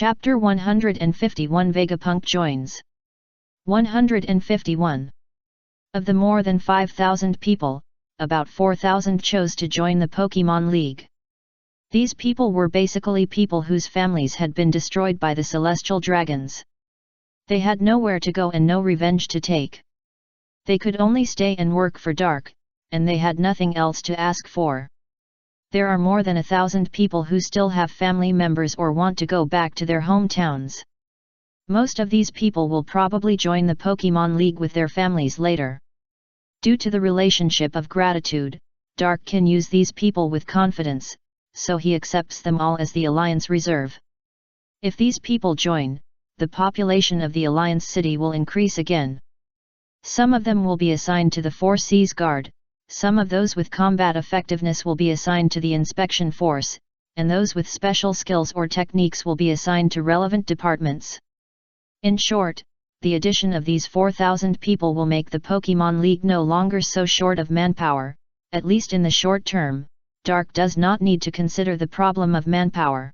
Chapter 151 Vegapunk joins. 151. Of the more than 5,000 people, about 4,000 chose to join the Pokemon League. These people were basically people whose families had been destroyed by the celestial dragons. They had nowhere to go and no revenge to take. They could only stay and work for Dark, and they had nothing else to ask for. There are more than 1,000 people who still have family members or want to go back to their hometowns. Most of these people will probably join the Pokemon League with their families later. Due to the relationship of gratitude, Dark can use these people with confidence, so he accepts them all as the Alliance Reserve. If these people join, the population of the Alliance City will increase again. Some of them will be assigned to the 4 Seas Guard, some of those with combat effectiveness will be assigned to the Inspection Force, and those with special skills or techniques will be assigned to relevant departments. In short, the addition of these 4,000 people will make the Pokemon League no longer so short of manpower, at least in the short term. Dark does not need to consider the problem of manpower.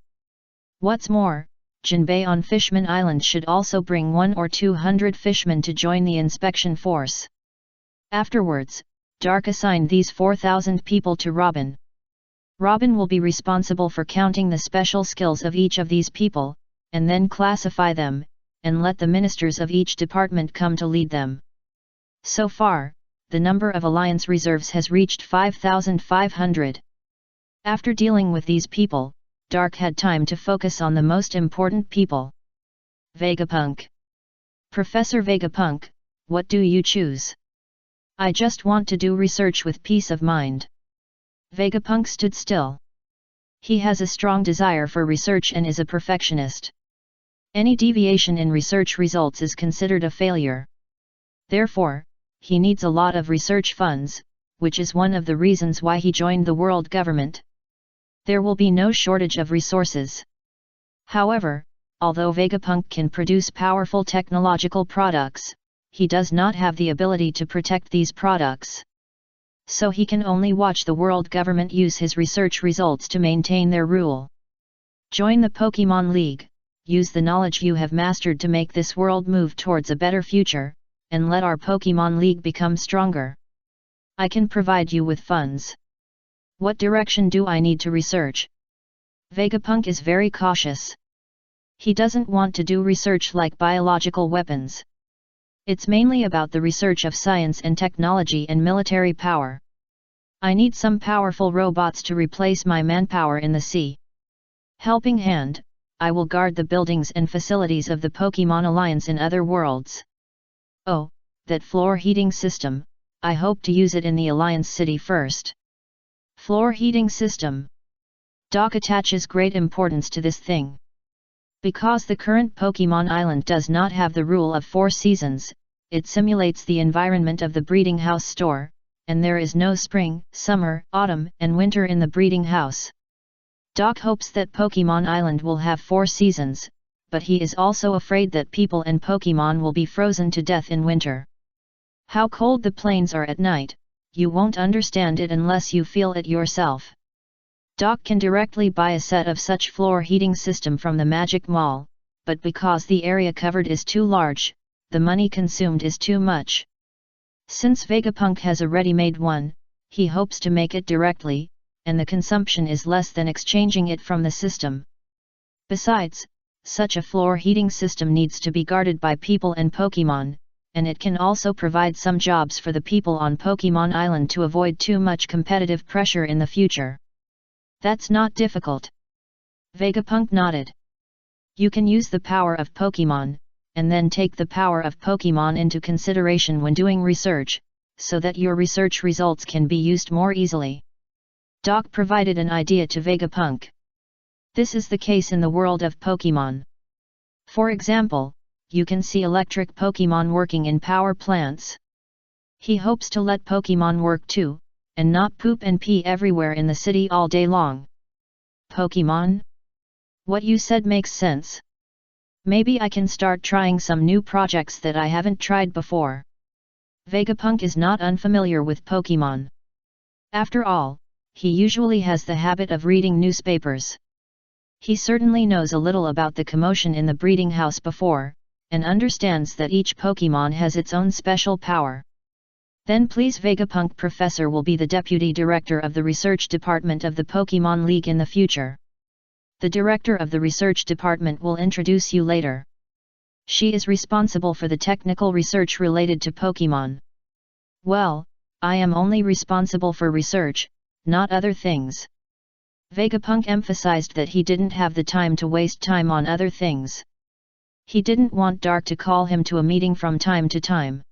What's more, Jinbei on Fishman Island should also bring 100 or 200 fishmen to join the inspection force. Afterwards, Dark assigned these 4,000 people to Robin. Robin will be responsible for counting the special skills of each of these people, and then classify them, and let the ministers of each department come to lead them. So far, the number of Alliance reserves has reached 5,500. After dealing with these people, Dark had time to focus on the most important people. Vegapunk. Professor Vegapunk, what do you choose? I just want to do research with peace of mind. Vegapunk stood still. He has a strong desire for research and is a perfectionist. Any deviation in research results is considered a failure. Therefore, he needs a lot of research funds, which is one of the reasons why he joined the world government. There will be no shortage of resources. However, although Vegapunk can produce powerful technological products, he does not have the ability to protect these products. So he can only watch the world government use his research results to maintain their rule. Join the Pokemon League, use the knowledge you have mastered to make this world move towards a better future, and let our Pokemon League become stronger. I can provide you with funds. What direction do I need to research? Vegapunk is very cautious. He doesn't want to do research like biological weapons. It's mainly about the research of science and technology and military power. I need some powerful robots to replace my manpower in the sea. Helping hand, I will guard the buildings and facilities of the Pokemon Alliance in other worlds. Oh, that floor heating system, I hope to use it in the Alliance City first. Floor heating system. Doc attaches great importance to this thing. Because the current Pokemon Island does not have the rule of 4 seasons, it simulates the environment of the breeding house store, and there is no spring, summer, autumn, and winter in the breeding house. Doc hopes that Pokemon Island will have 4 seasons, but he is also afraid that people and Pokemon will be frozen to death in winter. How cold the plains are at night, you won't understand it unless you feel it yourself. Doc can directly buy a set of such floor heating system from the Magic Mall, but because the area covered is too large, the money consumed is too much. Since Vegapunk has a ready-made one, he hopes to make it directly, and the consumption is less than exchanging it from the system. Besides, such a floor heating system needs to be guarded by people and Pokemon, and it can also provide some jobs for the people on Pokemon Island to avoid too much competitive pressure in the future. That's not difficult. Vegapunk nodded. You can use the power of Pokemon, and then take the power of Pokemon into consideration when doing research, so that your research results can be used more easily. Doc provided an idea to Vegapunk. This is the case in the world of Pokemon. For example, you can see electric Pokemon working in power plants. He hopes to let Pokemon work too, and not poop and pee everywhere in the city all day long. Pokemon? What you said makes sense. Maybe I can start trying some new projects that I haven't tried before. Vegapunk is not unfamiliar with Pokemon. After all, he usually has the habit of reading newspapers. He certainly knows a little about the commotion in the breeding house before, and understands that each Pokemon has its own special power. Then please Vegapunk Professor will be the Deputy Director of the Research Department of the Pokemon League in the future. The Director of the Research Department will introduce you later. She is responsible for the technical research related to Pokemon. Well, I am only responsible for research, not other things. Vegapunk emphasized that he didn't have the time to waste time on other things. He didn't want Dark to call him to a meeting from time to time.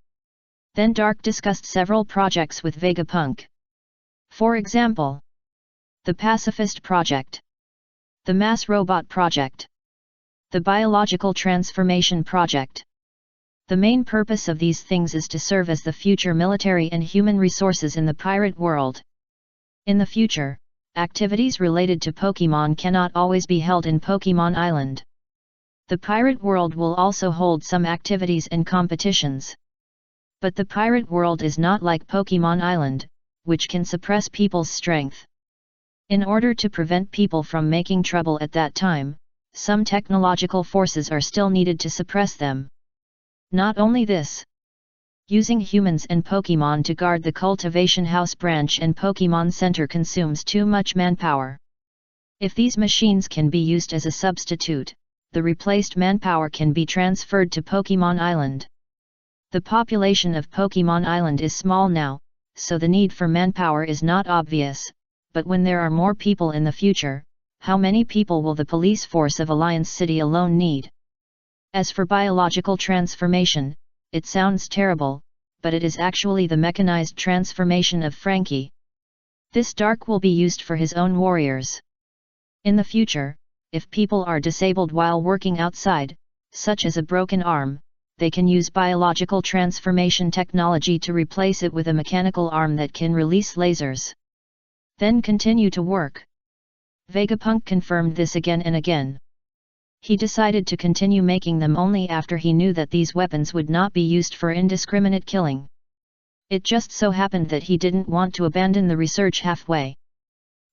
Then Dark discussed several projects with Vegapunk. For example, the Pacifist Project, the Mass Robot Project, the Biological Transformation Project. The main purpose of these things is to serve as the future military and human resources in the pirate world. In the future, activities related to Pokemon cannot always be held in Pokemon Island. The pirate world will also hold some activities and competitions. But the pirate world is not like Pokemon Island, which can suppress people's strength. In order to prevent people from making trouble at that time, some technological forces are still needed to suppress them. Not only this, using humans and Pokemon to guard the Cultivation House branch and Pokemon Center consumes too much manpower. If these machines can be used as a substitute, the replaced manpower can be transferred to Pokemon Island. The population of Pokemon Island is small now, so the need for manpower is not obvious, but when there are more people in the future, how many people will the police force of Alliance City alone need? As for biological transformation, it sounds terrible, but it is actually the mechanized transformation of Frankie. This Dark will be used for his own warriors. In the future, if people are disabled while working outside, such as a broken arm, they can use biological transformation technology to replace it with a mechanical arm that can release lasers. Then continue to work. Vegapunk confirmed this again and again. He decided to continue making them only after he knew that these weapons would not be used for indiscriminate killing. It just so happened that he didn't want to abandon the research halfway.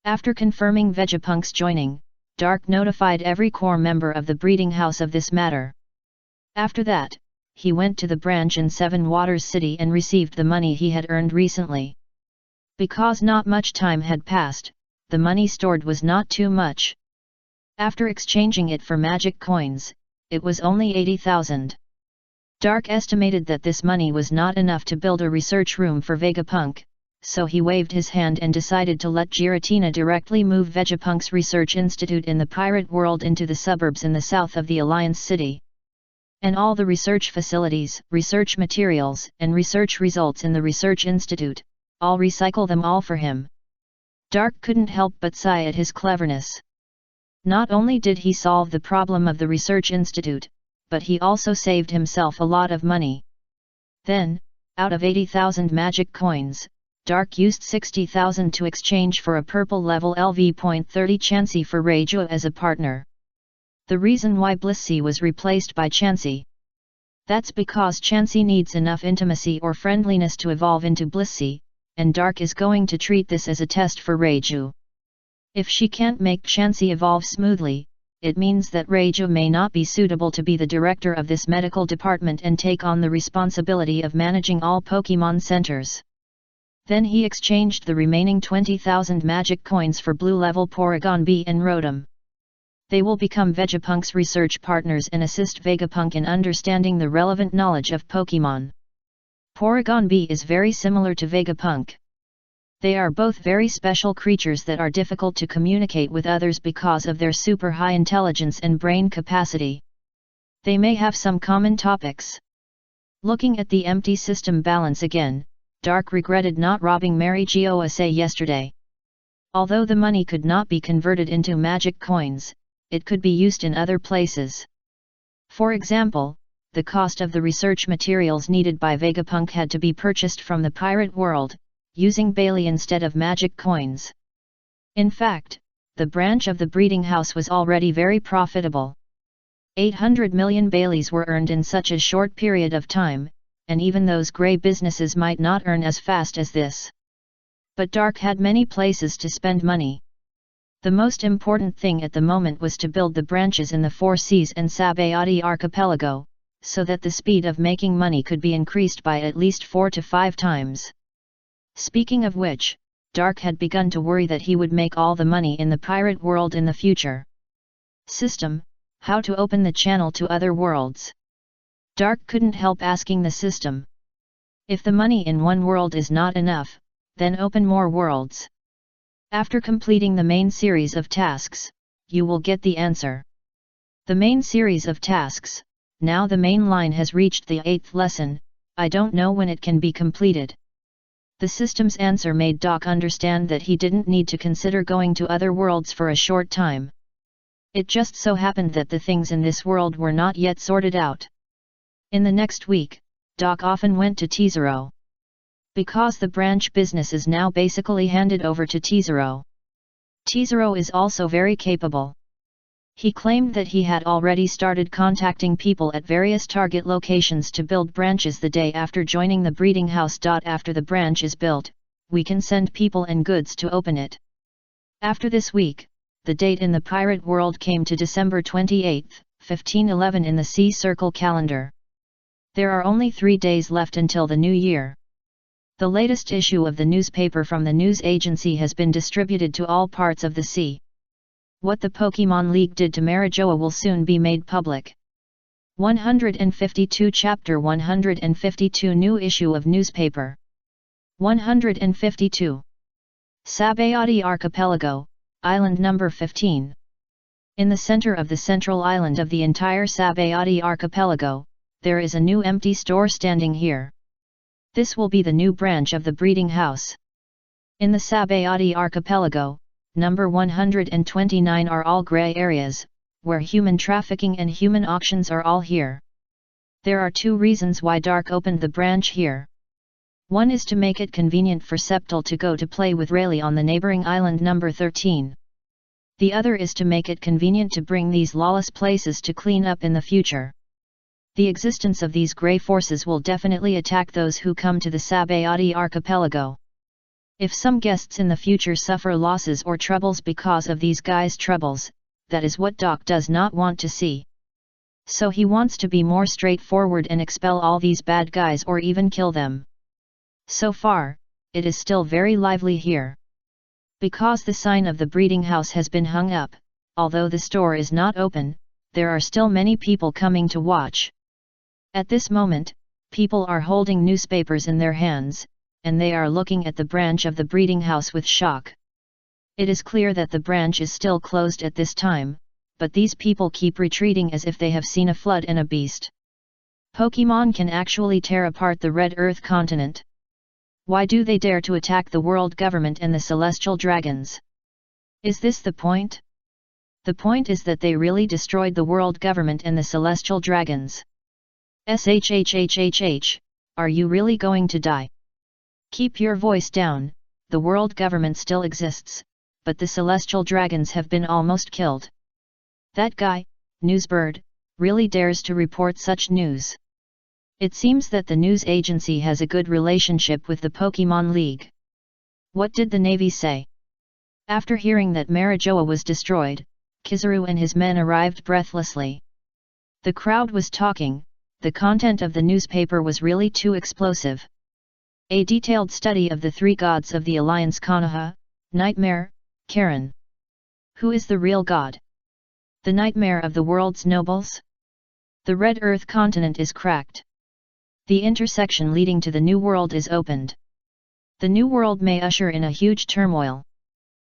After confirming Vegapunk's joining, Dark notified every core member of the breeding house of this matter. After that, he went to the branch in Seven Waters City and received the money he had earned recently. Because not much time had passed, the money stored was not too much. After exchanging it for magic coins, it was only 80,000. Dark estimated that this money was not enough to build a research room for Vegapunk, so he waved his hand and decided to let Giratina directly move Vegapunk's research institute in the pirate world into the suburbs in the south of the Alliance City. And all the research facilities, research materials, and research results in the research institute, I'll recycle them all for him. Dark couldn't help but sigh at his cleverness. Not only did he solve the problem of the research institute, but he also saved himself a lot of money. Then, out of 80,000 magic coins, Dark used 60,000 to exchange for a purple level LV.30 Chansey for Reiju as a partner. The reason why Blissey was replaced by Chansey. That's because Chansey needs enough intimacy or friendliness to evolve into Blissey, and Dark is going to treat this as a test for Reiju. If she can't make Chansey evolve smoothly, it means that Reiju may not be suitable to be the director of this medical department and take on the responsibility of managing all Pokemon centers. Then he exchanged the remaining 20,000 magic coins for blue level Porygon B and Rotom. They will become Vegapunk's research partners and assist Vegapunk in understanding the relevant knowledge of Pokemon. Porygon B is very similar to Vegapunk. They are both very special creatures that are difficult to communicate with others because of their super high intelligence and brain capacity. They may have some common topics. Looking at the empty system balance again, Dark regretted not robbing Mary Gioase yesterday. Although the money could not be converted into magic coins, it could be used in other places. For example, the cost of the research materials needed by Vegapunk had to be purchased from the pirate world, using Bailey instead of magic coins. In fact, the branch of the breeding house was already very profitable. 800 million Baileys were earned in such a short period of time, and even those grey businesses might not earn as fast as this. But Dark had many places to spend money. The most important thing at the moment was to build the branches in the Four Seas and Sabayati archipelago, so that the speed of making money could be increased by at least 4 to 5 times. Speaking of which, Dark had begun to worry that he would make all the money in the pirate world in the future. System, how to open the channel to other worlds? Dark couldn't help asking the system. If the money in one world is not enough, then open more worlds. After completing the main series of tasks, you will get the answer. The main series of tasks, now the main line has reached the 8th lesson, I don't know when it can be completed. The system's answer made Doc understand that he didn't need to consider going to other worlds for a short time. It just so happened that the things in this world were not yet sorted out. In the next week, Doc often went to T0. Because the branch business is now basically handed over to T0. T0 is also very capable. He claimed that he had already started contacting people at various target locations to build branches the day after joining the breeding house. After the branch is built, we can send people and goods to open it. After this week, the date in the pirate world came to December 28, 1511 in the Sea Circle calendar. There are only 3 days left until the new year. The latest issue of the newspaper from the news agency has been distributed to all parts of the sea. What the Pokemon League did to Marijoa will soon be made public. 152 Chapter 152 New issue of newspaper. 152. Sabayati Archipelago, Island number 15. In the center of the central island of the entire Sabayati Archipelago, there is a new empty store standing here. This will be the new branch of the breeding house. In the Sabayati Archipelago, number 129 are all gray areas, where human trafficking and human auctions are all here. There are 2 reasons why Dark opened the branch here. One is to make it convenient for Septal to go to play with Rayleigh on the neighboring island number 13. The other is to make it convenient to bring these lawless places to clean up in the future. The existence of these grey forces will definitely attack those who come to the Sabayati archipelago. If some guests in the future suffer losses or troubles because of these guys' troubles, that is what Doc does not want to see. So he wants to be more straightforward and expel all these bad guys or even kill them. So far, it is still very lively here. Because the sign of the breeding house has been hung up, although the store is not open, there are still many people coming to watch. At this moment, people are holding newspapers in their hands, and they are looking at the branch of the breeding house with shock. It is clear that the branch is still closed at this time, but these people keep retreating as if they have seen a flood and a beast. Pokemon can actually tear apart the Red Earth continent. Why do they dare to attack the world government and the celestial dragons? Is this the point? The point is that they really destroyed the world government and the celestial dragons. SHHHHH, are you really going to die? Keep your voice down, the world government still exists, but the celestial dragons have been almost killed. That guy, Newsbird, really dares to report such news. It seems that the news agency has a good relationship with the Pokemon League. What did the Navy say? After hearing that Marijoa was destroyed, Kizaru and his men arrived breathlessly. The crowd was talking. The content of the newspaper was really too explosive. A detailed study of the 3 gods of the Alliance: Konoha, Nightmare, Karen. Who is the real god? The nightmare of the world's nobles? The Red Earth continent is cracked. The intersection leading to the New World is opened. The New World may usher in a huge turmoil.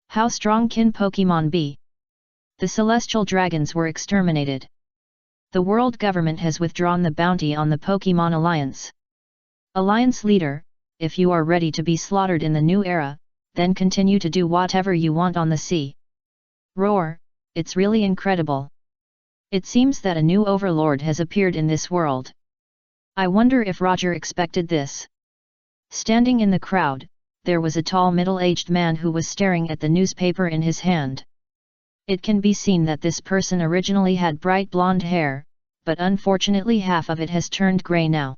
How strong can Pokemon be? The celestial dragons were exterminated. The world government has withdrawn the bounty on the Pokemon Alliance. Alliance leader, if you are ready to be slaughtered in the new era, then continue to do whatever you want on the sea. Roar, it's really incredible. It seems that a new overlord has appeared in this world. I wonder if Roger expected this. Standing in the crowd, there was a tall middle-aged man who was staring at the newspaper in his hand. It can be seen that this person originally had bright blonde hair, but unfortunately half of it has turned grey now.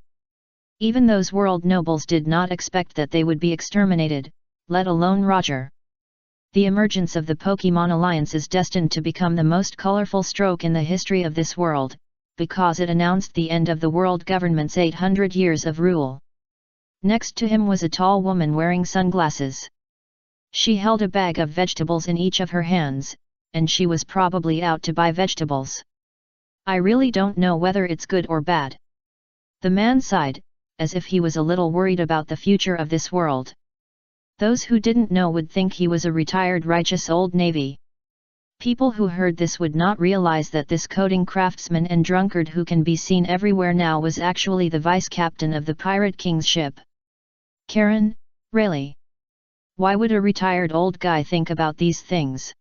Even those world nobles did not expect that they would be exterminated, let alone Roger. The emergence of the Pokemon Alliance is destined to become the most colorful stroke in the history of this world, because it announced the end of the world government's 800 years of rule. Next to him was a tall woman wearing sunglasses. She held a bag of vegetables in each of her hands, and she was probably out to buy vegetables. I really don't know whether it's good or bad. The man sighed, as if he was a little worried about the future of this world. Those who didn't know would think he was a retired righteous old navy. People who heard this would not realize that this coding craftsman and drunkard who can be seen everywhere now was actually the vice-captain of the Pirate King's ship. Karen, really? Why would a retired old guy think about these things?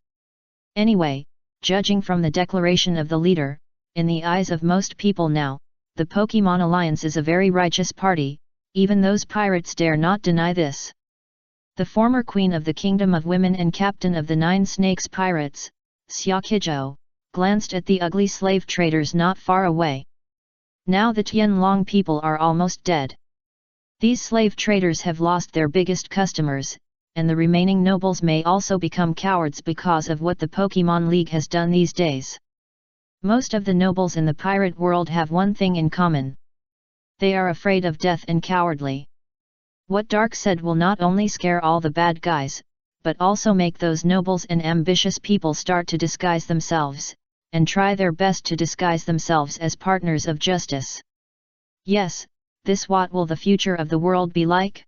Anyway, judging from the declaration of the leader, in the eyes of most people now, the Pokemon Alliance is a very righteous party, even those pirates dare not deny this. The former queen of the Kingdom of Women and captain of the Nine Snakes Pirates, Xiaqijo, glanced at the ugly slave traders not far away. Now the Tianlong people are almost dead. These slave traders have lost their biggest customers, and the remaining nobles may also become cowards because of what the Pokemon League has done these days. Most of the nobles in the pirate world have one thing in common. They are afraid of death and cowardly. What Dark said will not only scare all the bad guys, but also make those nobles and ambitious people start to disguise themselves, and try their best to disguise themselves as partners of justice. Yes, this what will the future of the world be like?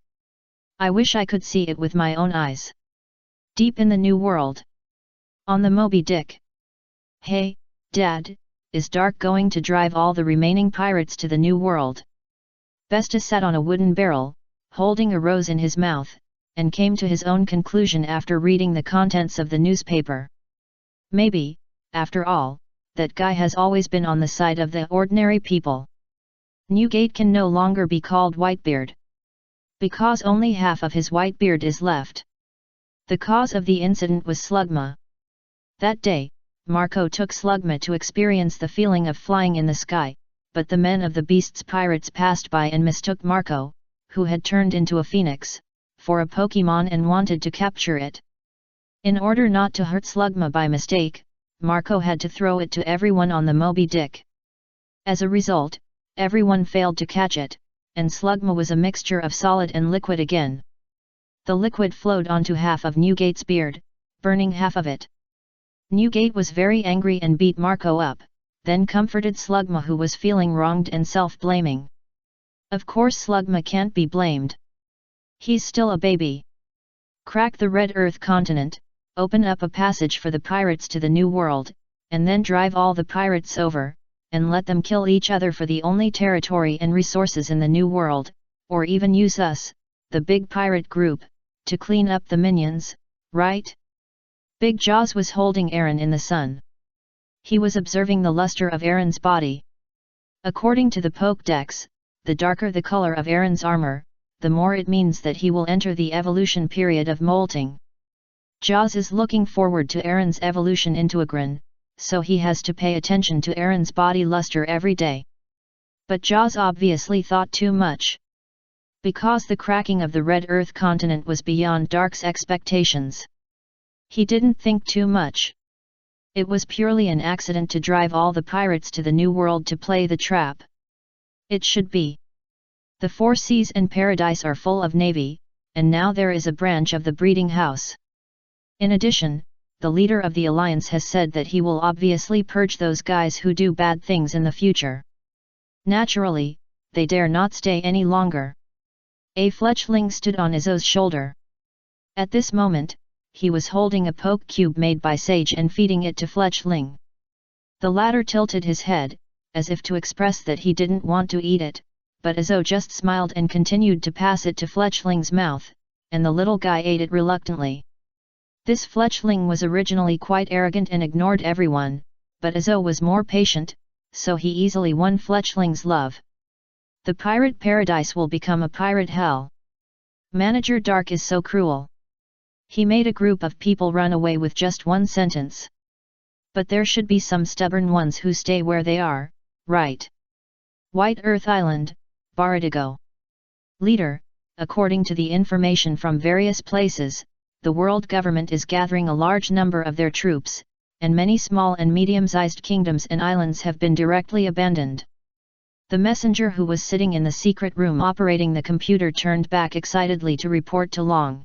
I wish I could see it with my own eyes. Deep in the new world. On the Moby Dick. Hey, Dad, is Dark going to drive all the remaining pirates to the new world? Besta sat on a wooden barrel, holding a rose in his mouth, and came to his own conclusion after reading the contents of the newspaper. Maybe, after all, that guy has always been on the side of the ordinary people. Newgate can no longer be called Whitebeard, because only half of his white beard is left. The cause of the incident was Slugma. That day, Marco took Slugma to experience the feeling of flying in the sky, but the men of the Beasts Pirates passed by and mistook Marco, who had turned into a phoenix, for a Pokemon and wanted to capture it. In order not to hurt Slugma by mistake, Marco had to throw it to everyone on the Moby Dick. As a result, everyone failed to catch it, and Slugma was a mixture of solid and liquid again. The liquid flowed onto half of Newgate's beard, burning half of it. Newgate was very angry and beat Marco up, then comforted Slugma, who was feeling wronged and self-blaming. Of course Slugma can't be blamed. He's still a baby. Crack the Red Earth continent, open up a passage for the pirates to the New World, and then drive all the pirates over, and let them kill each other for the only territory and resources in the New World, or even use us, the big pirate group, to clean up the minions, right? Big Jaws was holding Aaron in the sun. He was observing the luster of Aaron's body. According to the Pokédex, the darker the color of Aaron's armor, the more it means that he will enter the evolution period of molting. Jaws is looking forward to Aaron's evolution into a Grin, so he has to pay attention to Aaron's body luster every day. But Jaws obviously thought too much. Because the cracking of the Red Earth continent was beyond Dark's expectations. He didn't think too much. It was purely an accident to drive all the pirates to the New World to play the trap. It should be. The Four Seas and Paradise are full of navy, and now there is a branch of the breeding house. In addition, the leader of the alliance has said that he will obviously purge those guys who do bad things in the future. Naturally, they dare not stay any longer. A fletchling stood on Izzo's shoulder. At this moment, he was holding a poke cube made by Sage and feeding it to Fletchling. The latter tilted his head, as if to express that he didn't want to eat it, but Izzo just smiled and continued to pass it to Fletchling's mouth, and the little guy ate it reluctantly. This Fletchling was originally quite arrogant and ignored everyone, but Izzo was more patient, so he easily won Fletchling's love. The pirate paradise will become a pirate hell. Manager Dark is so cruel. He made a group of people run away with just one sentence. But there should be some stubborn ones who stay where they are, right? White Earth Island, Baradigo. Leader, according to the information from various places, the world government is gathering a large number of their troops, and many small and medium-sized kingdoms and islands have been directly abandoned. The messenger who was sitting in the secret room operating the computer turned back excitedly to report to Long.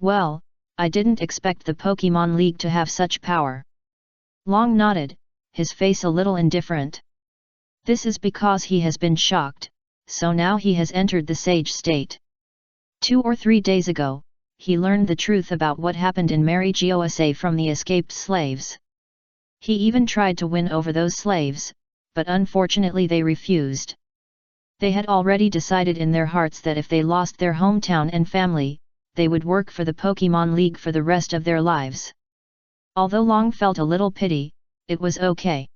"Well, I didn't expect the Pokemon League to have such power." Long nodded, his face a little indifferent. "This is because he has been shocked, so now he has entered the sage state. 2 or 3 days ago, he learned the truth about what happened in Mary Gosa from the escaped slaves. He even tried to win over those slaves, but unfortunately they refused. They had already decided in their hearts that if they lost their hometown and family, they would work for the Pokemon League for the rest of their lives." Although Long felt a little pity, it was okay.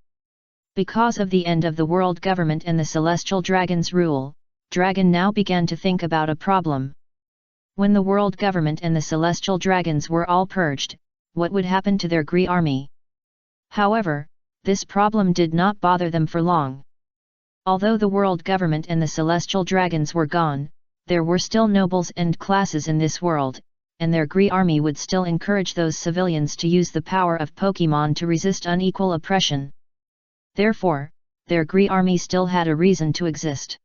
Because of the end of the world government and the celestial dragon's rule, Dragon now began to think about a problem. When the world government and the celestial dragons were all purged, what would happen to their Gree army? However, this problem did not bother them for long. Although the world government and the celestial dragons were gone, there were still nobles and classes in this world, and their Gree army would still encourage those civilians to use the power of Pokemon to resist unequal oppression. Therefore, their Gree army still had a reason to exist.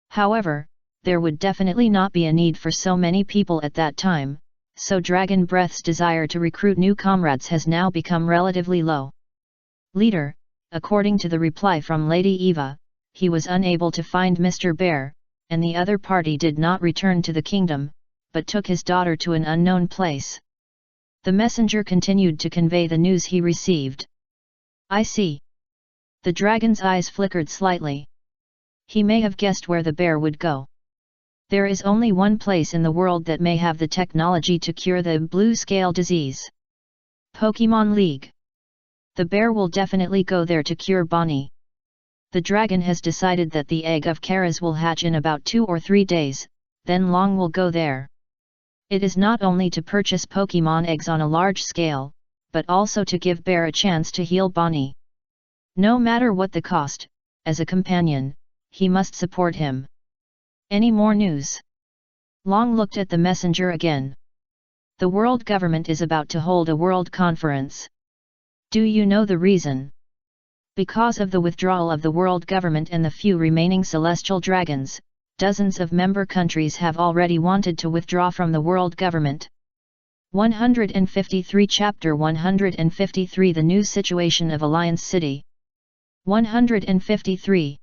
However, there would definitely not be a need for so many people at that time, so Dragon Breath's desire to recruit new comrades has now become relatively low. "Leader," according to the reply from Lady Eva, he was unable to find Mr. Bear, and the other party did not return to the kingdom, but took his daughter to an unknown place. The messenger continued to convey the news he received. "I see." The dragon's eyes flickered slightly. He may have guessed where the bear would go. There is only one place in the world that may have the technology to cure the blue scale disease. Pokemon League. The bear will definitely go there to cure Bonnie. The dragon has decided that the egg of Karas will hatch in about 2 or 3 days, then Long will go there. It is not only to purchase Pokemon eggs on a large scale, but also to give Bear a chance to heal Bonnie. No matter what the cost, as a companion, he must support him. Any more news? Long looked at the messenger again. The world government is about to hold a world conference. Do you know the reason? Because of the withdrawal of the world government and the few remaining celestial dragons, dozens of member countries have already wanted to withdraw from the world government. 153 Chapter 153 The New Situation of Alliance City. 153.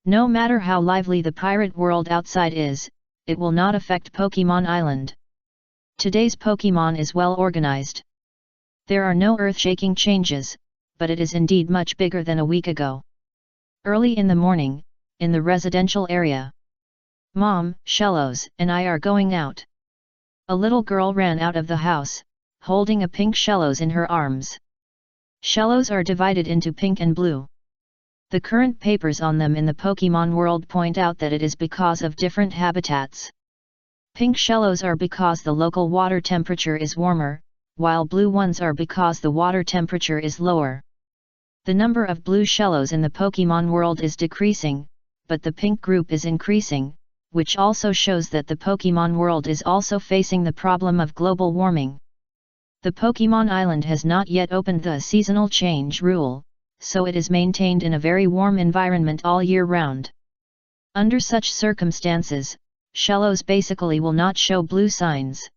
No matter how lively the pirate world outside is, it will not affect Pokemon Island. Today's Pokemon is well organized. There are no earth-shaking changes, but it is indeed much bigger than a week ago. Early in the morning, in the residential area. Mom, Shellos and I are going out. A little girl ran out of the house, holding a pink Shellos in her arms. Shellos are divided into pink and blue. The current papers on them in the Pokemon world point out that it is because of different habitats. Pink Shellos are because the local water temperature is warmer, while blue ones are because the water temperature is lower. The number of blue Shellos in the Pokemon world is decreasing, but the pink group is increasing, which also shows that the Pokemon world is also facing the problem of global warming. The Pokemon Island has not yet opened the seasonal change rule, so it is maintained in a very warm environment all year round. Under such circumstances, Shellos basically will not show blue signs.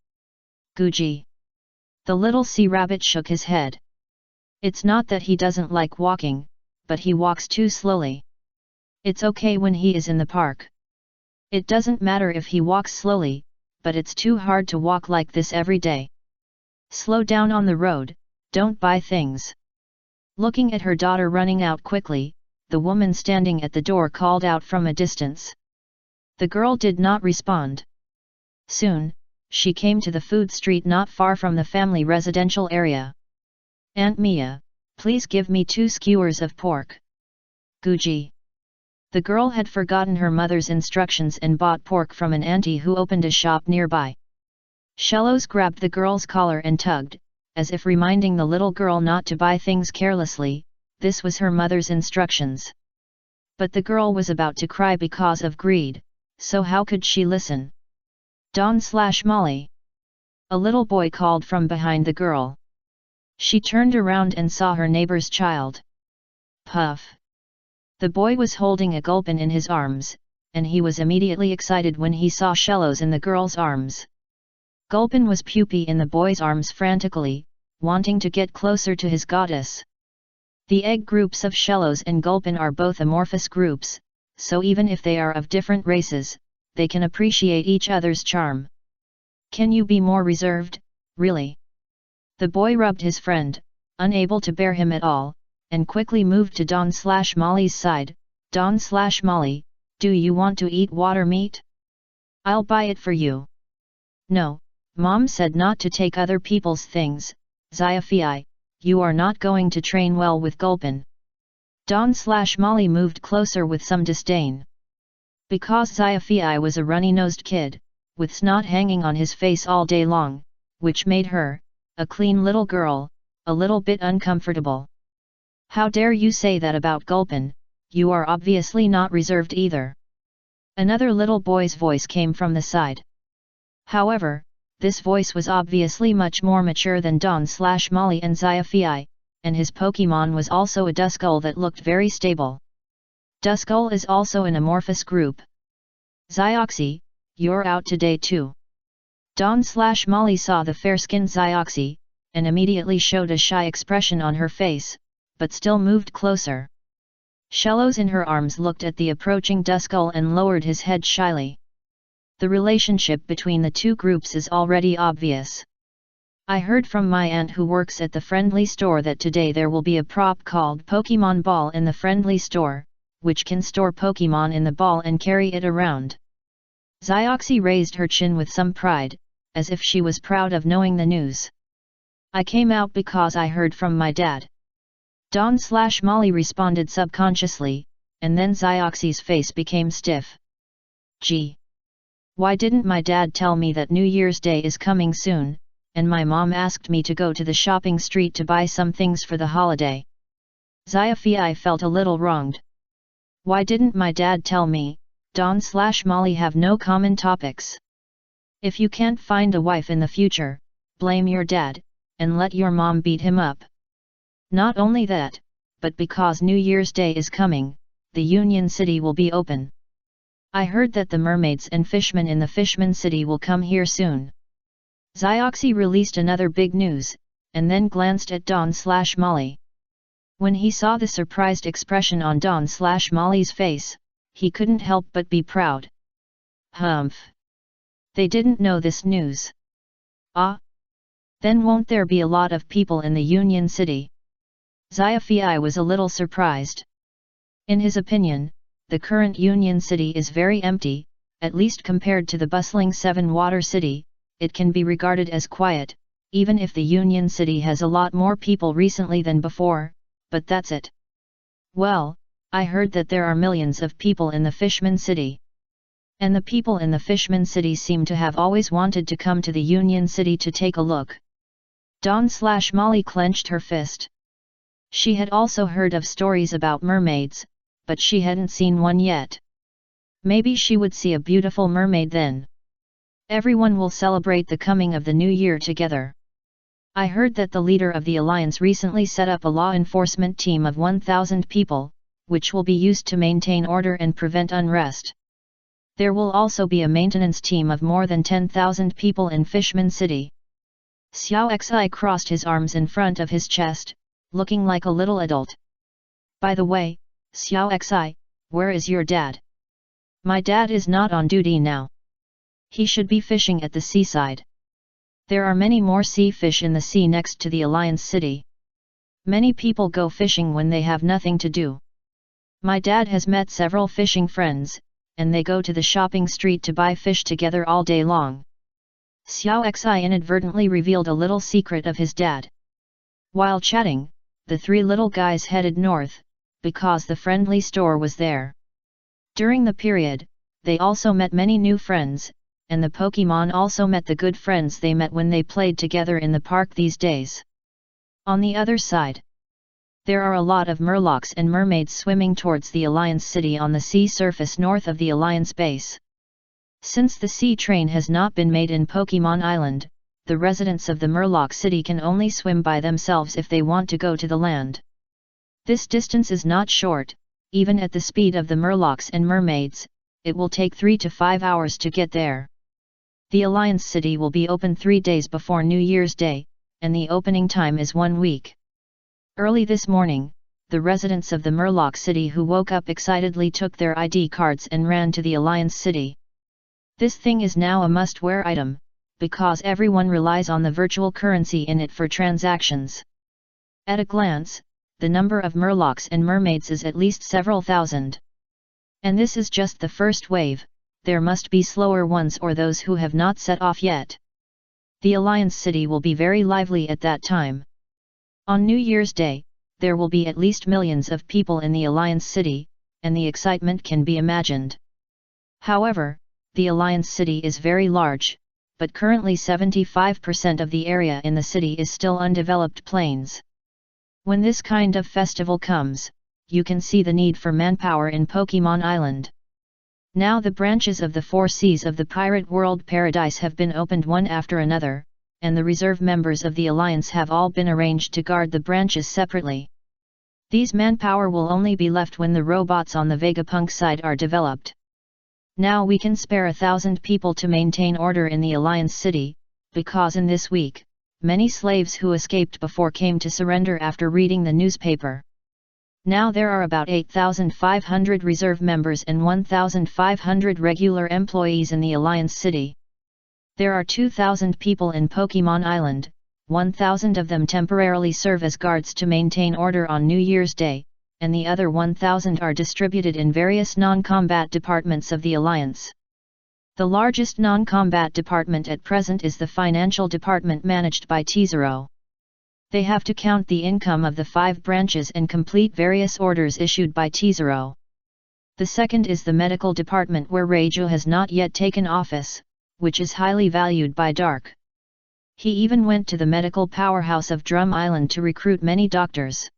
Guji. The little sea rabbit shook his head. It's not that he doesn't like walking, but he walks too slowly. It's okay when he is in the park. It doesn't matter if he walks slowly, but it's too hard to walk like this every day. Slow down on the road, don't buy things. Looking at her daughter running out quickly, the woman standing at the door called out from a distance. The girl did not respond. Soon, she came to the food street not far from the family residential area. Aunt Mia, please give me 2 skewers of pork. Guji. The girl had forgotten her mother's instructions and bought pork from an auntie who opened a shop nearby. Shellos grabbed the girl's collar and tugged, as if reminding the little girl not to buy things carelessly. This was her mother's instructions. But the girl was about to cry because of greed, so how could she listen? Don/Molly. A little boy called from behind the girl. She turned around and saw her neighbor's child. Puff! The boy was holding a gulpin in his arms, and he was immediately excited when he saw shellos in the girl's arms. Gulpin was puppy in the boy's arms frantically, wanting to get closer to his goddess. The egg groups of shellos and gulpin are both amorphous groups, so even if they are of different races, they can appreciate each other's charm. Can you be more reserved, really? The boy rubbed his friend, unable to bear him at all, and quickly moved to Don/Molly's side. Don/Molly, do you want to eat water meat? I'll buy it for you. No, Mom said not to take other people's things. Xiaofei, you are not going to train well with Gulpin. Don/Molly moved closer with some disdain. Because Xiaofei was a runny-nosed kid, with snot hanging on his face all day long, which made her, a clean little girl, a little bit uncomfortable. How dare you say that about Gulpin, you are obviously not reserved either. Another little boy's voice came from the side. However, this voice was obviously much more mature than Don/Molly and Xiaofei, and his Pokemon was also a Duskull that looked very stable. Duskull is also an amorphous group. Xioxi, you're out today too. Don/Molly saw the fair-skinned Xioxi, and immediately showed a shy expression on her face, but still moved closer. Shellos in her arms looked at the approaching Duskull and lowered his head shyly. The relationship between the two groups is already obvious. I heard from my aunt who works at the friendly store that today there will be a prop called Pokemon Ball in the friendly store, which can store Pokemon in the ball and carry it around. Xioxi raised her chin with some pride, as if she was proud of knowing the news. I came out because I heard from my dad. Don/Molly responded subconsciously, and then Xioxi's face became stiff. Gee! Why didn't my dad tell me that New Year's Day is coming soon, and my mom asked me to go to the shopping street to buy some things for the holiday? Xiaofei felt a little wronged. Why didn't my dad tell me? Don/Molly have no common topics. If you can't find a wife in the future, blame your dad, and let your mom beat him up. Not only that, but because New Year's Day is coming, the Union City will be open. I heard that the mermaids and fishmen in the Fishman City will come here soon. Xioxi released another big news, and then glanced at Don/Molly. When he saw the surprised expression on Don/Molly's face, he couldn't help but be proud. Humph! They didn't know this news. Ah! Then won't there be a lot of people in the Union City? Xiaofei was a little surprised. In his opinion, the current Union City is very empty, at least compared to the bustling Seven Water City. It can be regarded as quiet, even if the Union City has a lot more people recently than before, but that's it. Well, I heard that there are millions of people in the Fishman City. And the people in the Fishman City seem to have always wanted to come to the Union City to take a look. Don/Molly clenched her fist. She had also heard of stories about mermaids, but she hadn't seen one yet. Maybe she would see a beautiful mermaid then. Everyone will celebrate the coming of the new year together. I heard that the leader of the alliance recently set up a law enforcement team of 1,000 people, which will be used to maintain order and prevent unrest. There will also be a maintenance team of more than 10,000 people in Fishman City. Xiaoxi crossed his arms in front of his chest, looking like a little adult. By the way, Xiaoxi, where is your dad? My dad is not on duty now. He should be fishing at the seaside. There are many more sea fish in the sea next to the Alliance City. Many people go fishing when they have nothing to do. My dad has met several fishing friends, and they go to the shopping street to buy fish together all day long. Xiaoxi inadvertently revealed a little secret of his dad. While chatting, the three little guys headed north, because the friendly store was there. During the period, they also met many new friends, and the Pokemon also met the good friends they met when they played together in the park these days. On the other side, there are a lot of Murlocs and mermaids swimming towards the Alliance City on the sea surface north of the Alliance base. Since the sea train has not been made in Pokemon Island, the residents of the Murloc city can only swim by themselves if they want to go to the land. This distance is not short, even at the speed of the Murlocs and mermaids, it will take 3 to 5 hours to get there. The Alliance City will be open 3 days before New Year's Day, and the opening time is 1 week. Early this morning, the residents of the Murloc City who woke up excitedly took their ID cards and ran to the Alliance City. This thing is now a must-wear item, because everyone relies on the virtual currency in it for transactions. At a glance, the number of Murlocs and mermaids is at least several thousand. And this is just the first wave, there must be slower ones or those who have not set off yet. The Alliance City will be very lively at that time. On New Year's Day, there will be at least millions of people in the Alliance City, and the excitement can be imagined. However, the Alliance City is very large, but currently 75% of the area in the city is still undeveloped plains. When this kind of festival comes, you can see the need for manpower in Pokemon Island. Now the branches of the 4 seas of the Pirate World Paradise have been opened one after another, and the reserve members of the Alliance have all been arranged to guard the branches separately. These manpower will only be left when the robots on the Vegapunk side are developed. Now we can spare 1,000 people to maintain order in the Alliance City, because in this week, many slaves who escaped before came to surrender after reading the newspaper. Now there are about 8,500 reserve members and 1,500 regular employees in the Alliance City. There are 2,000 people in Pokemon Island, 1,000 of them temporarily serve as guards to maintain order on New Year's Day, and the other 1,000 are distributed in various non-combat departments of the Alliance. The largest non-combat department at present is the financial department managed by T0. They have to count the income of the 5 branches and complete various orders issued by T0. The second is the medical department where Reiju has not yet taken office, which is highly valued by Dark. He even went to the medical powerhouse of Drum Island to recruit many doctors.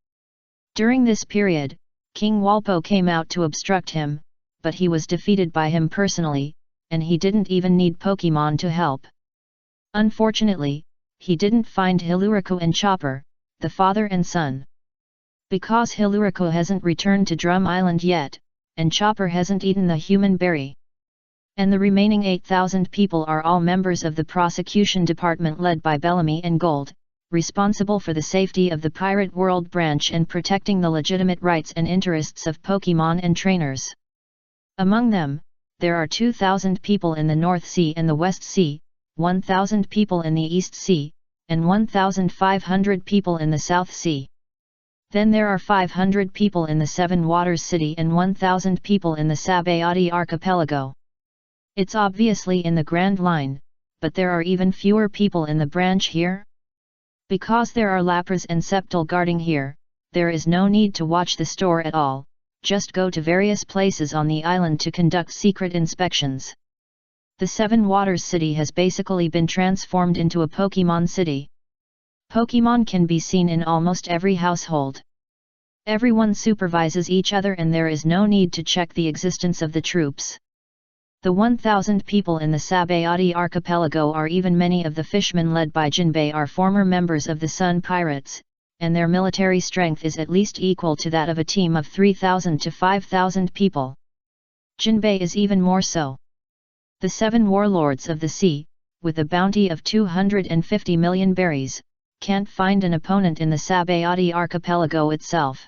During this period, King Walpo came out to obstruct him, but he was defeated by him personally, and he didn't even need Pokemon to help. Unfortunately, he didn't find Hiluriku and Chopper, the father and son. Because Hiluriku hasn't returned to Drum Island yet, and Chopper hasn't eaten the human berry. And the remaining 8,000 people are all members of the prosecution department led by Bellamy and Gold, responsible for the safety of the Pirate World branch and protecting the legitimate rights and interests of Pokemon and trainers. Among them, there are 2,000 people in the North Sea and the West Sea, 1,000 people in the East Sea, and 1,500 people in the South Sea. Then there are 500 people in the Seven Waters City and 1,000 people in the Sabayati Archipelago. It's obviously in the Grand Line, but there are even fewer people in the branch here. Because there are Lapras and Sceptile guarding here, there is no need to watch the store at all. Just go to various places on the island to conduct secret inspections. The Seven Waters City has basically been transformed into a Pokemon city. Pokemon can be seen in almost every household. Everyone supervises each other and there is no need to check the existence of the troops. The 1,000 people in the Sabayati Archipelago are even many of the fishmen led by Jinbei are former members of the Sun Pirates, and their military strength is at least equal to that of a team of 3,000 to 5,000 people. Jinbei is even more so. The 7 warlords of the sea, with a bounty of 250 million berries, can't find an opponent in the Sabayati Archipelago itself.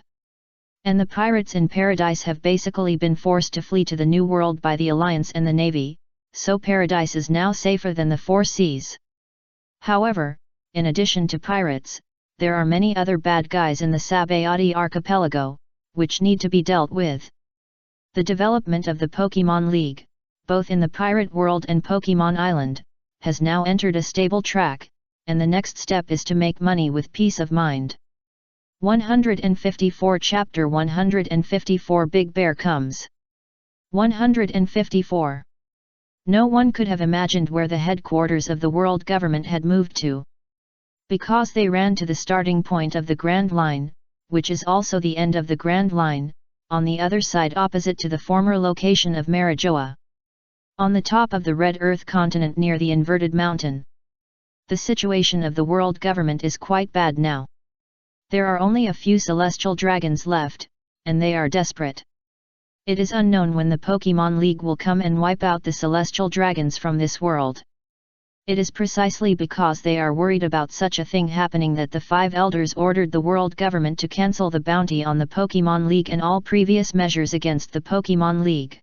And the pirates in Paradise have basically been forced to flee to the New World by the Alliance and the Navy, so Paradise is now safer than the 4 seas. However, in addition to pirates, there are many other bad guys in the Sabayati Archipelago, which need to be dealt with. The development of the Pokemon League, both in the Pirate World and Pokemon Island, has now entered a stable track, and the next step is to make money with peace of mind. 154 Chapter 154 Big Bear Comes. 154. No one could have imagined where the headquarters of the world government had moved to. Because they ran to the starting point of the Grand Line, which is also the end of the Grand Line, on the other side opposite to the former location of Marijoa. On the top of the Red Earth continent near the inverted mountain. The situation of the world government is quite bad now. There are only a few celestial dragons left, and they are desperate. It is unknown when the Pokemon League will come and wipe out the celestial dragons from this world. It is precisely because they are worried about such a thing happening that the 5 elders ordered the world government to cancel the bounty on the Pokemon League and all previous measures against the Pokemon League.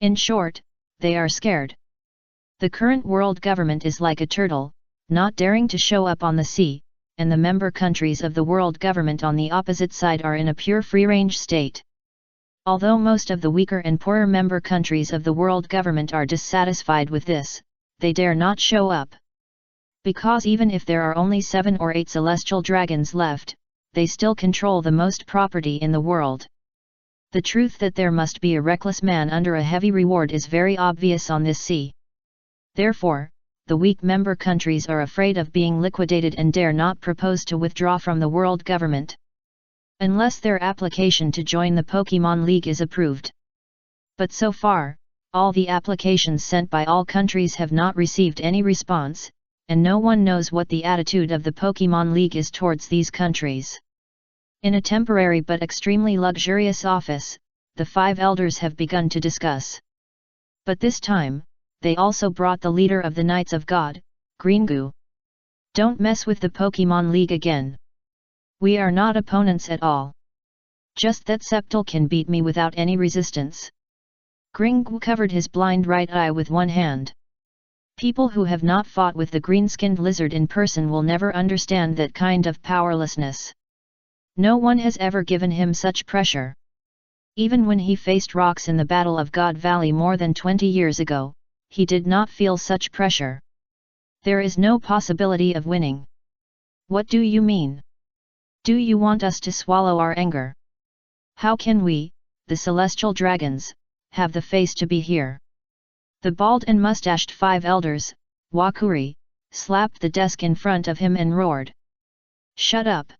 In short, they are scared. The current world government is like a turtle, not daring to show up on the sea, and the member countries of the world government on the opposite side are in a pure free-range state. Although most of the weaker and poorer member countries of the world government are dissatisfied with this, they dare not show up. Because even if there are only 7 or 8 celestial dragons left, they still control the most property in the world. The truth that there must be a reckless man under a heavy reward is very obvious on this sea. Therefore, the weak member countries are afraid of being liquidated and dare not propose to withdraw from the world government, unless their application to join the Pokemon League is approved. But so far, all the applications sent by all countries have not received any response, and no one knows what the attitude of the Pokemon League is towards these countries. In a temporary but extremely luxurious office, the 5 elders have begun to discuss. But this time, they also brought the leader of the Knights of God, Gringu. Don't mess with the Pokemon League again. We are not opponents at all. Just that Sceptile can beat me without any resistance. Gringu covered his blind right eye with one hand. People who have not fought with the green-skinned lizard in person will never understand that kind of powerlessness. No one has ever given him such pressure. Even when he faced rocks in the Battle of God Valley more than 20 years ago, he did not feel such pressure. There is no possibility of winning. What do you mean? Do you want us to swallow our anger? How can we, the celestial dragons, have the face to be here? The bald and mustached 5 elders, Wakuri, slapped the desk in front of him and roared. Shut up!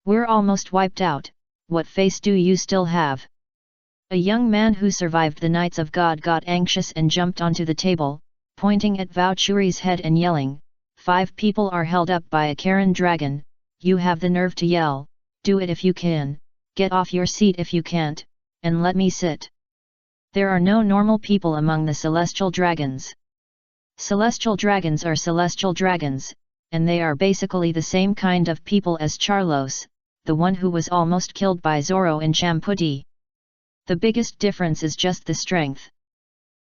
We're almost wiped out, what face do you still have? A young man who survived the Knights of God got anxious and jumped onto the table, pointing at Vauchuri's head and yelling, 5 people are held up by a Karen dragon, you have the nerve to yell, do it if you can, get off your seat if you can't, and let me sit. There are no normal people among the celestial dragons. Celestial dragons are celestial dragons, and they are basically the same kind of people as Charlos, the one who was almost killed by Zoro in Champuti. The biggest difference is just the strength.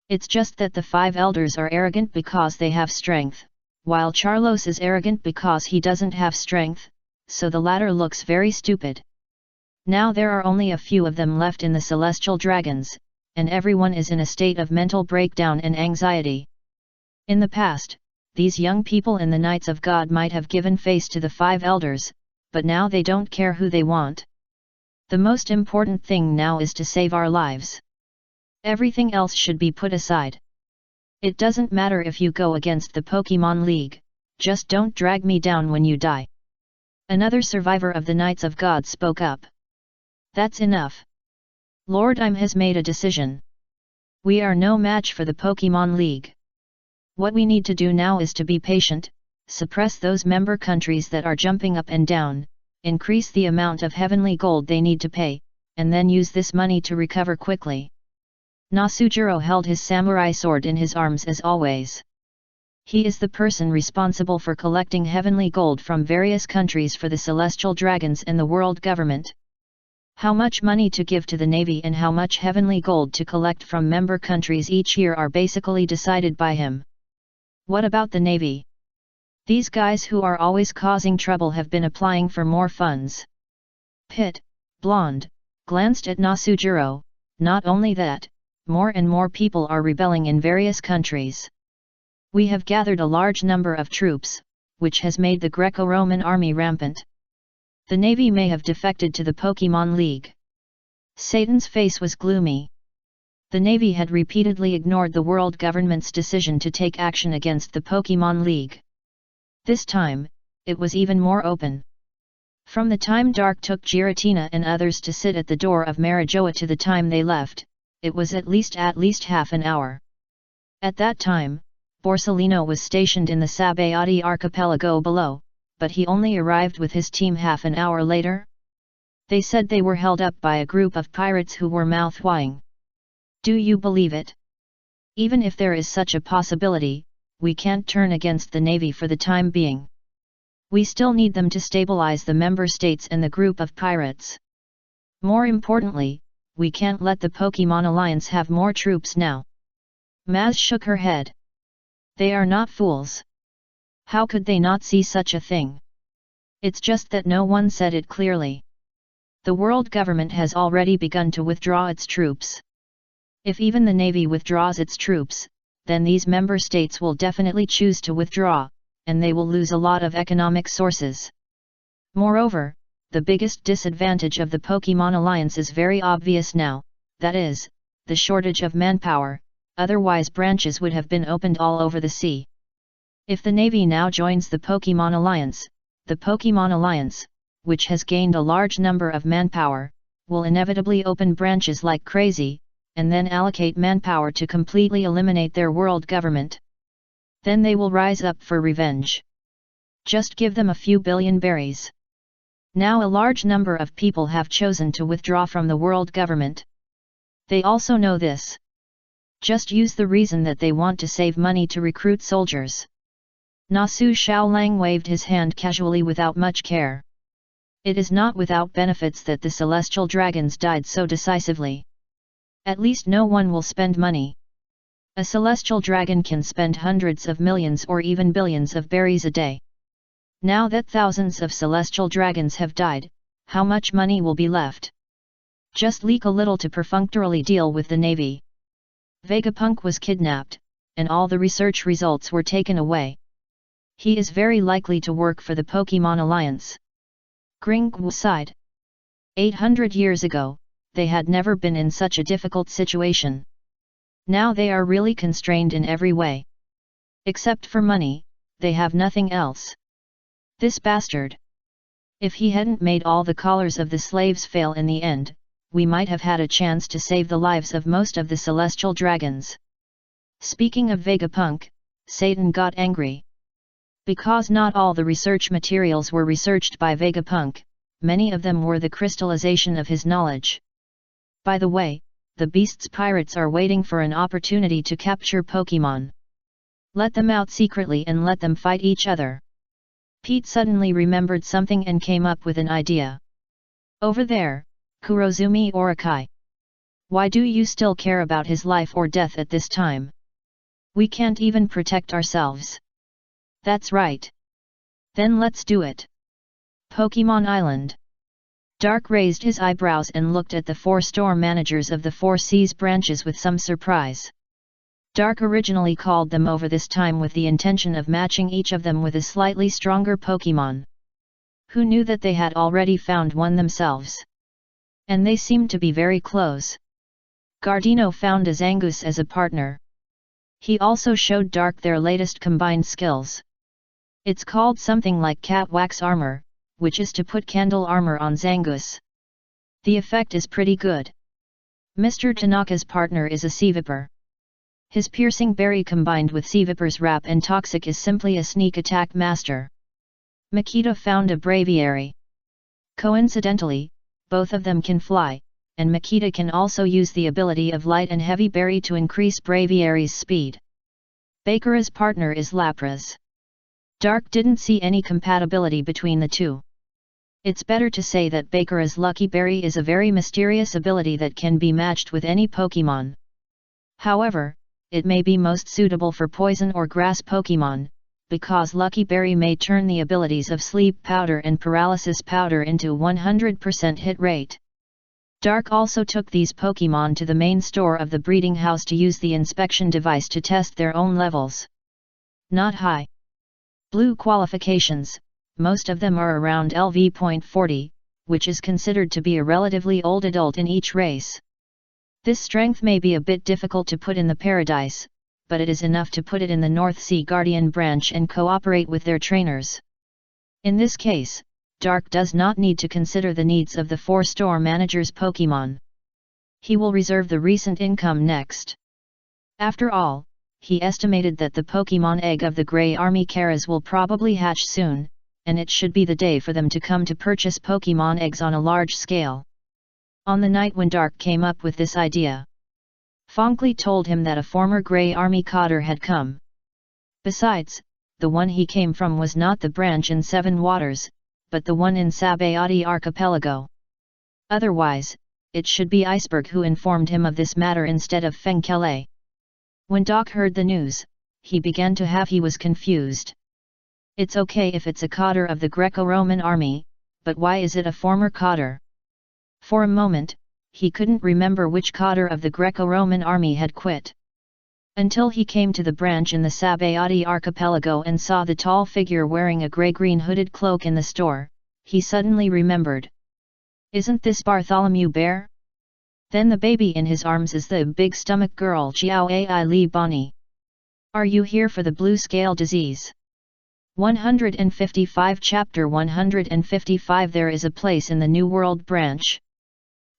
It's just that the 5 elders are arrogant because they have strength, while Charlos is arrogant because he doesn't have strength, so the latter looks very stupid. Now there are only a few of them left in the celestial dragons, and everyone is in a state of mental breakdown and anxiety. In the past, these young people in the Knights of God might have given face to the 5 elders, but now they don't care who they want. The most important thing now is to save our lives. Everything else should be put aside. It doesn't matter if you go against the Pokemon League, just don't drag me down when you die. Another survivor of the Knights of God spoke up. That's enough. Lord Im has made a decision. We are no match for the Pokemon League. What we need to do now is to be patient, suppress those member countries that are jumping up and down, increase the amount of heavenly gold they need to pay, and then use this money to recover quickly. Nasujiro held his samurai sword in his arms as always. He is the person responsible for collecting heavenly gold from various countries for the celestial dragons and the world government. How much money to give to the navy and how much heavenly gold to collect from member countries each year are basically decided by him. What about the navy? These guys who are always causing trouble have been applying for more funds. Pit, blonde, glanced at Nasujiro. Not only that, more and more people are rebelling in various countries. We have gathered a large number of troops, which has made the Greco-Roman army rampant. The navy may have defected to the Pokemon League. Satan's face was gloomy. The navy had repeatedly ignored the world government's decision to take action against the Pokemon League. This time, it was even more open. From the time Dark took Giratina and others to sit at the door of Marijoa to the time they left, it was at least half an hour. At that time, Borsellino was stationed in the Sabaody archipelago below, but he only arrived with his team half an hour later. They said they were held up by a group of pirates who were mouth-whang. Do you believe it? Even if there is such a possibility, we can't turn against the Navy for the time being. We still need them to stabilize the member states and the group of pirates. More importantly, we can't let the Pokemon Alliance have more troops now. Maz shook her head. They are not fools. How could they not see such a thing? It's just that no one said it clearly. The world government has already begun to withdraw its troops. If even the Navy withdraws its troops, then these member states will definitely choose to withdraw, and they will lose a lot of economic sources. Moreover, the biggest disadvantage of the Pokemon Alliance is very obvious now, that is, the shortage of manpower, otherwise branches would have been opened all over the sea. If the Navy now joins the Pokemon Alliance, which has gained a large number of manpower, will inevitably open branches like crazy, and then allocate manpower to completely eliminate their world government. Then they will rise up for revenge. Just give them a few billion berries. Now a large number of people have chosen to withdraw from the world government. They also know this. Just use the reason that they want to save money to recruit soldiers. Nasu Xiaolang waved his hand casually without much care. It is not without benefits that the celestial dragons died so decisively. At least no one will spend money. A celestial dragon can spend hundreds of millions or even billions of berries a day. Now that thousands of celestial dragons have died, how much money will be left? Just leak a little to perfunctorily deal with the Navy. Vegapunk was kidnapped, and all the research results were taken away. He is very likely to work for the Pokemon Alliance. Gringwu sighed. 800 years ago, they had never been in such a difficult situation. Now they are really constrained in every way. Except for money, they have nothing else. This bastard. If he hadn't made all the collars of the slaves fail in the end, we might have had a chance to save the lives of most of the celestial dragons. Speaking of Vegapunk, Satan got angry. Because not all the research materials were researched by Vegapunk, many of them were the crystallization of his knowledge. By the way, the beast's pirates are waiting for an opportunity to capture Pokemon. Let them out secretly and let them fight each other. Pete suddenly remembered something and came up with an idea. Over there, Kurozumi Orakai. Why do you still care about his life or death at this time? We can't even protect ourselves. That's right. Then let's do it. Pokemon Island. Dark raised his eyebrows and looked at the 4 store managers of the 4 Seas branches with some surprise. Dark originally called them over this time with the intention of matching each of them with a slightly stronger Pokemon. Who knew that they had already found one themselves? And they seemed to be very close. Gardino found a Zangoose as a partner. He also showed Dark their latest combined skills. It's called something like Cat Wax Armor, which is to put candle armor on Zangoose. The effect is pretty good. Mr. Tanaka's partner is a Seaviper. His piercing berry combined with Seaviper's wrap and toxic is simply a sneak attack master. Makita found a Braviary. Coincidentally, both of them can fly, and Makita can also use the ability of light and heavy berry to increase Braviary's speed. Bakura's partner is Lapras. Dark didn't see any compatibility between the two. It's better to say that Bakura's Lucky Berry is a very mysterious ability that can be matched with any Pokemon. However, it may be most suitable for poison or grass Pokemon, because Lucky Berry may turn the abilities of Sleep Powder and Paralysis Powder into 100% hit rate. Dark also took these Pokemon to the main store of the breeding house to use the inspection device to test their own levels. Not high. Blue qualifications, most of them are around LV.40, which is considered to be a relatively old adult in each race. This strength may be a bit difficult to put in the Paradise, but it is enough to put it in the North Sea Guardian branch and cooperate with their trainers. In this case, Dark does not need to consider the needs of the 4 store manager's Pokemon. He will reserve the recent income next. After all, he estimated that the Pokemon egg of the Grey Army Karas will probably hatch soon, and it should be the day for them to come to purchase Pokemon eggs on a large scale. On the night when Dark came up with this idea, Fonkly told him that a former Grey Army Cotter had come. Besides, the one he came from was not the branch in Seven Waters, but the one in Sabayati Archipelago. Otherwise, it should be Iceberg who informed him of this matter instead of Fenkele. When Doc heard the news, he was confused. It's okay if it's a Cotter of the Greco-Roman army, but why is it a former Cotter? For a moment, he couldn't remember which Cotter of the Greco-Roman army had quit. Until he came to the branch in the Sabayati Archipelago and saw the tall figure wearing a grey-green hooded cloak in the store, he suddenly remembered. Isn't this Bartholomew Bear? Then the baby in his arms is the big stomach girl Jiao Ai Li Bonnie. Are you here for the blue scale disease? 155 Chapter 155 There is a place in the New World branch.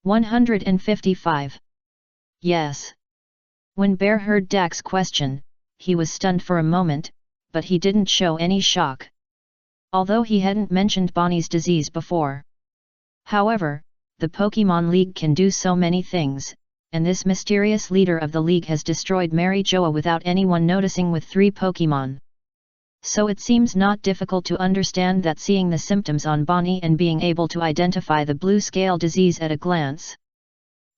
155. Yes. When Bear heard Dak's question, he was stunned for a moment, but he didn't show any shock. Although he hadn't mentioned Bonnie's disease before. However, the Pokemon League can do so many things, and this mysterious leader of the League has destroyed Mary Joa without anyone noticing with 3 Pokemon. So it seems not difficult to understand that seeing the symptoms on Bonnie and being able to identify the blue scale disease at a glance.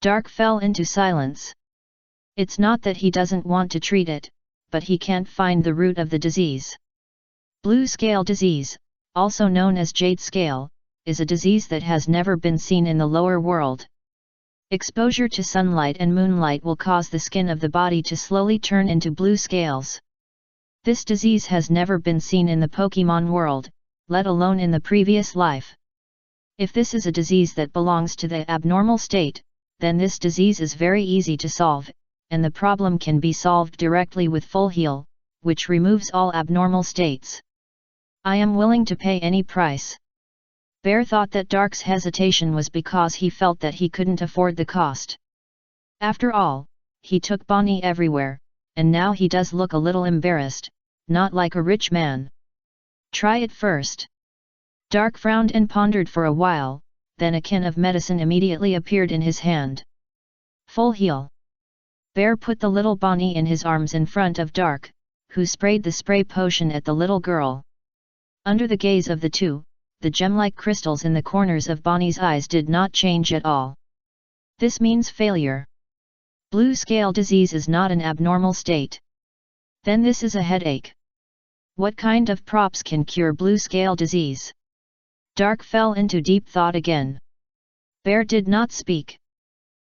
Dark fell into silence. It's not that he doesn't want to treat it, but he can't find the root of the disease. Blue scale disease, also known as jade scale, is a disease that has never been seen in the lower world. Exposure to sunlight and moonlight will cause the skin of the body to slowly turn into blue scales. This disease has never been seen in the Pokemon world, let alone in the previous life. If this is a disease that belongs to the abnormal state, then this disease is very easy to solve, and the problem can be solved directly with Full Heal, which removes all abnormal states. I am willing to pay any price. Bear thought that Dark's hesitation was because he felt that he couldn't afford the cost. After all, he took Bonnie everywhere, and now he does look a little embarrassed, not like a rich man. Try it first. Dark frowned and pondered for a while, then a can of medicine immediately appeared in his hand. Full Heal. Bear put the little Bonnie in his arms in front of Dark, who sprayed the spray potion at the little girl. Under the gaze of the two, the gem-like crystals in the corners of Bonnie's eyes did not change at all. This means failure. Blue scale disease is not an abnormal state. Then this is a headache. What kind of props can cure blue scale disease? Dark fell into deep thought again. Bear did not speak.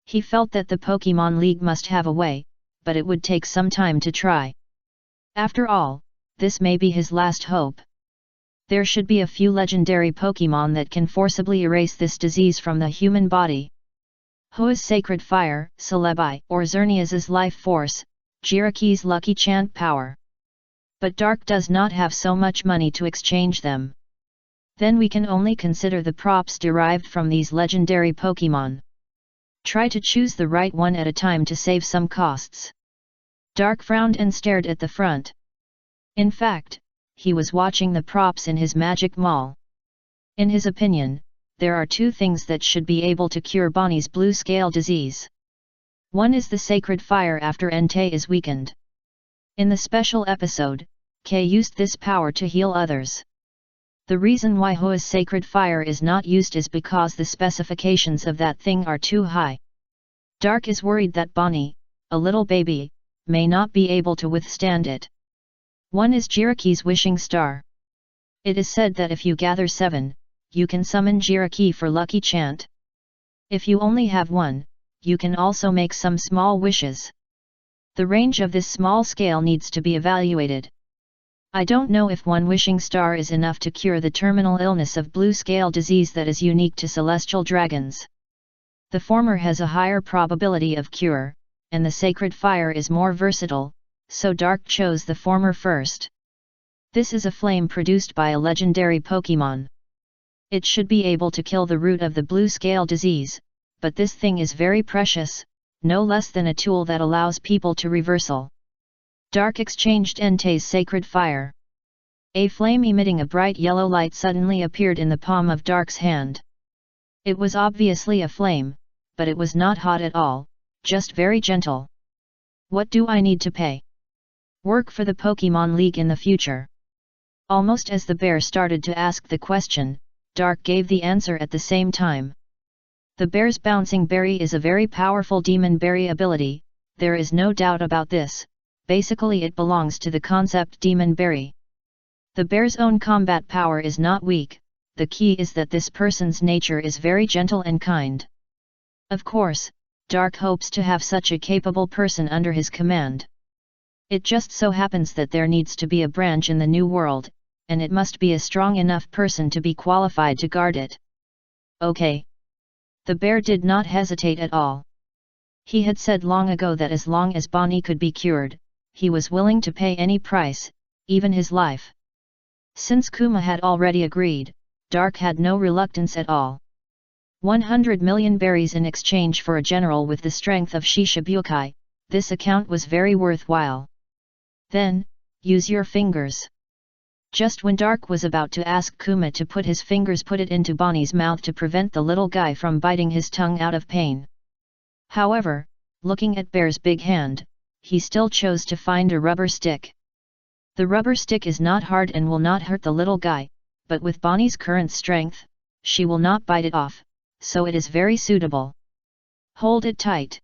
He felt that the Pokemon League must have a way, but it would take some time to try. After all, this may be his last hope. There should be a few legendary Pokemon that can forcibly erase this disease from the human body. Hoa's Sacred Fire, Celebi, or Xerneas's Life Force, Jiraki's Lucky Chant Power. But Dark does not have so much money to exchange them. Then we can only consider the props derived from these legendary Pokemon. Try to choose the right one at a time to save some costs. Dark frowned and stared at the front. In fact, he was watching the props in his magic mall. In his opinion, there are 2 things that should be able to cure Bonnie's blue scale disease. One is the Sacred Fire after Entei is weakened. In the special episode, Kei used this power to heal others. The reason why Hoa's Sacred Fire is not used is because the specifications of that thing are too high. Dark is worried that Bonnie, a little baby, may not be able to withstand it. One is Jiraki's Wishing Star. It is said that if you gather 7, you can summon Jiraki for Lucky Chant. If you only have 1, you can also make some small wishes. The range of this small scale needs to be evaluated. I don't know if 1 wishing star is enough to cure the terminal illness of blue scale disease that is unique to celestial dragons. The former has a higher probability of cure, and the Sacred Fire is more versatile, so Dark chose the former first. This is a flame produced by a legendary Pokemon. It should be able to kill the root of the blue scale disease, but this thing is very precious, no less than a tool that allows people to reversal. Dark exchanged Entei's sacred fire. A flame emitting a bright yellow light suddenly appeared in the palm of Dark's hand. It was obviously a flame, but it was not hot at all, just very gentle. What do I need to pay? Work for the Pokemon League in the future. Almost as the bear started to ask the question, Dark gave the answer at the same time. The bear's bouncing berry is a very powerful demon berry ability, there is no doubt about this, basically it belongs to the concept demon berry. The bear's own combat power is not weak, the key is that this person's nature is very gentle and kind. Of course, Dark hopes to have such a capable person under his command. It just so happens that there needs to be a branch in the new world, and it must be a strong enough person to be qualified to guard it. Okay. The bear did not hesitate at all. He had said long ago that as long as Bonnie could be cured, he was willing to pay any price, even his life. Since Kuma had already agreed, Dark had no reluctance at all. 100 million berries in exchange for a general with the strength of Shishibukai, this account was very worthwhile. Then, use your fingers. Just when Dark was about to ask Kuma to put it into Bonnie's mouth to prevent the little guy from biting his tongue out of pain. However, looking at Bear's big hand, he still chose to find a rubber stick. The rubber stick is not hard and will not hurt the little guy, but with Bonnie's current strength, she will not bite it off, so it is very suitable. Hold it tight.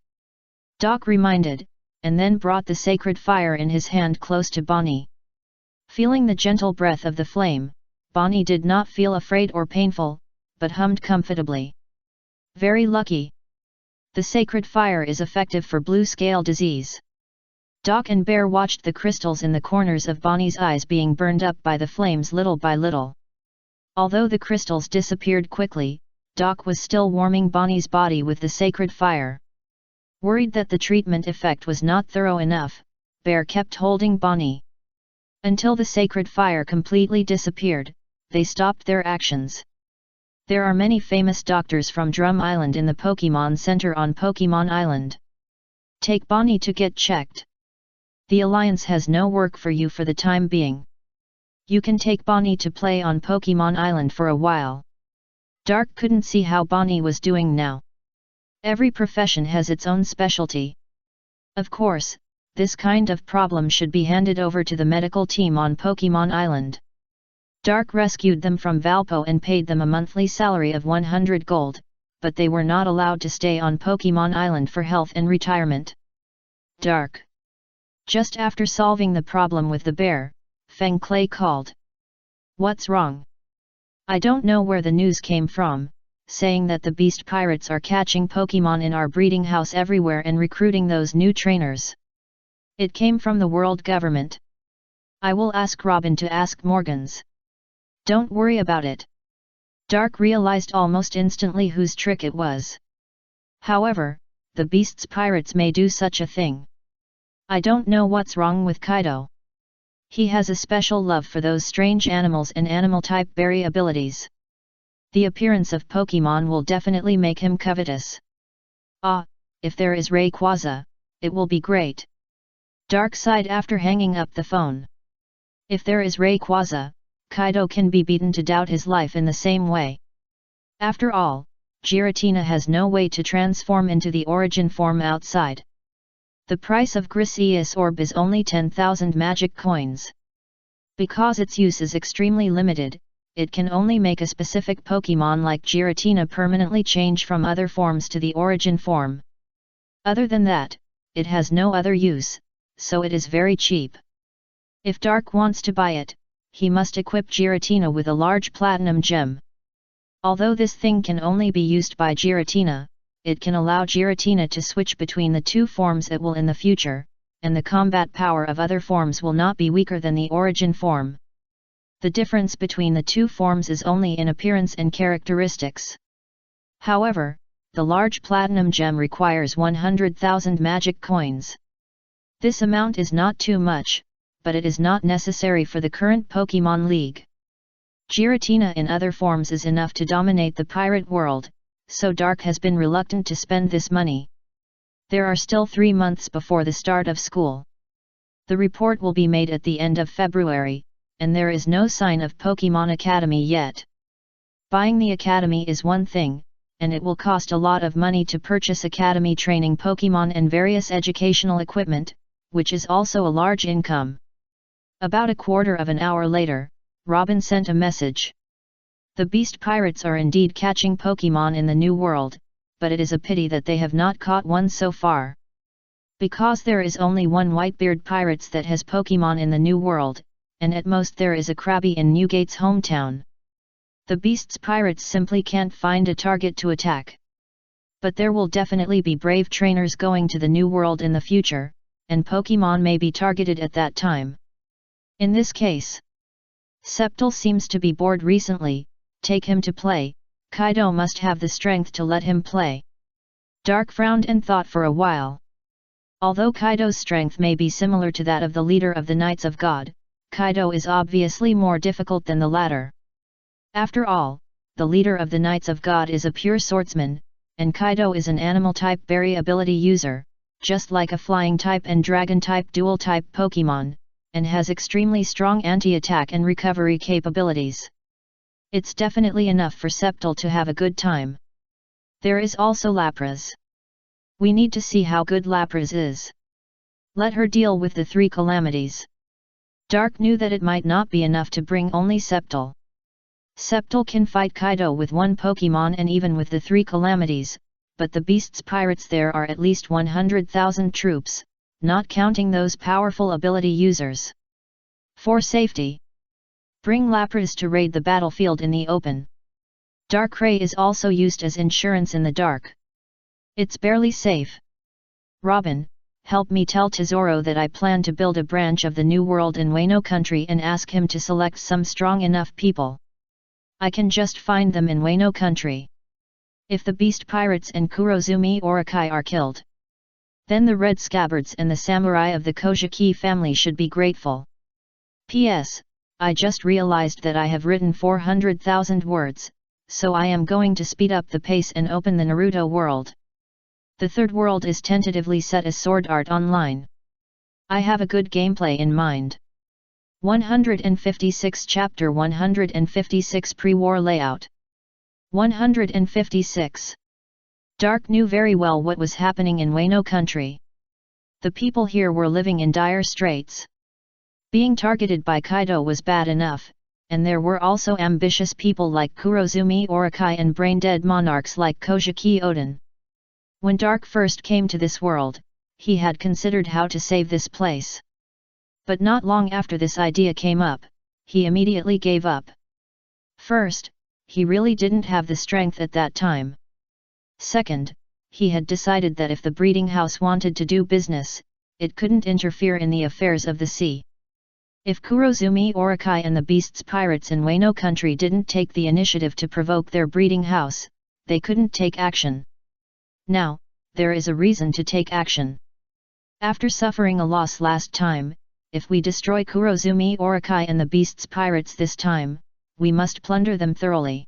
Doc reminded, and then brought the sacred fire in his hand close to Bonnie. Feeling the gentle breath of the flame, Bonnie did not feel afraid or painful, but hummed comfortably. Very lucky. The sacred fire is effective for blue scale disease. Doc and Bear watched the crystals in the corners of Bonnie's eyes being burned up by the flames little by little. Although the crystals disappeared quickly, Doc was still warming Bonnie's body with the sacred fire. Worried that the treatment effect was not thorough enough, Bear kept holding Bonnie. Until the sacred fire completely disappeared, they stopped their actions. There are many famous doctors from Drum Island in the Pokemon Center on Pokemon Island. Take Bonnie to get checked. The Alliance has no work for you for the time being. You can take Bonnie to play on Pokemon Island for a while. Dark couldn't see how Bonnie was doing now. Every profession has its own specialty. Of course, this kind of problem should be handed over to the medical team on Pokemon Island. Dark rescued them from Valpo and paid them a monthly salary of 100 gold, but they were not allowed to stay on Pokemon Island for health and retirement. Dark. Just after solving the problem with the bear, Feng Clay called. What's wrong? I don't know where the news came from, saying that the beast pirates are catching Pokemon in our breeding house everywhere and recruiting those new trainers. It came from the world government. I will ask Robin to ask Morgans. Don't worry about it. Dark realized almost instantly whose trick it was. However, the beast's pirates may do such a thing. I don't know what's wrong with Kaido. He has a special love for those strange animals and animal-type berry abilities. The appearance of Pokemon will definitely make him covetous. Ah, if there is Rayquaza, it will be great. Dark sighed after hanging up the phone. If there is Rayquaza, Kaido can be beaten to doubt his life in the same way. After all, Giratina has no way to transform into the origin form outside. The price of Griseus Orb is only 10,000 magic coins. Because its use is extremely limited, it can only make a specific Pokemon like Giratina permanently change from other forms to the origin form. Other than that, it has no other use, so it is very cheap. If Dark wants to buy it, he must equip Giratina with a large platinum gem. Although this thing can only be used by Giratina, it can allow Giratina to switch between the two forms it will in the future, and the combat power of other forms will not be weaker than the origin form. The difference between the two forms is only in appearance and characteristics. However, the large platinum gem requires 100,000 magic coins. This amount is not too much, but it is not necessary for the current Pokemon League. Giratina in other forms is enough to dominate the pirate world, so Dark has been reluctant to spend this money. There are still 3 months before the start of school. The report will be made at the end of February, and there is no sign of Pokemon Academy yet. Buying the Academy is one thing, and it will cost a lot of money to purchase Academy training Pokemon and various educational equipment, which is also a large income. About a quarter of an hour later, Robin sent a message. The Beast Pirates are indeed catching Pokemon in the New World, but it is a pity that they have not caught one so far. Because there is only one Whitebeard Pirates that has Pokemon in the New World, and at most there is a Krabby in Newgate's hometown. The Beast's Pirates simply can't find a target to attack. But there will definitely be brave trainers going to the New World in the future, and Pokemon may be targeted at that time. In this case, Sceptile seems to be bored recently. Take him to play. Kaido must have the strength to let him play. Dark frowned and thought for a while. Although Kaido's strength may be similar to that of the leader of the Knights of God, Kaido is obviously more difficult than the latter. After all, the leader of the Knights of God is a pure swordsman, and Kaido is an animal-type berry ability user, just like a flying-type and dragon-type dual-type Pokemon, and has extremely strong anti-attack and recovery capabilities. It's definitely enough for Sceptile to have a good time. There is also Lapras. We need to see how good Lapras is. Let her deal with the 3 calamities. Dark knew that it might not be enough to bring only Sceptile. Sceptile can fight Kaido with 1 Pokemon and even with the 3 calamities, but the Beast's Pirates there are at least 100,000 troops, not counting those powerful ability users. For safety, bring Lapras to raid the battlefield in the open. Darkrai is also used as insurance in the dark. It's barely safe. Robin, help me tell Tesoro that I plan to build a branch of the New World in Wano Country and ask him to select some strong enough people. I can just find them in Wano Country. If the Beast Pirates and Kurozumi Orakai are killed, then the Red Scabbards and the samurai of the Kojiki family should be grateful. P.S. I just realized that I have written 400,000 words, so I am going to speed up the pace and open the Naruto world. The 3rd world is tentatively set as Sword Art Online. I have a good gameplay in mind. 156 Chapter 156 Pre-War Layout. 156. Dark knew very well what was happening in Wano Country. The people here were living in dire straits. Being targeted by Kaido was bad enough, and there were also ambitious people like Kurozumi Orakai and brain-dead monarchs like Kojiki Oden. When Dark first came to this world, he had considered how to save this place. But not long after this idea came up, he immediately gave up. First, he really didn't have the strength at that time. Second, he had decided that if the breeding house wanted to do business, it couldn't interfere in the affairs of the sea. If Kurozumi Orakai and the Beast's Pirates in Wano Country didn't take the initiative to provoke their breeding house, they couldn't take action. Now, there is a reason to take action. After suffering a loss last time, if we destroy Kurozumi Orakai and the Beast's Pirates this time, we must plunder them thoroughly.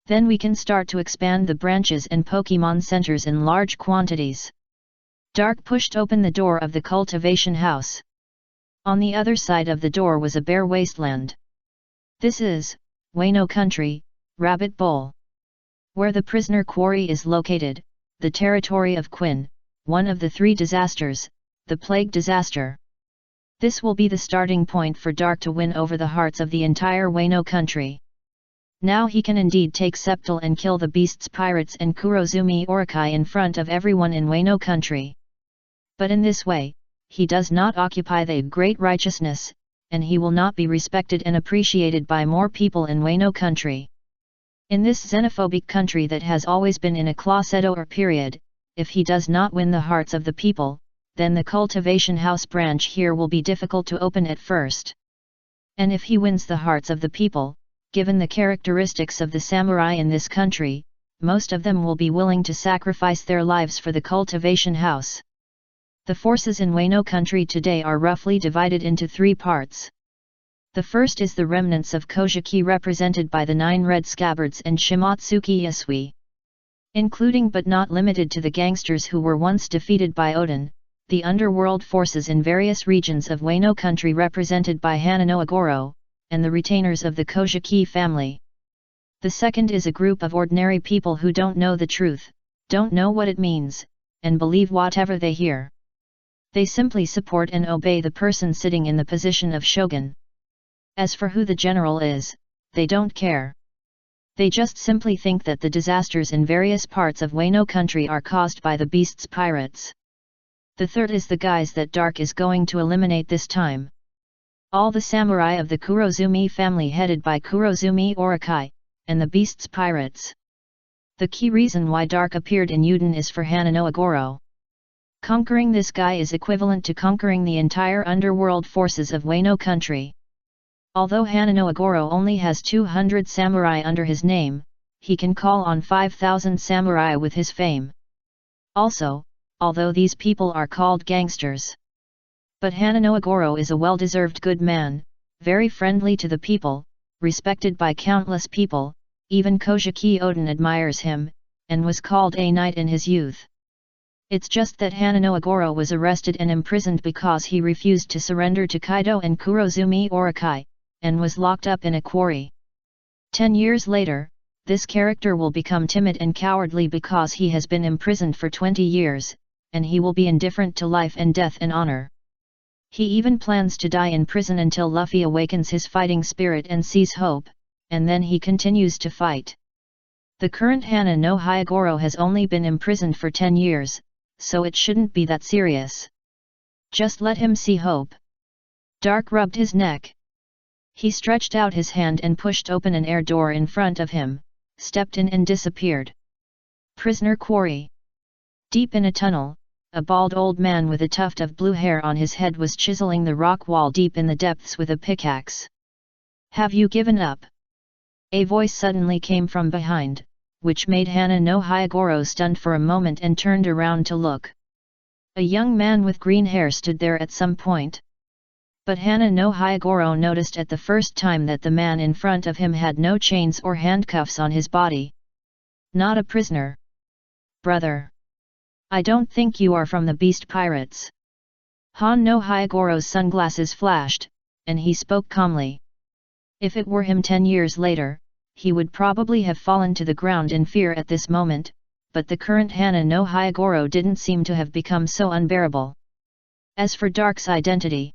Then we can start to expand the branches and Pokemon centers in large quantities. Dark pushed open the door of the cultivation house. On the other side of the door was a bare wasteland. This is Wano Country, Rabbit Bowl. Where the prisoner quarry is located, the territory of Quinn, one of the 3 disasters, the plague disaster. This will be the starting point for Dark to win over the hearts of the entire Wano Country. Now he can indeed take Sceptile and kill the Beast's Pirates and Kurozumi Orakai in front of everyone in Wano Country. But in this way, he does not occupy the Great Righteousness, and he will not be respected and appreciated by more people in Wano Country. In this xenophobic country that has always been in a class-war period, if he does not win the hearts of the people, then the cultivation house branch here will be difficult to open at first. And if he wins the hearts of the people, given the characteristics of the samurai in this country, most of them will be willing to sacrifice their lives for the cultivation house. The forces in Wano Country today are roughly divided into 3 parts. The first is the remnants of Kojiki represented by the 9 Red Scabbards and Shimatsuki Yasui. Including but not limited to the gangsters who were once defeated by Oden, the underworld forces in various regions of Wano country represented by Hanano Agoro, and the retainers of the Kojiki family. The second is a group of ordinary people who don't know the truth, don't know what it means, and believe whatever they hear. They simply support and obey the person sitting in the position of shogun. As for who the general is, they don't care. They just simply think that the disasters in various parts of Wano country are caused by the beast's pirates. The third is the guys that Dark is going to eliminate this time. All the samurai of the Kurozumi family headed by Kurozumi Orakai, and the beast's pirates. The key reason why Dark appeared in Uden is for Hanano Agoro. Conquering this guy is equivalent to conquering the entire underworld forces of Wano country. Although Hanano Agoro only has 200 samurai under his name, he can call on 5,000 samurai with his fame. Also, although these people are called gangsters. But Hanano Agoro is a well-deserved good man, very friendly to the people, respected by countless people, even Kojiki Oden admires him, and was called a knight in his youth. It's just that Hanano Agoro was arrested and imprisoned because he refused to surrender to Kaido and Kurozumi Orakai, and was locked up in a quarry. 10 years later, this character will become timid and cowardly because he has been imprisoned for 20 years, and he will be indifferent to life and death and honor. He even plans to die in prison until Luffy awakens his fighting spirit and sees hope, and then he continues to fight. The current Hana no Hyagoro has only been imprisoned for 10 years, so it shouldn't be that serious. Just let him see hope. Dark rubbed his neck. He stretched out his hand and pushed open an air door in front of him, stepped in and disappeared. Prisoner quarry. Deep in a tunnel, a bald old man with a tuft of blue hair on his head was chiseling the rock wall deep in the depths with a pickaxe. Have you given up? A voice suddenly came from behind, which made Hana no Hyagoro stunned for a moment and turned around to look. A young man with green hair stood there at some point. But Hana no Hyagoro noticed at the first time that the man in front of him had no chains or handcuffs on his body. Not a prisoner. Brother. I don't think you are from the Beast Pirates. Han no Hyagoro's sunglasses flashed, and he spoke calmly. If it were him 10 years later, he would probably have fallen to the ground in fear at this moment, but the current Hana no Hyagoro didn't seem to have become so unbearable. As for Dark's identity,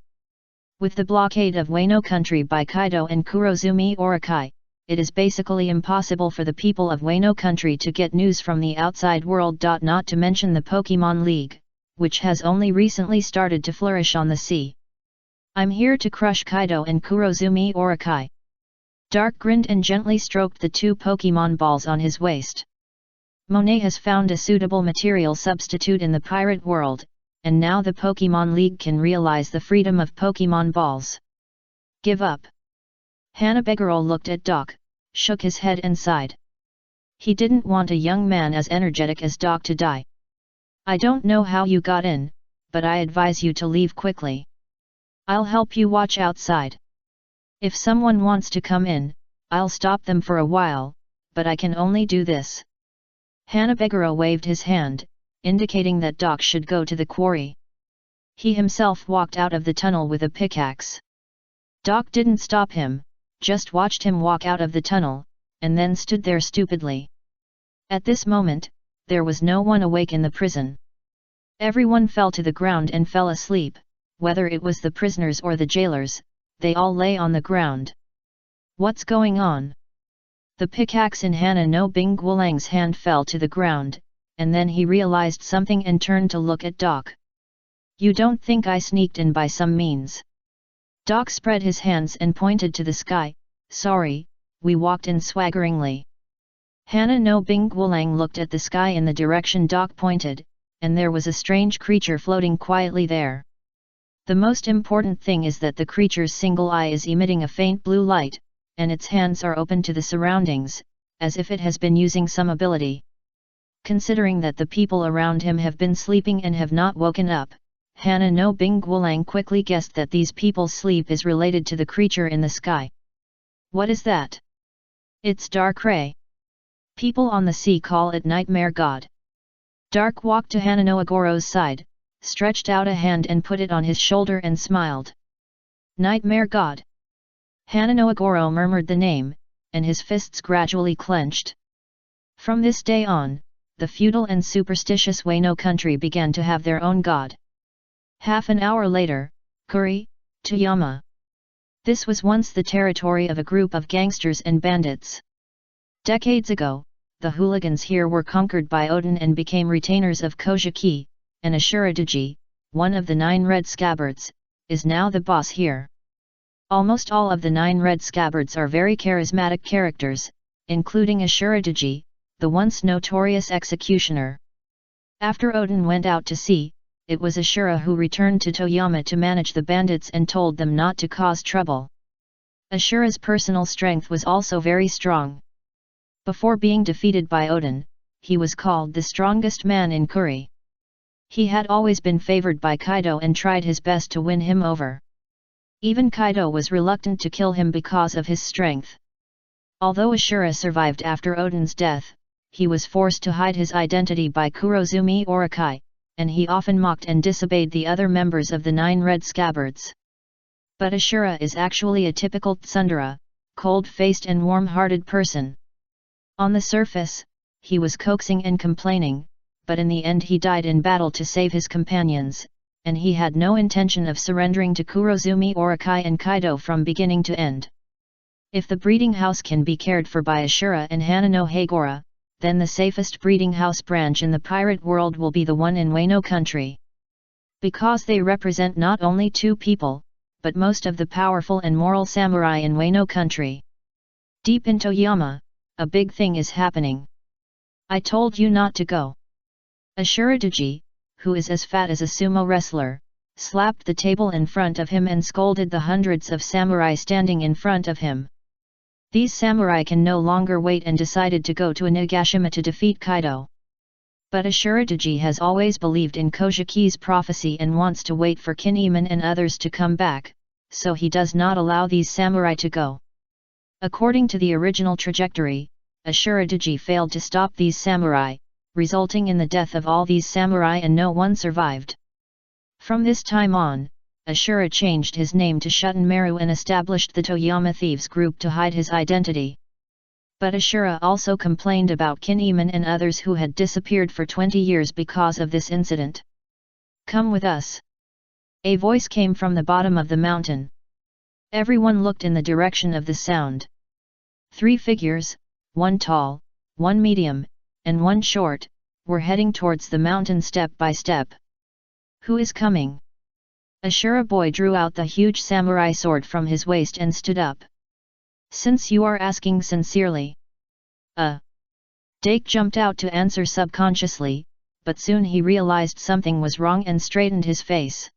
with the blockade of Wano country by Kaido and Kurozumi Orakai, it is basically impossible for the people of Wano country to get news from the outside world. Not to mention the Pokemon League, which has only recently started to flourish on the sea. I'm here to crush Kaido and Kurozumi Orakai. Dark grinned and gently stroked the 2 Pokemon balls on his waist. Monet has found a suitable material substitute in the pirate world, and now the Pokemon League can realize the freedom of Pokemon balls. Give up. Hanabegoro looked at Doc, shook his head and sighed. He didn't want a young man as energetic as Doc to die. I don't know how you got in, but I advise you to leave quickly. I'll help you watch outside. If someone wants to come in, I'll stop them for a while, but I can only do this. Hanabegoro waved his hand, indicating that Doc should go to the quarry. He himself walked out of the tunnel with a pickaxe. Doc didn't stop him, just watched him walk out of the tunnel, and then stood there stupidly. At this moment, there was no one awake in the prison. Everyone fell to the ground and fell asleep, whether it was the prisoners or the jailers, they all lay on the ground. What's going on? The pickaxe in Hana no Bingwulang's hand fell to the ground, and then he realized something and turned to look at Doc. You don't think I sneaked in by some means? Doc spread his hands and pointed to the sky. Sorry, we walked in swaggeringly. Hana no Bingwulang looked at the sky in the direction Doc pointed, and there was a strange creature floating quietly there. The most important thing is that the creature's single eye is emitting a faint blue light, and its hands are open to the surroundings, as if it has been using some ability. Considering that the people around him have been sleeping and have not woken up, Hana no Bingwulang quickly guessed that these people's sleep is related to the creature in the sky. What is that? It's Dark Ray. People on the sea call it Nightmare God. Dark walked to Hanano Agoro's side, stretched out a hand and put it on his shoulder and smiled. Nightmare God! Hanano Agoro murmured the name, and his fists gradually clenched. From this day on, the feudal and superstitious Wano country began to have their own god. Half an hour later, Kuri, Toyama. This was once the territory of a group of gangsters and bandits. Decades ago, the hooligans here were conquered by Odin and became retainers of Kojiki, and Ashura-doji, one of the 9 red scabbards, is now the boss here. Almost all of the 9 red scabbards are very charismatic characters, including Ashura-doji, the once notorious executioner. After Odin went out to sea, it was Ashura who returned to Toyama to manage the bandits and told them not to cause trouble. Ashura's personal strength was also very strong. Before being defeated by Odin, he was called the strongest man in Kuri. He had always been favored by Kaido and tried his best to win him over. Even Kaido was reluctant to kill him because of his strength. Although Ashura survived after Odin's death, he was forced to hide his identity by Kurozumi Orokai, and he often mocked and disobeyed the other members of the 9 red scabbards. But Ashura is actually a typical tsundere, cold-faced and warm-hearted person. On the surface, he was coaxing and complaining, but in the end he died in battle to save his companions, and he had no intention of surrendering to Kurozumi Orokai and Kaido from beginning to end. If the breeding house can be cared for by Ashura and Hanano Hagora, then the safest breeding house branch in the pirate world will be the one in Wano country. Because they represent not only 2 people, but most of the powerful and moral samurai in Wano country. Deep in Toyama, a big thing is happening. I told you not to go. Ashura-doji, who is as fat as a sumo wrestler, slapped the table in front of him and scolded the hundreds of samurai standing in front of him. These samurai can no longer wait and decided to go to Onigashima to defeat Kaido. But Ashura-doji has always believed in Kojiki's prophecy and wants to wait for Kinemon and others to come back, so he does not allow these samurai to go. According to the original trajectory, Ashura-doji failed to stop these samurai, resulting in the death of all these samurai and no one survived. From this time on, Ashura changed his name to Shuten-maru and established the Toyama Thieves group to hide his identity. But Ashura also complained about Kinemon and others who had disappeared for 20 years because of this incident. Come with us. A voice came from the bottom of the mountain. Everyone looked in the direction of the sound. 3 figures, 1 tall, 1 medium, and 1 short, were heading towards the mountain step by step. Who is coming? Ashura boy drew out the huge samurai sword from his waist and stood up. Since you are asking sincerely. Dake jumped out to answer subconsciously, but soon he realized something was wrong and straightened his face.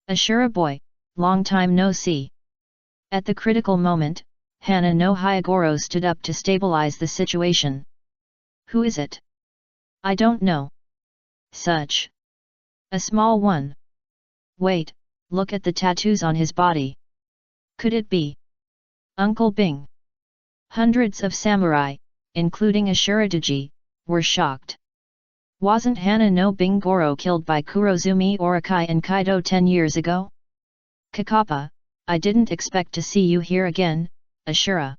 Ashura boy, long time no see. At the critical moment, Hana no Hyagoro stood up to stabilize the situation. Who is it? I don't know. Such. A small one. Wait, look at the tattoos on his body. Could it be Uncle Bing? Hundreds of samurai, including Ashura-doji, were shocked. Wasn't Hana no Bing Goro killed by Kurozumi Orokai and Kaido 10 years ago? Kakapa, I didn't expect to see you here again, Ashura.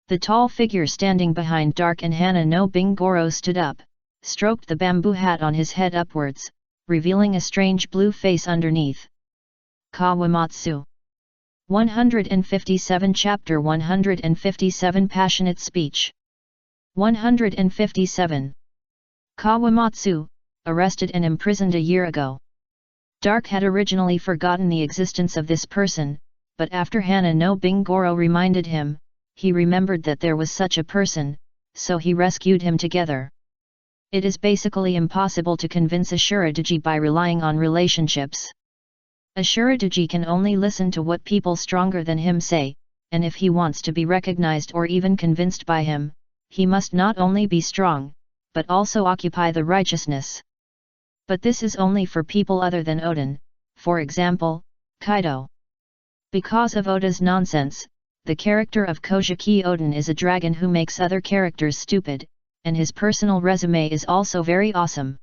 The tall figure standing behind Dark and Hana no Bing Goro stood up, stroked the bamboo hat on his head upwards, revealing a strange blue face underneath. Kawamatsu. 157 Chapter 157 Passionate Speech. 157. Kawamatsu, arrested and imprisoned a year ago. Dark had originally forgotten the existence of this person, but after Hana no Bing Goro reminded him, he remembered that there was such a person, so he rescued him together. It is basically impossible to convince Ashura-doji by relying on relationships. Ashura-doji can only listen to what people stronger than him say, and if he wants to be recognized or even convinced by him, he must not only be strong, but also occupy the righteousness. But this is only for people other than Odin, for example, Kaido. Because of Oda's nonsense, the character of Kojiki Odin is a dragon who makes other characters stupid, and his personal resume is also very awesome.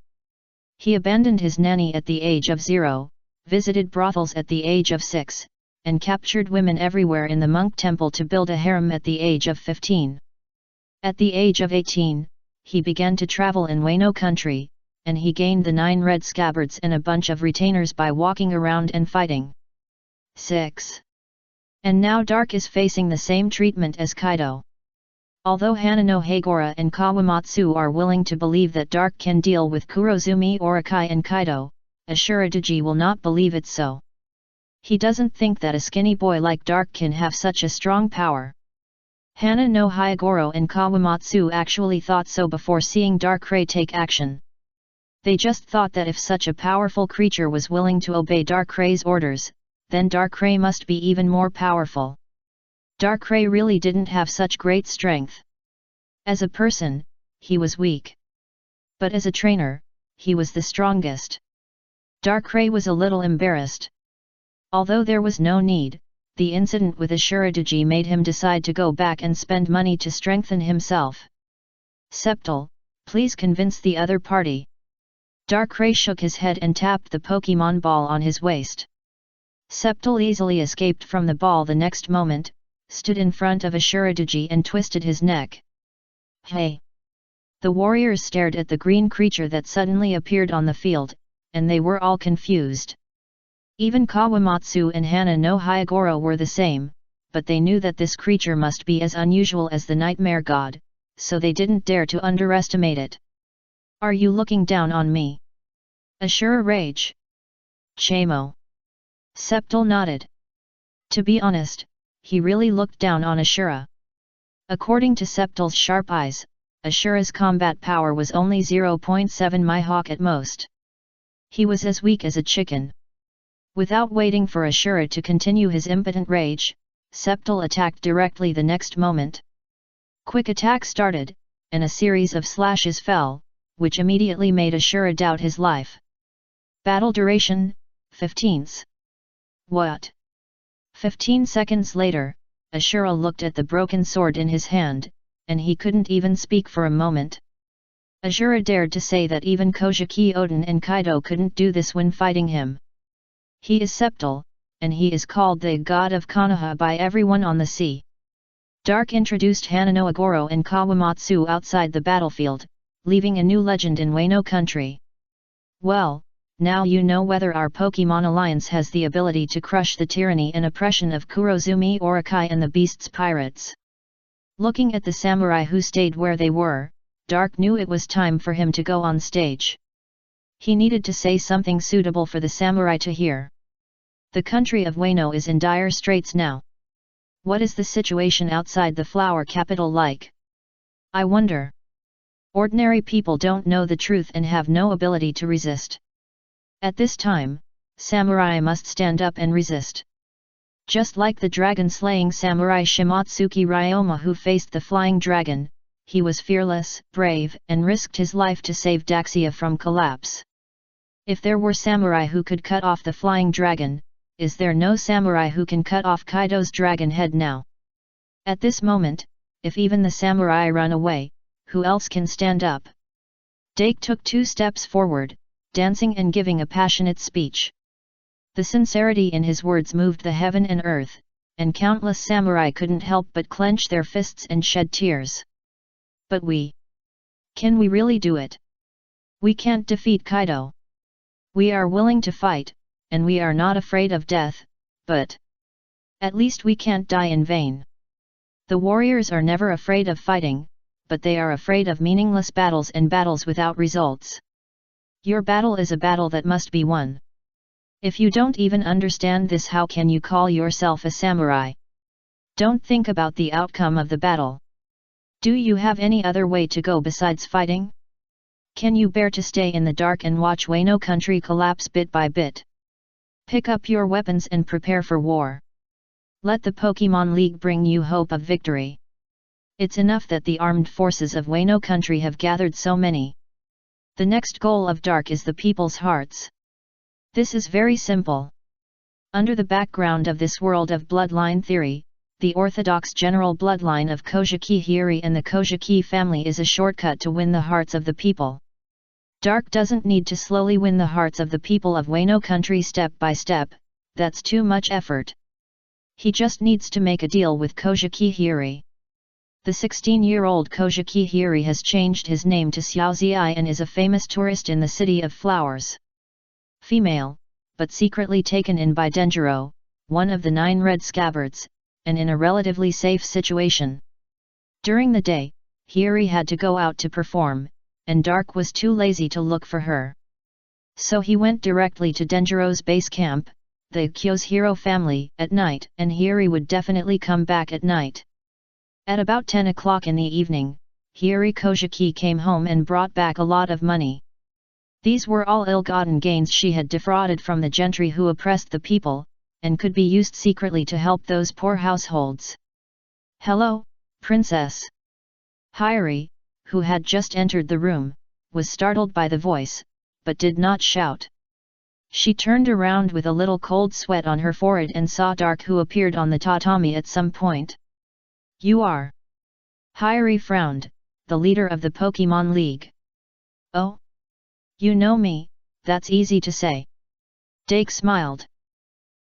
He abandoned his nanny at the age of 0, visited brothels at the age of 6, and captured women everywhere in the monk temple to build a harem at the age of 15. At the age of 18, he began to travel in Wano country, and he gained the 9 red scabbards and a bunch of retainers by walking around and fighting. 6. And now Dark is facing the same treatment as Kaido. Although Hanano Hagora and Kawamatsu are willing to believe that Dark can deal with Kurozumi Orakai and Kaido, Ashura Doji will not believe it so. He doesn't think that a skinny boy like Dark can have such a strong power. Hana no Hyogoro and Kawamatsu actually thought so before seeing Darkrai take action. They just thought that if such a powerful creature was willing to obey Darkrai's orders, then Darkrai must be even more powerful. Darkrai really didn't have such great strength. As a person, he was weak. But as a trainer, he was the strongest. Darkrai was a little embarrassed. Although there was no need, the incident with Ashura Doji made him decide to go back and spend money to strengthen himself. Septal, please convince the other party. Darkrai shook his head and tapped the Pokemon ball on his waist. Septal easily escaped from the ball the next moment, stood in front of Ashura Doji and twisted his neck. Hey! The warriors stared at the green creature that suddenly appeared on the field, and they were all confused. Even Kawamatsu and Hana no Hyogoro were the same, but they knew that this creature must be as unusual as the Nightmare God, so they didn't dare to underestimate it. Are you looking down on me? Ashura rage. Chamo. Septal nodded. To be honest, he really looked down on Ashura. According to Septal's sharp eyes, Ashura's combat power was only 0.7 Mihawk at most. He was as weak as a chicken. Without waiting for Ashura to continue his impotent rage, Septal attacked directly the next moment. Quick attack started, and a series of slashes fell, which immediately made Ashura doubt his life. Battle duration, 15s. What? 15 seconds later, Ashura looked at the broken sword in his hand, and he couldn't even speak for a moment. Ashura dared to say that even Kojiki Oden and Kaido couldn't do this when fighting him. He is Septal, and he is called the God of Konoha by everyone on the sea. Dark introduced Hanano Agoro and Kawamatsu outside the battlefield, leaving a new legend in Wano country. Well, now you know whether our Pokemon Alliance has the ability to crush the tyranny and oppression of Kurozumi Orakai and the Beast's pirates. Looking at the samurai who stayed where they were, Dark knew it was time for him to go on stage. He needed to say something suitable for the samurai to hear. The country of Wano is in dire straits now. What is the situation outside the flower capital like? I wonder. Ordinary people don't know the truth and have no ability to resist. At this time, samurai must stand up and resist. Just like the dragon-slaying samurai Shimatsuki Ryoma who faced the flying dragon, he was fearless, brave, and risked his life to save Daxia from collapse. If there were samurai who could cut off the flying dragon, is there no samurai who can cut off Kaido's dragon head now? At this moment, if even the samurai run away, who else can stand up? Dake took 2 steps forward, dancing and giving a passionate speech. The sincerity in his words moved the heaven and earth, and countless samurai couldn't help but clench their fists and shed tears. But can we really do it? We can't defeat Kaido. We are willing to fight, and we are not afraid of death, but at least we can't die in vain. The warriors are never afraid of fighting, but they are afraid of meaningless battles and battles without results. Your battle is a battle that must be won. If you don't even understand this, how can you call yourself a samurai? Don't think about the outcome of the battle. Do you have any other way to go besides fighting? Can you bear to stay in the dark and watch Wano country collapse bit by bit? Pick up your weapons and prepare for war. Let the Pokemon League bring you hope of victory. It's enough that the armed forces of Wano country have gathered so many. The next goal of Dark is the people's hearts. This is very simple. Under the background of this world of bloodline theory, the orthodox general bloodline of Kojiki Hiri and the Kojiki family is a shortcut to win the hearts of the people. Dark doesn't need to slowly win the hearts of the people of Wano country step by step, that's too much effort. He just needs to make a deal with Kojiki Hiri. The 16-year-old Kojiki Hiri has changed his name to Xiaozi and is a famous tourist in the City of Flowers. Female, but secretly taken in by Denjiro, one of the 9 red scabbards, and in a relatively safe situation. During the day, Hiri had to go out to perform, and Dark was too lazy to look for her. So he went directly to Denjiro's base camp, the Kyoshiro family, at night, and Hiri would definitely come back at night. At about 10 o'clock in the evening, Hiri Kojiki came home and brought back a lot of money. These were all ill-gotten gains she had defrauded from the gentry who oppressed the people, and could be used secretly to help those poor households. "Hello, Princess." Hiri, who had just entered the room, was startled by the voice, but did not shout. She turned around with a little cold sweat on her forehead and saw Dark, who appeared on the tatami at some point. "You are?" Hiri frowned, "The leader of the Pokemon League." "Oh? You know me, that's easy to say." Dake smiled.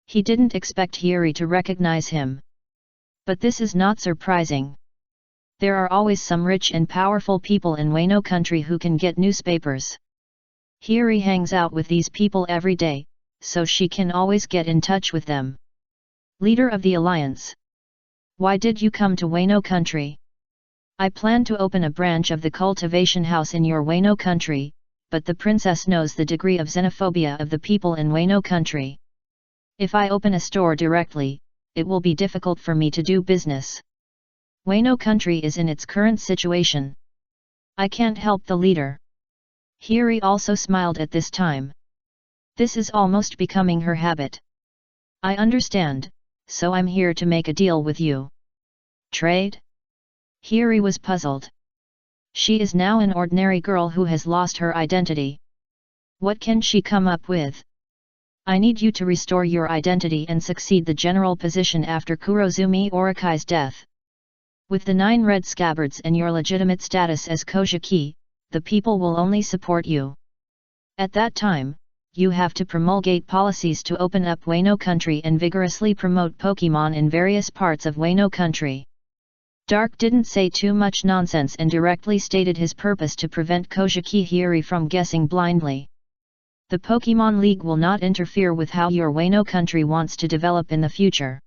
He didn't expect Hiri to recognize him. But this is not surprising. There are always some rich and powerful people in Wano country who can get newspapers. Hiri hangs out with these people every day, so she can always get in touch with them. "Leader of the Alliance. Why did you come to Wano country?" "I plan to open a branch of the cultivation house in your Wano country, but the princess knows the degree of xenophobia of the people in Wano country. If I open a store directly, it will be difficult for me to do business. Wano country is in its current situation. I can't help the leader." Hiri also smiled at this time. This is almost becoming her habit. "I understand, so I'm here to make a deal with you." "Trade?" Hiri was puzzled. She is now an ordinary girl who has lost her identity. What can she come up with? "I need you to restore your identity and succeed the general position after Kurozumi Orikai's death. With the 9 red scabbards and your legitimate status as Kojiki, the people will only support you. At that time, you have to promulgate policies to open up Wano country and vigorously promote Pokemon in various parts of Wano country." Dark didn't say too much nonsense and directly stated his purpose to prevent Kojiki Hiri from guessing blindly. "The Pokemon League will not interfere with how your Wano country wants to develop in the future.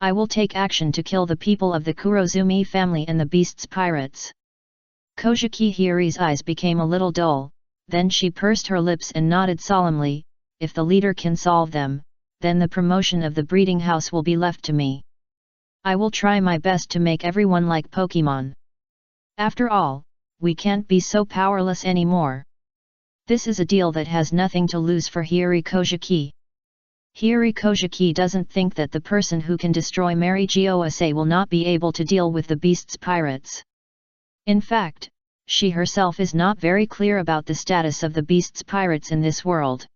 I will take action to kill the people of the Kurozumi family and the Beast's pirates." Kojiki Hiri's eyes became a little dull, then she pursed her lips and nodded solemnly, "If the leader can solve them, then the promotion of the breeding house will be left to me. I will try my best to make everyone like Pokemon. After all, we can't be so powerless anymore." This is a deal that has nothing to lose for Hiri Kojiki. Hiri Kojiki doesn't think that the person who can destroy Mary Giose will not be able to deal with the Beast's pirates. In fact, she herself is not very clear about the status of the Beast's pirates in this world.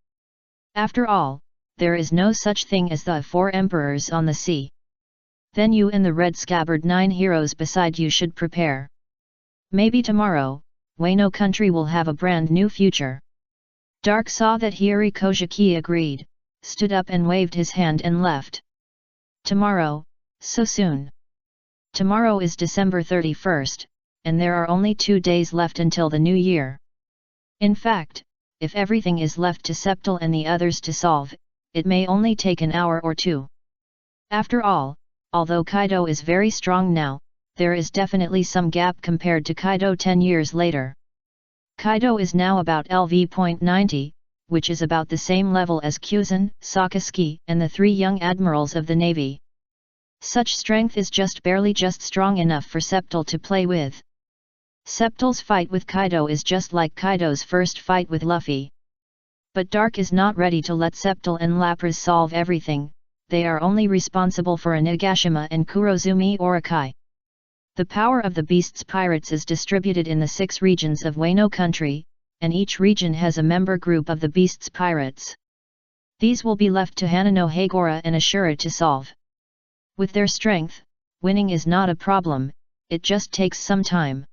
After all, there is no such thing as the 4 emperors on the sea. Then you and the red scabbard 9 heroes beside you should prepare. Maybe tomorrow, Wano country will have a brand new future. Dark saw that Hiri Kojiki agreed, stood up and waved his hand and left. "Tomorrow, so soon?" "Tomorrow is December 31st, and there are only 2 days left until the new year. In fact, if everything is left to Septal and the others to solve, it may only take an hour or 2. After all, although Kaido is very strong now, there is definitely some gap compared to Kaido 10 years later. Kaido is now about LV.90, which is about the same level as Kyuzen, Sakasuke, and the 3 young admirals of the Navy. Such strength is just barely strong enough for Septal to play with. Septal's fight with Kaido is just like Kaido's first fight with Luffy. But Dark is not ready to let Septal and Lapras solve everything, they are only responsible for Onigashima and Kurozumi Orikai. The power of the Beast's pirates is distributed in the 6 regions of Wano country, and each region has a member group of the Beast's pirates. These will be left to Hanano Hagora and Ashura to solve. With their strength, winning is not a problem, it just takes some time.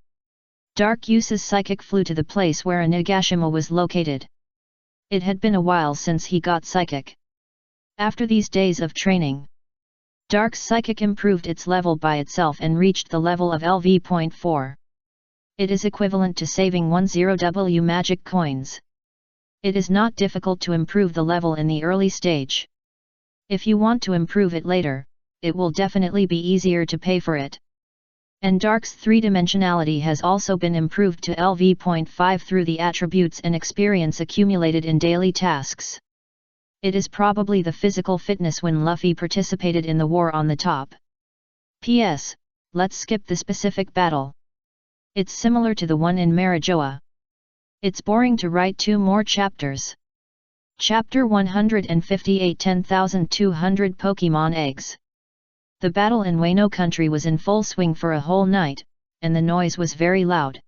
Dark Use's psychic flew to the place where Onigashima was located. It had been a while since he got psychic. After these days of training, Dark's psychic improved its level by itself and reached the level of LV.4. It is equivalent to saving 10W magic coins. It is not difficult to improve the level in the early stage. If you want to improve it later, it will definitely be easier to pay for it. And Dark's three-dimensionality has also been improved to LV.5 through the attributes and experience accumulated in daily tasks. It is probably the physical fitness when Luffy participated in the war on the top. P.S. Let's skip the specific battle. It's similar to the one in Marijoa. It's boring to write 2 more chapters. Chapter 158 10,200 Pokemon Eggs. The battle in Wano country was in full swing for a whole night, and the noise was very loud.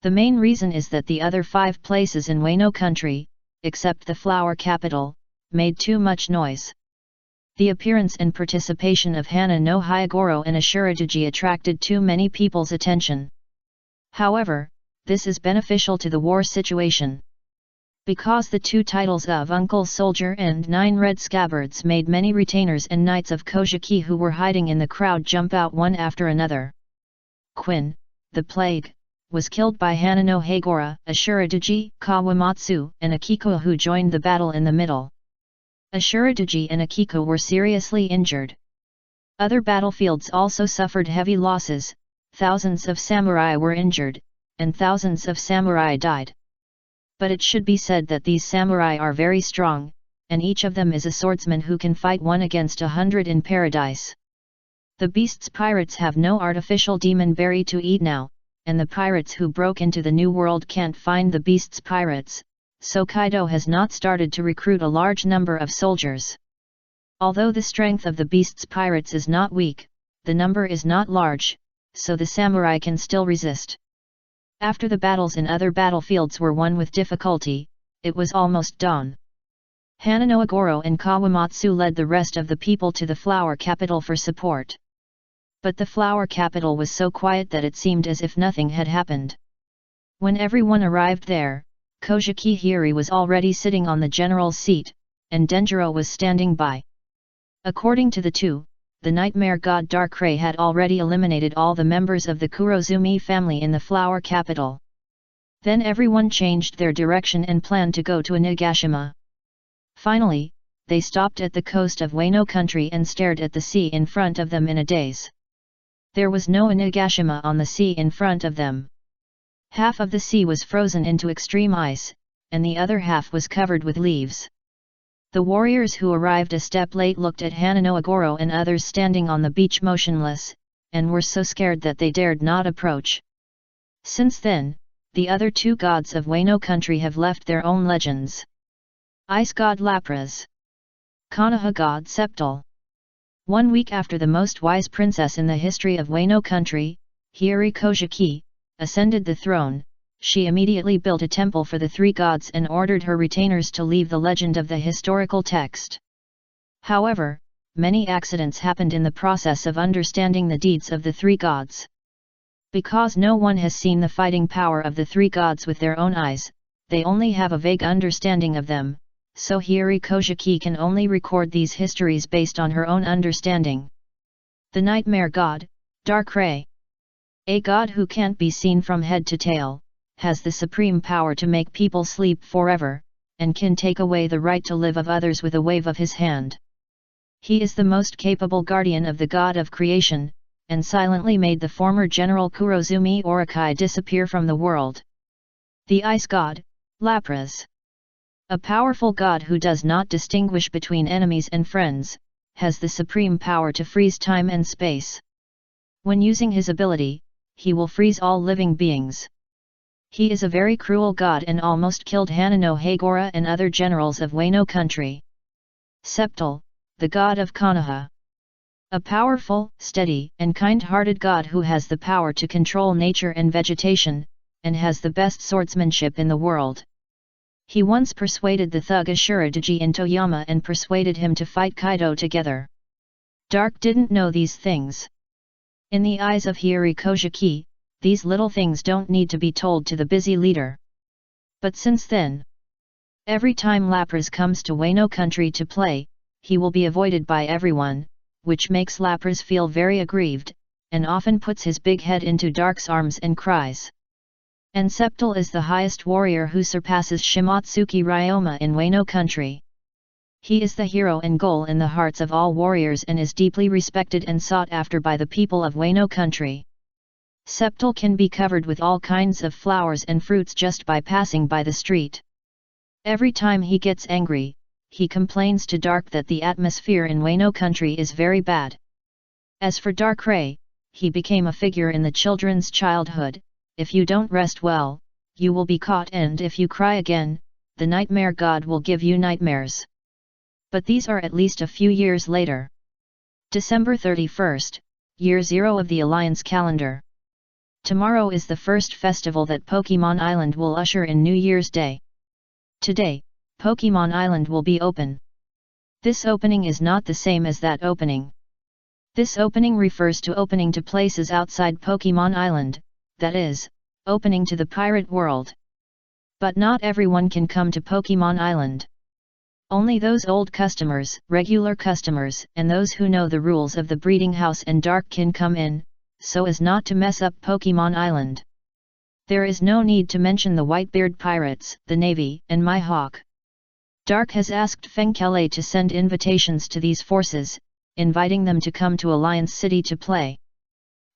The main reason is that the other 5 places in Wano country, except the flower capital, made too much noise. The appearance and participation of Hana no Hyogoro and Ashuraduji attracted too many people's attention. However, this is beneficial to the war situation. Because the 2 titles of Uncle Soldier and 9 Red Scabbards made many retainers and knights of Kojiki who were hiding in the crowd jump out one after another. Quinn, the plague, was killed by Hana no Hyogoro, Ashuraduji, Kawamatsu, and Akiko who joined the battle in the middle. Ashuraduji and Akiko were seriously injured. Other battlefields also suffered heavy losses, thousands of samurai were injured, and thousands of samurai died. But it should be said that these samurai are very strong, and each of them is a swordsman who can fight 1 against 100 in paradise. The beast's pirates have no artificial demon berry to eat now, and the pirates who broke into the new world can't find the beast's pirates, so Kaido has not started to recruit a large number of soldiers. Although the strength of the beast's pirates is not weak, the number is not large, so the samurai can still resist. After the battles in other battlefields were won with difficulty, it was almost dawn. Hana no Hyogoro and Kawamatsu led the rest of the people to the flower capital for support. But the flower capital was so quiet that it seemed as if nothing had happened. When everyone arrived there, Kojiki Hiri was already sitting on the general's seat, and Denjiro was standing by. According to the 2, the nightmare god Darkrai had already eliminated all the members of the Kurozumi family in the flower capital. Then everyone changed their direction and planned to go to Onigashima. Finally, they stopped at the coast of Wano country and stared at the sea in front of them in a daze. There was no Onigashima on the sea in front of them. Half of the sea was frozen into extreme ice, and the other half was covered with leaves. The warriors who arrived a step late looked at Hana no Hyogoro and others standing on the beach motionless, and were so scared that they dared not approach. Since then, the other 2 gods of Wano country have left their own legends. Ice god Lapras. Konoha god Septal. 1 week after the most wise princess in the history of Wano country, Hiri Kojiki, ascended the throne, she immediately built a temple for the 3 gods and ordered her retainers to leave the legend of the historical text. However, many accidents happened in the process of understanding the deeds of the 3 gods. Because no one has seen the fighting power of the 3 gods with their own eyes, they only have a vague understanding of them, so Hiri Kojiki can only record these histories based on her own understanding. The nightmare god, Darkrai. A god who can't be seen from head to tail, has the supreme power to make people sleep forever, and can take away the right to live of others with a wave of his hand. He is the most capable guardian of the god of creation, and silently made the former general Kurozumi Orokai disappear from the world. The ice god, Lapras. A powerful god who does not distinguish between enemies and friends, has the supreme power to freeze time and space. When using his ability, he will freeze all living beings. He is a very cruel god and almost killed Hana no Hyogoro and other generals of Wano country. Septal, the god of Konoha. A powerful, steady, and kind-hearted god who has the power to control nature and vegetation, and has the best swordsmanship in the world. He once persuaded the thug Ashuraduji in Toyama and persuaded him to fight Kaido together. Dark didn't know these things. In the eyes of Hiri Kojiki, these little things don't need to be told to the busy leader. But since then, every time Lapras comes to Wano country to play, he will be avoided by everyone, which makes Lapras feel very aggrieved, and often puts his big head into Dark's arms and cries. And Septal is the highest warrior who surpasses Shimotsuki Ryoma in Wano country. He is the hero and goal in the hearts of all warriors and is deeply respected and sought after by the people of Wano country. Septal can be covered with all kinds of flowers and fruits just by passing by the street. Every time he gets angry, he complains to Dark that the atmosphere in Wano country is very bad. As for Darkrai, he became a figure in the children's childhood. If you don't rest well, you will be caught, and if you cry again, the nightmare god will give you nightmares. But these are at least a few years later. December 31st, Year 0 of the Alliance calendar. Tomorrow is the first festival that Pokemon Island will usher in New Year's Day. Today, Pokemon Island will be open. This opening is not the same as that opening. This opening refers to opening to places outside Pokemon Island, that is, opening to the pirate world. But not everyone can come to Pokemon Island. Only those old customers, regular customers, and those who know the rules of the breeding house and Dark can come in, so as not to mess up Pokemon Island. There is no need to mention the Whitebeard Pirates, the Navy, and Mihawk. Dark has asked Fenkele to send invitations to these forces, inviting them to come to Alliance City to play.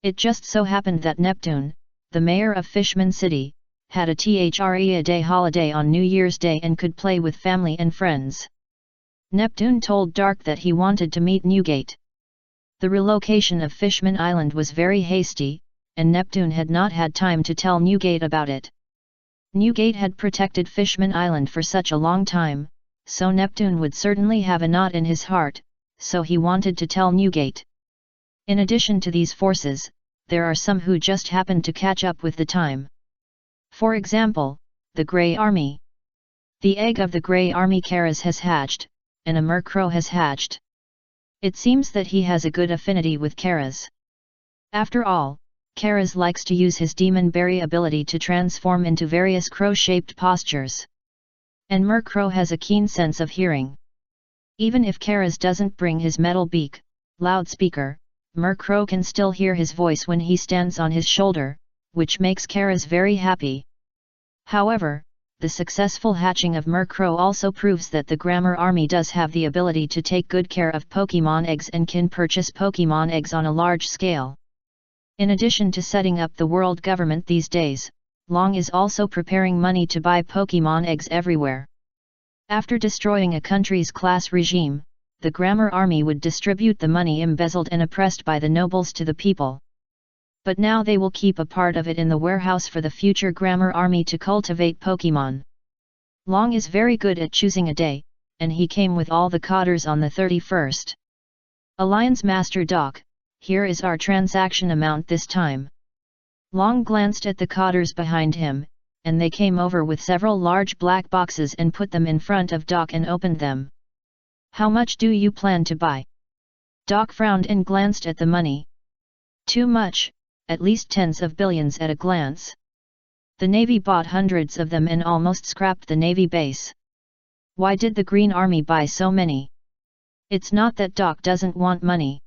It just so happened that Neptune, the mayor of Fishman City, had a day holiday on New Year's Day and could play with family and friends. Neptune told Dark that he wanted to meet Newgate. The relocation of Fishman Island was very hasty, and Neptune had not had time to tell Newgate about it. Newgate had protected Fishman Island for such a long time, so Neptune would certainly have a knot in his heart, so he wanted to tell Newgate. In addition to these forces, there are some who just happened to catch up with the time. For example, the Grey Army. The egg of the Grey Army Karaz has hatched, and a Murkrow has hatched. It seems that he has a good affinity with Karaz. After all, Karaz likes to use his Demon Berry ability to transform into various crow-shaped postures. And Murkrow has a keen sense of hearing. Even if Karaz doesn't bring his metal beak, loudspeaker, Murkrow can still hear his voice when he stands on his shoulder, which makes Karaz very happy. However, the successful hatching of Murkrow also proves that the Grammar Army does have the ability to take good care of Pokemon eggs and can purchase Pokemon eggs on a large scale. In addition to setting up the world government these days, Long is also preparing money to buy Pokemon eggs everywhere. After destroying a country's class regime, the Grammar Army would distribute the money embezzled and oppressed by the nobles to the people. But now they will keep a part of it in the warehouse for the future Grammar Army to cultivate Pokemon. Long is very good at choosing a day, and he came with all the cotters on the 31st. Alliance Master Doc, here is our transaction amount this time. Long glanced at the cotters behind him, and they came over with several large black boxes and put them in front of Doc and opened them. How much do you plan to buy? Doc frowned and glanced at the money. Too much, at least tens of billions at a glance. The Navy bought hundreds of them and almost scrapped the Navy base. Why did the Green Army buy so many? It's not that Doc doesn't want money.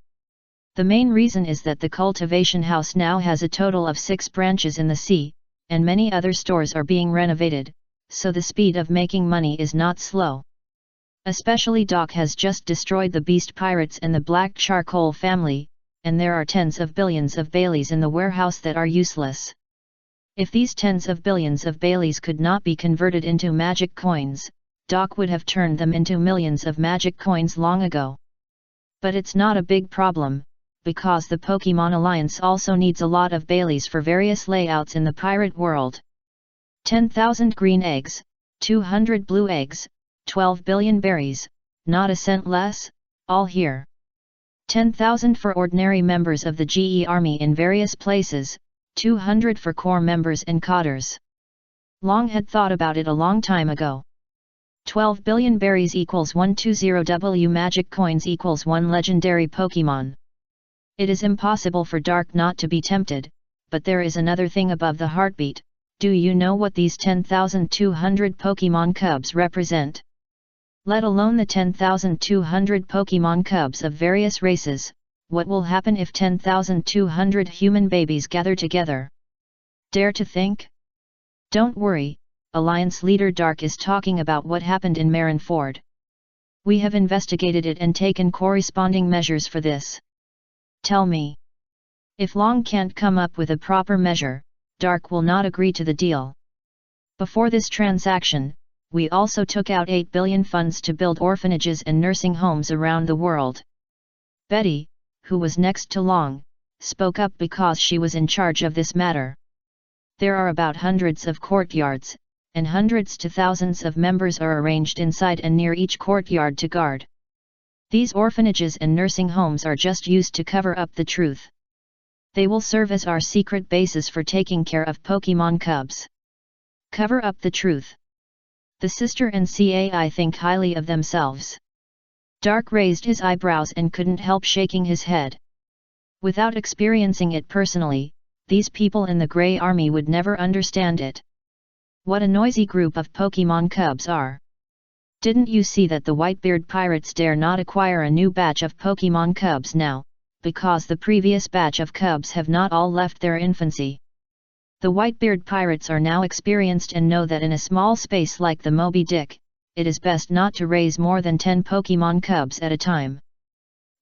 The main reason is that the cultivation house now has a total of 6 branches in the sea, and many other stores are being renovated, so the speed of making money is not slow. Especially Doc has just destroyed the Beast Pirates and the Black Charcoal family, and there are tens of billions of Baileys in the warehouse that are useless. If these tens of billions of Baileys could not be converted into magic coins, Doc would have turned them into millions of magic coins long ago. But it's not a big problem, because the Pokemon Alliance also needs a lot of Baileys for various layouts in the pirate world. 10,000 green eggs, 200 blue eggs, 12 billion berries, not a cent less, all here. 10,000 for ordinary members of the GE Army in various places, 200 for core members and cotters. Long had thought about it a long time ago. 12 billion berries equals 120W magic coins equals 1 legendary Pokemon. It is impossible for Dark not to be tempted, but there is another thing above the heartbeat. Do you know what these 10,200 Pokemon cubs represent? Let alone the 10,200 Pokemon cubs of various races, what will happen if 10,200 human babies gather together? Dare to think? Don't worry, Alliance leader Dark is talking about what happened in Marineford. We have investigated it and taken corresponding measures for this. Tell me. If Long can't come up with a proper measure, Dark will not agree to the deal. Before this transaction, we also took out 8 billion funds to build orphanages and nursing homes around the world. Betty, who was next to Long, spoke up because she was in charge of this matter. There are about hundreds of courtyards, and hundreds to thousands of members are arranged inside and near each courtyard to guard. These orphanages and nursing homes are just used to cover up the truth. They will serve as our secret bases for taking care of Pokemon cubs. Cover up the truth. The Sister and CAI think highly of themselves. Dark raised his eyebrows and couldn't help shaking his head. Without experiencing it personally, these people in the Grey Army would never understand it. What a noisy group of Pokemon cubs are. Didn't you see that the Whitebeard pirates dare not acquire a new batch of Pokemon cubs now, because the previous batch of cubs have not all left their infancy? The Whitebeard pirates are now experienced and know that in a small space like the Moby Dick, it is best not to raise more than 10 Pokemon cubs at a time.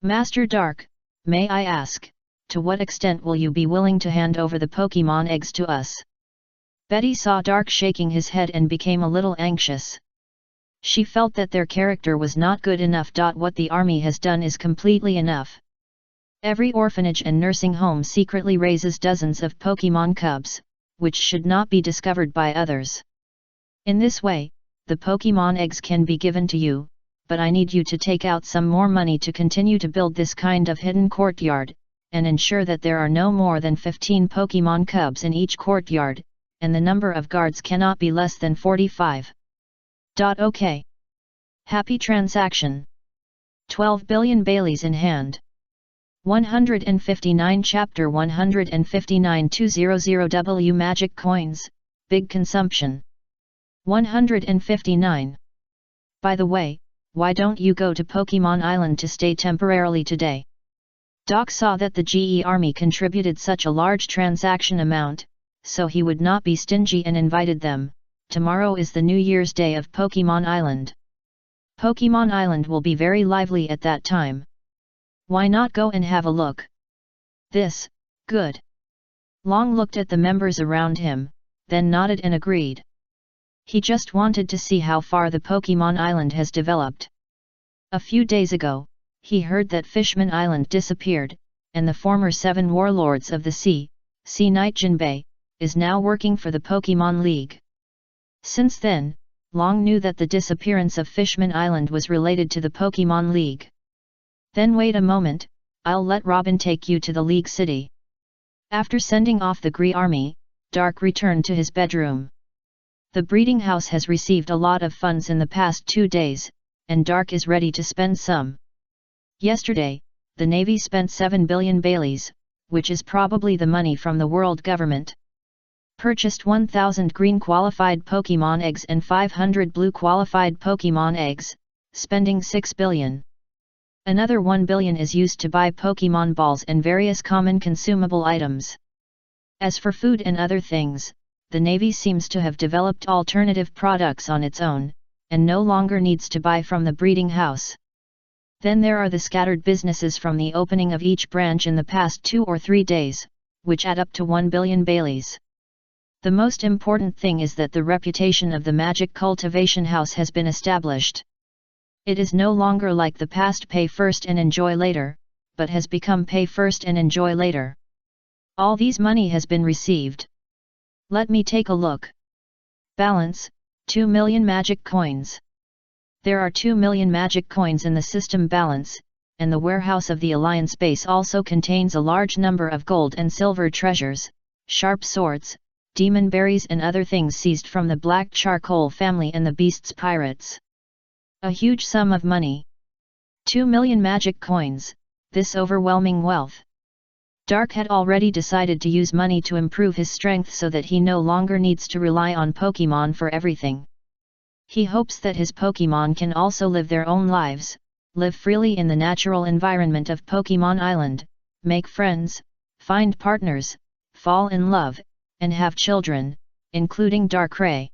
Master Dark, may I ask, to what extent will you be willing to hand over the Pokemon eggs to us? Betty saw Dark shaking his head and became a little anxious. She felt that their character was not good enough. What the army has done is completely enough. Every orphanage and nursing home secretly raises dozens of Pokemon cubs, which should not be discovered by others. In this way, the Pokemon eggs can be given to you, but I need you to take out some more money to continue to build this kind of hidden courtyard, and ensure that there are no more than 15 Pokemon cubs in each courtyard, and the number of guards cannot be less than 45. OK. Happy transaction. 12 billion Baileys in hand. 159 Chapter 159 200W Magic Coins, Big Consumption. 159. By the way, why don't you go to Pokemon Island to stay temporarily today? Doc saw that the GE Army contributed such a large transaction amount, so he would not be stingy and invited them. Tomorrow is the New Year's Day of Pokemon Island. Pokemon Island will be very lively at that time. Why not go and have a look? This, good. Long looked at the members around him, then nodded and agreed. He just wanted to see how far the Pokemon Island has developed. A few days ago, he heard that Fishman Island disappeared, and the former 7 warlords of the Sea Knight Jinbei, is now working for the Pokemon League. Since then, Long knew that the disappearance of Fishman Island was related to the Pokemon League. Then wait a moment, I'll let Robin take you to the League City. After sending off the Grey Army, Dark returned to his bedroom. The breeding house has received a lot of funds in the past 2 days, and Dark is ready to spend some. Yesterday, the Navy spent 7 billion Baileys, which is probably the money from the world government. Purchased 1,000 green qualified Pokemon eggs and 500 blue qualified Pokemon eggs, spending 6 billion. Another 1 billion is used to buy Pokemon balls and various common consumable items. As for food and other things, the Navy seems to have developed alternative products on its own, and no longer needs to buy from the breeding house. Then there are the scattered businesses from the opening of each branch in the past 2 or 3 days, which add up to 1 billion Baileys. The most important thing is that the reputation of the Magic Cultivation House has been established. It is no longer like the past pay first and enjoy later, but has become pay first and enjoy later. All these money has been received. Let me take a look. Balance, 2 million magic coins. There are 2 million magic coins in the system balance, and the warehouse of the Alliance base also contains a large number of gold and silver treasures, sharp swords, demon berries and other things seized from the Black Charcoal family and the Beasts pirates. A huge sum of money. 2 million magic coins, this overwhelming wealth. Dark had already decided to use money to improve his strength so that he no longer needs to rely on Pokemon for everything. He hopes that his Pokemon can also live their own lives, live freely in the natural environment of Pokemon Island, make friends, find partners, fall in love, and have children, including Darkrai.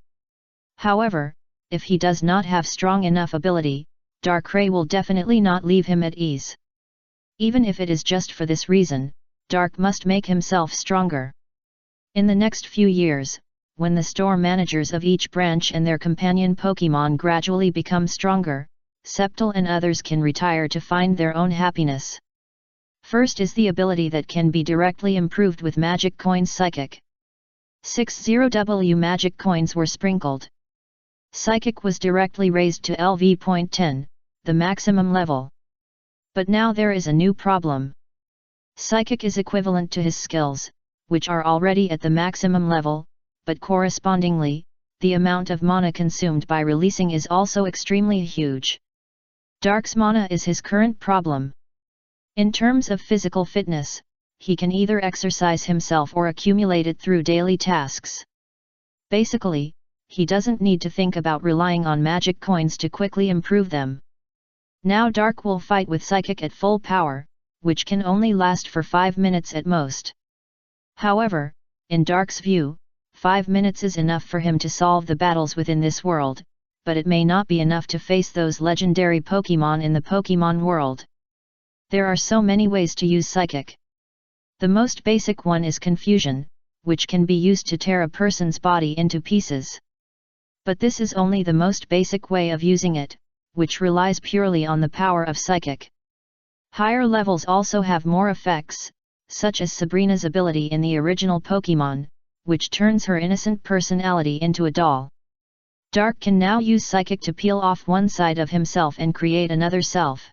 However, if he does not have strong enough ability, Darkrai will definitely not leave him at ease. Even if it is just for this reason, Dark must make himself stronger. In the next few years, when the store managers of each branch and their companion Pokemon gradually become stronger, Sceptile and others can retire to find their own happiness. First is the ability that can be directly improved with Magic Coins Psychic. 60W Magic Coins were sprinkled. Psychic was directly raised to LV.10, the maximum level. But now there is a new problem. Psychic is equivalent to his skills, which are already at the maximum level, but correspondingly, the amount of mana consumed by releasing is also extremely huge. Dark's mana is his current problem. In terms of physical fitness, he can either exercise himself or accumulate it through daily tasks. Basically, he doesn't need to think about relying on magic coins to quickly improve them. Now Dark will fight with Psychic at full power, which can only last for 5 minutes at most. However, in Dark's view, 5 minutes is enough for him to solve the battles within this world, but it may not be enough to face those legendary Pokemon in the Pokemon world. There are so many ways to use Psychic. The most basic one is Confusion, which can be used to tear a person's body into pieces. But this is only the most basic way of using it, which relies purely on the power of Psychic. Higher levels also have more effects, such as Sabrina's ability in the original Pokemon, which turns her innocent personality into a doll. Dark can now use Psychic to peel off one side of himself and create another self.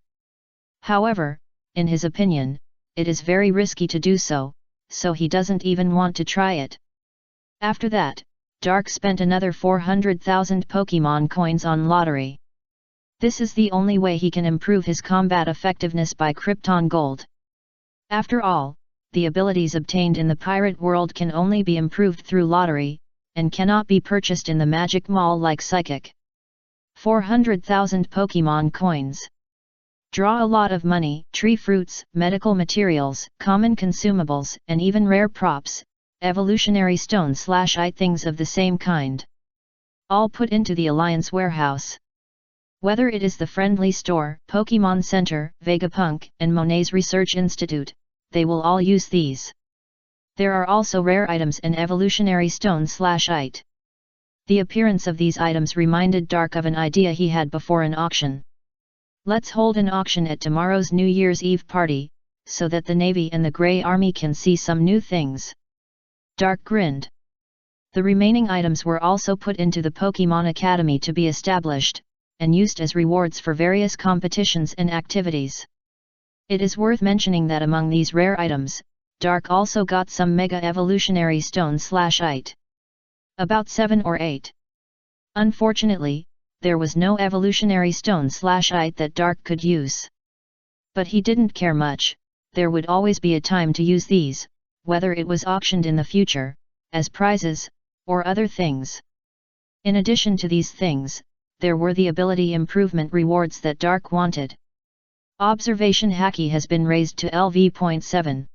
However, in his opinion, it is very risky to do so, so he doesn't even want to try it. After that, Dark spent another 400,000 Pokemon coins on lottery. This is the only way he can improve his combat effectiveness by Krypton Gold. After all, the abilities obtained in the pirate world can only be improved through lottery, and cannot be purchased in the Magic Mall like Psychic. 400,000 Pokemon coins. Draw a lot of money, tree fruits, medical materials, common consumables, and even rare props, evolutionary stone/ite things of the same kind. All put into the Alliance warehouse. Whether it is the Friendly Store, Pokemon Center, Vegapunk, and Monet's Research Institute, they will all use these. There are also rare items and evolutionary stone/ite. The appearance of these items reminded Dark of an idea he had before an auction. Let's hold an auction at tomorrow's New Year's Eve party, so that the Navy and the Grey Army can see some new things. Dark grinned. The remaining items were also put into the Pokemon Academy to be established, and used as rewards for various competitions and activities. It is worth mentioning that among these rare items, Dark also got some Mega Evolutionary Stone/ite. About 7 or 8. Unfortunately, there was no Evolutionary Stone/ite that Dark could use. But he didn't care much, there would always be a time to use these, whether it was auctioned in the future, as prizes, or other things. In addition to these things, there were the ability improvement rewards that Dark wanted. Observation Haki has been raised to LV.7.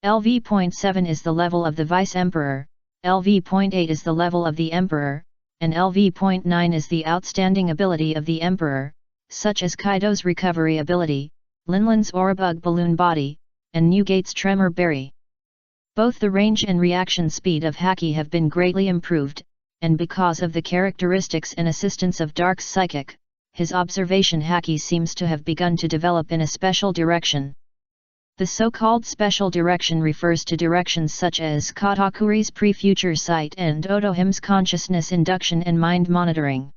LV.7 is the level of the Vice Emperor, LV.8 is the level of the Emperor, and LV.9 is the outstanding ability of the Emperor, such as Kaido's recovery ability, Linland's Aurabug balloon body, and Newgate's Tremor Berry. Both the range and reaction speed of Haki have been greatly improved, and because of the characteristics and assistance of Dark's Psychic, his observation Haki seems to have begun to develop in a special direction. The so-called special direction refers to directions such as Katakuri's pre-future sight and Otohim's consciousness induction and mind monitoring.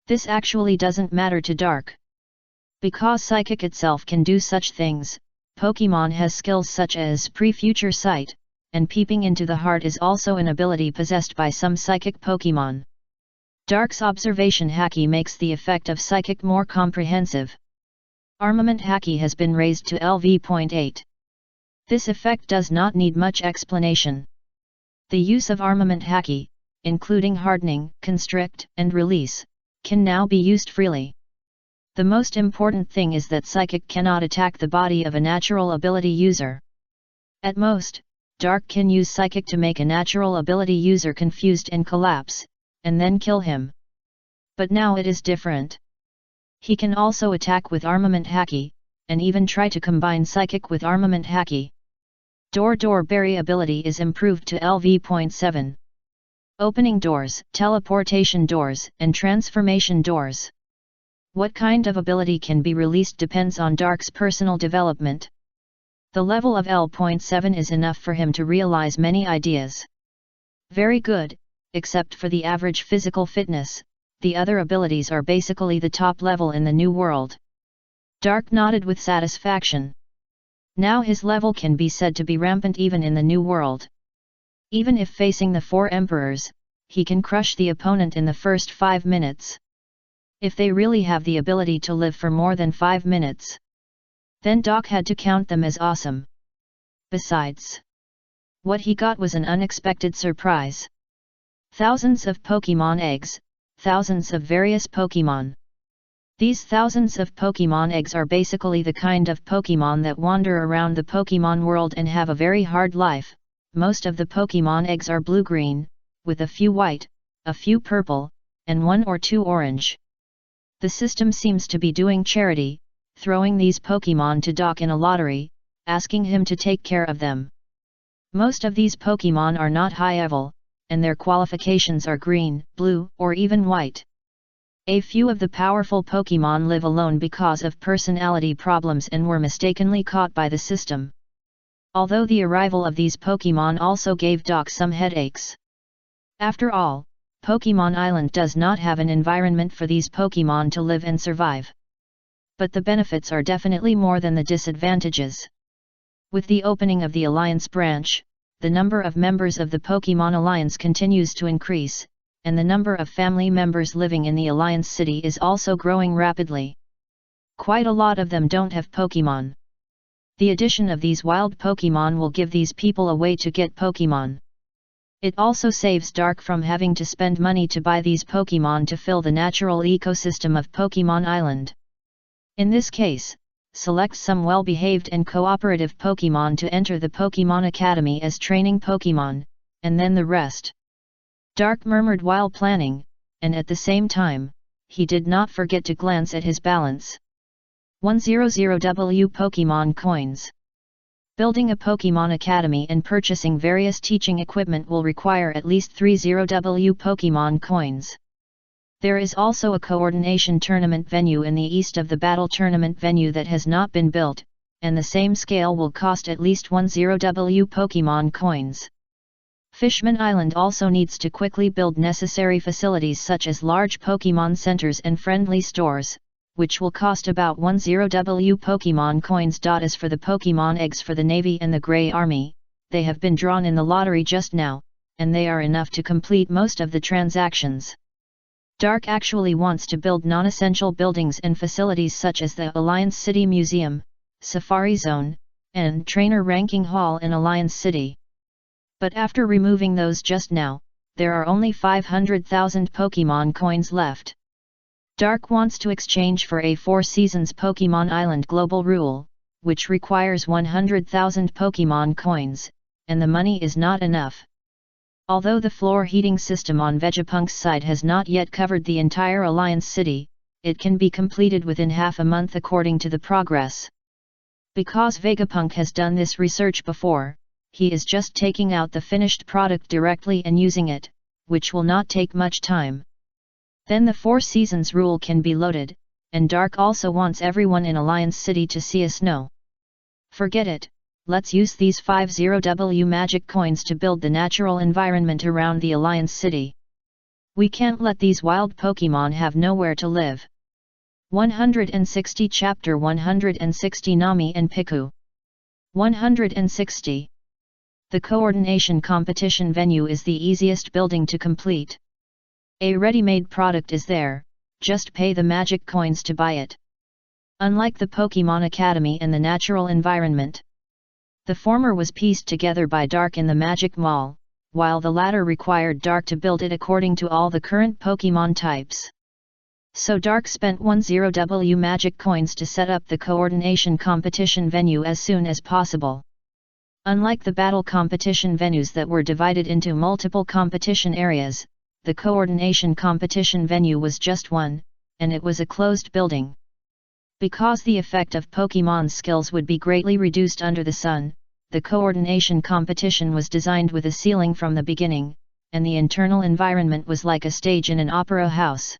This actually doesn't matter to Dark. Because Psychic itself can do such things, Pokemon has skills such as pre-future sight, and peeping into the heart is also an ability possessed by some Psychic Pokemon. Dark's observation Haki makes the effect of Psychic more comprehensive. Armament Haki has been raised to LV.8. This effect does not need much explanation. The use of armament haki, including hardening, constrict, and release, can now be used freely. The most important thing is that Psychic cannot attack the body of a natural ability user. At most, Dark can use Psychic to make a natural ability user confused and collapse, and then kill him. But now it is different. He can also attack with armament haki, and even try to combine Psychic with armament haki. Door Berry ability is improved to LV.7. Opening doors, teleportation doors, and transformation doors. What kind of ability can be released depends on Dark's personal development. The level of L.7 is enough for him to realize many ideas. Very good, except for the average physical fitness, the other abilities are basically the top level in the new world. Dark nodded with satisfaction. Now his level can be said to be rampant even in the new world. Even if facing the 4 emperors, he can crush the opponent in the first 5 minutes. If they really have the ability to live for more than 5 minutes, then Doc had to count them as awesome. Besides, what he got was an unexpected surprise. Thousands of Pokemon eggs, thousands of various Pokemon. These thousands of Pokemon eggs are basically the kind of Pokemon that wander around the Pokemon world and have a very hard life. Most of the Pokemon eggs are blue-green, with a few white, a few purple, and 1 or 2 orange. The system seems to be doing charity, throwing these Pokemon to Doc in a lottery, asking him to take care of them. Most of these Pokemon are not high level, and their qualifications are green, blue, or even white. A few of the powerful Pokemon live alone because of personality problems and were mistakenly caught by the system. Although the arrival of these Pokemon also gave Doc some headaches. After all, Pokemon Island does not have an environment for these Pokemon to live and survive. But the benefits are definitely more than the disadvantages. With the opening of the Alliance branch, the number of members of the Pokemon Alliance continues to increase, and the number of family members living in the Alliance City is also growing rapidly. Quite a lot of them don't have Pokemon. The addition of these wild Pokemon will give these people a way to get Pokemon. It also saves Dark from having to spend money to buy these Pokemon to fill the natural ecosystem of Pokemon Island. In this case, select some well-behaved and cooperative Pokemon to enter the Pokemon Academy as training Pokemon, and then the rest. Dark murmured while planning, and at the same time, he did not forget to glance at his balance. 100W Pokemon coins. Building a Pokemon Academy and purchasing various teaching equipment will require at least 30W Pokemon coins. There is also a coordination tournament venue in the east of the battle tournament venue that has not been built, and the same scale will cost at least 10W Pokemon coins. Fishman Island also needs to quickly build necessary facilities such as large Pokemon centers and friendly stores, which will cost about 10W Pokemon coins. As for the Pokemon eggs for the Navy and the Grey Army, they have been drawn in the lottery just now, and they are enough to complete most of the transactions. Dark actually wants to build non-essential buildings and facilities such as the Alliance City Museum, Safari Zone, and Trainer Ranking Hall in Alliance City. But after removing those just now, there are only 500,000 Pokemon coins left. Dark wants to exchange for a 4 seasons Pokemon Island global rule, which requires 100,000 Pokemon coins, and the money is not enough. Although the floor heating system on Vegapunk's side has not yet covered the entire Alliance City, it can be completed within half a month according to the progress. Because Vegapunk has done this research before, he is just taking out the finished product directly and using it, which will not take much time. Then the 4 seasons rule can be loaded, and Dark also wants everyone in Alliance City to see a snow. Forget it, let's use these 50W magic coins to build the natural environment around the Alliance City. We can't let these wild Pokemon have nowhere to live. 160 Chapter 160 Nami and Piku. 160. The coordination competition venue is the easiest building to complete. A ready-made product is there, just pay the magic coins to buy it. Unlike the Pokemon Academy and the natural environment, The former was pieced together by Dark in the Magic Mall, while the latter required Dark to build it according to all the current Pokemon types. So Dark spent 10W magic coins to set up the coordination competition venue as soon as possible. Unlike the battle competition venues that were divided into multiple competition areas, the coordination competition venue was just one, and it was a closed building. Because the effect of Pokemon's skills would be greatly reduced under the sun, the coordination competition was designed with a ceiling from the beginning, and the internal environment was like a stage in an opera house.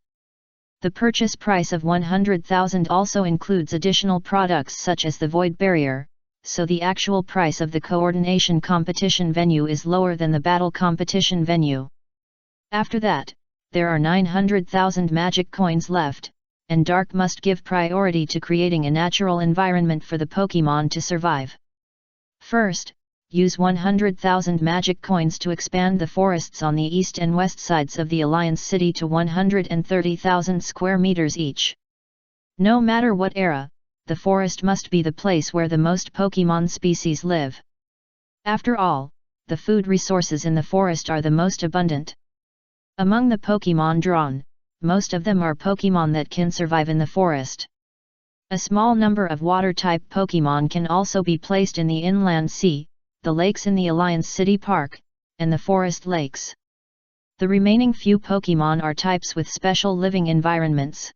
The purchase price of 100,000 also includes additional products such as the Void Barrier, so the actual price of the coordination competition venue is lower than the battle competition venue. After that, there are 900,000 magic coins left, and Dark must give priority to creating a natural environment for the Pokemon to survive. First, use 100,000 magic coins to expand the forests on the east and west sides of the Alliance City to 130,000 square meters each. No matter what era, the forest must be the place where the most Pokemon species live. After all, the food resources in the forest are the most abundant. Among the Pokemon drawn, most of them are Pokemon that can survive in the forest. A small number of water-type Pokemon can also be placed in the inland sea, the lakes in the Alliance City Park, and the forest lakes. The remaining few Pokemon are types with special living environments.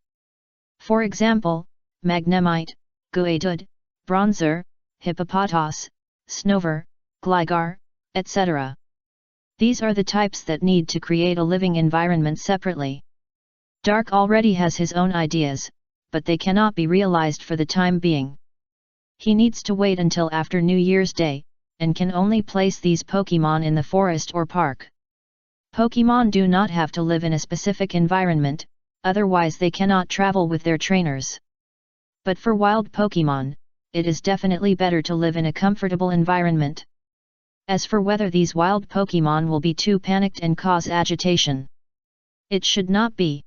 For example, Magnemite, Geodude, Bronzor, Hippopotas, Snover, Gligar, etc. These are the types that need to create a living environment separately. Dark already has his own ideas, but they cannot be realized for the time being. He needs to wait until after New Year's Day, and can only place these Pokemon in the forest or park. Pokemon do not have to live in a specific environment, otherwise they cannot travel with their trainers. But for wild Pokemon, it is definitely better to live in a comfortable environment. As for whether these wild Pokemon will be too panicked and cause agitation, it should not be.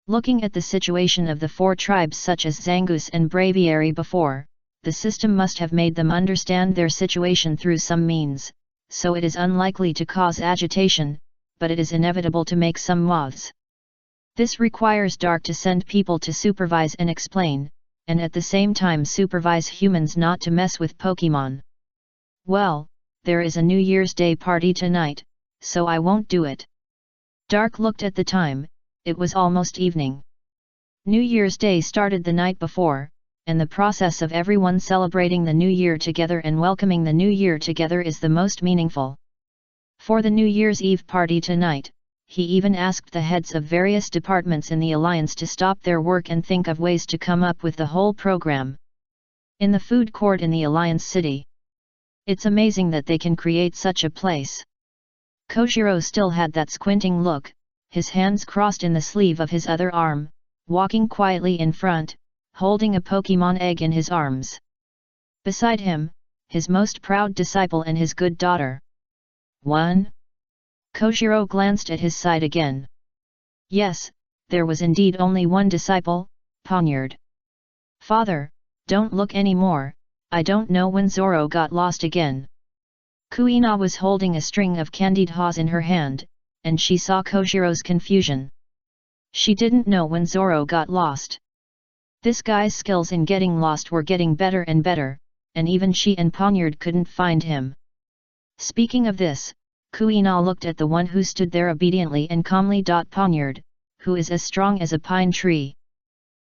Looking at the situation of the four tribes such as Zangoose and Braviary before, the system must have made them understand their situation through some means, so it is unlikely to cause agitation, but it is inevitable to make some moths. This requires Dark to send people to supervise and explain, and at the same time supervise humans not to mess with Pokemon. Well, there is a New Year's Day party tonight, so I won't do it. Dark looked at the time. It was almost evening. New Year's Day started the night before, and the process of everyone celebrating the New Year together and welcoming the New Year together is the most meaningful. For the New Year's Eve party tonight, he even asked the heads of various departments in the Alliance to stop their work and think of ways to come up with the whole program. In the food court in the Alliance City. It's amazing that they can create such a place. Koshiro still had that squinting look, his hands crossed in the sleeve of his other arm, walking quietly in front, holding a Pokemon egg in his arms. Beside him, his most proud disciple and his good daughter. One? Koshiro glanced at his side again. Yes, there was indeed only one disciple, Poniard. Father, don't look anymore, I don't know when Zoro got lost again. Kuina was holding a string of candied haws in her hand, and she saw Koshiro's confusion. She didn't know when Zoro got lost. This guy's skills in getting lost were getting better and better, and even she and Poniard couldn't find him. Speaking of this, Kuina looked at the one who stood there obediently and calmly. Poniard, who is as strong as a pine tree.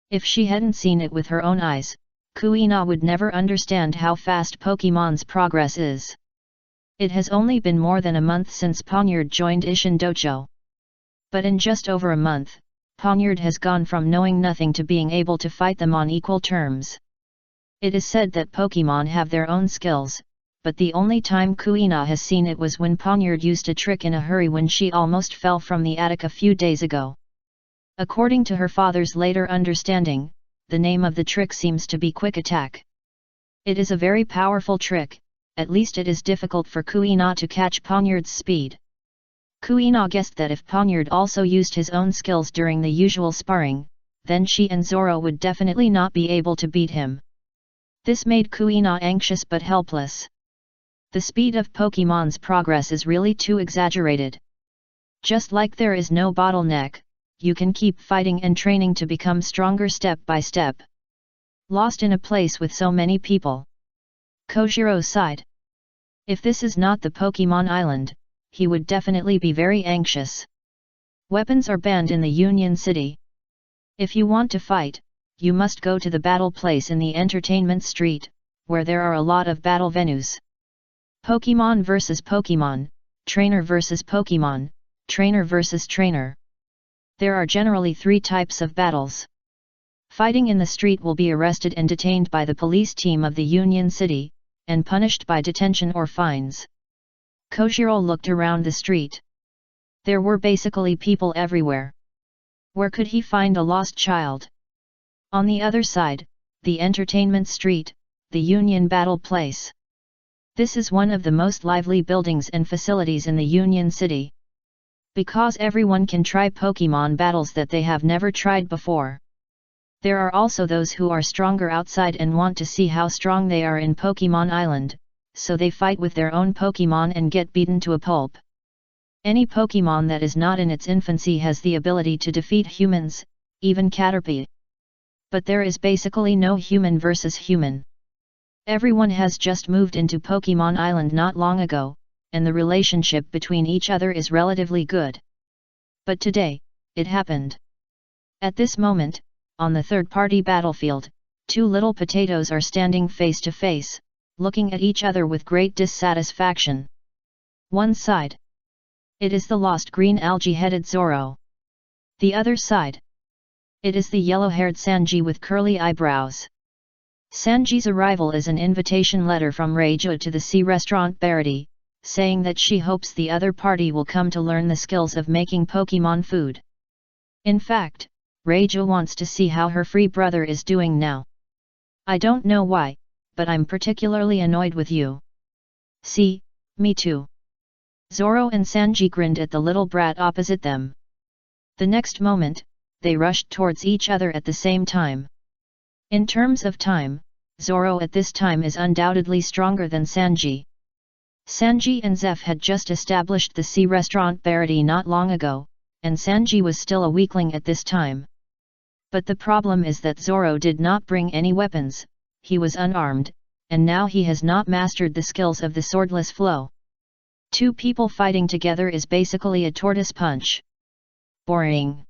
If she hadn't seen it with her own eyes, Kuina would never understand how fast Pokemon's progress is. It has only been more than a month since Poniard joined Ishin Dojo. But in just over a month, Poniard has gone from knowing nothing to being able to fight them on equal terms. It is said that Pokemon have their own skills, but the only time Kuina has seen it was when Poniard used a trick in a hurry when she almost fell from the attic a few days ago. According to her father's later understanding, the name of the trick seems to be Quick Attack. It is a very powerful trick. At least it is difficult for Kuina to catch Poniard's speed. Kuina guessed that if Poniard also used his own skills during the usual sparring, then she and Zoro would definitely not be able to beat him. This made Kuina anxious but helpless. The speed of Pokémon's progress is really too exaggerated. Just like there is no bottleneck, you can keep fighting and training to become stronger step by step. Lost in a place with so many people. Kojiro sighed. If this is not the Pokémon Island, he would definitely be very anxious. Weapons are banned in the Union City. If you want to fight, you must go to the battle place in the entertainment street, where there are a lot of battle venues. Pokémon vs Pokémon, Trainer vs Pokémon, Trainer vs Trainer. There are generally 3 types of battles. Fighting in the street will be arrested and detained by the police team of the Union City, and punished by detention or fines. Kojiro looked around the street. There were basically people everywhere. Where could he find a lost child? On the other side, the entertainment street, the Union Battle Place. This is one of the most lively buildings and facilities in the Union City. Because everyone can try Pokémon battles that they have never tried before. There are also those who are stronger outside and want to see how strong they are in Pokémon Island, so they fight with their own Pokémon and get beaten to a pulp. Any Pokémon that is not in its infancy has the ability to defeat humans, even Caterpie. But there is basically no human versus human. Everyone has just moved into Pokémon Island not long ago, and the relationship between each other is relatively good. But today, it happened. At this moment, on the third-party battlefield, 2 little potatoes are standing face to face, looking at each other with great dissatisfaction. One side. It is the lost green algae-headed Zoro. The other side. It is the yellow-haired Sanji with curly eyebrows. Sanji's arrival is an invitation letter from Reijo to the sea restaurant Barity, saying that she hopes the other party will come to learn the skills of making Pokémon food. In fact, Reijo wants to see how her free brother is doing now. I don't know why, but I'm particularly annoyed with you. See, me too. Zoro and Sanji grinned at the little brat opposite them. The next moment, they rushed towards each other at the same time. In terms of time, Zoro at this time is undoubtedly stronger than Sanji. Sanji and Zeph had just established the sea restaurant Barity not long ago, and Sanji was still a weakling at this time. But the problem is that Zoro did not bring any weapons, he was unarmed, and now he has not mastered the skills of the swordless flow. 2 people fighting together is basically a tortoise punch. Boring.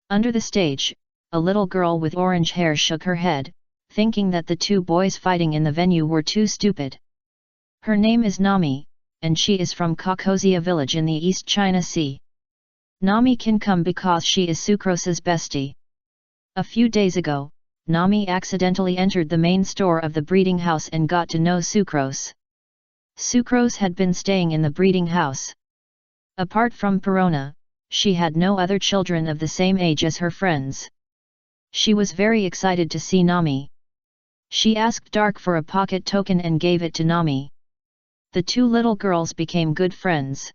Under the stage, a little girl with orange hair shook her head, thinking that the 2 boys fighting in the venue were too stupid. Her name is Nami, and she is from Kakosia village in the East China Sea. Nami can come because she is Sucrose's bestie. A few days ago, Nami accidentally entered the main store of the breeding house and got to know Sucrose. Sucrose had been staying in the breeding house. Apart from Perona, she had no other children of the same age as her friends. She was very excited to see Nami. She asked Dark for a pocket token and gave it to Nami. The 2 little girls became good friends.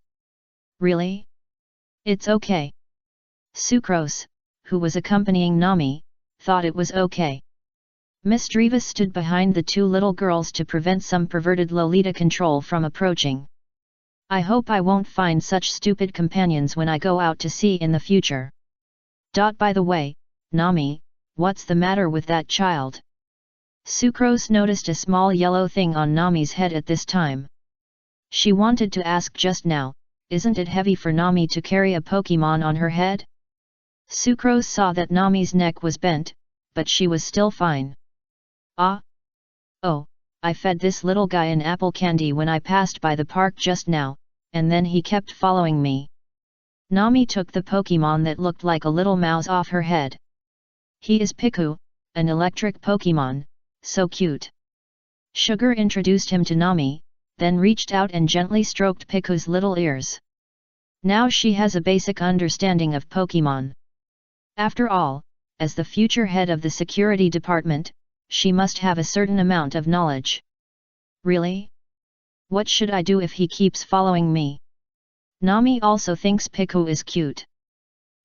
Really? It's okay. Sucrose, who was accompanying Nami, thought it was okay. Miss Dreva stood behind the 2 little girls to prevent some perverted Lolita control from approaching. I hope I won't find such stupid companions when I go out to sea in the future. By the way, Nami, what's the matter with that child? Sucrose noticed a small yellow thing on Nami's head at this time. She wanted to ask just now, isn't it heavy for Nami to carry a Pokémon on her head? Sucrose saw that Nami's neck was bent, but she was still fine. Ah! Oh, I fed this little guy an apple candy when I passed by the park just now, and then he kept following me. Nami took the Pokémon that looked like a little mouse off her head. He is Piku, an electric Pokémon, so cute. Sugar introduced him to Nami, then reached out and gently stroked Piku's little ears. Now she has a basic understanding of Pokémon. After all, as the future head of the security department, she must have a certain amount of knowledge. Really? What should I do if he keeps following me? Nami also thinks Piku is cute.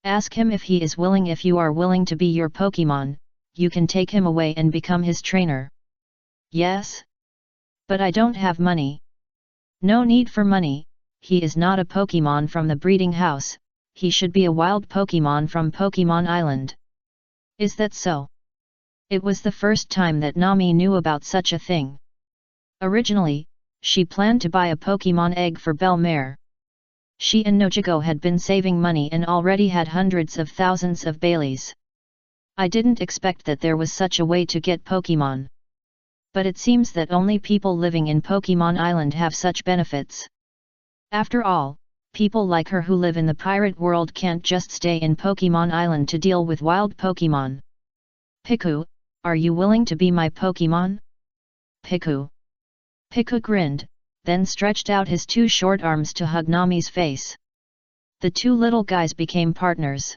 Ask him if he is willing. If you are willing to be your Pokémon, you can take him away and become his trainer. Yes? But I don't have money. No need for money, he is not a Pokemon from the breeding house, he should be a wild Pokemon from Pokemon Island. Is that so? It was the first time that Nami knew about such a thing. Originally, she planned to buy a Pokemon egg for Belmare. She and Nojiko had been saving money and already had hundreds of thousands of Baileys. I didn't expect that there was such a way to get Pokemon. But it seems that only people living in Pokemon Island have such benefits. After all, people like her who live in the pirate world can't just stay in Pokemon Island to deal with wild Pokemon. Piku, are you willing to be my Pokemon? Piku. Piku grinned, then stretched out his two short arms to hug Nami's face. The two little guys became partners.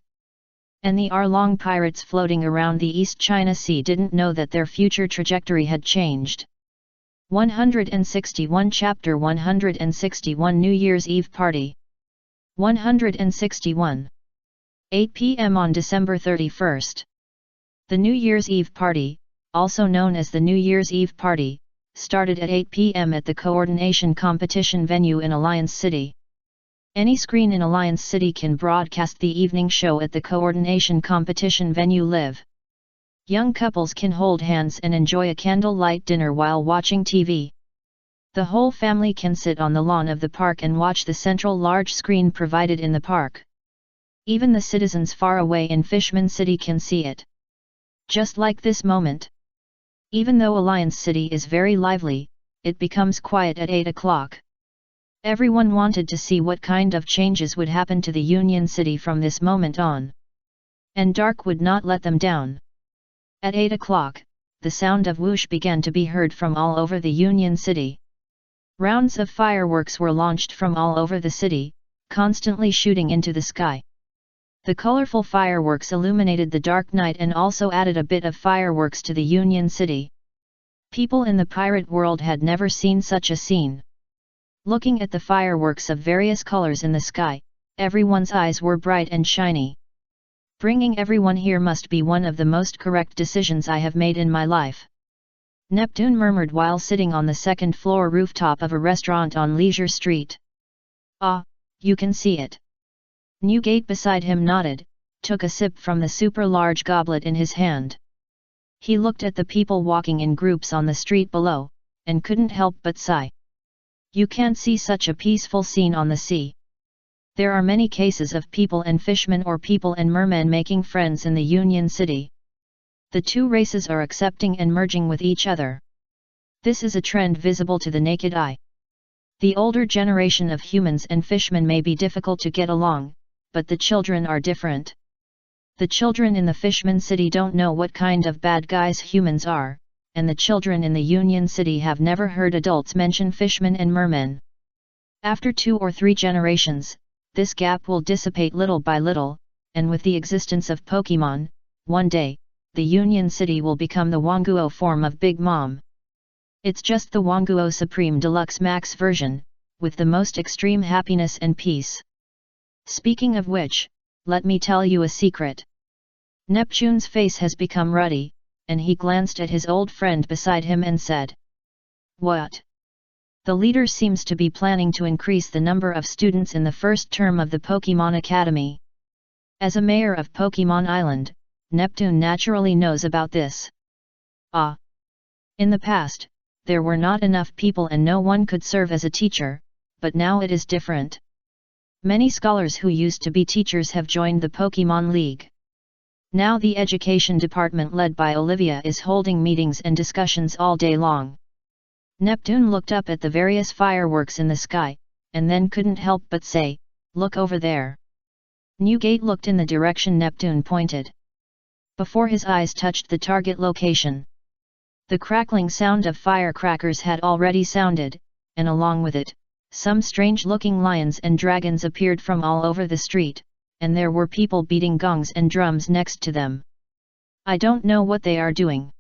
And the hour-long pirates floating around the East China Sea didn't know that their future trajectory had changed. 161 Chapter 161 New Year's Eve Party 161. 8 p.m. on December 31st. The New Year's Eve Party, also known as the New Year's Eve Party, started at 8 p.m. at the coordination competition venue in Alliance City. Any screen in Alliance City can broadcast the evening show at the coordination competition venue live. Young couples can hold hands and enjoy a candlelight dinner while watching TV. The whole family can sit on the lawn of the park and watch the central large screen provided in the park. Even the citizens far away in Fishman City can see it. Just like this moment. Even though Alliance City is very lively, it becomes quiet at 8 o'clock. Everyone wanted to see what kind of changes would happen to the Union City from this moment on. And dark would not let them down. At 8 o'clock, the sound of whoosh began to be heard from all over the Union City. Rounds of fireworks were launched from all over the city, constantly shooting into the sky. The colorful fireworks illuminated the dark night and also added a bit of fireworks to the Union City. People in the pirate world had never seen such a scene. Looking at the fireworks of various colors in the sky, everyone's eyes were bright and shiny. Bringing everyone here must be one of the most correct decisions I have made in my life. Neptune murmured while sitting on the second-floor rooftop of a restaurant on Leisure Street. Ah, you can see it. Newgate beside him nodded, took a sip from the super-large goblet in his hand. He looked at the people walking in groups on the street below, and couldn't help but sigh. You can't see such a peaceful scene on the sea. There are many cases of people and fishmen or people and mermen making friends in the Union City. The two races are accepting and merging with each other. This is a trend visible to the naked eye. The older generation of humans and fishmen may be difficult to get along, but the children are different. The children in the Fishman City don't know what kind of bad guys humans are, and the children in the Union City have never heard adults mention fishmen and mermen. After 2 or 3 generations, this gap will dissipate little by little, and with the existence of Pokemon, one day, the Union City will become the Wanguo form of Big Mom. It's just the Wanguo Supreme Deluxe Max version, with the most extreme happiness and peace. Speaking of which, let me tell you a secret. Neptune's face has become ruddy, and he glanced at his old friend beside him and said, "What?" The leader seems to be planning to increase the number of students in the first term of the Pokemon Academy. As a mayor of Pokemon Island, Neptune naturally knows about this. Ah! In the past, there were not enough people and no one could serve as a teacher, but now it is different. Many scholars who used to be teachers have joined the Pokemon League. Now the education department led by Olivia is holding meetings and discussions all day long. Neptune looked up at the various fireworks in the sky, and then couldn't help but say, "Look over there." Newgate looked in the direction Neptune pointed. Before his eyes touched the target location, the crackling sound of firecrackers had already sounded, and along with it, some strange-looking lions and dragons appeared from all over the street, and there were people beating gongs and drums next to them. I don't know what they are doing.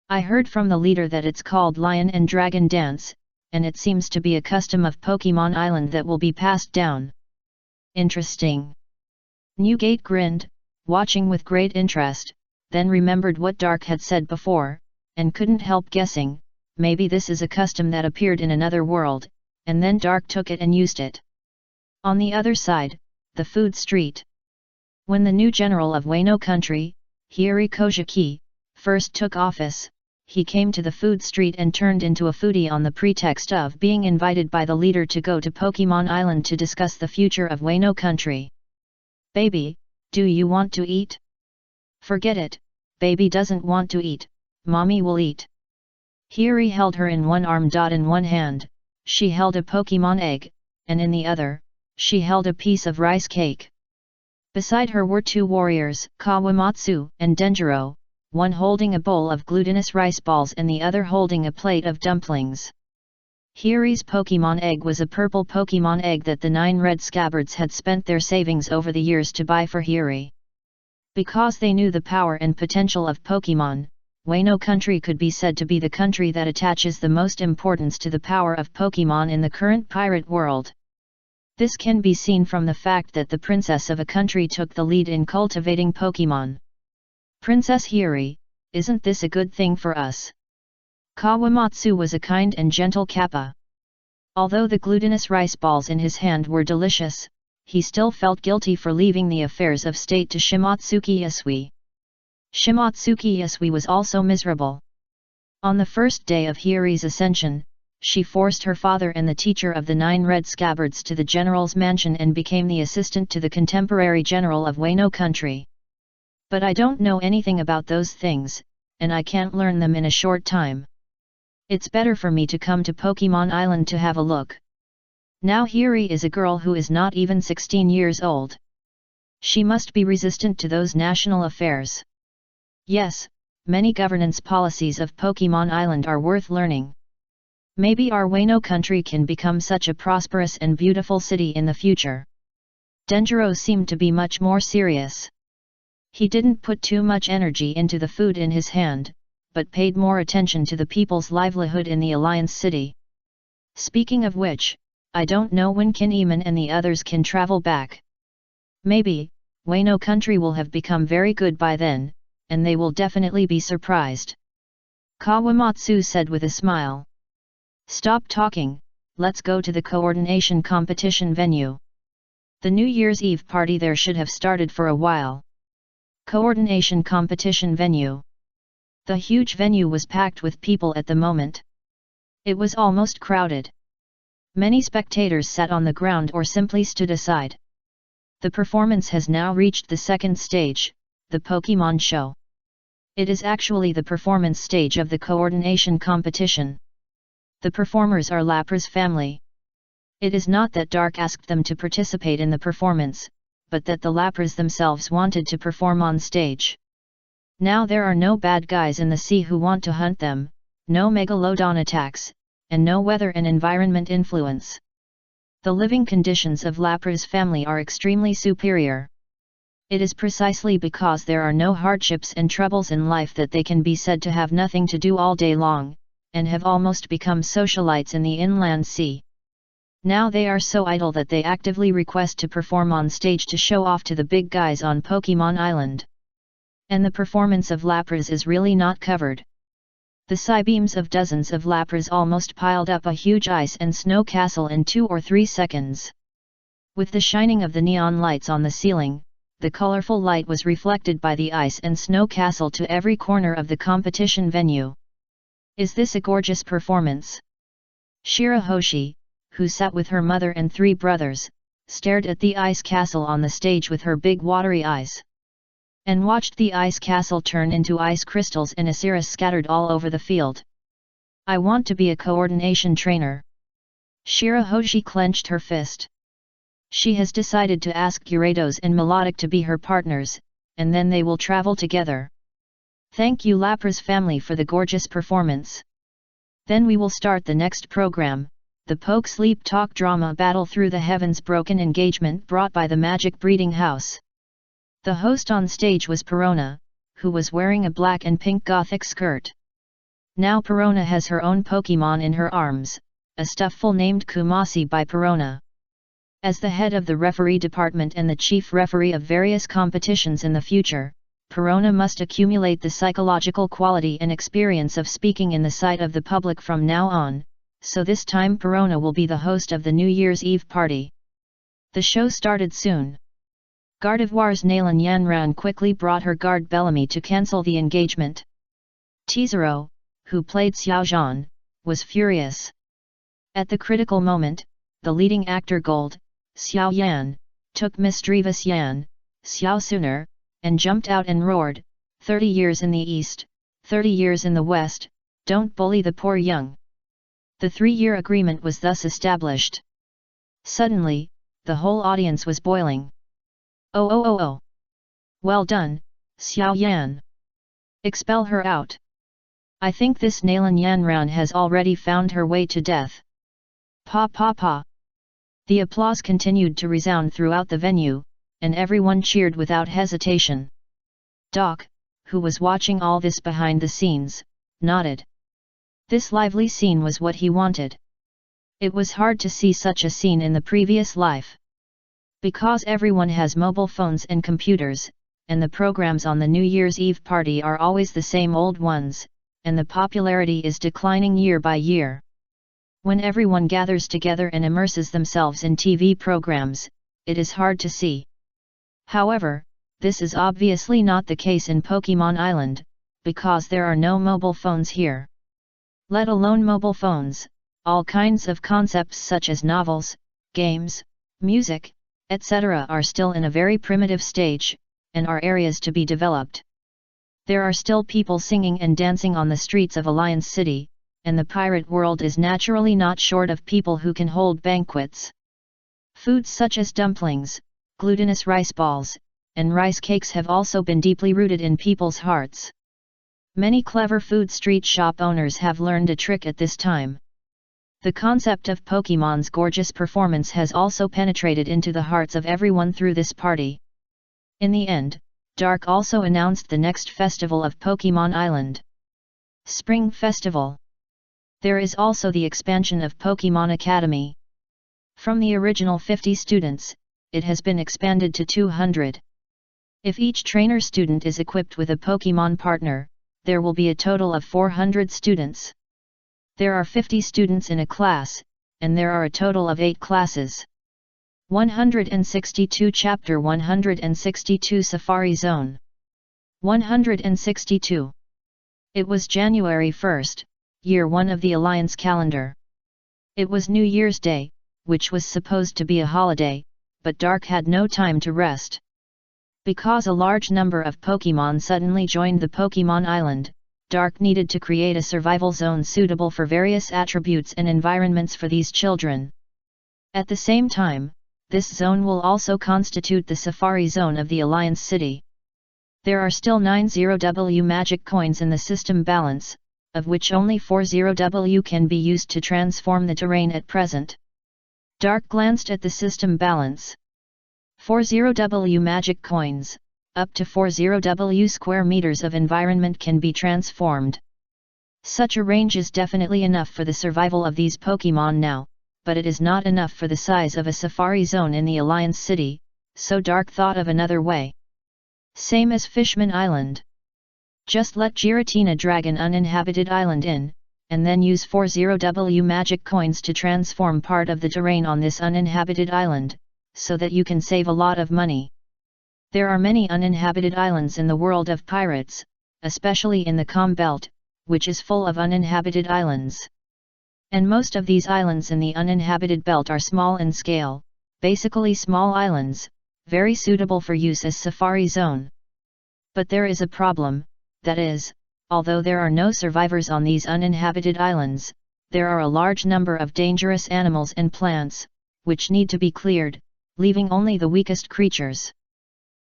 I heard from the leader that it's called Lion and Dragon Dance, and it seems to be a custom of Pokemon Island that will be passed down. Interesting. Newgate grinned, watching with great interest, then remembered what Dark had said before, and couldn't help guessing, maybe this is a custom that appeared in another world, and then Dark took it and used it. On the other side, the food street. When the new general of Wano country, Hiri Kojiki, first took office, he came to the food street and turned into a foodie on the pretext of being invited by the leader to go to Pokemon Island to discuss the future of Wano country. "Baby, do you want to eat?" "Forget it, baby doesn't want to eat, mommy will eat." Hiri held her in one arm. In one hand, she held a Pokemon egg, and in the other, she held a piece of rice cake. Beside her were two warriors, Kawamatsu and Denjiro, one holding a bowl of glutinous rice balls and the other holding a plate of dumplings. Hiri's Pokemon egg was a purple Pokemon egg that the 9 red scabbards had spent their savings over the years to buy for Hiri. Because they knew the power and potential of Pokemon, Wano country could be said to be the country that attaches the most importance to the power of Pokemon in the current pirate world. This can be seen from the fact that the princess of a country took the lead in cultivating Pokemon. "Princess Hiri, isn't this a good thing for us?" Kawamatsu was a kind and gentle kappa. Although the glutinous rice balls in his hand were delicious, he still felt guilty for leaving the affairs of state to Shimotsuki Yasui. Shimotsuki Yasui was also miserable. On the first day of Hiri's ascension, she forced her father and the teacher of the 9 red scabbards to the general's mansion and became the assistant to the contemporary general of Wano country. "But I don't know anything about those things, and I can't learn them in a short time. It's better for me to come to Pokemon Island to have a look." Now Hiri is a girl who is not even 16 years old. She must be resistant to those national affairs. Yes, many governance policies of Pokemon Island are worth learning. Maybe our Wano country can become such a prosperous and beautiful city in the future. Denjiro seemed to be much more serious. He didn't put too much energy into the food in his hand, but paid more attention to the people's livelihood in the Alliance City. "Speaking of which, I don't know when Kinemon and the others can travel back. Maybe, Wano country will have become very good by then, and they will definitely be surprised," Kawamatsu said with a smile. "Stop talking, let's go to the coordination competition venue. The New Year's Eve party there should have started for a while." Coordination competition venue. The huge venue was packed with people at the moment. It was almost crowded. Many spectators sat on the ground or simply stood aside. The performance has now reached the second stage, the Pokemon show. It is actually the performance stage of the coordination competition. The performers are Lapra's family. It is not that Dark asked them to participate in the performance, but that the Lapras themselves wanted to perform on stage. Now there are no bad guys in the sea who want to hunt them, no megalodon attacks, and no weather and environment influence. The living conditions of Lapra's family are extremely superior. It is precisely because there are no hardships and troubles in life that they can be said to have nothing to do all day long, and have almost become socialites in the inland sea. Now they are so idle that they actively request to perform on stage to show off to the big guys on Pokemon Island. And the performance of Lapras is really not covered. The Psybeams of dozens of Lapras almost piled up a huge ice and snow castle in 2 or 3 seconds. With the shining of the neon lights on the ceiling, the colorful light was reflected by the ice and snow castle to every corner of the competition venue. Is this a gorgeous performance? Shirahoshi, who sat with her mother and 3 brothers, stared at the ice castle on the stage with her big watery eyes. And watched the ice castle turn into ice crystals and Asiris scattered all over the field. "I want to be a coordination trainer." Shirahoshi clenched her fist. She has decided to ask Gyarados and Melodic to be her partners, and then they will travel together. Thank you Lapra's family for the gorgeous performance. Then we will start the next program, the Poke Sleep Talk drama Battle Through the Heavens Broken Engagement brought by the Magic Breeding House. The host on stage was Perona, who was wearing a black and pink gothic skirt. Now Perona has her own Pokemon in her arms, a stufful named Kumasi by Perona. As the head of the referee department and the chief referee of various competitions in the future, Perona must accumulate the psychological quality and experience of speaking in the sight of the public from now on, so this time Perona will be the host of the New Year's Eve party. The show started soon. Gardevoire's Nalan Yanran quickly brought her guard Bellamy to cancel the engagement. Teazero, who played Xiao Zhan, was furious. At the critical moment, the leading actor Gold, Xiao Yan, took mischievous Yan, Xiao Suner, and jumped out and roared, 30 years in the East, 30 years in the West, don't bully the poor young. The 3-year agreement was thus established. Suddenly, the whole audience was boiling. Oh! Well done, Xiao Yan. Expel her out. I think this Nalan Yanran has already found her way to death. Pa. The applause continued to resound throughout the venue, and everyone cheered without hesitation. Doc, who was watching all this behind the scenes, nodded. This lively scene was what he wanted. It was hard to see such a scene in the previous life. Because everyone has mobile phones and computers, and the programs on the New Year's Eve party are always the same old ones, and the popularity is declining year by year. When everyone gathers together and immerses themselves in TV programs, it is hard to see. However, this is obviously not the case in Pokemon Island, because there are no mobile phones here. Let alone mobile phones, all kinds of concepts such as novels, games, music, etc. are still in a very primitive stage, and are areas to be developed. There are still people singing and dancing on the streets of Alliance City, and the pirate world is naturally not short of people who can hold banquets. Foods such as dumplings, glutinous rice balls, and rice cakes have also been deeply rooted in people's hearts. Many clever food street shop owners have learned a trick at this time. The concept of Pokemon's gorgeous performance has also penetrated into the hearts of everyone through this party. In the end, Dark also announced the next festival of Pokemon Island. Spring Festival. There is also the expansion of Pokemon Academy. From the original 50 students, it has been expanded to 200. If each trainer student is equipped with a Pokemon partner, there will be a total of 400 students. There are 50 students in a class, and there are a total of 8 classes. 162 Chapter 162 Safari Zone. 162. It was January 1st, year 1 of the Alliance calendar. It was New Year's Day, which was supposed to be a holiday, but Dark had no time to rest. Because a large number of Pokemon suddenly joined the Pokemon Island, Dark needed to create a survival zone suitable for various attributes and environments for these children. At the same time, this zone will also constitute the Safari Zone of the Alliance City. There are still 90W magic coins in the system balance, of which only 40W can be used to transform the terrain at present. Dark glanced at the system balance. 40W magic coins, up to 40W square meters of environment can be transformed. Such a range is definitely enough for the survival of these Pokemon now, but it is not enough for the size of a Safari Zone in the Alliance City, so Dark thought of another way. Same as Fishman Island. Just let Giratina drag an uninhabited island in, and then use 40W magic coins to transform part of the terrain on this uninhabited island, so that you can save a lot of money. There are many uninhabited islands in the world of pirates, especially in the Com Belt, which is full of uninhabited islands. And most of these islands in the uninhabited belt are small in scale, basically small islands, very suitable for use as Safari Zone. But there is a problem, that is, although there are no survivors on these uninhabited islands, there are a large number of dangerous animals and plants, which need to be cleared, leaving only the weakest creatures.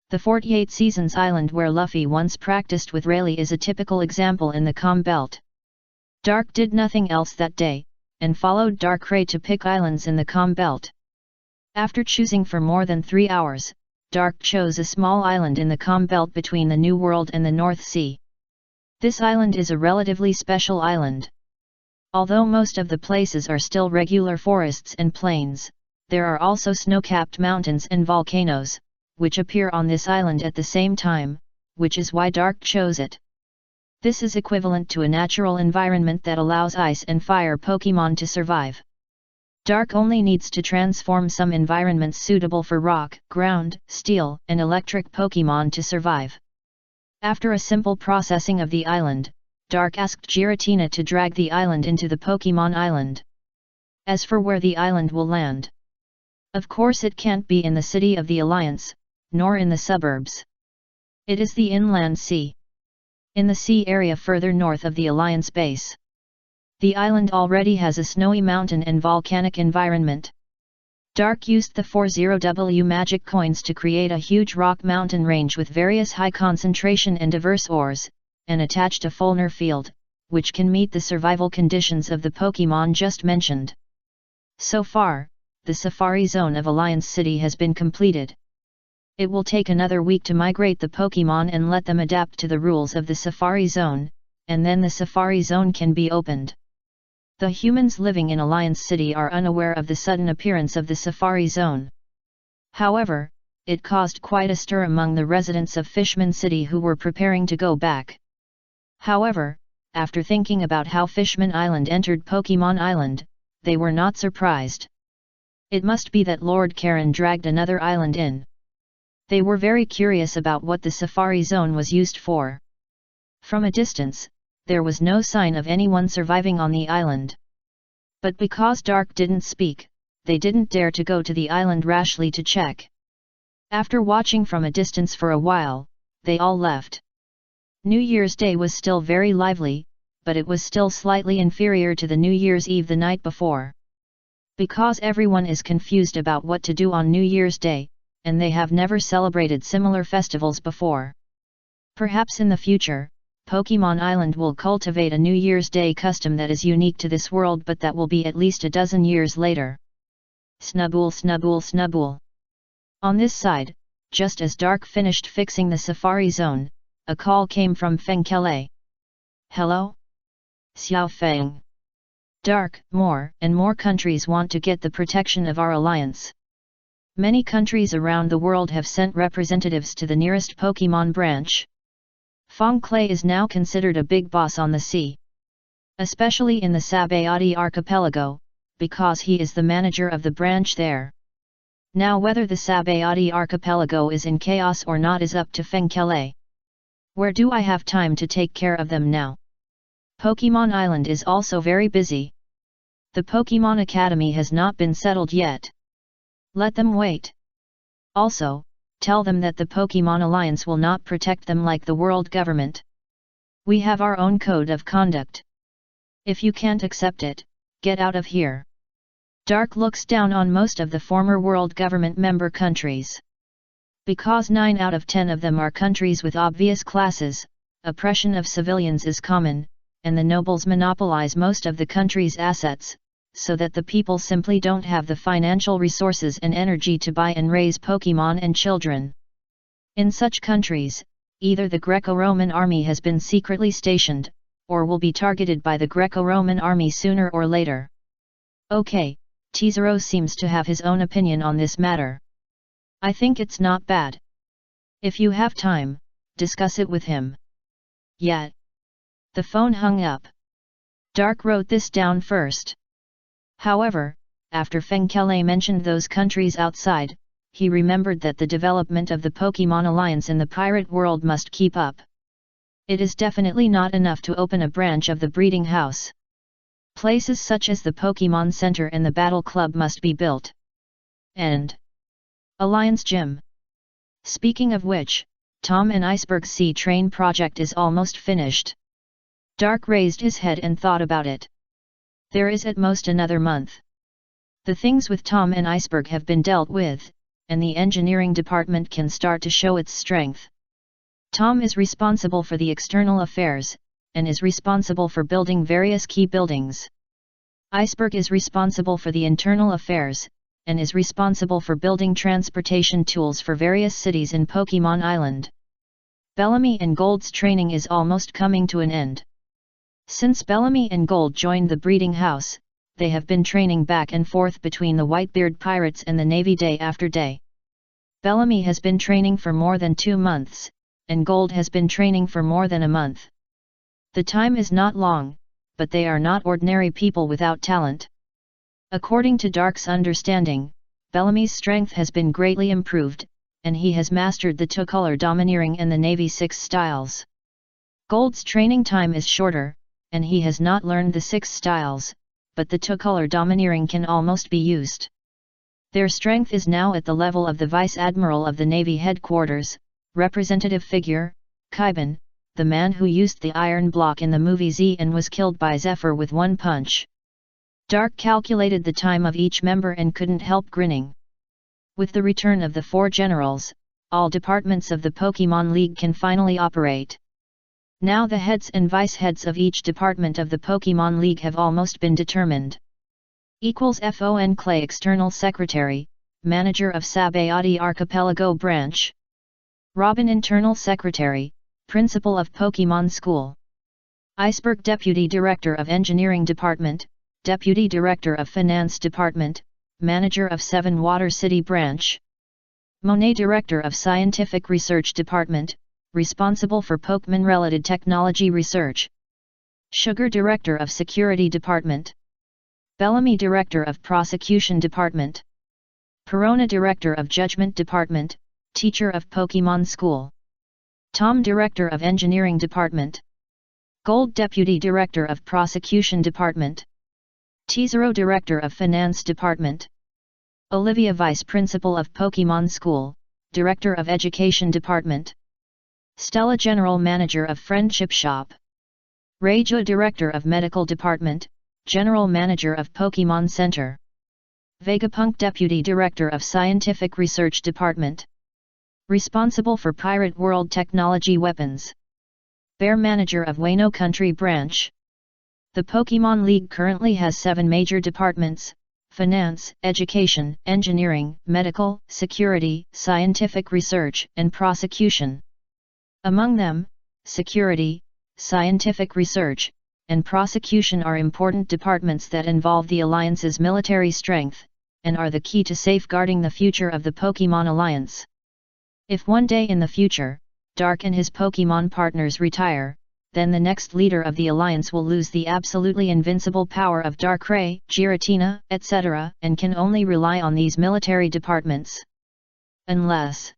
The 48 Seasons Island where Luffy once practiced with Rayleigh is a typical example in the Com Belt. Dark did nothing else that day, and followed Darkrai to pick islands in the Com Belt. After choosing for more than 3 hours, Dark chose a small island in the Com Belt between the New World and the North Sea. This island is a relatively special island. Although most of the places are still regular forests and plains, there are also snow-capped mountains and volcanoes, which appear on this island at the same time, which is why Dark chose it. This is equivalent to a natural environment that allows ice and fire Pokémon to survive. Dark only needs to transform some environments suitable for rock, ground, steel, and electric Pokémon to survive. After a simple processing of the island, Dark asked Giratina to drag the island into the Pokémon Island. As for where the island will land, of course it can't be in the city of the Alliance, nor in the suburbs. It is the inland sea. In the sea area further north of the Alliance base. The island already has a snowy mountain and volcanic environment. Dark used the 40W magic coins to create a huge rock mountain range with various high concentration and diverse ores, and attached a Fulner field, which can meet the survival conditions of the Pokémon just mentioned. So far, the Safari Zone of Alliance City has been completed. It will take another week to migrate the Pokémon and let them adapt to the rules of the Safari Zone, and then the Safari Zone can be opened. The humans living in Alliance City are unaware of the sudden appearance of the Safari Zone. However, it caused quite a stir among the residents of Fishman City who were preparing to go back. However, after thinking about how Fishman Island entered Pokémon Island, they were not surprised. It must be that Lord Karen dragged another island in. They were very curious about what the Safari Zone was used for. From a distance, there was no sign of anyone surviving on the island. But because Dark didn't speak, they didn't dare to go to the island rashly to check. After watching from a distance for a while, they all left. New Year's Day was still very lively, but it was still slightly inferior to the New Year's Eve the night before. Because everyone is confused about what to do on New Year's Day, and they have never celebrated similar festivals before. Perhaps in the future, Pokémon Island will cultivate a New Year's Day custom that is unique to this world, but that will be at least a dozen years later. Snubbull, snubbull, snubbull. On this side, just as Dark finished fixing the Safari Zone, a call came from Fenkele. Hello? Xiao Feng. Dark, more and more countries want to get the protection of our alliance. Many countries around the world have sent representatives to the nearest Pokémon branch. Feng Clay is now considered a big boss on the sea. Especially in the Sabayati archipelago, because he is the manager of the branch there. Now whether the Sabayati archipelago is in chaos or not is up to Fenkele. Where do I have time to take care of them now? Pokémon Island is also very busy. The Pokémon Academy has not been settled yet. Let them wait. Also, tell them that the Pokémon Alliance will not protect them like the world government. We have our own code of conduct. If you can't accept it, get out of here. Dark looks down on most of the former world government member countries. Because 9 out of 10 of them are countries with obvious classes, oppression of civilians is common, and the nobles monopolize most of the country's assets, so that the people simply don't have the financial resources and energy to buy and raise Pokémon and children. In such countries, either the Greco-Roman army has been secretly stationed, or will be targeted by the Greco-Roman army sooner or later. Okay, Tizero seems to have his own opinion on this matter. I think it's not bad. If you have time, discuss it with him. Yet. The phone hung up. Dark wrote this down first. However, after Fenkele mentioned those countries outside, he remembered that the development of the Pokémon Alliance in the pirate world must keep up. It is definitely not enough to open a branch of the breeding house. Places such as the Pokémon Center and the Battle Club must be built. And Alliance Gym. Speaking of which, Tom and Iceberg's Sea Train project is almost finished. Dark raised his head and thought about it. There is at most another month. The things with Tom and Iceberg have been dealt with, and the engineering department can start to show its strength. Tom is responsible for the external affairs, and is responsible for building various key buildings. Iceberg is responsible for the internal affairs, and is responsible for building transportation tools for various cities in Pokémon Island. Bellamy and Gold's training is almost coming to an end. Since Bellamy and Gold joined the breeding house, they have been training back and forth between the Whitebeard Pirates and the Navy day after day. Bellamy has been training for more than 2 months, and Gold has been training for more than a month. The time is not long, but they are not ordinary people without talent. According to Dark's understanding, Bellamy's strength has been greatly improved, and he has mastered the two-color domineering and the Navy 6 styles. Gold's training time is shorter, and he has not learned the 6 styles, but the two-color domineering can almost be used. Their strength is now at the level of the Vice Admiral of the Navy Headquarters, representative figure, Kaiban, the man who used the iron block in the movie Z and was killed by Zephyr with one punch. Dark calculated the time of each member and couldn't help grinning. With the return of the 4 generals, all departments of the Pokémon League can finally operate. Now the heads and vice-heads of each department of the Pokémon League have almost been determined. FON Clay External Secretary, Manager of Sabayati Archipelago Branch. Robin Internal Secretary, Principal of Pokémon School. Iceberg Deputy Director of Engineering Department, Deputy Director of Finance Department, Manager of 7 Water City Branch. Monet Director of Scientific Research Department, responsible for Pokémon-related technology research. Sugar Director of Security Department. Bellamy Director of Prosecution Department. Perona Director of Judgment Department, Teacher of Pokémon School. Tom Director of Engineering Department. Gold Deputy Director of Prosecution Department. Teezero Director of Finance Department. Olivia Vice Principal of Pokémon School, Director of Education Department. Stella General Manager of Friendship Shop. Reja Director of Medical Department, General Manager of Pokémon Center. Vegapunk Deputy Director of Scientific Research Department. Responsible for Pirate World Technology Weapons. Bear Manager of Wano Country Branch. The Pokémon League currently has 7 major departments: Finance, Education, Engineering, Medical, Security, Scientific Research, and Prosecution. Among them, Security, Scientific Research, and Prosecution are important departments that involve the Alliance's military strength, and are the key to safeguarding the future of the Pokémon Alliance. If one day in the future, Dark and his Pokémon partners retire, then the next leader of the Alliance will lose the absolutely invincible power of Darkrai, Giratina, etc., and can only rely on these military departments. Unless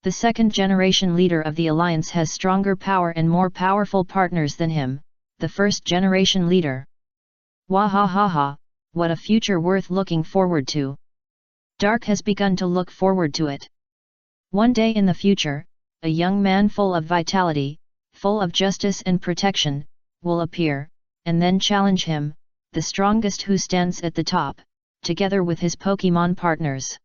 the second-generation leader of the Alliance has stronger power and more powerful partners than him, the first-generation leader. Wahahaha, what a future worth looking forward to. Dark has begun to look forward to it. One day in the future, a young man full of vitality, full of justice and protection, will appear, and then challenge him, the strongest who stands at the top, together with his Pokémon partners.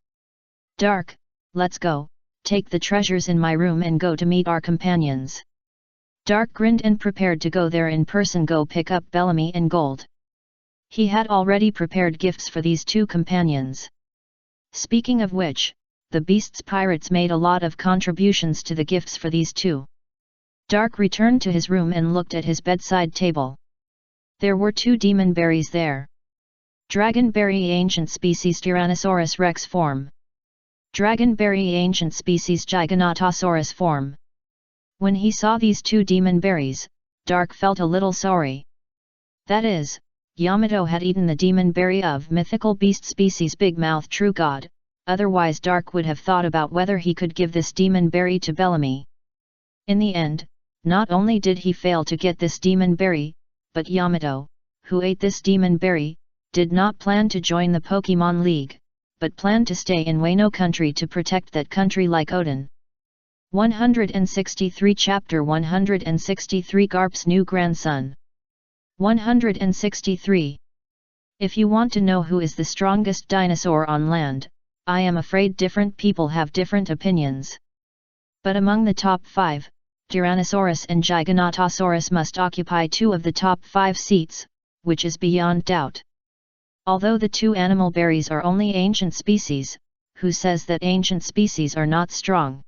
Dark, let's go, take the treasures in my room and go to meet our companions. Dark grinned and prepared to go there in person, go pick up Bellamy and Gold. He had already prepared gifts for these 2 companions. Speaking of which, the Beasts Pirates made a lot of contributions to the gifts for these 2. Dark returned to his room and looked at his bedside table. There were 2 demon berries there. Dragonberry Ancient Species Tyrannosaurus Rex form. Dragonberry Ancient Species Giganotosaurus form. When he saw these 2 demon berries, Dark felt a little sorry. That is, Yamato had eaten the demon berry of mythical beast species Big Mouth True God, otherwise Dark would have thought about whether he could give this demon berry to Bellamy. In the end, not only did he fail to get this demon berry, but Yamato, who ate this demon berry, did not plan to join the Pokémon League, but planned to stay in Wano Country to protect that country like Odin. 163 Chapter 163 Garp's New Grandson. 163. If you want to know who is the strongest dinosaur on land, I am afraid different people have different opinions. But among the top 5, Tyrannosaurus and Giganotosaurus must occupy 2 of the top 5 seats, which is beyond doubt. Although the 2 animal berries are only ancient species, who says that ancient species are not strong?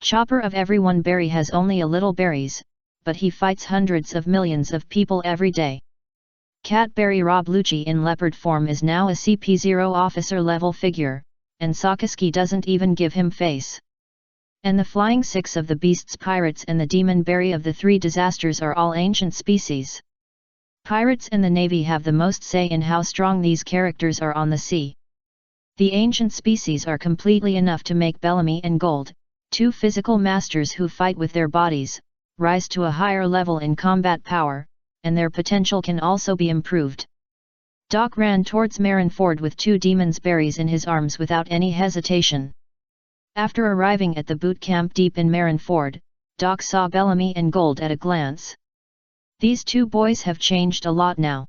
Chopper of Everyone Berry has only a little berries, but he fights hundreds of millions of people every day. Catberry Rob Lucci in leopard form is now a CP0 officer level figure, and Sakaski doesn't even give him face. And the flying six of the beasts pirates and the demon berry of the three disasters are all ancient species. Pirates and the navy have the most say in how strong these characters are on the sea. The ancient species are completely enough to make Bellamy and Gold, two physical masters who fight with their bodies, rise to a higher level in combat power, and their potential can also be improved. Doc ran towards Marineford with two demon's berries in his arms without any hesitation. After arriving at the boot camp deep in Marineford, Doc saw Bellamy and Gold at a glance. These two boys have changed a lot now.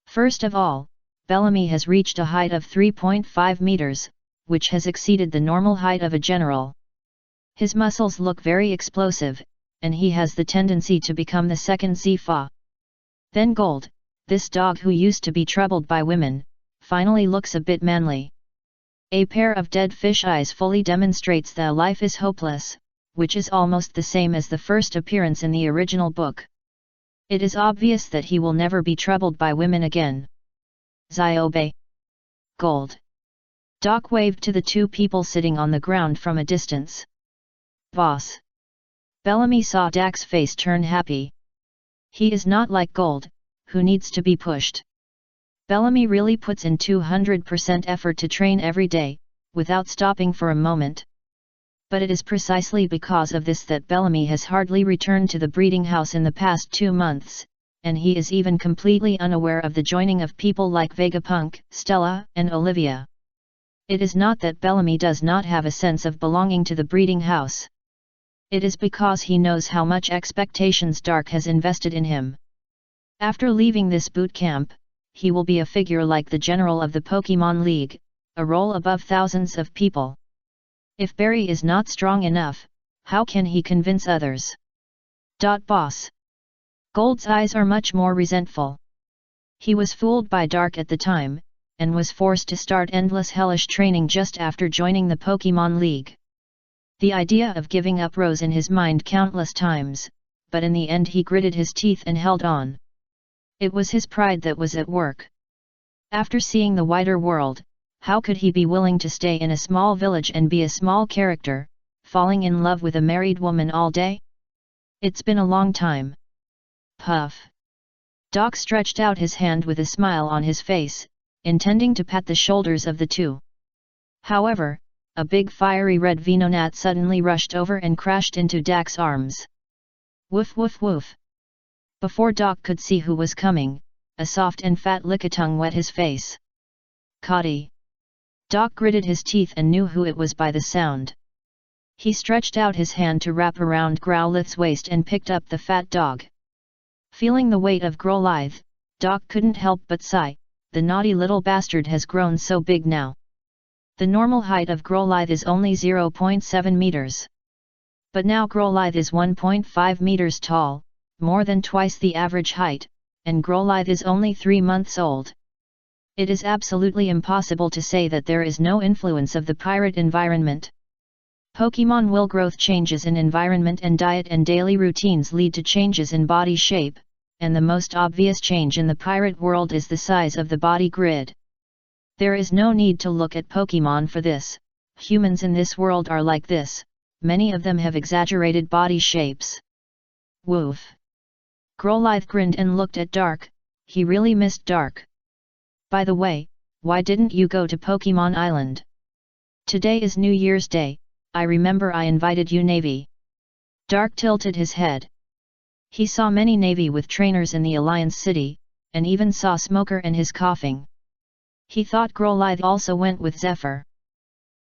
First of all, Bellamy has reached a height of 3.5 meters, which has exceeded the normal height of a general. His muscles look very explosive, and he has the tendency to become the second Zifa. Then Gold, this dog who used to be troubled by women, finally looks a bit manly. A pair of dead fish eyes fully demonstrates that life is hopeless, which is almost the same as the first appearance in the original book. It is obvious that he will never be troubled by women again. Ziobe. Gold. Doc waved to the two people sitting on the ground from a distance. Boss. Bellamy saw Doc's face turn happy. He is not like Gold, who needs to be pushed. Bellamy really puts in 200% effort to train every day, without stopping for a moment. But it is precisely because of this that Bellamy has hardly returned to the breeding house in the past 2 months, and he is even completely unaware of the joining of people like Vegapunk, Stella, and Olivia. It is not that Bellamy does not have a sense of belonging to the breeding house. It is because he knows how much expectations Dark has invested in him. After leaving this boot camp, he will be a figure like the general of the Pokémon League, a role above thousands of people. If Barry is not strong enough, how can he convince others? Boss. Gold's eyes are much more resentful. He was fooled by Dark at the time, and was forced to start endless hellish training just after joining the Pokémon League. The idea of giving up rose in his mind countless times, but in the end he gritted his teeth and held on. It was his pride that was at work. After seeing the wider world, how could he be willing to stay in a small village and be a small character, falling in love with a married woman all day? It's been a long time. Puff. Doc stretched out his hand with a smile on his face, intending to pat the shoulders of the two. However, a big fiery red Venonat suddenly rushed over and crashed into Doc's arms. Woof woof woof. Before Doc could see who was coming, a soft and fat lickitung wet his face. Coddy. Doc gritted his teeth and knew who it was by the sound. He stretched out his hand to wrap around Growlithe's waist and picked up the fat dog. Feeling the weight of Growlithe, Doc couldn't help but sigh. The naughty little bastard has grown so big now. The normal height of Growlithe is only 0.7 meters. But now Growlithe is 1.5 meters tall, more than twice the average height, and Growlithe is only 3 months old. It is absolutely impossible to say that there is no influence of the pirate environment. Pokémon will growth changes in environment and diet and daily routines lead to changes in body shape, and the most obvious change in the pirate world is the size of the body grid. There is no need to look at Pokémon for this. Humans in this world are like this, many of them have exaggerated body shapes. Woof. Growlithe grinned and looked at Dark. He really missed Dark. By the way, why didn't you go to Pokémon Island? Today is New Year's Day, I remember I invited you Navy. Dark tilted his head. He saw many Navy with trainers in the Alliance City, and even saw Smoker and his coughing. He thought Growlithe also went with Zephyr.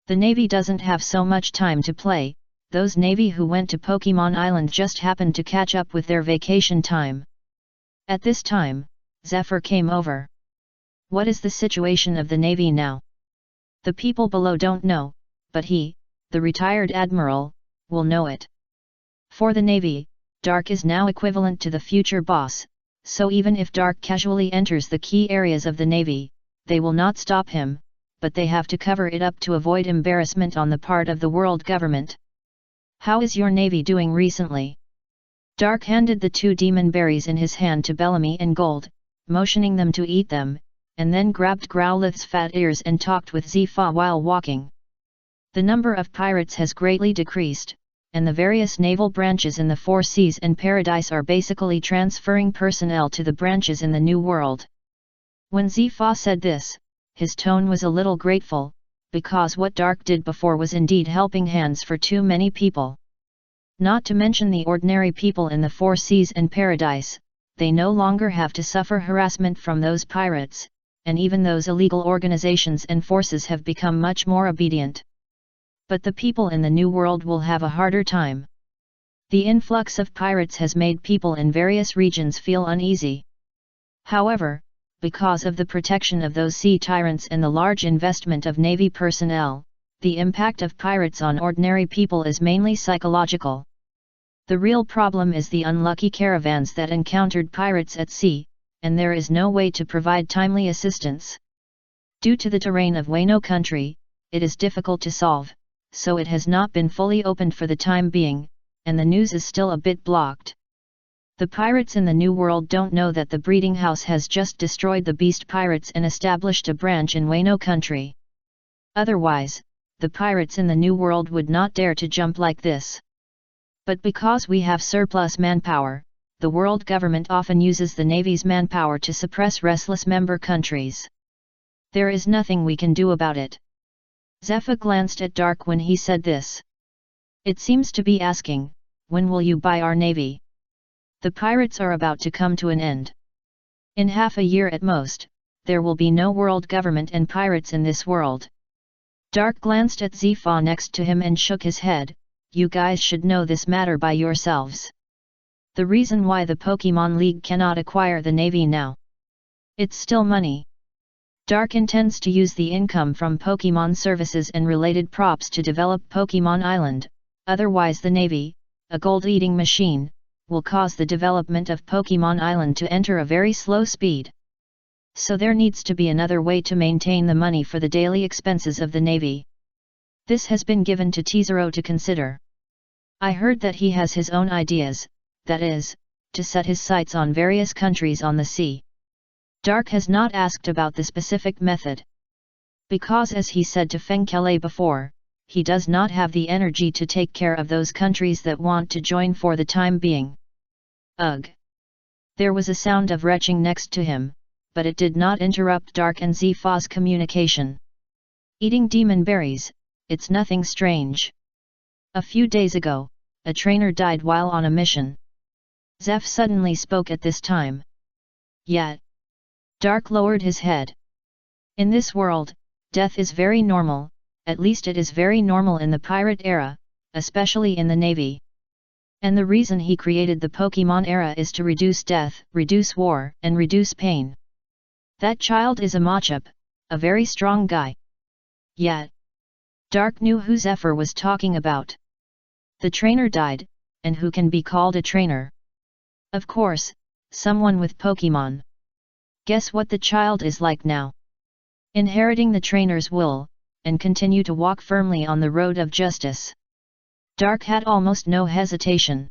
The Navy doesn't have so much time to play, those Navy who went to Pokémon Island just happened to catch up with their vacation time. At this time, Zephyr came over. What is the situation of the Navy now? The people below don't know, but he, the retired admiral, will know it. For the Navy, Dark is now equivalent to the future boss, so even if Dark casually enters the key areas of the Navy, they will not stop him, but they have to cover it up to avoid embarrassment on the part of the world government. How is your Navy doing recently? Dark handed the 2 demon berries in his hand to Bellamy and Gold, motioning them to eat them, and then grabbed Growlithe's fat ears and talked with Zifa while walking. The number of pirates has greatly decreased, and the various naval branches in the Four Seas and Paradise are basically transferring personnel to the branches in the New World. When Zifa said this, his tone was a little grateful, because what Dark did before was indeed helping hands for too many people. Not to mention the ordinary people in the Four Seas and Paradise, they no longer have to suffer harassment from those pirates, and even those illegal organizations and forces have become much more obedient. But the people in the New World will have a harder time. The influx of pirates has made people in various regions feel uneasy. However, because of the protection of those sea tyrants and the large investment of navy personnel, the impact of pirates on ordinary people is mainly psychological. The real problem is the unlucky caravans that encountered pirates at sea, and there is no way to provide timely assistance. Due to the terrain of Wano country, it is difficult to solve, so it has not been fully opened for the time being, and the news is still a bit blocked. The pirates in the New World don't know that the breeding house has just destroyed the beast pirates and established a branch in Wano country. Otherwise, the pirates in the New World would not dare to jump like this. But because we have surplus manpower, the world government often uses the Navy's manpower to suppress restless member countries. There is nothing we can do about it. Zephyr glanced at Dark when he said this. It seems to be asking, when will you buy our navy? The pirates are about to come to an end. In half a year at most, there will be no world government and pirates in this world. Dark glanced at Zifa next to him and shook his head. You guys should know this matter by yourselves. The reason why the Pokemon League cannot acquire the navy now. It's still money. Dark intends to use the income from Pokemon services and related props to develop Pokemon Island, otherwise the navy, a gold-eating machine, will cause the development of Pokemon Island to enter a very slow speed. So there needs to be another way to maintain the money for the daily expenses of the navy. This has been given to Tizero to consider. I heard that he has his own ideas, that is, to set his sights on various countries on the sea. Dark has not asked about the specific method. Because as he said to Fengkele before, he does not have the energy to take care of those countries that want to join for the time being. Ugh! There was a sound of retching next to him, but it did not interrupt Dark and Zifa's communication. Eating demon berries, it's nothing strange. A few days ago, a trainer died while on a mission. Zeph suddenly spoke at this time. Yet. Dark lowered his head. In this world, death is very normal, at least it is very normal in the pirate era, especially in the navy. And the reason he created the Pokemon era is to reduce death, reduce war, and reduce pain. That child is a Machop, a very strong guy. Yet. Dark knew who Zephyr was talking about. The trainer died, and who can be called a trainer? Of course, someone with Pokemon. Guess what the child is like now? Inheriting the trainer's will, and continue to walk firmly on the road of justice. Dark had almost no hesitation.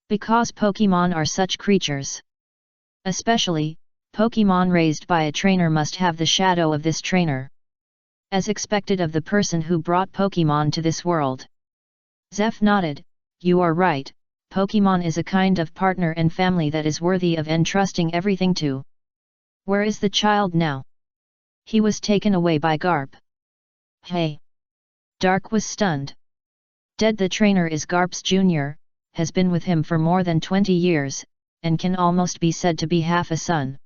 Because Pokemon are such creatures. Especially, Pokemon raised by a trainer must have the shadow of this trainer. As expected of the person who brought Pokemon to this world. Zeph nodded, you are right, Pokemon is a kind of partner and family that is worthy of entrusting everything to. Where is the child now? He was taken away by Garp. Hey! Dark was stunned. Dead. The trainer is Garp's junior, has been with him for more than 20 years, and can almost be said to be half a son.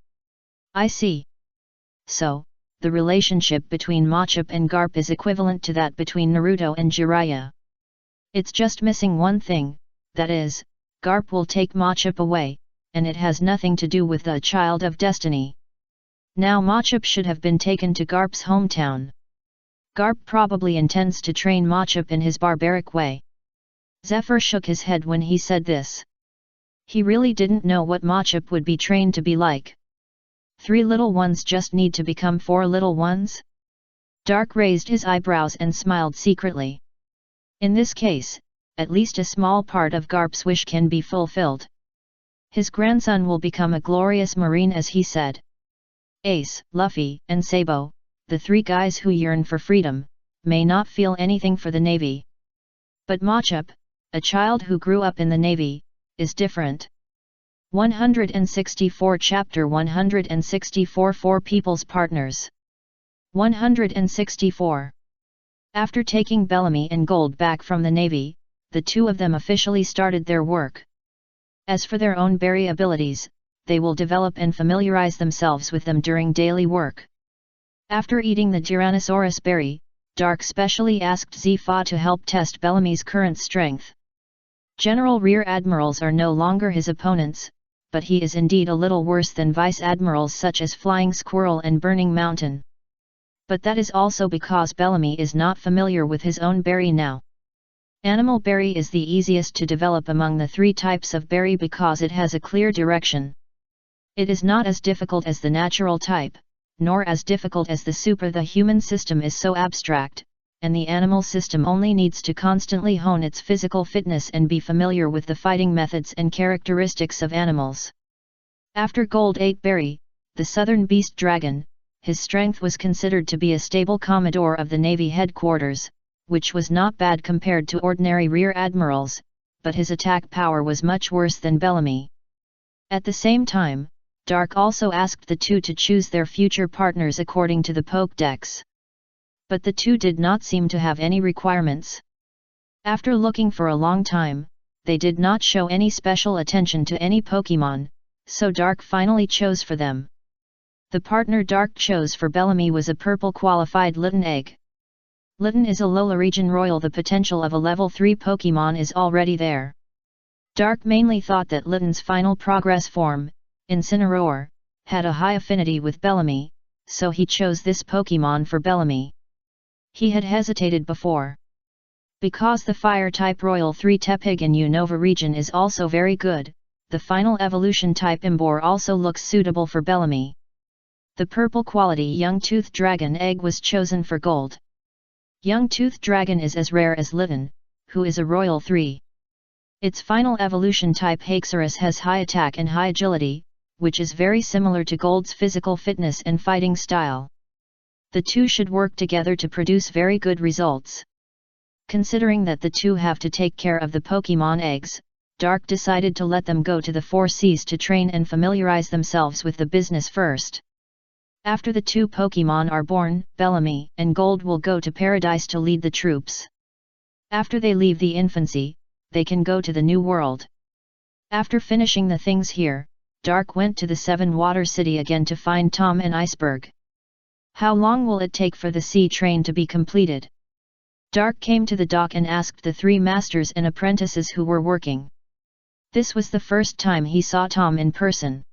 I see. So, the relationship between Machop and Garp is equivalent to that between Naruto and Jiraiya. It's just missing one thing, that is, Garp will take Machop away, and it has nothing to do with the Child of Destiny. Now Machop should have been taken to Garp's hometown. Garp probably intends to train Machop in his barbaric way. Zephyr shook his head when he said this. He really didn't know what Machop would be trained to be like. 3 little ones just need to become 4 little ones? Dark raised his eyebrows and smiled secretly. In this case, at least a small part of Garp's wish can be fulfilled. His grandson will become a glorious marine, as he said. Ace, Luffy, and Sabo, the 3 guys who yearn for freedom, may not feel anything for the Navy. But Machop, a child who grew up in the Navy, is different. 164 Chapter 164 Four People's Partners. 164. After taking Bellamy and Gold back from the Navy, the two of them officially started their work. As for their own berry abilities, they will develop and familiarize themselves with them during daily work. After eating the Tyrannosaurus berry, Dark specially asked Zifa to help test Bellamy's current strength. General Rear Admirals are no longer his opponents, but he is indeed a little worse than Vice Admirals such as Flying Squirrel and Burning Mountain. But that is also because Bellamy is not familiar with his own berry now. Animal berry is the easiest to develop among the three types of berry because it has a clear direction. It is not as difficult as the natural type, nor as difficult as the super. The human system is so abstract, and the animal system only needs to constantly hone its physical fitness and be familiar with the fighting methods and characteristics of animals. After Gold ate berry, the southern beast dragon, his strength was considered to be a stable Commodore of the Navy headquarters, which was not bad compared to ordinary Rear Admirals, but his attack power was much worse than Bellamy. At the same time, Dark also asked the two to choose their future partners according to the Pokédex. But the two did not seem to have any requirements. After looking for a long time, they did not show any special attention to any Pokémon, so Dark finally chose for them. The partner Dark chose for Bellamy was a purple qualified Litten egg. Litten is a Lola region royal. The potential of a level 3 Pokémon is already there. Dark mainly thought that Litten's final progress form, Incineroar, had a high affinity with Bellamy, so he chose this Pokémon for Bellamy. He had hesitated before. Because the Fire-type Royal 3 Tepig in Unova region is also very good, the final evolution type Imbor also looks suitable for Bellamy. The purple quality Young Tooth Dragon egg was chosen for Gold. Young Tooth Dragon is as rare as Litten, who is a Royal 3. Its final evolution type Haxorus has high attack and high agility, which is very similar to Gold's physical fitness and fighting style. The two should work together to produce very good results. Considering that the two have to take care of the Pokémon eggs, Dark decided to let them go to the 4 Seas to train and familiarize themselves with the business first. After the two Pokémon are born, Bellamy and Gold will go to Paradise to lead the troops. After they leave the infancy, they can go to the New World. After finishing the things here, Dark went to the 7 Water City again to find Tom and Iceberg. How long will it take for the sea train to be completed? Dark came to the dock and asked the 3 masters and apprentices who were working. This was the first time he saw Tom in person.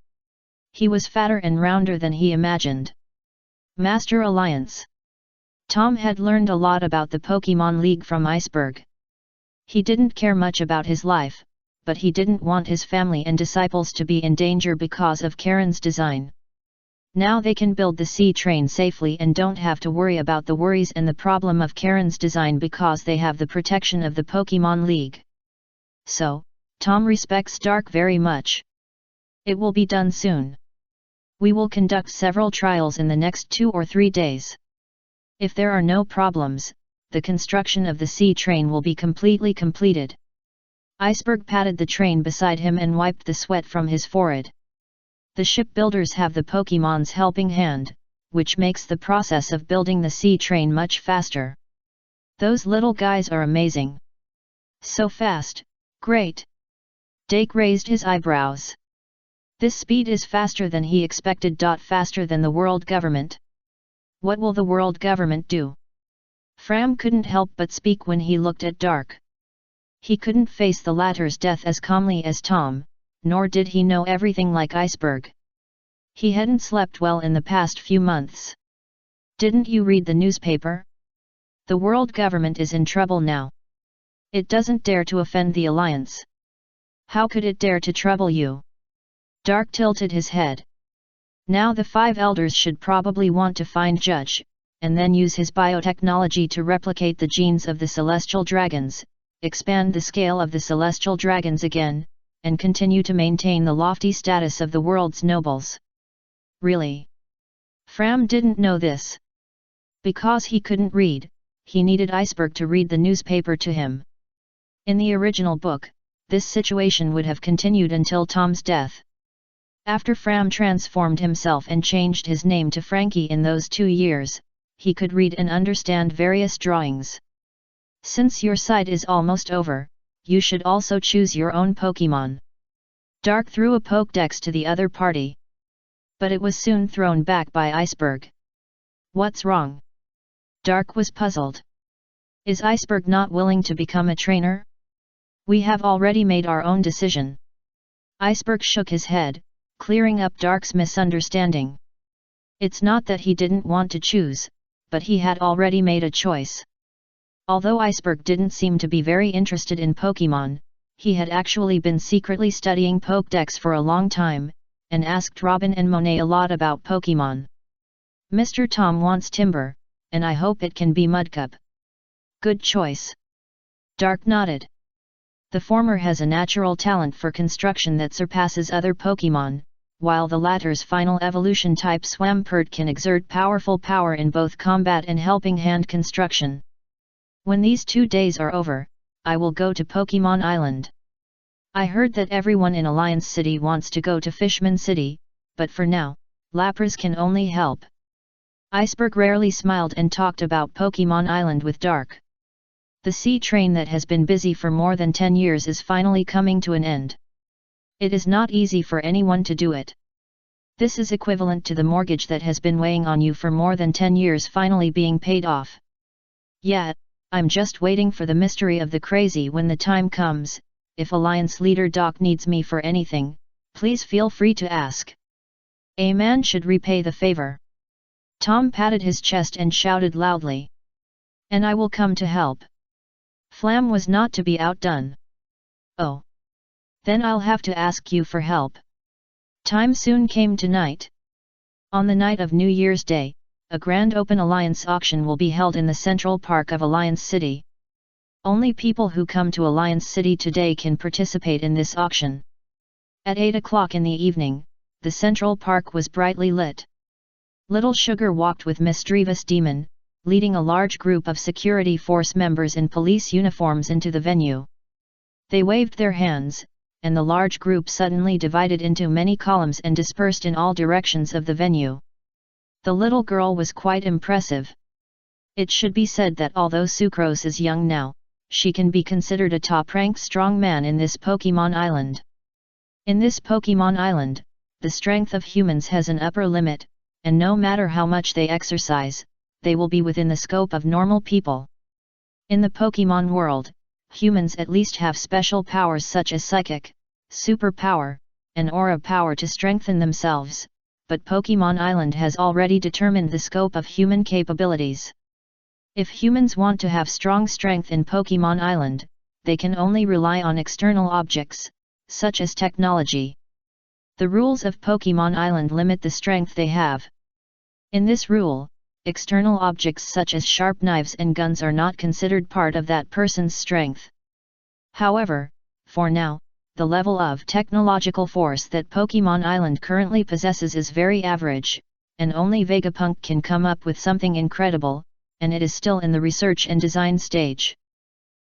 He was fatter and rounder than he imagined. Master Alliance. Tom had learned a lot about the Pokémon League from Iceberg. He didn't care much about his life, but he didn't want his family and disciples to be in danger because of Karen's design. Now they can build the sea train safely and don't have to worry about the worries and the problem of Karen's design because they have the protection of the Pokémon League. So, Tom respects Dark very much. It will be done soon. We will conduct several trials in the next 2 or 3 days. If there are no problems, the construction of the sea train will be completely completed. Iceberg patted the train beside him and wiped the sweat from his forehead. The shipbuilders have the Pokémon's helping hand, which makes the process of building the sea train much faster. Those little guys are amazing. So fast, great. Dake raised his eyebrows. This speed is faster than he expected. Faster than the world government. What will the world government do? Fram couldn't help but speak when he looked at Dark. He couldn't face the latter's death as calmly as Tom, nor did he know everything like Iceberg. He hadn't slept well in the past few months. Didn't you read the newspaper? The world government is in trouble now. It doesn't dare to offend the Alliance. How could it dare to trouble you? Dark tilted his head. Now the 5 elders should probably want to find Judge, and then use his biotechnology to replicate the genes of the celestial dragons, expand the scale of the celestial dragons again, and continue to maintain the lofty status of the world's nobles. Really? Fram didn't know this. Because he couldn't read, he needed Iceberg to read the newspaper to him. In the original book, this situation would have continued until Tom's death. After Fram transformed himself and changed his name to Frankie in those 2 years, he could read and understand various drawings. Since your side is almost over, you should also choose your own Pokemon. Dark threw a Pokédex to the other party. But it was soon thrown back by Iceberg. What's wrong? Dark was puzzled. Is Iceberg not willing to become a trainer? We have already made our own decision. Iceberg shook his head, clearing up Dark's misunderstanding. It's not that he didn't want to choose, but he had already made a choice. Although Iceberg didn't seem to be very interested in Pokemon, he had actually been secretly studying Pokédex for a long time, and asked Robin and Monet a lot about Pokemon. Mr. Tom wants Timber, and I hope it can be Mudcup. Good choice. Dark nodded. The former has a natural talent for construction that surpasses other Pokemon, while the latter's final evolution type Swampert can exert powerful power in both combat and helping hand construction. When these 2 days are over, I will go to Pokemon Island. I heard that everyone in Alliance City wants to go to Fishman City, but for now, Lapras can only help. Iceberg rarely smiled and talked about Pokemon Island with Dark. The sea train that has been busy for more than 10 years is finally coming to an end. It is not easy for anyone to do it. This is equivalent to the mortgage that has been weighing on you for more than 10 years finally being paid off. Yeah, I'm just waiting for the mystery of the crazy when the time comes. If Alliance leader Doc needs me for anything, please feel free to ask. A man should repay the favor. Tom patted his chest and shouted loudly. And I will come to help. Flam was not to be outdone. Oh. Then I'll have to ask you for help. Time soon came tonight. On the night of New Year's Day, a grand open Alliance auction will be held in the Central Park of Alliance City. Only people who come to Alliance City today can participate in this auction. At 8 o'clock in the evening, the Central Park was brightly lit. Little Sugar walked with Mischievous Demon, leading a large group of security force members in police uniforms into the venue. They waved their hands, and the large group suddenly divided into many columns and dispersed in all directions of the venue. The little girl was quite impressive. It should be said that although Sucrose is young now, she can be considered a top-ranked strongman in this Pokemon Island. In this Pokemon Island, the strength of humans has an upper limit, and no matter how much they exercise, they will be within the scope of normal people. In the Pokemon world, humans at least have special powers such as Psychic, Super Power, and Aura Power to strengthen themselves, but Pokemon Island has already determined the scope of human capabilities. If humans want to have strong strength in Pokemon Island, they can only rely on external objects, such as technology. The rules of Pokemon Island limit the strength they have. In this rule, external objects such as sharp knives and guns are not considered part of that person's strength. However, for now, the level of technological force that Pokemon Island currently possesses is very average, and only Vegapunk can come up with something incredible, and it is still in the research and design stage.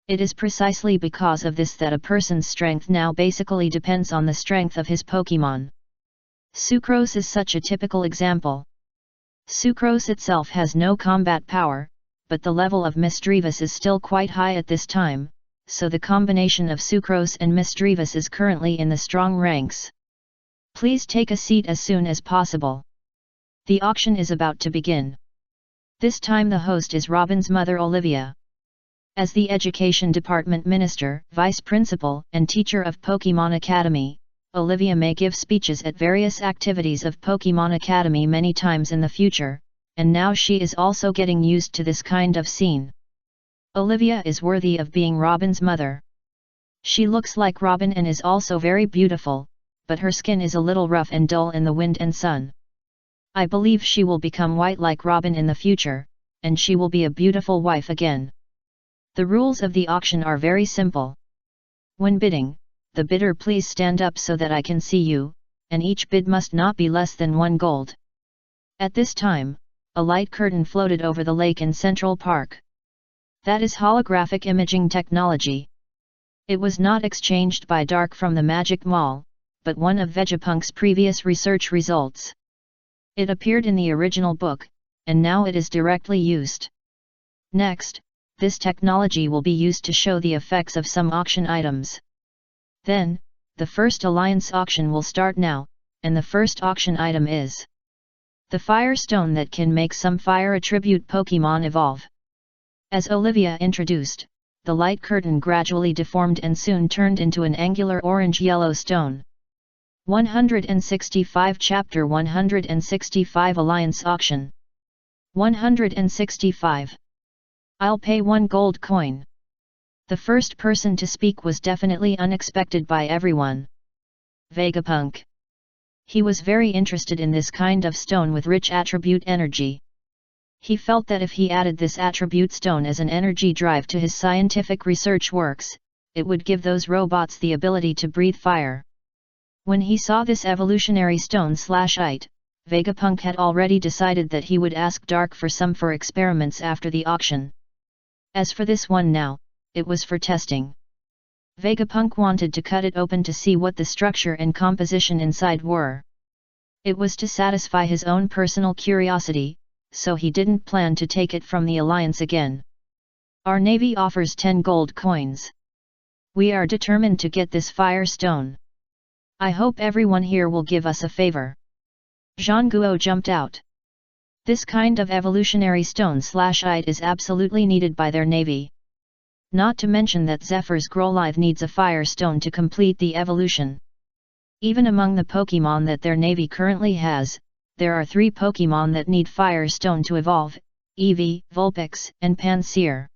It is precisely because of this that a person's strength now basically depends on the strength of his Pokemon. Sucrose is such a typical example. Sucrose itself has no combat power, but the level of Mischievous is still quite high at this time, so the combination of Sucrose and Mischievous is currently in the strong ranks. Please take a seat as soon as possible. The auction is about to begin. This time the host is Robin's mother Olivia. As the Education Department Minister, Vice Principal, and teacher of Pokemon Academy, Olivia may give speeches at various activities of Pokemon Academy many times in the future, and now she is also getting used to this kind of scene. Olivia is worthy of being Robin's mother. She looks like Robin and is also very beautiful, but her skin is a little rough and dull in the wind and sun. I believe she will become white like Robin in the future, and she will be a beautiful wife again. The rules of the auction are very simple. When bidding, the bidder please stand up so that I can see you, and each bid must not be less than 1 gold. At this time, a light curtain floated over the lake in Central Park. That is holographic imaging technology. It was not exchanged by Dark from the Magic Mall, but one of Vegapunk's previous research results. It appeared in the original book, and now it is directly used. Next, this technology will be used to show the effects of some auction items. Then, the first alliance auction will start now, and the first auction item is the Fire Stone that can make some fire attribute Pokemon evolve. As Olivia introduced, the light curtain gradually deformed and soon turned into an angular orange-yellow stone. 165 Chapter 165 Alliance Auction 165. I'll pay 1 gold coin. The first person to speak was definitely unexpected by everyone. Vegapunk. He was very interested in this kind of stone with rich attribute energy. He felt that if he added this attribute stone as an energy drive to his scientific research works, it would give those robots the ability to breathe fire. When he saw this evolutionary stone/ite, Vegapunk had already decided that he would ask Dark for some for experiments after the auction. As for this one now, it was for testing. Vegapunk wanted to cut it open to see what the structure and composition inside were. It was to satisfy his own personal curiosity, so he didn't plan to take it from the Alliance again. Our navy offers 10 gold coins. We are determined to get this fire stone. I hope everyone here will give us a favor. Zhang Guo jumped out. This kind of evolutionary stone/ite is absolutely needed by their navy. Not to mention that Zephyr's Growlithe needs a fire stone to complete the evolution. Even among the Pokemon that their navy currently has, there are 3 Pokemon that need fire stone to evolve: Eevee, Vulpix, and Pansear.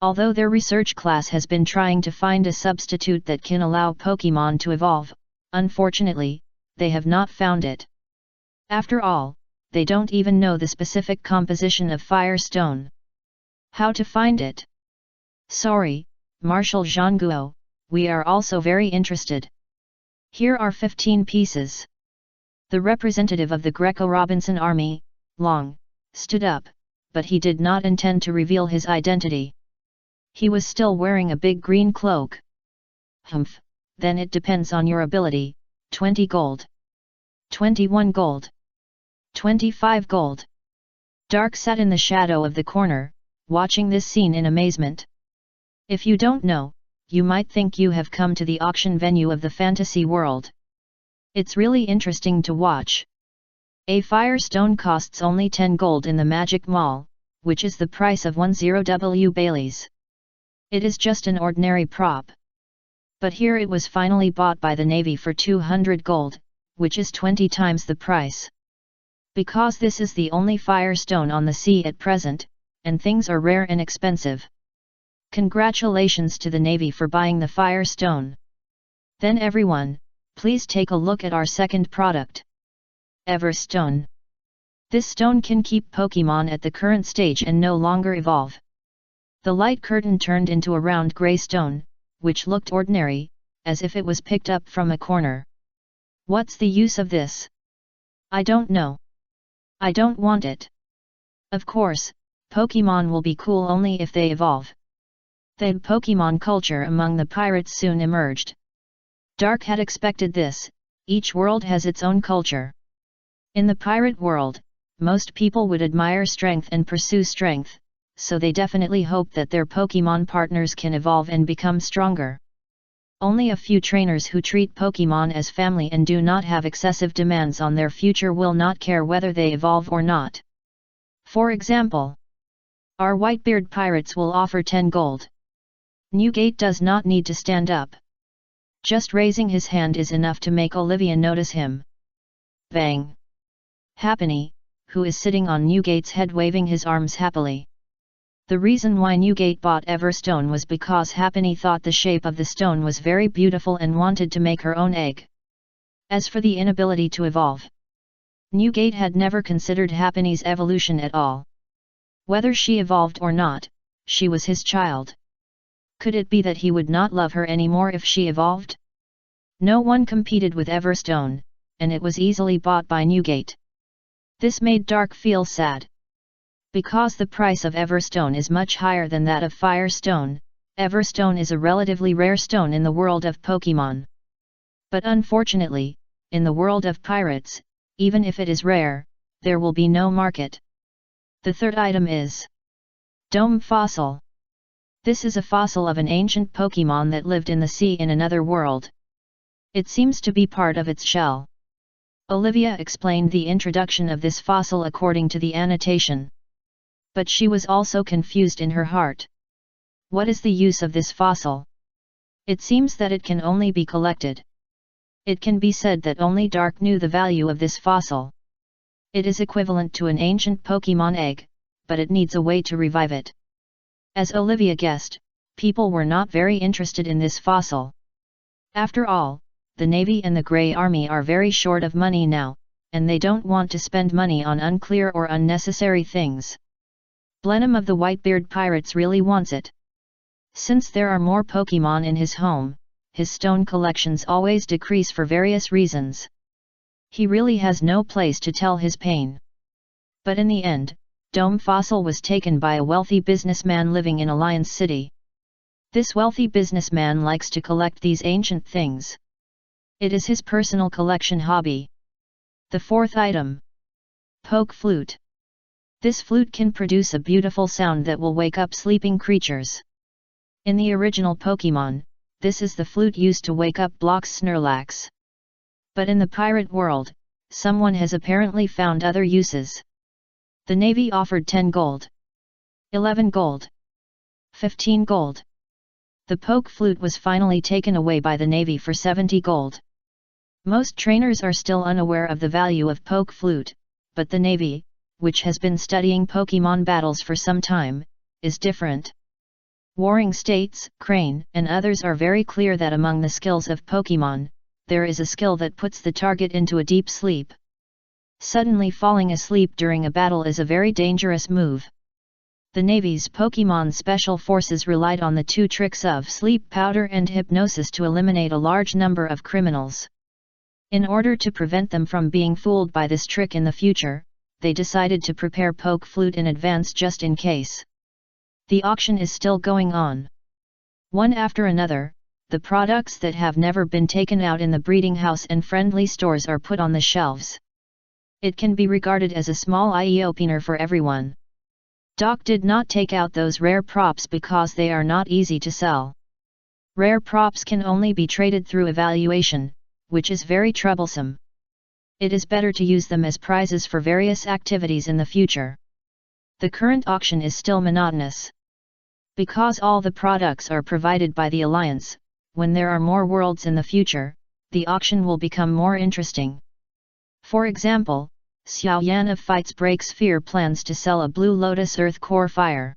Although their research class has been trying to find a substitute that can allow Pokemon to evolve, unfortunately, they have not found it. After all, they don't even know the specific composition of fire stone. How to find it? Sorry, Marshal Zhang Guo, we are also very interested. Here are 15 pieces. The representative of the Greco-Robinson army, Long, stood up, but he did not intend to reveal his identity. He was still wearing a big green cloak. Humph, then it depends on your ability. 20 gold. 21 gold. 25 gold. Dark sat in the shadow of the corner, watching this scene in amazement. If you don't know, you might think you have come to the auction venue of the fantasy world. It's really interesting to watch. A fire stone costs only 10 gold in the Magic Mall, which is the price of 10 Baileys. It is just an ordinary prop. But here it was finally bought by the Navy for 200 gold, which is 20 times the price. Because this is the only fire stone on the sea at present, and things are rare and expensive. Congratulations to the Navy for buying the fire stone. Then everyone, please take a look at our second product. Everstone. This stone can keep Pokemon at the current stage and no longer evolve. The light curtain turned into a round grey stone, which looked ordinary, as if it was picked up from a corner. What's the use of this? I don't know. I don't want it. Of course, Pokemon will be cool only if they evolve. The Pokemon culture among the pirates soon emerged. Dark had expected this. Each world has its own culture. In the pirate world, most people would admire strength and pursue strength, so they definitely hope that their Pokemon partners can evolve and become stronger. Only a few trainers who treat Pokemon as family and do not have excessive demands on their future will not care whether they evolve or not. For example, our Whitebeard pirates will offer 10 gold. Newgate does not need to stand up. Just raising his hand is enough to make Olivia notice him. Bang! Happiny, who is sitting on Newgate's head waving his arms happily. The reason why Newgate bought Everstone was because Happiny thought the shape of the stone was very beautiful and wanted to make her own egg. As for the inability to evolve, Newgate had never considered Happiny's evolution at all. Whether she evolved or not, she was his child. Could it be that he would not love her anymore if she evolved? No one competed with Everstone, and it was easily bought by Newgate. This made Dark feel sad. Because the price of Everstone is much higher than that of Firestone, Everstone is a relatively rare stone in the world of Pokemon. But unfortunately, in the world of pirates, even if it is rare, there will be no market. The third item is Dome Fossil. This is a fossil of an ancient Pokemon that lived in the sea in another world. It seems to be part of its shell. Olivia explained the introduction of this fossil according to the annotation. But she was also confused in her heart. What is the use of this fossil? It seems that it can only be collected. It can be said that only Dark knew the value of this fossil. It is equivalent to an ancient Pokemon egg, but it needs a way to revive it. As Olivia guessed, people were not very interested in this fossil. After all, the Navy and the Grey Army are very short of money now, and they don't want to spend money on unclear or unnecessary things. Blenheim of the Whitebeard Pirates really wants it. Since there are more Pokemon in his home, his stone collections always decrease for various reasons. He really has no place to tell his pain. But in the end, Dome Fossil was taken by a wealthy businessman living in Alliance City. This wealthy businessman likes to collect these ancient things. It is his personal collection hobby. The fourth item. Poke Flute. This flute can produce a beautiful sound that will wake up sleeping creatures. In the original Pokemon, this is the flute used to wake up Block's Snorlax. But in the pirate world, someone has apparently found other uses. The Navy offered 10 gold, 11 gold, 15 gold. The poke flute was finally taken away by the Navy for 70 gold. Most trainers are still unaware of the value of poke flute, but the Navy, which has been studying Pokemon battles for some time, is different. Warring States, Crane, and others are very clear that among the skills of Pokemon, there is a skill that puts the target into a deep sleep. Suddenly falling asleep during a battle is a very dangerous move. The Navy's Pokemon Special Forces relied on the two tricks of sleep powder and hypnosis to eliminate a large number of criminals. In order to prevent them from being fooled by this trick in the future, they decided to prepare poke flute in advance just in case. The auction is still going on. One after another, the products that have never been taken out in the breeding house and friendly stores are put on the shelves. It can be regarded as a small eye-opener for everyone. Doc did not take out those rare props because they are not easy to sell. Rare props can only be traded through evaluation, which is very troublesome. It is better to use them as prizes for various activities in the future. The current auction is still monotonous. Because all the products are provided by the Alliance, when there are more worlds in the future, the auction will become more interesting. For example, Xiao Yan of Fights Break Sphere plans to sell a Blue Lotus Earth Core Fire.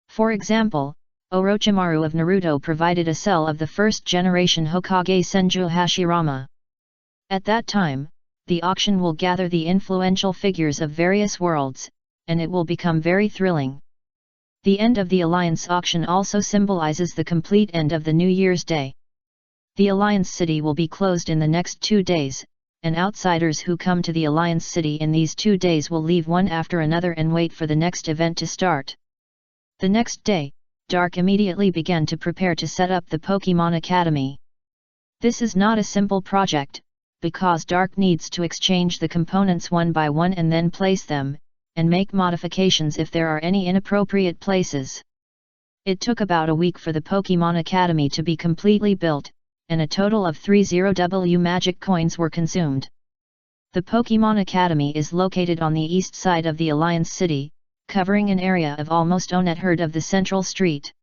For example, Orochimaru of Naruto provided a cell of the first generation Hokage Senju Hashirama. At that time, the auction will gather the influential figures of various worlds, and it will become very thrilling. The end of the Alliance auction also symbolizes the complete end of the New Year's Day. The Alliance City will be closed in the next 2 days, and outsiders who come to the Alliance City in these 2 days will leave one after another and wait for the next event to start. The next day, Dark immediately began to prepare to set up the Pokemon Academy. This is not a simple project, because Dark needs to exchange the components one by one and then place them, and make modifications if there are any inappropriate places. It took about a week for the Pokemon Academy to be completely built, and a total of 30W magic coins were consumed. The Pokemon Academy is located on the east side of the Alliance City, covering an area of almost 1/3 of the central street.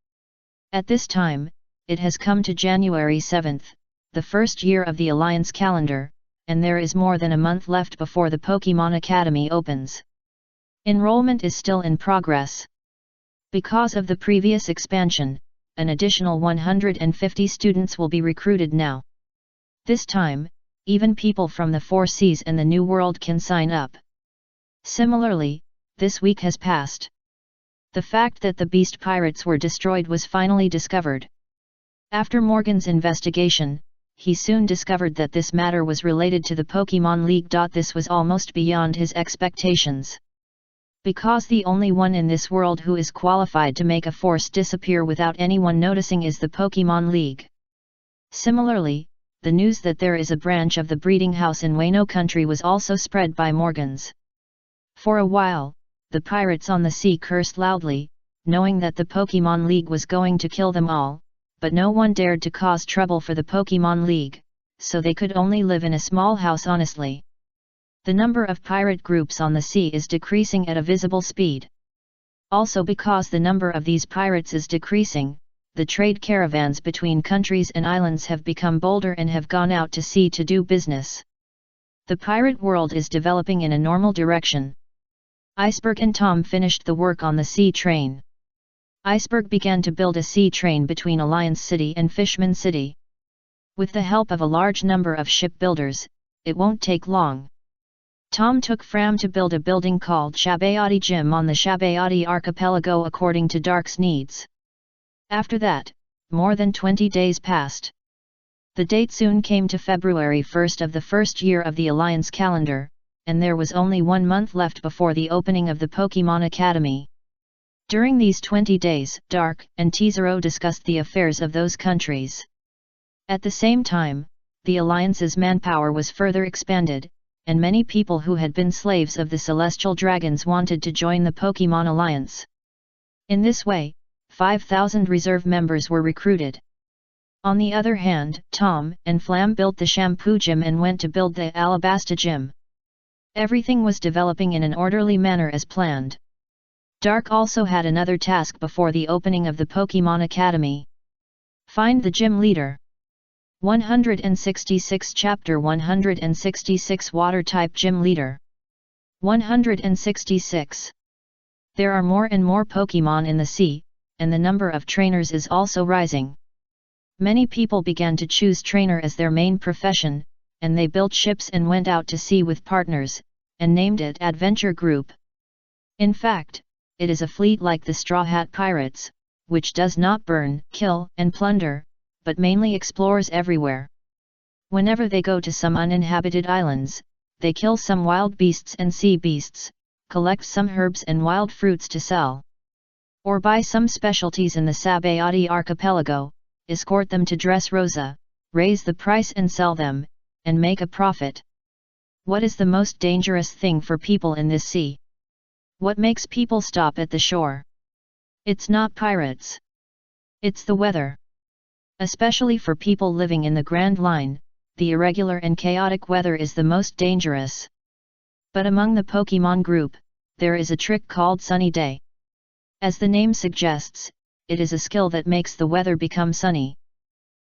At this time, it has come to January 7th, the first year of the Alliance calendar, and there is more than a month left before the Pokemon Academy opens. Enrollment is still in progress. Because of the previous expansion, an additional 150 students will be recruited now. This time, even people from the 4 Seas and the New World can sign up. Similarly, this week has passed. The fact that the beast pirates were destroyed was finally discovered. After Morgan's investigation, he soon discovered that this matter was related to the Pokemon League. This was almost beyond his expectations. Because the only one in this world who is qualified to make a force disappear without anyone noticing is the Pokemon League. Similarly, the news that there is a branch of the breeding house in Wano country was also spread by Morgans. For a while, the pirates on the sea cursed loudly, knowing that the Pokemon League was going to kill them all, but no one dared to cause trouble for the Pokemon League, so they could only live in a small house honestly. The number of pirate groups on the sea is decreasing at a visible speed. Also because the number of these pirates is decreasing, the trade caravans between countries and islands have become bolder and have gone out to sea to do business. The pirate world is developing in a normal direction. Iceberg and Tom finished the work on the sea train. Iceberg began to build a sea train between Alliance City and Fishman City. With the help of a large number of shipbuilders, it won't take long. Tom took Fram to build a building called Shabayati Gym on the Shabayati archipelago according to Dark's needs. After that, more than 20 days passed. The date soon came to February 1st of the first year of the Alliance calendar, and there was only 1 month left before the opening of the Pokemon Academy. During these 20 days, Dark and Teezero discussed the affairs of those countries. At the same time, the Alliance's manpower was further expanded, and many people who had been slaves of the Celestial Dragons wanted to join the Pokemon Alliance. In this way, 5,000 reserve members were recruited. On the other hand, Tom and Flam built the Shampoo Gym and went to build the Alabasta Gym. Everything was developing in an orderly manner as planned. Dark also had another task before the opening of the Pokemon Academy. Find the gym leader. 166 Chapter 166 Water-type Gym Leader. 166. There are more and more Pokemon in the sea, and the number of trainers is also rising. Many people began to choose trainer as their main profession, and they built ships and went out to sea with partners, and named it Adventure Group. In fact, it is a fleet like the Straw Hat Pirates, which does not burn, kill, and plunder, but mainly explores everywhere. Whenever they go to some uninhabited islands, they kill some wild beasts and sea beasts, collect some herbs and wild fruits to sell. Or buy some specialties in the Sabayati archipelago, escort them to Dressrosa, raise the price and sell them, and make a profit. What is the most dangerous thing for people in this sea? What makes people stop at the shore? It's not pirates. It's the weather. Especially for people living in the Grand Line, the irregular and chaotic weather is the most dangerous. But among the Pokemon group, there is a trick called Sunny Day. As the name suggests, it is a skill that makes the weather become sunny.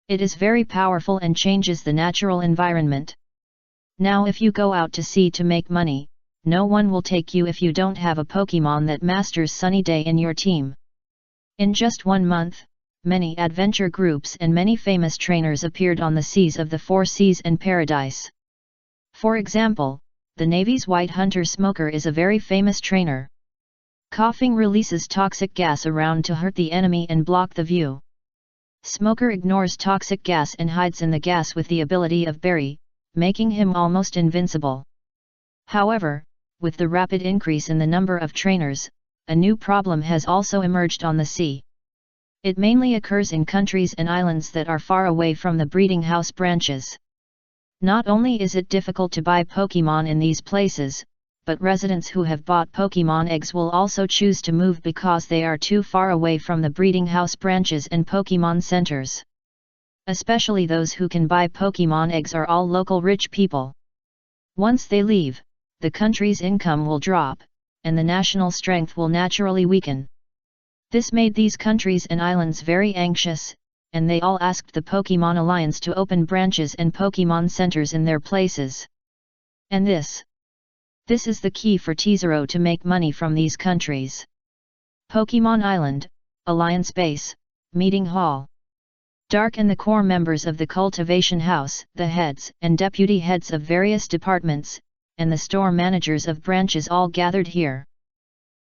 It is very powerful and changes the natural environment. Now if you go out to sea to make money, no one will take you if you don't have a Pokemon that masters Sunny Day in your team. In just 1 month, many adventure groups and many famous trainers appeared on the seas of the Four Seas and Paradise. For example, the Navy's White Hunter Smoker is a very famous trainer. Coughing releases toxic gas around to hurt the enemy and block the view. Smoker ignores toxic gas and hides in the gas with the ability of Berry, making him almost invincible. However, with the rapid increase in the number of trainers, a new problem has also emerged on the sea. It mainly occurs in countries and islands that are far away from the breeding house branches. Not only is it difficult to buy Pokemon in these places, but residents who have bought Pokemon eggs will also choose to move because they are too far away from the breeding house branches and Pokemon centers. Especially those who can buy Pokemon eggs are all local rich people. Once they leave, the country's income will drop, and the national strength will naturally weaken. This made these countries and islands very anxious, and they all asked the Pokemon Alliance to open branches and Pokemon centers in their places. And this is the key for Teezero to make money from these countries. Pokemon Island, Alliance Base, Meeting Hall. Dark and the core members of the Cultivation House, the heads and deputy heads of various departments, and the store managers of branches all gathered here.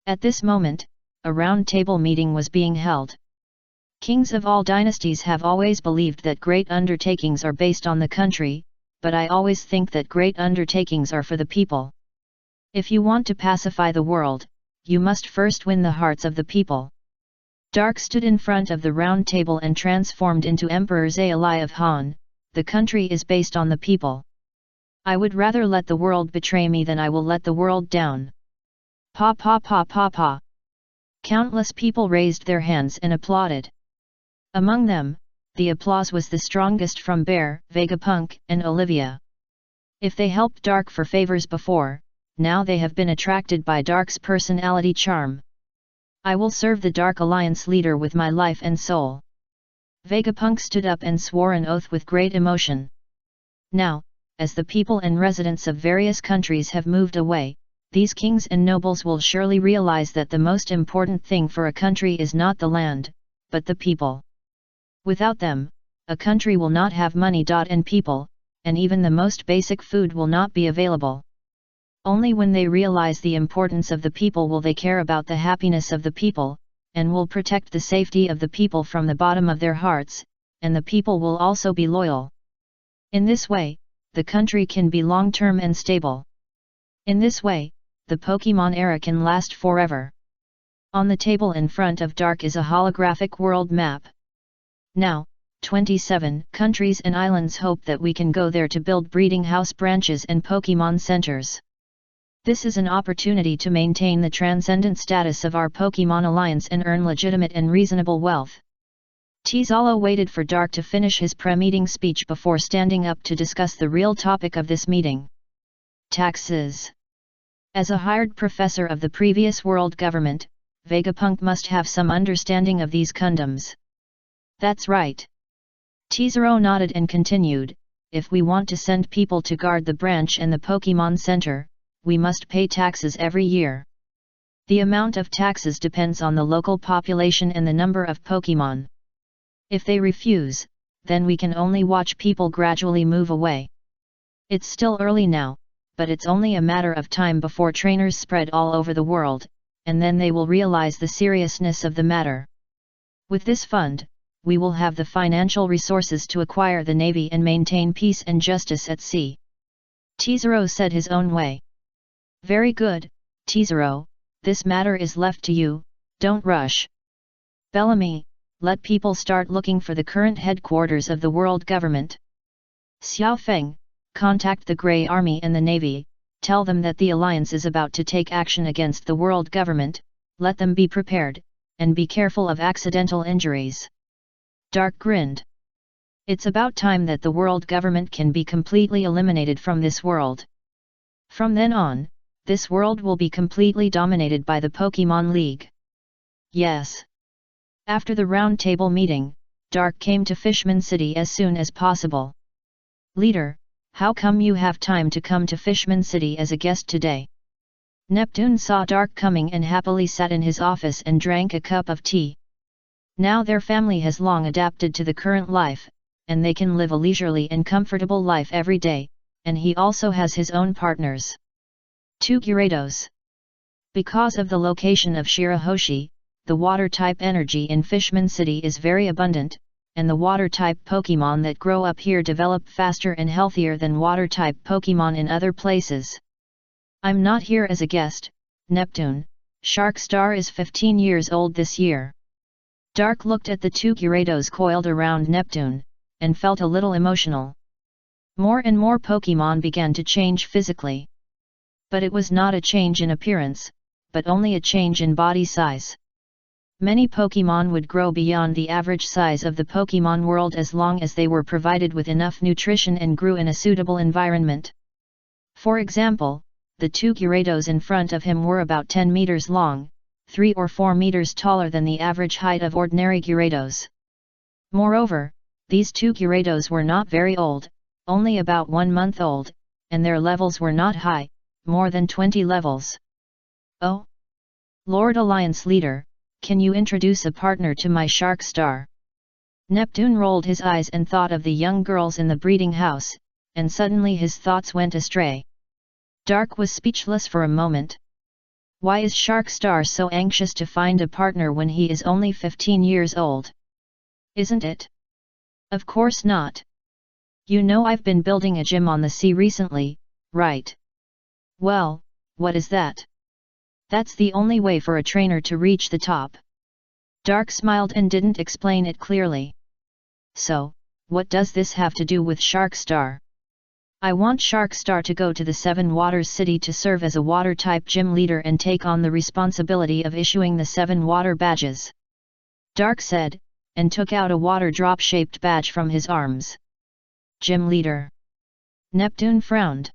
At this moment, a round-table meeting was being held. Kings of all dynasties have always believed that great undertakings are based on the country, but I always think that great undertakings are for the people. If you want to pacify the world, you must first win the hearts of the people. Dark stood in front of the round table and transformed into Emperor Zalai of Han. The country is based on the people. I would rather let the world betray me than I will let the world down. Pa pa pa pa pa. Countless people raised their hands and applauded. Among them, the applause was the strongest from Bear, Vegapunk, and Olivia. If they helped Dark for favors before, now they have been attracted by Dark's personality charm. I will serve the Dark Alliance leader with my life and soul. Vegapunk stood up and swore an oath with great emotion. Now, as the people and residents of various countries have moved away, these kings and nobles will surely realize that the most important thing for a country is not the land, but the people. Without them, a country will not have money and people, and even the most basic food will not be available. Only when they realize the importance of the people will they care about the happiness of the people, and will protect the safety of the people from the bottom of their hearts, and the people will also be loyal. In this way, the country can be long-term and stable. In this way, the Pokemon era can last forever. On the table in front of Dark is a holographic world map. Now, 27 countries and islands hope that we can go there to build breeding house branches and Pokemon centers. This is an opportunity to maintain the transcendent status of our Pokemon Alliance and earn legitimate and reasonable wealth. Tizalo waited for Dark to finish his pre-meeting speech before standing up to discuss the real topic of this meeting. Taxes. As a hired professor of the previous world government, Vegapunk must have some understanding of these condoms. That's right. Tizaro nodded and continued, if we want to send people to guard the branch and the Pokemon Center, we must pay taxes every year. The amount of taxes depends on the local population and the number of Pokemon. If they refuse, then we can only watch people gradually move away. It's still early now, but it's only a matter of time before trainers spread all over the world, and then they will realize the seriousness of the matter. With this fund, we will have the financial resources to acquire the navy and maintain peace and justice at sea. Tizaro said his own way. Very good, Tizaro, this matter is left to you, don't rush. Bellamy, let people start looking for the current headquarters of the world government. Xiao Feng, contact the Grey Army and the Navy, tell them that the Alliance is about to take action against the world government, let them be prepared, and be careful of accidental injuries. Dark grinned. It's about time that the world government can be completely eliminated from this world. From then on, this world will be completely dominated by the Pokemon League. Yes. After the round table meeting, Dark came to Fishman City as soon as possible. Leader, how come you have time to come to Fishman City as a guest today? Neptune saw Dark coming and happily sat in his office and drank a cup of tea. Now their family has long adapted to the current life, and they can live a leisurely and comfortable life every day, and he also has his own partners. 2 Gyarados. Because of the location of Shirahoshi, the water-type energy in Fishman City is very abundant, and the water-type Pokemon that grow up here develop faster and healthier than water-type Pokemon in other places. I'm not here as a guest, Neptune, Sharkstar is 15 years old this year. Dark looked at the 2 Gyarados coiled around Neptune, and felt a little emotional. More and more Pokemon began to change physically. But it was not a change in appearance, but only a change in body size. Many Pokemon would grow beyond the average size of the Pokemon world as long as they were provided with enough nutrition and grew in a suitable environment. For example, the 2 Gyarados in front of him were about 10 meters long, 3 or 4 meters taller than the average height of ordinary Gyarados. Moreover, these 2 Gyarados were not very old, only about 1 month old, and their levels were not high, more than 20 levels. Oh? Lord Alliance Leader, can you introduce a partner to my Sharkstar? Neptune rolled his eyes and thought of the young girls in the breeding house, and suddenly his thoughts went astray. Dark was speechless for a moment. Why is Sharkstar so anxious to find a partner when he is only 15 years old? Isn't it? Of course not. You know I've been building a gym on the sea recently, right? Well, what is that? That's the only way for a trainer to reach the top. Dark smiled and didn't explain it clearly. So, what does this have to do with Shark Star? I want Shark Star to go to the Seven Waters City to serve as a water-type gym leader and take on the responsibility of issuing the 7 water badges. Dark said, and took out a water drop-shaped badge from his arms. Gym leader. Neptune frowned.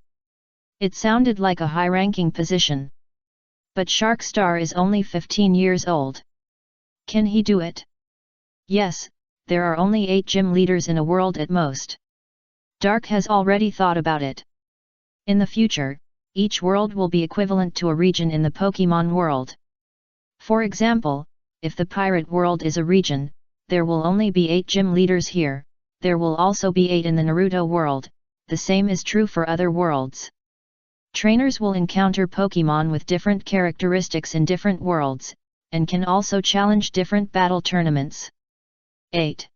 It sounded like a high-ranking position. But Shark Star is only 15 years old. Can he do it? Yes, there are only 8 gym leaders in a world at most. Dark has already thought about it. In the future, each world will be equivalent to a region in the Pokemon world. For example, if the Pirate world is a region, there will only be 8 gym leaders here, there will also be 8 in the Naruto world, the same is true for other worlds. Trainers will encounter Pokemon with different characteristics in different worlds, and can also challenge different battle tournaments. 8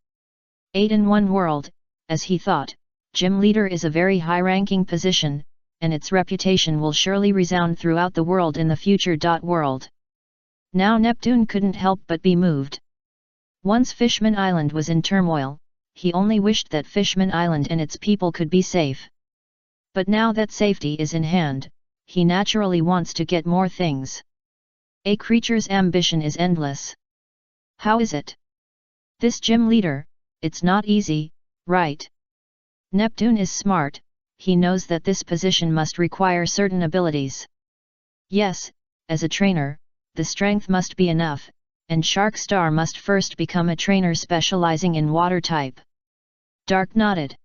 in one world, as he thought, gym leader is a very high-ranking position, and its reputation will surely resound throughout the world in the future. World. Now Neptune couldn't help but be moved. Once Fishman Island was in turmoil, he only wished that Fishman Island and its people could be safe. But now that safety is in hand, he naturally wants to get more things. A creature's ambition is endless. How is it? This gym leader, it's not easy, right? Neptune is smart, he knows that this position must require certain abilities. Yes, as a trainer, the strength must be enough, and Shark Star must first become a trainer specializing in water type. Dark nodded.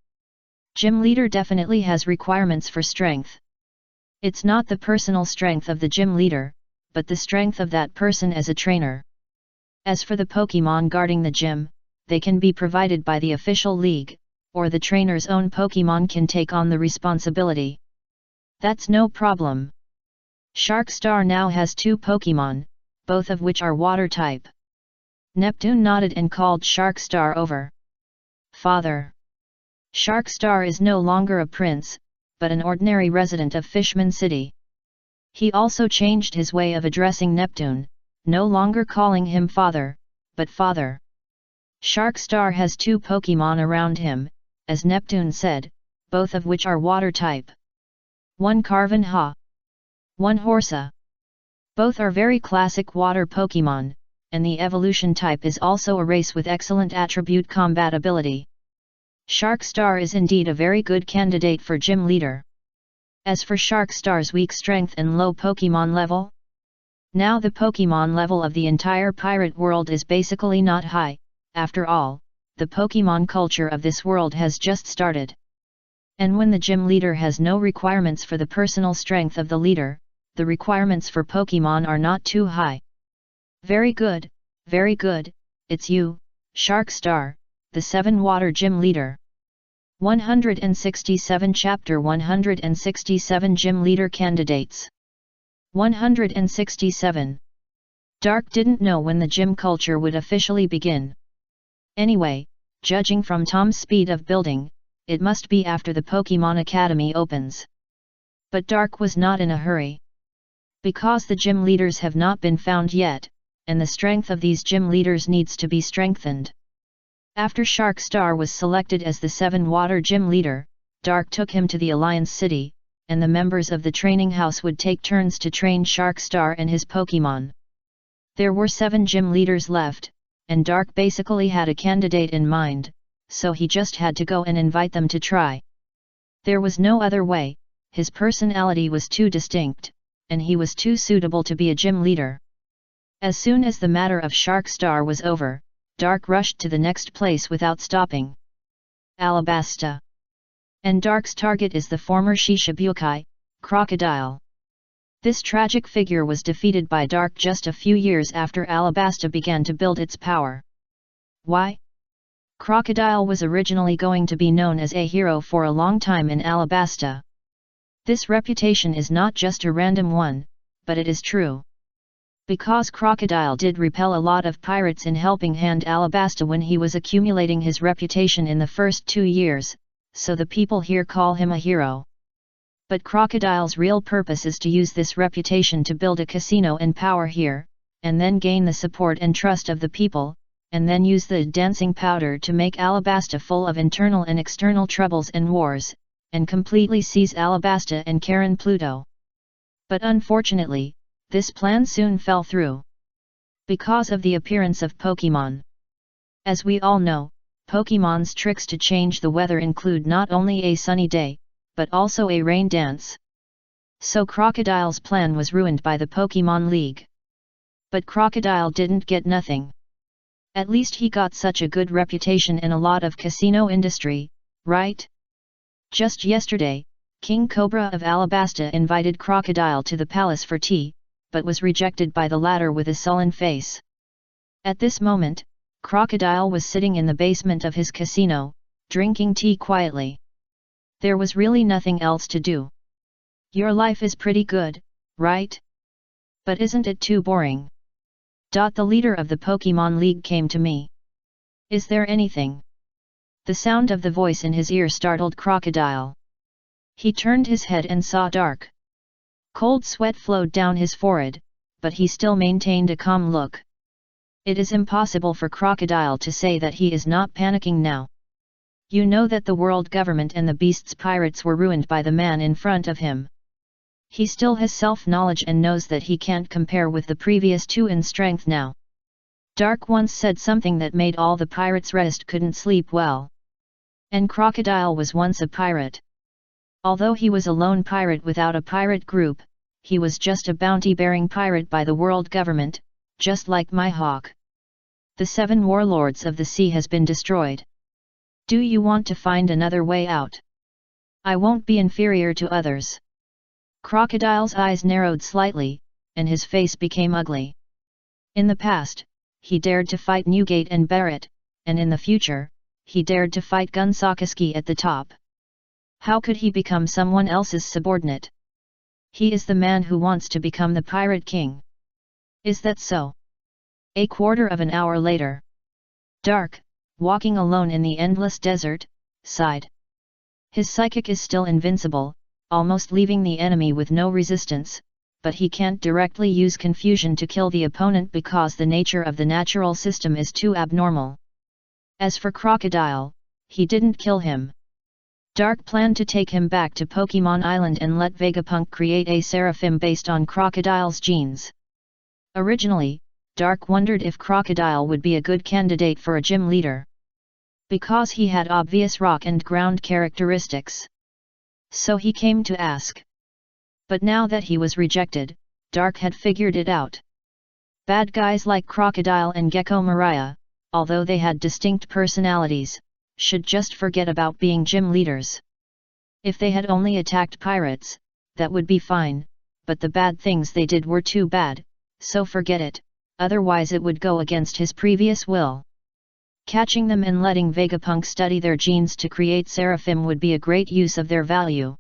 Gym leader definitely has requirements for strength. It's not the personal strength of the gym leader, but the strength of that person as a trainer. As for the Pokemon guarding the gym, they can be provided by the official league, or the trainer's own Pokemon can take on the responsibility. That's no problem. Shark Star now has 2 Pokemon, both of which are water type. Neptune nodded and called Shark Star over. Father. Shark Star is no longer a prince, but an ordinary resident of Fishman City. He also changed his way of addressing Neptune, no longer calling him father, but father. Shark Star has 2 Pokemon around him, as Neptune said, both of which are water type. 1 Carvanha. 1 Horsa. Both are very classic water Pokemon, and the evolution type is also a race with excellent attribute compatibility. Shark Star is indeed a very good candidate for gym leader. As for Shark Star's weak strength and low Pokemon level? Now the Pokemon level of the entire pirate world is basically not high, after all, the Pokemon culture of this world has just started. And when the gym leader has no requirements for the personal strength of the leader, the requirements for Pokemon are not too high. Very good, it's you, Shark Star, the 7 water gym leader. 167 Chapter 167 Gym Leader Candidates. 167. Dark didn't know when the gym culture would officially begin. Anyway, judging from Tom's speed of building, it must be after the Pokemon Academy opens. But Dark was not in a hurry. Because the gym leaders have not been found yet, and the strength of these gym leaders needs to be strengthened. After Shark Star was selected as the 7 water gym leader, Dark took him to the Alliance City, and the members of the training house would take turns to train Shark Star and his Pokemon. There were 7 gym leaders left, and Dark basically had a candidate in mind, so he just had to go and invite them to try. There was no other way, his personality was too distinct, and he was too suitable to be a gym leader. As soon as the matter of Shark Star was over, Dark rushed to the next place without stopping. Alabasta. And Dark's target is the former Shishibukai, Crocodile. This tragic figure was defeated by Dark just a few years after Alabasta began to build its power. Why? Crocodile was originally going to be known as a hero for a long time in Alabasta. This reputation is not just a random one, but it is true. Because Crocodile did repel a lot of pirates in Helping Hand Alabasta when he was accumulating his reputation in the first 2 years, so the people here call him a hero. But Crocodile's real purpose is to use this reputation to build a casino and power here, and then gain the support and trust of the people, and then use the dancing powder to make Alabasta full of internal and external troubles and wars, and completely seize Alabasta and Karen Pluto. But unfortunately, this plan soon fell through. Because of the appearance of Pokemon. As we all know, Pokemon's tricks to change the weather include not only a sunny day, but also a rain dance. So Crocodile's plan was ruined by the Pokemon League. But Crocodile didn't get nothing. At least he got such a good reputation in a lot of casino industry, right? Just yesterday, King Cobra of Alabasta invited Crocodile to the palace for tea, but was rejected by the latter with a sullen face. At this moment, Crocodile was sitting in the basement of his casino, drinking tea quietly. There was really nothing else to do. Your life is pretty good, right? But isn't it too boring? The leader of the Pokemon League came to me. Is there anything? The sound of the voice in his ear startled Crocodile. He turned his head and saw Dark. Cold sweat flowed down his forehead, but he still maintained a calm look. It is impossible for Crocodile to say that he is not panicking now. You know that the world government and the beast's pirates were ruined by the man in front of him. He still has self-knowledge and knows that he can't compare with the previous two in strength now. Dark once said something that made all the pirates rest couldn't sleep well. And Crocodile was once a pirate. Although he was a lone pirate without a pirate group, he was just a bounty-bearing pirate by the world government, just like my hawk. The 7 warlords of the sea has been destroyed. Do you want to find another way out? I won't be inferior to others. Crocodile's eyes narrowed slightly, and his face became ugly. In the past, he dared to fight Newgate and Barrett, and in the future, he dared to fight Gunsakaski at the top. How could he become someone else's subordinate? He is the man who wants to become the Pirate King. Is that so? A quarter of an hour later. Dark, walking alone in the endless desert, sighed. His psychic is still invincible, almost leaving the enemy with no resistance, but he can't directly use confusion to kill the opponent because the nature of the natural system is too abnormal. As for Crocodile, he didn't kill him. Dark planned to take him back to Pokemon Island and let Vegapunk create a Seraphim based on Crocodile's genes. Originally, Dark wondered if Crocodile would be a good candidate for a gym leader. Because he had obvious rock and ground characteristics. So he came to ask. But now that he was rejected, Dark had figured it out. Bad guys like Crocodile and Gecko Maria, although they had distinct personalities, should just forget about being gym leaders. If they had only attacked pirates, that would be fine, but the bad things they did were too bad, so forget it, otherwise it would go against his previous will. Catching them and letting Vegapunk study their genes to create Seraphim would be a great use of their value.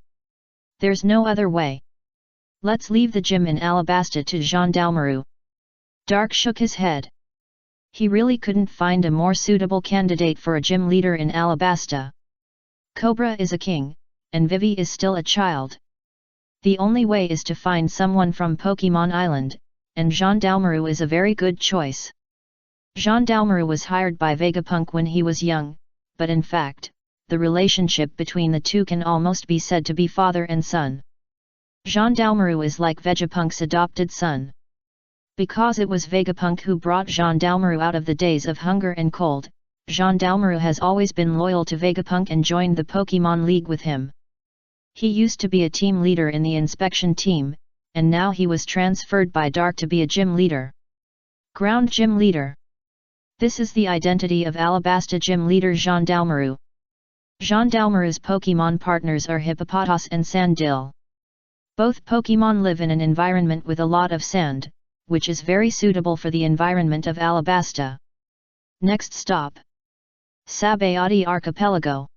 There's no other way. Let's leave the gym in Alabasta to Gendarmerie. Dark shook his head. He really couldn't find a more suitable candidate for a gym leader in Alabasta. Cobra is a king, and Vivi is still a child. The only way is to find someone from Pokemon Island, and Gendarmerie is a very good choice. Gendarmerie was hired by Vegapunk when he was young, but in fact, the relationship between the two can almost be said to be father and son. Gendarmerie is like Vegapunk's adopted son. Because it was Vegapunk who brought Gendarmerie out of the days of hunger and cold, Gendarmerie has always been loyal to Vegapunk and joined the Pokemon League with him. He used to be a team leader in the inspection team, and now he was transferred by Dark to be a gym leader. Ground gym leader. This is the identity of Alabasta gym leader Gendarmerie. Gendarmerie's Pokemon partners are Hippopotas and Sandil. Both Pokemon live in an environment with a lot of sand, which is very suitable for the environment of Alabasta. Next stop. Sabayati Archipelago.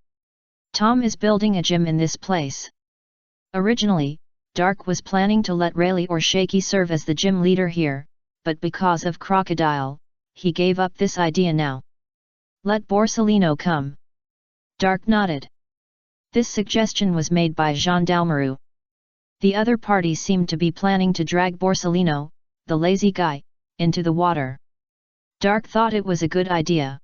Tom is building a gym in this place. Originally, Dark was planning to let Rayleigh or Shaky serve as the gym leader here, but because of Crocodile, he gave up this idea now. Let Borsalino come. Dark nodded. This suggestion was made by Gendarmerie. The other party seemed to be planning to drag Borsellino, the lazy guy, into the water. Dark thought it was a good idea.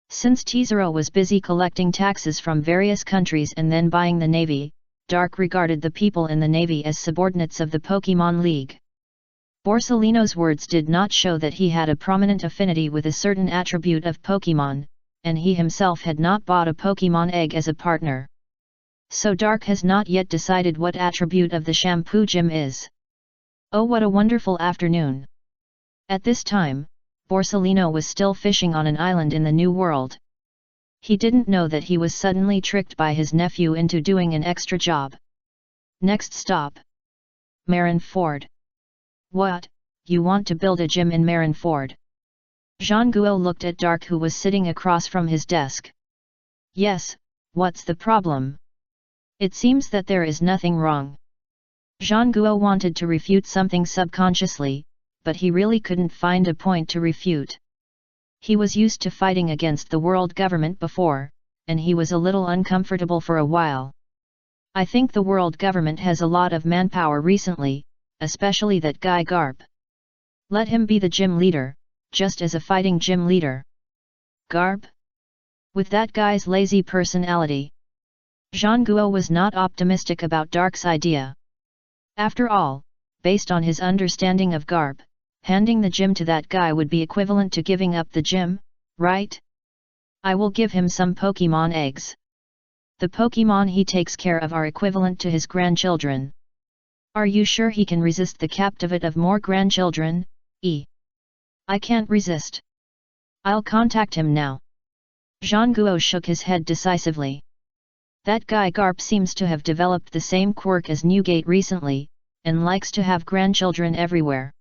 Since Tesoro was busy collecting taxes from various countries and then buying the navy, Dark regarded the people in the navy as subordinates of the Pokémon League. Borsellino's words did not show that he had a prominent affinity with a certain attribute of Pokémon, and he himself had not bought a Pokémon egg as a partner. So Dark has not yet decided what attribute of the shampoo gym is. Oh, what a wonderful afternoon! At this time, Borsellino was still fishing on an island in the New World. He didn't know that he was suddenly tricked by his nephew into doing an extra job. Next stop. Marineford. What, you want to build a gym in Marineford? Jean Guo looked at Dark, who was sitting across from his desk. Yes, what's the problem? It seems that there is nothing wrong. Jean Guo wanted to refute something subconsciously, but he really couldn't find a point to refute. He was used to fighting against the world government before, and he was a little uncomfortable for a while. I think the world government has a lot of manpower recently, especially that guy Garp. Let him be the gym leader, just as a fighting gym leader. Garp? With that guy's lazy personality. Jean Guo was not optimistic about Dark's idea. After all, based on his understanding of Garp, handing the gym to that guy would be equivalent to giving up the gym, right? I will give him some Pokémon eggs. The Pokémon he takes care of are equivalent to his grandchildren. Are you sure he can resist the captivate of more grandchildren? I can't resist. I'll contact him now. Jean Guo shook his head decisively. That guy Garp seems to have developed the same quirk as Newgate recently, and likes to have grandchildren everywhere.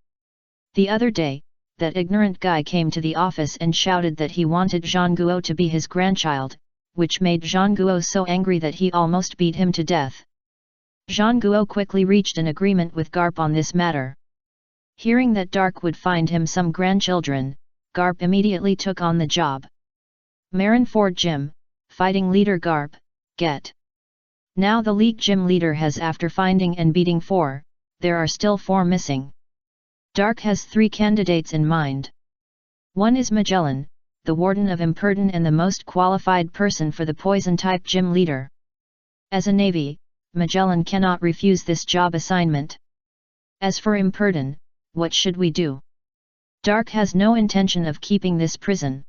The other day, that ignorant guy came to the office and shouted that he wanted Jean Guo to be his grandchild, which made Jean Guo so angry that he almost beat him to death. Jean Guo quickly reached an agreement with Garp on this matter. Hearing that Dark would find him some grandchildren, Garp immediately took on the job. Marineford Gym, fighting leader Garp, get. Now the league gym leader has, after finding and beating 4, there are still 4 missing. Dark has 3 candidates in mind. One is Magellan, the warden of Imperton and the most qualified person for the poison-type gym leader. As a navy, Magellan cannot refuse this job assignment. As for Imperton, what should we do? Dark has no intention of keeping this prison.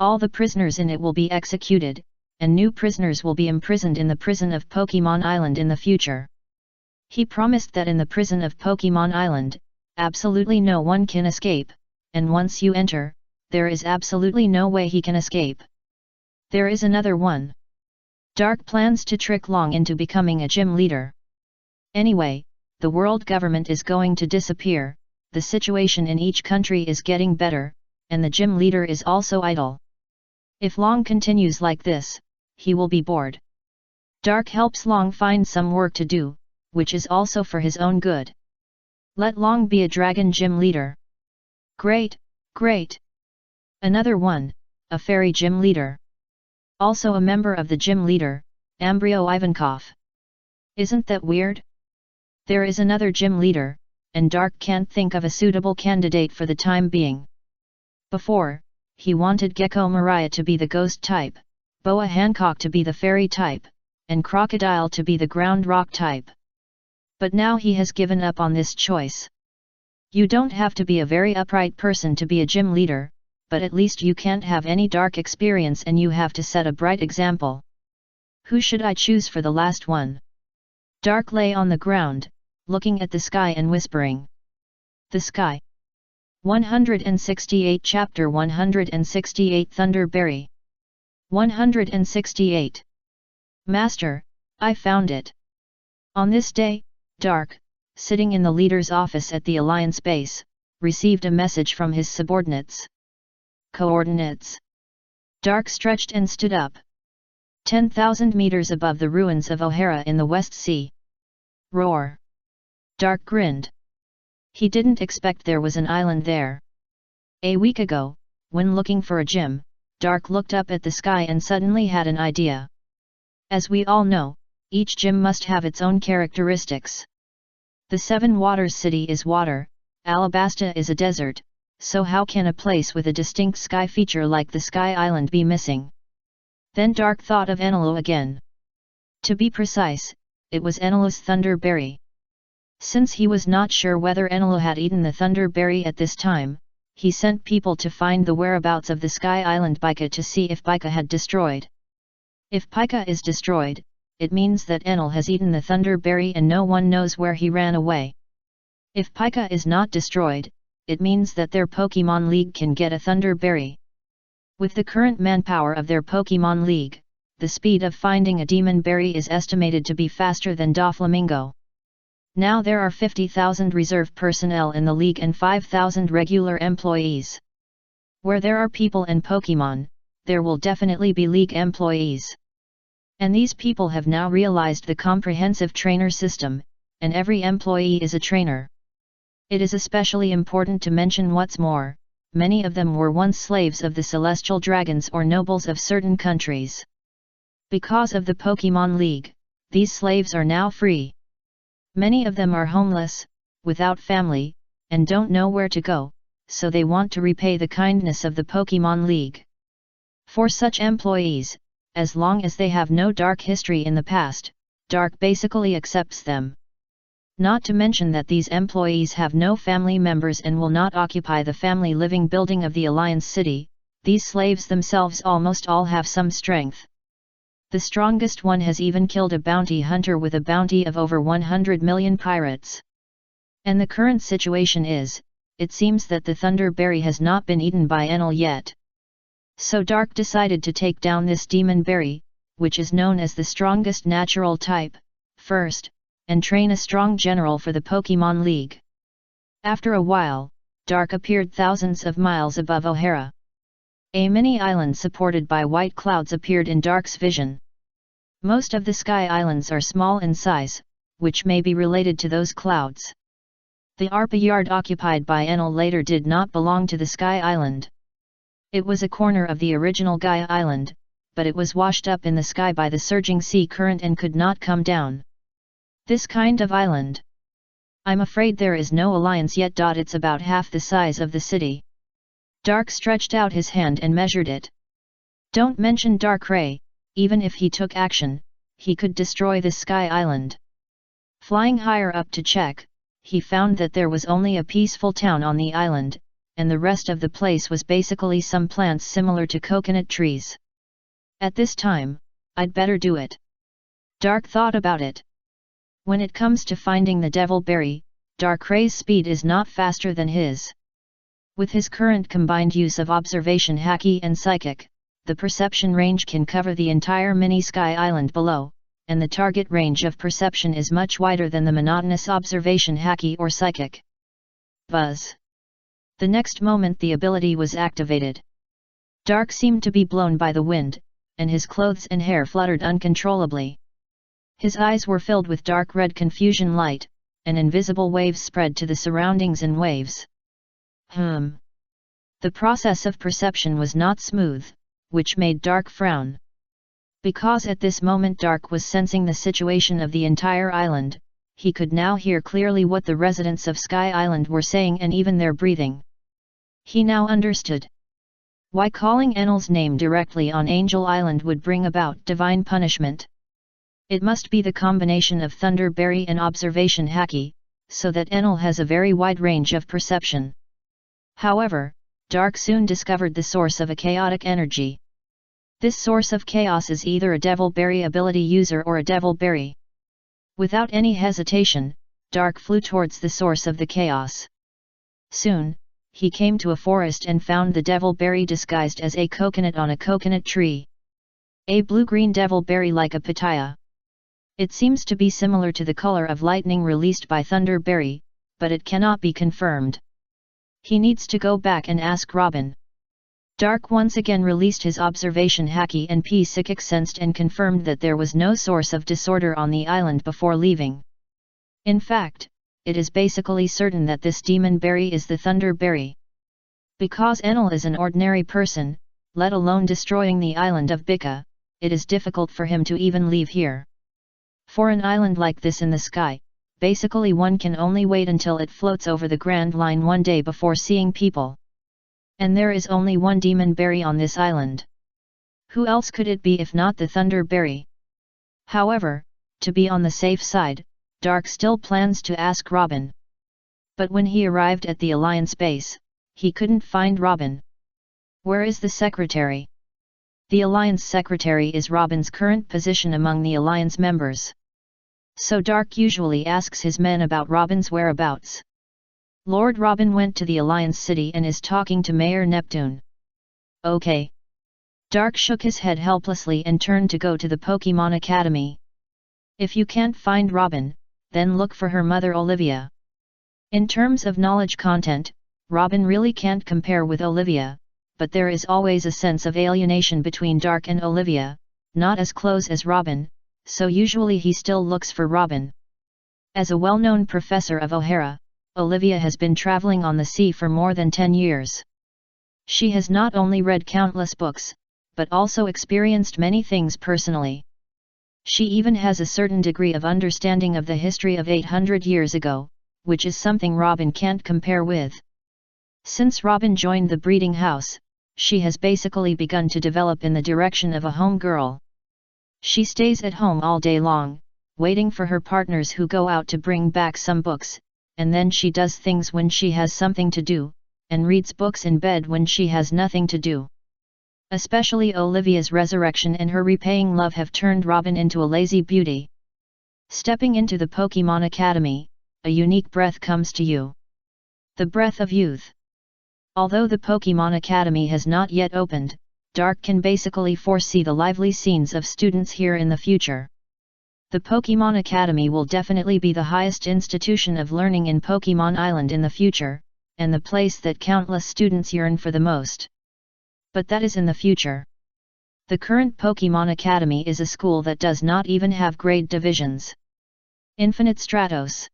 All the prisoners in it will be executed, and new prisoners will be imprisoned in the prison of Pokémon Island in the future. He promised that in the prison of Pokémon Island, absolutely no one can escape, and once you enter, there is absolutely no way he can escape. There is another one. Dark plans to trick Long into becoming a gym leader. Anyway, the world government is going to disappear, the situation in each country is getting better, and the gym leader is also idle. If Long continues like this, he will be bored. Dark helps Long find some work to do, which is also for his own good. Let Long be a dragon gym leader. Great, great! Another one, a fairy gym leader. Also a member of the gym leader, Ambrio Ivankov. Isn't that weird? There is another gym leader, and Dark can't think of a suitable candidate for the time being. Before, he wanted Gecko Mariah to be the ghost type, Boa Hancock to be the fairy type, and Crocodile to be the ground rock type. But now he has given up on this choice. You don't have to be a very upright person to be a gym leader, but at least you can't have any dark experience and you have to set a bright example. Who should I choose for the last one? Dark lay on the ground, looking at the sky and whispering. The sky. 168 Chapter 168 Thunderberry. 168. Master, I found it. On this day, Dark, sitting in the leader's office at the Alliance base, received a message from his subordinates. Coordinates. Dark stretched and stood up. 10,000 meters above the ruins of O'Hara in the West Sea. Roar. Dark grinned. He didn't expect there was an island there. A week ago, when looking for a gym, Dark looked up at the sky and suddenly had an idea. As we all know, each gym must have its own characteristics. The Seven Waters City is water, Alabasta is a desert, so how can a place with a distinct sky feature like the Sky Island be missing? Then Dark thought of Enelu again. To be precise, it was Enelu's Thunder Berry. Since he was not sure whether Enelu had eaten the Thunder Berry at this time, he sent people to find the whereabouts of the Sky Island Pika to see if Pika had destroyed. If Pika is destroyed, it means that Enel has eaten the Thunder Berry and no one knows where he ran away. If Pika is not destroyed, it means that their Pokemon League can get a Thunder Berry. With the current manpower of their Pokemon League, the speed of finding a Demon Berry is estimated to be faster than Doflamingo. Now there are 50,000 reserve personnel in the League and 5,000 regular employees. Where there are people and Pokemon, there will definitely be League employees. And these people have now realized the comprehensive trainer system, and every employee is a trainer. It is especially important to mention what's more, many of them were once slaves of the celestial dragons or nobles of certain countries. Because of the Pokemon League, these slaves are now free. Many of them are homeless, without family, and don't know where to go, so they want to repay the kindness of the Pokemon League. For such employees, as long as they have no dark history in the past, Dark basically accepts them. Not to mention that these employees have no family members and will not occupy the family living building of the Alliance City. These slaves themselves almost all have some strength. The strongest one has even killed a bounty hunter with a bounty of over 100 million pirates. And the current situation is, it seems that the Thunder Berry has not been eaten by Enel yet. So Dark decided to take down this Demon Berry, which is known as the strongest natural type, first, and train a strong general for the Pokemon League. After a while, Dark appeared thousands of miles above O'Hara. A mini island supported by white clouds appeared in Dark's vision. Most of the sky islands are small in size, which may be related to those clouds. The Arpa Yard occupied by Enel later did not belong to the Sky Island. It was a corner of the original Gaia Island, but it was washed up in the sky by the surging sea current and could not come down. This kind of island. I'm afraid there is no alliance yet. It's about half the size of the city. Dark stretched out his hand and measured it. Don't mention Dark Ray, even if he took action, he could destroy the Sky Island. Flying higher up to check, he found that there was only a peaceful town on the island, and the rest of the place was basically some plants similar to coconut trees. At this time, I'd better do it. Dark thought about it. When it comes to finding the Devil Berry, Dark Ray's speed is not faster than his. With his current combined use of observation haki and psychic, the perception range can cover the entire mini sky island below, and the target range of perception is much wider than the monotonous observation haki or psychic. Buzz. The next moment the ability was activated. Dark seemed to be blown by the wind, and his clothes and hair fluttered uncontrollably. His eyes were filled with dark red confusion light, and invisible waves spread to the surroundings in waves. The process of perception was not smooth, which made Dark frown. Because at this moment Dark was sensing the situation of the entire island, he could now hear clearly what the residents of Sky Island were saying and even their breathing. He now understood why calling Enel's name directly on Angel Island would bring about divine punishment. It must be the combination of Thunder Berry and observation haki, so that Enel has a very wide range of perception. However, Dark soon discovered the source of a chaotic energy. This source of chaos is either a Devil Berry ability user or a Devil Berry. Without any hesitation, Dark flew towards the source of the chaos. Soon, he came to a forest and found the Devil Berry disguised as a coconut on a coconut tree. A blue-green Devil Berry like a pitaya. It seems to be similar to the color of lightning released by Thunder Berry, but it cannot be confirmed. He needs to go back and ask Robin. Dark once again released his observation haki and psychic sensed and confirmed that there was no source of disorder on the island before leaving. In fact, it is basically certain that this Demon Berry is the Thunder Berry. Because Enel is an ordinary person, let alone destroying the island of Bika, it is difficult for him to even leave here. For an island like this in the sky, basically one can only wait until it floats over the Grand Line one day before seeing people. And there is only one demon berry on this island. Who else could it be if not the Thunder Berry? However, to be on the safe side, Dark still plans to ask Robin. But when he arrived at the Alliance base, he couldn't find Robin. Where is the secretary? The Alliance secretary is Robin's current position among the Alliance members. So Dark usually asks his men about Robin's whereabouts. Lord Robin went to the Alliance city and is talking to Mayor Neptune. Okay. Dark shook his head helplessly and turned to go to the Pokemon Academy. If you can't find Robin, then look for her mother Olivia. In terms of knowledge content, Robin really can't compare with Olivia, but there is always a sense of alienation between Dark and Olivia, not as close as Robin, so usually he still looks for Robin. As a well-known professor of O'Hara, Olivia has been traveling on the sea for more than 10 years. She has not only read countless books, but also experienced many things personally. She even has a certain degree of understanding of the history of 800 years ago, which is something Robin can't compare with. Since Robin joined the breeding house, she has basically begun to develop in the direction of a home girl. She stays at home all day long, waiting for her partners who go out to bring back some books, and then she does things when she has something to do, and reads books in bed when she has nothing to do. Especially Olivia's resurrection and her repaying love have turned Robin into a lazy beauty. Stepping into the Pokemon Academy, a unique breath comes to you. The breath of youth. Although the Pokemon Academy has not yet opened, Dark can basically foresee the lively scenes of students here in the future. The Pokemon Academy will definitely be the highest institution of learning in Pokemon Island in the future, and the place that countless students yearn for the most. But that is in the future. The current Pokemon Academy is a school that does not even have grade divisions. Infinite Stratos.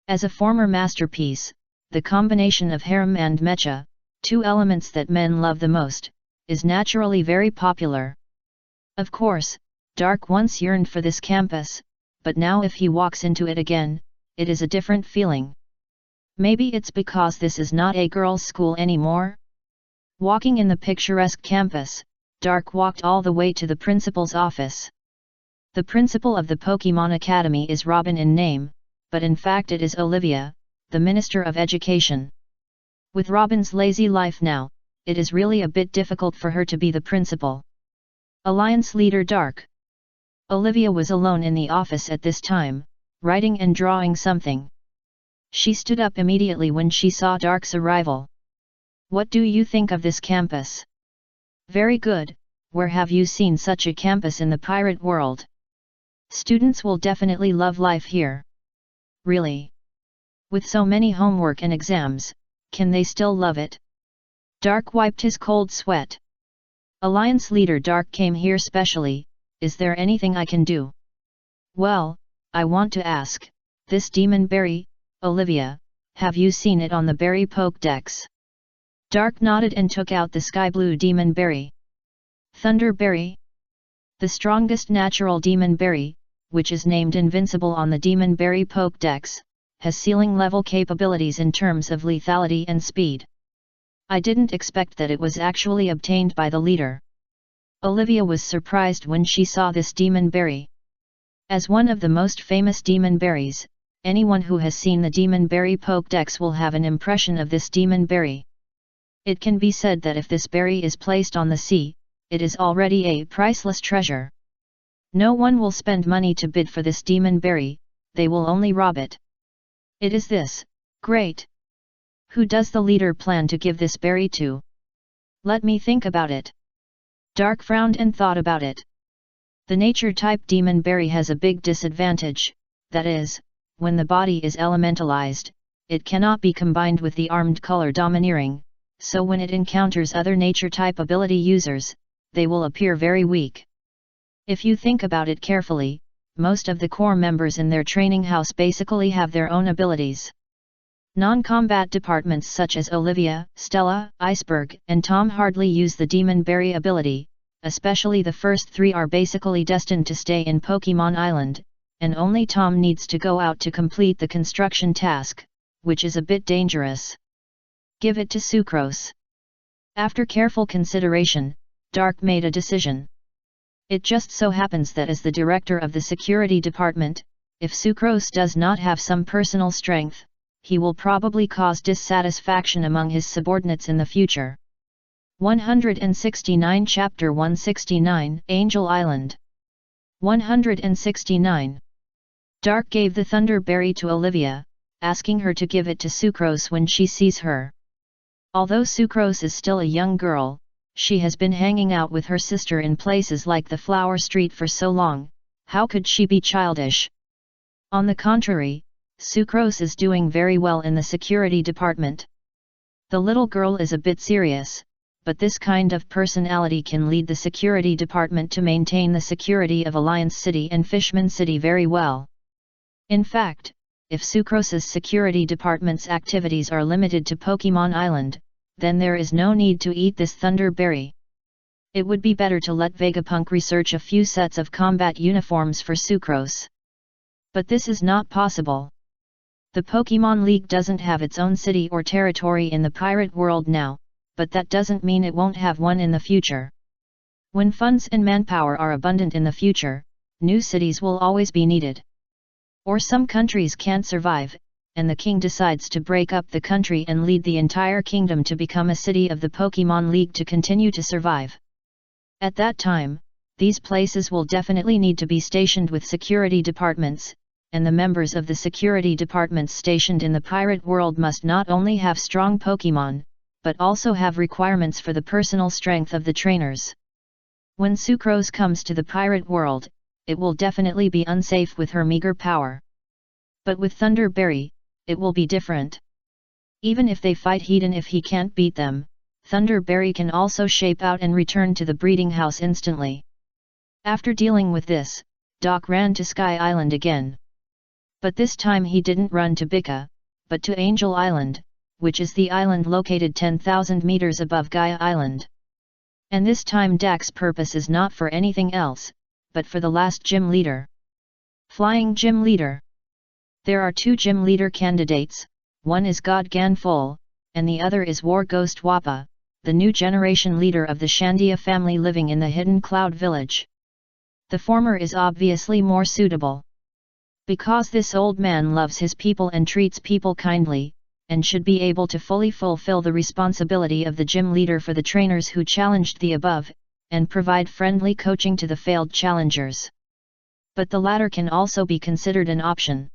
As a former masterpiece, the combination of harem and mecha, two elements that men love the most, is naturally very popular. Of course, Dark once yearned for this campus, but now if he walks into it again, it is a different feeling. Maybe it's because this is not a girls' school anymore? Walking in the picturesque campus, Dark walked all the way to the principal's office. The principal of the Pokemon Academy is Robin in name, but in fact it is Olivia, the Minister of Education. With Robin's lazy life now, it is really a bit difficult for her to be the principal. Alliance leader Dark. Olivia was alone in the office at this time, writing and drawing something. She stood up immediately when she saw Dark's arrival. What do you think of this campus? Very good. Where have you seen such a campus in the pirate world? Students will definitely love life here. Really? With so many homework and exams, can they still love it? Dark wiped his cold sweat. Alliance leader Dark came here specially. Is there anything I can do? Well, I want to ask, this demon berry, Olivia, have you seen it on the berry Pokédex? Dark nodded and took out the sky blue demon berry. Thunder berry? The strongest natural demon berry, which is named invincible on the demon berry Pokédex, has ceiling level capabilities in terms of lethality and speed. I didn't expect that it was actually obtained by the leader. Olivia was surprised when she saw this demon berry. As one of the most famous demon berries, anyone who has seen the demon berry Pokédex will have an impression of this demon berry. It can be said that if this berry is placed on the sea, it is already a priceless treasure. No one will spend money to bid for this demon berry, they will only rob it. It is this, great. Who does the leader plan to give this berry to? Let me think about it. Dark frowned and thought about it. The nature-type demon berry has a big disadvantage, that is, when the body is elementalized, it cannot be combined with the armed color domineering, so when it encounters other nature-type ability users, they will appear very weak. If you think about it carefully, most of the core members in their training house basically have their own abilities. Non-combat departments such as Olivia, Stella, Iceberg, and Tom hardly use the demon berry ability, especially the first three are basically destined to stay in Pokemon Island, and only Tom needs to go out to complete the construction task, which is a bit dangerous. Give it to Sucrose. After careful consideration, Dark made a decision. It just so happens that as the director of the security department, if Sucrose does not have some personal strength, he will probably cause dissatisfaction among his subordinates in the future. 169 Chapter 169 Angel Island 169. Dark gave the Thunder Berry to Olivia, asking her to give it to Sucrose when she sees her. Although Sucrose is still a young girl, she has been hanging out with her sister in places like the Flower Street for so long, how could she be childish? On the contrary, Sucrose is doing very well in the security department. The little girl is a bit serious, but this kind of personality can lead the security department to maintain the security of Alliance City and Fishman City very well. In fact, if Sucrose's security department's activities are limited to Pokemon Island, then there is no need to eat this Thunder Berry. It would be better to let Vegapunk research a few sets of combat uniforms for Sucrose. But this is not possible. The Pokemon League doesn't have its own city or territory in the pirate world now, but that doesn't mean it won't have one in the future. When funds and manpower are abundant in the future, new cities will always be needed. Or some countries can't survive, and the king decides to break up the country and lead the entire kingdom to become a city of the Pokemon League to continue to survive. At that time, these places will definitely need to be stationed with security departments, and the members of the security departments stationed in the pirate world must not only have strong Pokemon, but also have requirements for the personal strength of the trainers. When Sucrose comes to the pirate world, it will definitely be unsafe with her meager power. But with Thunder Berry, it will be different. Even if they fight Hedon, if he can't beat them, Thunder Berry can also shape out and return to the breeding house instantly. After dealing with this, Doc ran to Sky Island again. But this time he didn't run to Bika, but to Angel Island, which is the island located 10,000 meters above Gaia Island. And this time Dak's purpose is not for anything else, but for the last gym leader. Flying Gym Leader. There are two gym leader candidates, one is God Ganfol, and the other is War Ghost Wappa, the new generation leader of the Shandia family living in the Hidden Cloud Village. The former is obviously more suitable. Because this old man loves his people and treats people kindly, and should be able to fully fulfill the responsibility of the gym leader for the trainers who challenged the above, and provide friendly coaching to the failed challengers. But the latter can also be considered an option.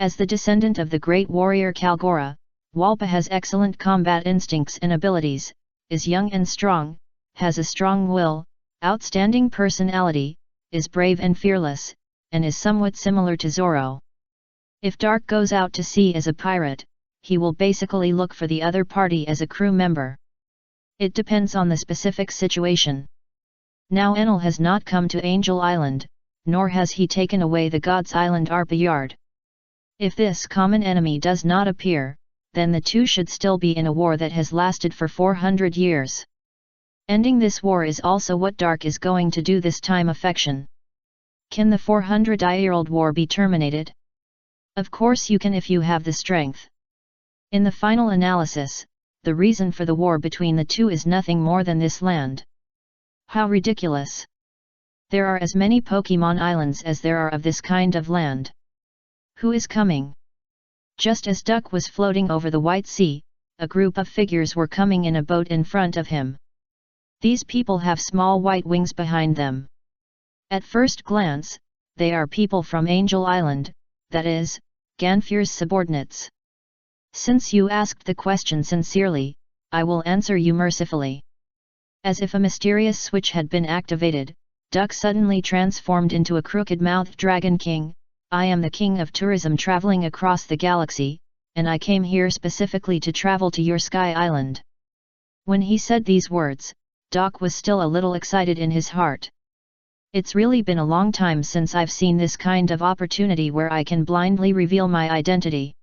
As the descendant of the great warrior Kalgora, Walpa has excellent combat instincts and abilities, is young and strong, has a strong will, outstanding personality, is brave and fearless, and is somewhat similar to Zoro. If Dark goes out to sea as a pirate, he will basically look for the other party as a crew member. It depends on the specific situation. Now Enel has not come to Angel Island, nor has he taken away the God's Island Arpa Yard. If this common enemy does not appear, then the two should still be in a war that has lasted for 400 years. Ending this war is also what Dark is going to do this time. Affection. Can the 400-year-old war be terminated? Of course you can if you have the strength. In the final analysis, the reason for the war between the two is nothing more than this land. How ridiculous! There are as many Pokemon Islands as there are of this kind of land. Who is coming? Just as Duck was floating over the White Sea, a group of figures were coming in a boat in front of him. These people have small white wings behind them. At first glance, they are people from Angel Island, that is, Ganfir's subordinates. Since you asked the question sincerely, I will answer you mercifully. As if a mysterious switch had been activated, Duck suddenly transformed into a crooked-mouthed Dragon King. I am the king of tourism traveling across the galaxy, and I came here specifically to travel to your Sky Island. When he said these words, Doc was still a little excited in his heart. It's really been a long time since I've seen this kind of opportunity where I can blindly reveal my identity.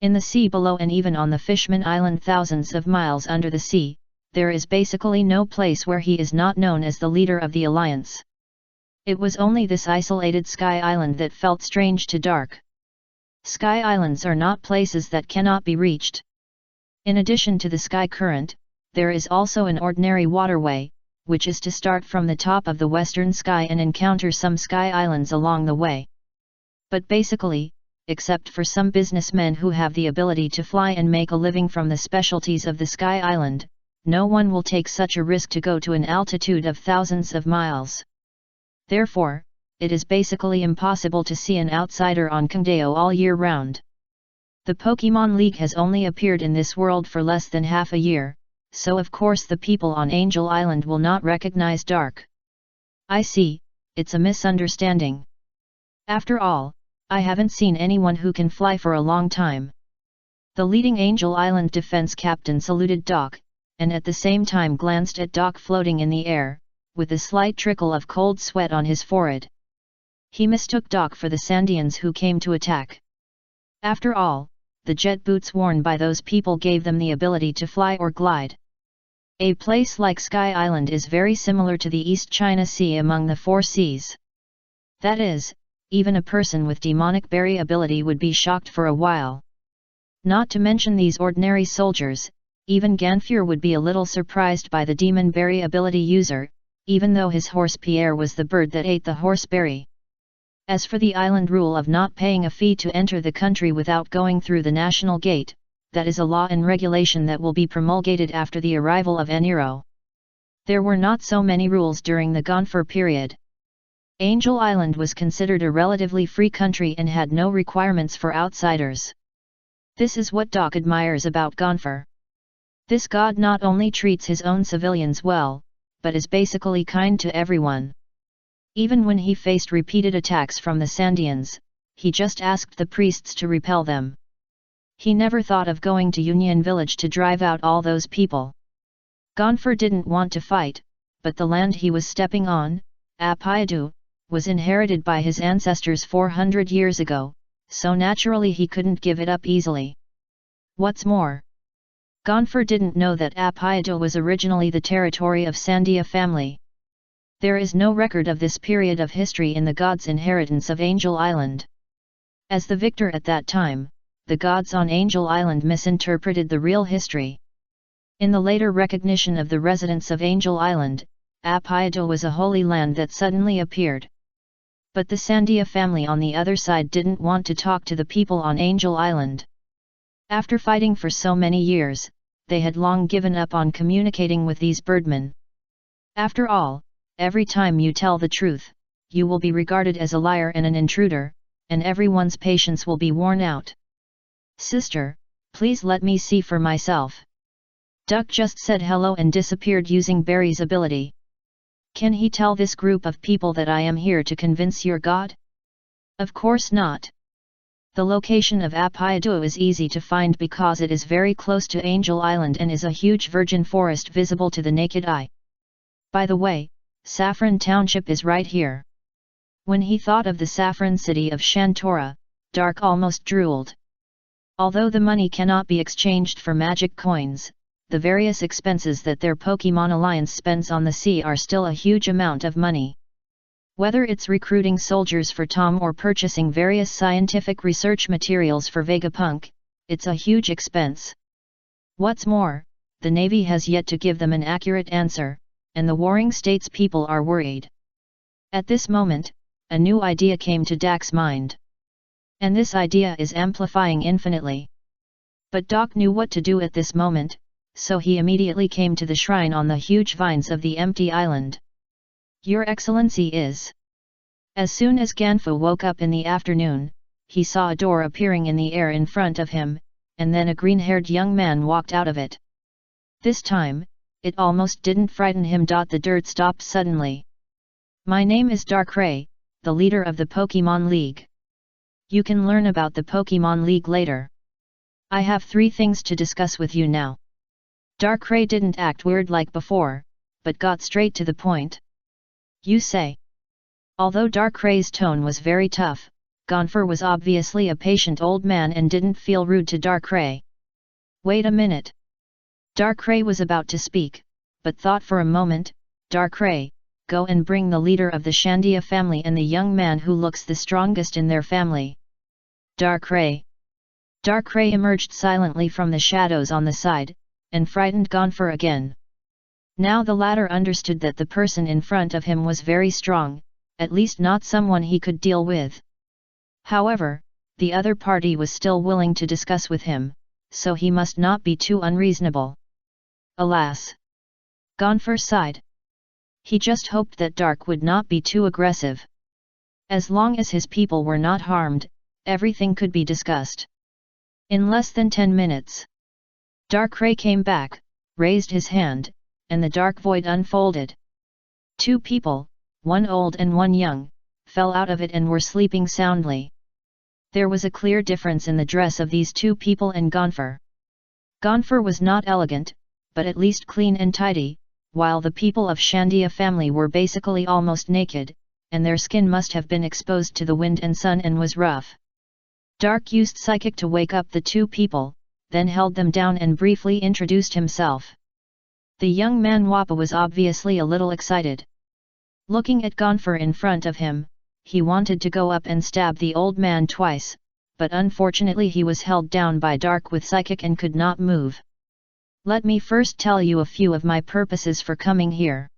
In the sea below and even on the Fishman Island thousands of miles under the sea, there is basically no place where he is not known as the leader of the Alliance. It was only this isolated Sky Island that felt strange to Dark. Sky Islands are not places that cannot be reached. In addition to the sky current, there is also an ordinary waterway, which is to start from the top of the western sky and encounter some sky islands along the way. But basically, except for some businessmen who have the ability to fly and make a living from the specialties of the sky island, no one will take such a risk to go to an altitude of thousands of miles. Therefore, it is basically impossible to see an outsider on Kangdeo all year round. The Pokemon League has only appeared in this world for less than half a year, so of course the people on Angel Island will not recognize Dark. I see, it's a misunderstanding. After all, I haven't seen anyone who can fly for a long time. The leading Angel Island defense captain saluted Doc, and at the same time glanced at Doc floating in the air, with a slight trickle of cold sweat on his forehead. He mistook Doc for the Sandians who came to attack. After all, the jet boots worn by those people gave them the ability to fly or glide. A place like Sky Island is very similar to the East China Sea among the four seas. That is, even a person with demonic berry ability would be shocked for a while. Not to mention these ordinary soldiers, even Ganfur would be a little surprised by the demon berry ability user, even though his horse Pierre was the bird that ate the horseberry. As for the island rule of not paying a fee to enter the country without going through the national gate, that is a law and regulation that will be promulgated after the arrival of Enero. There were not so many rules during the Ganfur period. Angel Island was considered a relatively free country and had no requirements for outsiders. This is what Doc admires about Ganfur. This god not only treats his own civilians well, but is basically kind to everyone. Even when he faced repeated attacks from the Sandians, he just asked the priests to repel them. He never thought of going to Union Village to drive out all those people. Ganfur didn't want to fight, but the land he was stepping on, Apayadu, was inherited by his ancestors 400 years ago, so naturally he couldn't give it up easily. What's more, Ganfur didn't know that Apayadu was originally the territory of Sandia family. There is no record of this period of history in the gods' inheritance of Angel Island. As the victor at that time, the gods on Angel Island misinterpreted the real history. In the later recognition of the residents of Angel Island, Apayadu was a holy land that suddenly appeared. But the Sandia family on the other side didn't want to talk to the people on Angel Island. After fighting for so many years, they had long given up on communicating with these birdmen. After all, every time you tell the truth, you will be regarded as a liar and an intruder, and everyone's patience will be worn out. Sister, please let me see for myself. Duck just said hello and disappeared using Barry's ability. Can he tell this group of people that I am here to convince your god? Of course not. The location of Apayadu is easy to find because it is very close to Angel Island and is a huge virgin forest visible to the naked eye. By the way, Saffron Township is right here. When he thought of the saffron city of Shantora, Dark almost drooled. Although the money cannot be exchanged for magic coins, the various expenses that their Pokemon Alliance spends on the sea are still a huge amount of money. Whether it's recruiting soldiers for Tom or purchasing various scientific research materials for Vegapunk, it's a huge expense. What's more, the Navy has yet to give them an accurate answer, and the warring states people are worried. At this moment, a new idea came to Dak's mind. And this idea is amplifying infinitely. But Doc knew what to do at this moment, so he immediately came to the shrine on the huge vines of the empty island. Your Excellency is. As soon as Ganfu woke up in the afternoon, he saw a door appearing in the air in front of him, and then a green-haired young man walked out of it. This time, it almost didn't frighten him. The dirt stopped suddenly. My name is Darkrai, the leader of the Pokemon League. You can learn about the Pokemon League later. I have 3 things to discuss with you now. Darkrai didn't act weird like before, but got straight to the point. You say. Although Darkrai's tone was very tough, Ganfur was obviously a patient old man and didn't feel rude to Darkrai. Wait a minute. Darkrai was about to speak, but thought for a moment. Darkrai, go and bring the leader of the Shandia family and the young man who looks the strongest in their family. Darkrai. Darkrai emerged silently from the shadows on the side, and frightened Gonfar again. Now the latter understood that the person in front of him was very strong, at least not someone he could deal with. However, the other party was still willing to discuss with him, so he must not be too unreasonable. Alas! Gonfar sighed. He just hoped that Dark would not be too aggressive. As long as his people were not harmed, everything could be discussed. In less than 10 minutes, Darkrai came back, raised his hand, and the dark void unfolded. 2 people, one old and one young, fell out of it and were sleeping soundly. There was a clear difference in the dress of these 2 people and Gonfar. Gonfar was not elegant, but at least clean and tidy, while the people of Shandia family were basically almost naked, and their skin must have been exposed to the wind and sun and was rough. Dark used psychic to wake up the 2 people, then held them down and briefly introduced himself. The young man Wappa was obviously a little excited. Looking at Gonfar in front of him, he wanted to go up and stab the old man twice, but unfortunately he was held down by Dark with psychic and could not move. Let me first tell you a few of my purposes for coming here.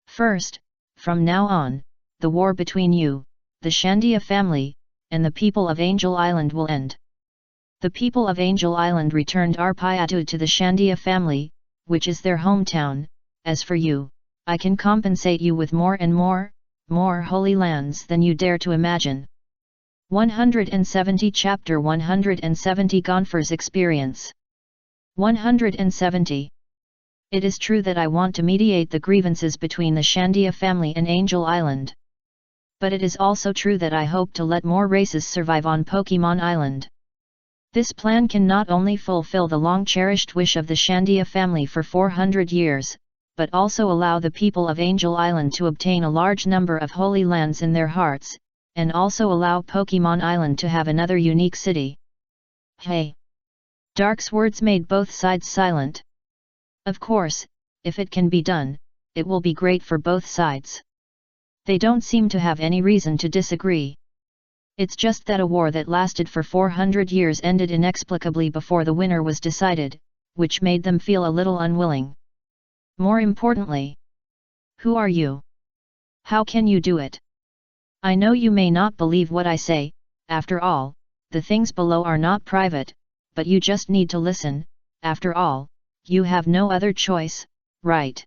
First, from now on, the war between you, the Shandia family, and the people of Angel Island will end. The people of Angel Island returned Arpayatu to the Shandia family, which is their hometown. As for you, I can compensate you with more and more holy lands than you dare to imagine. 170 Chapter 170 Gonfar's Experience. 170. It is true that I want to mediate the grievances between the Shandia family and Angel Island. But it is also true that I hope to let more races survive on Pokemon Island. This plan can not only fulfill the long-cherished wish of the Shandia family for 400 years, but also allow the people of Angel Island to obtain a large number of holy lands in their hearts, and also allow Pokemon Island to have another unique city. Hey! Dark's words made both sides silent. Of course, if it can be done, it will be great for both sides. They don't seem to have any reason to disagree. It's just that a war that lasted for 400 years ended inexplicably before the winner was decided, which made them feel a little unwilling. More importantly, who are you? How can you do it? I know you may not believe what I say. After all, the things below are not private, but you just need to listen. After all, you have no other choice, right?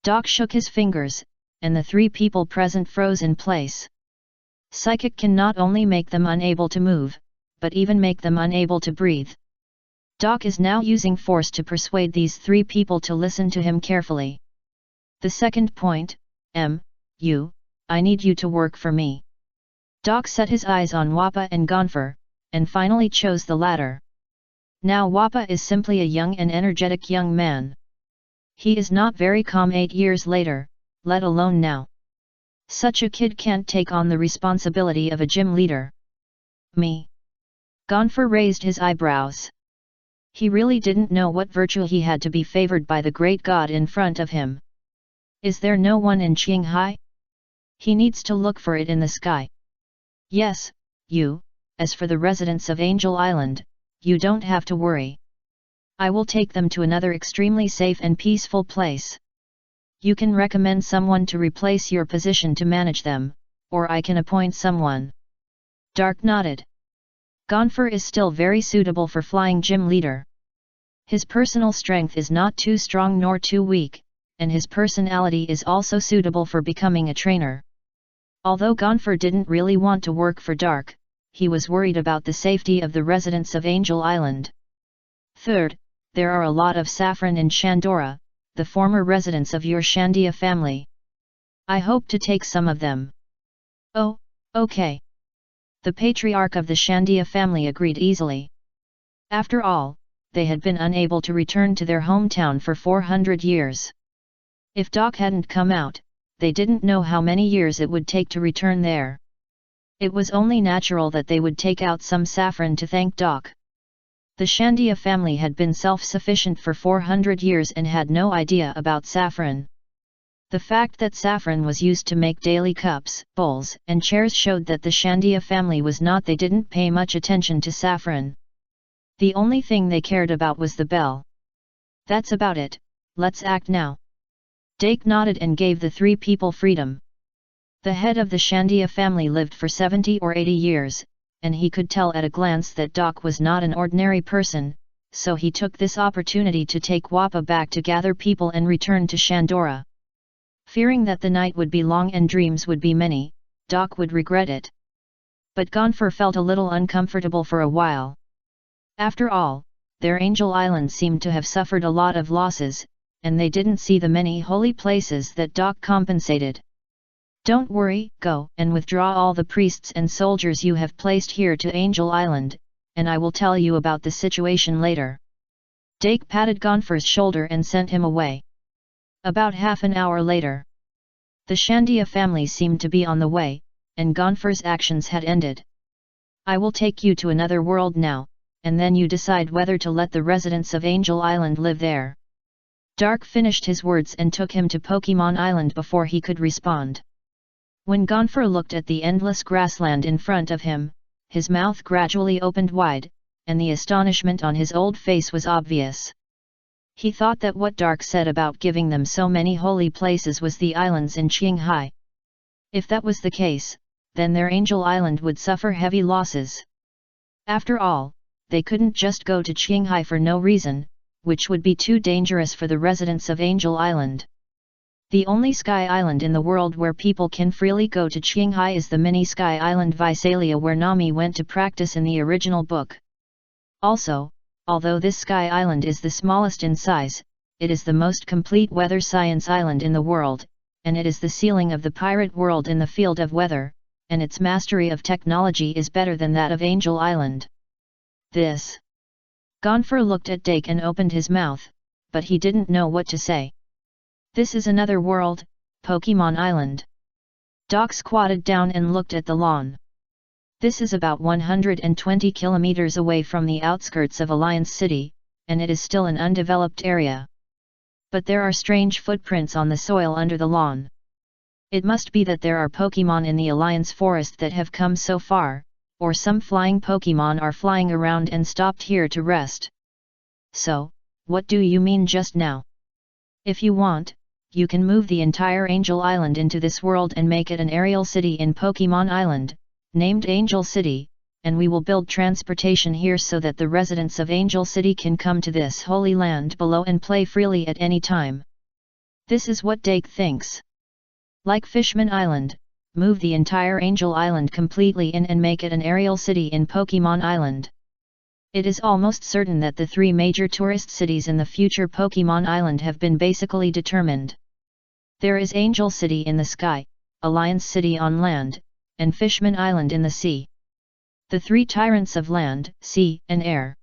Doc shook his fingers, and the 3 people present froze in place. Psychic can not only make them unable to move, but even make them unable to breathe. Doc is now using force to persuade these 3 people to listen to him carefully. The second point, I need you to work for me. Doc set his eyes on Wappa and Gonfar, and finally chose the latter. Now Wappa is simply a young and energetic young man. He is not very calm 8 years later, let alone now. Such a kid can't take on the responsibility of a gym leader. Me? Gonfar raised his eyebrows. He really didn't know what virtue he had to be favored by the great god in front of him. Is there no one in Qinghai? He needs to look for it in the sky. Yes, you. As for the residents of Angel Island, you don't have to worry. I will take them to another extremely safe and peaceful place. You can recommend someone to replace your position to manage them, or I can appoint someone. Dark nodded. Gonfar is still very suitable for flying gym leader. His personal strength is not too strong nor too weak, and his personality is also suitable for becoming a trainer. Although Gonfar didn't really want to work for Dark, he was worried about the safety of the residents of Angel Island. Third, there are a lot of saffron in Shandora, the former residents of your Shandia family. I hope to take some of them. Oh, okay. The patriarch of the Shandia family agreed easily. After all, they had been unable to return to their hometown for 400 years. If Doc hadn't come out, they didn't know how many years it would take to return there. It was only natural that they would take out some saffron to thank Doc. The Shandia family had been self-sufficient for 400 years and had no idea about saffron. The fact that saffron was used to make daily cups, bowls, and chairs showed that the Shandia family was not. They didn't pay much attention to saffron. The only thing they cared about was the bell. That's about it, let's act now. Dake nodded and gave the three people freedom. The head of the Shandia family lived for 70 or 80 years, and he could tell at a glance that Doc was not an ordinary person, so he took this opportunity to take Wappa back to gather people and return to Shandora. Fearing that the night would be long and dreams would be many, Doc would regret it. But Gonfer felt a little uncomfortable for a while. After all, their Angel Island seemed to have suffered a lot of losses, and they didn't see the many holy places that Doc compensated. Don't worry, go and withdraw all the priests and soldiers you have placed here to Angel Island, and I will tell you about the situation later. Dake patted Gonfer's shoulder and sent him away. About half an hour later, the Shandia family seemed to be on the way, and Gonfer's actions had ended. I will take you to another world now, and then you decide whether to let the residents of Angel Island live there. Dark finished his words and took him to Pokemon Island before he could respond. When Gonfer looked at the endless grassland in front of him, his mouth gradually opened wide, and the astonishment on his old face was obvious. He thought that what Dark said about giving them so many holy places was the islands in Qinghai. If that was the case, then their Angel Island would suffer heavy losses. After all, they couldn't just go to Qinghai for no reason, which would be too dangerous for the residents of Angel Island. The only sky island in the world where people can freely go to Qinghai is the mini sky island Visalia, where Nami went to practice in the original book. Also, although this sky island is the smallest in size, it is the most complete weather science island in the world, and it is the ceiling of the pirate world in the field of weather, and its mastery of technology is better than that of Angel Island. This. Gonfer looked at Dake and opened his mouth, but he didn't know what to say. This is another world, Pokemon Island. Doc squatted down and looked at the lawn. This is about 120 kilometers away from the outskirts of Alliance City, and it is still an undeveloped area. But there are strange footprints on the soil under the lawn. It must be that there are Pokemon in the Alliance forest that have come so far, or some flying Pokemon are flying around and stopped here to rest. So, what do you mean just now? If you want, you can move the entire Angel Island into this world and make it an aerial city in Pokemon Island, named Angel City, and we will build transportation here so that the residents of Angel City can come to this holy land below and play freely at any time. This is what Dake thinks. Like Fishman Island, move the entire Angel Island completely in and make it an aerial city in Pokemon Island. It is almost certain that the three major tourist cities in the future Pokemon Island have been basically determined. There is Angel City in the sky, Alliance City on land, and Fishman Island in the sea. The three tyrants of land, sea, and air.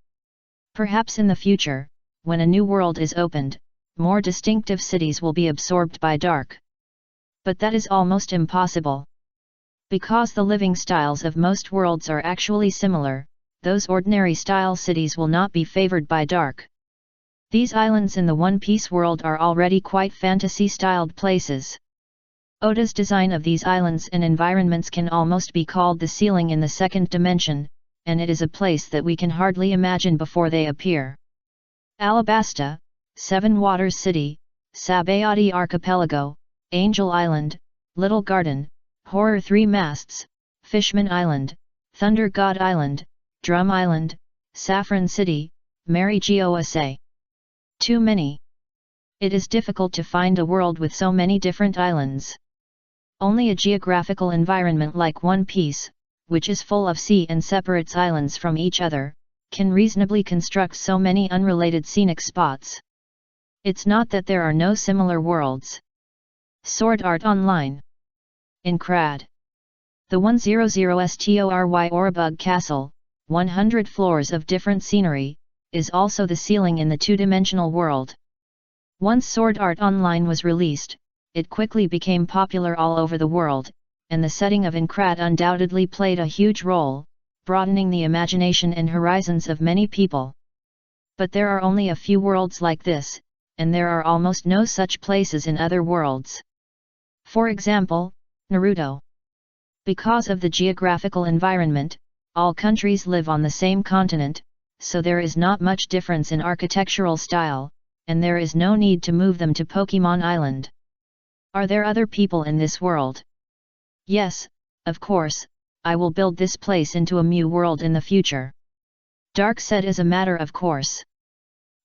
Perhaps in the future, when a new world is opened, more distinctive cities will be absorbed by Dark. But that is almost impossible. Because the living styles of most worlds are actually similar, those ordinary style cities will not be favored by Dark. These islands in the One Piece world are already quite fantasy-styled places. Oda's design of these islands and environments can almost be called the ceiling in the second dimension, and it is a place that we can hardly imagine before they appear. Alabasta, Seven Waters City, Sabayati Archipelago, Angel Island, Little Garden, Horror Three Masts, Fishman Island, Thunder God Island, Drum Island, Saffron City, Mary Gosa. Too many. It is difficult to find a world with so many different islands. Only a geographical environment like One Piece, which is full of sea and separates islands from each other, can reasonably construct so many unrelated scenic spots. It's not that there are no similar worlds. Sword Art Online. In Crad. The 100story Orabug Castle, 100 floors of different scenery, is also the ceiling in the two-dimensional world. Once Sword Art Online was released, it quickly became popular all over the world, and the setting of Incrad undoubtedly played a huge role, broadening the imagination and horizons of many people. But there are only a few worlds like this, and there are almost no such places in other worlds. For example, Naruto. Because of the geographical environment, all countries live on the same continent, so there is not much difference in architectural style, and there is no need to move them to Pokemon Island. Are there other people in this world? Yes, of course, I will build this place into a Mew world in the future. Dark said as a matter of course.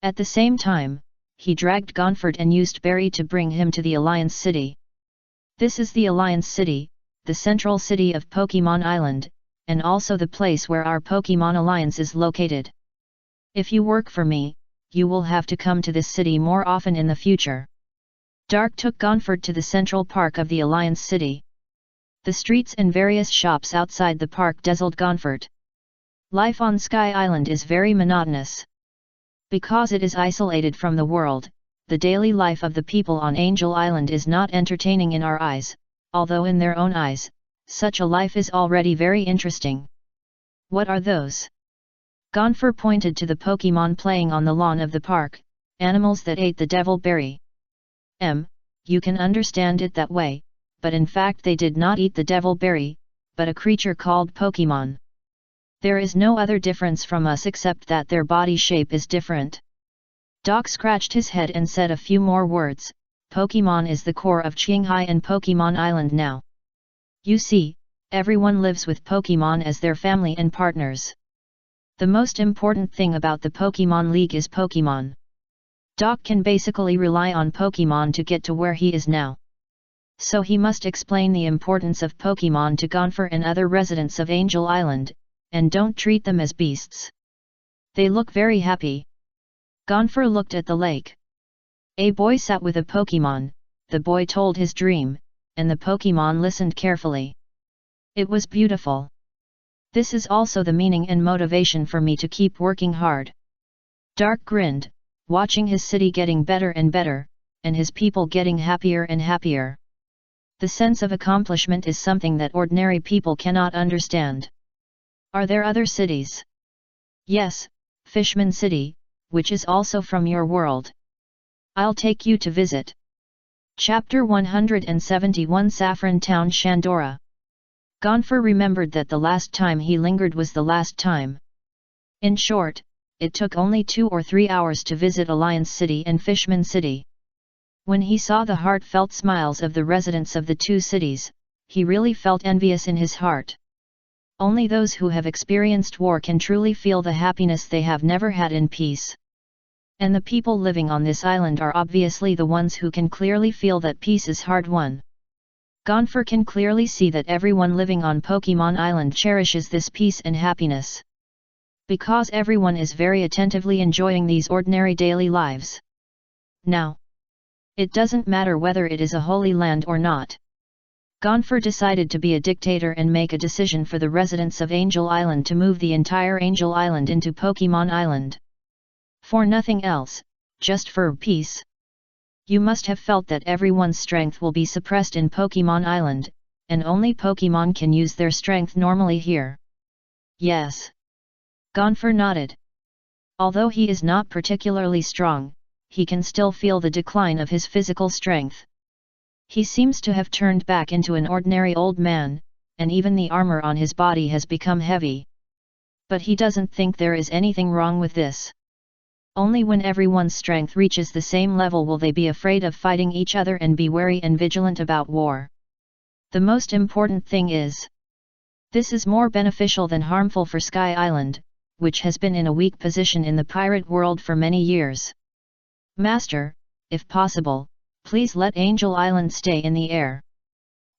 At the same time, he dragged Gonfort and used Barry to bring him to the Alliance City. This is the Alliance City, the central city of Pokemon Island, and also the place where our Pokemon Alliance is located. If you work for me, you will have to come to this city more often in the future. Dark took Gonfort to the central park of the Alliance City. The streets and various shops outside the park dazzled Gonfort. Life on Sky Island is very monotonous. Because it is isolated from the world, the daily life of the people on Angel Island is not entertaining in our eyes, although in their own eyes, such a life is already very interesting. What are those? Gonfort pointed to the Pokemon playing on the lawn of the park, animals that ate the devil berry. You can understand it that way, but in fact they did not eat the devil berry, but a creature called Pokemon. There is no other difference from us except that their body shape is different. Doc scratched his head and said a few more words. Pokemon is the core of Qinghai and Pokemon Island now. You see, everyone lives with Pokemon as their family and partners. The most important thing about the Pokemon League is Pokemon. Doc can basically rely on Pokemon to get to where he is now. So he must explain the importance of Pokemon to Gonfort and other residents of Angel Island, and don't treat them as beasts. They look very happy. Gonfort looked at the lake. A boy sat with a Pokemon, the boy told his dream, and the Pokemon listened carefully. It was beautiful. This is also the meaning and motivation for me to keep working hard. Dark grinned, watching his city getting better and better, and his people getting happier and happier. The sense of accomplishment is something that ordinary people cannot understand. Are there other cities? Yes, Fishman City, which is also from your world. I'll take you to visit. Chapter 171 Saffron Town Shandora. Gonfort remembered that the last time he lingered was the last time. In short, it took only 2 or 3 hours to visit Alliance City and Fishman City. When he saw the heartfelt smiles of the residents of the two cities, he really felt envious in his heart. Only those who have experienced war can truly feel the happiness they have never had in peace. And the people living on this island are obviously the ones who can clearly feel that peace is hard won. Gonfort can clearly see that everyone living on Pokemon Island cherishes this peace and happiness. Because everyone is very attentively enjoying these ordinary daily lives. Now, it doesn't matter whether it is a holy land or not. Gonfort decided to be a dictator and make a decision for the residents of Angel Island to move the entire Angel Island into Pokemon Island. For nothing else, just for peace. You must have felt that everyone's strength will be suppressed in Pokemon Island, and only Pokemon can use their strength normally here. Yes. Gonfort nodded. Although he is not particularly strong, he can still feel the decline of his physical strength. He seems to have turned back into an ordinary old man, and even the armor on his body has become heavy. But he doesn't think there is anything wrong with this. Only when everyone's strength reaches the same level will they be afraid of fighting each other and be wary and vigilant about war. The most important thing is, this is more beneficial than harmful for Sky Island, which has been in a weak position in the pirate world for many years. Master, if possible, please let Angel Island stay in the air.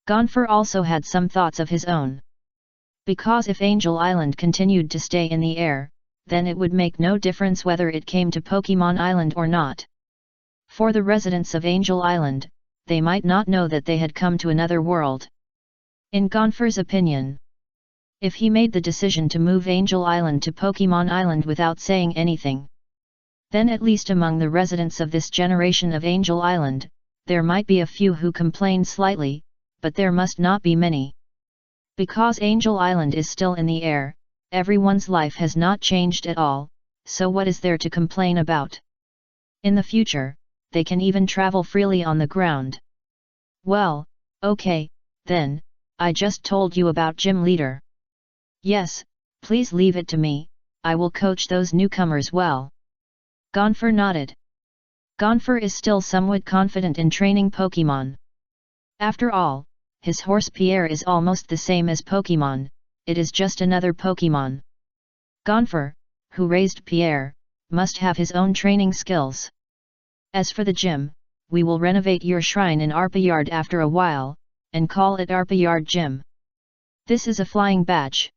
Gonfort also had some thoughts of his own. Because if Angel Island continued to stay in the air, then it would make no difference whether it came to Pokemon Island or not. For the residents of Angel Island, they might not know that they had come to another world. In Gonfort's opinion, if he made the decision to move Angel Island to Pokemon Island without saying anything, then at least among the residents of this generation of Angel Island, there might be a few who complain slightly, but there must not be many. Because Angel Island is still in the air, everyone's life has not changed at all, so what is there to complain about? In the future, they can even travel freely on the ground. Well, Okay, then, I just told you about gym leader. Yes, please leave it to me, I will coach those newcomers well. Gonfer nodded. Gonfer is still somewhat confident in training Pokemon. After all, his horse Pierre is almost the same as Pokemon, it is just another Pokemon. Gonfer, who raised Pierre, must have his own training skills. As for the gym, we will renovate your shrine in Arpa Yard after a while, and call it Arpa Yard Gym. This is a flying badge.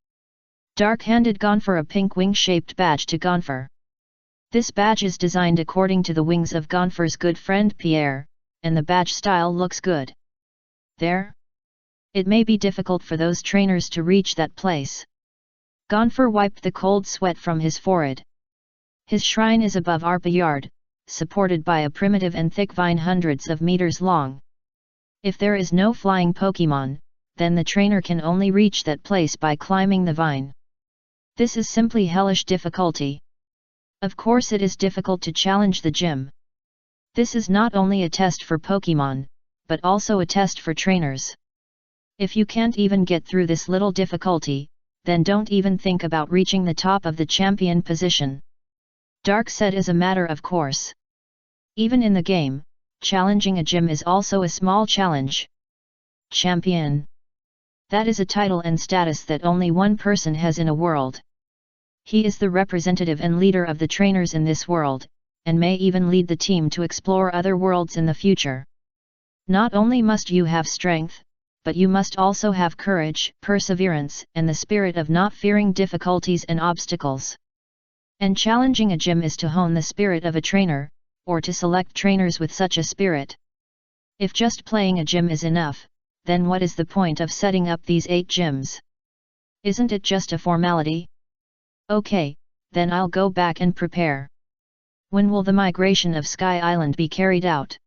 Dark handed Gonfer a pink wing-shaped badge to Gonfer. This badge is designed according to the wings of Gonfer's good friend Pierre, and the badge style looks good. There? It may be difficult for those trainers to reach that place. Gonfer wiped the cold sweat from his forehead. His shrine is above Arpa Yard, supported by a primitive and thick vine hundreds of meters long. If there is no flying Pokemon, then the trainer can only reach that place by climbing the vine. This is simply hellish difficulty. Of course it is difficult to challenge the gym. This is not only a test for Pokemon, but also a test for trainers. If you can't even get through this little difficulty, then don't even think about reaching the top of the champion position. Dark said as a matter of course. Even in the game, challenging a gym is also a small challenge. Champion. That is a title and status that only one person has in a world. He is the representative and leader of the trainers in this world, and may even lead the team to explore other worlds in the future. Not only must you have strength, but you must also have courage, perseverance, and the spirit of not fearing difficulties and obstacles. And challenging a gym is to hone the spirit of a trainer, or to select trainers with such a spirit. If just playing a gym is enough, then what is the point of setting up these 8 gyms? Isn't it just a formality? Okay, then I'll go back and prepare. When will the migration of Sky Island be carried out?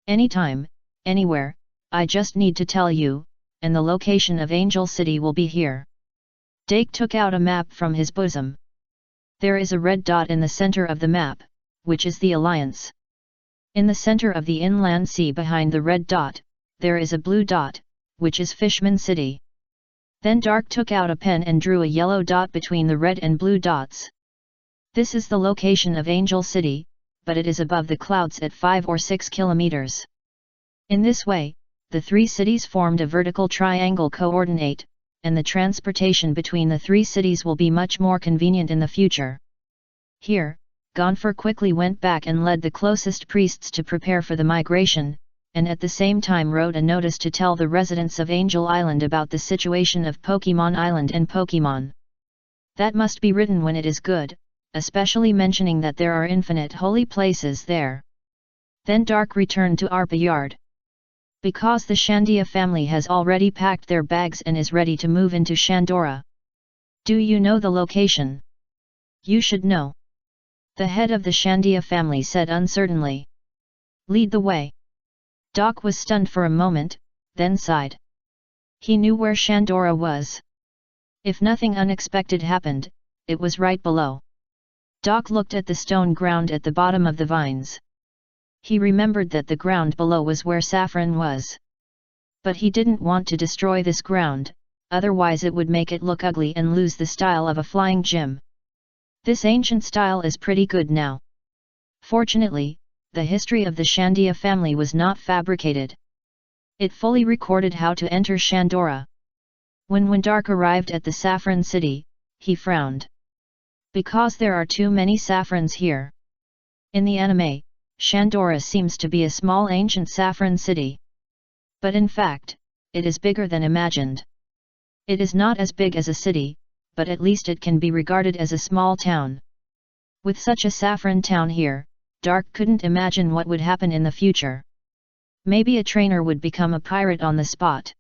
Anytime, anywhere, I just need to tell you, and the location of Angel City will be here. Dake took out a map from his bosom. There is a red dot in the center of the map, which is the Alliance. In the center of the inland sea behind the red dot, there is a blue dot, which is Fishman City. Then Dark took out a pen and drew a yellow dot between the red and blue dots. This is the location of Angel City, but it is above the clouds at 5 or 6 kilometers. In this way, the 3 cities formed a vertical triangle coordinate, and the transportation between the 3 cities will be much more convenient in the future. Here, Gonfer quickly went back and led the closest priests to prepare for the migration, and at the same time wrote a notice to tell the residents of Angel Island about the situation of Pokemon Island and Pokemon. That must be written when it is good, especially mentioning that there are infinite holy places there. Then Dark returned to Arpa Yard. Because the Shandia family has already packed their bags and is ready to move into Shandora. Do you know the location? You should know. The head of the Shandia family said uncertainly. Lead the way. Doc was stunned for a moment, then sighed. He knew where Shandora was. If nothing unexpected happened, it was right below. Doc looked at the stone ground at the bottom of the vines. He remembered that the ground below was where Saffron was. But he didn't want to destroy this ground, otherwise it would make it look ugly and lose the style of a flying gym. This ancient style is pretty good now. Fortunately, the history of the Shandia family was not fabricated. It fully recorded how to enter Shandora. When Dark arrived at the Saffron City, he frowned. Because there are too many saffrons here. In the anime, Shandora seems to be a small ancient saffron city. But in fact, it is bigger than imagined. It is not as big as a city, but at least it can be regarded as a small town. With such a saffron town here, Dark couldn't imagine what would happen in the future. Maybe a trainer would become a pirate on the spot.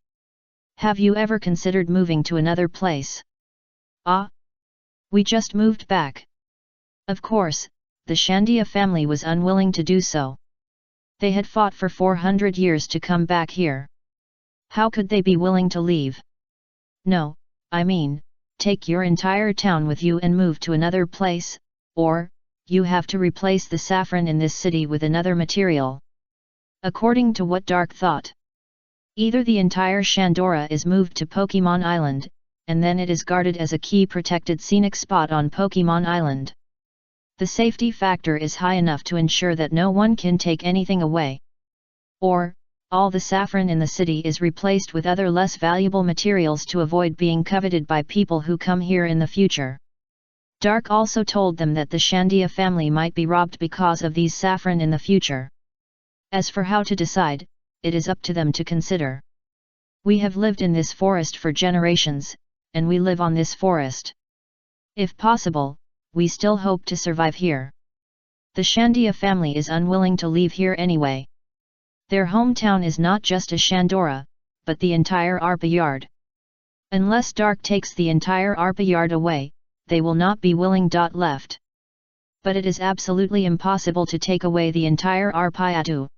Have you ever considered moving to another place? Ah? We just moved back. Of course, the Shandia family was unwilling to do so. They had fought for 400 years to come back here. How could they be willing to leave? No, I mean, take your entire town with you and move to another place, or, you have to replace the saffron in this city with another material. According to what Dark thought. Either the entire Shandora is moved to Pokemon Island, and then it is guarded as a key protected scenic spot on Pokemon Island. The safety factor is high enough to ensure that no one can take anything away. Or, all the saffron in the city is replaced with other less valuable materials to avoid being coveted by people who come here in the future. Dark also told them that the Shandia family might be robbed because of these saffron in the future. As for how to decide, it is up to them to consider. We have lived in this forest for generations, and we live on this forest. If possible, we still hope to survive here. The Shandia family is unwilling to leave here anyway. Their hometown is not just a Shandora, but the entire Arpa Yard. Unless Dark takes the entire Arpa Yard away, they will not be willing. Left. But it is absolutely impossible to take away the entire Arpayatu.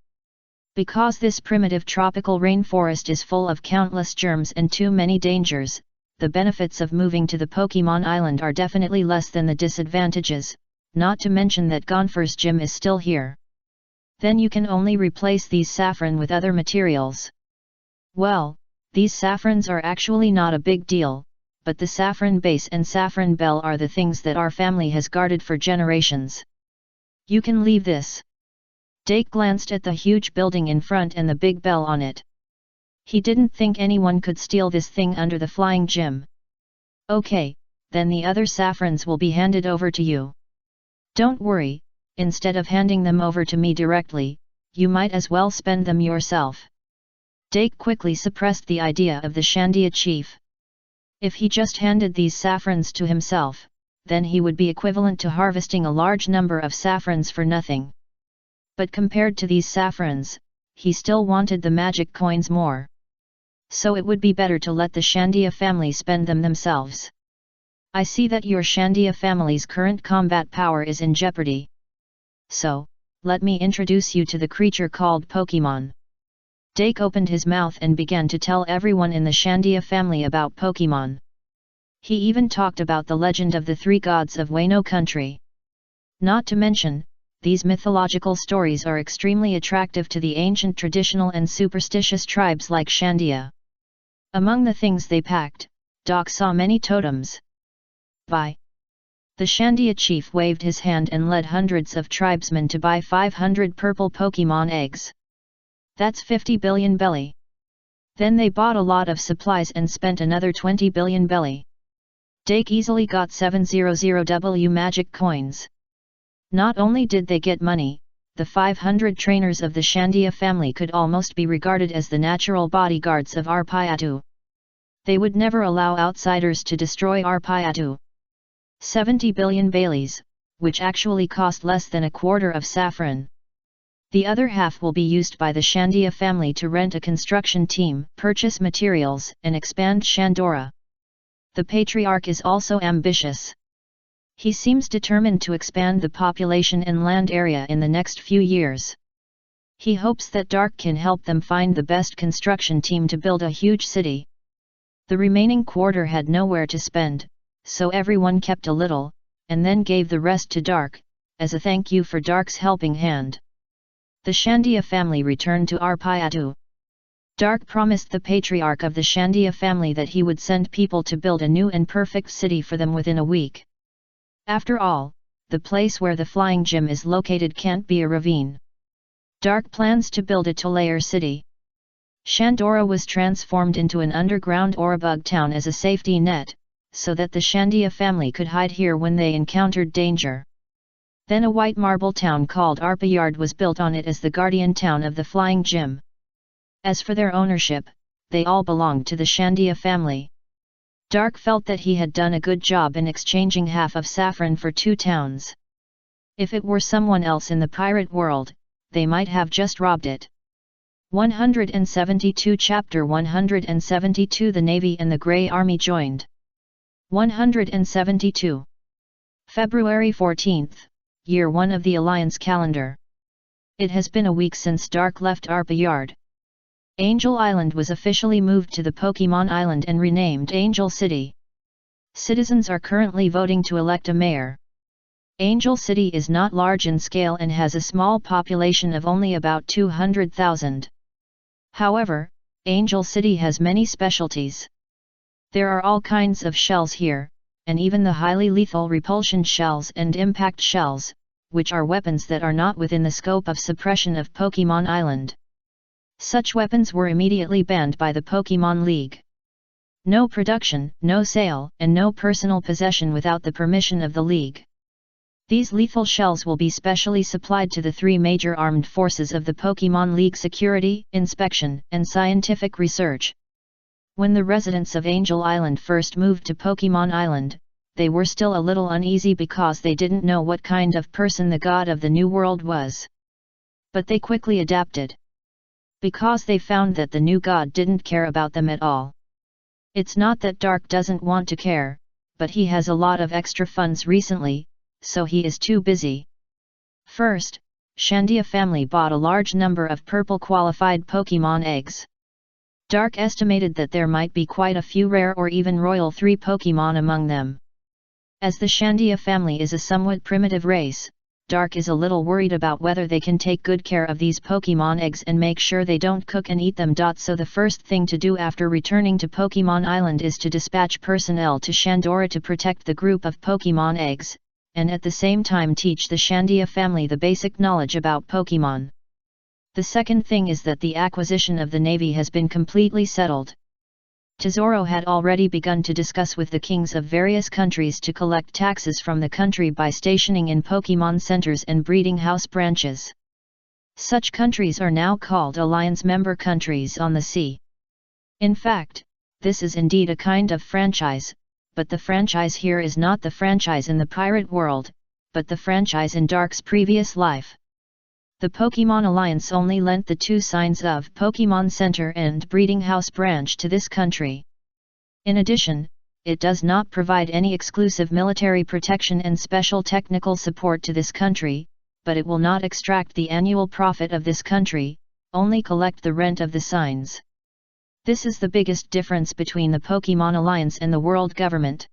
Because this primitive tropical rainforest is full of countless germs and too many dangers, the benefits of moving to the Pokemon Island are definitely less than the disadvantages, not to mention that Gonfer's gym is still here. Then you can only replace these saffron with other materials. Well, these saffrons are actually not a big deal, but the saffron base and saffron bell are the things that our family has guarded for generations. You can leave this. Dake glanced at the huge building in front and the big bell on it. He didn't think anyone could steal this thing under the flying gym. Okay, then the other saffrons will be handed over to you. Don't worry, instead of handing them over to me directly, you might as well spend them yourself. Dake quickly suppressed the idea of the Shandia chief. If he just handed these saffrons to himself, then he would be equivalent to harvesting a large number of saffrons for nothing. But compared to these saffrons, he still wanted the magic coins more. So it would be better to let the Shandia family spend them themselves. I see that your Shandia family's current combat power is in jeopardy. So, let me introduce you to the creature called Pokemon. Dake opened his mouth and began to tell everyone in the Shandia family about Pokemon. He even talked about the legend of the three gods of Wano country. Not to mention, these mythological stories are extremely attractive to the ancient traditional and superstitious tribes like Shandia. Among the things they packed, Doc saw many totems. Buy. The Shandia chief waved his hand and led hundreds of tribesmen to buy 500 purple Pokemon eggs. That's 50 billion belly. Then they bought a lot of supplies and spent another 20 billion belly. Dake easily got 700W magic coins. Not only did they get money, the 500 trainers of the Shandia family could almost be regarded as the natural bodyguards of Arpayatu. They would never allow outsiders to destroy Arpayatu. 70 billion Baileys, which actually cost less than a quarter of saffron. The other half will be used by the Shandia family to rent a construction team, purchase materials, and expand Shandora. The patriarch is also ambitious. He seems determined to expand the population and land area in the next few years. He hopes that Dark can help them find the best construction team to build a huge city. The remaining quarter had nowhere to spend, so everyone kept a little, and then gave the rest to Dark, as a thank you for Dark's helping hand. The Shandia family returned to Arpayatu. Dark promised the patriarch of the Shandia family that he would send people to build a new and perfect city for them within a week. After all, the place where the flying gym is located can't be a ravine. Dark plans to build a 2-layer city. Shandora was transformed into an underground Orabug town as a safety net, so that the Shandia family could hide here when they encountered danger. Then a white marble town called Arpa Yard was built on it as the guardian town of the flying gym. As for their ownership, they all belonged to the Shandia family. Dark felt that he had done a good job in exchanging half of saffron for 2 towns. If it were someone else in the pirate world, they might have just robbed it. 172 Chapter 172 The Navy and the Grey Army joined. 172. February 14th, Year 1 of the Alliance calendar. It has been a week since Dark left Arpa Yard. Angel Island was officially moved to the Pokemon Island and renamed Angel City. Citizens are currently voting to elect a mayor. Angel City is not large in scale and has a small population of only about 200,000. However, Angel City has many specialties. There are all kinds of shells here, and even the highly lethal repulsion shells and impact shells, which are weapons that are not within the scope of suppression of Pokemon Island. Such weapons were immediately banned by the Pokemon League. No production, no sale, and no personal possession without the permission of the League. These lethal shells will be specially supplied to the 3 major armed forces of the Pokemon League: security, inspection, and scientific research. When the residents of Angel Island first moved to Pokemon Island, they were still a little uneasy because they didn't know what kind of person the god of the new world was. But they quickly adapted. Because they found that the new god didn't care about them at all. It's not that Dark doesn't want to care, but he has a lot of extra funds recently, so he is too busy. First, Shandia family bought a large number of purple qualified Pokemon eggs. Dark estimated that there might be quite a few rare or even Royal 3 Pokemon among them. As the Shandia family is a somewhat primitive race, Dark is a little worried about whether they can take good care of these Pokemon eggs and make sure they don't cook and eat them. So the first thing to do after returning to Pokemon Island is to dispatch personnel to Shandora to protect the group of Pokemon eggs, and at the same time teach the Shandia family the basic knowledge about Pokemon. The second thing is that the acquisition of the Navy has been completely settled. Tesoro had already begun to discuss with the kings of various countries to collect taxes from the country by stationing in Pokemon centers and breeding house branches. Such countries are now called alliance member countries on the sea. In fact, this is indeed a kind of franchise, but the franchise here is not the franchise in the pirate world, but the franchise in Dark's previous life. The Pokemon Alliance only lent the 2 signs of Pokemon Center and Breeding House branch to this country. In addition, it does not provide any exclusive military protection and special technical support to this country, but it will not extract the annual profit of this country, only collect the rent of the signs. This is the biggest difference between the Pokemon Alliance and the world government.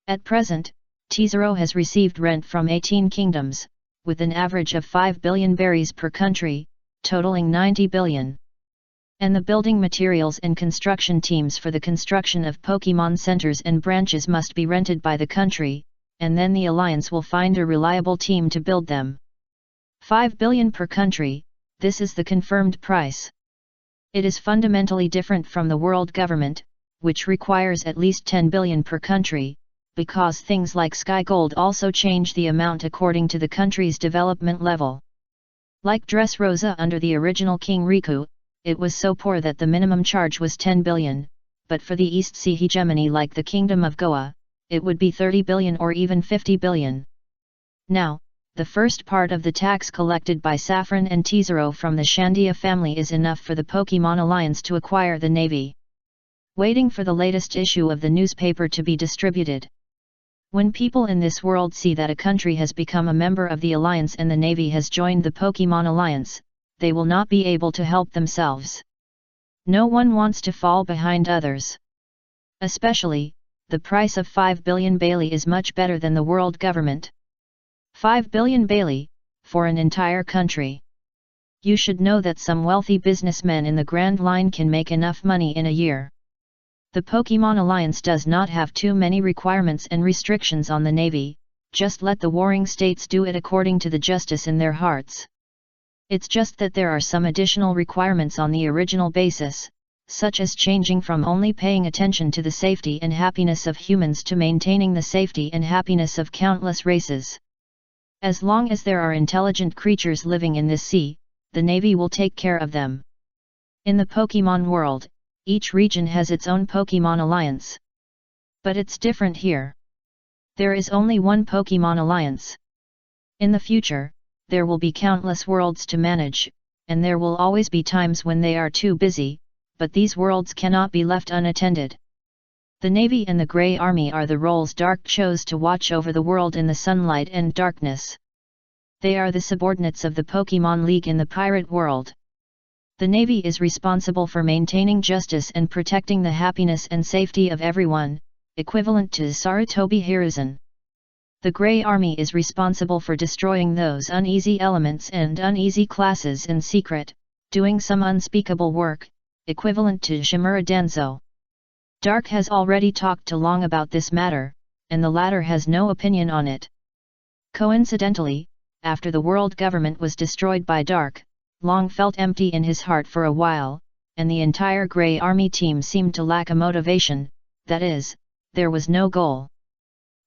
At present, Tesoro has received rent from 18 kingdoms, with an average of 5 billion berries per country, totaling 90 billion. And the building materials and construction teams for the construction of Pokemon centers and branches must be rented by the country, and then the Alliance will find a reliable team to build them. 5 billion per country, this is the confirmed price. It is fundamentally different from the world government, which requires at least 10 billion per country, because things like Sky Gold also change the amount according to the country's development level. Like Dressrosa under the original King Riku, it was so poor that the minimum charge was 10 billion, but for the East Sea hegemony like the Kingdom of Goa, it would be 30 billion or even 50 billion. Now, the first part of the tax collected by Saffron and Tesoro from the Shandia family is enough for the Pokemon Alliance to acquire the Navy. Waiting for the latest issue of the newspaper to be distributed. When people in this world see that a country has become a member of the Alliance and the Navy has joined the Pokemon Alliance, they will not be able to help themselves. No one wants to fall behind others. Especially, the price of 5 billion Bailey is much better than the world government. 5 billion Bailey, for an entire country. You should know that some wealthy businessmen in the Grand Line can make enough money in a year. The Pokemon Alliance does not have too many requirements and restrictions on the Navy, just let the warring states do it according to the justice in their hearts. It's just that there are some additional requirements on the original basis, such as changing from only paying attention to the safety and happiness of humans to maintaining the safety and happiness of countless races. As long as there are intelligent creatures living in this sea, the Navy will take care of them. In the Pokemon world, each region has its own Pokemon Alliance. But it's different here. There is only one Pokemon Alliance. In the future, there will be countless worlds to manage, and there will always be times when they are too busy, but these worlds cannot be left unattended. The Navy and the Grey Army are the roles Dark chose to watch over the world in the sunlight and darkness. They are the subordinates of the Pokemon League in the pirate world. The Navy is responsible for maintaining justice and protecting the happiness and safety of everyone, equivalent to Sarutobi Hiruzen. The Grey Army is responsible for destroying those uneasy elements and uneasy classes in secret, doing some unspeakable work, equivalent to Shimura Danzo. Dark has already talked to Long about this matter, and the latter has no opinion on it. Coincidentally, after the world government was destroyed by Dark, Long felt empty in his heart for a while, and the entire Grey Army team seemed to lack a motivation, that is, there was no goal.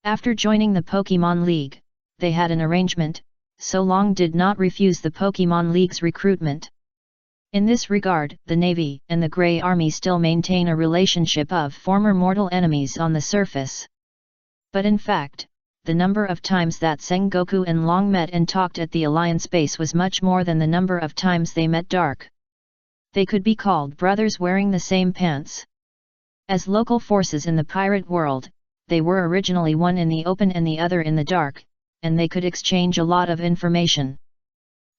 After joining the Pokemon League, they had an arrangement, so Long did not refuse the Pokemon League's recruitment. In this regard, the Navy and the Grey Army still maintain a relationship of former mortal enemies on the surface. But in fact, the number of times that Sengoku and Long met and talked at the Alliance base was much more than the number of times they met Dark. They could be called brothers wearing the same pants. As local forces in the pirate world, they were originally one in the open and the other in the dark, and they could exchange a lot of information.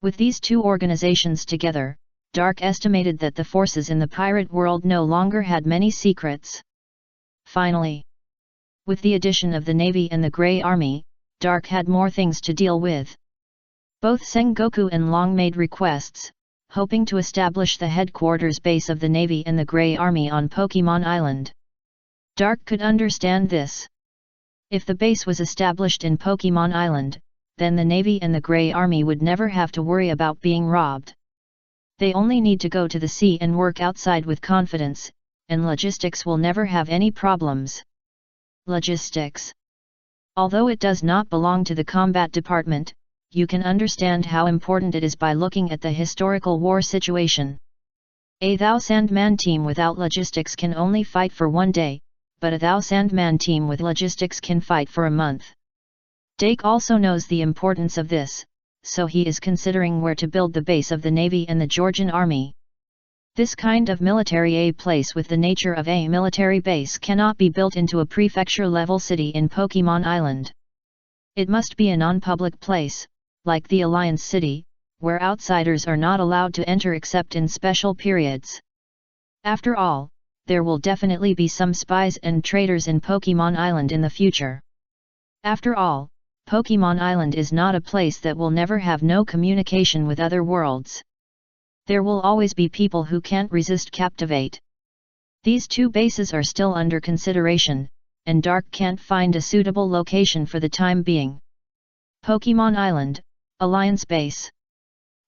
With these two organizations together, Dark estimated that the forces in the pirate world no longer had many secrets. Finally, with the addition of the Navy and the Grey Army, Dark had more things to deal with. Both Sengoku and Long made requests, hoping to establish the headquarters base of the Navy and the Grey Army on Pokemon Island. Dark could understand this. If the base was established in Pokemon Island, then the Navy and the Grey Army would never have to worry about being robbed. They only need to go to the sea and work outside with confidence, and logistics will never have any problems. Logistics. Although it does not belong to the combat department, you can understand how important it is by looking at the historical war situation. A Thou Sandman team without logistics can only fight for one day, but a Thou Sandman team with logistics can fight for a month. Dake also knows the importance of this, so he is considering where to build the base of the Navy and the Georgian Army. This kind of military place with the nature of a military base cannot be built into a prefecture-level city in Pokemon Island. It must be a non-public place, like the Alliance City, where outsiders are not allowed to enter except in special periods. After all, there will definitely be some spies and traitors in Pokemon Island in the future. After all, Pokemon Island is not a place that will never have no communication with other worlds. There will always be people who can't resist Captivate. These two bases are still under consideration, and Dark can't find a suitable location for the time being. Pokemon Island, Alliance Base.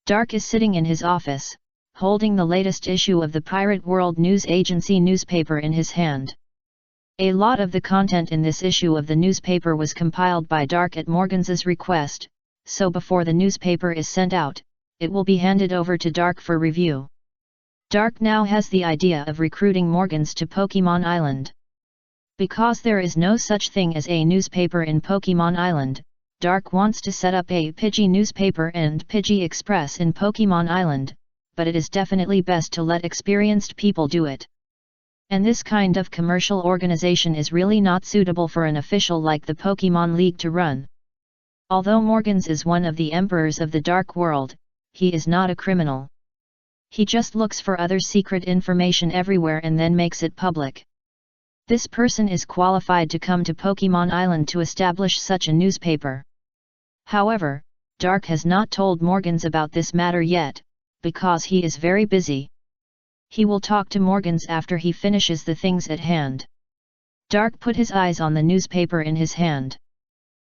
Dark is sitting in his office, holding the latest issue of the Pirate World News Agency newspaper in his hand. A lot of the content in this issue of the newspaper was compiled by Dark at Morgans's request, so before the newspaper is sent out, it will be handed over to Dark for review. Dark now has the idea of recruiting Morgans to Pokemon Island. Because there is no such thing as a newspaper in Pokemon Island, Dark wants to set up a Pidgey newspaper and Pidgey Express in Pokemon Island, but it is definitely best to let experienced people do it. And this kind of commercial organization is really not suitable for an official like the Pokemon League to run. Although Morgans is one of the emperors of the Dark World, he is not a criminal. He just looks for other secret information everywhere and then makes it public. This person is qualified to come to Pokemon Island to establish such a newspaper. However, Dark has not told Morgans about this matter yet, because he is very busy. He will talk to Morgans after he finishes the things at hand. Dark put his eyes on the newspaper in his hand.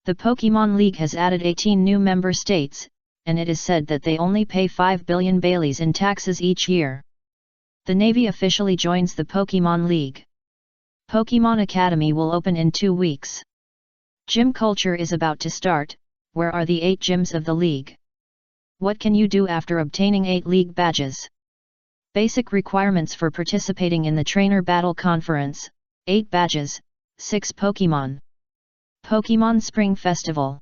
The Pokemon League has added 18 new member states, and it is said that they only pay 5 billion Baileys in taxes each year. The Navy officially joins the Pokemon League. Pokemon Academy will open in 2 weeks. Gym culture is about to start. Where are the 8 gyms of the League? What can you do after obtaining 8 League badges? Basic requirements for participating in the Trainer Battle Conference: 8 badges, 6 Pokemon. Pokemon Spring Festival.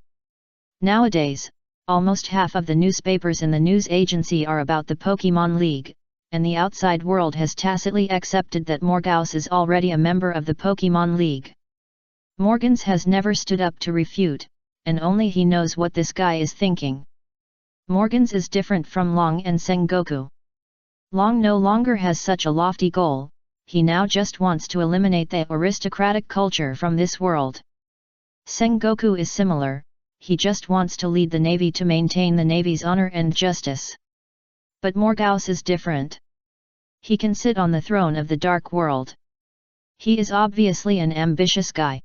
Nowadays, almost half of the newspapers in the news agency are about the Pokemon League, and the outside world has tacitly accepted that Morgans is already a member of the Pokemon League. Morgans has never stood up to refute, and only he knows what this guy is thinking. Morgans is different from Long and Sengoku. Long no longer has such a lofty goal, he now just wants to eliminate the aristocratic culture from this world. Sengoku is similar, he just wants to lead the Navy to maintain the Navy's honor and justice. But Morgans is different. He can sit on the throne of the dark world. He is obviously an ambitious guy.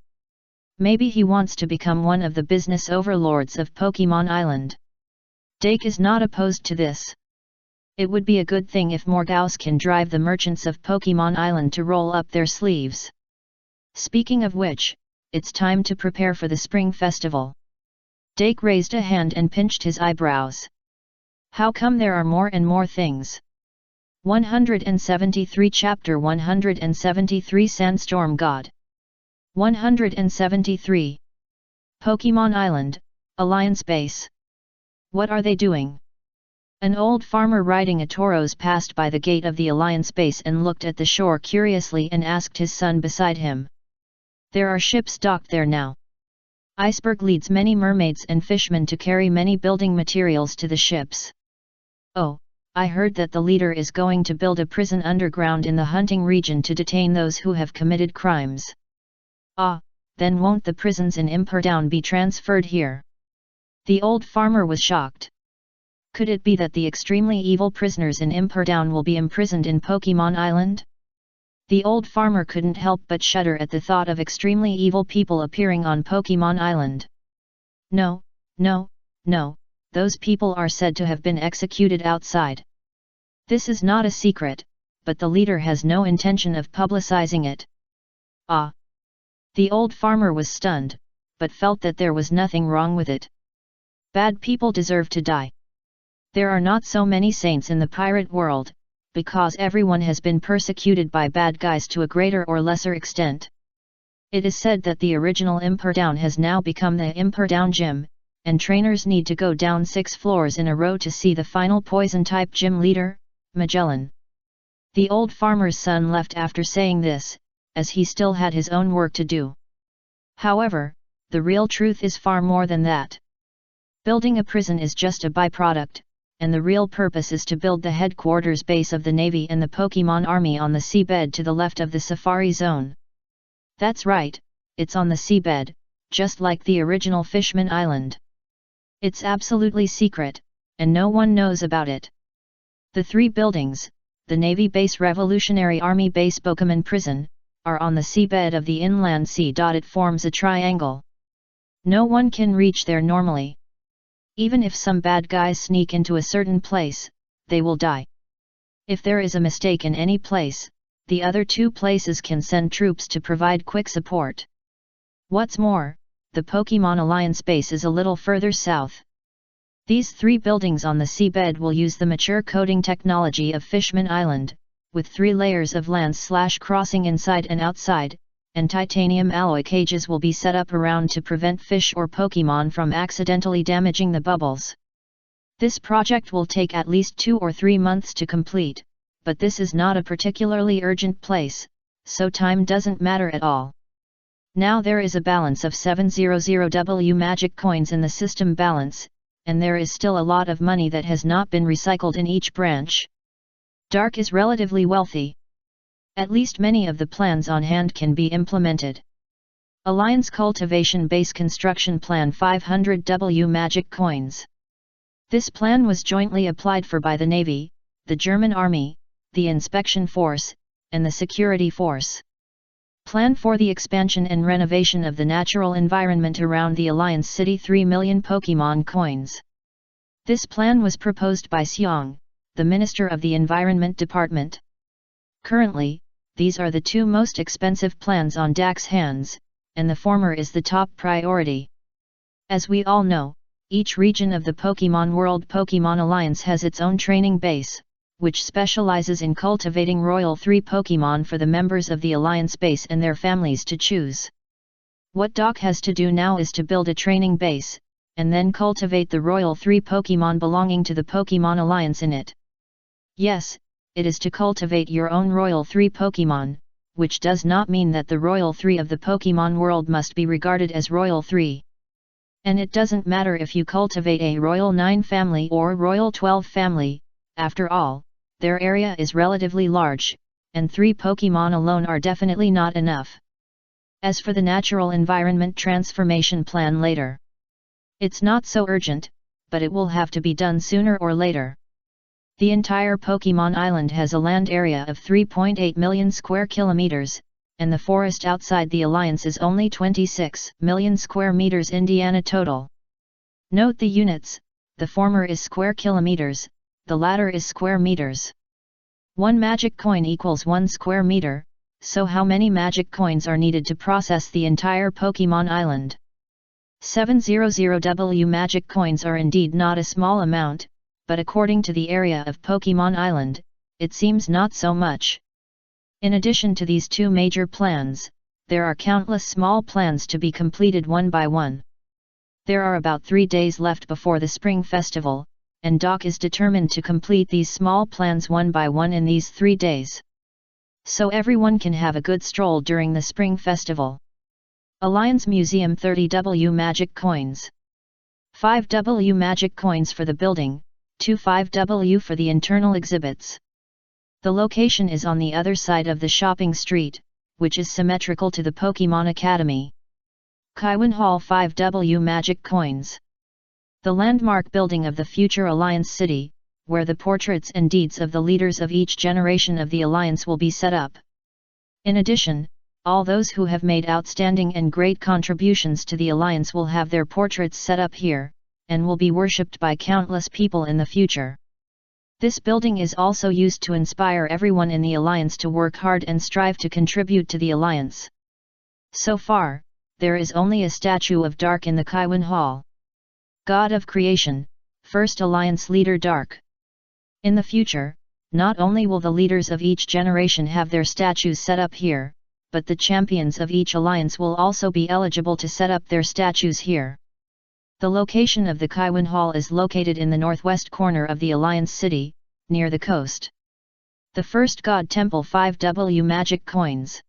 Maybe he wants to become one of the business overlords of Pokemon Island. Dake is not opposed to this. It would be a good thing if Morgause can drive the merchants of Pokemon Island to roll up their sleeves. Speaking of which, it's time to prepare for the Spring Festival. Dake raised a hand and pinched his eyebrows. How come there are more and more things? 173 Chapter 173 Sandstorm God 173 Pokemon Island, Alliance Base. What are they doing? An old farmer riding a Tauros passed by the gate of the Alliance Base and looked at the shore curiously and asked his son beside him. There are ships docked there now. Iceberg leads many mermaids and fishmen to carry many building materials to the ships. Oh, I heard that the leader is going to build a prison underground in the hunting region to detain those who have committed crimes. Ah, then won't the prisons in Imperdown be transferred here? The old farmer was shocked. Could it be that the extremely evil prisoners in Imperdown will be imprisoned in Pokemon Island? The old farmer couldn't help but shudder at the thought of extremely evil people appearing on Pokemon Island. No, no, no, those people are said to have been executed outside. This is not a secret, but the leader has no intention of publicizing it. Ah! The old farmer was stunned, but felt that there was nothing wrong with it. Bad people deserve to die. There are not so many saints in the pirate world, because everyone has been persecuted by bad guys to a greater or lesser extent. It is said that the original Imperdown has now become the Imperdown Gym, and trainers need to go down 6 floors in a row to see the final poison-type gym leader, Magellan. The old farmer's son left after saying this, as he still had his own work to do. However, the real truth is far more than that. Building a prison is just a byproduct, and the real purpose is to build the headquarters base of the Navy and the Pokemon Army on the seabed to the left of the Safari Zone. That's right, it's on the seabed, just like the original Fishman Island. It's absolutely secret, and no one knows about it. The 3 buildings, the Navy Base, Revolutionary Army Base, Pokemon Prison, are on the seabed of the inland sea. It forms a triangle. No one can reach there normally. Even if some bad guys sneak into a certain place, they will die. If there is a mistake in any place, the other 2 places can send troops to provide quick support. What's more, the Pokemon Alliance base is a little further south. These 3 buildings on the seabed will use the mature coating technology of Fishman Island, with 3 layers of lance/crossing inside and outside, and titanium alloy cages will be set up around to prevent fish or Pokemon from accidentally damaging the bubbles. This project will take at least 2 or 3 months to complete, but this is not a particularly urgent place, so time doesn't matter at all. Now there is a balance of 700W magic coins in the system balance, and there is still a lot of money that has not been recycled in each branch. Dark is relatively wealthy. At least many of the plans on hand can be implemented. Alliance Cultivation Base Construction Plan, 500W magic coins. This plan was jointly applied for by the Navy, the German Army, the Inspection Force, and the Security Force. Plan for the expansion and renovation of the natural environment around the Alliance City, 3 million Pokemon coins. This plan was proposed by Xiong, the Minister of the Environment Department. Currently, these are the 2 most expensive plans on DAC's hands, and the former is the top priority. As we all know, each region of the Pokemon World Pokemon Alliance has its own training base, which specializes in cultivating Royal 3 Pokemon for the members of the Alliance base and their families to choose. What Doc has to do now is to build a training base, and then cultivate the Royal 3 Pokemon belonging to the Pokemon Alliance in it. Yes, it is to cultivate your own Royal 3 Pokemon, which does not mean that the Royal 3 of the Pokemon world must be regarded as Royal 3. And it doesn't matter if you cultivate a Royal 9 family or Royal 12 family, after all, their area is relatively large, and 3 Pokemon alone are definitely not enough. As for the natural environment transformation plan later, it's not so urgent, but it will have to be done sooner or later. The entire Pokemon Island has a land area of 3.8 million square kilometers, and the forest outside the Alliance is only 26 million square meters Indiana total. Note the units, the former is square kilometers, the latter is square meters. 1 magic coin equals 1 square meter, so how many magic coins are needed to process the entire Pokemon Island? 700W magic coins are indeed not a small amount, but according to the area of Pokemon Island, it seems not so much. In addition to these two major plans, there are countless small plans to be completed one by one. There are about 3 days left before the Spring Festival, and Doc is determined to complete these small plans one by one in these 3 days. So everyone can have a good stroll during the Spring Festival. Alliance Museum 30W magic coins. 5W magic coins for the building, 25W for the internal exhibits. The location is on the other side of the shopping street, which is symmetrical to the Pokemon Academy. Kaiwan Hall 5W magic coins. The landmark building of the future Alliance City, where the portraits and deeds of the leaders of each generation of the Alliance will be set up. In addition, all those who have made outstanding and great contributions to the Alliance will have their portraits set up here, and will be worshipped by countless people in the future. This building is also used to inspire everyone in the Alliance to work hard and strive to contribute to the Alliance. So far, there is only a statue of Dark in the Kaiwan Hall. God of Creation, First Alliance Leader Dark. In the future, not only will the leaders of each generation have their statues set up here, but the champions of each alliance will also be eligible to set up their statues here. The location of the Kaiwan Hall is located in the northwest corner of the Alliance City, near the coast. The First God Temple 5W magic coins.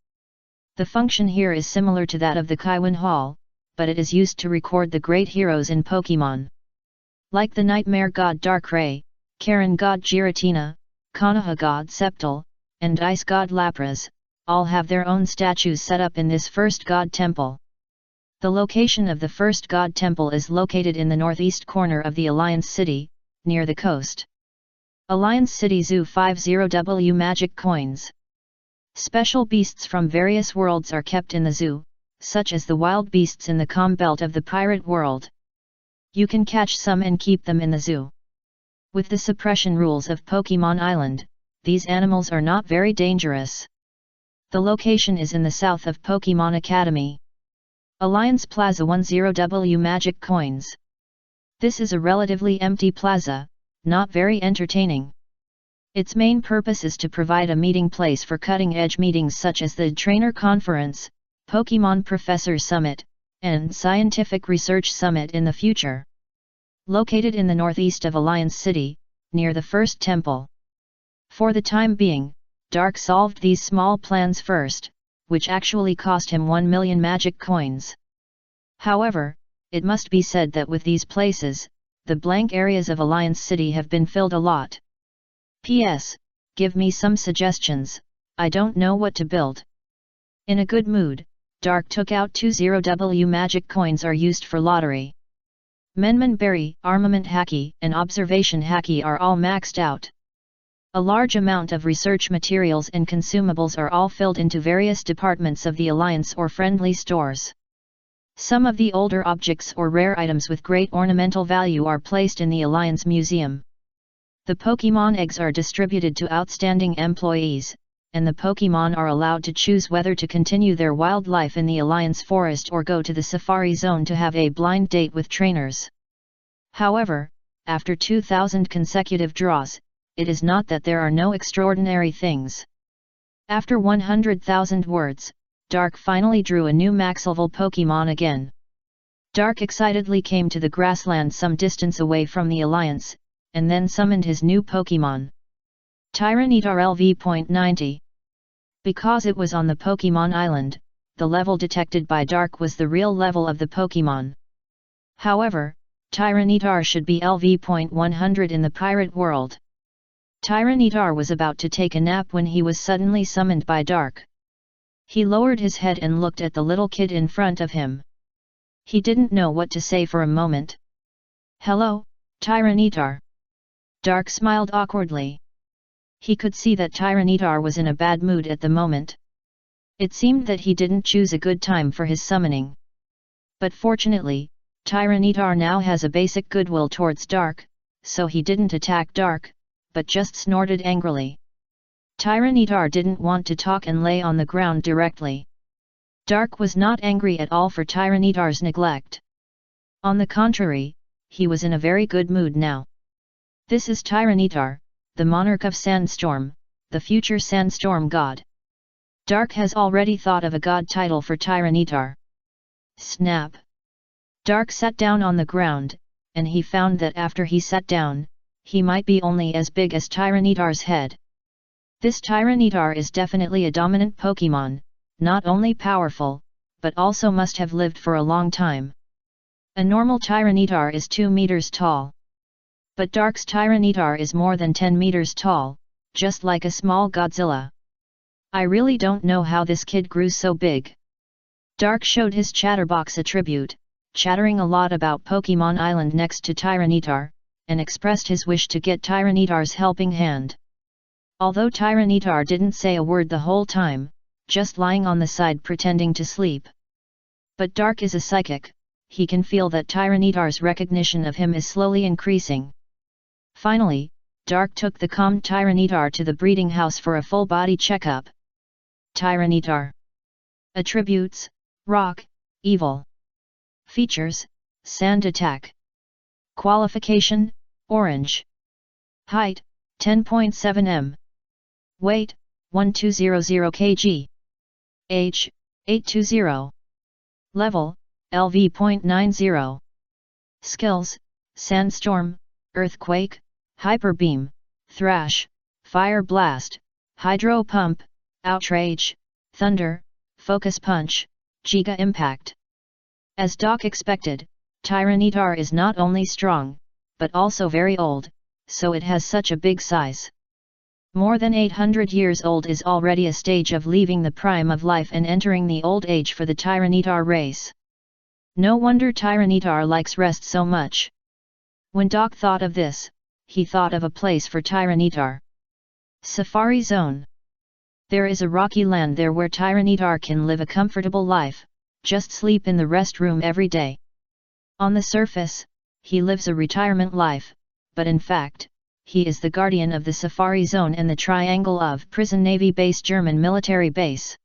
The function here is similar to that of the Kaiwan Hall, but it is used to record the great heroes in Pokemon. Like the Nightmare God Darkrai, Karen God Giratina, Konoha God Sceptile, and Ice God Lapras, all have their own statues set up in this First God Temple. The location of the First God Temple is located in the northeast corner of the Alliance City, near the coast. Alliance City Zoo 50W magic coins. Special beasts from various worlds are kept in the zoo, such as the wild beasts in the calm belt of the pirate world. You can catch some and keep them in the zoo. With the suppression rules of Pokemon Island, these animals are not very dangerous. The location is in the south of Pokemon Academy. Alliance Plaza 10W magic coins. This is a relatively empty plaza, not very entertaining. Its main purpose is to provide a meeting place for cutting-edge meetings such as the Trainer Conference, Pokemon Professor Summit, and Scientific Research Summit in the future. Located in the northeast of Alliance City, near the First Temple. For the time being, Dark solved these small plans first, which actually cost him 1 million magic coins. However, it must be said that with these places, the blank areas of Alliance City have been filled a lot. P.S. Give me some suggestions, I don't know what to build. In a good mood, Dark took out 20W magic coins are used for lottery. Menman Berry, Armament Hacky, and Observation Hacky are all maxed out. A large amount of research materials and consumables are all filled into various departments of the Alliance or friendly stores. Some of the older objects or rare items with great ornamental value are placed in the Alliance Museum. The Pokemon eggs are distributed to outstanding employees, and the Pokemon are allowed to choose whether to continue their wild life in the Alliance Forest or go to the Safari Zone to have a blind date with trainers. However, after 2,000 consecutive draws, it is not that there are no extraordinary things. After 100,000 words, Dark finally drew a new max level Pokemon again. Dark excitedly came to the grassland some distance away from the Alliance, and then summoned his new Pokemon. Tyranitar LV.90. Because it was on the Pokemon Island, the level detected by Dark was the real level of the Pokemon. However, Tyranitar should be LV.100 in the pirate world. Tyranitar was about to take a nap when he was suddenly summoned by Dark. He lowered his head and looked at the little kid in front of him. He didn't know what to say for a moment. "Hello, Tyranitar." Dark smiled awkwardly. He could see that Tyranitar was in a bad mood at the moment. It seemed that he didn't choose a good time for his summoning. But fortunately, Tyranitar now has a basic goodwill towards Dark, so he didn't attack Dark, but just snorted angrily. Tyranitar didn't want to talk and lay on the ground directly. Dark was not angry at all for Tyranitar's neglect. On the contrary, he was in a very good mood now. This is Tyranitar, the monarch of Sandstorm, the future Sandstorm god. Dark has already thought of a god title for Tyranitar. Snap! Dark sat down on the ground, and he found that after he sat down, he might be only as big as Tyranitar's head. This Tyranitar is definitely a dominant Pokémon, not only powerful, but also must have lived for a long time. A normal Tyranitar is 2 meters tall. But Dark's Tyranitar is more than 10 meters tall, just like a small Godzilla. I really don't know how this kid grew so big. Dark showed his chatterbox attribute, chattering a lot about Pokémon Island next to Tyranitar, and expressed his wish to get Tyranitar's helping hand. Although Tyranitar didn't say a word the whole time, just lying on the side pretending to sleep. But Dark is a psychic, he can feel that Tyranitar's recognition of him is slowly increasing. Finally, Dark took the calm Tyranitar to the breeding house for a full body checkup. Tyranitar. Attributes: Rock, Evil. Features: Sand Attack. Qualification: Orange. Height: 10.7 m. Weight: 1200 kg. Age: 820. Level: LV.90. Skills: Sandstorm, Earthquake, Hyper Beam, Thrash, Fire Blast, Hydro Pump, Outrage, Thunder, Focus Punch, Giga Impact. As Doc expected, Tyranitar is not only strong, but also very old, so it has such a big size. More than 800 years old is already a stage of leaving the prime of life and entering the old age for the Tyranitar race. No wonder Tyranitar likes rest so much. When Doc thought of this, he thought of a place for Tyranitar. Safari Zone. There is a rocky land there where Tyranitar can live a comfortable life, just sleep in the rest room every day. On the surface, he lives a retirement life, but in fact, he is the guardian of the Safari Zone and the Triangle of Prison Navy Base German military base.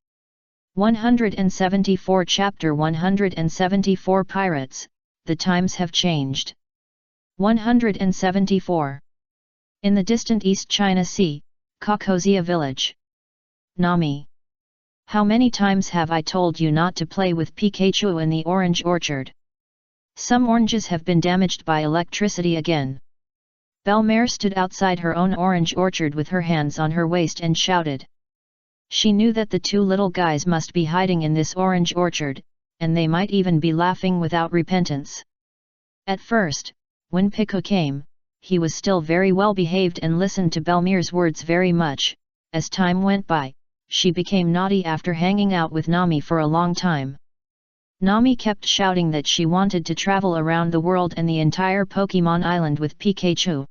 174 Chapter 174 Pirates, the times have changed. 174. In the distant East China Sea, Kokozia Village. Nami. How many times have I told you not to play with Pikachu in the orange orchard? Some oranges have been damaged by electricity again. Belmare stood outside her own orange orchard with her hands on her waist and shouted. She knew that the two little guys must be hiding in this orange orchard, and they might even be laughing without repentance. At first, when Pico came, he was still very well behaved and listened to Belmare's words very much. As time went by, she became naughty after hanging out with Nami for a long time. Nami kept shouting that she wanted to travel around the world and the entire Pokémon Island with Pikachu.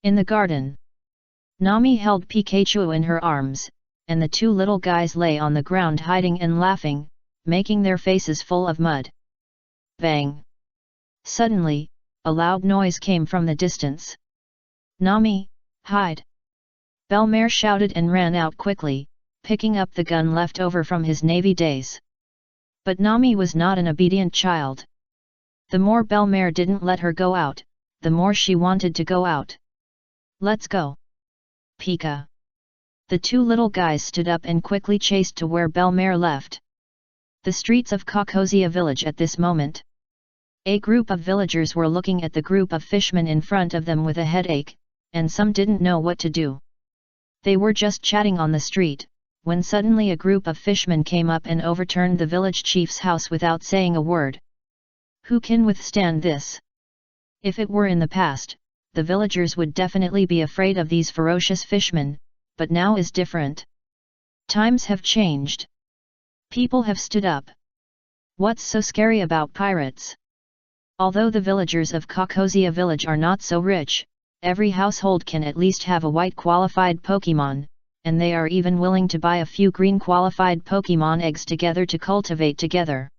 In the garden, Nami held Pikachu in her arms, and the two little guys lay on the ground hiding and laughing, making their faces full of mud. Bang! Suddenly, a loud noise came from the distance. Nami, hide! Belmare shouted and ran out quickly, picking up the gun left over from his Navy days. But Nami was not an obedient child. The more Belmare didn't let her go out, the more she wanted to go out. Let's go! Pika! The two little guys stood up and quickly chased to where Belmare left. The streets of Kokozia village at this moment. A group of villagers were looking at the group of fishmen in front of them with a headache, and some didn't know what to do. They were just chatting on the street, when suddenly a group of fishmen came up and overturned the village chief's house without saying a word. Who can withstand this? If it were in the past, the villagers would definitely be afraid of these ferocious fishmen, but now is different. Times have changed. People have stood up. What's so scary about pirates? Although the villagers of Kokozia village are not so rich, every household can at least have a white qualified Pokemon, and they are even willing to buy a few green qualified Pokemon eggs together to cultivate together.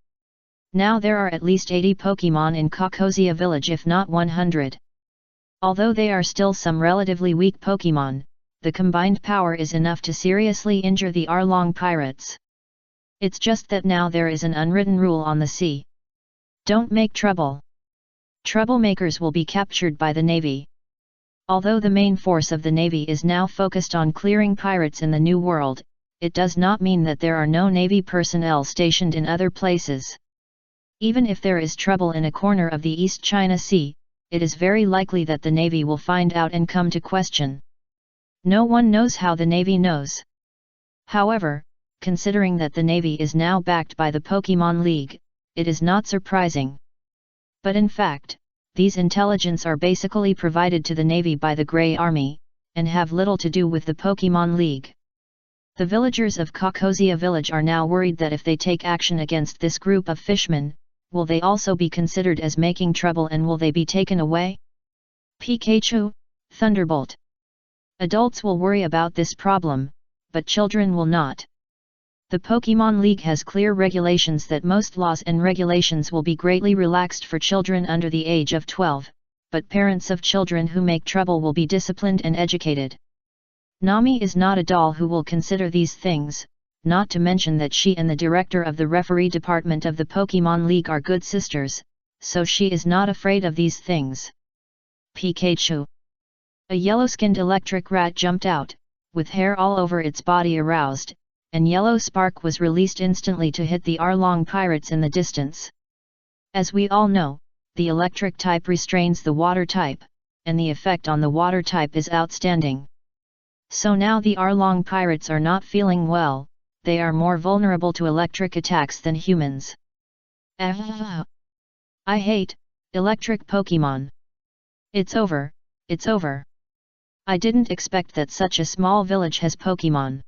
Now there are at least 80 Pokemon in Kokozia village, if not 100. Although they are still some relatively weak Pokemon, the combined power is enough to seriously injure the Arlong pirates. It's just that now there is an unwritten rule on the sea. Don't make trouble. Troublemakers will be captured by the Navy. Although the main force of the Navy is now focused on clearing pirates in the New World, it does not mean that there are no Navy personnel stationed in other places. Even if there is trouble in a corner of the East China Sea, it is very likely that the Navy will find out and come to question. No one knows how the Navy knows. However, considering that the Navy is now backed by the Pokemon League, it is not surprising. But in fact, these intelligence are basically provided to the Navy by the Grey Army, and have little to do with the Pokemon League. The villagers of Kokozia village are now worried that if they take action against this group of fishmen, will they also be considered as making trouble and will they be taken away? Pikachu, Thunderbolt. Adults will worry about this problem, but children will not. The Pokemon League has clear regulations that most laws and regulations will be greatly relaxed for children under the age of 12, but parents of children who make trouble will be disciplined and educated. Nami is not a doll who will consider these things, not to mention that she and the director of the referee department of the Pokemon League are good sisters, so she is not afraid of these things. Pikachu. A yellow-skinned electric rat jumped out, with hair all over its body aroused, and yellow spark was released instantly to hit the Arlong pirates in the distance. As we all know, the electric type restrains the water type, and the effect on the water type is outstanding. So now the Arlong pirates are not feeling well, they are more vulnerable to electric attacks than humans. I hate electric Pokemon. It's over, it's over. I didn't expect that such a small village has Pokemon.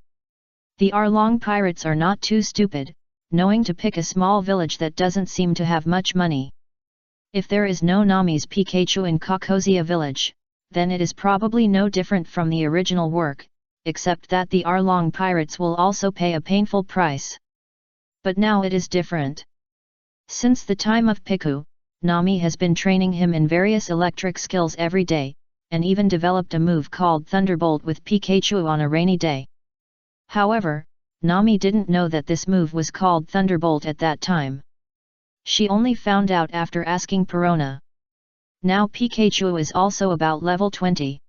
The Arlong pirates are not too stupid, knowing to pick a small village that doesn't seem to have much money. If there is no Nami's Pikachu in Kokozia village, then it is probably no different from the original work, except that the Arlong pirates will also pay a painful price. But now it is different. Since the time of Piku, Nami has been training him in various electric skills every day, and even developed a move called Thunderbolt with Pikachu on a rainy day. However, Nami didn't know that this move was called Thunderbolt at that time. She only found out after asking Perona. Now Pikachu is also about level 20.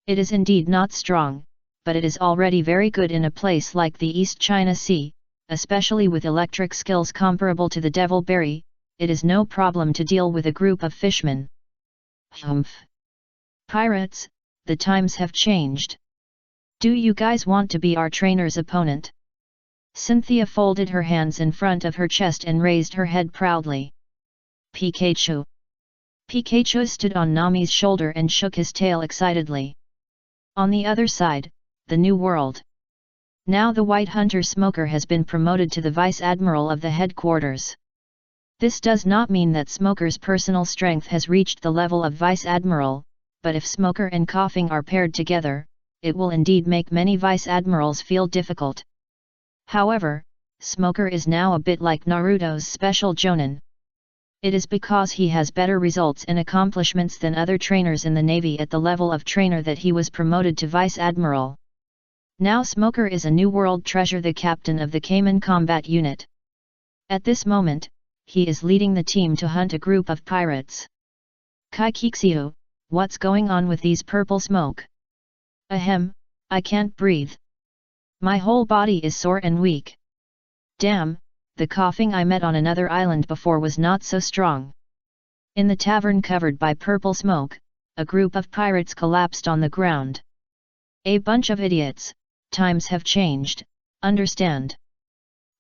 It is indeed not strong, but it is already very good in a place like the East China Sea, especially with electric skills comparable to the Devil Berry. It is no problem to deal with a group of fishmen. Humph. Pirates, the times have changed. Do you guys want to be our trainer's opponent? Cynthia folded her hands in front of her chest and raised her head proudly. Pikachu. Pikachu stood on Nami's shoulder and shook his tail excitedly. On the other side, the New World. Now the White Hunter Smoker has been promoted to the Vice Admiral of the headquarters. This does not mean that Smoker's personal strength has reached the level of Vice Admiral, but if Smoker and Coughing are paired together, it will indeed make many Vice Admirals feel difficult. However, Smoker is now a bit like Naruto's special Jonin. It is because he has better results and accomplishments than other trainers in the Navy at the level of trainer that he was promoted to Vice Admiral. Now Smoker is a New World treasure, the captain of the Cayman Combat Unit. At this moment, he is leading the team to hunt a group of pirates. Kaikixiu, what's going on with these purple smoke? Ahem, I can't breathe. My whole body is sore and weak. Damn, the Coughing I met on another island before was not so strong. In the tavern covered by purple smoke, a group of pirates collapsed on the ground. A bunch of idiots, times have changed, understand.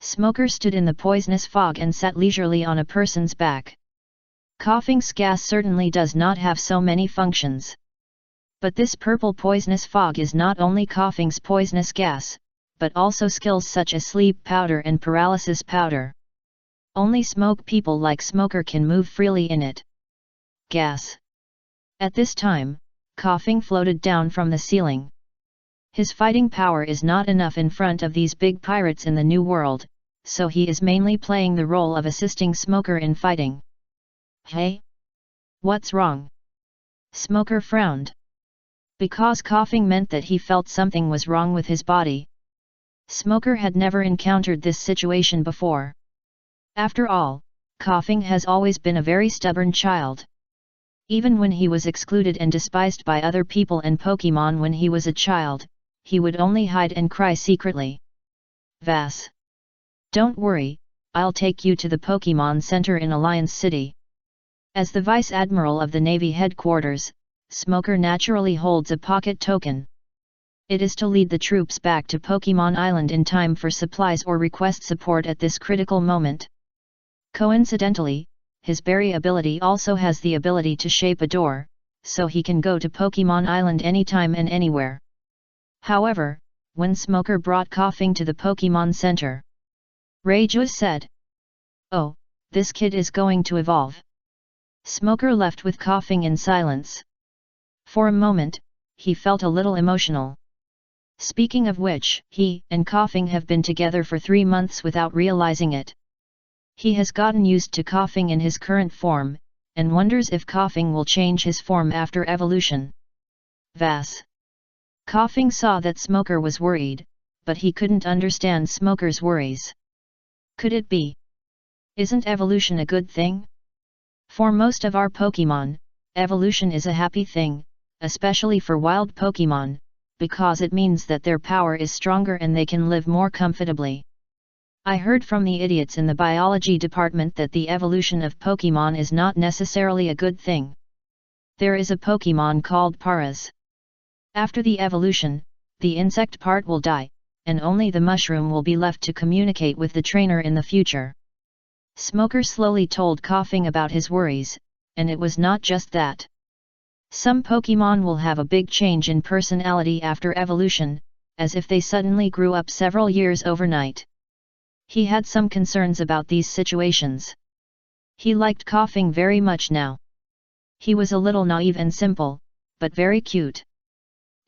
Smoker stood in the poisonous fog and sat leisurely on a person's back. Coughing's gas certainly does not have so many functions. But this purple poisonous fog is not only Coughing's poisonous gas, but also skills such as sleep powder and paralysis powder. Only smoke people like Smoker can move freely in it. Gas. At this time, Coughing floated down from the ceiling. His fighting power is not enough in front of these big pirates in the New World, so he is mainly playing the role of assisting Smoker in fighting. Hey? What's wrong? Smoker frowned. Because coughing meant that he felt something was wrong with his body. Smoker had never encountered this situation before. After all, coughing has always been a very stubborn child. Even when he was excluded and despised by other people and Pokemon when he was a child, he would only hide and cry secretly. Vass. Don't worry, I'll take you to the Pokemon Center in Alliance City. As the Vice Admiral of the Navy headquarters, Smoker naturally holds a pocket token. It is to lead the troops back to Pokemon Island in time for supplies or request support at this critical moment. Coincidentally, his berry ability also has the ability to shape a door, so he can go to Pokemon Island anytime and anywhere. However, when Smoker brought Coughing to the Pokemon Center, Rayjus said, "Oh, this kid is going to evolve." Smoker left with Coughing in silence. For a moment, he felt a little emotional. Speaking of which, he and Coughing have been together for 3 months without realizing it. He has gotten used to Coughing in his current form, and wonders if Coughing will change his form after evolution. Vass. Coughing saw that Smoker was worried, but he couldn't understand Smoker's worries. Could it be? Isn't evolution a good thing? For most of our Pokemon, evolution is a happy thing, especially for wild Pokemon, because it means that their power is stronger and they can live more comfortably. I heard from the idiots in the biology department that the evolution of Pokemon is not necessarily a good thing. There is a Pokemon called Paras. After the evolution, the insect part will die, and only the mushroom will be left to communicate with the trainer in the future. Smoker slowly told Coughing about his worries, and it was not just that. Some Pokemon will have a big change in personality after evolution, as if they suddenly grew up several years overnight. He had some concerns about these situations. He liked Coughing very much now. He was a little naive and simple, but very cute.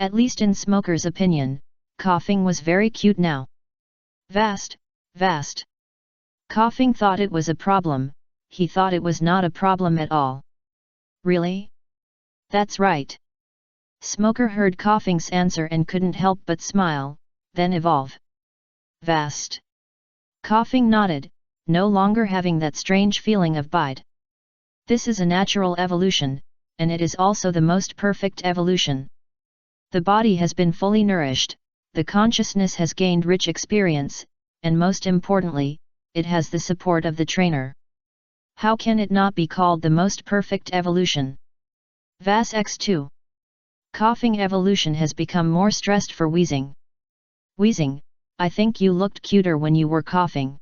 At least in Smoker's opinion, Coughing was very cute now. Vast. Coughing thought it was a problem, he thought it was not a problem at all. Really? That's right. Smoker heard Coughing's answer and couldn't help but smile, then evolve. Vast. Coughing nodded, no longer having that strange feeling of bide. This is a natural evolution, and it is also the most perfect evolution. The body has been fully nourished, the consciousness has gained rich experience, and most importantly, it has the support of the trainer. How can it not be called the most perfect evolution? Vass X2. Coughing evolution has become more stressed for Wheezing. Wheezing, I think you looked cuter when you were coughing.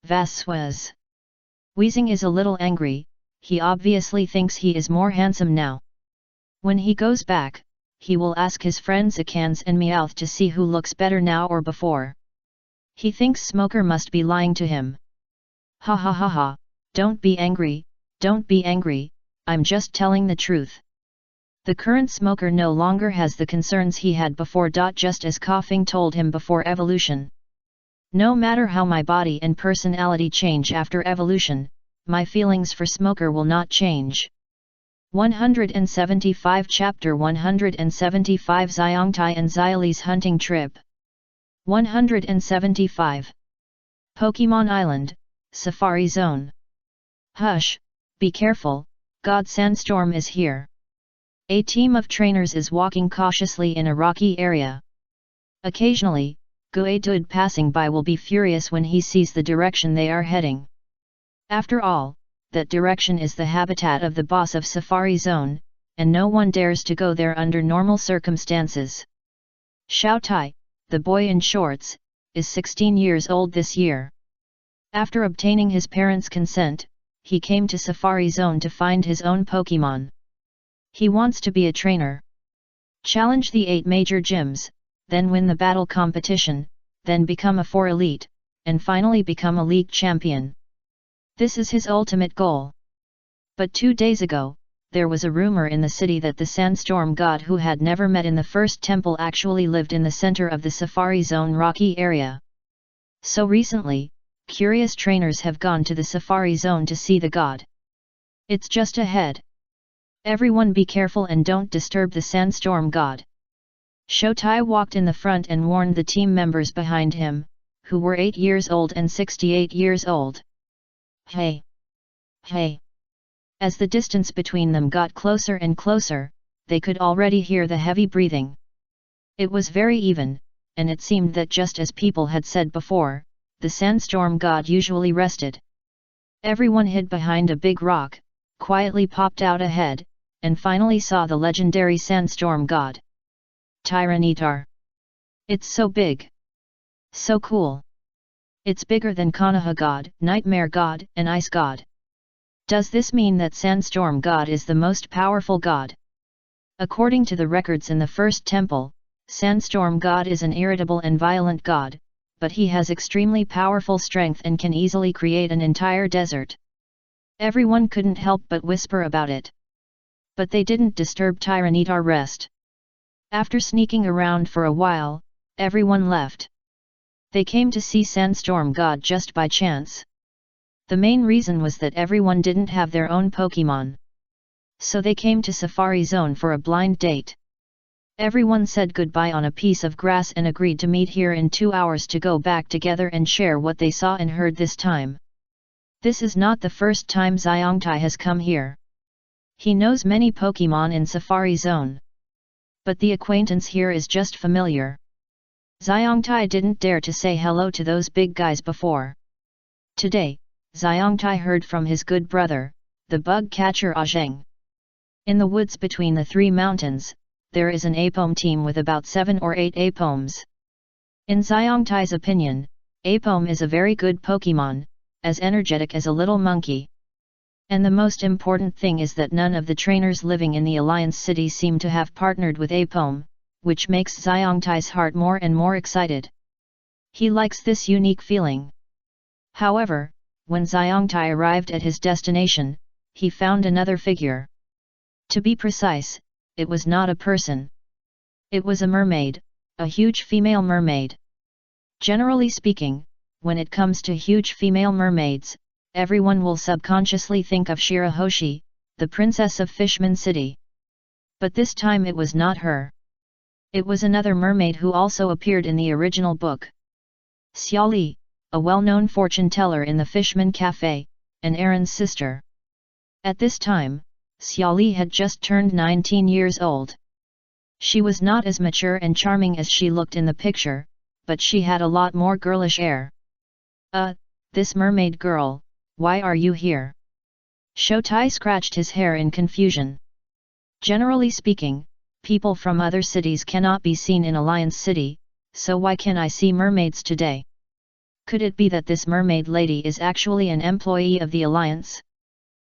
Vass was. Wheezing is a little angry, he obviously thinks he is more handsome now. When he goes back, he will ask his friends Akans and Meowth to see who looks better now or before. He thinks Smoker must be lying to him. Ha ha ha ha, don't be angry, I'm just telling the truth. The current Smoker no longer has the concerns he had before. Just as Coughing told him before evolution. No matter how my body and personality change after evolution, my feelings for Smoker will not change. 175 Chapter 175 Xiongtai and Xiali's hunting trip. 175. Pokemon Island, Safari Zone. Hush, be careful, God Sandstorm is here. A team of trainers is walking cautiously in a rocky area. Occasionally, Guedud passing by will be furious when he sees the direction they are heading. After all, that direction is the habitat of the boss of Safari Zone, and no one dares to go there under normal circumstances. Xiao Tai, the boy in shorts, is 16 years old this year. After obtaining his parents' consent, he came to Safari Zone to find his own Pokemon. He wants to be a trainer. Challenge the 8 major gyms, then win the battle competition, then become a 4 elite, and finally become a league champion. This is his ultimate goal. But 2 days ago, there was a rumor in the city that the sandstorm god who had never met in the first temple actually lived in the center of the Safari Zone rocky area. So recently, curious trainers have gone to the Safari Zone to see the god. It's just ahead. Everyone be careful and don't disturb the sandstorm god. Shotai walked in the front and warned the team members behind him, who were 8 years old and 68 years old. Hey! Hey! As the distance between them got closer and closer, they could already hear the heavy breathing. It was very even, and it seemed that just as people had said before, the sandstorm god usually rested. Everyone hid behind a big rock, quietly popped out ahead, and finally saw the legendary sandstorm god. Tyranitar. It's so big. So cool. It's bigger than Konoha god, Nightmare god, and Ice god. Does this mean that Sandstorm God is the most powerful god? According to the records in the first temple, Sandstorm God is an irritable and violent god, but he has extremely powerful strength and can easily create an entire desert. Everyone couldn't help but whisper about it. But they didn't disturb Tyranitar rest. After sneaking around for a while, everyone left. They came to see Sandstorm God just by chance. The main reason was that everyone didn't have their own Pokemon. So they came to Safari Zone for a blind date. Everyone said goodbye on a piece of grass and agreed to meet here in 2 hours to go back together and share what they saw and heard this time. This is not the first time Xiangtai has come here. He knows many Pokemon in Safari Zone. But the acquaintance here is just familiar. Xiangtai didn't dare to say hello to those big guys before. Today, Xiangtai heard from his good brother, the bug catcher Zheng. In the woods between the 3 mountains, there is an Apom team with about 7 or 8 Apoms. In Xiangtai's opinion, Apom is a very good Pokemon, as energetic as a little monkey. And the most important thing is that none of the trainers living in the Alliance City seem to have partnered with Apom, which makes Xiangtai's heart more and more excited. He likes this unique feeling. However, when Xiangtai arrived at his destination, he found another figure. To be precise, it was not a person. It was a mermaid, a huge female mermaid. Generally speaking, when it comes to huge female mermaids, everyone will subconsciously think of Shirahoshi, the princess of Fishman City. But this time it was not her. It was another mermaid who also appeared in the original book. Xiaoli, a well-known fortune teller in the Fishman Cafe, and Aaron's sister. At this time, Xiaoli had just turned 19 years old. She was not as mature and charming as she looked in the picture, but she had a lot more girlish air. This mermaid girl, why are you here? Shotai scratched his hair in confusion. Generally speaking, people from other cities cannot be seen in Alliance City, so why can I see mermaids today? Could it be that this mermaid lady is actually an employee of the Alliance?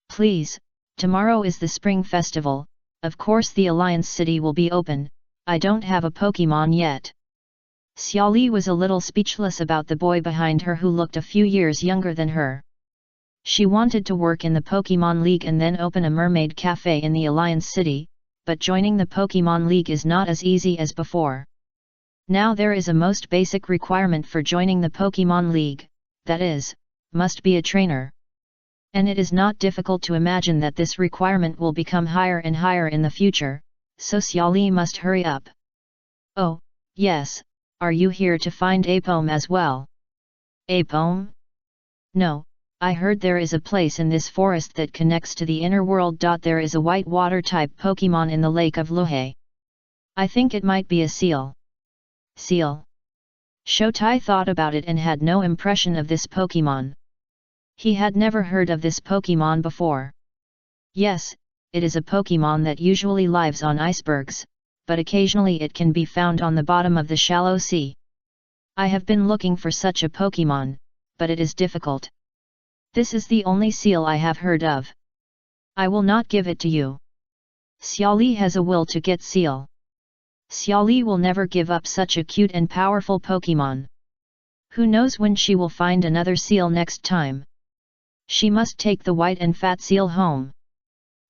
Please, tomorrow is the Spring Festival, of course the Alliance City will be open, I don't have a Pokemon yet. Xiaoli was a little speechless about the boy behind her who looked a few years younger than her. She wanted to work in the Pokemon League and then open a mermaid cafe in the Alliance City, but joining the Pokemon League is not as easy as before. Now there is a most basic requirement for joining the Pokemon League, that is, must be a trainer. And it is not difficult to imagine that this requirement will become higher and higher in the future, so Xiaoli must hurry up. Oh, yes, are you here to find Apom as well? Apom? No, I heard there is a place in this forest that connects to the inner world. There is a white water type Pokemon in the lake of Luhei. I think it might be a seal. Seal. Shotai thought about it and had no impression of this Pokemon. He had never heard of this Pokemon before. Yes, it is a Pokemon that usually lives on icebergs, but occasionally it can be found on the bottom of the shallow sea. I have been looking for such a Pokemon, but it is difficult. This is the only seal I have heard of. I will not give it to you. Xiaoli has a will to get seal. Xiaoli will never give up such a cute and powerful Pokemon. Who knows when she will find another seal next time? She must take the white and fat seal home.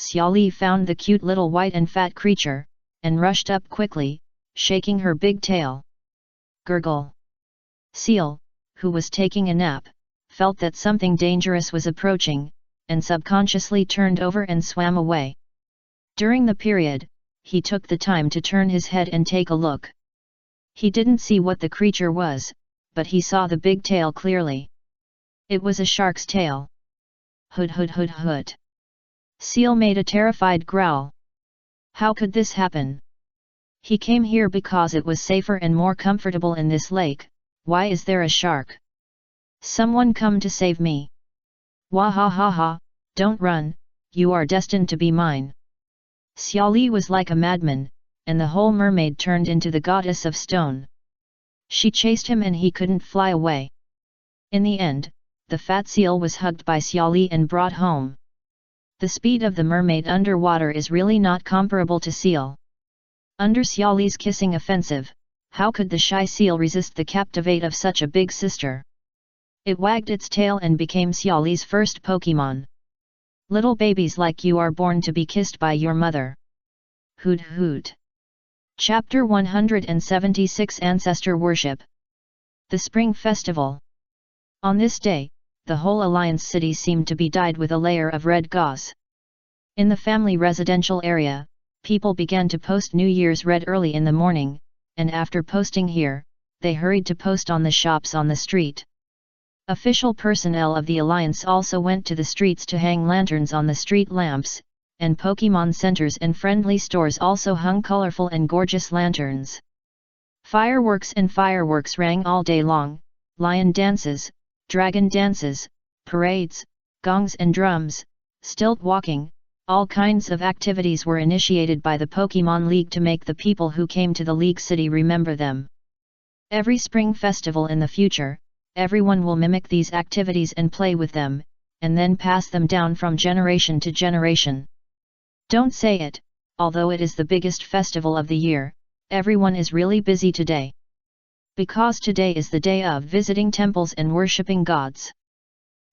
Xiao Li found the cute little white and fat creature, and rushed up quickly, shaking her big tail. Gurgle. Seal, who was taking a nap, felt that something dangerous was approaching, and subconsciously turned over and swam away. During the period, he took the time to turn his head and take a look. He didn't see what the creature was, but he saw the big tail clearly. It was a shark's tail. Hood hood hood hood. Seal made a terrified growl. How could this happen? He came here because it was safer and more comfortable in this lake. Why is there a shark? Someone come to save me. Wah ha ha ha, don't run, you are destined to be mine. Xiao Li was like a madman, and the whole mermaid turned into the goddess of stone. She chased him and he couldn't fly away. In the end, the fat seal was hugged by Xiao Li and brought home. The speed of the mermaid underwater is really not comparable to seal. Under Xiao Li's kissing offensive, how could the shy seal resist the captivate of such a big sister? It wagged its tail and became Xiao Li's first Pokemon. Little babies like you are born to be kissed by your mother. Hoot hoot. Chapter 176 Ancestor Worship. The Spring Festival. On this day, the whole Alliance city seemed to be dyed with a layer of red gauze. In the family residential area, people began to post New Year's red early in the morning, and after posting here, they hurried to post on the shops on the street. Official personnel of the Alliance also went to the streets to hang lanterns on the street lamps, and Pokemon centers and friendly stores also hung colorful and gorgeous lanterns. Fireworks rang all day long, lion dances, dragon dances, parades, gongs and drums, stilt walking, all kinds of activities were initiated by the Pokemon League to make the people who came to the League City remember them. Every spring festival in the future, everyone will mimic these activities and play with them, and then pass them down from generation to generation. Don't say it, although it is the biggest festival of the year, everyone is really busy today. Because today is the day of visiting temples and worshipping gods.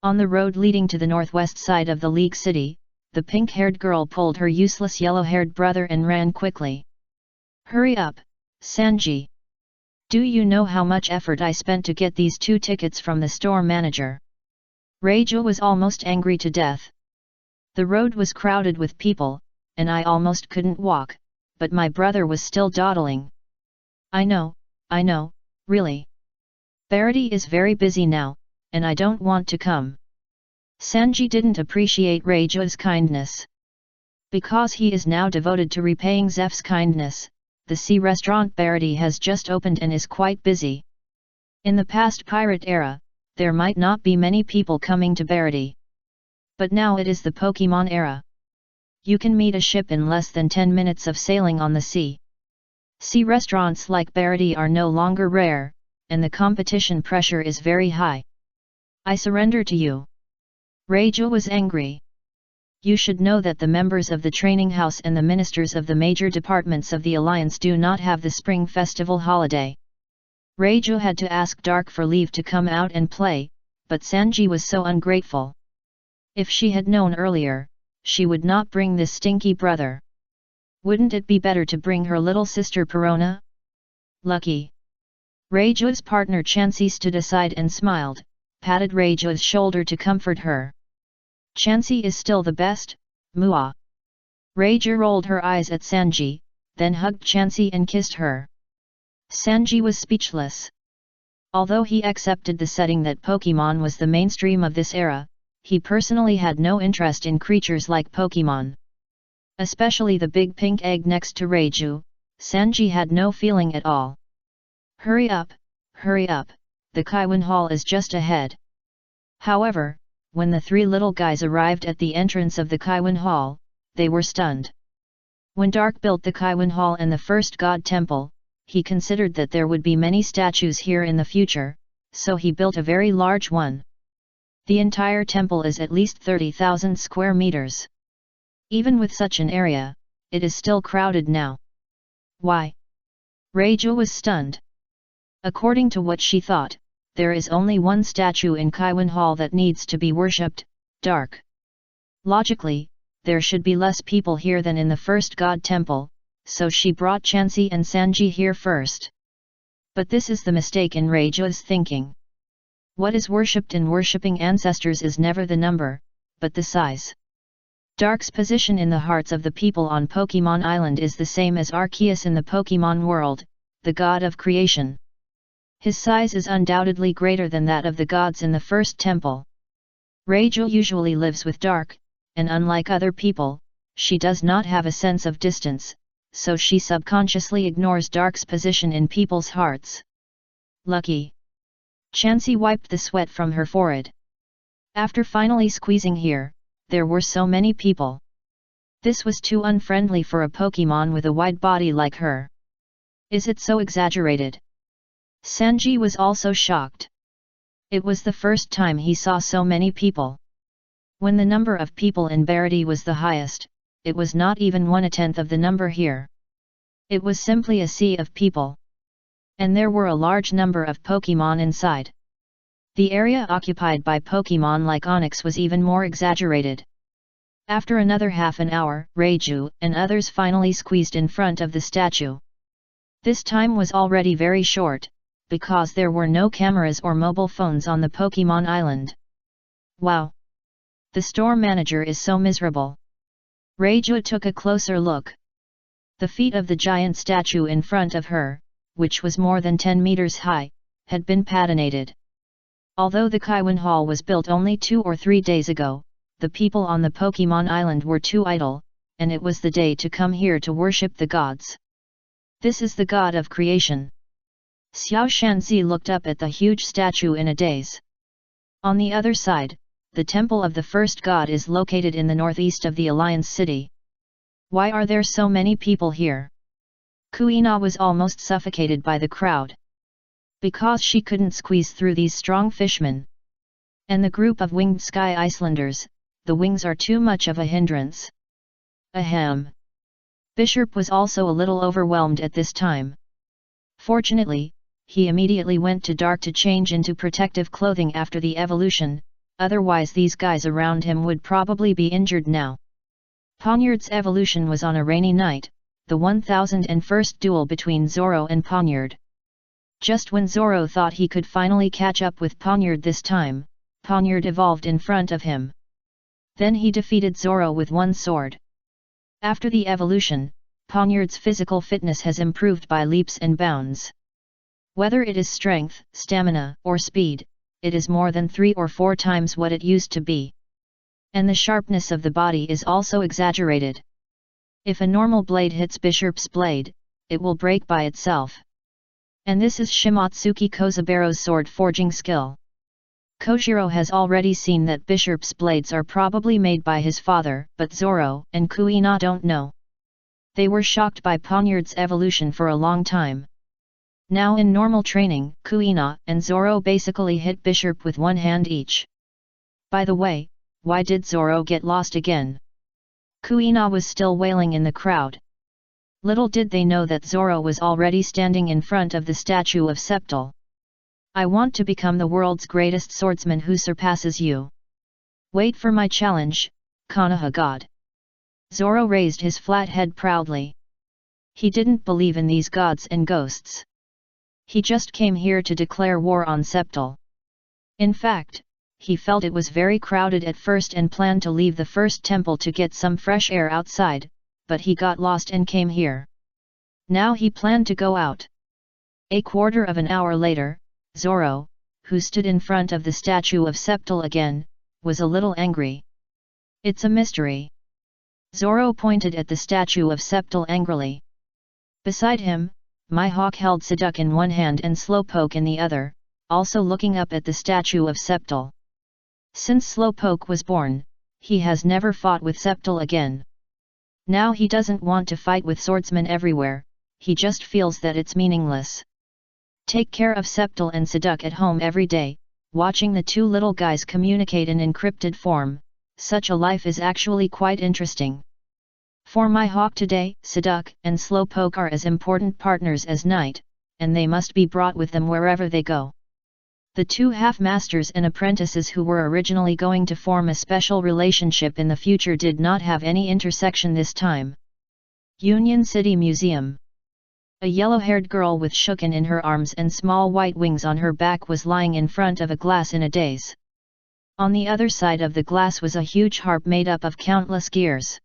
On the road leading to the northwest side of the League City, the pink-haired girl pulled her useless yellow-haired brother and ran quickly. Hurry up, Sanji. Do you know how much effort I spent to get these 2 tickets from the store manager? Reiju was almost angry to death. The road was crowded with people, and I almost couldn't walk, but my brother was still dawdling. I know, really. Barity is very busy now, and I don't want to come. Sanji didn't appreciate Reiju's kindness. Because he is now devoted to repaying Zeph's kindness, the sea restaurant Barity has just opened and is quite busy. In the past pirate era, there might not be many people coming to Barity. But now it is the Pokemon era. You can meet a ship in less than 10 minutes of sailing on the sea. Sea restaurants like Barity are no longer rare, and the competition pressure is very high. I surrender to you. Reiju was angry. You should know that the members of the training house and the ministers of the major departments of the Alliance do not have the spring festival holiday. Reiju had to ask Dark for leave to come out and play, but Sanji was so ungrateful. If she had known earlier, she would not bring this stinky brother. Wouldn't it be better to bring her little sister Perona? Lucky. Reiju's partner Chansey stood aside and smiled, patted Reiju's shoulder to comfort her. Chansey is still the best, Mua. Reiju rolled her eyes at Sanji, then hugged Chansey and kissed her. Sanji was speechless. Although he accepted the setting that Pokemon was the mainstream of this era, he personally had no interest in creatures like Pokemon. Especially the big pink egg next to Reiju, Sanji had no feeling at all. Hurry up, the Kaiwan Hall is just ahead. However, when the 3 little guys arrived at the entrance of the Kaiwan Hall, they were stunned. When Dark built the Kaiwan Hall and the first god temple, he considered that there would be many statues here in the future, so he built a very large one. The entire temple is at least 30,000 square meters. Even with such an area, it is still crowded now. Why? Reiju was stunned. According to what she thought, there is only one statue in Kaiwan Hall that needs to be worshipped, Dark. Logically, there should be less people here than in the first god temple, so she brought Chansey and Sanji here first. But this is the mistake in Raju's thinking. What is worshipped in worshipping ancestors is never the number, but the size. Dark's position in the hearts of the people on Pokemon Island is the same as Arceus in the Pokemon world, the god of creation. His size is undoubtedly greater than that of the gods in the first temple. Raju usually lives with Dark, and unlike other people, she does not have a sense of distance, so she subconsciously ignores Dark's position in people's hearts. Lucky. Chansey wiped the sweat from her forehead. After finally squeezing here, there were so many people. This was too unfriendly for a Pokemon with a wide body like her. Is it so exaggerated? Sanji was also shocked. It was the first time he saw so many people. When the number of people in Barity was the highest, it was not even 1/10 of the number here. It was simply a sea of people. And there were a large number of Pokemon inside. The area occupied by Pokemon like Onix was even more exaggerated. After another half an hour, Raju and others finally squeezed in front of the statue. This time was already very short, because there were no cameras or mobile phones on the Pokemon Island. Wow! The store manager is so miserable. Raju took a closer look. The feet of the giant statue in front of her, which was more than 10 meters high, had been patinated. Although the Kaiwan Hall was built only 2 or 3 days ago, the people on the Pokemon Island were too idle, and it was the day to come here to worship the gods. This is the god of creation. Xiao Shanzi looked up at the huge statue in a daze. On the other side, the temple of the first god is located in the northeast of the Alliance City. Why are there so many people here? Kuina was almost suffocated by the crowd. Because she couldn't squeeze through these strong fishmen. And the group of winged sky Icelanders, the wings are too much of a hindrance. Ahem. Bishop was also a little overwhelmed at this time. Fortunately, he immediately went to Dark to change into protective clothing after the evolution, otherwise these guys around him would probably be injured now. Poniard's evolution was on a rainy night, the 1001st duel between Zoro and Poniard. Just when Zoro thought he could finally catch up with Poniard this time, Poniard evolved in front of him. Then he defeated Zoro with one sword. After the evolution, Poniard's physical fitness has improved by leaps and bounds. Whether it is strength, stamina, or speed, it is more than 3 or 4 times what it used to be. And the sharpness of the body is also exaggerated. If a normal blade hits Bishop's blade, it will break by itself. And this is Shimatsuki Kozabero's sword forging skill. Kojiro has already seen that Bishop's blades are probably made by his father, but Zoro and Kuina don't know. They were shocked by Poniard's evolution for a long time. Now in normal training, Kuina and Zoro basically hit Bishop with one hand each. By the way, why did Zoro get lost again? Kuina was still wailing in the crowd. Little did they know that Zoro was already standing in front of the statue of Septal. I want to become the world's greatest swordsman who surpasses you. Wait for my challenge, Konoha God. Zoro raised his flat head proudly. He didn't believe in these gods and ghosts. He just came here to declare war on Septal. In fact, he felt it was very crowded at first and planned to leave the first temple to get some fresh air outside, but he got lost and came here. Now he planned to go out. A quarter of an hour later, Zoro, who stood in front of the statue of Septal again, was a little angry. It's a mystery. Zoro pointed at the statue of Septal angrily. Beside him, Mihawk held Psyduck in one hand and Slowpoke in the other, also looking up at the statue of Septal. Since Slowpoke was born, he has never fought with Septal again. Now he doesn't want to fight with swordsmen everywhere, he just feels that it's meaningless. Take care of Septal and Psyduck at home every day, watching the two little guys communicate in encrypted form, such a life is actually quite interesting. For Mihawk today, Psyduck and Slowpoke are as important partners as Knight, and they must be brought with them wherever they go. The two half-masters and apprentices who were originally going to form a special relationship in the future did not have any intersection this time. Union City Museum. A yellow-haired girl with shuken in her arms and small white wings on her back was lying in front of a glass in a daze. On the other side of the glass was a huge harp made up of countless gears.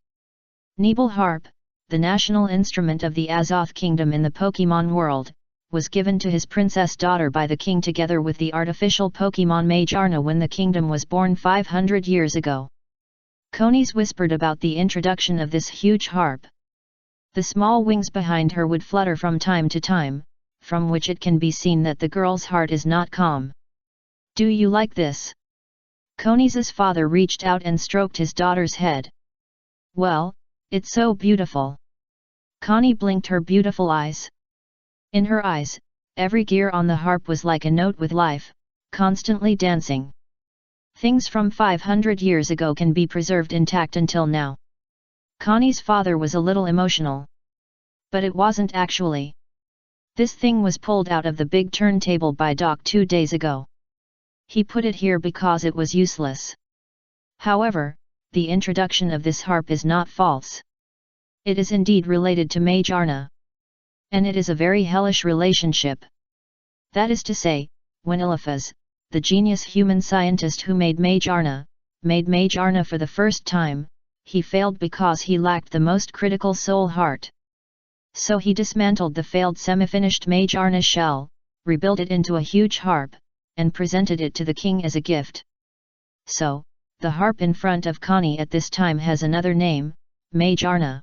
Nebel harp, the national instrument of the Azoth kingdom in the Pokemon world, was given to his princess daughter by the king together with the artificial Pokemon Mage Arna when the kingdom was born 500 years ago. Conies whispered about the introduction of this huge harp. The small wings behind her would flutter from time to time, from which it can be seen that the girl's heart is not calm. "Do you like this?" Conies' father reached out and stroked his daughter's head. "Well, it's so beautiful." Connie blinked her beautiful eyes. In her eyes, every gear on the harp was like a note with life, constantly dancing. Things from 500 years ago can be preserved intact until now. Connie's father was a little emotional. But it wasn't actually. This thing was pulled out of the big turntable by Doc 2 days ago. He put it here because it was useless. However, the introduction of this harp is not false. It is indeed related to Mage Arna. And it is a very hellish relationship. That is to say, when Eliphaz, the genius human scientist who made Mage Arna for the first time, he failed because he lacked the most critical soul heart. So he dismantled the failed semi-finished Mage Arna shell, rebuilt it into a huge harp, and presented it to the king as a gift. So, the harp in front of Connie at this time has another name, Mage Arna.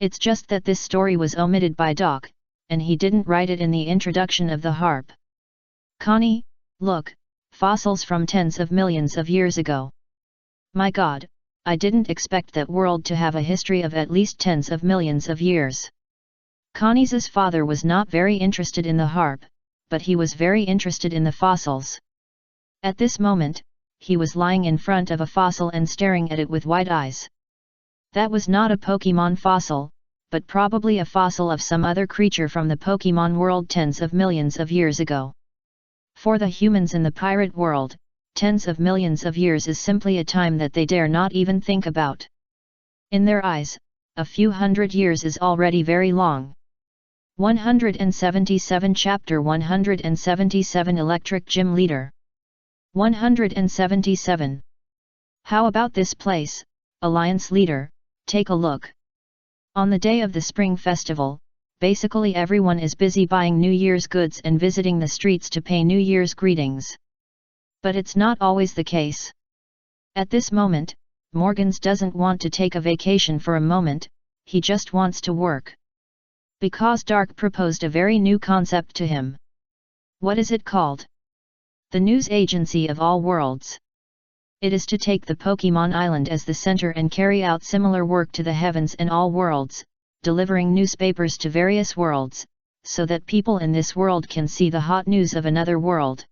It's just that this story was omitted by Doc, and he didn't write it in the introduction of the harp. "Connie, look, fossils from tens of millions of years ago. My God, I didn't expect that world to have a history of at least tens of millions of years." Connie's father was not very interested in the harp, but he was very interested in the fossils. At this moment, he was lying in front of a fossil and staring at it with wide eyes. That was not a Pokemon fossil, but probably a fossil of some other creature from the Pokemon world tens of millions of years ago. For the humans in the pirate world, tens of millions of years is simply a time that they dare not even think about. In their eyes, a few hundred years is already very long. 177 Chapter 177 Electric Gym Leader. 177. How about this place, Alliance Leader? Take a look. On the day of the Spring Festival, basically everyone is busy buying New Year's goods and visiting the streets to pay New Year's greetings. But it's not always the case. At this moment, Morgans doesn't want to take a vacation for a moment, he just wants to work. Because Dark proposed a very new concept to him. What is it called? The News Agency of All Worlds. It is to take the Pokemon Island as the center and carry out similar work to the heavens and all worlds, delivering newspapers to various worlds, so that people in this world can see the hot news of another world.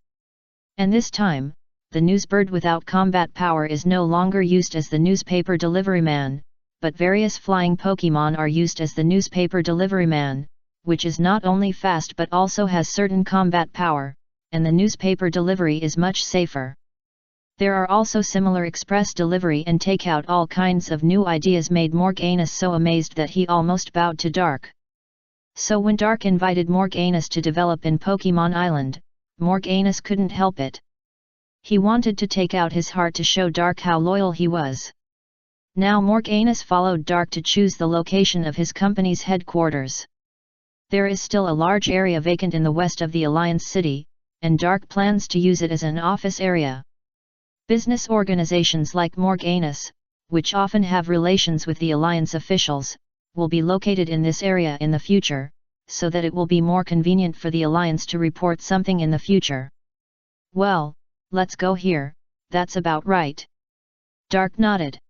And this time, the newsbird without combat power is no longer used as the newspaper deliveryman, but various flying Pokemon are used as the newspaper deliveryman, which is not only fast but also has certain combat power, and the newspaper delivery is much safer. There are also similar express delivery and takeout. All kinds of new ideas made Morganus so amazed that he almost bowed to Dark. So when Dark invited Morganus to develop in Pokemon Island, Morganus couldn't help it. He wanted to take out his heart to show Dark how loyal he was. Now Morganus followed Dark to choose the location of his company's headquarters. There is still a large area vacant in the west of the Alliance City, and Dark plans to use it as an office area. Business organizations like Morganus, which often have relations with the Alliance officials, will be located in this area in the future, so that it will be more convenient for the Alliance to report something in the future. Well, let's go here, that's about right. Dark nodded.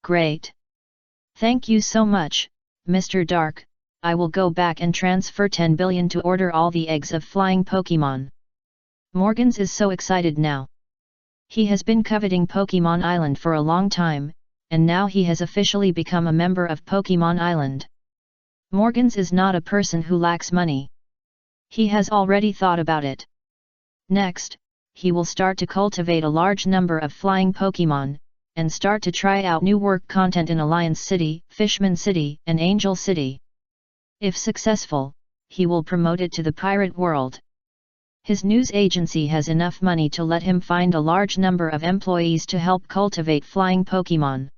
Great. Thank you so much, Mr. Dark, I will go back and transfer 10 billion to order all the eggs of flying Pokemon. Morgans is so excited now. He has been coveting Pokemon Island for a long time, and now he has officially become a member of Pokemon Island. Morgans is not a person who lacks money. He has already thought about it. Next, he will start to cultivate a large number of flying Pokemon, and start to try out new work content in Alliance City, Fishman City, and Angel City. If successful, he will promote it to the pirate world. His news agency has enough money to let him find a large number of employees to help cultivate flying Pokemon.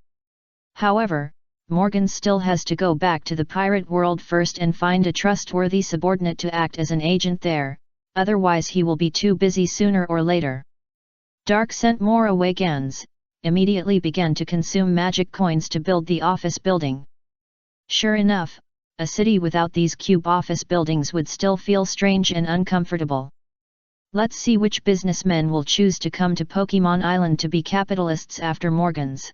However, Morgan still has to go back to the pirate world first and find a trustworthy subordinate to act as an agent there, otherwise he will be too busy sooner or later. Dark sent more Awakens, immediately began to consume magic coins to build the office building. Sure enough, a city without these cube office buildings would still feel strange and uncomfortable. Let's see which businessmen will choose to come to Pokemon Island to be capitalists after Morgan's.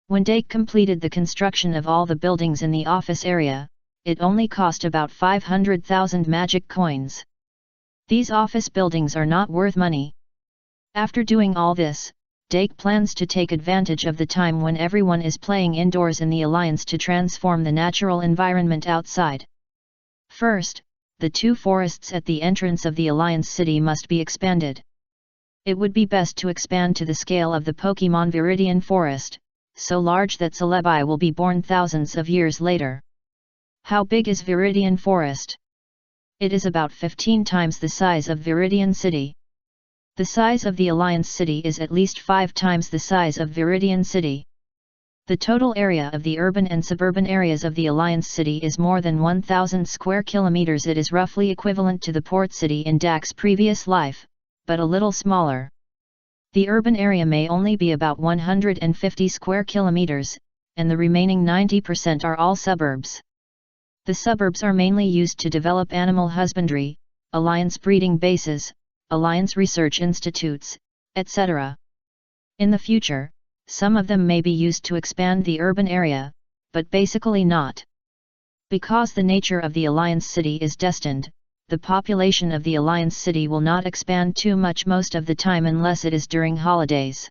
When Dake completed the construction of all the buildings in the office area, it only cost about 500,000 magic coins. These office buildings are not worth money. After doing all this, Dake plans to take advantage of the time when everyone is playing indoors in the Alliance to transform the natural environment outside. First, the 2 forests at the entrance of the Alliance City must be expanded. It would be best to expand to the scale of the Pokemon Viridian Forest, so large that Celebi will be born thousands of years later. How big is Viridian Forest? It is about 15 times the size of Viridian City. The size of the Alliance City is at least 5 times the size of Viridian City. The total area of the urban and suburban areas of the Alliance City is more than 1,000 square kilometers. It is roughly equivalent to the port city in Dak's previous life, but a little smaller. The urban area may only be about 150 square kilometers, and the remaining 90% are all suburbs. The suburbs are mainly used to develop animal husbandry, Alliance breeding bases, Alliance research institutes, etc. In the future, some of them may be used to expand the urban area, but basically not. Because the nature of the Alliance City is destined, the population of the Alliance City will not expand too much most of the time unless it is during holidays.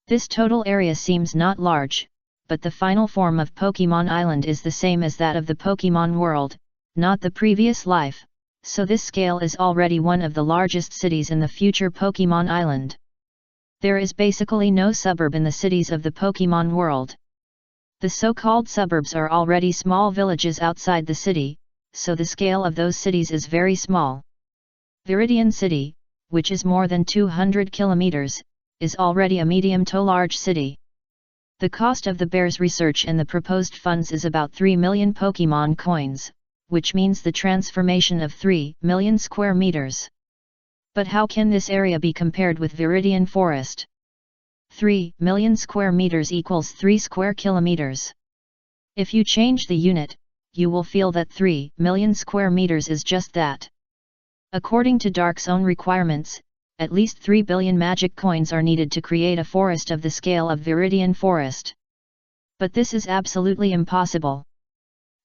This total area seems not large, but the final form of Pokemon Island is the same as that of the Pokemon world, not the previous life, so this scale is already one of the largest cities in the future Pokemon Island. There is basically no suburb in the cities of the Pokemon world. The so-called suburbs are already small villages outside the city, so the scale of those cities is very small. Viridian City, which is more than 200 kilometers, is already a medium to large city. The cost of the Bears research and the proposed funds is about 3 million Pokemon coins, which means the transformation of 3 million square meters. But how can this area be compared with Viridian Forest? 3 million square meters equals 3 square kilometers. If you change the unit, you will feel that 3 million square meters is just that. According to Dark's own requirements, at least 3 billion magic coins are needed to create a forest of the scale of Viridian Forest. But this is absolutely impossible.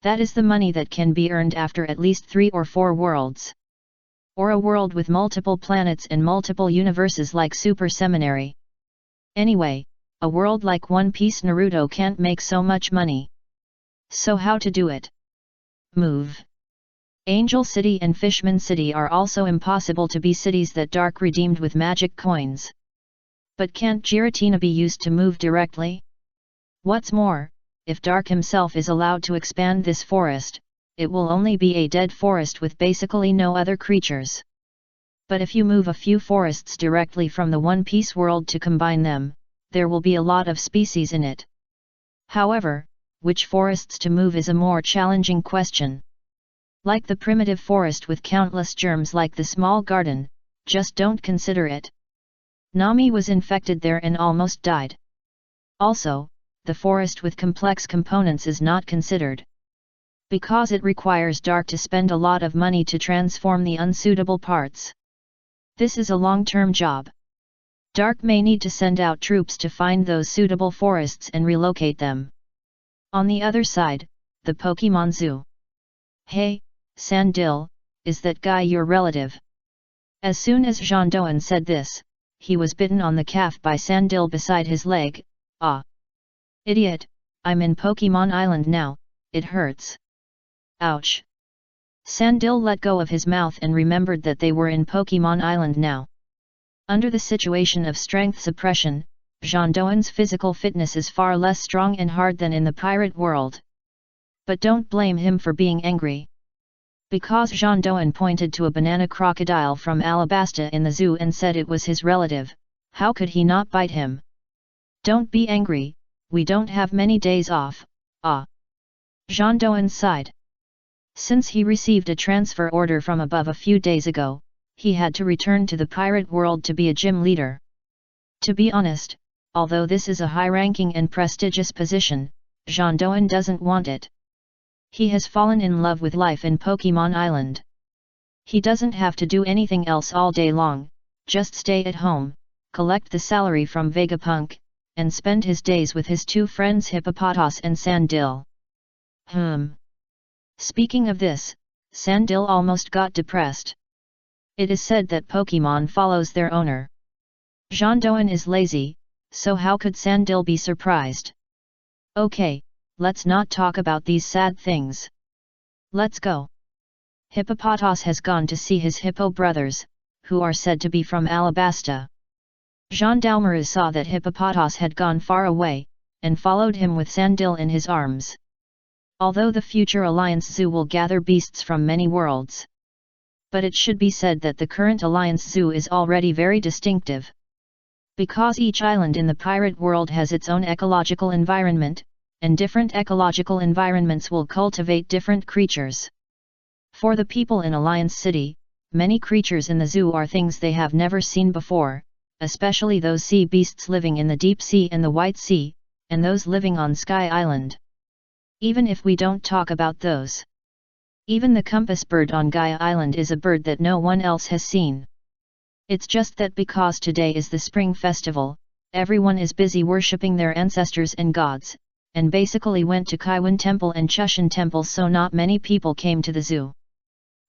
That is the money that can be earned after at least 3 or 4 worlds. Or a world with multiple planets and multiple universes like Super Seminary. Anyway, a world like One Piece Naruto can't make so much money. So how to do it? Move. Angel City and Fishman City are also impossible to be cities that Dark redeemed with magic coins. But can't Giratina be used to move directly? What's more, if Dark himself is allowed to expand this forest, it will only be a dead forest with basically no other creatures. But if you move a few forests directly from the One Piece world to combine them, there will be a lot of species in it. However, which forests to move is a more challenging question. Like the primitive forest with countless germs like the small garden, just don't consider it. Nami was infected there and almost died. Also, the forest with complex components is not considered. Because it requires Dark to spend a lot of money to transform the unsuitable parts. This is a long-term job. Dark may need to send out troops to find those suitable forests and relocate them. On the other side, the Pokemon Zoo. Hey, Sandil, is that guy your relative? As soon as Jean Doan said this, he was bitten on the calf by Sandil beside his leg. Ah! Idiot, I'm in Pokemon Island now, it hurts. Ouch! Sandil let go of his mouth and remembered that they were in Pokemon Island now. Under the situation of strength suppression, Jean Doan's physical fitness is far less strong and hard than in the pirate world. But don't blame him for being angry. Because Jean Doan pointed to a banana crocodile from Alabasta in the zoo and said it was his relative, how could he not bite him? Don't be angry, we don't have many days off, Jean Doan sighed. Since he received a transfer order from above a few days ago, he had to return to the pirate world to be a gym leader. To be honest, although this is a high-ranking and prestigious position, Jean Doan doesn't want it. He has fallen in love with life in Pokemon Island. He doesn't have to do anything else all day long, just stay at home, collect the salary from Vegapunk, and spend his days with his two friends Hippopotas and Sandil. Speaking of this, Sandil almost got depressed. It is said that Pokemon follows their owner. Jean Doan is lazy, so how could Sandil be surprised? Okay, let's not talk about these sad things. Let's go. Hippopotas has gone to see his hippo brothers, who are said to be from Alabasta. Jean Dalmaru saw that Hippopotas had gone far away, and followed him with Sandil in his arms. Although the future Alliance Zoo will gather beasts from many worlds. But it should be said that the current Alliance Zoo is already very distinctive. Because each island in the pirate world has its own ecological environment, and different ecological environments will cultivate different creatures. For the people in Alliance City, many creatures in the zoo are things they have never seen before, especially those sea beasts living in the deep sea and the White Sea, and those living on Sky Island. Even if we don't talk about those. Even the compass bird on Gaia Island is a bird that no one else has seen. It's just that because today is the spring festival, everyone is busy worshipping their ancestors and gods, and basically went to Kaiwan Temple and Chushan Temple, so not many people came to the zoo.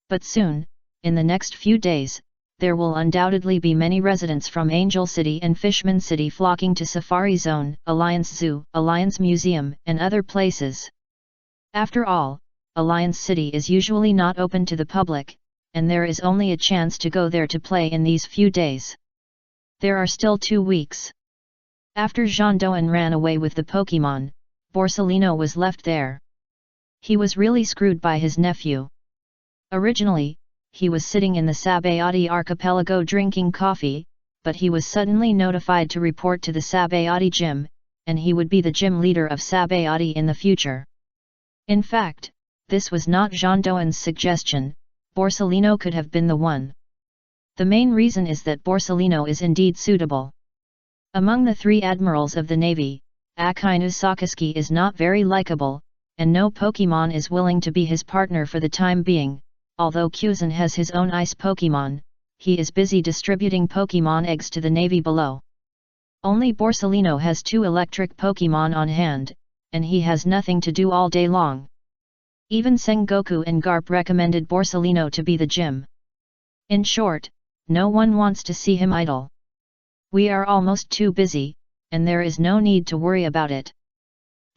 But soon, in the next few days, there will undoubtedly be many residents from Angel City and Fishman City flocking to Safari Zone, Alliance Zoo, Alliance Museum, and other places. After all, Alliance City is usually not open to the public, and there is only a chance to go there to play in these few days. There are still 2 weeks. After Jean Doan ran away with the Pokemon, Borsalino was left there. He was really screwed by his nephew. Originally, he was sitting in the Sabayati archipelago drinking coffee, but he was suddenly notified to report to the Sabayati gym, and he would be the gym leader of Sabayati in the future. In fact, this was not Jean Doan's suggestion. Borsalino could have been the one. The main reason is that Borsalino is indeed suitable. Among the 3 admirals of the Navy, Akainu Sakaski is not very likable, and no Pokemon is willing to be his partner for the time being. Although Kuzan has his own ice Pokemon, he is busy distributing Pokemon eggs to the Navy below. Only Borsalino has 2 electric Pokemon on hand, and he has nothing to do all day long. Even Sengoku and Garp recommended Borsalino to be the gym. In short, no one wants to see him idle. We are almost too busy, and there is no need to worry about it.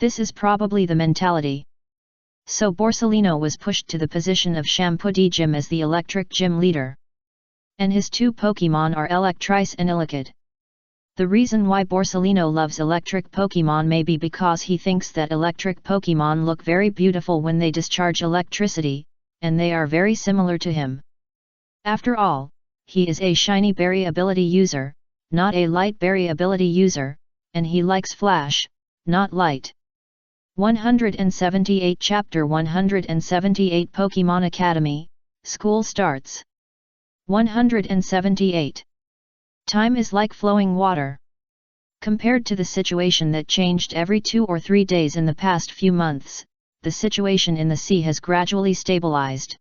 This is probably the mentality. So Borsalino was pushed to the position of Shampudi Gym as the electric gym leader. And his 2 Pokemon are Electrice and Illichid. The reason why Borsalino loves electric Pokemon may be because he thinks that electric Pokemon look very beautiful when they discharge electricity, and they are very similar to him. After all, he is a shiny berry ability user, not a light berry ability user, and he likes flash, not light. 178 Chapter 178 Pokemon Academy, School Starts. 178. Time is like flowing water. Compared to the situation that changed every 2 or 3 days in the past few months, the situation in the sea has gradually stabilized.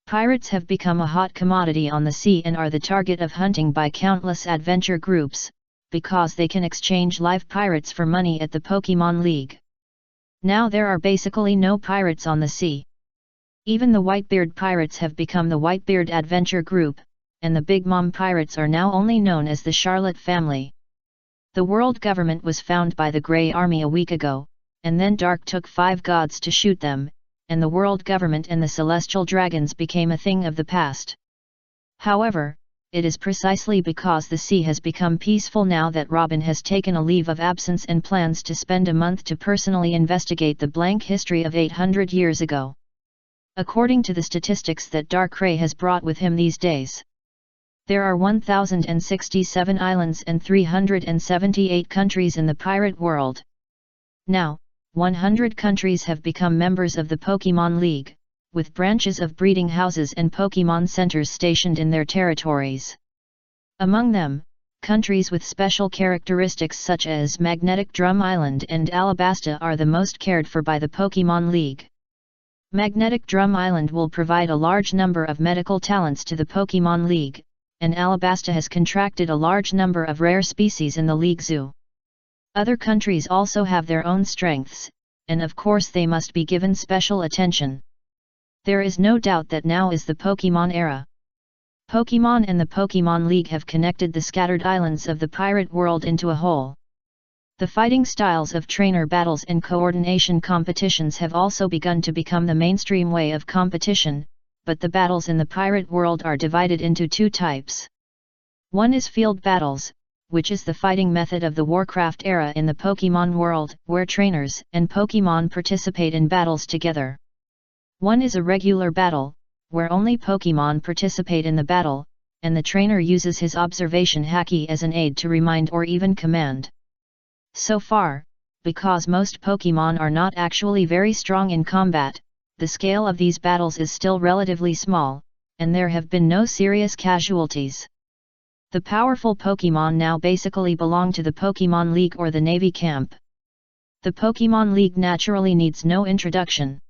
Pirates have become a hot commodity on the sea and are the target of hunting by countless adventure groups, because they can exchange live pirates for money at the Pokemon League. Now there are basically no pirates on the sea. Even the Whitebeard pirates have become the Whitebeard Adventure Group, and the Big Mom pirates are now only known as the Charlotte family. The world government was found by the Grey Army a week ago, and then Dark took 5 gods to shoot them, and the world government and the celestial dragons became a thing of the past. However, it is precisely because the sea has become peaceful now that Robin has taken a leave of absence and plans to spend a month to personally investigate the blank history of 800 years ago. According to the statistics that Darkrai has brought with him these days, there are 1,067 islands and 378 countries in the pirate world. Now, 100 countries have become members of the Pokémon League, with branches of breeding houses and Pokémon centers stationed in their territories. Among them, countries with special characteristics such as Magnetic Drum Island and Alabasta are the most cared for by the Pokémon League. Magnetic Drum Island will provide a large number of medical talents to the Pokémon League, and Alabasta has contracted a large number of rare species in the League Zoo. Other countries also have their own strengths, and of course they must be given special attention. There is no doubt that now is the Pokémon era. Pokémon and the Pokémon League have connected the scattered islands of the pirate world into a whole. The fighting styles of trainer battles and coordination competitions have also begun to become the mainstream way of competition, but the battles in the pirate world are divided into two types. One is field battles, which is the fighting method of the Warcraft era in the Pokémon world, where trainers and Pokémon participate in battles together. One is a regular battle, where only Pokémon participate in the battle, and the trainer uses his observation haki as an aid to remind or even command. So far, because most Pokémon are not actually very strong in combat, the scale of these battles is still relatively small, and there have been no serious casualties. The powerful Pokémon now basically belong to the Pokémon League or the Navy camp. The Pokémon League naturally needs no introduction.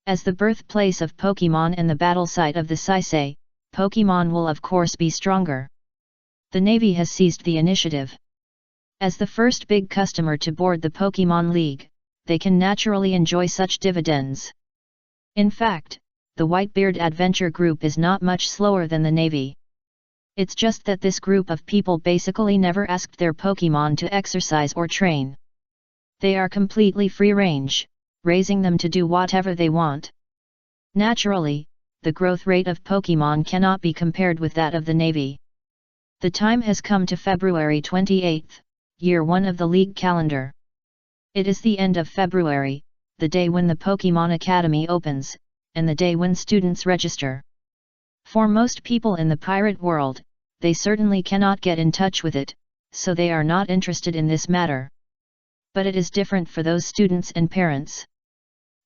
As the birthplace of Pokémon and the battle site of the Saisei, Pokémon will of course be stronger. The Navy has seized the initiative. As the first big customer to board the Pokémon League, they can naturally enjoy such dividends. In fact, the Whitebeard Adventure Group is not much slower than the Navy. It's just that this group of people basically never asked their Pokémon to exercise or train. They are completely free-range, raising them to do whatever they want. Naturally, the growth rate of Pokémon cannot be compared with that of the Navy. The time has come to February 28, year 1 of the League calendar. It is the end of February, the day when the Pokémon Academy opens, and the day when students register. For most people in the pirate world, they certainly cannot get in touch with it, so they are not interested in this matter. But it is different for those students and parents.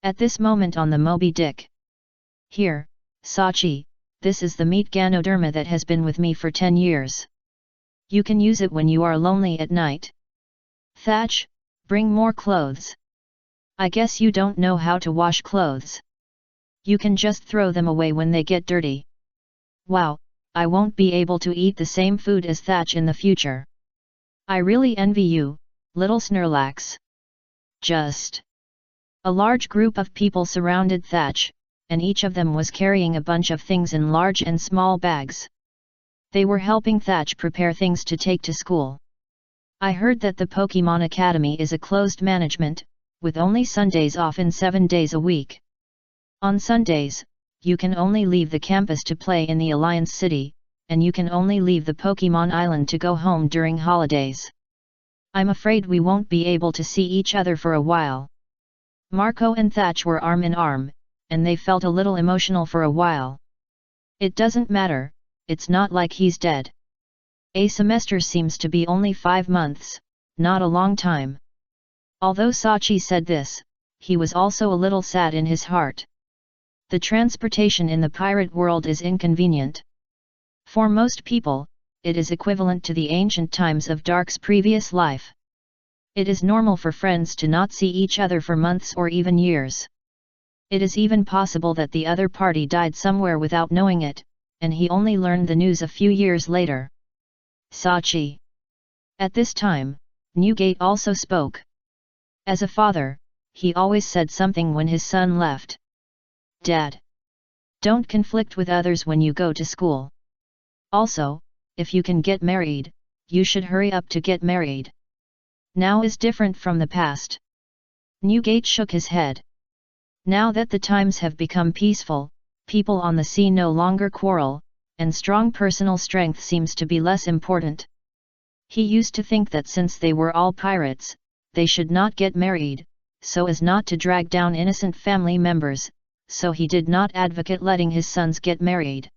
At this moment on the Moby Dick. Here, Sachi, this is the meat Ganoderma that has been with me for 10 years. You can use it when you are lonely at night. Thatch, bring more clothes. I guess you don't know how to wash clothes. You can just throw them away when they get dirty. Wow, I won't be able to eat the same food as Thatch in the future. I really envy you, little Snorlax. Just. A large group of people surrounded Thatch, and each of them was carrying a bunch of things in large and small bags. They were helping Thatch prepare things to take to school. I heard that the Pokémon Academy is a closed management, with only Sundays off and 7 days a week. On Sundays, you can only leave the campus to play in the Alliance City, and you can only leave the Pokémon Island to go home during holidays. I'm afraid we won't be able to see each other for a while. Marco and Thatch were arm in arm, and they felt a little emotional for a while. It doesn't matter, it's not like he's dead. A semester seems to be only 5 months, not a long time. Although Sachi said this, he was also a little sad in his heart. The transportation in the pirate world is inconvenient. For most people, it is equivalent to the ancient times of Dark's previous life. It is normal for friends to not see each other for months or even years. It is even possible that the other party died somewhere without knowing it, and he only learned the news a few years later. Sachi. At this time, Newgate also spoke. As a father, he always said something when his son left. Dad. Don't conflict with others when you go to school. Also, if you can get married, you should hurry up to get married. Now is different from the past. Newgate shook his head. Now that the times have become peaceful, people on the sea no longer quarrel, and strong personal strength seems to be less important. He used to think that since they were all pirates, they should not get married, so as not to drag down innocent family members, so he did not advocate letting his sons get married.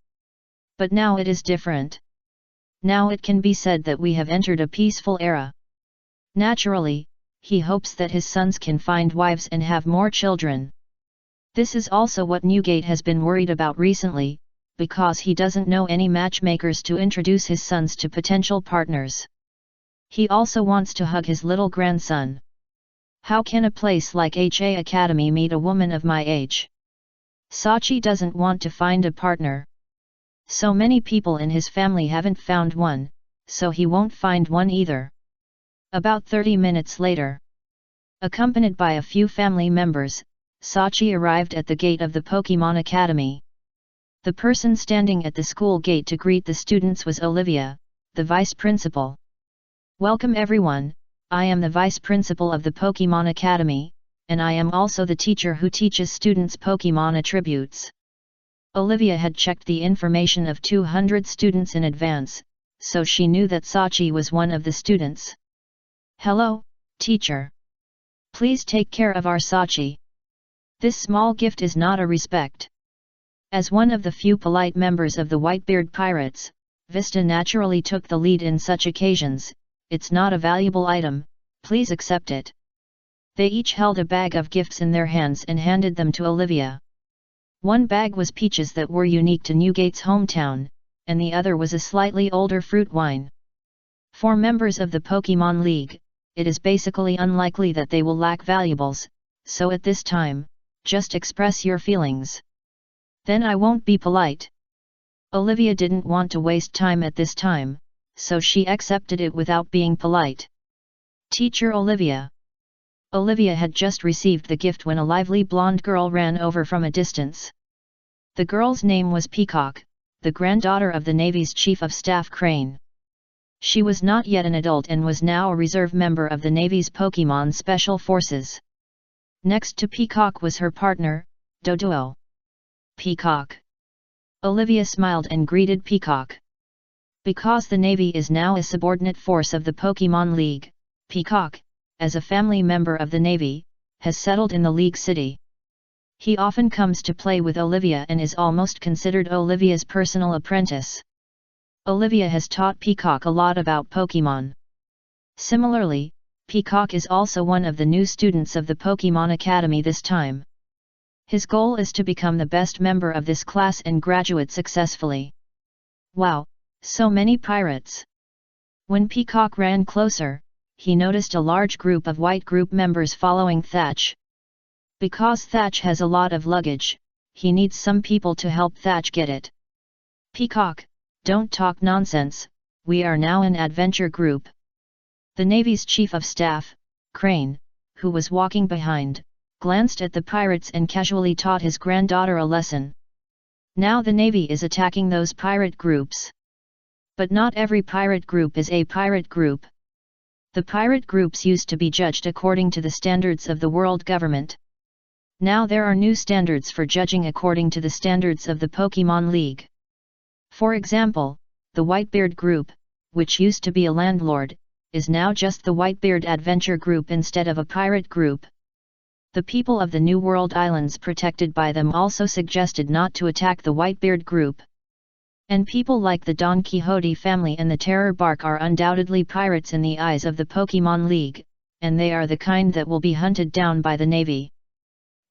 But now it is different. Now it can be said that we have entered a peaceful era. Naturally, he hopes that his sons can find wives and have more children. This is also what Newgate has been worried about recently, because he doesn't know any matchmakers to introduce his sons to potential partners. He also wants to hug his little grandson. How can a place like HA Academy meet a woman of my age? Sachi doesn't want to find a partner. So many people in his family haven't found one, so he won't find one either. About 30 minutes later, accompanied by a few family members, Sachi arrived at the gate of the Pokemon Academy. The person standing at the school gate to greet the students was Olivia, the vice principal. Welcome everyone, I am the vice principal of the Pokemon Academy, and I am also the teacher who teaches students Pokemon attributes. Olivia had checked the information of 200 students in advance, so she knew that Sachi was one of the students. Hello, teacher. Please take care of our Sachi. This small gift is not a respect. As one of the few polite members of the Whitebeard Pirates, Vista naturally took the lead in such occasions. It's not a valuable item, please accept it. They each held a bag of gifts in their hands and handed them to Olivia. One bag was peaches that were unique to Newgate's hometown, and the other was a slightly older fruit wine. For members of the Pokemon League, it is basically unlikely that they will lack valuables, so at this time, just express your feelings. Then I won't be polite. Olivia didn't want to waste time at this time, so she accepted it without being polite. Teacher Olivia. Olivia had just received the gift when a lively blonde girl ran over from a distance. The girl's name was Peacock, the granddaughter of the Navy's Chief of Staff Crane. She was not yet an adult and was now a reserve member of the Navy's Pokemon Special Forces. Next to Peacock was her partner, Doduo. Peacock. Olivia smiled and greeted Peacock. Because the Navy is now a subordinate force of the Pokemon League, Peacock, as a family member of the Navy, has settled in the League City. He often comes to play with Olivia and is almost considered Olivia's personal apprentice. Olivia has taught Peacock a lot about Pokemon. Similarly, Peacock is also one of the new students of the Pokemon Academy this time. His goal is to become the best member of this class and graduate successfully. Wow, so many pirates! When Peacock ran closer, he noticed a large group of white group members following Thatch. Because Thatch has a lot of luggage, he needs some people to help Thatch get it. Peacock, don't talk nonsense, we are now an adventure group. The Navy's Chief of Staff, Crane, who was walking behind, glanced at the pirates and casually taught his granddaughter a lesson. Now the Navy is attacking those pirate groups. But not every pirate group is a pirate group. The pirate groups used to be judged according to the standards of the world government. Now there are new standards for judging according to the standards of the Pokemon League. For example, the Whitebeard Group, which used to be a landlord, is now just the Whitebeard Adventure Group instead of a pirate group. The people of the New World Islands protected by them also suggested not to attack the Whitebeard Group. And people like the Don Quixote family and the Terror Bark are undoubtedly pirates in the eyes of the Pokemon League, and they are the kind that will be hunted down by the Navy.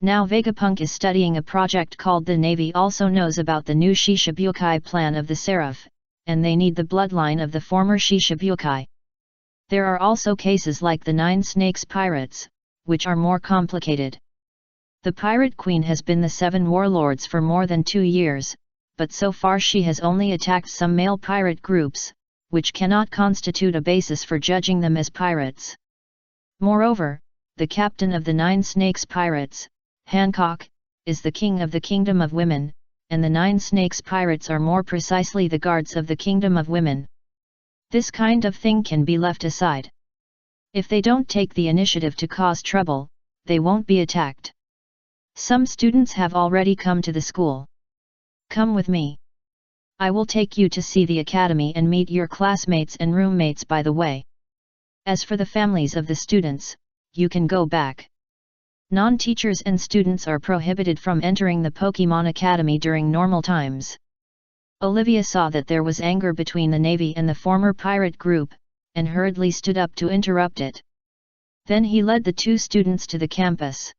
Now Vegapunk is studying a project called The Navy also knows about the new Shishibukai plan of the Seraph, and they need the bloodline of the former Shishibukai. There are also cases like the Nine Snakes Pirates, which are more complicated. The Pirate Queen has been the Seven Warlords for more than 2 years, but so far she has only attacked some male pirate groups, which cannot constitute a basis for judging them as pirates. Moreover, the captain of the Nine Snakes Pirates, Hancock, is the king of the Kingdom of Women, and the Nine Snakes Pirates are more precisely the guards of the Kingdom of Women. This kind of thing can be left aside. If they don't take the initiative to cause trouble, they won't be attacked. Some students have already come to the school. Come with me. I will take you to see the academy and meet your classmates and roommates by the way. As for the families of the students, you can go back. Non-teachers and students are prohibited from entering the Pokemon Academy during normal times. Olivia saw that there was anger between the Navy and the former pirate group, and hurriedly stood up to interrupt it. Then he led the two students to the campus.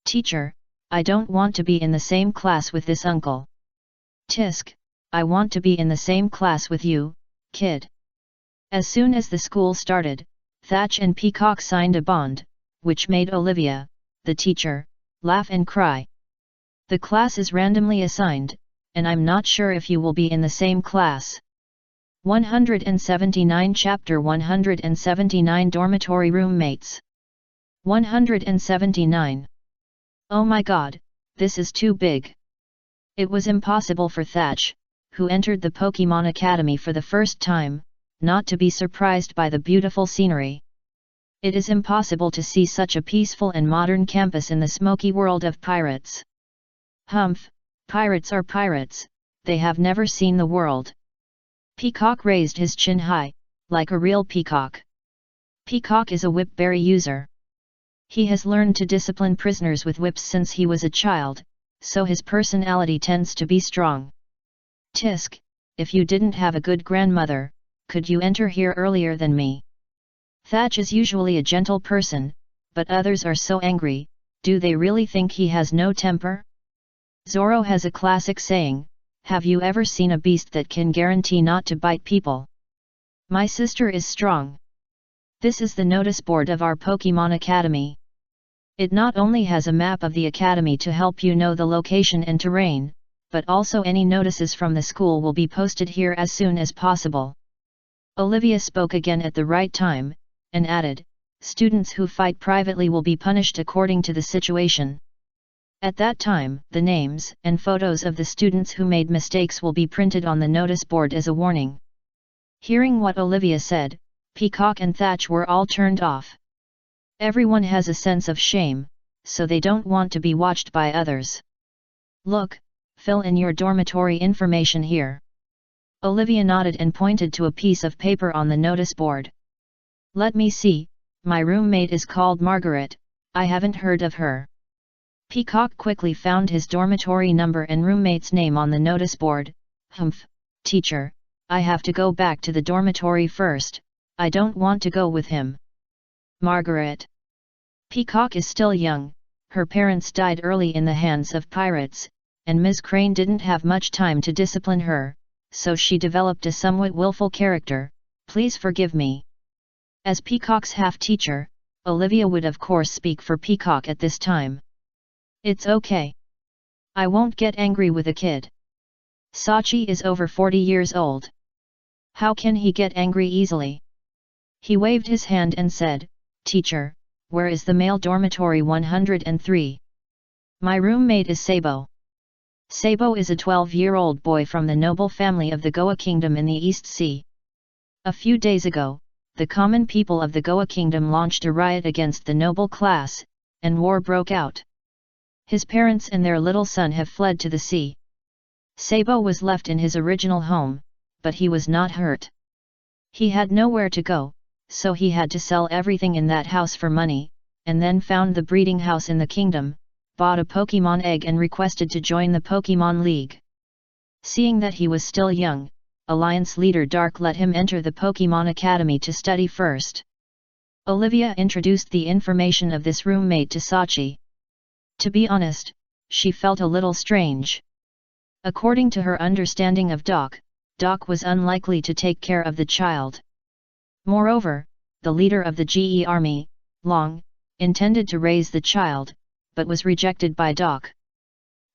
Teacher, I don't want to be in the same class with this uncle. Tisk, I want to be in the same class with you, kid. As soon as the school started, Thatch and Peacock signed a bond, which made Olivia, the teacher, laugh and cry. The class is randomly assigned, and I'm not sure if you will be in the same class. 179 Chapter 179 Dormitory Roommates. 179. Oh my god, this is too big. It was impossible for Thatch, who entered the Pokemon Academy for the first time, not to be surprised by the beautiful scenery. It is impossible to see such a peaceful and modern campus in the smoky world of pirates. Humph, pirates are pirates, they have never seen the world. Peacock raised his chin high, like a real peacock. Peacock is a whipberry user. He has learned to discipline prisoners with whips since he was a child, so his personality tends to be strong. Tisk, if you didn't have a good grandmother, could you enter here earlier than me? Thatch is usually a gentle person, but others are so angry, do they really think he has no temper? Zoro has a classic saying, have you ever seen a beast that can guarantee not to bite people? My sister is strong. This is the notice board of our Pokemon Academy. It not only has a map of the academy to help you know the location and terrain, but also any notices from the school will be posted here as soon as possible. Olivia spoke again at the right time, and added, students who fight privately will be punished according to the situation. At that time, the names and photos of the students who made mistakes will be printed on the notice board as a warning. Hearing what Olivia said, Peacock and Thatch were all turned off. Everyone has a sense of shame, so they don't want to be watched by others. Look, fill in your dormitory information here. Olivia nodded and pointed to a piece of paper on the notice board. Let me see, my roommate is called Margaret, I haven't heard of her. Peacock quickly found his dormitory number and roommate's name on the notice board. Humph, teacher, I have to go back to the dormitory first, I don't want to go with him. Margaret. Peacock is still young, her parents died early in the hands of pirates, and Ms. Crane didn't have much time to discipline her, so she developed a somewhat willful character, please forgive me. As Peacock's half-teacher, Olivia would of course speak for Peacock at this time. It's okay. I won't get angry with a kid. Sachi is over 40 years old. How can he get angry easily? He waved his hand and said, Teacher, where is the male dormitory 103? My roommate is Sabo. Sabo is a 12-year-old boy from the noble family of the Goa Kingdom in the East Sea. A few days ago, the common people of the Goa Kingdom launched a riot against the noble class, and war broke out. His parents and their little son have fled to the sea. Sabo was left in his original home, but he was not hurt. He had nowhere to go, so he had to sell everything in that house for money, and then found the breeding house in the kingdom, bought a Pokemon egg and requested to join the Pokemon League. Seeing that he was still young, Alliance leader Dark let him enter the Pokemon Academy to study first. Olivia introduced the information of this roommate to Sachi. To be honest, she felt a little strange. According to her understanding of Doc, Doc was unlikely to take care of the child. Moreover, the leader of the GE Army, Long, intended to raise the child, but was rejected by Doc.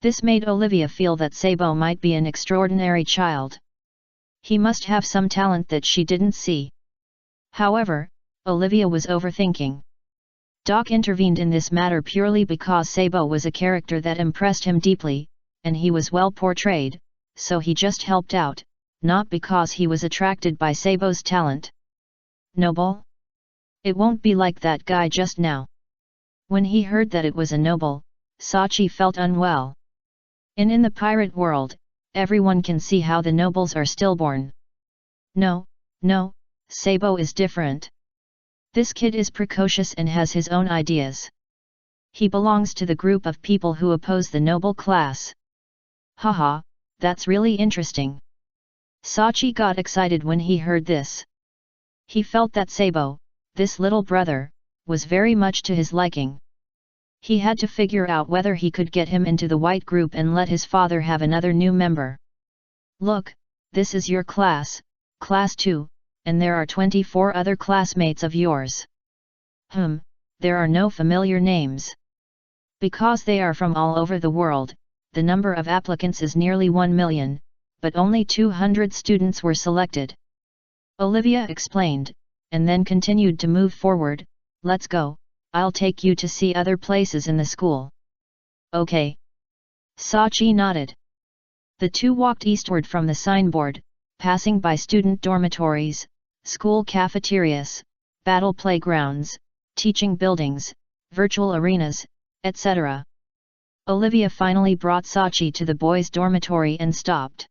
This made Olivia feel that Sabo might be an extraordinary child. He must have some talent that she didn't see. However, Olivia was overthinking. Doc intervened in this matter purely because Sabo was a character that impressed him deeply, and he was well portrayed, so he just helped out, not because he was attracted by Sabo's talent. Noble? It won't be like that guy just now. When he heard that it was a noble, Sachi felt unwell. In the pirate world, Everyone can see how the nobles are stillborn. No, no, Sabo is different. This kid is precocious and has his own ideas. He belongs to the group of people who oppose the noble class. Haha, that's really interesting. Sachi got excited when he heard this. He felt that Sabo, this little brother, was very much to his liking. He had to figure out whether he could get him into the white group and let his father have another new member. Look, this is your class, Class 2, and there are 24 other classmates of yours. There are no familiar names. Because they are from all over the world, the number of applicants is nearly 1 million, but only 200 students were selected. Olivia explained, and then continued to move forward. Let's go, I'll take you to see other places in the school. Okay. Sachi nodded. The two walked eastward from the signboard, passing by student dormitories, school cafeterias, battle playgrounds, teaching buildings, virtual arenas, etc. Olivia finally brought Sachi to the boys' dormitory and stopped.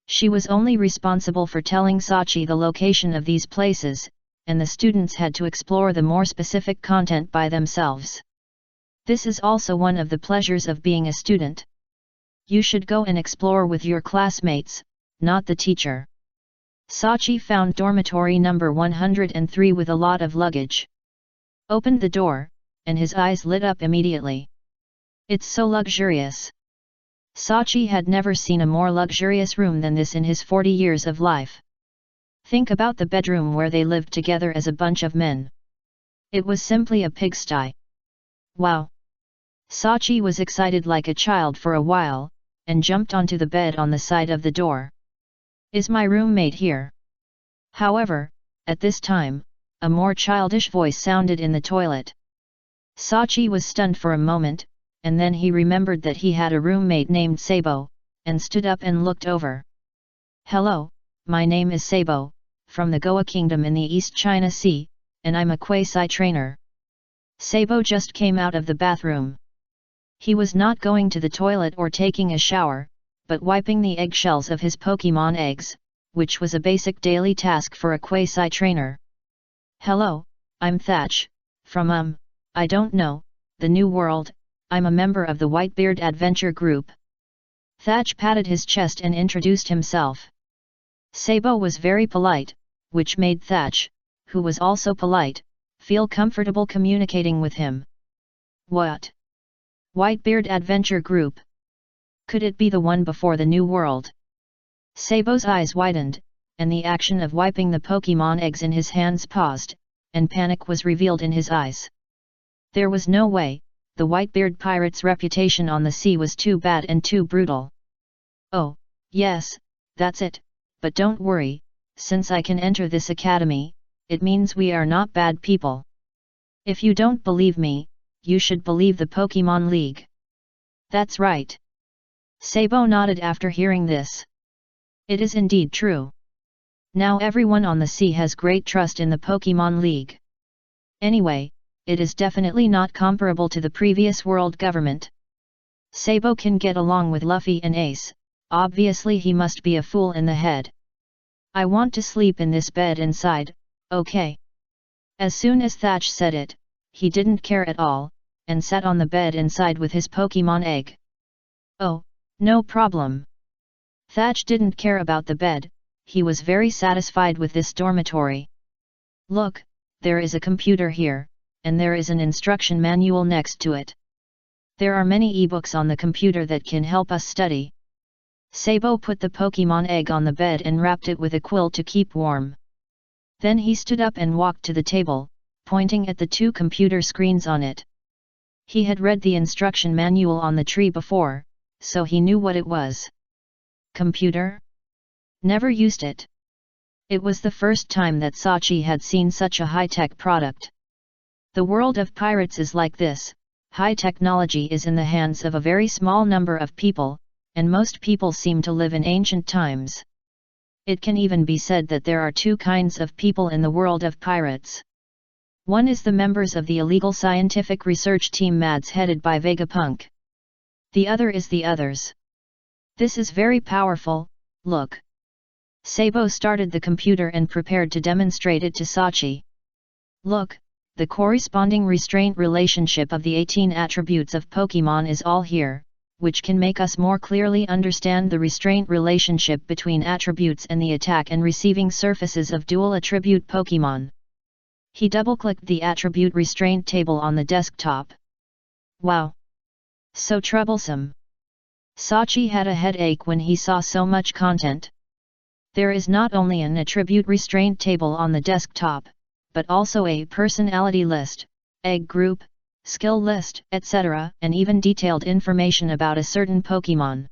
She was only responsible for telling Sachi the location of these places, and the students had to explore the more specific content by themselves. This is also one of the pleasures of being a student. You should go and explore with your classmates, not the teacher. Sachi found dormitory number 103 with a lot of luggage. Opened the door, and his eyes lit up immediately. It's so luxurious. Sachi had never seen a more luxurious room than this in his 40 years of life. Think about the bedroom where they lived together as a bunch of men. It was simply a pigsty. Wow! Sachi was excited like a child for a while, and jumped onto the bed on the side of the door. Is my roommate here? However, at this time, a more childish voice sounded in the toilet. Sachi was stunned for a moment, and then he remembered that he had a roommate named Sabo, and stood up and looked over. Hello, my name is Sabo, from the Goa Kingdom in the East China Sea, and I'm a Quasi trainer. Sabo just came out of the bathroom. He was not going to the toilet or taking a shower, but wiping the eggshells of his Pokemon eggs, which was a basic daily task for a Quasi trainer. Hello, I'm Thatch, from I don't know, the New World. I'm a member of the Whitebeard Adventure Group. Thatch patted his chest and introduced himself. Sabo was very polite, which made Thatch, who was also polite, feel comfortable communicating with him. What? Whitebeard Adventure Group? Could it be the one before the New World? Sabo's eyes widened, and the action of wiping the Pokemon eggs in his hands paused, and panic was revealed in his eyes. There was no way. The Whitebeard pirate's reputation on the sea was too bad and too brutal. Oh, yes, that's it, but don't worry, since I can enter this academy, it means we are not bad people. If you don't believe me, you should believe the Pokemon League. That's right. Sabo nodded after hearing this. It is indeed true. Now everyone on the sea has great trust in the Pokemon League. Anyway, it is definitely not comparable to the previous world government. Sabo can get along with Luffy and Ace, obviously he must be a fool in the head. I want to sleep in this bed inside, okay? As soon as Thatch said it, he didn't care at all, and sat on the bed inside with his Pokemon egg. Oh, no problem. Thatch didn't care about the bed, he was very satisfied with this dormitory. Look, there is a computer here, and there is an instruction manual next to it. There are many ebooks on the computer that can help us study. Sabo put the Pokemon egg on the bed and wrapped it with a quill to keep warm. Then he stood up and walked to the table, pointing at the two computer screens on it. He had read the instruction manual on the tree before, so he knew what it was. Computer? Never used it. It was the first time that Sachi had seen such a high-tech product. The world of pirates is like this, high technology is in the hands of a very small number of people, and most people seem to live in ancient times. It can even be said that there are two kinds of people in the world of pirates. One is the members of the illegal scientific research team MADS headed by Vegapunk. The other is the others. This is very powerful, look. Sabo started the computer and prepared to demonstrate it to Sachi. Look, the corresponding restraint relationship of the 18 attributes of Pokemon is all here, which can make us more clearly understand the restraint relationship between attributes and the attack and receiving surfaces of dual attribute Pokemon. He double-clicked the attribute restraint table on the desktop. Wow! So troublesome. Sachi had a headache when he saw so much content. There is not only an attribute restraint table on the desktop, but also a personality list, egg group, skill list, etc., and even detailed information about a certain Pokemon.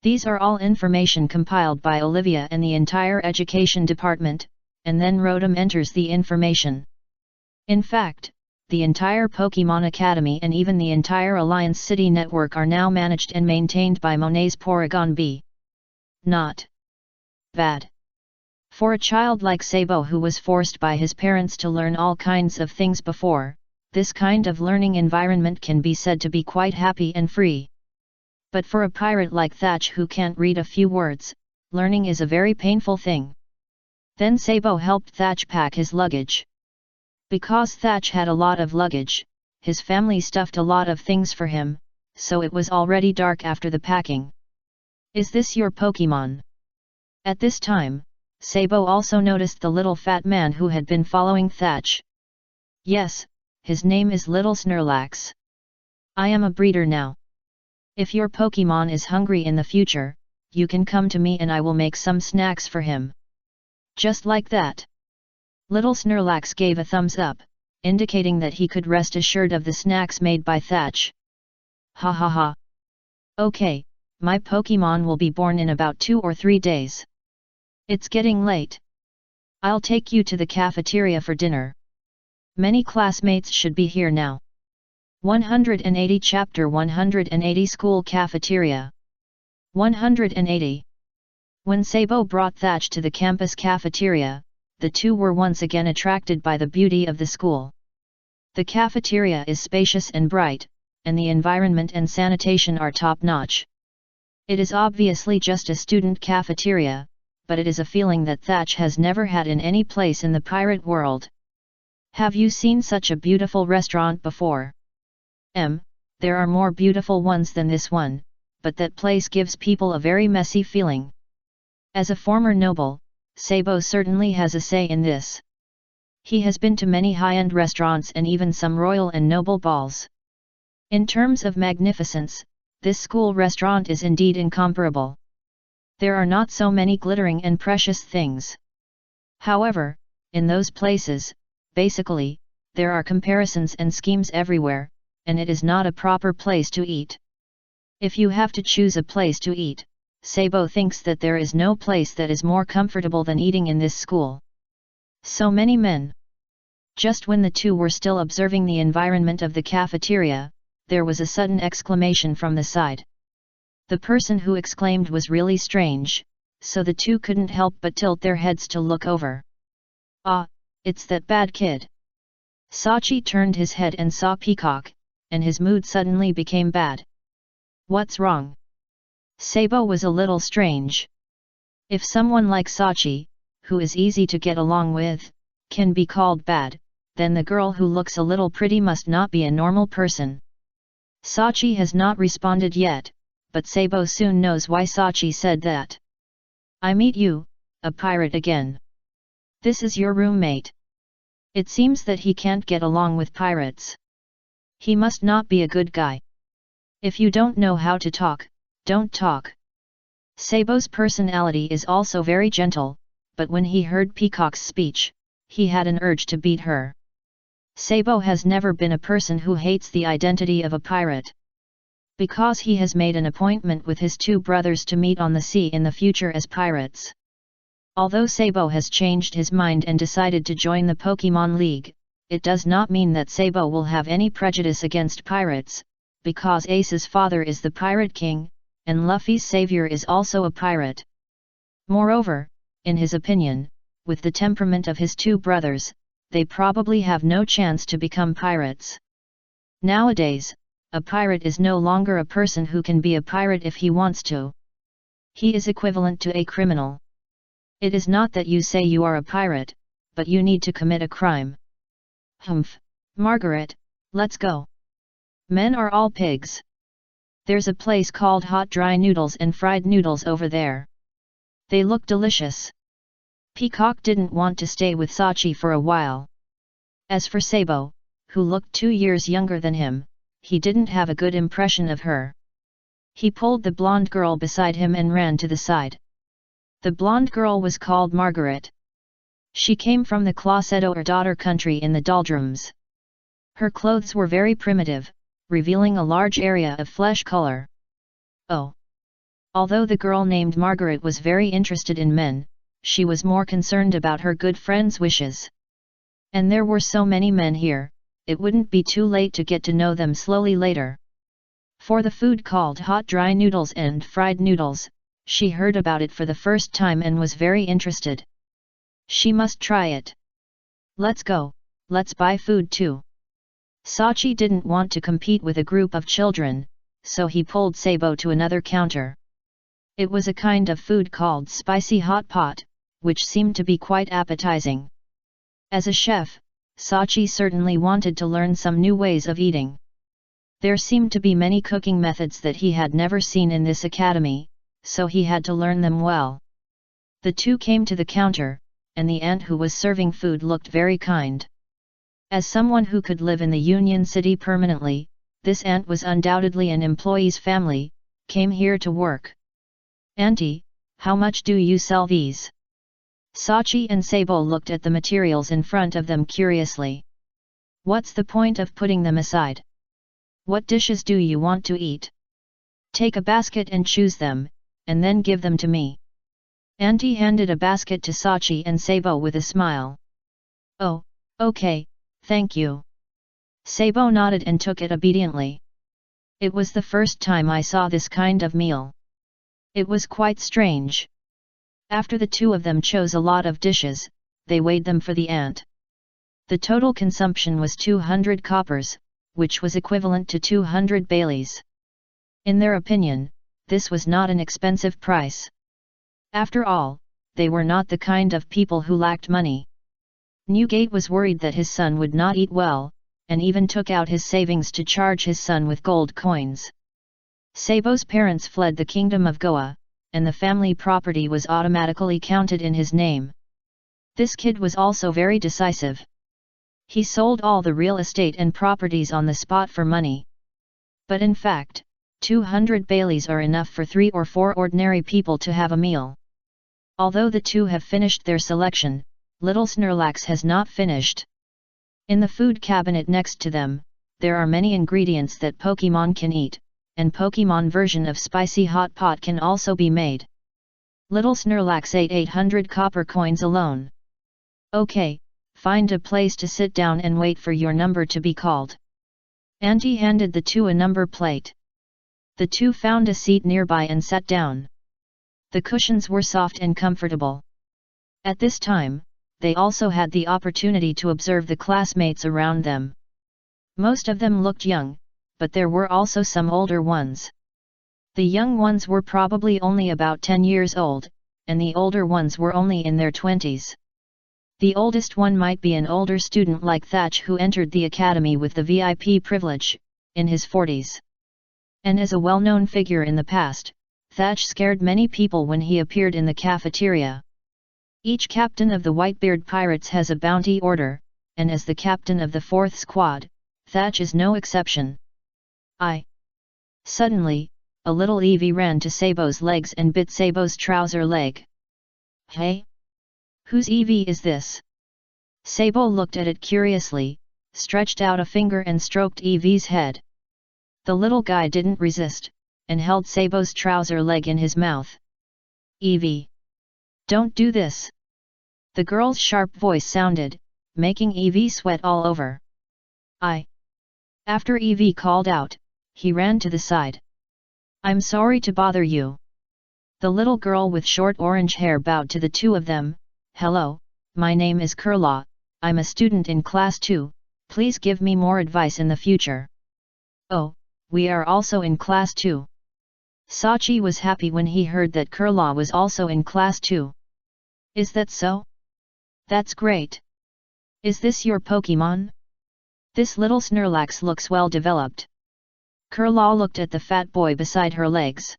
These are all information compiled by Olivia and the entire education department, and then Rotom enters the information. In fact, the entire Pokemon Academy and even the entire Alliance City network are now managed and maintained by Monet's Porygon B. Not bad. For a child like Sabo who was forced by his parents to learn all kinds of things before, this kind of learning environment can be said to be quite happy and free. But for a pirate like Thatch who can't read a few words, learning is a very painful thing. Then Sabo helped Thatch pack his luggage. Because Thatch had a lot of luggage, his family stuffed a lot of things for him, so it was already dark after the packing. Is this your Pokemon? At this time, Sabo also noticed the little fat man who had been following Thatch. Yes, his name is Little Snorlax. I am a breeder now. If your Pokemon is hungry in the future, you can come to me and I will make some snacks for him. Just like that. Little Snorlax gave a thumbs up, indicating that he could rest assured of the snacks made by Thatch. Ha ha ha. Okay, my Pokemon will be born in about 2 or 3 days. It's getting late. I'll take you to the cafeteria for dinner. Many classmates should be here now. 180 Chapter 180 School Cafeteria. 180. When Sabo brought Thatch to the campus cafeteria, the two were once again attracted by the beauty of the school. The cafeteria is spacious and bright, and the environment and sanitation are top-notch. It is obviously just a student cafeteria, but it is a feeling that Thatch has never had in any place in the pirate world. Have you seen such a beautiful restaurant before? There are more beautiful ones than this one, but that place gives people a very messy feeling. As a former noble, Sabo certainly has a say in this. He has been to many high-end restaurants and even some royal and noble balls. In terms of magnificence, this school restaurant is indeed incomparable. There are not so many glittering and precious things. However, in those places, basically, there are comparisons and schemes everywhere, and it is not a proper place to eat. If you have to choose a place to eat, Sabo thinks that there is no place that is more comfortable than eating in this school. So many men. Just when the two were still observing the environment of the cafeteria, there was a sudden exclamation from the side. The person who exclaimed was really strange, so the two couldn't help but tilt their heads to look over. Ah, it's that bad kid. Sachi turned his head and saw Peacock, and his mood suddenly became bad. What's wrong? Sabo was a little strange. If someone like Sachi, who is easy to get along with, can be called bad, then the girl who looks a little pretty must not be a normal person. Sachi has not responded yet, but Sabo soon knows why Sachi said that. I meet you, a pirate again. This is your roommate. It seems that he can't get along with pirates. He must not be a good guy. If you don't know how to talk, don't talk. Sabo's personality is also very gentle, but when he heard Peacock's speech, he had an urge to beat her. Sabo has never been a person who hates the identity of a pirate. Because he has made an appointment with his two brothers to meet on the sea in the future as pirates. Although Sabo has changed his mind and decided to join the Pokemon League, it does not mean that Sabo will have any prejudice against pirates, because Ace's father is the Pirate King, and Luffy's savior is also a pirate. Moreover, in his opinion, with the temperament of his two brothers, they probably have no chance to become pirates. Nowadays, a pirate is no longer a person who can be a pirate if he wants to. He is equivalent to a criminal. It is not that you say you are a pirate, but you need to commit a crime. Humph, Margaret, let's go. Men are all pigs. There's a place called Hot Dry Noodles and Fried Noodles over there. They look delicious. Peacock didn't want to stay with Sachi for a while. As for Sabo, who looked 2 years younger than him, he didn't have a good impression of her. He pulled the blonde girl beside him and ran to the side. The blonde girl was called Margaret. She came from the Closeto or daughter country in the doldrums. Her clothes were very primitive, revealing a large area of flesh color. Oh! Although the girl named Margaret was very interested in men, she was more concerned about her good friend's wishes. And there were so many men here, it wouldn't be too late to get to know them slowly later. For the food called hot dry noodles and fried noodles, she heard about it for the first time and was very interested. She must try it. Let's go, let's buy food too. Sachi didn't want to compete with a group of children, so he pulled Sabo to another counter. It was a kind of food called spicy hot pot, which seemed to be quite appetizing. As a chef, Sachi certainly wanted to learn some new ways of eating. There seemed to be many cooking methods that he had never seen in this academy, so he had to learn them well. The two came to the counter, and the aunt who was serving food looked very kind. As someone who could live in the Union City permanently, this aunt was undoubtedly an employee's family, came here to work. Auntie, how much do you sell these? Sachi and Sabo looked at the materials in front of them curiously. What's the point of putting them aside? What dishes do you want to eat? Take a basket and choose them, and then give them to me. Auntie handed a basket to Sachi and Sabo with a smile. Oh, okay, thank you. Sabo nodded and took it obediently. It was the first time I saw this kind of meal. It was quite strange. After the two of them chose a lot of dishes, they weighed them for the aunt. The total consumption was 200 coppers, which was equivalent to 200 Baileys. In their opinion, this was not an expensive price. After all, they were not the kind of people who lacked money. Newgate was worried that his son would not eat well, and even took out his savings to charge his son with gold coins. Sabo's parents fled the Kingdom of Goa, and the family property was automatically counted in his name. This kid was also very decisive. He sold all the real estate and properties on the spot for money. But in fact, 200 Baileys are enough for 3 or 4 ordinary people to have a meal. Although the two have finished their selection, little Snorlax has not finished. In the food cabinet next to them, there are many ingredients that Pokemon can eat, and Pokemon version of spicy hot pot can also be made. Little Snorlax ate 800 copper coins alone. Okay, find a place to sit down and wait for your number to be called. Auntie handed the two a number plate. The two found a seat nearby and sat down. The cushions were soft and comfortable. At this time, they also had the opportunity to observe the classmates around them. Most of them looked young, but there were also some older ones. The young ones were probably only about 10 years old, and the older ones were only in their 20s. The oldest one might be an older student like Thatch who entered the academy with the VIP privilege, in his 40s. And as a well-known figure in the past, Thatch scared many people when he appeared in the cafeteria. Each captain of the Whitebeard Pirates has a bounty order, and as the captain of the 4th squad, Thatch is no exception. Suddenly, a little Eevee ran to Sabo's legs and bit Sabo's trouser leg. Hey? Whose Eevee is this? Sabo looked at it curiously, stretched out a finger and stroked Eevee's head. The little guy didn't resist, and held Sabo's trouser leg in his mouth. Eevee! Don't do this! The girl's sharp voice sounded, making Eevee sweat all over. After Eevee called out, he ran to the side. I'm sorry to bother you. The little girl with short orange hair bowed to the two of them. Hello, my name is Kurla, I'm a student in class 2, please give me more advice in the future. Oh, we are also in class 2. Sachi was happy when he heard that Kurla was also in class too. Is that so? That's great. Is this your Pokemon? This little Snorlax looks well developed. Kurla looked at the fat boy beside her legs.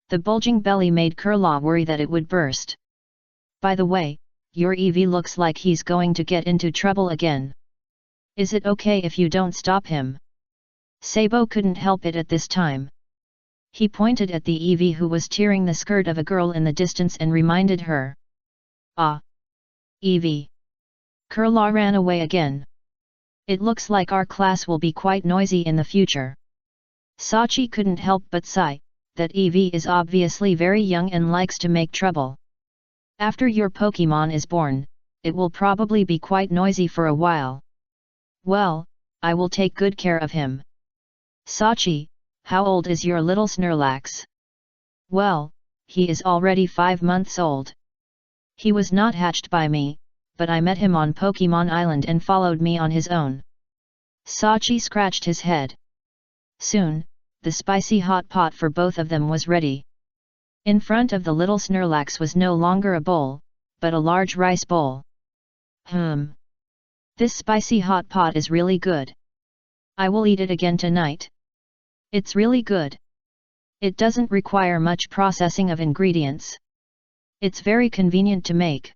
The bulging belly made Kurla worry that it would burst. By the way, your Eevee looks like he's going to get into trouble again. Is it okay if you don't stop him? Sabo couldn't help it at this time. He pointed at the Eevee who was tearing the skirt of a girl in the distance and reminded her. Ah! Eevee! Kurla ran away again. It looks like our class will be quite noisy in the future. Sachi couldn't help but sigh, that Eevee is obviously very young and likes to make trouble. After your Pokemon is born, it will probably be quite noisy for a while. Well, I will take good care of him. Sachi, how old is your little Snorlax? Well, he is already 5 months old. He was not hatched by me, but I met him on Pokemon Island and followed me on his own. Sachi scratched his head. Soon, the spicy hot pot for both of them was ready. In front of the little Snorlax was no longer a bowl, but a large rice bowl. This spicy hot pot is really good. I will eat it again tonight. It's really good. It doesn't require much processing of ingredients. It's very convenient to make.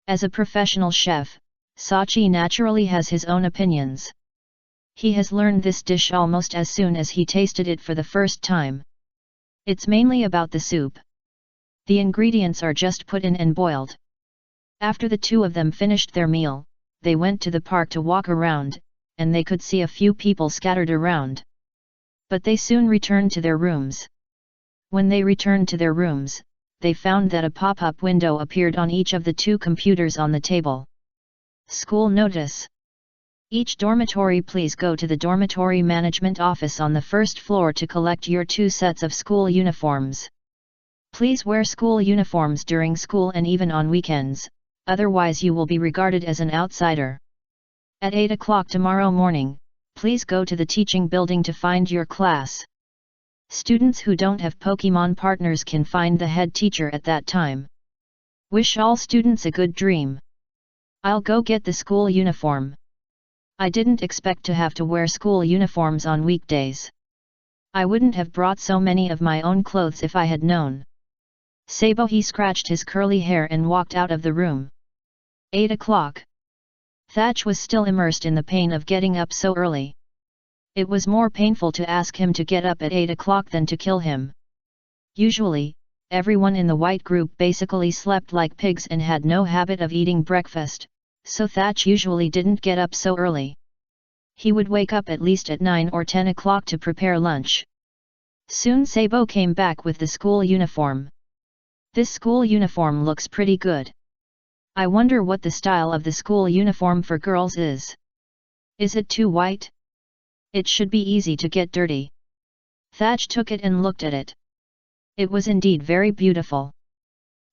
As a professional chef, Sachi naturally has his own opinions. He has learned this dish almost as soon as he tasted it for the first time. It's mainly about the soup. The ingredients are just put in and boiled. After the two of them finished their meal, they went to the park to walk around, and they could see a few people scattered around. But they soon returned to their rooms. When they returned to their rooms, they found that a pop-up window appeared on each of the two computers on the table. School notice. Each dormitory, please go to the dormitory management office on the first floor to collect your 2 sets of school uniforms. Please wear school uniforms during school and even on weekends, otherwise you will be regarded as an outsider. At 8 o'clock tomorrow morning, please go to the teaching building to find your class. Students who don't have Pokemon partners can find the head teacher at that time. Wish all students a good dream. I'll go get the school uniform. I didn't expect to have to wear school uniforms on weekdays. I wouldn't have brought so many of my own clothes if I had known. Sabo he scratched his curly hair and walked out of the room. 8 o'clock. Thatch was still immersed in the pain of getting up so early. It was more painful to ask him to get up at 8 o'clock than to kill him. Usually, everyone in the white group basically slept like pigs and had no habit of eating breakfast, so Thatch usually didn't get up so early. He would wake up at least at 9 or 10 o'clock to prepare lunch. Soon Sabo came back with the school uniform. This school uniform looks pretty good. I wonder what the style of the school uniform for girls is. Is it too white? It should be easy to get dirty. Thatch took it and looked at it. It was indeed very beautiful.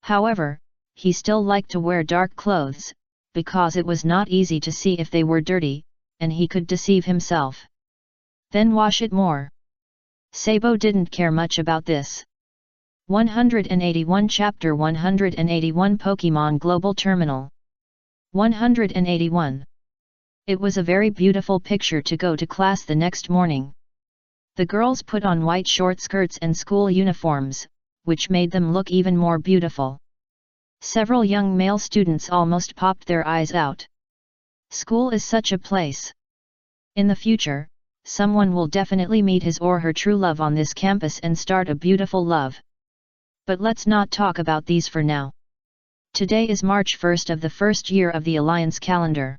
However, he still liked to wear dark clothes, because it was not easy to see if they were dirty, and he could deceive himself. Then wash it more. Sabo didn't care much about this. 181 Chapter 181 Pokemon Global Terminal 181. It was a very beautiful picture to go to class the next morning. The girls put on white short skirts and school uniforms, which made them look even more beautiful. Several young male students almost popped their eyes out. School is such a place. In the future, someone will definitely meet his or her true love on this campus and start a beautiful love. But let's not talk about these for now. Today is March 1st of the first year of the Alliance calendar.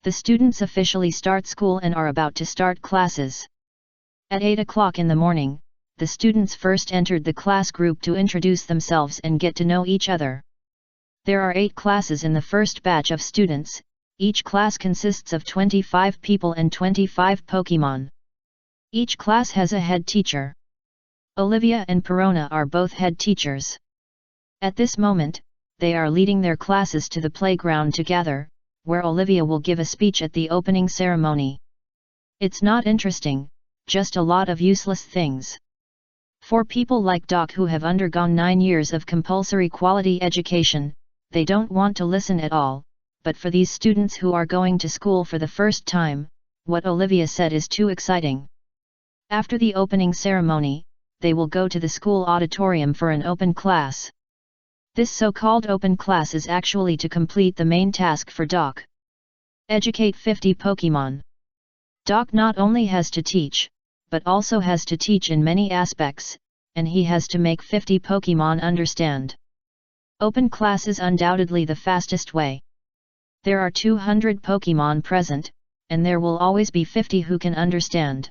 The students officially start school and are about to start classes. At 8 o'clock in the morning, the students first entered the class group to introduce themselves and get to know each other. There are 8 classes in the first batch of students, each class consists of 25 people and 25 Pokemon. Each class has a head teacher. Olivia and Perona are both head teachers. At this moment, they are leading their classes to the playground together, where Olivia will give a speech at the opening ceremony. It's not interesting, just a lot of useless things. For people like Doc who have undergone 9 years of compulsory quality education, they don't want to listen at all, but for these students who are going to school for the first time, what Olivia said is too exciting. After the opening ceremony, they will go to the school auditorium for an open class. This so-called open class is actually to complete the main task for Doc. Educate 50 Pokemon. Doc not only has to teach, but also has to teach in many aspects, and he has to make 50 Pokemon understand. Open class is undoubtedly the fastest way. There are 200 Pokemon present, and there will always be 50 who can understand.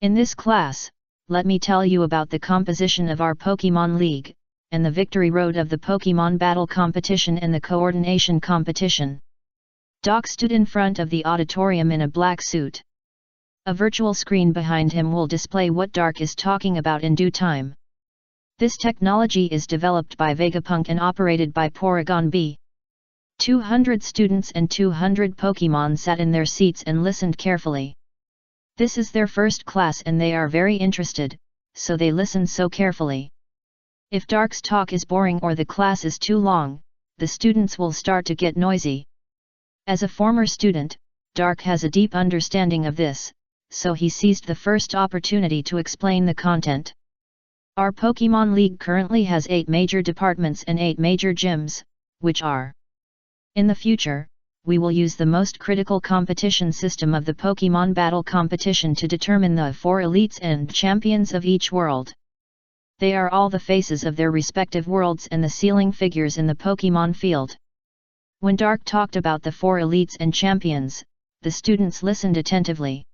In this class, let me tell you about the composition of our Pokemon League, and the victory road of the Pokemon Battle Competition and the Coordination Competition. Doc stood in front of the auditorium in a black suit. A virtual screen behind him will display what Doc is talking about in due time. This technology is developed by Vegapunk and operated by Porygon B. 200 students and 200 Pokemon sat in their seats and listened carefully. This is their first class and they are very interested, so they listen so carefully. If Doc's talk is boring or the class is too long, the students will start to get noisy. As a former student, Doc has a deep understanding of this, so he seized the first opportunity to explain the content. Our Pokemon League currently has 8 major departments and 8 major gyms, which are: in the future, we will use the most critical competition system of the Pokemon Battle Competition to determine the 4 elites and champions of each world. They are all the faces of their respective worlds and the ceiling figures in the Pokemon field. When Doc talked about the 4 elites and champions, the students listened attentively.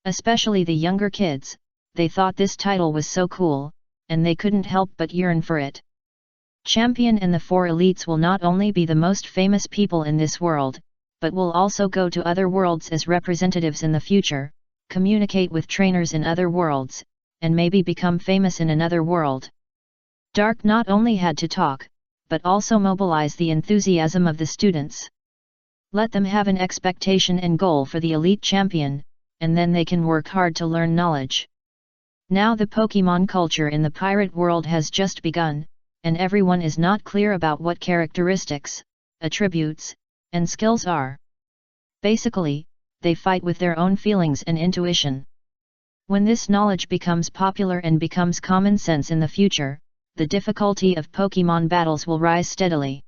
Especially the younger kids, they thought this title was so cool, and they couldn't help but yearn for it. Champion and the 4 elites will not only be the most famous people in this world, but will also go to other worlds as representatives in the future, communicate with trainers in other worlds, and maybe become famous in another world. Doc not only had to talk, but also mobilize the enthusiasm of the students. Let them have an expectation and goal for the elite champion, and then they can work hard to learn knowledge. Now the Pokemon culture in the pirate world has just begun, and everyone is not clear about what characteristics, attributes, and skills are. Basically, they fight with their own feelings and intuition. When this knowledge becomes popular and becomes common sense in the future, the difficulty of Pokemon battles will rise steadily.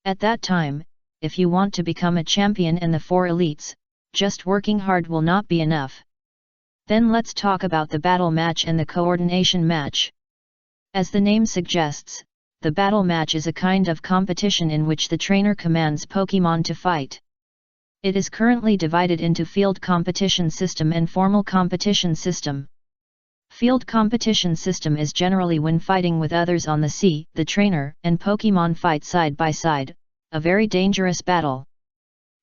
At that time, if you want to become a champion in the 4 elites, just working hard will not be enough. Then let's talk about the battle match and the coordination match. As the name suggests, the battle match is a kind of competition in which the trainer commands Pokemon to fight. It is currently divided into field competition system and formal competition system. Field competition system is generally when fighting with others on the sea, the trainer and Pokemon fight side by side, a very dangerous battle.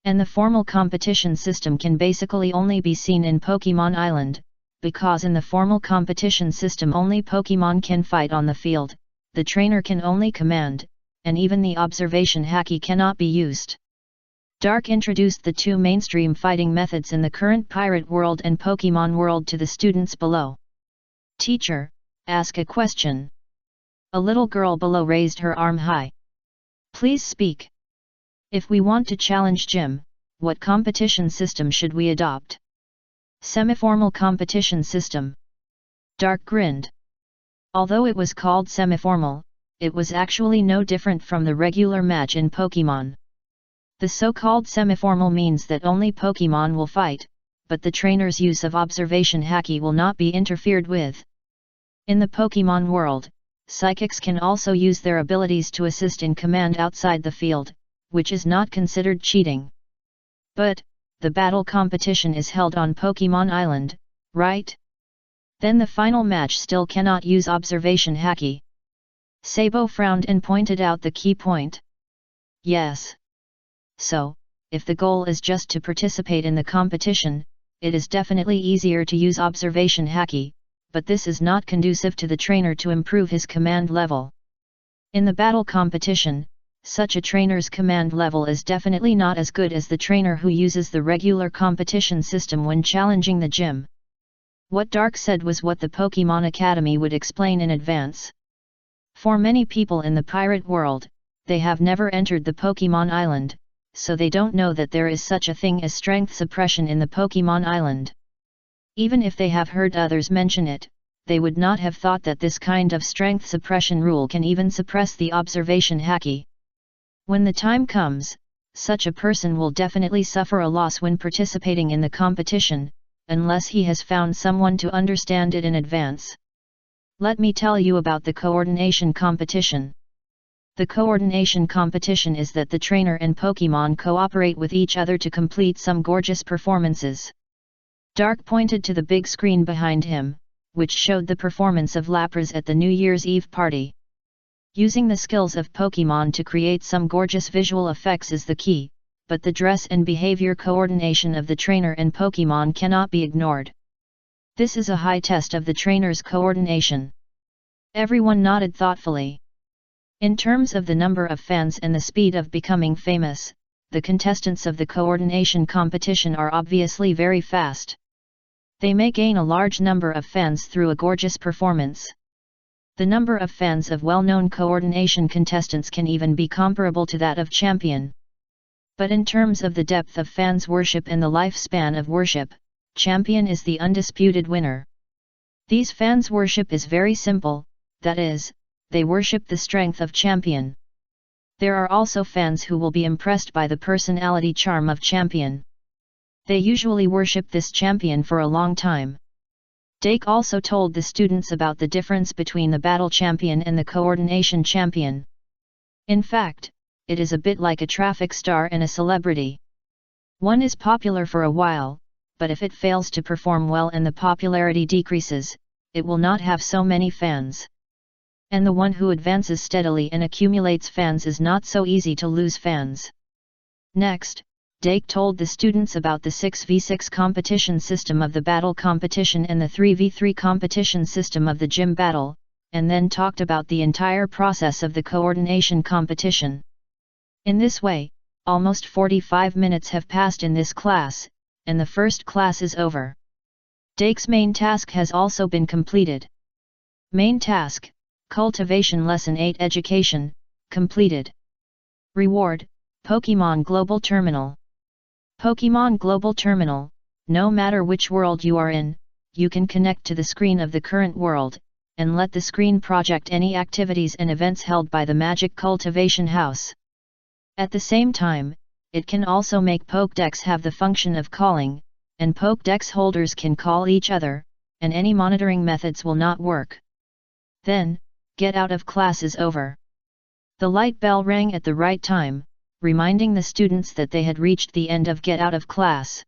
And the formal competition system can basically only be seen in Pokemon Island, because in the formal competition system only Pokemon can fight on the field, the trainer can only command, and even the observation haki cannot be used. Doc introduced the 2 mainstream fighting methods in the current pirate world and Pokemon world to the students below. Teacher, ask a question. A little girl below raised her arm high. Please speak. If we want to challenge Jim, what competition system should we adopt? Semi-formal competition system. Doc grinned. Although it was called semi-formal, it was actually no different from the regular match in Pokemon. The so-called semi-formal means that only Pokemon will fight, but the trainer's use of observation haki will not be interfered with. In the Pokemon world, psychics can also use their abilities to assist in command outside the field, which is not considered cheating. But, the battle competition is held on Pokemon Island, right? Then the final match still cannot use observation haki. Sabo frowned and pointed out the key point. Yes. So, if the goal is just to participate in the competition, it is definitely easier to use observation haki, but this is not conducive to the trainer to improve his command level. In the battle competition, such a trainer's command level is definitely not as good as the trainer who uses the regular competition system when challenging the gym. What Dark said was what the Pokemon Academy would explain in advance. For many people in the pirate world, they have never entered the Pokemon Island, so they don't know that there is such a thing as strength suppression in the Pokemon Island. Even if they have heard others mention it, they would not have thought that this kind of strength suppression rule can even suppress the observation haki. When the time comes, such a person will definitely suffer a loss when participating in the competition, unless he has found someone to understand it in advance. Let me tell you about the coordination competition. The coordination competition is that the trainer and Pokemon cooperate with each other to complete some gorgeous performances. Dark pointed to the big screen behind him, which showed the performance of Lapras at the New Year's Eve party. Using the skills of Pokemon to create some gorgeous visual effects is the key, but the dress and behavior coordination of the trainer and Pokemon cannot be ignored. This is a high test of the trainer's coordination. Everyone nodded thoughtfully. In terms of the number of fans and the speed of becoming famous, the contestants of the coordination competition are obviously very fast. They may gain a large number of fans through a gorgeous performance. The number of fans of well-known coordination contestants can even be comparable to that of Champion. But in terms of the depth of fans' worship and the lifespan of worship, Champion is the undisputed winner. These fans' worship is very simple, that is, they worship the strength of Champion. There are also fans who will be impressed by the personality charm of Champion. They usually worship this Champion for a long time. Dake also told the students about the difference between the battle champion and the coordination champion. In fact, it is a bit like a traffic star and a celebrity. One is popular for a while, but if it fails to perform well and the popularity decreases, it will not have so many fans. And the one who advances steadily and accumulates fans is not so easy to lose fans. Next, Dake told the students about the 6v6 competition system of the battle competition and the 3v3 competition system of the gym battle, and then talked about the entire process of the coordination competition. In this way, almost 45 minutes have passed in this class, and the first class is over. Dake's main task has also been completed. Main task: Cultivation Lesson 8 Education, completed. Reward: Pokemon Global Terminal. Pokemon Global Terminal, no matter which world you are in, you can connect to the screen of the current world, and let the screen project any activities and events held by the Magic Cultivation House. At the same time, it can also make Pokédex have the function of calling, and Pokédex holders can call each other, and any monitoring methods will not work. Then, get out of class is over. The light bell rang at the right time, reminding the students that they had reached the end of get out of class.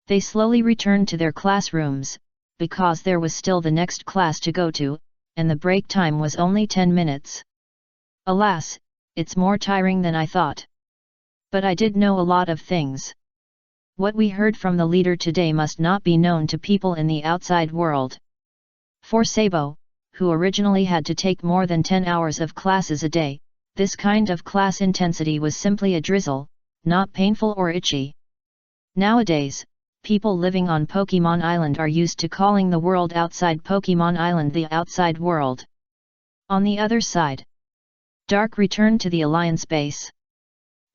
They slowly returned to their classrooms, because there was still the next class to go to, and the break time was only 10 minutes. Alas, it's more tiring than I thought. But I did know a lot of things. What we heard from the leader today must not be known to people in the outside world. For Sabo, who originally had to take more than 10 hours of classes a day, this kind of class intensity was simply a drizzle, not painful or itchy. Nowadays, people living on Pokemon Island are used to calling the world outside Pokemon Island the outside world. On the other side, Dark returned to the Alliance base.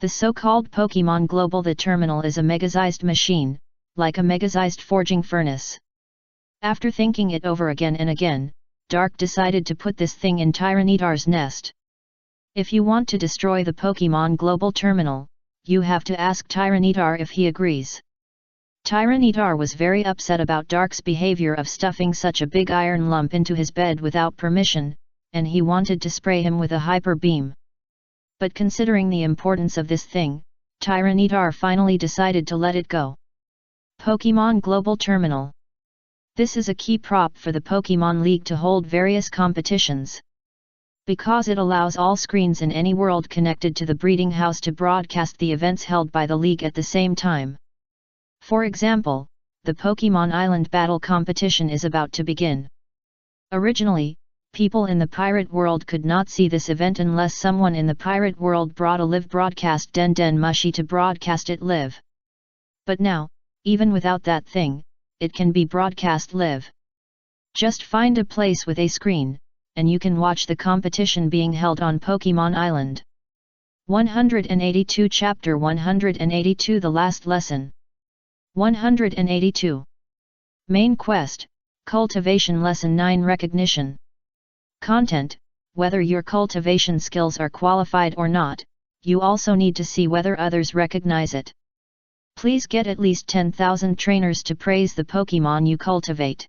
The so-called Pokemon Global the Terminal is a megazized machine, like a megazized forging furnace. After thinking it over again and again, Dark decided to put this thing in Tyranitar's nest. If you want to destroy the Pokemon Global Terminal, you have to ask Tyranitar if he agrees. Tyranitar was very upset about Dark's behavior of stuffing such a big iron lump into his bed without permission, and he wanted to spray him with a hyper beam. But considering the importance of this thing, Tyranitar finally decided to let it go. Pokemon Global Terminal. This is a key prop for the Pokemon League to hold various competitions. Because it allows all screens in any world connected to the breeding house to broadcast the events held by the League at the same time. For example, the Pokemon Island Battle competition is about to begin. Originally, people in the pirate world could not see this event unless someone in the pirate world brought a live broadcast Den Den Mushi to broadcast it live. But now, even without that thing, it can be broadcast live. Just find a place with a screen, and you can watch the competition being held on Pokemon Island. 182 Chapter 182 The Last Lesson. 182. Main Quest, Cultivation Lesson 9 Recognition. Content: whether your cultivation skills are qualified or not, you also need to see whether others recognize it. Please get at least 10,000 trainers to praise the Pokemon you cultivate.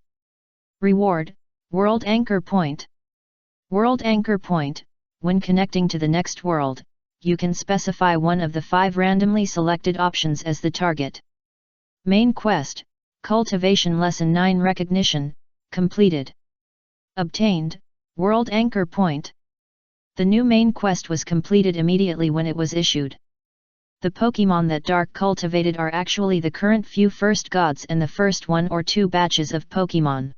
Reward: World Anchor Point. World Anchor Point: when connecting to the next world, you can specify one of the 5 randomly selected options as the target. Main Quest, Cultivation Lesson 9 Recognition, completed. Obtained, World Anchor Point. The new main quest was completed immediately when it was issued. The Pokemon that Dark cultivated are actually the current few first gods and the first 1 or 2 batches of Pokemon.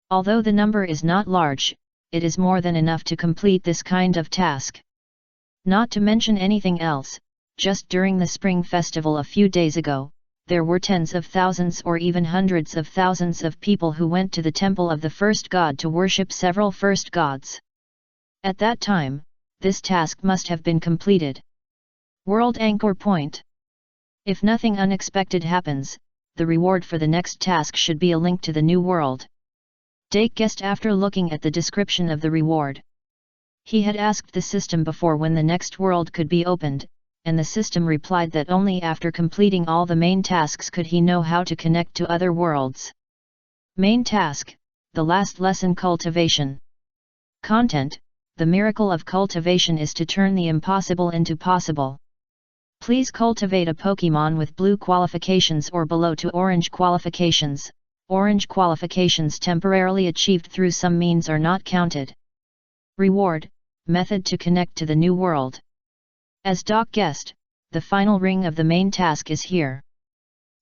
Although the number is not large, it is more than enough to complete this kind of task. Not to mention anything else, just during the Spring Festival a few days ago, there were tens of thousands or even hundreds of thousands of people who went to the temple of the first god to worship several first gods. At that time, this task must have been completed. World Anchor Point. If nothing unexpected happens, the reward for the next task should be a link to the new world. Dake guessed after looking at the description of the reward. He had asked the system before when the next world could be opened, and the system replied that only after completing all the main tasks could he know how to connect to other worlds. Main task: the last lesson, cultivation. Content: the miracle of cultivation is to turn the impossible into possible. Please cultivate a Pokemon with blue qualifications or below to orange qualifications. Orange qualifications temporarily achieved through some means are not counted. Reward: method to connect to the new world. As Doc guessed, the final ring of the main task is here.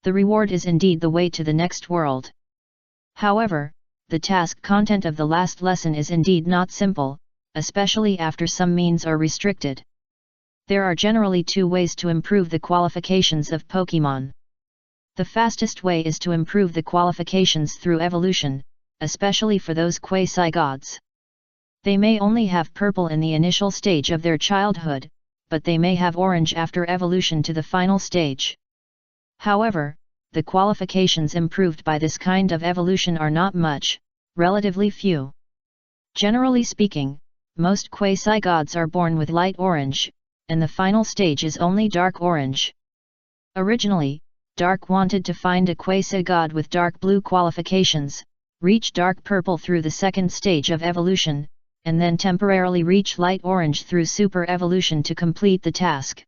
The reward is indeed the way to the next world. However, the task content of the last lesson is indeed not simple, especially after some means are restricted. There are generally 2 ways to improve the qualifications of Pokemon. The fastest way is to improve the qualifications through evolution, especially for those quasi-gods. They may only have purple in the initial stage of their childhood, but they may have orange after evolution to the final stage. However, the qualifications improved by this kind of evolution are not much, relatively few. Generally speaking, most quasi-gods are born with light orange, and the final stage is only dark orange. Originally, Dark wanted to find a quasi-god with dark blue qualifications, reach dark purple through the second stage of evolution, and then temporarily reach light orange through super evolution to complete the task.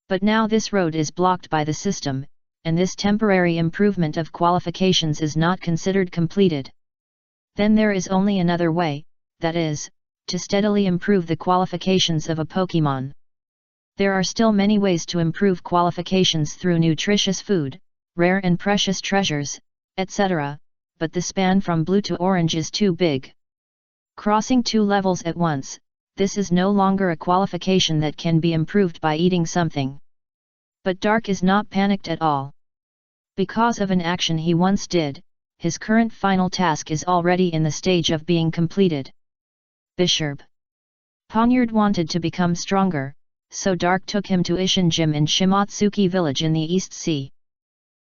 But now this road is blocked by the system, and this temporary improvement of qualifications is not considered completed. Then there is only another way, that is, to steadily improve the qualifications of a Pokemon. There are still many ways to improve qualifications through nutritious food, rare and precious treasures, etc., but the span from blue to orange is too big. Crossing 2 levels at once, this is no longer a qualification that can be improved by eating something. But Dark is not panicked at all. Because of an action he once did, his current final task is already in the stage of being completed. Bishop Poniard wanted to become stronger, so Dark took him to Ishin Gym in Shimotsuki village in the East Sea.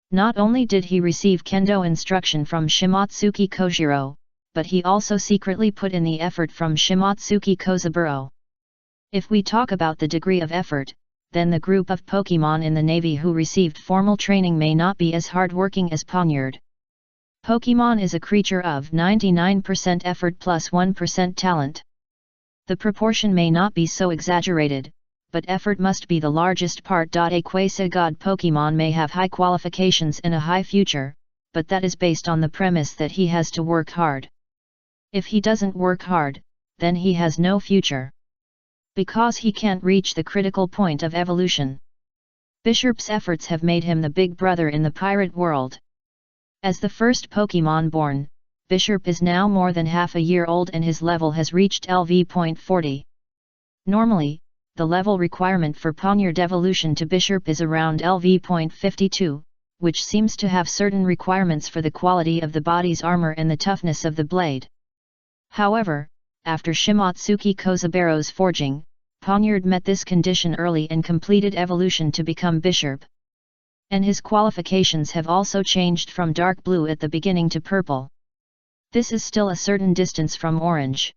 Not only did he receive kendo instruction from Shimotsuki Kojiro, but he also secretly put in the effort from Shimotsuki Kozaburo. If we talk about the degree of effort, then the group of Pokemon in the Navy who received formal training may not be as hard-working as Poniard. Pokemon is a creature of 99% effort plus 1% talent. The proportion may not be so exaggerated, but effort must be the largest part. A quasi-god Pokemon may have high qualifications and a high future, but that is based on the premise that he has to work hard. If he doesn't work hard, then he has no future. Because he can't reach the critical point of evolution. Bishop's efforts have made him the big brother in the pirate world. As the first Pokemon born, Bishop is now more than half a year old and his level has reached LV.40. Normally, the level requirement for Poniard evolution to Bishop is around LV.52, which seems to have certain requirements for the quality of the body's armor and the toughness of the blade. However, after Shimotsuki Kozabero's forging, Poniard met this condition early and completed evolution to become Bishop. And his qualifications have also changed from dark blue at the beginning to purple. This is still a certain distance from orange.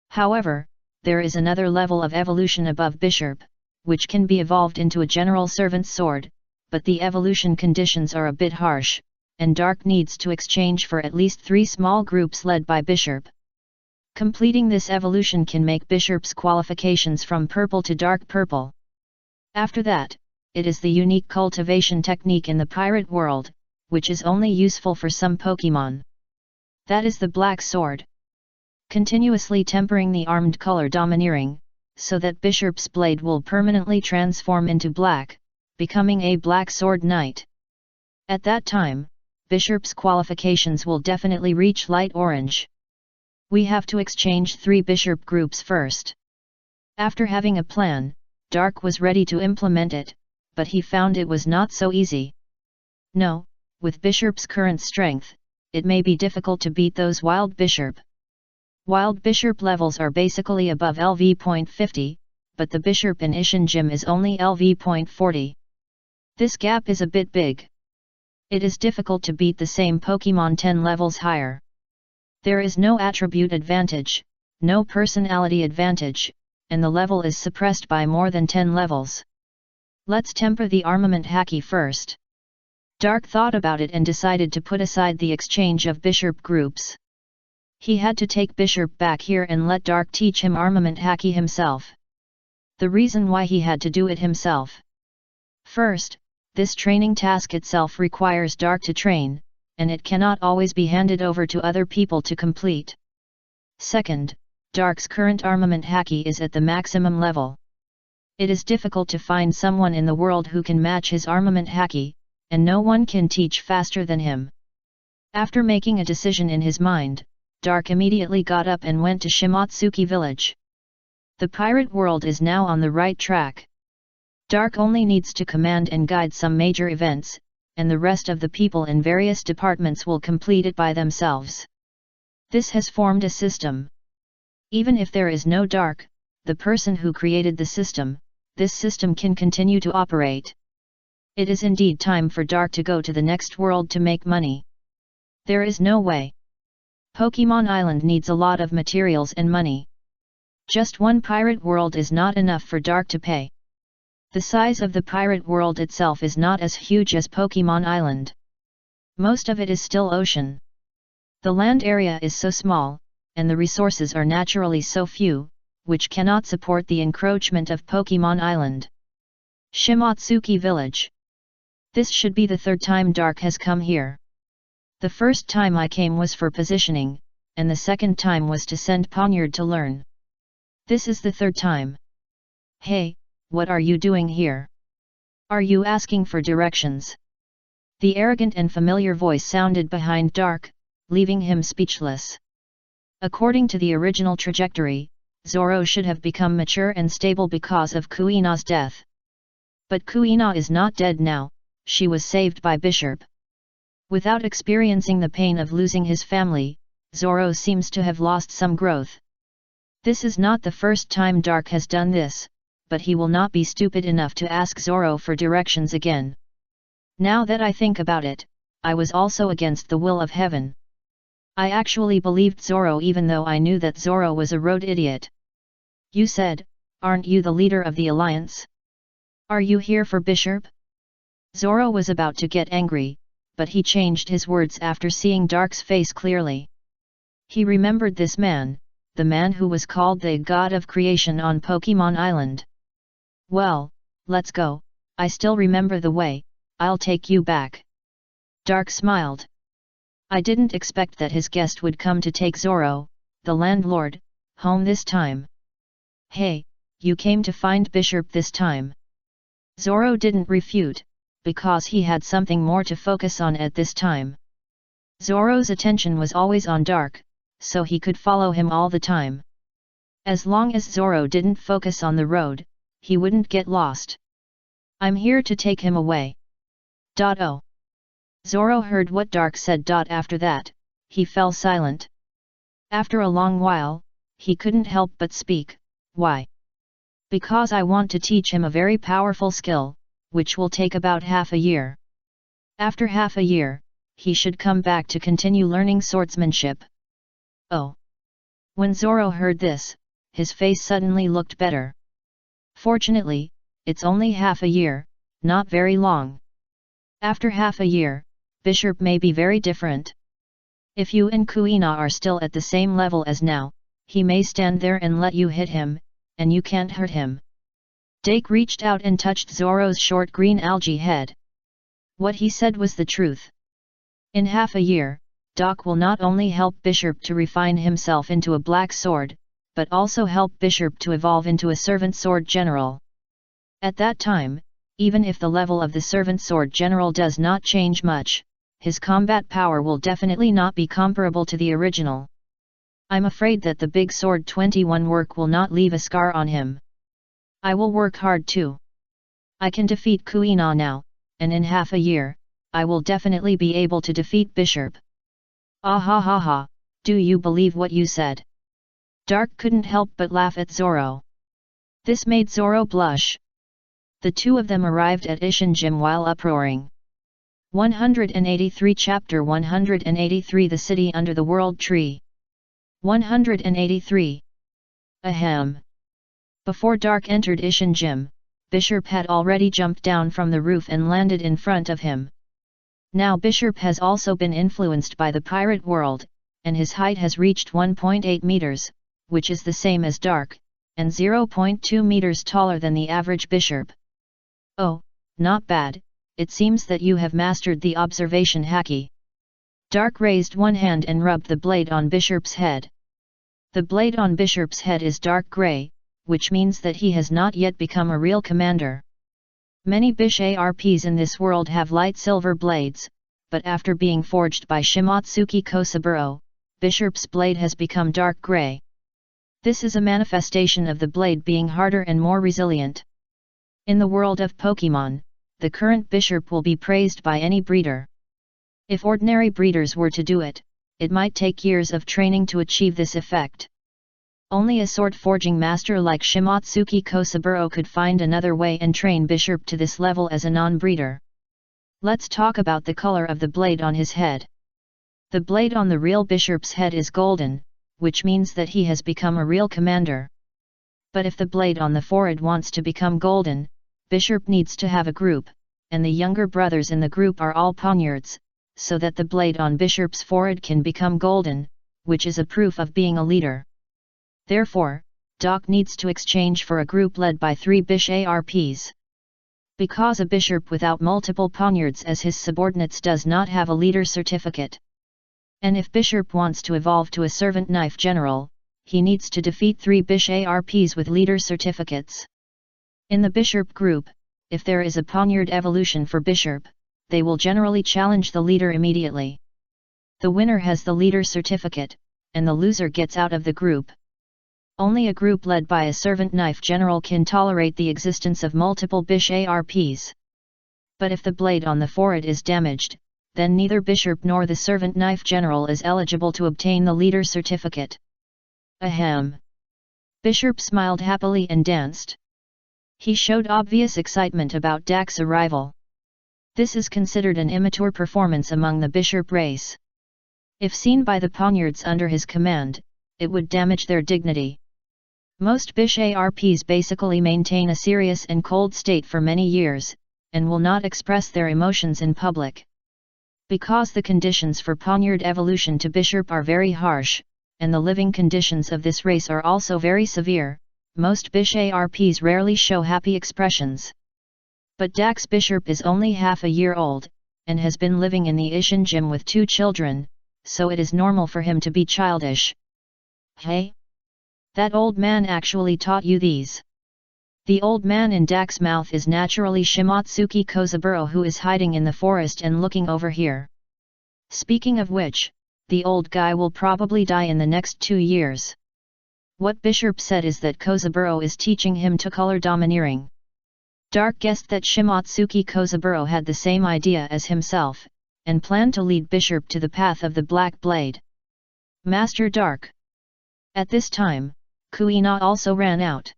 However, there is another level of evolution above Bishop, which can be evolved into a general servant sword, but the evolution conditions are a bit harsh, and dark needs to exchange for at least 3 small groups led by Bishop. Completing this evolution can make Bishop's qualifications from purple to dark purple. After that, it is the unique cultivation technique in the pirate world, which is only useful for some Pokemon. That is the black sword. Continuously tempering the armed color domineering, so that Bishop's blade will permanently transform into black, becoming a black sword knight. At that time, Bishop's qualifications will definitely reach light orange. We have to exchange 3 Bishop groups first. After having a plan, Dark was ready to implement it, but he found it was not so easy. No, with Bishop's current strength, it may be difficult to beat those Wild Bishop. Wild Bishop levels are basically above LV.50, but the Bishop in Ishin Gym is only LV.40. This gap is a bit big. It is difficult to beat the same Pokemon 10 levels higher. There is no attribute advantage, no personality advantage, and the level is suppressed by more than 10 levels. Let's temper the armament haki first. Dark thought about it and decided to put aside the exchange of Bishop groups. He had to take Bishop back here and let Dark teach him armament haki himself. The reason why he had to do it himself. First, this training task itself requires Dark to train, and it cannot always be handed over to other people to complete. Second, Dark's current armament haki is at the maximum level. It is difficult to find someone in the world who can match his armament haki, and no one can teach faster than him. After making a decision in his mind, Dark immediately got up and went to Shimotsuki village. The pirate world is now on the right track. Dark only needs to command and guide some major events, and the rest of the people in various departments will complete it by themselves. This has formed a system. Even if there is no Dark, the person who created the system, this system can continue to operate. It is indeed time for Dark to go to the next world to make money. There is no way. Pokemon Island needs a lot of materials and money. Just one pirate world is not enough for Dark to pay. The size of the pirate world itself is not as huge as Pokemon Island. Most of it is still ocean. The land area is so small, and the resources are naturally so few, which cannot support the encroachment of Pokemon Island. Shimotsuki Village. This should be the 3rd time Dark has come here. The first time I came was for positioning, and the second time was to send Poniard to learn. This is the 3rd time. Hey, what are you doing here? Are you asking for directions? The arrogant and familiar voice sounded behind Dark, leaving him speechless. According to the original trajectory, Zoro should have become mature and stable because of Kuina's death. But Kuina is not dead now, she was saved by Bishop. Without experiencing the pain of losing his family, Zoro seems to have lost some growth. This is not the first time Dark has done this, but he will not be stupid enough to ask Zoro for directions again. Now that I think about it, I was also against the will of heaven. I actually believed Zoro even though I knew that Zoro was a road idiot. You said, aren't you the leader of the alliance? Are you here for Bishop? Zoro was about to get angry, but he changed his words after seeing Dark's face clearly. He remembered this man, the man who was called the God of Creation on Pokemon Island. Well, let's go, I still remember the way, I'll take you back. Dark smiled. I didn't expect that his guest would come to take Zoro, the landlord, home this time. Hey, you came to find Bishop this time. Zoro didn't refute, because he had something more to focus on at this time. Zoro's attention was always on Dark, so he could follow him all the time. As long as Zoro didn't focus on the road, he wouldn't get lost. I'm here to take him away. Oh. Zoro heard what Dark said. After that, he fell silent. After a long while, he couldn't help but speak. Why? Because I want to teach him a very powerful skill, which will take about half a year. After half a year, he should come back to continue learning swordsmanship. Oh! When Zoro heard this, his face suddenly looked better. Fortunately, it's only half a year, not very long. After half a year, Bishop may be very different. If you and Kuina are still at the same level as now, he may stand there and let you hit him, and you can't hurt him. Dake reached out and touched Zoro's short green algae head. What he said was the truth. In half a year, Doc will not only help Bishop to refine himself into a black sword, but also help Bishop to evolve into a servant sword general. At that time, even if the level of the servant sword general does not change much, his combat power will definitely not be comparable to the original. I'm afraid that the big sword 21 work will not leave a scar on him. I will work hard too. I can defeat Kuina now, and in half a year, I will definitely be able to defeat Bishop. Ah ha ha ha, do you believe what you said? Dark couldn't help but laugh at Zoro. This made Zoro blush. The two of them arrived at Ishinjim while uproaring. 183 Chapter 183 The City Under the World Tree. 183. Ahem. Before Dark entered Ishinjim, Bishop had already jumped down from the roof and landed in front of him. Now Bishop has also been influenced by the pirate world, and his height has reached 1.8 meters, which is the same as Dark, and 0.2 meters taller than the average Bishop. Oh, not bad, it seems that you have mastered the observation haki. Dark raised one hand and rubbed the blade on Bishop's head. The blade on Bishop's head is dark grey, which means that he has not yet become a real commander. Many Bish ARPs in this world have light silver blades, but after being forged by Shimatsuki Kosaburo, Bishop's blade has become dark grey. This is a manifestation of the blade being harder and more resilient. In the world of Pokemon, the current Bishop will be praised by any breeder. If ordinary breeders were to do it, it might take years of training to achieve this effect. Only a sword forging master like Shimatsuki Kosaburo could find another way and train Bishop to this level as a non-breeder. Let's talk about the color of the blade on his head. The blade on the real Bishop's head is golden, which means that he has become a real commander. But if the blade on the forehead wants to become golden, Bishop needs to have a group, and the younger brothers in the group are all poniards, so that the blade on Bishop's forehead can become golden, which is a proof of being a leader. Therefore, Doc needs to exchange for a group led by 3 Bish ARPs. Because a Bishop without multiple poniards as his subordinates does not have a leader certificate. And if Bishop wants to evolve to a servant knife general, he needs to defeat 3 Bish ARPs with leader certificates. In the Bishop group, if there is a poniard evolution for Bishop, they will generally challenge the leader immediately. The winner has the leader certificate, and the loser gets out of the group. Only a group led by a servant knife general can tolerate the existence of multiple Bish ARPs. But if the blade on the forehead is damaged, then neither Bishop nor the servant knife general is eligible to obtain the leader certificate. Ahem. Bishop smiled happily and danced. He showed obvious excitement about Dak's arrival. This is considered an immature performance among the Bishop race. If seen by the poniards under his command, it would damage their dignity. Most Bish ARPs basically maintain a serious and cold state for many years, and will not express their emotions in public. Because the conditions for poniard evolution to Bishop are very harsh, and the living conditions of this race are also very severe, most Bish ARPs rarely show happy expressions. But Dak's Bishop is only half a year old, and has been living in the Ishinjim with 2 children, so it is normal for him to be childish. Hey? That old man actually taught you these. The old man in Dak's mouth is naturally Shimatsuki Kosaburo, who is hiding in the forest and looking over here. Speaking of which, the old guy will probably die in the next 2 years. What Bishop said is that Kosaburo is teaching him to color domineering. Dark guessed that Shimatsuki Kosaburo had the same idea as himself, and planned to lead Bishop to the path of the Black Blade. Master Dark. At this time, Kuina also ran out.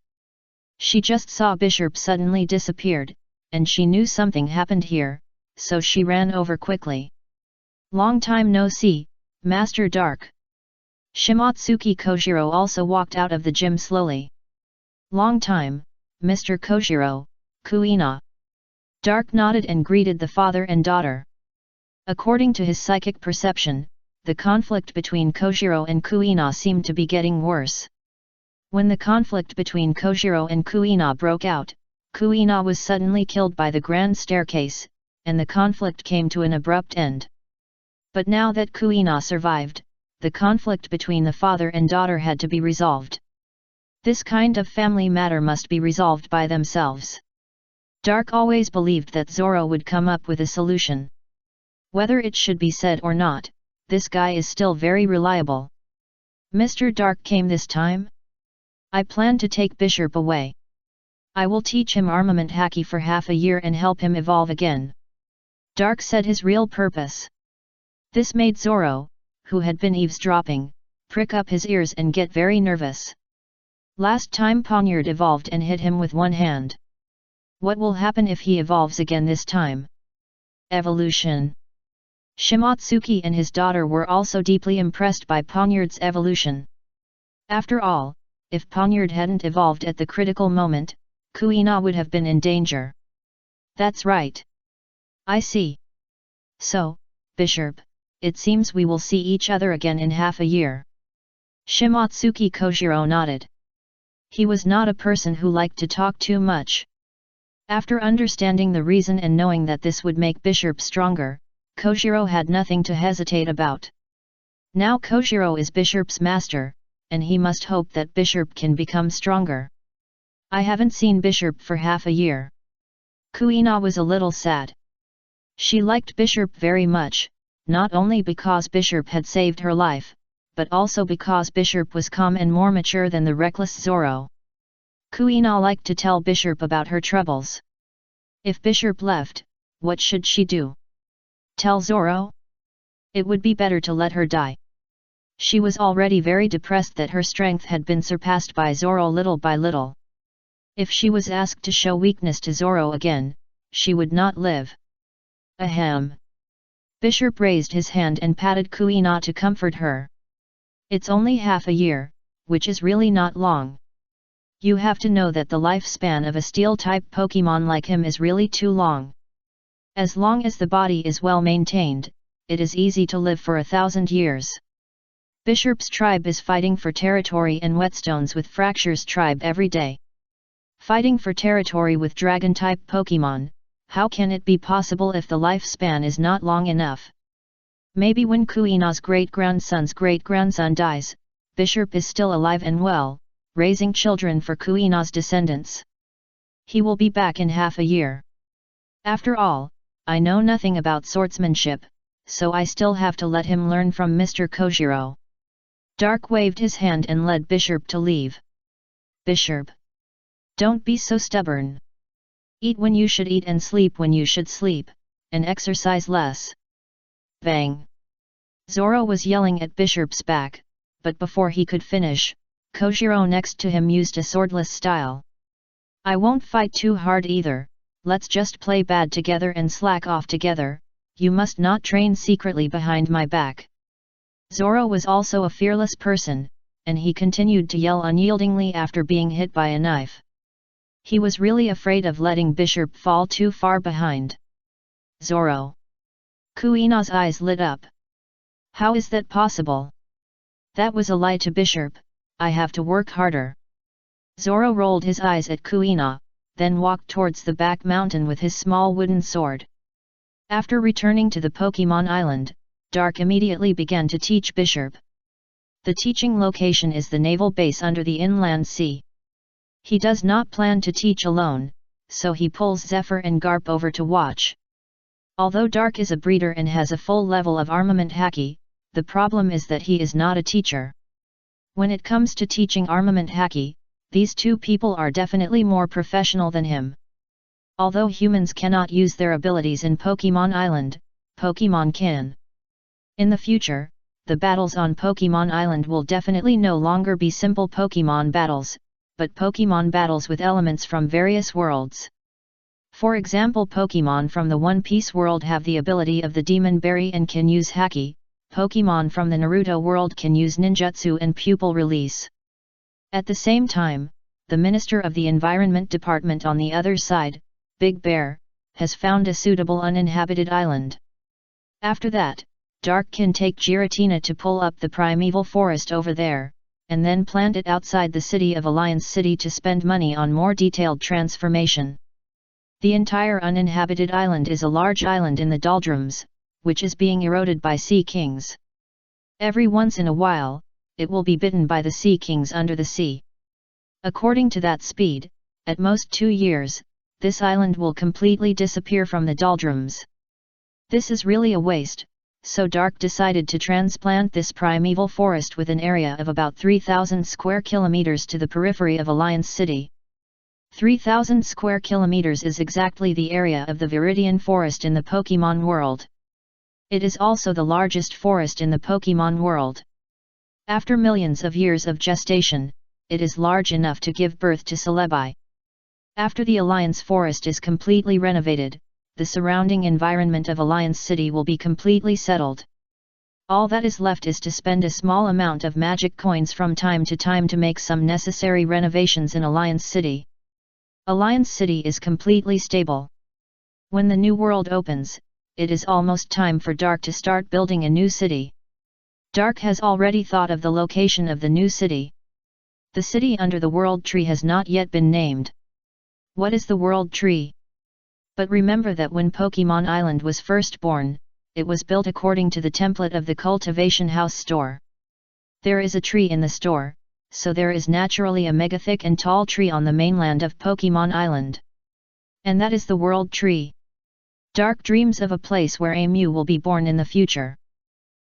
She just saw Bishop suddenly disappeared, and she knew something happened here, so she ran over quickly. Long time no see, Master Dark. Shimotsuki Kojiro also walked out of the gym slowly. Long time, Mr. Kojiro, Kuina. Dark nodded and greeted the father and daughter. According to his psychic perception, the conflict between Kojiro and Kuina seemed to be getting worse. When the conflict between Kojiro and Kuina broke out, Kuina was suddenly killed by the grand staircase, and the conflict came to an abrupt end. But now that Kuina survived, the conflict between the father and daughter had to be resolved. This kind of family matter must be resolved by themselves. Dark always believed that Zoro would come up with a solution. Whether it should be said or not, this guy is still very reliable. Mr. Dark came this time? I plan to take Bishop away. I will teach him armament haki for half a year and help him evolve again. Dark said his real purpose. This made Zoro, who had been eavesdropping, prick up his ears and get very nervous. Last time Poniard evolved and hit him with one hand. What will happen if he evolves again this time? Evolution. Shimotsuki and his daughter were also deeply impressed by Poniard's evolution. After all, if Poniard hadn't evolved at the critical moment, Kuina would have been in danger. That's right. I see. So, Bishop, it seems we will see each other again in half a year. Shimotsuki Kojiro nodded. He was not a person who liked to talk too much. After understanding the reason and knowing that this would make Bishop stronger, Kojiro had nothing to hesitate about. Now Kojiro is Bishop's master, and he must hope that Bishop can become stronger. I haven't seen Bishop for half a year. Kuina was a little sad. She liked Bishop very much, not only because Bishop had saved her life, but also because Bishop was calm and more mature than the reckless Zoro. Kuina liked to tell Bishop about her troubles. If Bishop left, what should she do? Tell Zoro? It would be better to let her die. She was already very depressed that her strength had been surpassed by Zoro little by little. If she was asked to show weakness to Zoro again, she would not live. Ahem. Bishop raised his hand and patted Kuina to comfort her. It's only half a year, which is really not long. You have to know that the lifespan of a steel-type Pokemon like him is really too long. As long as the body is well maintained, it is easy to live for 1,000 years. Bishop's tribe is fighting for territory and whetstones with Fracture's tribe every day. Fighting for territory with Dragon-type Pokemon, how can it be possible if the lifespan is not long enough? Maybe when Kuina's great-grandson's great-grandson dies, Bishop is still alive and well, raising children for Kuina's descendants. He will be back in half a year. After all, I know nothing about swordsmanship, so I still have to let him learn from Mr. Kojiro. Dark waved his hand and led Bishop to leave. Bishop. Don't be so stubborn. Eat when you should eat and sleep when you should sleep, and exercise less. Bang! Zoro was yelling at Bishop's back, but before he could finish, Kojiro next to him used a swordless style. I won't fight too hard either, let's just play bad together and slack off together, you must not train secretly behind my back. Zoro was also a fearless person, and he continued to yell unyieldingly after being hit by a knife. He was really afraid of letting Bishop fall too far behind. Zoro. Kuina's eyes lit up. How is that possible? That was a lie to Bishop, I have to work harder. Zoro rolled his eyes at Kuina, then walked towards the back mountain with his small wooden sword. After returning to the Pokemon Island, Dark immediately began to teach Bishop. The teaching location is the naval base under the inland sea. He does not plan to teach alone, so he pulls Zephyr and Garp over to watch. Although Dark is a breeder and has a full level of armament haki, the problem is that he is not a teacher. When it comes to teaching armament haki, these two people are definitely more professional than him. Although humans cannot use their abilities in Pokemon Island, Pokemon can. In the future, the battles on Pokemon Island will definitely no longer be simple Pokemon battles, but Pokemon battles with elements from various worlds. For example, Pokemon from the One Piece world have the ability of the Demon Berry and can use Haki. Pokemon from the Naruto world can use ninjutsu and pupil release. At the same time, the Minister of the Environment Department on the other side, Big Bear, has found a suitable uninhabited island. After that, Dark can take Giratina to pull up the primeval forest over there, and then plant it outside the city of Alliance City to spend money on more detailed transformation. The entire uninhabited island is a large island in the doldrums, which is being eroded by sea kings. Every once in a while, it will be bitten by the sea kings under the sea. According to that speed, at most 2 years, this island will completely disappear from the doldrums. This is really a waste, so Dark decided to transplant this primeval forest with an area of about 3,000 square kilometers to the periphery of Alliance City. 3,000 square kilometers is exactly the area of the Viridian Forest in the Pokemon world. It is also the largest forest in the Pokemon world. After millions of years of gestation, it is large enough to give birth to Celebi. After the Alliance Forest is completely renovated, the surrounding environment of Alliance City will be completely settled. All that is left is to spend a small amount of magic coins from time to time to make some necessary renovations in Alliance City. Alliance City is completely stable. When the new world opens, it is almost time for Dark to start building a new city. Dark has already thought of the location of the new city. The city under the World Tree has not yet been named. What is the World Tree? But remember that when Pokemon Island was first born, it was built according to the template of the Cultivation House store. There is a tree in the store, so there is naturally a mega thick and tall tree on the mainland of Pokemon Island. And that is the World Tree. Dark dreams of a place where a Mew will be born in the future.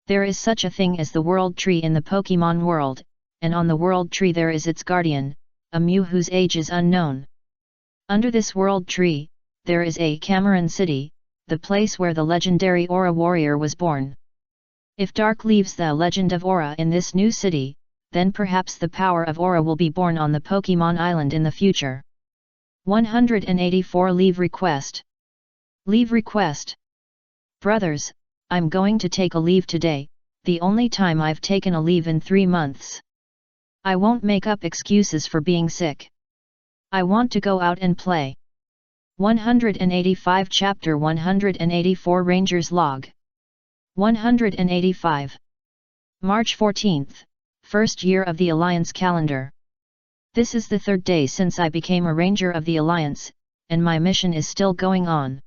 There is such a thing as the World Tree in the Pokemon world, and on the World Tree there is its guardian, a Mew whose age is unknown. Under this World Tree, there is a Cameron City, the place where the legendary Aura warrior was born. If Dark leaves the legend of Aura in this new city, then perhaps the power of Aura will be born on the Pokemon Island in the future. 184 Leave Request. Leave Request. Brothers, I'm going to take a leave today, the only time I've taken a leave in 3 months. I won't make up excuses for being sick. I want to go out and play. 185 Chapter 184 Ranger's Log. 185. March 14th, first year of the Alliance calendar. This is the 3rd day since I became a Ranger of the Alliance, and my mission is still going on.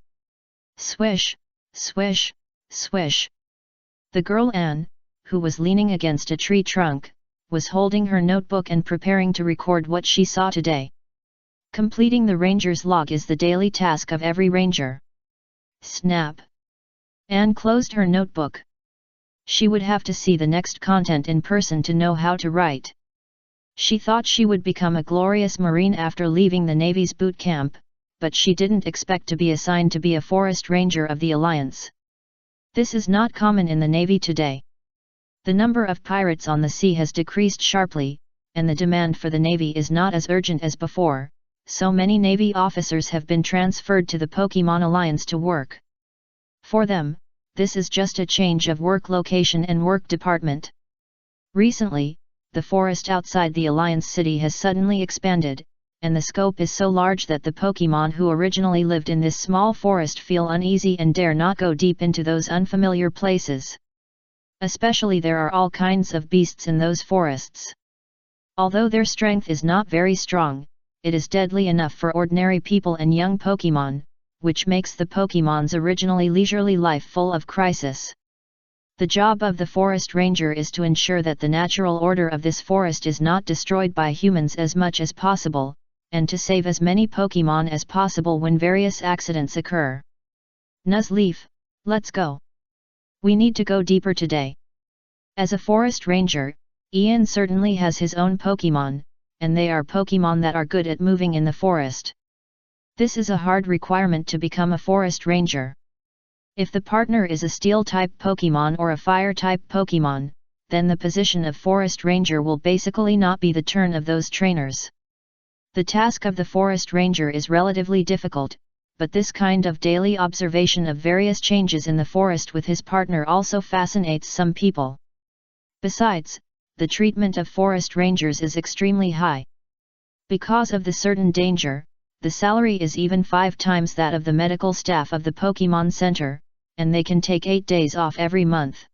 Swish, swish, swish. The girl Anne, who was leaning against a tree trunk, was holding her notebook and preparing to record what she saw today. Completing the Ranger's log is the daily task of every Ranger. Snap. Anne closed her notebook. She would have to see the next content in person to know how to write. She thought she would become a glorious Marine after leaving the Navy's boot camp, but she didn't expect to be assigned to be a Forest Ranger of the Alliance. This is not common in the Navy today. The number of pirates on the sea has decreased sharply, and the demand for the Navy is not as urgent as before, so many Navy officers have been transferred to the Pokemon Alliance to work. For them, this is just a change of work location and work department. Recently, the forest outside the Alliance City has suddenly expanded, and the scope is so large that the Pokemon who originally lived in this small forest feel uneasy and dare not go deep into those unfamiliar places. Especially there are all kinds of beasts in those forests. Although their strength is not very strong, it is deadly enough for ordinary people and young Pokemon, which makes the Pokemon's originally leisurely life full of crisis. The job of the Forest Ranger is to ensure that the natural order of this forest is not destroyed by humans as much as possible, and to save as many Pokemon as possible when various accidents occur. Nuzleaf, let's go. We need to go deeper today. As a Forest Ranger, Ian certainly has his own Pokemon, and they are Pokemon that are good at moving in the forest. This is a hard requirement to become a Forest Ranger. If the partner is a Steel-type Pokemon or a Fire-type Pokemon, then the position of Forest Ranger will basically not be the turn of those trainers. The task of the Forest Ranger is relatively difficult, but this kind of daily observation of various changes in the forest with his partner also fascinates some people. Besides, the treatment of Forest Rangers is extremely high. Because of the certain danger, the salary is even 5 times that of the medical staff of the Pokemon Center, and they can take 8 days off every month.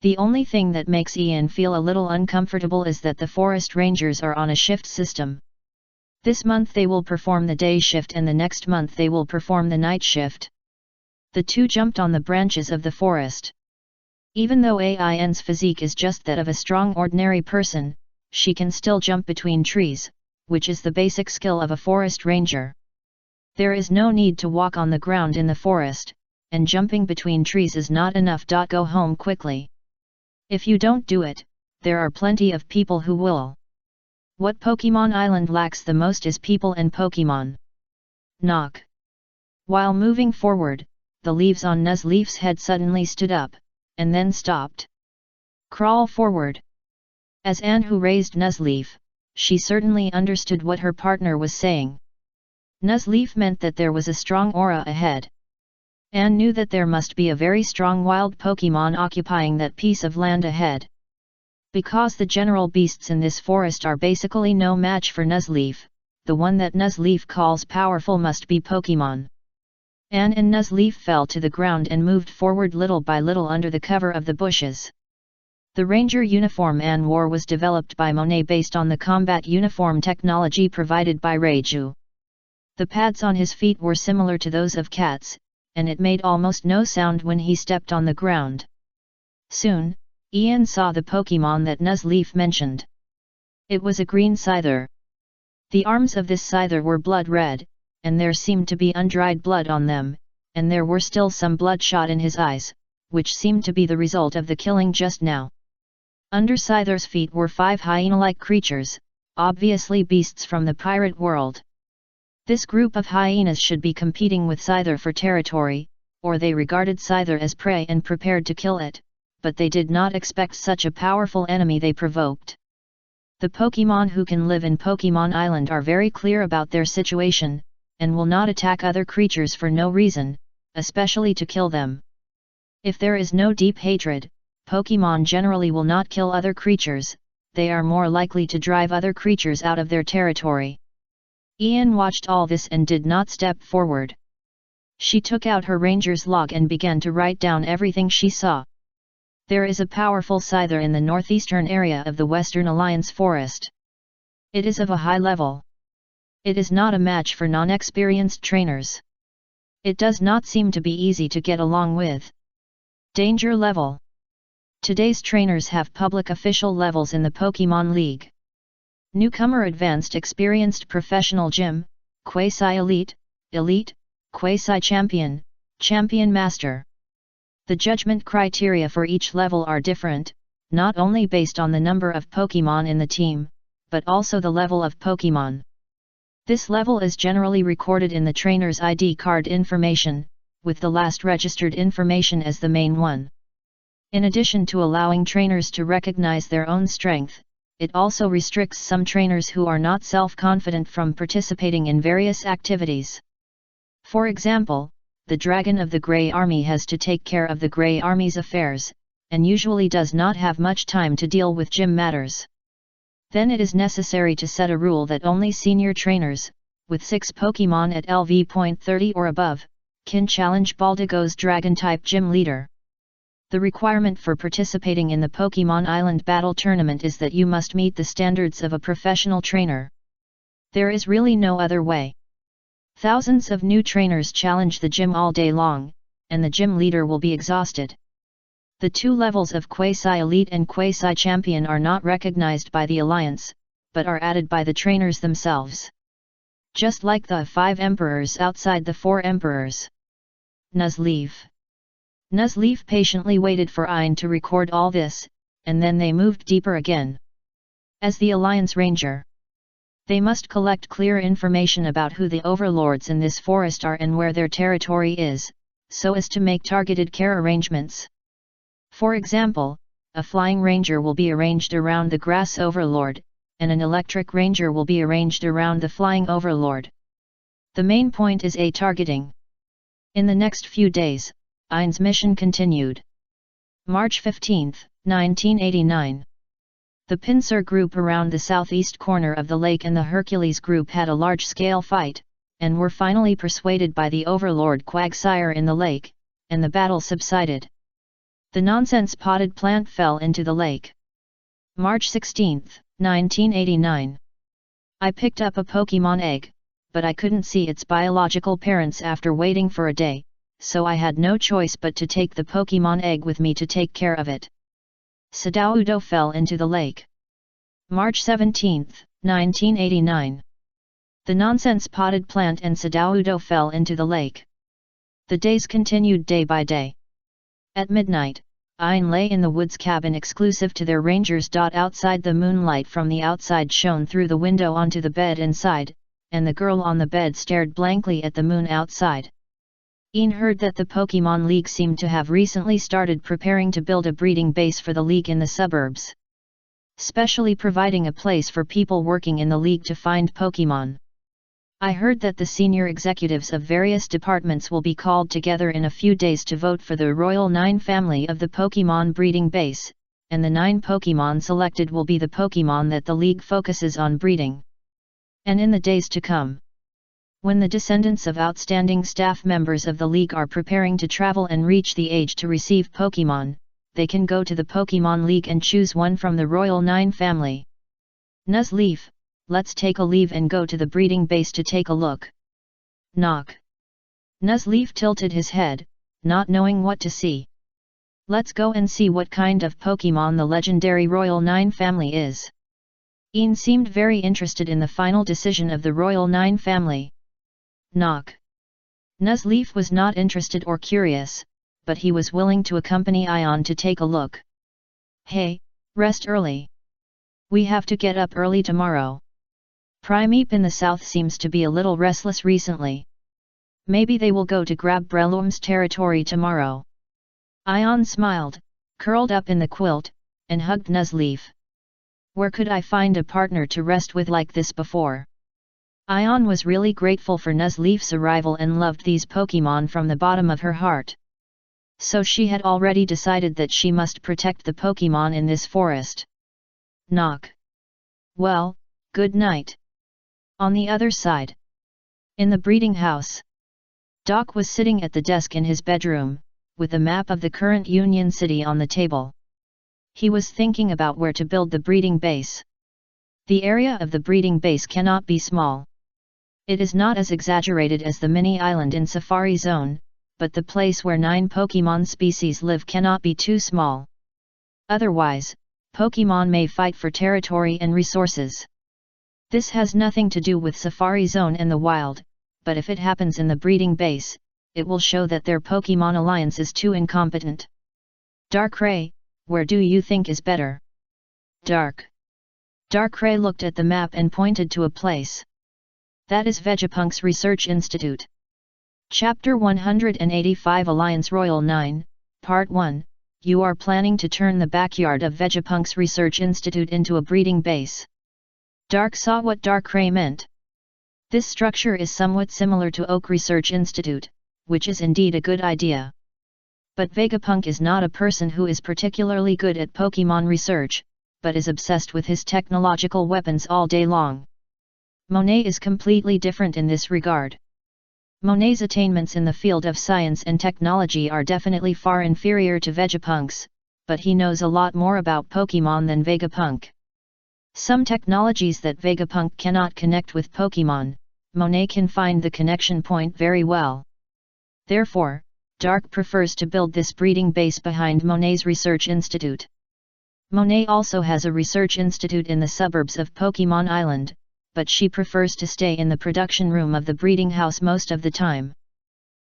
The only thing that makes Ian feel a little uncomfortable is that the Forest Rangers are on a shift system. This month they will perform the day shift and the next month they will perform the night shift. The two jumped on the branches of the forest. Even though Ain's physique is just that of a strong ordinary person, she can still jump between trees, which is the basic skill of a forest ranger. There is no need to walk on the ground in the forest, and jumping between trees is not enough. Go home quickly. If you don't do it, there are plenty of people who will. What Pokemon Island lacks the most is people and Pokemon. Knock. While moving forward, the leaves on Nuzleaf's head suddenly stood up, and then stopped. Crawl forward. As Anne who raised Nuzleaf, she certainly understood what her partner was saying. Nuzleaf meant that there was a strong aura ahead. Anne knew that there must be a very strong wild Pokemon occupying that piece of land ahead. Because the general beasts in this forest are basically no match for Nuzleaf, the one that Nuzleaf calls powerful must be Pokemon. Anne and Nuzleaf fell to the ground and moved forward little by little under the cover of the bushes. The ranger uniform Anne wore was developed by Monet based on the combat uniform technology provided by Reiju. The pads on his feet were similar to those of cats, and it made almost no sound when he stepped on the ground. Soon, Ian saw the Pokemon that Nuzleaf mentioned. It was a green Scyther. The arms of this Scyther were blood red, and there seemed to be undried blood on them, and there were still some bloodshot in his eyes, which seemed to be the result of the killing just now. Under Scyther's feet were 5 hyena-like creatures, obviously beasts from the pirate world. This group of hyenas should be competing with Scyther for territory, or they regarded Scyther as prey and prepared to kill it, but they did not expect such a powerful enemy they provoked. The Pokemon who can live in Pokemon Island are very clear about their situation, and will not attack other creatures for no reason, especially to kill them. If there is no deep hatred, Pokemon generally will not kill other creatures, they are more likely to drive other creatures out of their territory. Ian watched all this and did not step forward. She took out her ranger's log and began to write down everything she saw. There is a powerful Scyther in the northeastern area of the Western Alliance Forest. It is of a high level. It is not a match for non-experienced trainers. It does not seem to be easy to get along with. Danger level. Today's trainers have public official levels in the Pokemon League. Newcomer Advanced Experienced Professional Gym, Quasi-Elite, Elite, Quasi-Champion, Champion Master. The judgment criteria for each level are different, not only based on the number of Pokemon in the team, but also the level of Pokemon. This level is generally recorded in the trainer's ID card information, with the last registered information as the main one. In addition to allowing trainers to recognize their own strength, it also restricts some trainers who are not self-confident from participating in various activities. For example, the Dragon of the Grey Army has to take care of the Grey Army's affairs, and usually does not have much time to deal with gym matters. Then it is necessary to set a rule that only senior trainers, with 6 Pokemon at LV.30 or above, can challenge Baldigo's Dragon-type gym leader. The requirement for participating in the Pokemon Island Battle Tournament is that you must meet the standards of a professional trainer. There is really no other way. Thousands of new trainers challenge the gym all day long, and the gym leader will be exhausted. The 2 levels of Quasi-Elite and Quasi-Champion are not recognized by the Alliance, but are added by the trainers themselves. Just like the 5 Emperors outside the 4 Emperors. Nuzleaf. Nuzleaf patiently waited for Ian to record all this, and then they moved deeper again. As the Alliance Ranger, they must collect clear information about who the overlords in this forest are and where their territory is, so as to make targeted care arrangements. For example, a flying ranger will be arranged around the grass overlord, and an electric ranger will be arranged around the flying overlord. The main point is a targeting. In the next few days, Ein's mission continued. March 15, 1989. The pincer group around the southeast corner of the lake and the Hercules group had a large-scale fight, and were finally persuaded by the overlord Quagsire in the lake, and the battle subsided. The nonsense potted plant fell into the lake. March 16, 1989. I picked up a Pokemon egg, but I couldn't see its biological parents after waiting for a day, so I had no choice but to take the Pokemon egg with me to take care of it. Sudowoodo fell into the lake. March 17, 1989. The nonsense potted plant and Sudowoodo fell into the lake. The days continued day by day. At midnight, Ein lay in the woods cabin exclusive to their rangers. Outside, the moonlight from the outside shone through the window onto the bed inside, and the girl on the bed stared blankly at the moon outside. Ein heard that the Pokemon League seemed to have recently started preparing to build a breeding base for the League in the suburbs, specially providing a place for people working in the League to find Pokemon. I heard that the senior executives of various departments will be called together in a few days to vote for the Royal 9 family of the Pokemon breeding base, and the 9 Pokemon selected will be the Pokemon that the League focuses on breeding. And in the days to come, when the descendants of outstanding staff members of the League are preparing to travel and reach the age to receive Pokemon, they can go to the Pokemon League and choose one from the Royal 9 family. Nuzleaf, let's take a leave and go to the breeding base to take a look. Knock. Nuzleaf tilted his head, not knowing what to see. Let's go and see what kind of Pokemon the legendary Royal 9 family is. Ein seemed very interested in the final decision of the Royal 9 family. Knock. Nuzleaf was not interested or curious, but he was willing to accompany Ion to take a look. Hey, rest early. We have to get up early tomorrow. Primeape in the south seems to be a little restless recently. Maybe they will go to grab Breloom's territory tomorrow. Ion smiled, curled up in the quilt, and hugged Nuzleaf. Where could I find a partner to rest with like this before? Ion was really grateful for Nuzleaf's arrival and loved these Pokemon from the bottom of her heart. So she had already decided that she must protect the Pokemon in this forest. Knock. Well, good night. On the other side, in the breeding house, Doc was sitting at the desk in his bedroom, with a map of the current Union City on the table. He was thinking about where to build the breeding base. The area of the breeding base cannot be small. It is not as exaggerated as the mini island in Safari Zone, but the place where 9 Pokemon species live cannot be too small. Otherwise, Pokemon may fight for territory and resources. This has nothing to do with Safari Zone and the wild, but if it happens in the breeding base, it will show that their Pokemon alliance is too incompetent. Darkrai, where do you think is better? Darkrai looked at the map and pointed to a place. That is Vegapunk's Research Institute. Chapter 185 Alliance Royal 9, Part 1, You are planning to turn the backyard of Vegapunk's Research Institute into a breeding base. Dark saw what Darkrai meant. This structure is somewhat similar to Oak Research Institute, which is indeed a good idea. But Vegapunk is not a person who is particularly good at Pokemon research, but is obsessed with his technological weapons all day long. Monet is completely different in this regard. Monet's attainments in the field of science and technology are definitely far inferior to Vegapunk's, but he knows a lot more about Pokemon than Vegapunk. Some technologies that Vegapunk cannot connect with Pokemon, Monet can find the connection point very well. Therefore, Dark prefers to build this breeding base behind Monet's research institute. Monet also has a research institute in the suburbs of Pokemon Island, but she prefers to stay in the production room of the breeding house most of the time.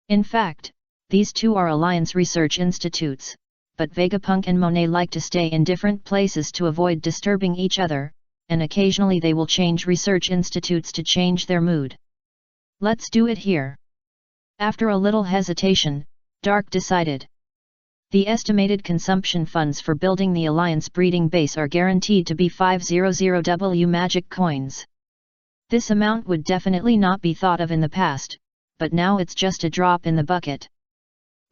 In fact, these two are alliance research institutes, but Vegapunk and Monet like to stay in different places to avoid disturbing each other, and occasionally they will change research institutes to change their mood. Let's do it here. After a little hesitation, Dark decided. The estimated consumption funds for building the Alliance breeding base are guaranteed to be 500W magic coins. This amount would definitely not be thought of in the past, but now it's just a drop in the bucket.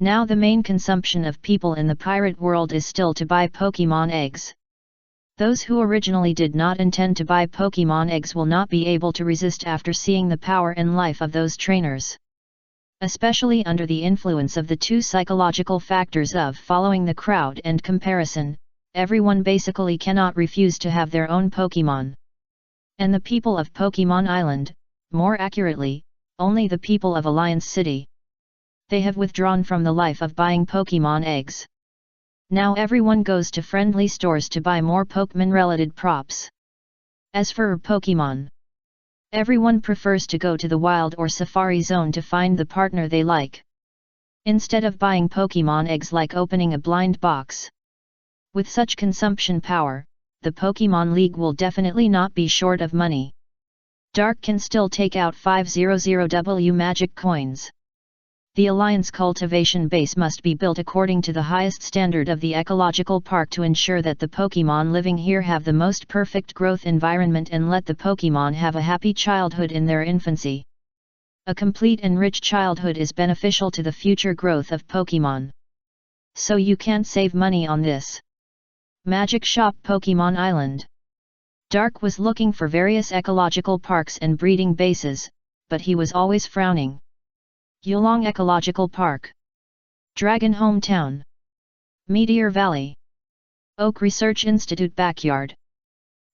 Now the main consumption of people in the pirate world is still to buy Pokemon eggs. Those who originally did not intend to buy Pokemon eggs will not be able to resist after seeing the power and life of those trainers. Especially under the influence of the two psychological factors of following the crowd and comparison, everyone basically cannot refuse to have their own Pokemon. And the people of Pokemon Island, more accurately, only the people of Alliance City. They have withdrawn from the life of buying Pokemon eggs. Now everyone goes to friendly stores to buy more Pokemon-related props. As for Pokemon, everyone prefers to go to the wild or safari zone to find the partner they like, instead of buying Pokemon eggs like opening a blind box. With such consumption power, the Pokemon League will definitely not be short of money. Dark can still take out 500W magic coins. The Alliance cultivation base must be built according to the highest standard of the ecological park to ensure that the Pokemon living here have the most perfect growth environment and let the Pokemon have a happy childhood in their infancy. A complete and rich childhood is beneficial to the future growth of Pokemon. So you can't save money on this. Magic Shop Pokemon Island. Dark was looking for various ecological parks and breeding bases, but he was always frowning. Yulong Ecological Park, Dragon Hometown, Meteor Valley, Oak Research Institute Backyard,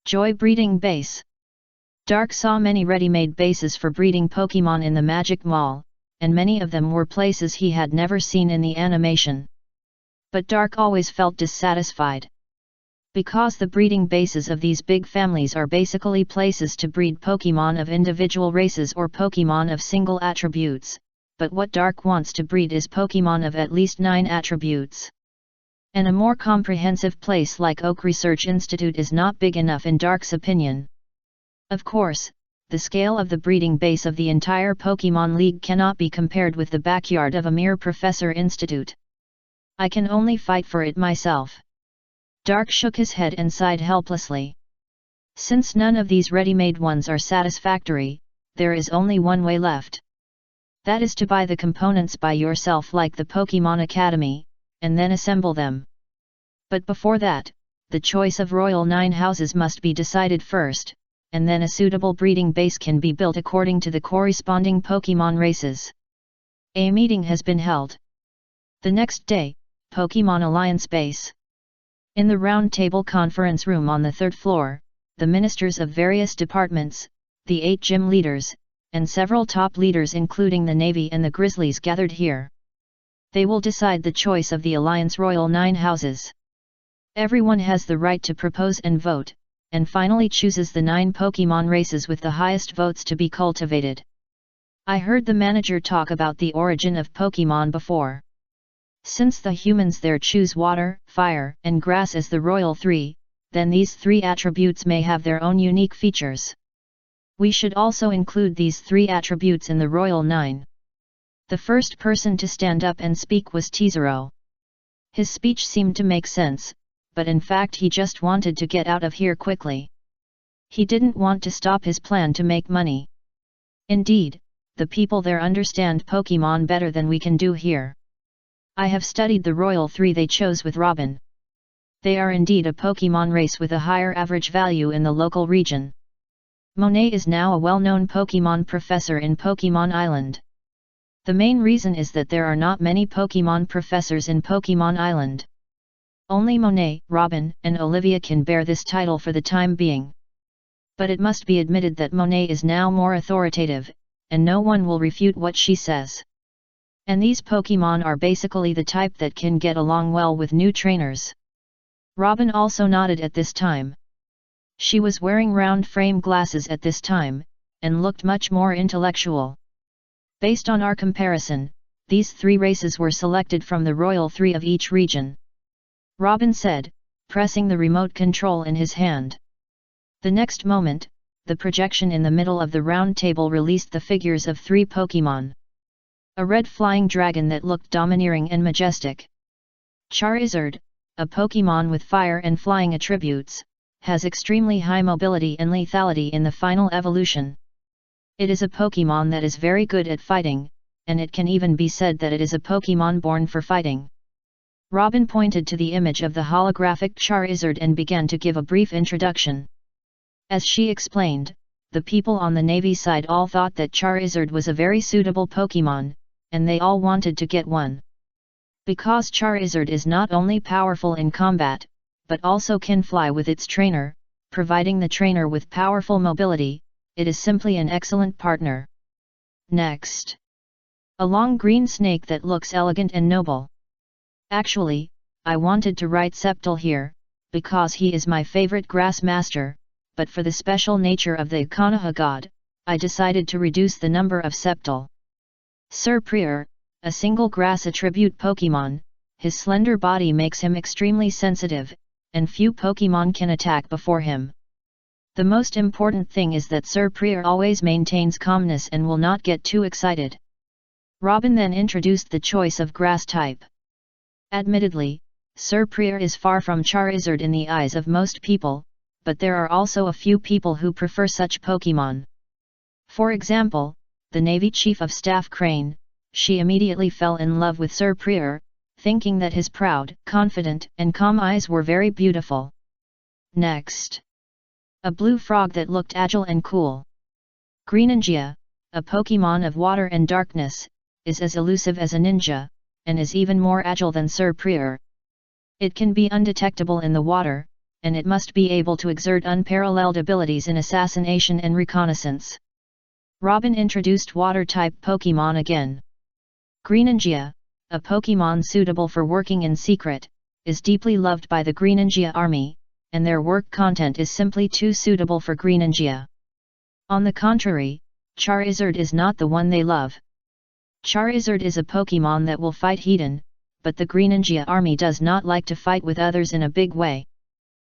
Joy Breeding Base. Dark saw many ready-made bases for breeding Pokemon in the Magic Mall, and many of them were places he had never seen in the animation. But Dark always felt dissatisfied. Because the breeding bases of these big families are basically places to breed Pokemon of individual races or Pokemon of single attributes. But what Dark wants to breed is Pokemon of at least 9 attributes. And a more comprehensive place like Oak Research Institute is not big enough in Dark's opinion. Of course, the scale of the breeding base of the entire Pokemon League cannot be compared with the backyard of a mere Professor Institute. I can only fight for it myself. Dark shook his head and sighed helplessly. Since none of these ready-made ones are satisfactory, there is only one way left. That is to buy the components by yourself like the Pokemon Academy, and then assemble them. But before that, the choice of Royal 9 houses must be decided first, and then a suitable breeding base can be built according to the corresponding Pokemon races. A meeting has been held. The next day, Pokemon Alliance Base. In the Round Table Conference Room on the 3rd floor, the ministers of various departments, the 8 gym leaders, and several top leaders including the Navy and the Grizzlies gathered here. They will decide the choice of the Alliance Royal 9 houses. Everyone has the right to propose and vote, and finally chooses the 9 Pokemon races with the highest votes to be cultivated. I heard the manager talk about the origin of Pokemon before. Since the humans there choose water, fire, and grass as the Royal 3, then these 3 attributes may have their own unique features. We should also include these 3 attributes in the Royal 9. The first person to stand up and speak was Tizero. His speech seemed to make sense, but in fact he just wanted to get out of here quickly. He didn't want to stop his plan to make money. Indeed, the people there understand Pokemon better than we can do here. I have studied the Royal 3 they chose with Robin. They are indeed a Pokemon race with a higher average value in the local region. Monet is now a well-known Pokemon professor in Pokemon Island. The main reason is that there are not many Pokemon professors in Pokemon Island. Only Monet, Robin, and Olivia can bear this title for the time being. But it must be admitted that Monet is now more authoritative, and no one will refute what she says. And these Pokemon are basically the type that can get along well with new trainers. Robin also nodded at this time. She was wearing round frame glasses at this time, and looked much more intellectual. Based on our comparison, these 3 races were selected from the Royal 3 of each region. Robin said, pressing the remote control in his hand. The next moment, the projection in the middle of the round table released the figures of 3 Pokemon. A red flying dragon that looked domineering and majestic. Charizard, a Pokémon with fire and flying attributes, has extremely high mobility and lethality in the final evolution. It is a Pokémon that is very good at fighting, and it can even be said that it is a Pokémon born for fighting. Robin pointed to the image of the holographic Charizard and began to give a brief introduction. As she explained, the people on the Navy side all thought that Charizard was a very suitable Pokémon, and they all wanted to get one. Because Charizard is not only powerful in combat, but also can fly with its trainer, providing the trainer with powerful mobility, it is simply an excellent partner. Next. A long green snake that looks elegant and noble. Actually, I wanted to write Septal here, because he is my favorite grass master, but for the special nature of the Konoha god, I decided to reduce the number of Septal. Surprier, a single grass attribute Pokémon, his slender body makes him extremely sensitive, and few Pokémon can attack before him. The most important thing is that Surprier always maintains calmness and will not get too excited. Robin then introduced the choice of grass type. Admittedly, Surprier is far from Charizard in the eyes of most people, but there are also a few people who prefer such Pokémon. For example, the Navy Chief of Staff Crane, she immediately fell in love with Surprier, thinking that his proud, confident, and calm eyes were very beautiful. Next. A blue frog that looked agile and cool. Greninja, a Pokémon of water and darkness, is as elusive as a ninja, and is even more agile than Surprier. It can be undetectable in the water, and it must be able to exert unparalleled abilities in assassination and reconnaissance. Robin introduced water-type Pokémon again. Greninja, a Pokémon suitable for working in secret, is deeply loved by the Greninja army, and their work content is simply too suitable for Greninja. On the contrary, Charizard is not the one they love. Charizard is a Pokémon that will fight Hedon, but the Greninja army does not like to fight with others in a big way.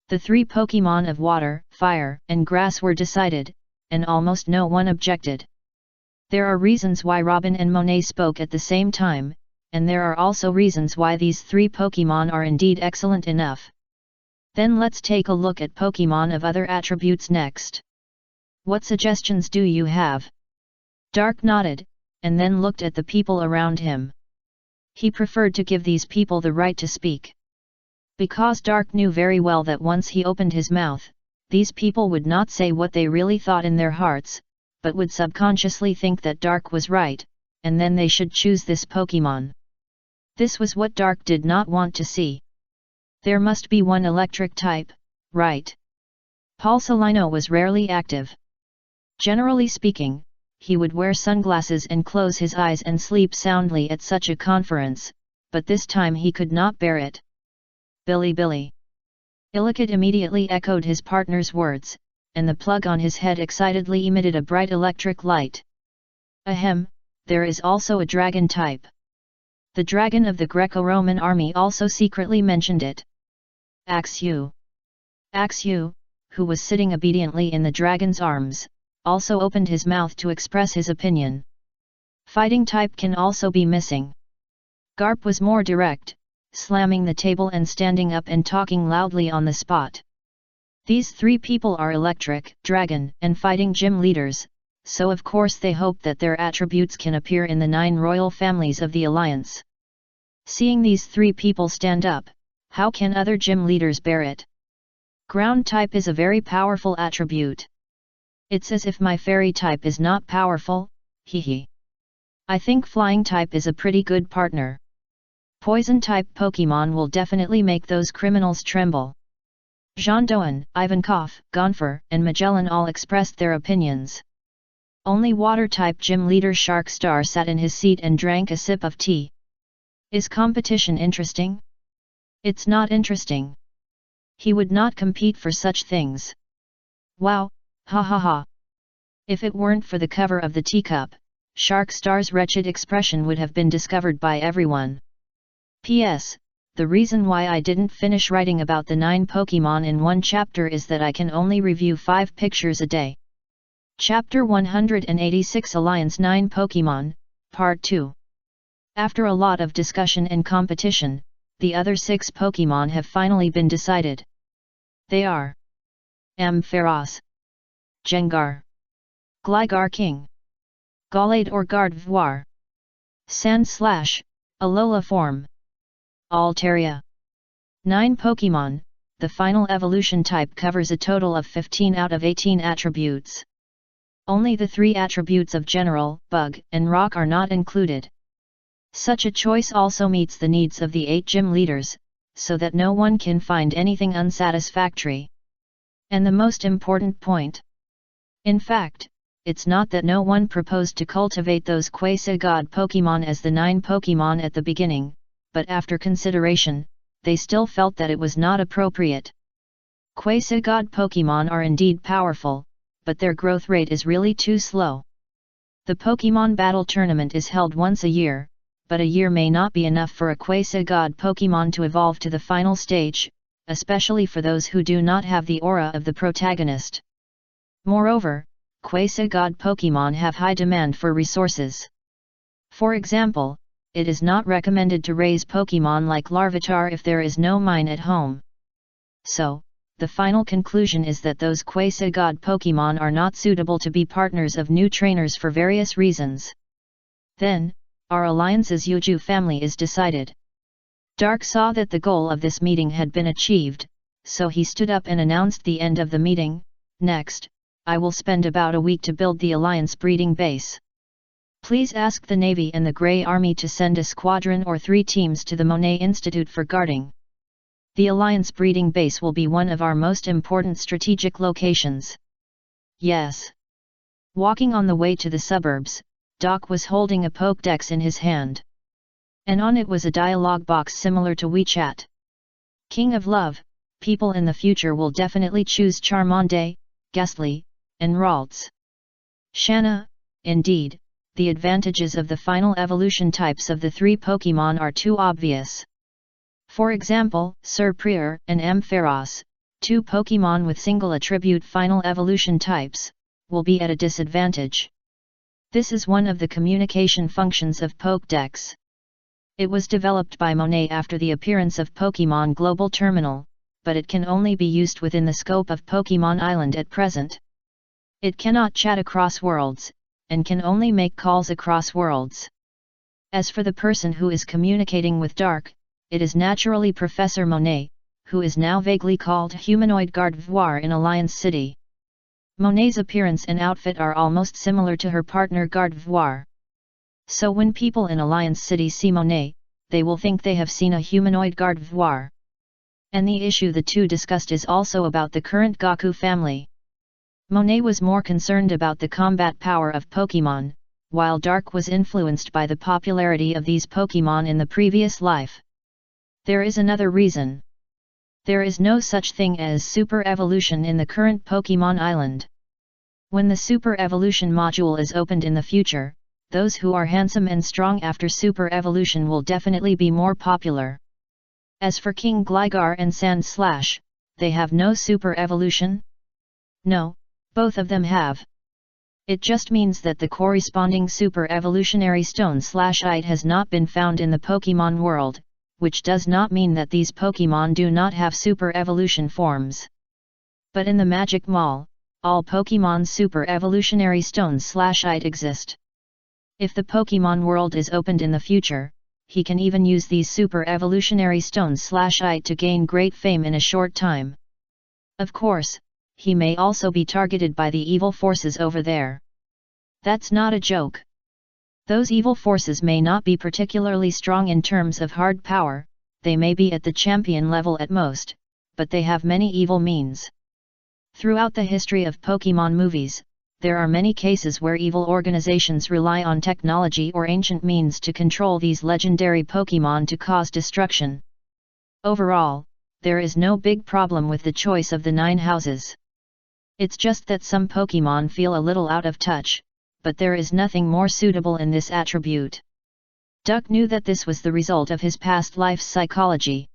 The three Pokémon of water, fire, and grass were decided, and almost no one objected. There are reasons why Robin and Monet spoke at the same time, and there are also reasons why these three Pokémon are indeed excellent enough. Then let's take a look at Pokémon of other attributes next. What suggestions do you have? Dark nodded, and then looked at the people around him. He preferred to give these people the right to speak. Because Dark knew very well that once he opened his mouth, these people would not say what they really thought in their hearts, but would subconsciously think that Dark was right, and then they should choose this Pokémon. This was what Dark did not want to see. There must be one electric type, right? Pulsalino was rarely active. Generally speaking, he would wear sunglasses and close his eyes and sleep soundly at such a conference, but this time he could not bear it. Billy. Illicut immediately echoed his partner's words, and the plug on his head excitedly emitted a bright electric light. Ahem, there is also a dragon type. The dragon of the Greco-Roman army also secretly mentioned it. Axu, who was sitting obediently in the dragon's arms, also opened his mouth to express his opinion. Fighting type can also be missing. Garp was more direct, slamming the table and standing up and talking loudly on the spot. These three people are electric, dragon, and fighting gym leaders, so of course they hope that their attributes can appear in the 9 royal families of the Alliance. Seeing these three people stand up, how can other gym leaders bear it? Ground type is a very powerful attribute. It's as if my fairy type is not powerful, hehe. I think flying type is a pretty good partner. Poison type Pokémon will definitely make those criminals tremble. Jean Doan, Ivankov, Gonfer, and Magellan all expressed their opinions. Only water-type gym leader Sharkstar sat in his seat and drank a sip of tea. Is competition interesting? It's not interesting. He would not compete for such things. Wow, ha ha ha. If it weren't for the cover of the teacup, Sharkstar's wretched expression would have been discovered by everyone. P.S. The reason why I didn't finish writing about the 9 Pokémon in one chapter is that I can only review 5 pictures a day. Chapter 186 Alliance 9 Pokémon, Part 2. After a lot of discussion and competition, the other 6 Pokémon have finally been decided. They are Ampharos, Gengar, Gligar King, Gallade or Gardevoir, Sandslash, Alola form, Altaria. 9 Pokémon. The final evolution type covers a total of 15 out of 18 attributes. Only the 3 attributes of General, Bug, and Rock are not included. Such a choice also meets the needs of the 8 gym leaders, so that no one can find anything unsatisfactory. And the most important point. In fact, it's not that no one proposed to cultivate those quasi-god Pokémon as the 9 Pokémon at the beginning, but after consideration, they still felt that it was not appropriate. Quasi-god Pokémon are indeed powerful, but their growth rate is really too slow. The Pokémon Battle Tournament is held once a year, but a year may not be enough for a quasi-god Pokémon to evolve to the final stage, especially for those who do not have the aura of the protagonist. Moreover, quasi-god Pokémon have high demand for resources. For example, it is not recommended to raise Pokémon like Larvitar if there is no mine at home. So, the final conclusion is that those quasi-god Pokémon are not suitable to be partners of new trainers for various reasons. Then, our alliance's Yuju family is decided. Dark saw that the goal of this meeting had been achieved, so he stood up and announced the end of the meeting. Next, I will spend about a week to build the alliance breeding base. Please ask the Navy and the Grey Army to send a squadron or 3 teams to the Monet Institute for guarding. The Alliance breeding base will be one of our most important strategic locations. Yes. Walking on the way to the suburbs, Doc was holding a Pokédex in his hand. And on it was a dialogue box similar to WeChat. King of Love, people in the future will definitely choose Charmander, Ghastly, and Ralts. Shanna, indeed. The advantages of the final evolution types of the 3 Pokémon are too obvious. For example, Serperior and Ampharos, 2 Pokémon with single attribute final evolution types, will be at a disadvantage. This is one of the communication functions of Pokédex. It was developed by Monet after the appearance of Pokémon Global Terminal, but it can only be used within the scope of Pokémon Island at present. It cannot chat across worlds, and can only make calls across worlds. As for the person who is communicating with Dark, it is naturally Professor Monet, who is now vaguely called Humanoid Gardevoir in Alliance City. Monet's appearance and outfit are almost similar to her partner Gardevoir. So when people in Alliance City see Monet, they will think they have seen a humanoid Gardevoir. And the issue the two discussed is also about the current Gaku family. Monet was more concerned about the combat power of Pokémon, while Dark was influenced by the popularity of these Pokémon in the previous life. There is another reason. There is no such thing as super evolution in the current Pokémon Island. When the super evolution module is opened in the future, those who are handsome and strong after super evolution will definitely be more popular. As for King Gligar and Sandslash, they have no super evolution? No. Both of them have. It just means that the corresponding super evolutionary stone/ite has not been found in the Pokémon world, which does not mean that these Pokémon do not have super evolution forms. But in the Magic Mall, all Pokémon's super evolutionary stones/ite exist. If the Pokémon world is opened in the future, he can even use these super evolutionary stones/ite to gain great fame in a short time. Of course, he may also be targeted by the evil forces over there. That's not a joke. Those evil forces may not be particularly strong in terms of hard power, they may be at the champion level at most, but they have many evil means. Throughout the history of Pokémon movies, there are many cases where evil organizations rely on technology or ancient means to control these legendary Pokémon to cause destruction. Overall, there is no big problem with the choice of the 9 houses. It's just that some Pokémon feel a little out of touch, but there is nothing more suitable in this attribute. Duck knew that this was the result of his past life's psychology.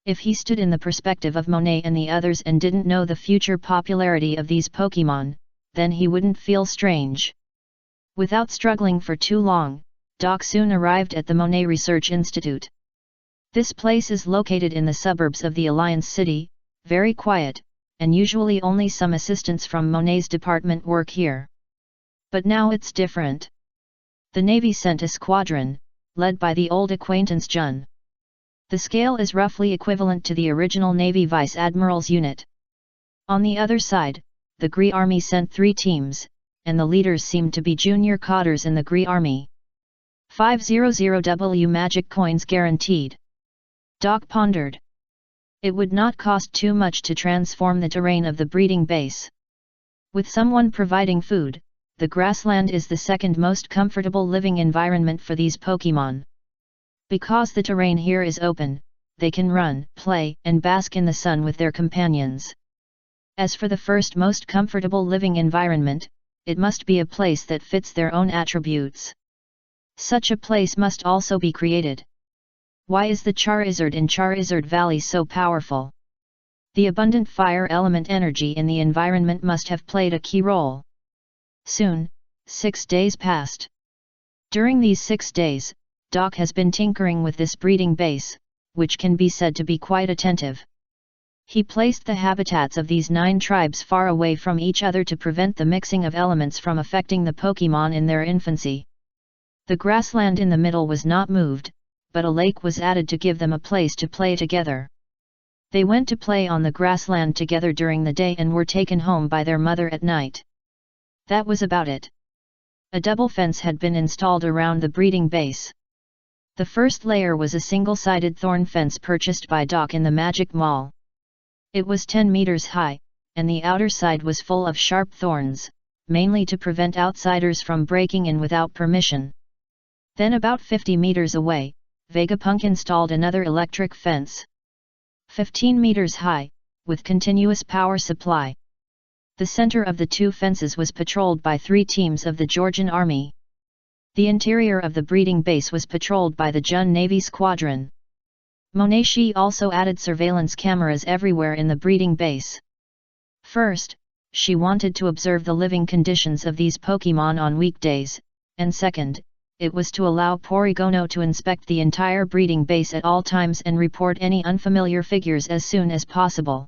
If he stood in the perspective of Monet and the others and didn't know the future popularity of these Pokémon, then he wouldn't feel strange. Without struggling for too long, Doc soon arrived at the Monet Research Institute. This place is located in the suburbs of the Alliance City, very quiet, and usually only some assistants from Monet's department work here. But now it's different. The Navy sent a squadron, led by the old acquaintance Jun. The scale is roughly equivalent to the original Navy Vice Admiral's unit. On the other side, the Gree Army sent 3 teams, and the leaders seemed to be junior codders in the Gree Army. 500W magic coins guaranteed. Doc pondered. It would not cost too much to transform the terrain of the breeding base. With someone providing food, the grassland is the second most comfortable living environment for these Pokémon. Because the terrain here is open, they can run, play, and bask in the sun with their companions. As for the first most comfortable living environment, it must be a place that fits their own attributes. Such a place must also be created. Why is the Charizard in Charizard Valley so powerful? The abundant fire element energy in the environment must have played a key role. Soon, 6 days passed. During these 6 days, Doc has been tinkering with this breeding base, which can be said to be quite attentive. He placed the habitats of these 9 tribes far away from each other to prevent the mixing of elements from affecting the Pokémon in their infancy. The grassland in the middle was not moved, but a lake was added to give them a place to play together. They went to play on the grassland together during the day and were taken home by their mother at night. That was about it. A double fence had been installed around the breeding base. The first layer was a single-sided thorn fence purchased by Doc in the Magic Mall. It was 10 meters high, and the outer side was full of sharp thorns, mainly to prevent outsiders from breaking in without permission. Then about 50 meters away, Vegapunk installed another electric fence. 15 meters high, with continuous power supply. The center of the 2 fences was patrolled by 3 teams of the Georgian Army. The interior of the breeding base was patrolled by the Jun Navy Squadron. Monet also added surveillance cameras everywhere in the breeding base. First, she wanted to observe the living conditions of these Pokémon on weekdays, and second, it was to allow Porygono to inspect the entire breeding base at all times and report any unfamiliar figures as soon as possible.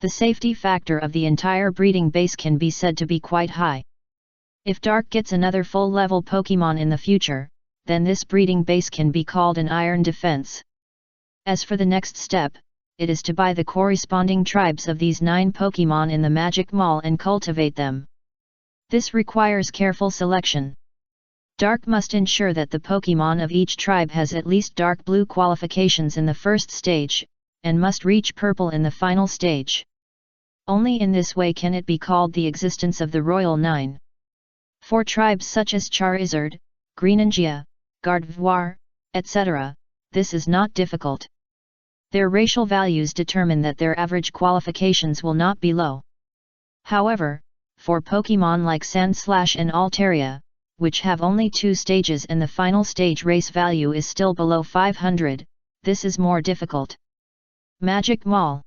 The safety factor of the entire breeding base can be said to be quite high. If Dark gets another full-level Pokémon in the future, then this breeding base can be called an iron defense. As for the next step, it is to buy the corresponding tribes of these 9 Pokémon in the Magic Mall and cultivate them. This requires careful selection. Dark must ensure that the Pokémon of each tribe has at least dark blue qualifications in the first stage, and must reach purple in the final stage. Only in this way can it be called the existence of the Royal 9. For tribes such as Charizard, Greninja, Gardevoir, etc., this is not difficult. Their racial values determine that their average qualifications will not be low. However, for Pokémon like Sandslash and Altaria, which have only 2 stages and the final stage race value is still below 500, this is more difficult. Magic Mall.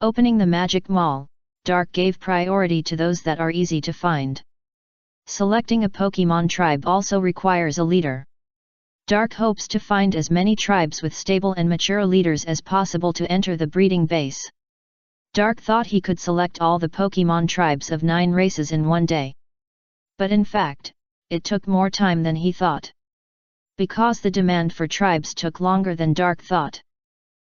Opening the Magic Mall, Dark gave priority to those that are easy to find. Selecting a Pokémon tribe also requires a leader. Dark hopes to find as many tribes with stable and mature leaders as possible to enter the breeding base. Dark thought he could select all the Pokémon tribes of 9 races in one day. But in fact, it took more time than he thought. Because the demand for tribes took longer than Dark thought.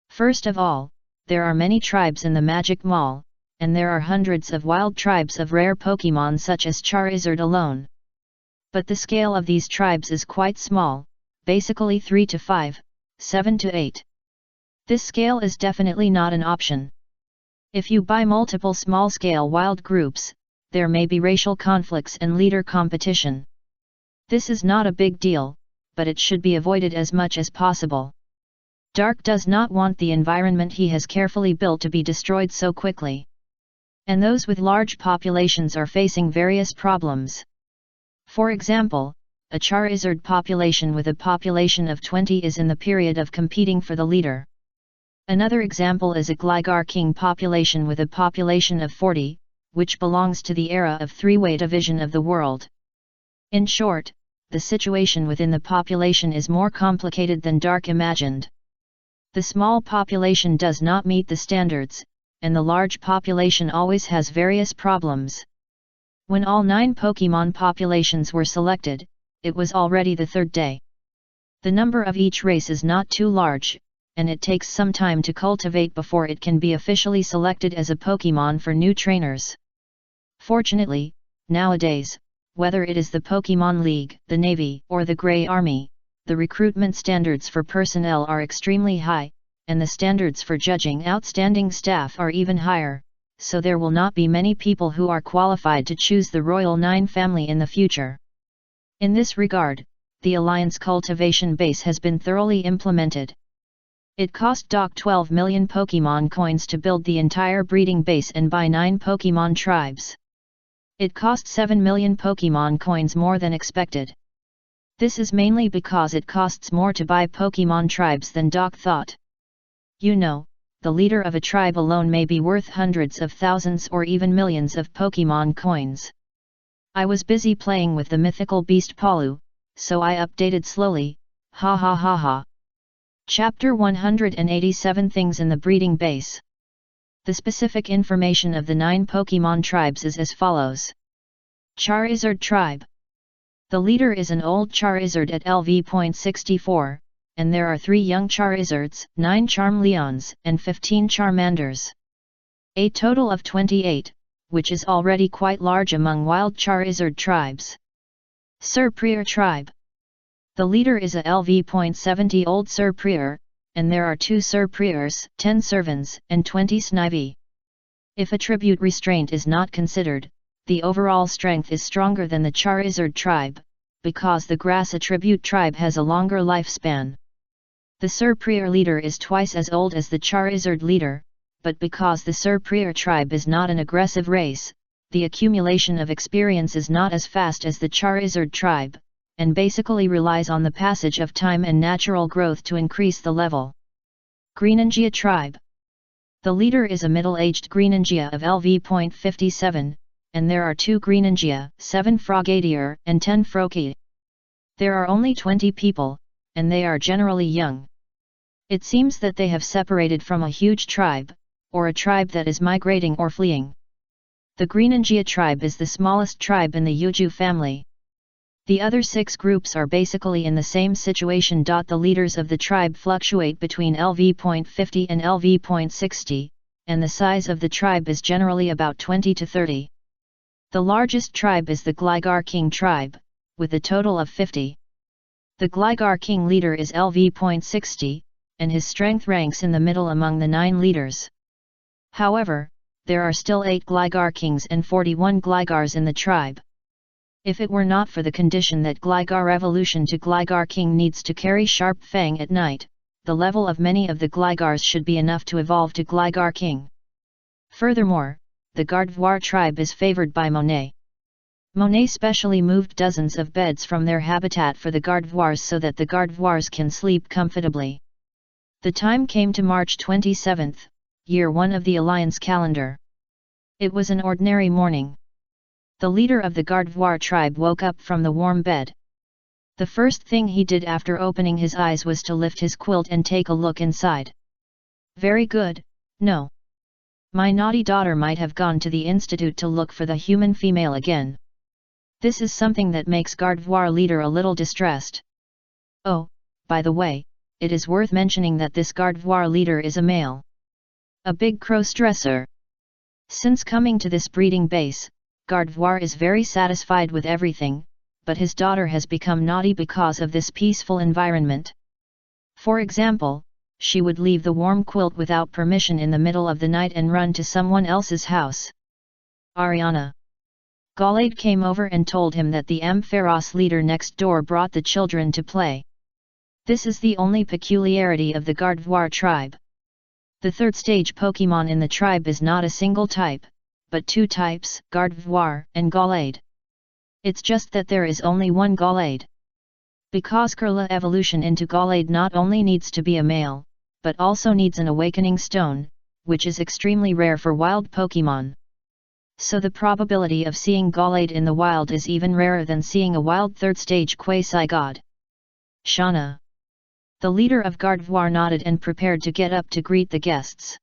First of all, there are many tribes in the Magic Mall, and there are hundreds of wild tribes of rare Pokémon such as Charizard alone. But the scale of these tribes is quite small, basically 3 to 5, 7 to 8. This scale is definitely not an option. If you buy multiple small-scale wild groups, there may be racial conflicts and leader competition. This is not a big deal, but it should be avoided as much as possible. Dark does not want the environment he has carefully built to be destroyed so quickly. And those with large populations are facing various problems. For example, a Charizard population with a population of 20 is in the period of competing for the leader. Another example is a Gligar King population with a population of 40, which belongs to the era of three-way division of the world. In short, the situation within the population is more complicated than Dark imagined. The small population does not meet the standards, and the large population always has various problems. When all 9 Pokémon populations were selected, it was already the 3rd day. The number of each race is not too large, and it takes some time to cultivate before it can be officially selected as a Pokémon for new trainers. Fortunately, nowadays, whether it is the Pokémon League, the Navy, or the Grey Army, the recruitment standards for personnel are extremely high, and the standards for judging outstanding staff are even higher, so there will not be many people who are qualified to choose the Royal 9 family in the future. In this regard, the Alliance cultivation base has been thoroughly implemented. It cost Doc 12 million Pokémon coins to build the entire breeding base and buy 9 Pokémon tribes. It cost 7 million Pokémon coins more than expected. This is mainly because it costs more to buy Pokémon tribes than Doc thought. You know, the leader of a tribe alone may be worth hundreds of thousands or even millions of Pokémon coins. I was busy playing with the mythical beast Palu, so I updated slowly, ha ha ha ha. Chapter 187 Things in the Breeding Base. The specific information of the 9 Pokémon tribes is as follows. Charizard Tribe. The leader is an old Charizard at LV.64, and there are 3 young Charizards, 9 Charmeleons, and 15 Charmanders. A total of 28, which is already quite large among wild Charizard tribes. Surprier Tribe. The leader is a LV.70 old Surprier, and there are 2 Surpriers, 10 Servants, and 20 Snivy. If attribute restraint is not considered, the overall strength is stronger than the Charizard tribe, because the Grass attribute tribe has a longer lifespan. The Surprier leader is twice as old as the Charizard leader, but because the Surprier tribe is not an aggressive race, the accumulation of experience is not as fast as the Charizard tribe, and basically relies on the passage of time and natural growth to increase the level. Greninja Tribe. The leader is a middle-aged Greninja of LV.57, and there are 2 Greninja, 7 Frogadier, and 10 Froakie. There are only 20 people, and they are generally young. It seems that they have separated from a huge tribe, or a tribe that is migrating or fleeing. The Greninja tribe is the smallest tribe in the Yuju family. The other 6 groups are basically in the same situation. The leaders of the tribe fluctuate between LV.50 and LV.60, and the size of the tribe is generally about 20 to 30. The largest tribe is the Gligar King tribe, with a total of 50. The Gligar King leader is LV.60, and his strength ranks in the middle among the 9 leaders. However, there are still 8 Gligar Kings and 41 Gligars in the tribe. If it were not for the condition that Gligar evolution to Gligar King needs to carry Sharp Fang at night, the level of many of the Gligars should be enough to evolve to Gligar King. Furthermore, the Gardevoir tribe is favored by Monet. Monet specially moved dozens of beds from their habitat for the Gardevoirs so that the Gardevoirs can sleep comfortably. The time came to March 27, year 1 of the Alliance calendar. It was an ordinary morning. The leader of the Gardevoir tribe woke up from the warm bed. The first thing he did after opening his eyes was to lift his quilt and take a look inside. Very good, no. My naughty daughter might have gone to the institute to look for the human female again. This is something that makes Gardevoir leader a little distressed. Oh, by the way, it is worth mentioning that this Gardevoir leader is a male. A big cross-dresser. Since coming to this breeding base, Gardevoir is very satisfied with everything, but his daughter has become naughty because of this peaceful environment. For example, she would leave the warm quilt without permission in the middle of the night and run to someone else's house. Ariana. Gallade came over and told him that the Ampharos leader next door brought the children to play. This is the only peculiarity of the Gardevoir tribe. The 3rd stage Pokémon in the tribe is not a single type, but 2 types, Gardevoir and Gallade. It's just that there is only one Gallade. Because Kurla evolution into Gallade not only needs to be a male, but also needs an awakening stone, which is extremely rare for wild Pokémon. So the probability of seeing Gallade in the wild is even rarer than seeing a wild third-stage quasi-god. Shauna. The leader of Gardevoir nodded and prepared to get up to greet the guests.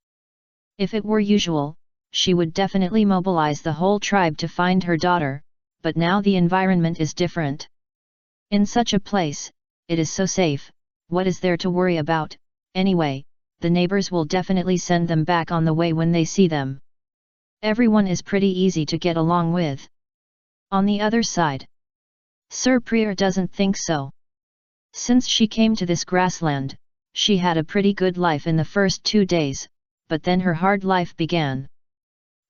If it were usual, she would definitely mobilize the whole tribe to find her daughter, but now the environment is different. In such a place, it is so safe. What is there to worry about, anyway? The neighbors will definitely send them back on the way when they see them. Everyone is pretty easy to get along with. On the other side, Sir Prior doesn't think so. Since she came to this grassland, she had a pretty good life in the first 2 days, but then her hard life began.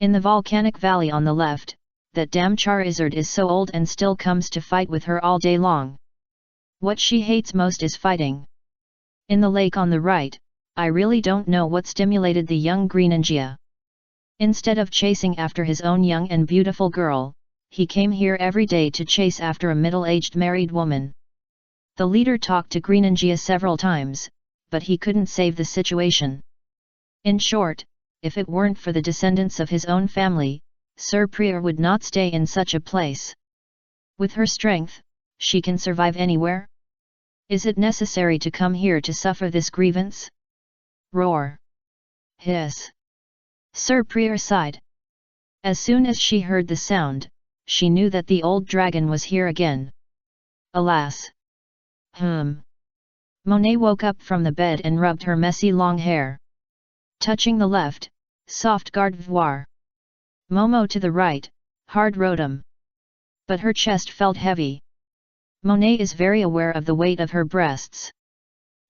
In the volcanic valley on the left, that damn Charizard is so old and still comes to fight with her all day long. What she hates most is fighting. In the lake on the right, I really don't know what stimulated the young Greninja. Instead of chasing after his own young and beautiful girl, he came here every day to chase after a middle-aged married woman. The leader talked to Greninja several times, but he couldn't save the situation. In short, if it weren't for the descendants of his own family, Sir Prior would not stay in such a place. With her strength, she can survive anywhere? Is it necessary to come here to suffer this grievance? Roar. Hiss. Sir Prior sighed. As soon as she heard the sound, she knew that the old dragon was here again. Alas. Monet woke up from the bed and rubbed her messy long hair. Touching the left, soft Gardevoir. Momo to the right, hard Rotom. But her chest felt heavy. Monet is very aware of the weight of her breasts.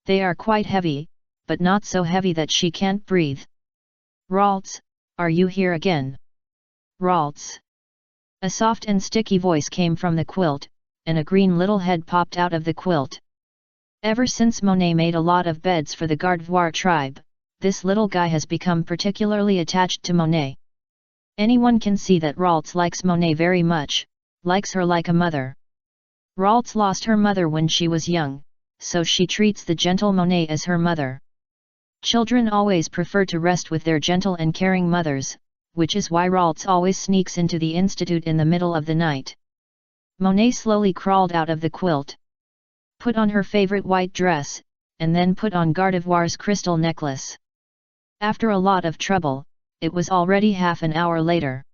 They are quite heavy, but not so heavy that she can't breathe. Ralts, are you here again? Ralts. A soft and sticky voice came from the quilt, and a green little head popped out of the quilt. Ever since Monet made a lot of beds for the Gardevoir tribe, this little guy has become particularly attached to Monet. Anyone can see that Ralts likes Monet very much, likes her like a mother. Ralts lost her mother when she was young, so she treats the gentle Monet as her mother. Children always prefer to rest with their gentle and caring mothers, which is why Ralts always sneaks into the institute in the middle of the night. Monet slowly crawled out of the quilt, put on her favorite white dress, and then put on Gardevoir's crystal necklace. After a lot of trouble, it was already half an hour later.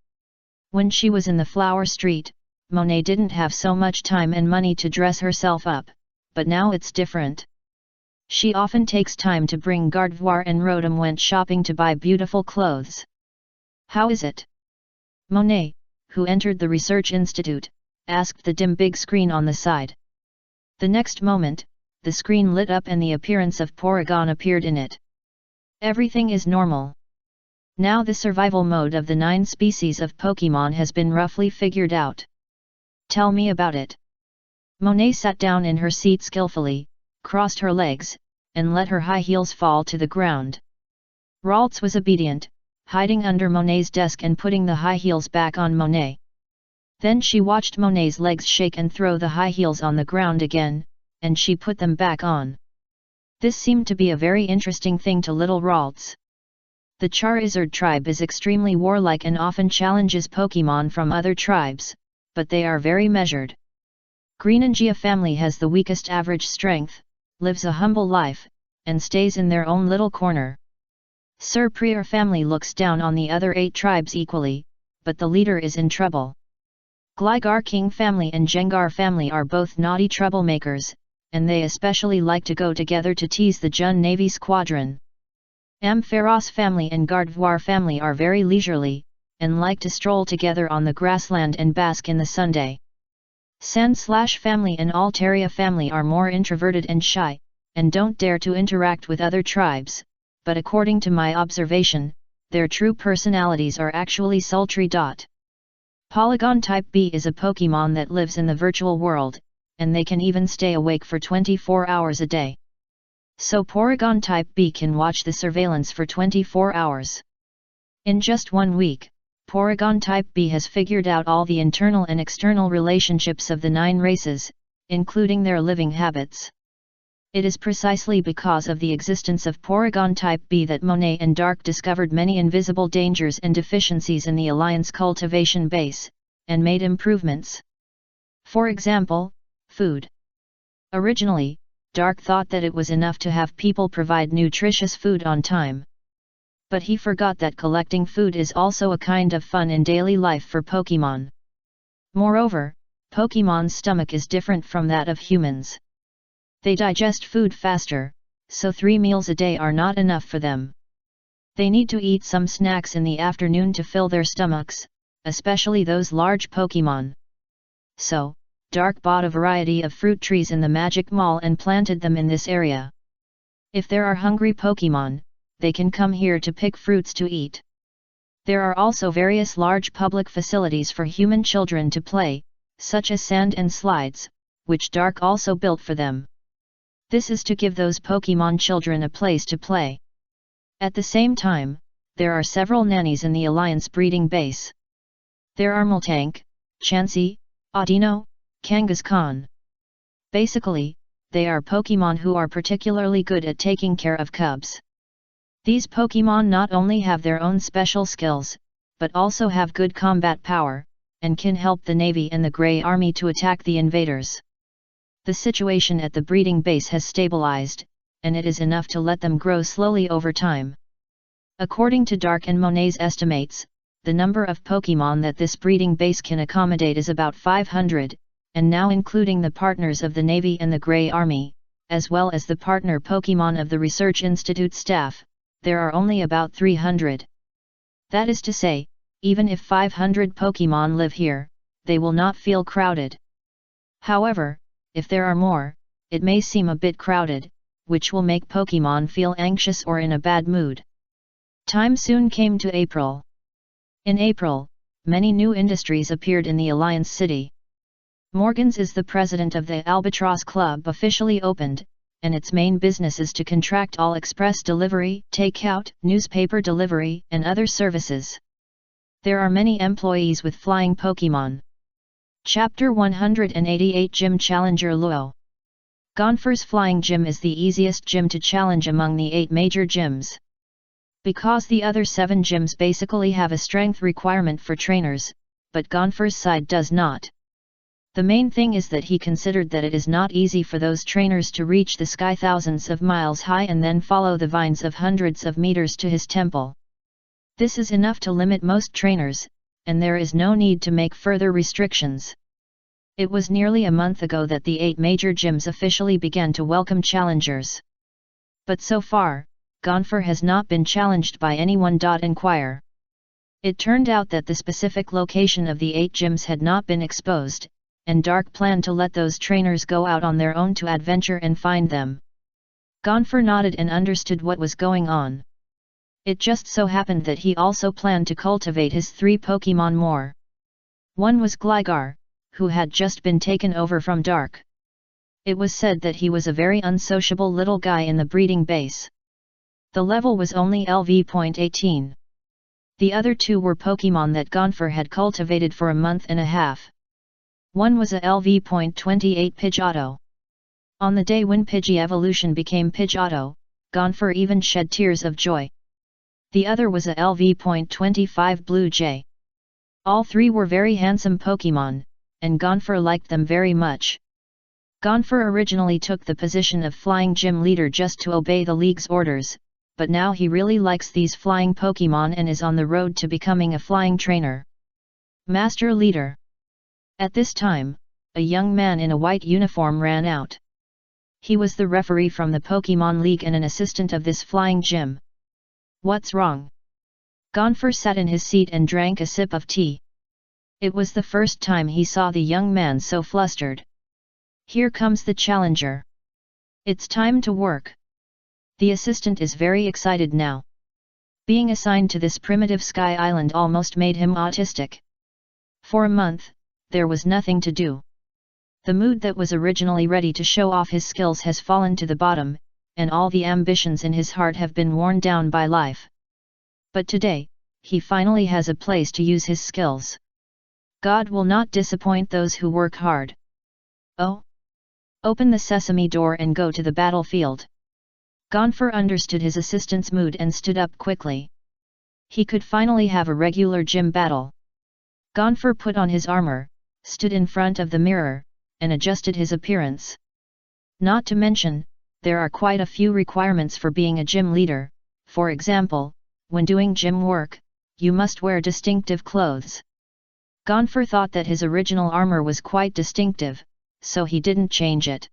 When she was in the flower street, Monet didn't have so much time and money to dress herself up, but now it's different. She often takes time to bring Gardevoir and Rotom went shopping to buy beautiful clothes. How is it? Monet, who entered the research institute, asked the dim big screen on the side. The next moment, the screen lit up and the appearance of Porygon appeared in it. Everything is normal. Now the survival mode of the 9 species of Pokémon has been roughly figured out. Tell me about it. Monet sat down in her seat skillfully, crossed her legs, and let her high heels fall to the ground. Ralts was obedient, hiding under Monet's desk and putting the high heels back on Monet. Then she watched Monet's legs shake and throw the high heels on the ground again, and she put them back on. This seemed to be a very interesting thing to little Ralts. The Charizard tribe is extremely warlike and often challenges Pokémon from other tribes, but they are very measured. Greninja family has the weakest average strength, lives a humble life, and stays in their own little corner. Sir Prior family looks down on the other 8 tribes equally, but the leader is in trouble. Gligar King family and Gengar family are both naughty troublemakers, and they especially like to go together to tease the Jun Navy squadron. Ampharos family and Gardevoir family are very leisurely, and like to stroll together on the grassland and bask in the sunday. Sandslash family and Altaria family are more introverted and shy, and don't dare to interact with other tribes, but according to my observation, their true personalities are actually sultry. Polygon Type B is a Pokémon that lives in the virtual world, and they can even stay awake for 24 hours a day. So Porygon Type B can watch the surveillance for 24 hours. In just 1 week, Porygon Type B has figured out all the internal and external relationships of the 9 races, including their living habits. It is precisely because of the existence of Porygon Type B that Monet and Dark discovered many invisible dangers and deficiencies in the Alliance cultivation base, and made improvements. For example, food. Originally, Dark thought that it was enough to have people provide nutritious food on time. But he forgot that collecting food is also a kind of fun in daily life for Pokémon. Moreover, Pokémon's stomach is different from that of humans. They digest food faster, so 3 meals a day are not enough for them. They need to eat some snacks in the afternoon to fill their stomachs, especially those large Pokémon. So, Dark bought a variety of fruit trees in the Magic Mall and planted them in this area. If there are hungry Pokémon, they can come here to pick fruits to eat. There are also various large public facilities for human children to play, such as sand and slides, which Dark also built for them. This is to give those Pokémon children a place to play. At the same time, there are several nannies in the Alliance breeding base. There are Miltank, Chansey, Audino, Kangaskhan. Basically, they are Pokémon who are particularly good at taking care of cubs. These Pokémon not only have their own special skills, but also have good combat power, and can help the Navy and the Grey Army to attack the invaders. The situation at the breeding base has stabilized, and it is enough to let them grow slowly over time. According to Dark and Monet's estimates, the number of Pokémon that this breeding base can accommodate is about 500, and now including the partners of the Navy and the Grey Army, as well as the partner Pokémon of the Research Institute staff, there are only about 300. That is to say, even if 500 Pokémon live here, they will not feel crowded. However, if there are more, it may seem a bit crowded, which will make Pokémon feel anxious or in a bad mood. Time soon came to April. In April, many new industries appeared in the Alliance City. Morgan's is the president of the Albatross Club officially opened, and its main business is to contract all express delivery, takeout, newspaper delivery, and other services. There are many employees with flying Pokémon. Chapter 188 Gym Challenger Luo. Gonfer's flying gym is the easiest gym to challenge among the 8 major gyms. Because the other 7 gyms basically have a strength requirement for trainers, but Gonfer's side does not. The main thing is that he considered that it is not easy for those trainers to reach the sky thousands of miles high and then follow the vines of hundreds of meters to his temple. This is enough to limit most trainers, and there is no need to make further restrictions. It was nearly a month ago that the 8 major gyms officially began to welcome challengers. But so far, Gonfer has not been challenged by anyone. Inquire. It turned out that the specific location of the 8 gyms had not been exposed, and Dark planned to let those trainers go out on their own to adventure and find them. Gonfer nodded and understood what was going on. It just so happened that he also planned to cultivate his 3 Pokémon more. One was Gligar, who had just been taken over from Dark. It was said that he was a very unsociable little guy in the breeding base. The level was only LV.18. The other 2 were Pokémon that Gonfer had cultivated for a month and a half. One was a LV.28 Pidgeotto. On the day when Pidgey evolution became Pidgeotto, Gonfer even shed tears of joy. The other was a LV.25 Blue Jay. All 3 were very handsome Pokémon, and Gonfer liked them very much. Gonfer originally took the position of flying gym leader just to obey the league's orders, but now he really likes these flying Pokémon and is on the road to becoming a flying trainer. Master Leader. At this time, a young man in a white uniform ran out. He was the referee from the Pokémon League and an assistant of this flying gym. What's wrong? Gonfer sat in his seat and drank a sip of tea. It was the first time he saw the young man so flustered. Here comes the challenger. It's time to work. The assistant is very excited now. Being assigned to this primitive sky island almost made him autistic. For a month, there was nothing to do. The mood that was originally ready to show off his skills has fallen to the bottom, and all the ambitions in his heart have been worn down by life. But today, he finally has a place to use his skills. God will not disappoint those who work hard. Oh! Open the sesame door and go to the battlefield. Gonfer understood his assistant's mood and stood up quickly. He could finally have a regular gym battle. Gonfer put on his armor, stood in front of the mirror, and adjusted his appearance. Not to mention, there are quite a few requirements for being a gym leader. For example, when doing gym work, you must wear distinctive clothes. Gonfer thought that his original armor was quite distinctive, so he didn't change it.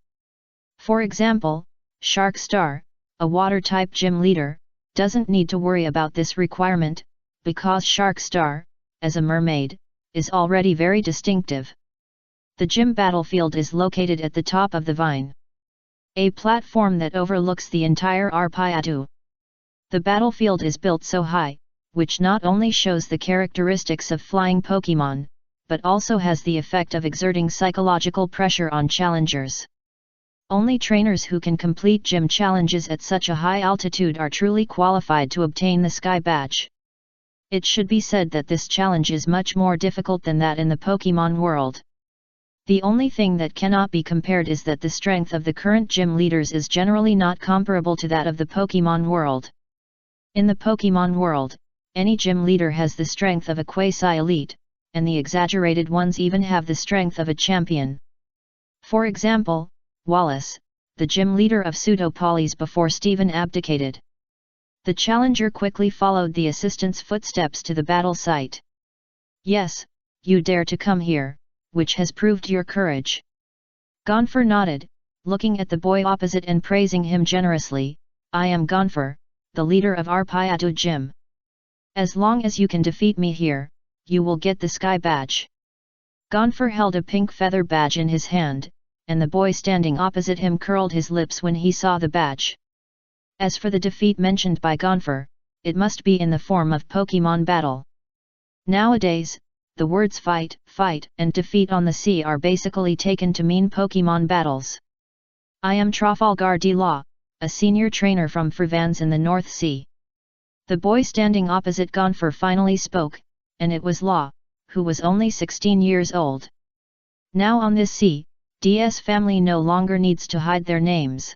For example, Shark Star, a water-type gym leader, doesn't need to worry about this requirement, because Shark Star, as a mermaid, is already very distinctive. The gym battlefield is located at the top of the vine, a platform that overlooks the entire arpayatu. The battlefield is built so high, which not only shows the characteristics of flying Pokémon, but also has the effect of exerting psychological pressure on challengers. Only trainers who can complete gym challenges at such a high altitude are truly qualified to obtain the Sky Badge. It should be said that this challenge is much more difficult than that in the Pokémon world. The only thing that cannot be compared is that the strength of the current gym leaders is generally not comparable to that of the Pokémon world. In the Pokémon world, any gym leader has the strength of a quasi-elite, and the exaggerated ones even have the strength of a champion. For example, Wallace, the gym leader of Pseudopolis before Stephen abdicated. The challenger quickly followed the assistant's footsteps to the battle site. "Yes, you dare to come here, which has proved your courage." Gonfer nodded, looking at the boy opposite and praising him generously. "I am Gonfer, the leader of Arpayatu Gym. As long as you can defeat me here, you will get the Sky Badge." Gonfer held a pink feather badge in his hand, and the boy standing opposite him curled his lips when he saw the badge. As for the defeat mentioned by Gonfer, it must be in the form of Pokémon battle. Nowadays, the words fight, fight and defeat on the sea are basically taken to mean Pokémon battles. "I am Trafalgar de Law, a senior trainer from Fervans in the North Sea." The boy standing opposite Gonfer finally spoke, and it was Law, who was only 16 years old. Now on this sea, DS family no longer needs to hide their names.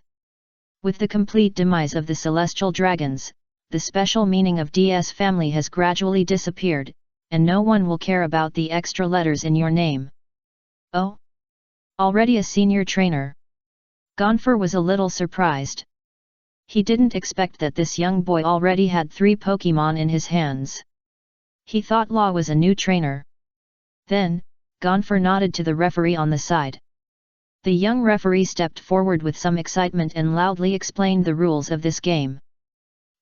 With the complete demise of the celestial dragons, the special meaning of DS family has gradually disappeared, and no one will care about the extra letters in your name. "Oh? Already a senior trainer?" Gonfer was a little surprised. He didn't expect that this young boy already had 3 Pokémon in his hands. He thought Law was a new trainer. Then, Gonfer nodded to the referee on the side. The young referee stepped forward with some excitement and loudly explained the rules of this game.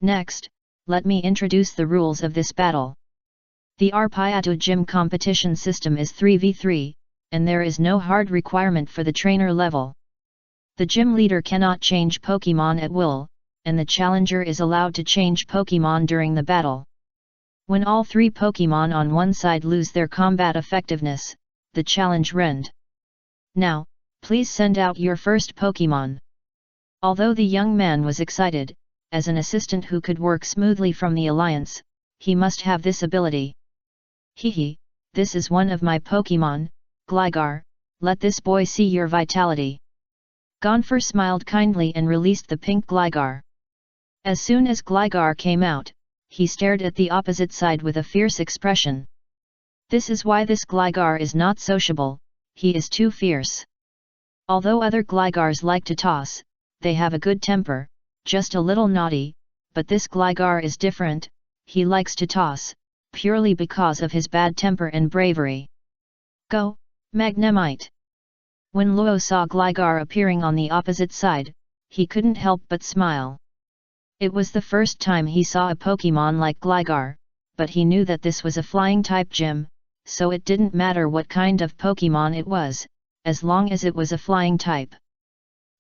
"Next, let me introduce the rules of this battle. The Arpayatu Gym competition system is 3v3, and there is no hard requirement for the trainer level. The gym leader cannot change Pokémon at will, and the challenger is allowed to change Pokémon during the battle. When all 3 Pokémon on one side lose their combat effectiveness, the challenge ends. Now, please send out your first Pokémon." Although the young man was excited, as an assistant who could work smoothly from the Alliance, he must have this ability. "Hehe, this is one of my Pokémon, Gligar, let this boy see your vitality." Gonfer smiled kindly and released the pink Gligar. As soon as Gligar came out, he stared at the opposite side with a fierce expression. This is why this Gligar is not sociable, he is too fierce. Although other Gligars like to toss, they have a good temper, just a little naughty, but this Gligar is different, he likes to toss, purely because of his bad temper and bravery. "Go, Magnemite!" When Luo saw Gligar appearing on the opposite side, he couldn't help but smile. It was the first time he saw a Pokémon like Gligar, but he knew that this was a flying-type gym, so it didn't matter what kind of Pokémon it was, as long as it was a flying type.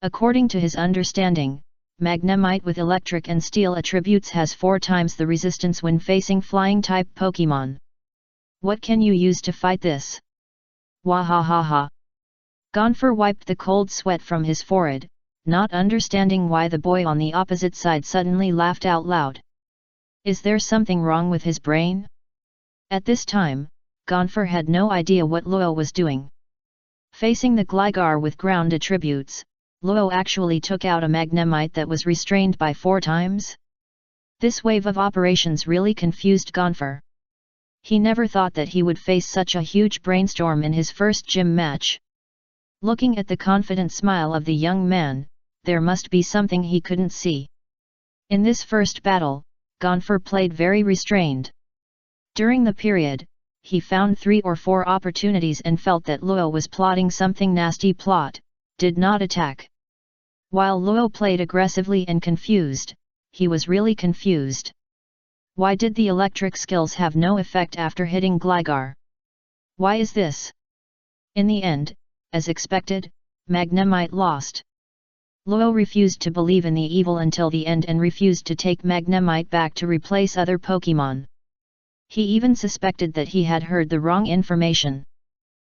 According to his understanding, Magnemite with electric and steel attributes has 4 times the resistance when facing flying-type Pokémon. What can you use to fight this? Wahahaha! Gonfer wiped the cold sweat from his forehead, not understanding why the boy on the opposite side suddenly laughed out loud. Is there something wrong with his brain? At this time, Gonfer had no idea what Luo was doing. Facing the Gligar with ground attributes, Luo actually took out a Magnemite that was restrained by 4 times. This wave of operations really confused Gonfer. He never thought that he would face such a huge brainstorm in his first gym match. Looking at the confident smile of the young man, there must be something he couldn't see. In this first battle, Gonfer played very restrained. During the period, he found 3 or 4 opportunities and felt that Luo was plotting something nasty did not attack. While Luo played aggressively and confused, he was really confused. Why did the electric skills have no effect after hitting Gligar? Why is this? In the end, as expected, Magnemite lost. Luo refused to believe in the evil until the end and refused to take Magnemite back to replace other Pokémon. He even suspected that he had heard the wrong information.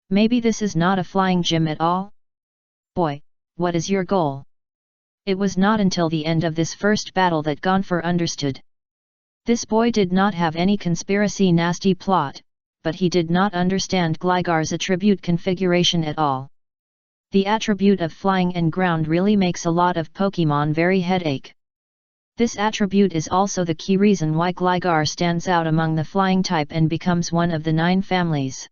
Maybe this is not a flying gym at all? Boy, what is your goal? It was not until the end of this first battle that Gonfer understood. This boy did not have any conspiracy nasty plot, but he did not understand Gligar's attribute configuration at all. The attribute of flying and ground really makes a lot of Pokémon very headache. This attribute is also the key reason why Gligar stands out among the flying type and becomes one of the 9 families.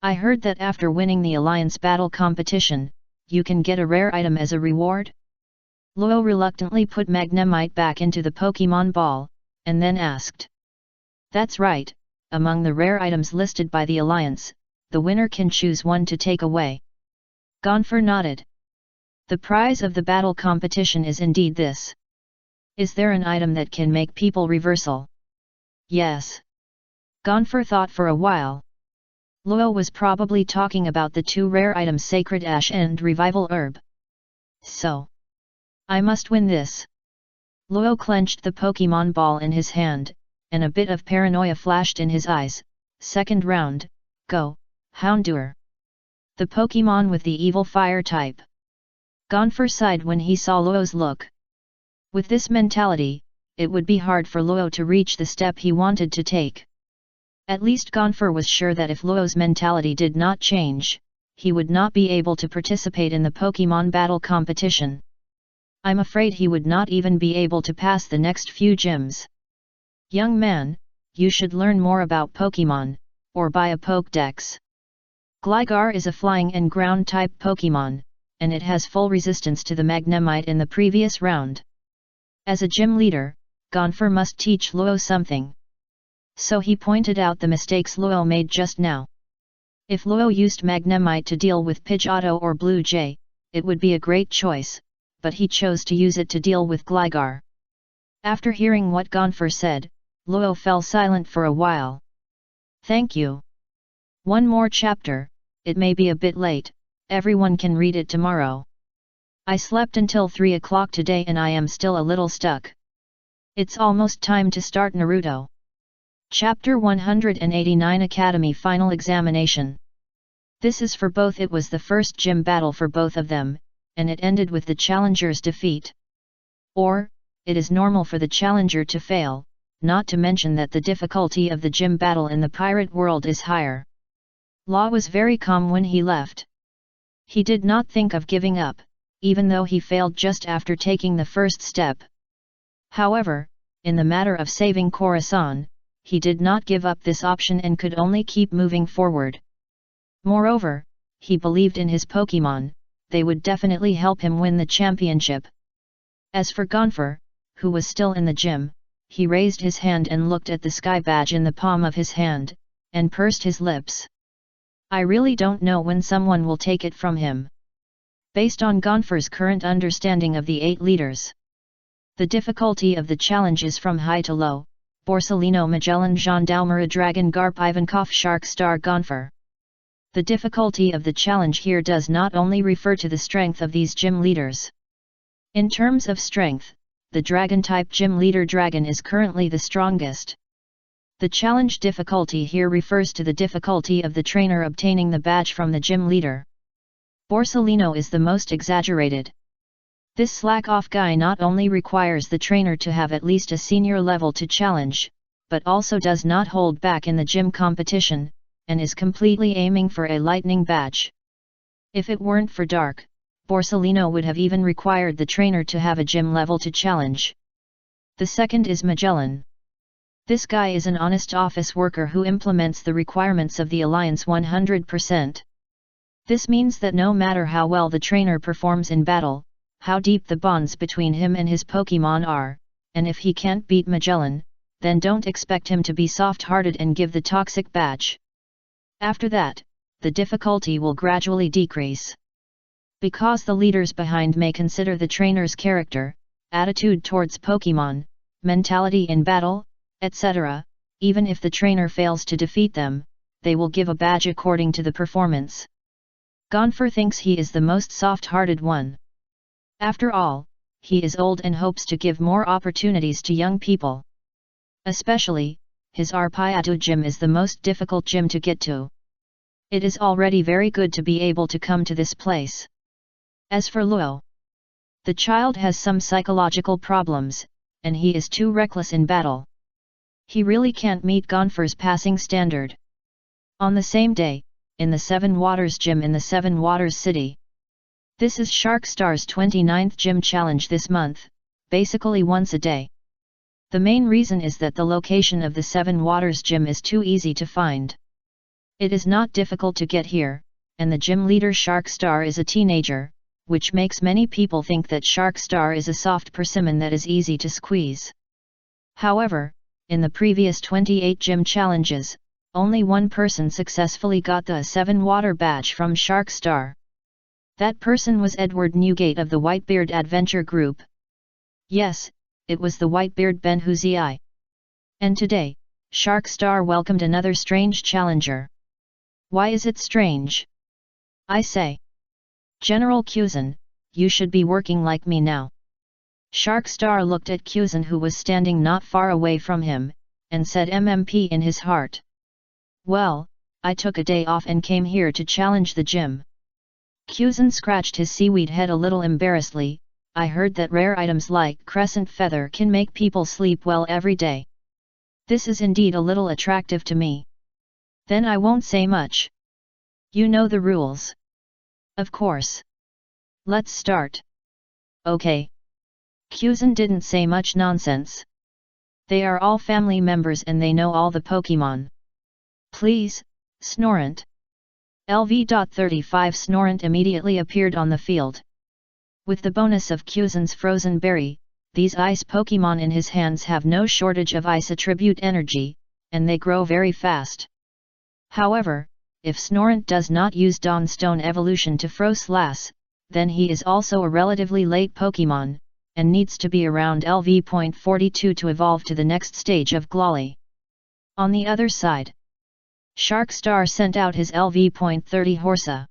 I heard that after winning the Alliance Battle competition, you can get a rare item as a reward? Luo reluctantly put Magnemite back into the Pokémon ball, and then asked. That's right, among the rare items listed by the Alliance, the winner can choose one to take away. Gonfer nodded. The prize of the battle competition is indeed this. Is there an item that can make people reversal? Yes. Gonfer thought for a while. Luo was probably talking about the 2 rare items Sacred Ash and Revival Herb. So, I must win this. Luo clenched the Pokémon ball in his hand, and a bit of paranoia flashed in his eyes. Second round, go, Houndour. The Pokémon with the evil fire type. Gonfer sighed when he saw Luo's look. With this mentality, it would be hard for Luo to reach the step he wanted to take. At least Gonfer was sure that if Luo's mentality did not change, he would not be able to participate in the Pokémon battle competition. I'm afraid he would not even be able to pass the next few gyms. Young man, you should learn more about Pokémon, or buy a Pokédex. Gligar is a flying and ground type Pokémon, and it has full resistance to the Magnemite in the previous round. As a gym leader, Gonfer must teach Luo something. So he pointed out the mistakes Luo made just now. If Luo used Magnemite to deal with Pidgeotto or Blue Jay, it would be a great choice, but he chose to use it to deal with Gligar. After hearing what Gonfer said, Luo fell silent for a while. Thank you. One more chapter, it may be a bit late, everyone can read it tomorrow. I slept until 3 o'clock today and I am still a little stuck. It's almost time to start Naruto. Chapter 189 Academy Final Examination. This is for both. It was the first gym battle for both of them, and it ended with the challenger's defeat. Or, it is normal for the challenger to fail, not to mention that the difficulty of the gym battle in the pirate world is higher. Law was very calm when he left. He did not think of giving up, even though he failed just after taking the first step. However, in the matter of saving Corazon, he did not give up this option and could only keep moving forward. Moreover, he believed in his Pokémon, they would definitely help him win the championship. As for Gonfer, who was still in the gym, he raised his hand and looked at the sky badge in the palm of his hand, and pursed his lips. I really don't know when someone will take it from him. Based on Gonfer's current understanding of the 8 leaders, the difficulty of the challenge is from high to low: Borsalino, Magellan, Gendarmerie, Dragon, Garp, Ivankov, Shark, Star, Gonfer. The difficulty of the challenge here does not only refer to the strength of these gym leaders. In terms of strength, the Dragon-type gym leader Dragon is currently the strongest. The challenge difficulty here refers to the difficulty of the trainer obtaining the badge from the gym leader. Borsalino is the most exaggerated. This slack-off guy not only requires the trainer to have at least a senior level to challenge, but also does not hold back in the gym competition, and is completely aiming for a lightning badge. If it weren't for Dark, Borsellino would have even required the trainer to have a gym level to challenge. The second is Magellan. This guy is an honest office worker who implements the requirements of the Alliance 100%. This means that no matter how well the trainer performs in battle, how deep the bonds between him and his Pokémon are, and if he can't beat Magellan, then don't expect him to be soft-hearted and give the toxic badge. After that, the difficulty will gradually decrease. Because the leaders behind may consider the trainer's character, attitude towards Pokémon, mentality in battle, etc., even if the trainer fails to defeat them, they will give a badge according to the performance. Gonfer thinks he is the most soft-hearted one. After all, he is old and hopes to give more opportunities to young people. Especially, his Arpayatu gym is the most difficult gym to get to. It is already very good to be able to come to this place. As for Luo, the child has some psychological problems, and he is too reckless in battle. He really can't meet Gonfer's passing standard. On the same day, in the Seven Waters gym in the Seven Waters City. This is Shark Star's 29th gym challenge this month, basically once a day. The main reason is that the location of the Seven Waters gym is too easy to find. It is not difficult to get here, and the gym leader Shark Star is a teenager, which makes many people think that Shark Star is a soft persimmon that is easy to squeeze. However, in the previous 28 gym challenges, only one person successfully got the 7 Water badge from Shark Star. That person was Edward Newgate of the Whitebeard Adventure Group. Yes, it was the Whitebeard Benhuzii. And today, Shark Star welcomed another strange challenger. Why is it strange? I say. General Kuzan, you should be working like me now. Shark Star looked at Kuzan who was standing not far away from him, and said MMP in his heart. Well, I took a day off and came here to challenge the gym. Kuzan scratched his seaweed head a little embarrassedly. I heard that rare items like crescent feather can make people sleep well every day. This is indeed a little attractive to me. Then I won't say much. You know the rules. Of course. Let's start. Okay. Kuzan didn't say much nonsense. They are all family members and they know all the Pokémon. Please, Snorant. LV.35 Snorant immediately appeared on the field. With the bonus of Kuzan's frozen berry, these ice Pokémon in his hands have no shortage of ice attribute energy, and they grow very fast. However, if Snorant does not use Dawnstone evolution to Froslass, then he is also a relatively late Pokémon, and needs to be around LV.42 to evolve to the next stage of Glally. On the other side, Shark Star sent out his LV.30 Horsa.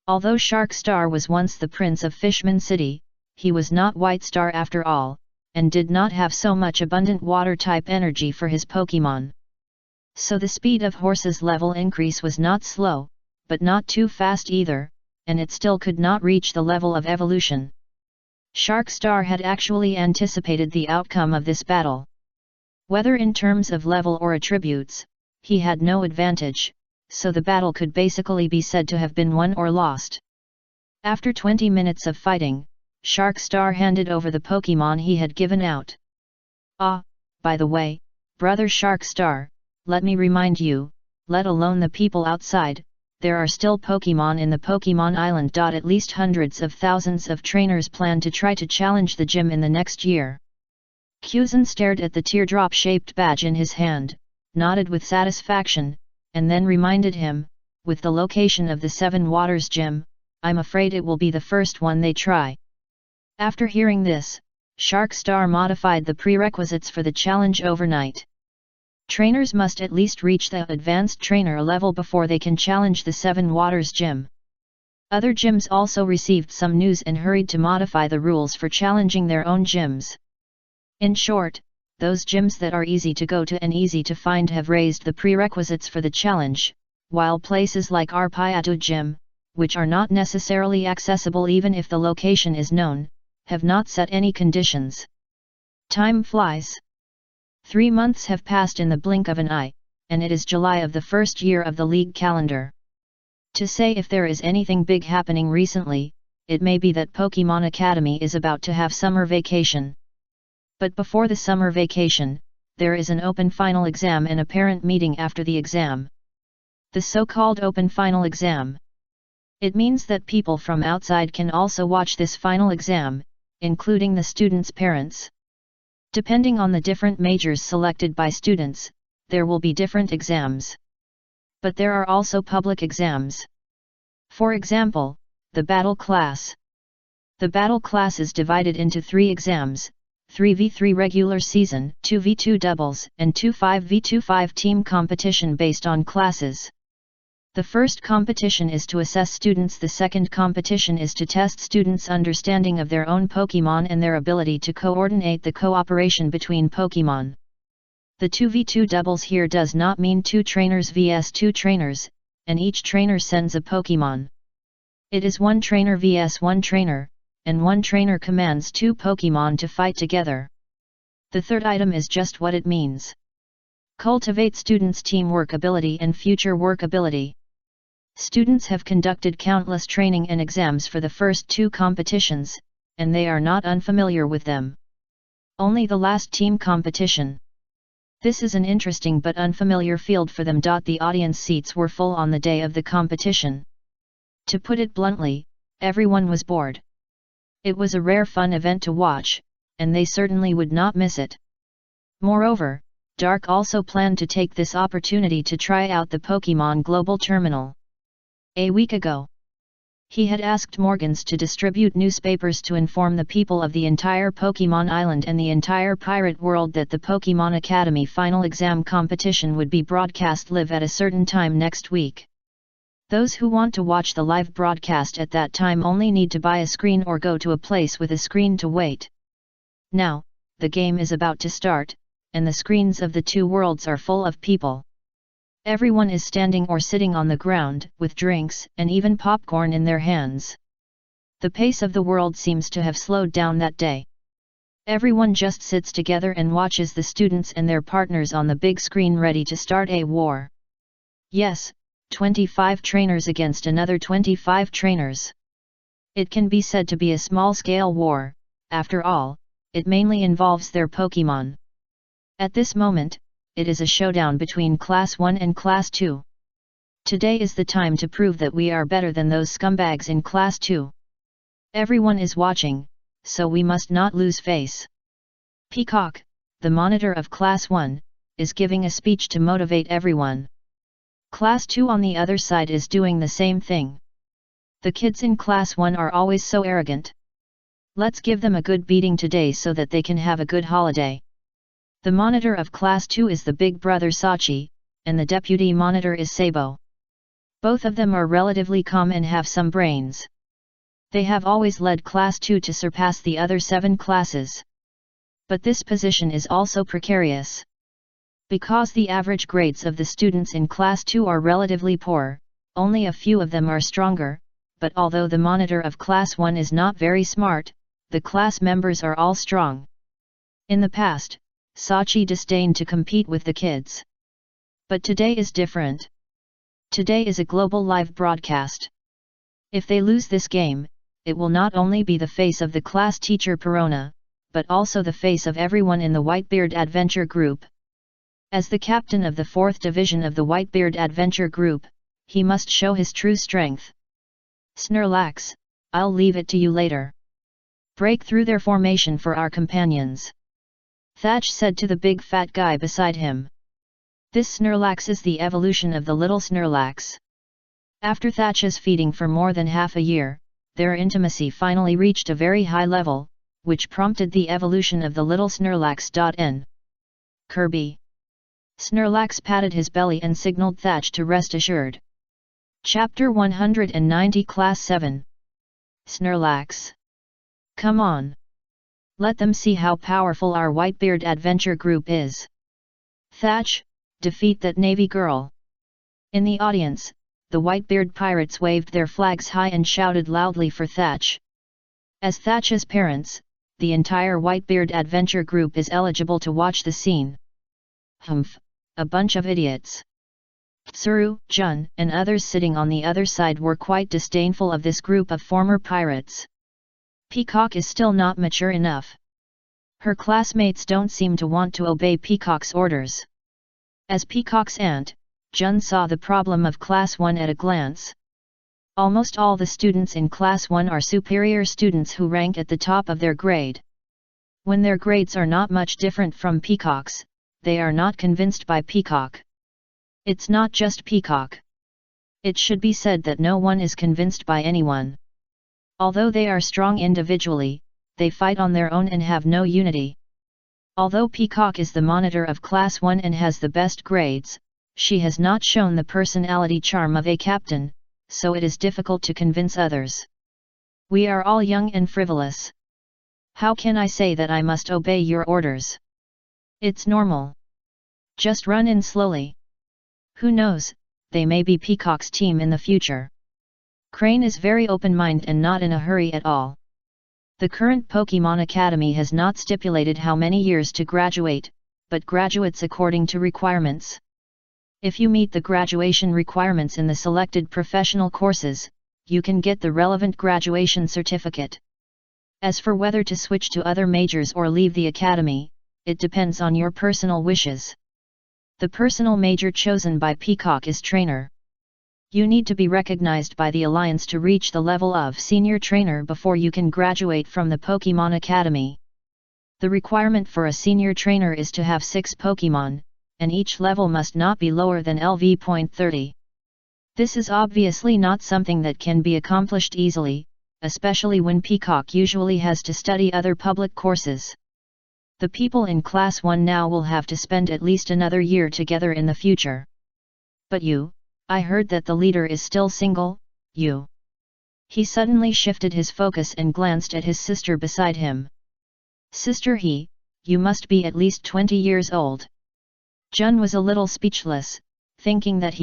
Although Shark Star was once the Prince of Fishman City, he was not White Star after all, and did not have so much abundant water-type energy for his Pokémon. So the speed of Horsa's level increase was not slow, but not too fast either, and it still could not reach the level of evolution. Shark Star had actually anticipated the outcome of this battle. Whether in terms of level or attributes, he had no advantage, so the battle could basically be said to have been won or lost. After 20 minutes of fighting, Shark Star handed over the Pokémon he had given out. Ah, by the way, brother Shark Star, let me remind you, let alone the people outside, there are still Pokémon in the Pokémon Island. At least hundreds of thousands of trainers plan to try to challenge the gym in the next year. Kuzan stared at the teardrop-shaped badge in his hand, nodded with satisfaction, and then reminded him, with the location of the Seven Waters gym, I'm afraid it will be the first one they try. After hearing this, Shark Star modified the prerequisites for the challenge overnight. Trainers must at least reach the advanced trainer level before they can challenge the Seven Waters gym. Other gyms also received some news and hurried to modify the rules for challenging their own gyms. In short, those gyms that are easy to go to and easy to find have raised the prerequisites for the challenge, while places like Arpayatu Gym, which are not necessarily accessible even if the location is known, have not set any conditions. Time flies. 3 months have passed in the blink of an eye, and it is July of the first year of the league calendar. To say if there is anything big happening recently, it may be that Pokemon Academy is about to have summer vacation. But before the summer vacation, there is an open final exam and a parent meeting after the exam. The so-called open final exam. It means that people from outside can also watch this final exam, including the students' parents. Depending on the different majors selected by students, there will be different exams. But there are also public exams. For example, the battle class. The battle class is divided into 3 exams, 3v3 regular season, 2v2 doubles, and 2 5v2 5 team competition based on classes. The first competition is to assess students, the second competition is to test students' understanding of their own Pokemon and their ability to coordinate the cooperation between Pokemon. The 2v2 doubles here does not mean 2 trainers vs 2 trainers, and each trainer sends a Pokemon. It is 1 trainer vs 1 trainer, and 1 trainer commands 2 Pokemon to fight together. The third item is just what it means. Cultivate students' teamwork ability and future work ability. Students have conducted countless training and exams for the first 2 competitions, and they are not unfamiliar with them. Only the last team competition. This is an interesting but unfamiliar field for them. The audience seats were full on the day of the competition. To put it bluntly, everyone was bored. It was a rare fun event to watch, and they certainly would not miss it. Moreover, Dark also planned to take this opportunity to try out the Pokemon Global Terminal. A week ago, he had asked Morgans to distribute newspapers to inform the people of the entire Pokemon Island and the entire pirate world that the Pokemon Academy final exam competition would be broadcast live at a certain time next week. Those who want to watch the live broadcast at that time only need to buy a screen or go to a place with a screen to wait. Now, the game is about to start, and the screens of the 2 worlds are full of people. Everyone is standing or sitting on the ground, with drinks and even popcorn in their hands. The pace of the world seems to have slowed down that day. Everyone just sits together and watches the students and their partners on the big screen ready to start a war. Yes, 25 trainers against another 25 trainers. It can be said to be a small-scale war, after all, it mainly involves their Pokemon. At this moment, it is a showdown between Class 1 and Class 2. Today is the time to prove that we are better than those scumbags in Class 2. Everyone is watching, so we must not lose face. Peacock, the monitor of Class 1, is giving a speech to motivate everyone. Class 2 on the other side is doing the same thing. The kids in Class 1 are always so arrogant. Let's give them a good beating today so that they can have a good holiday. The monitor of Class 2 is the big brother Sachi, and the deputy monitor is Sabo. Both of them are relatively calm and have some brains. They have always led Class 2 to surpass the other 7 classes. But this position is also precarious. Because the average grades of the students in Class 2 are relatively poor, only a few of them are stronger, but although the monitor of Class 1 is not very smart, the class members are all strong. In the past, Sachi disdained to compete with the kids. But today is different. Today is a global live broadcast. If they lose this game, it will not only be the face of the class teacher Perona, but also the face of everyone in the Whitebeard Adventure Group. As the captain of the 4th division of the Whitebeard Adventure Group, he must show his true strength. Snorlax, I'll leave it to you later. Break through their formation for our companions. Thatch said to the big fat guy beside him. This Snorlax is the evolution of the little Snorlax. After Thatch's feeding for more than half a year, their intimacy finally reached a very high level, which prompted the evolution of the little Snorlax. Kirby. Snorlax patted his belly and signaled Thatch to rest assured. Chapter 190 Class 7. Snorlax. Come on. Let them see how powerful our Whitebeard Adventure Group is. Thatch, defeat that Navy girl. In the audience, the Whitebeard pirates waved their flags high and shouted loudly for Thatch. As Thatch's parents, the entire Whitebeard Adventure Group is eligible to watch the scene. Humph, a bunch of idiots. Tsuru, Jun, and others sitting on the other side were quite disdainful of this group of former pirates. Peacock is still not mature enough. Her classmates don't seem to want to obey Peacock's orders. As Peacock's aunt, Jun saw the problem of Class 1 at a glance. Almost all the students in Class 1 are superior students who rank at the top of their grade. When their grades are not much different from Peacock's, they are not convinced by Peacock. It's not just Peacock. It should be said that no one is convinced by anyone. Although they are strong individually, they fight on their own and have no unity. Although Peacock is the monitor of Class 1 and has the best grades, she has not shown the personality charm of a captain, so it is difficult to convince others. We are all young and frivolous. How can I say that I must obey your orders? It's normal. Just run in slowly. Who knows, they may be Peacock's team in the future. Crane is very open-minded and not in a hurry at all. The current Pokemon Academy has not stipulated how many years to graduate, but graduates according to requirements. If you meet the graduation requirements in the selected professional courses, you can get the relevant graduation certificate. As for whether to switch to other majors or leave the academy, it depends on your personal wishes. The personal major chosen by Peacock is trainer. You need to be recognized by the Alliance to reach the level of senior trainer before you can graduate from the Pokemon Academy. The requirement for a senior trainer is to have 6 Pokemon, and each level must not be lower than LV.30. This is obviously not something that can be accomplished easily, especially when Peacock usually has to study other public courses. The people in Class 1 now will have to spend at least another year together in the future. But I heard that the leader is still single, you. He suddenly shifted his focus and glanced at his sister beside him. Sister, you must be at least 20 years old. Jun was a little speechless, thinking that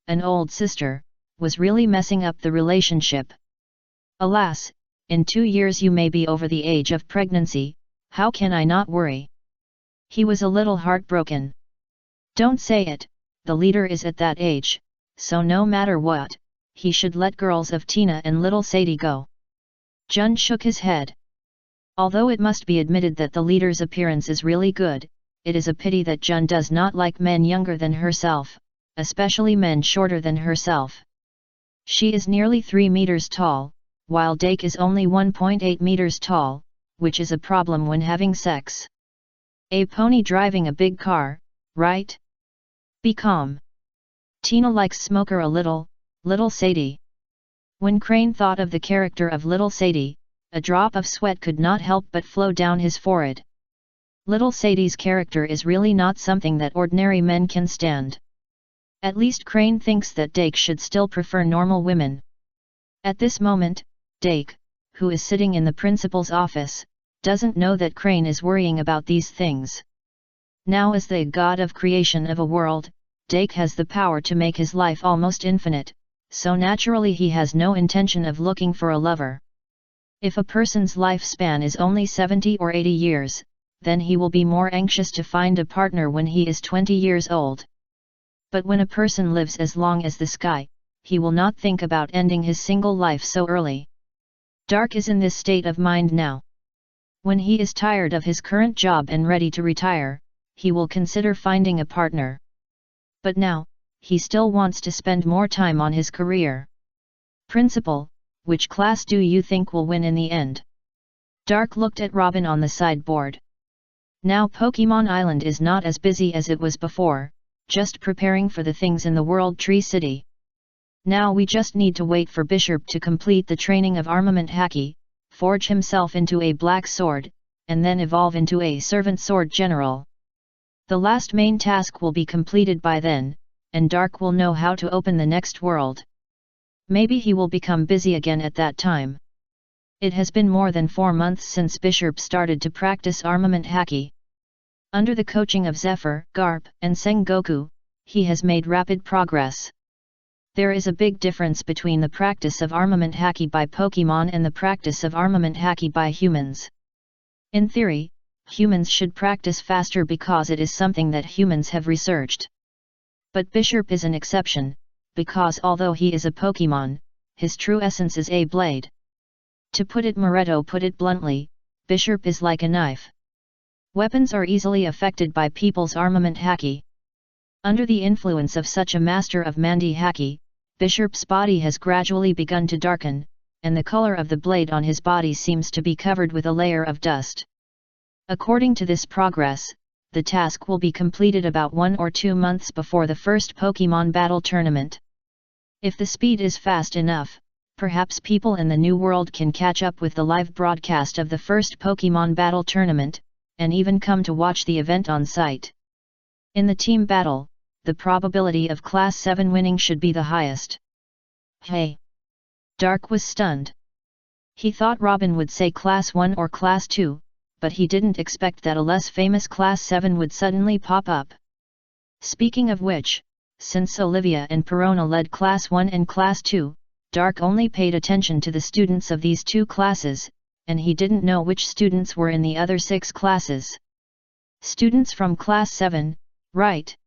an old sister, was really messing up the relationship. Alas, in 2 years you may be over the age of pregnancy, how can I not worry? He was a little heartbroken. Don't say it, the leader is at that age, so no matter what, he should let girls of Tina and little Sadie go. Jun shook his head. Although it must be admitted that the leader's appearance is really good, it is a pity that Jun does not like men younger than herself, especially men shorter than herself. She is nearly 3 meters tall, while Dake is only 1.8 meters tall, which is a problem when having sex. A pony driving a big car, right? Be calm. Tina likes Smoker a little Sadie. When Crane thought of the character of little Sadie, a drop of sweat could not help but flow down his forehead. Little Sadie's character is really not something that ordinary men can stand. At least Crane thinks that Dake should still prefer normal women. At this moment, Dake, who is sitting in the principal's office, doesn't know that Crane is worrying about these things. Now as the god of creation of a world, Dake has the power to make his life almost infinite, so naturally he has no intention of looking for a lover. If a person's lifespan is only 70 or 80 years, then he will be more anxious to find a partner when he is 20 years old. But when a person lives as long as the sky, he will not think about ending his single life so early. Dark is in this state of mind now. When he is tired of his current job and ready to retire, he will consider finding a partner. But now, he still wants to spend more time on his career. Principal, which class do you think will win in the end? Dark looked at Robin on the sideboard. Now Pokemon Island is not as busy as it was before, just preparing for the things in the World Tree City. Now we just need to wait for Bishop to complete the training of Armament Haki, forge himself into a black sword, and then evolve into a servant sword general. The last main task will be completed by then, and Dark will know how to open the next world. Maybe he will become busy again at that time. It has been more than 4 months since Bishop started to practice Armament Haki. Under the coaching of Zephyr, Garp, and Sengoku, he has made rapid progress. There is a big difference between the practice of Armament Haki by Pokemon and the practice of Armament Haki by humans. In theory, humans should practice faster because it is something that humans have researched. But Bishop is an exception, because although he is a Pokemon, his true essence is a blade. To put it bluntly, Bishop is like a knife. Weapons are easily affected by people's armament haki. Under the influence of such a master of Mandi haki, Bishop's body has gradually begun to darken, and the color of the blade on his body seems to be covered with a layer of dust. According to this progress, the task will be completed about 1 or 2 months before the first Pokemon battle tournament. If the speed is fast enough, perhaps people in the New World can catch up with the live broadcast of the first Pokemon battle tournament, and even come to watch the event on site. In the team battle, the probability of Class 7 winning should be the highest. Hey! Dark was stunned. He thought Robin would say Class 1 or Class 2, but he didn't expect that a less famous Class 7 would suddenly pop up. Speaking of which, since Olivia and Perona led Class 1 and Class 2, Dark only paid attention to the students of these 2 classes, and he didn't know which students were in the other 6 classes. Students from Class 7, right?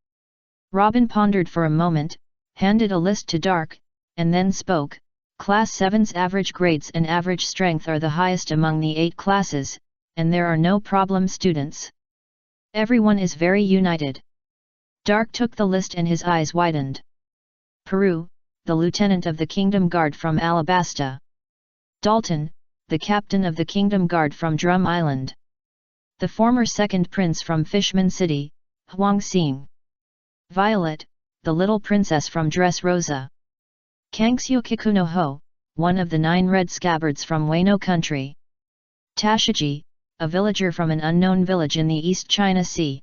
Robin pondered for a moment, handed a list to Dark, and then spoke. Class 7's average grades and average strength are the highest among the 8 classes, and there are no problem students. Everyone is very united. Dark took the list and his eyes widened. Peru, the lieutenant of the Kingdom Guard from Alabasta. Dalton, the captain of the Kingdom Guard from Drum Island. The former second prince from Fishman City, Huang Xing. Violet, the little princess from Dressrosa. Kangxiu Kikunoho, one of the 9 red scabbards from Wano country. Tashiji, a villager from an unknown village in the East China Sea.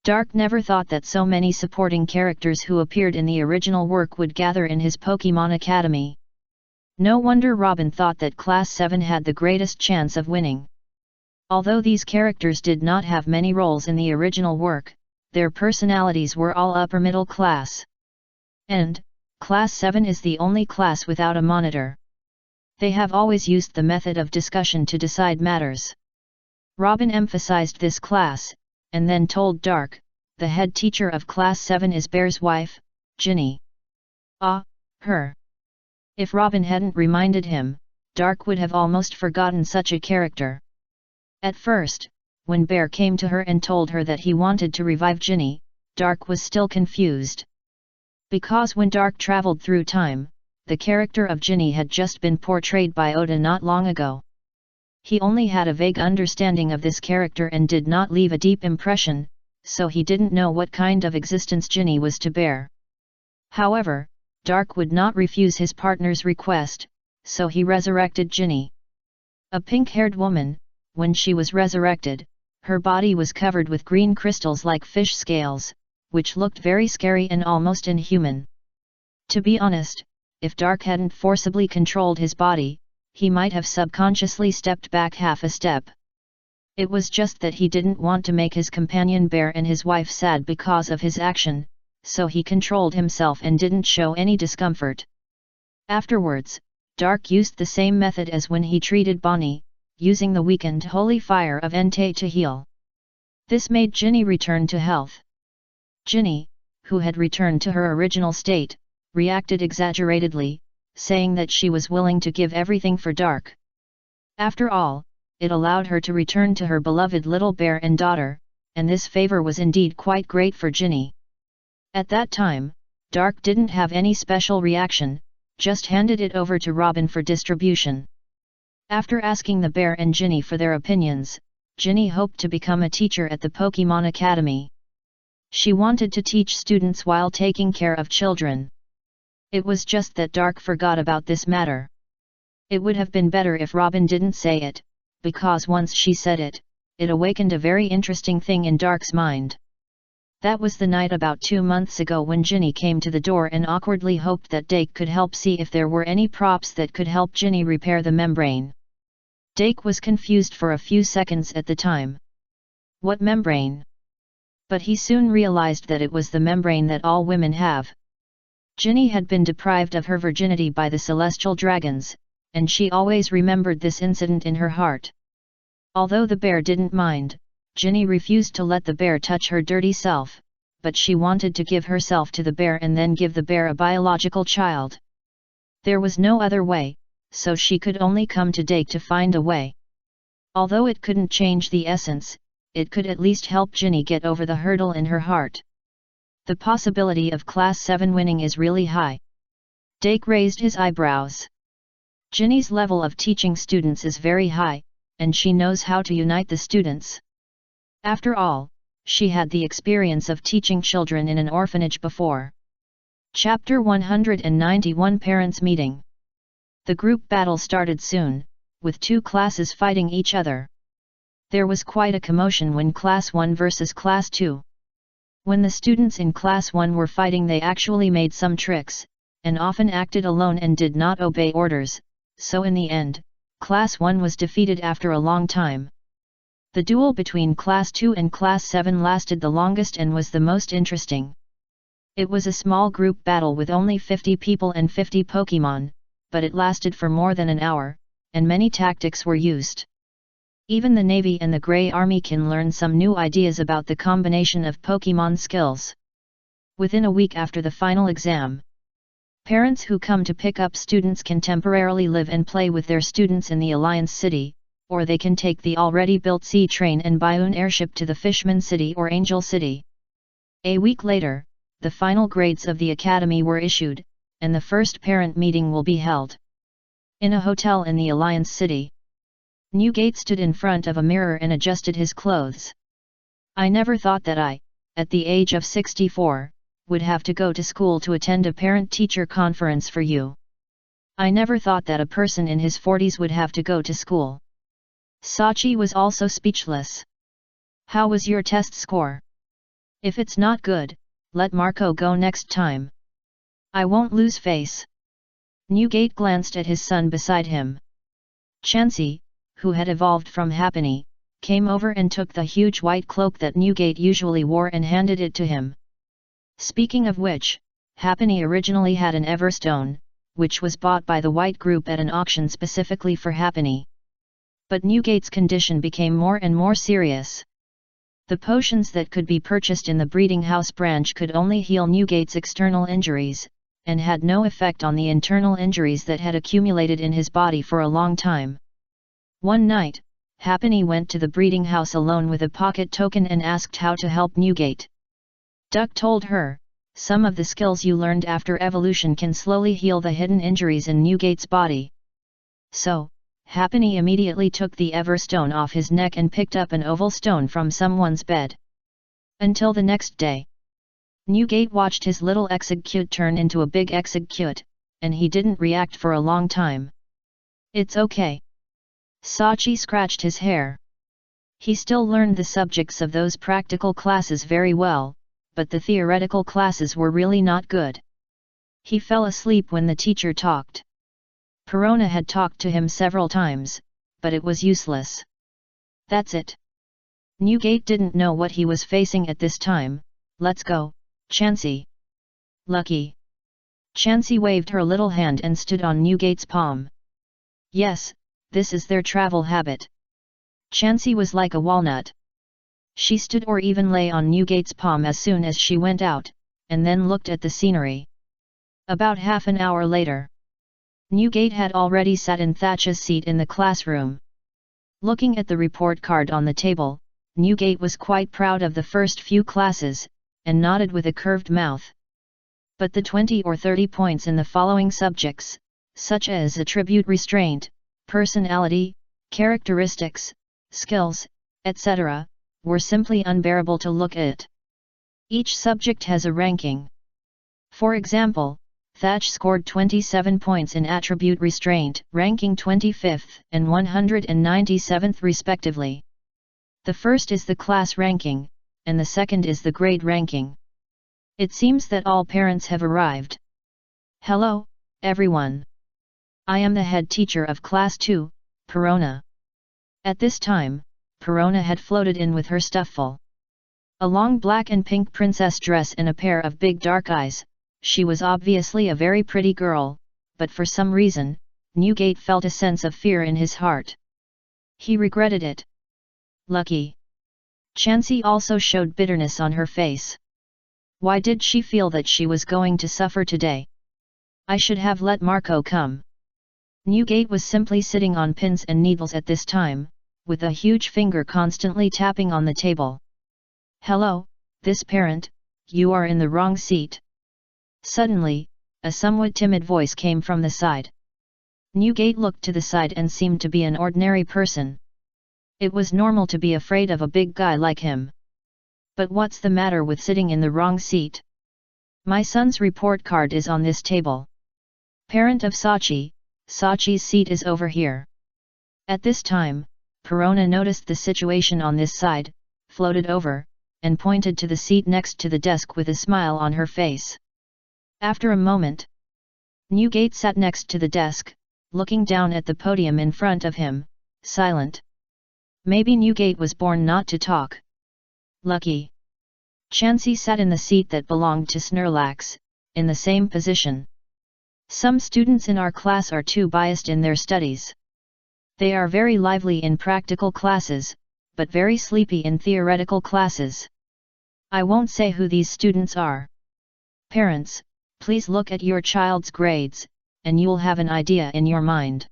Dark never thought that so many supporting characters who appeared in the original work would gather in his Pokemon Academy. No wonder Robin thought that Class 7 had the greatest chance of winning. Although these characters did not have many roles in the original work, their personalities were all upper middle class. And, Class 7 is the only class without a monitor. They have always used the method of discussion to decide matters. Robin emphasized this class, and then told Dark, the head teacher of Class 7 is Bear's wife, Ginny. Ah, her. If Robin hadn't reminded him, Dark would have almost forgotten such a character. At first, when Bear came to her and told her that he wanted to revive Ginny, Dark was still confused. Because when Dark traveled through time, the character of Ginny had just been portrayed by Oda not long ago. He only had a vague understanding of this character and did not leave a deep impression, so he didn't know what kind of existence Ginny was to Bear. However, Dark would not refuse his partner's request, so he resurrected Ginny. A pink-haired woman, when she was resurrected, her body was covered with green crystals like fish scales, which looked very scary and almost inhuman. To be honest, if Dark hadn't forcibly controlled his body, he might have subconsciously stepped back half a step. It was just that he didn't want to make his companion Bear and his wife sad because of his action, so he controlled himself and didn't show any discomfort. Afterwards, Dark used the same method as when he treated Bonnie, using the weakened holy fire of Entei to heal. This made Ginny return to health. Ginny, who had returned to her original state, reacted exaggeratedly, saying that she was willing to give everything for Dark. After all, it allowed her to return to her beloved little bear and daughter, and this favor was indeed quite great for Ginny. At that time, Dark didn't have any special reaction, just handed it over to Robin for distribution. After asking the bear and Ginny for their opinions, Ginny hoped to become a teacher at the Pokemon Academy. She wanted to teach students while taking care of children. It was just that Dark forgot about this matter. It would have been better if Robin didn't say it, because once she said it, it awakened a very interesting thing in Dark's mind. That was the night about 2 months ago when Ginny came to the door and awkwardly hoped that Dake could help see if there were any props that could help Ginny repair the membrane. Dake was confused for a few seconds at the time. What membrane? But he soon realized that it was the membrane that all women have. Ginny had been deprived of her virginity by the celestial dragons, and she always remembered this incident in her heart. Although the bear didn't mind, Ginny refused to let the bear touch her dirty self, but she wanted to give herself to the bear and then give the bear a biological child. There was no other way, so she could only come to Dake to find a way. Although it couldn't change the essence, it could at least help Ginny get over the hurdle in her heart. The possibility of Class 7 winning is really high. Dake raised his eyebrows. Ginny's level of teaching students is very high, and she knows how to unite the students. After all, she had the experience of teaching children in an orphanage before. Chapter 191 Parents Meeting. The group battle started soon, with two classes fighting each other. There was quite a commotion when Class 1 versus Class 2. When the students in Class 1 were fighting, they actually made some tricks, and often acted alone and did not obey orders, so in the end, Class 1 was defeated after a long time. The duel between Class 2 and Class 7 lasted the longest and was the most interesting. It was a small group battle with only 50 people and 50 Pokémon, but it lasted for more than an hour, and many tactics were used. Even the Navy and the Grey Army can learn some new ideas about the combination of Pokémon skills. Within a week after the final exam, parents who come to pick up students can temporarily live and play with their students in the Alliance City, or they can take the already built sea train and buy an airship to the Fishman City or Angel City. A week later, the final grades of the academy were issued, and the first parent meeting will be held. In a hotel in the Alliance City, Newgate stood in front of a mirror and adjusted his clothes. I never thought that I, at the age of 64, would have to go to school to attend a parent-teacher conference for you. I never thought that a person in his 40s would have to go to school. Sachi was also speechless. How was your test score? If it's not good, let Marco go next time. I won't lose face. Newgate glanced at his son beside him. Chansey, who had evolved from Happiny, came over and took the huge white cloak that Newgate usually wore and handed it to him. Speaking of which, Happiny originally had an Everstone, which was bought by the White Group at an auction specifically for Happiny. But Newgate's condition became more and more serious. The potions that could be purchased in the breeding house branch could only heal Newgate's external injuries, and had no effect on the internal injuries that had accumulated in his body for a long time. One night, Happiny went to the breeding house alone with a pocket token and asked how to help Newgate. Duck told her, "Some of the skills you learned after evolution can slowly heal the hidden injuries in Newgate's body." So, Happiny immediately took the Everstone off his neck and picked up an oval stone from someone's bed. Until the next day, Newgate watched his little Execute turn into a big Execute, and he didn't react for a long time. "It's okay." Sachi scratched his hair. He still learned the subjects of those practical classes very well, but the theoretical classes were really not good. He fell asleep when the teacher talked. Perona had talked to him several times, but it was useless. That's it. Newgate didn't know what he was facing at this time. "Let's go, Chansey." "Lucky." Chansey waved her little hand and stood on Newgate's palm. Yes, this is their travel habit. Chansey was like a walnut. She stood or even lay on Newgate's palm as soon as she went out, and then looked at the scenery. About half an hour later, Newgate had already sat in Thatch's seat in the classroom. Looking at the report card on the table, Newgate was quite proud of the first few classes, and nodded with a curved mouth. But the 20 or 30 points in the following subjects, such as attribute restraint, personality, characteristics, skills, etc., were simply unbearable to look at. Each subject has a ranking. For example, Thatch scored 27 points in attribute restraint, ranking 25th and 197th respectively. The first is the class ranking, and the second is the grade ranking. It seems that all parents have arrived. Hello, everyone. I am the head teacher of Class 2, Perona. At this time, Perona had floated in with her stufful. A long black and pink princess dress and a pair of big dark eyes. She was obviously a very pretty girl, but for some reason, Newgate felt a sense of fear in his heart. He regretted it. Lucky. Chansey also showed bitterness on her face. Why did she feel that she was going to suffer today? I should have let Marco come. Newgate was simply sitting on pins and needles at this time, with a huge finger constantly tapping on the table. Hello, this parent, you are in the wrong seat. Suddenly, a somewhat timid voice came from the side. Newgate looked to the side and seemed to be an ordinary person. It was normal to be afraid of a big guy like him. But what's the matter with sitting in the wrong seat? My son's report card is on this table. Parent of Sachi, Sachi's seat is over here. At this time, Perona noticed the situation on this side, floated over, and pointed to the seat next to the desk with a smile on her face. After a moment, Newgate sat next to the desk, looking down at the podium in front of him, silent. Maybe Newgate was born not to talk. Lucky. Chansey sat in the seat that belonged to Snorlax, in the same position. Some students in our class are too biased in their studies. They are very lively in practical classes, but very sleepy in theoretical classes. I won't say who these students are. Parents, please look at your child's grades, and you'll have an idea in your mind.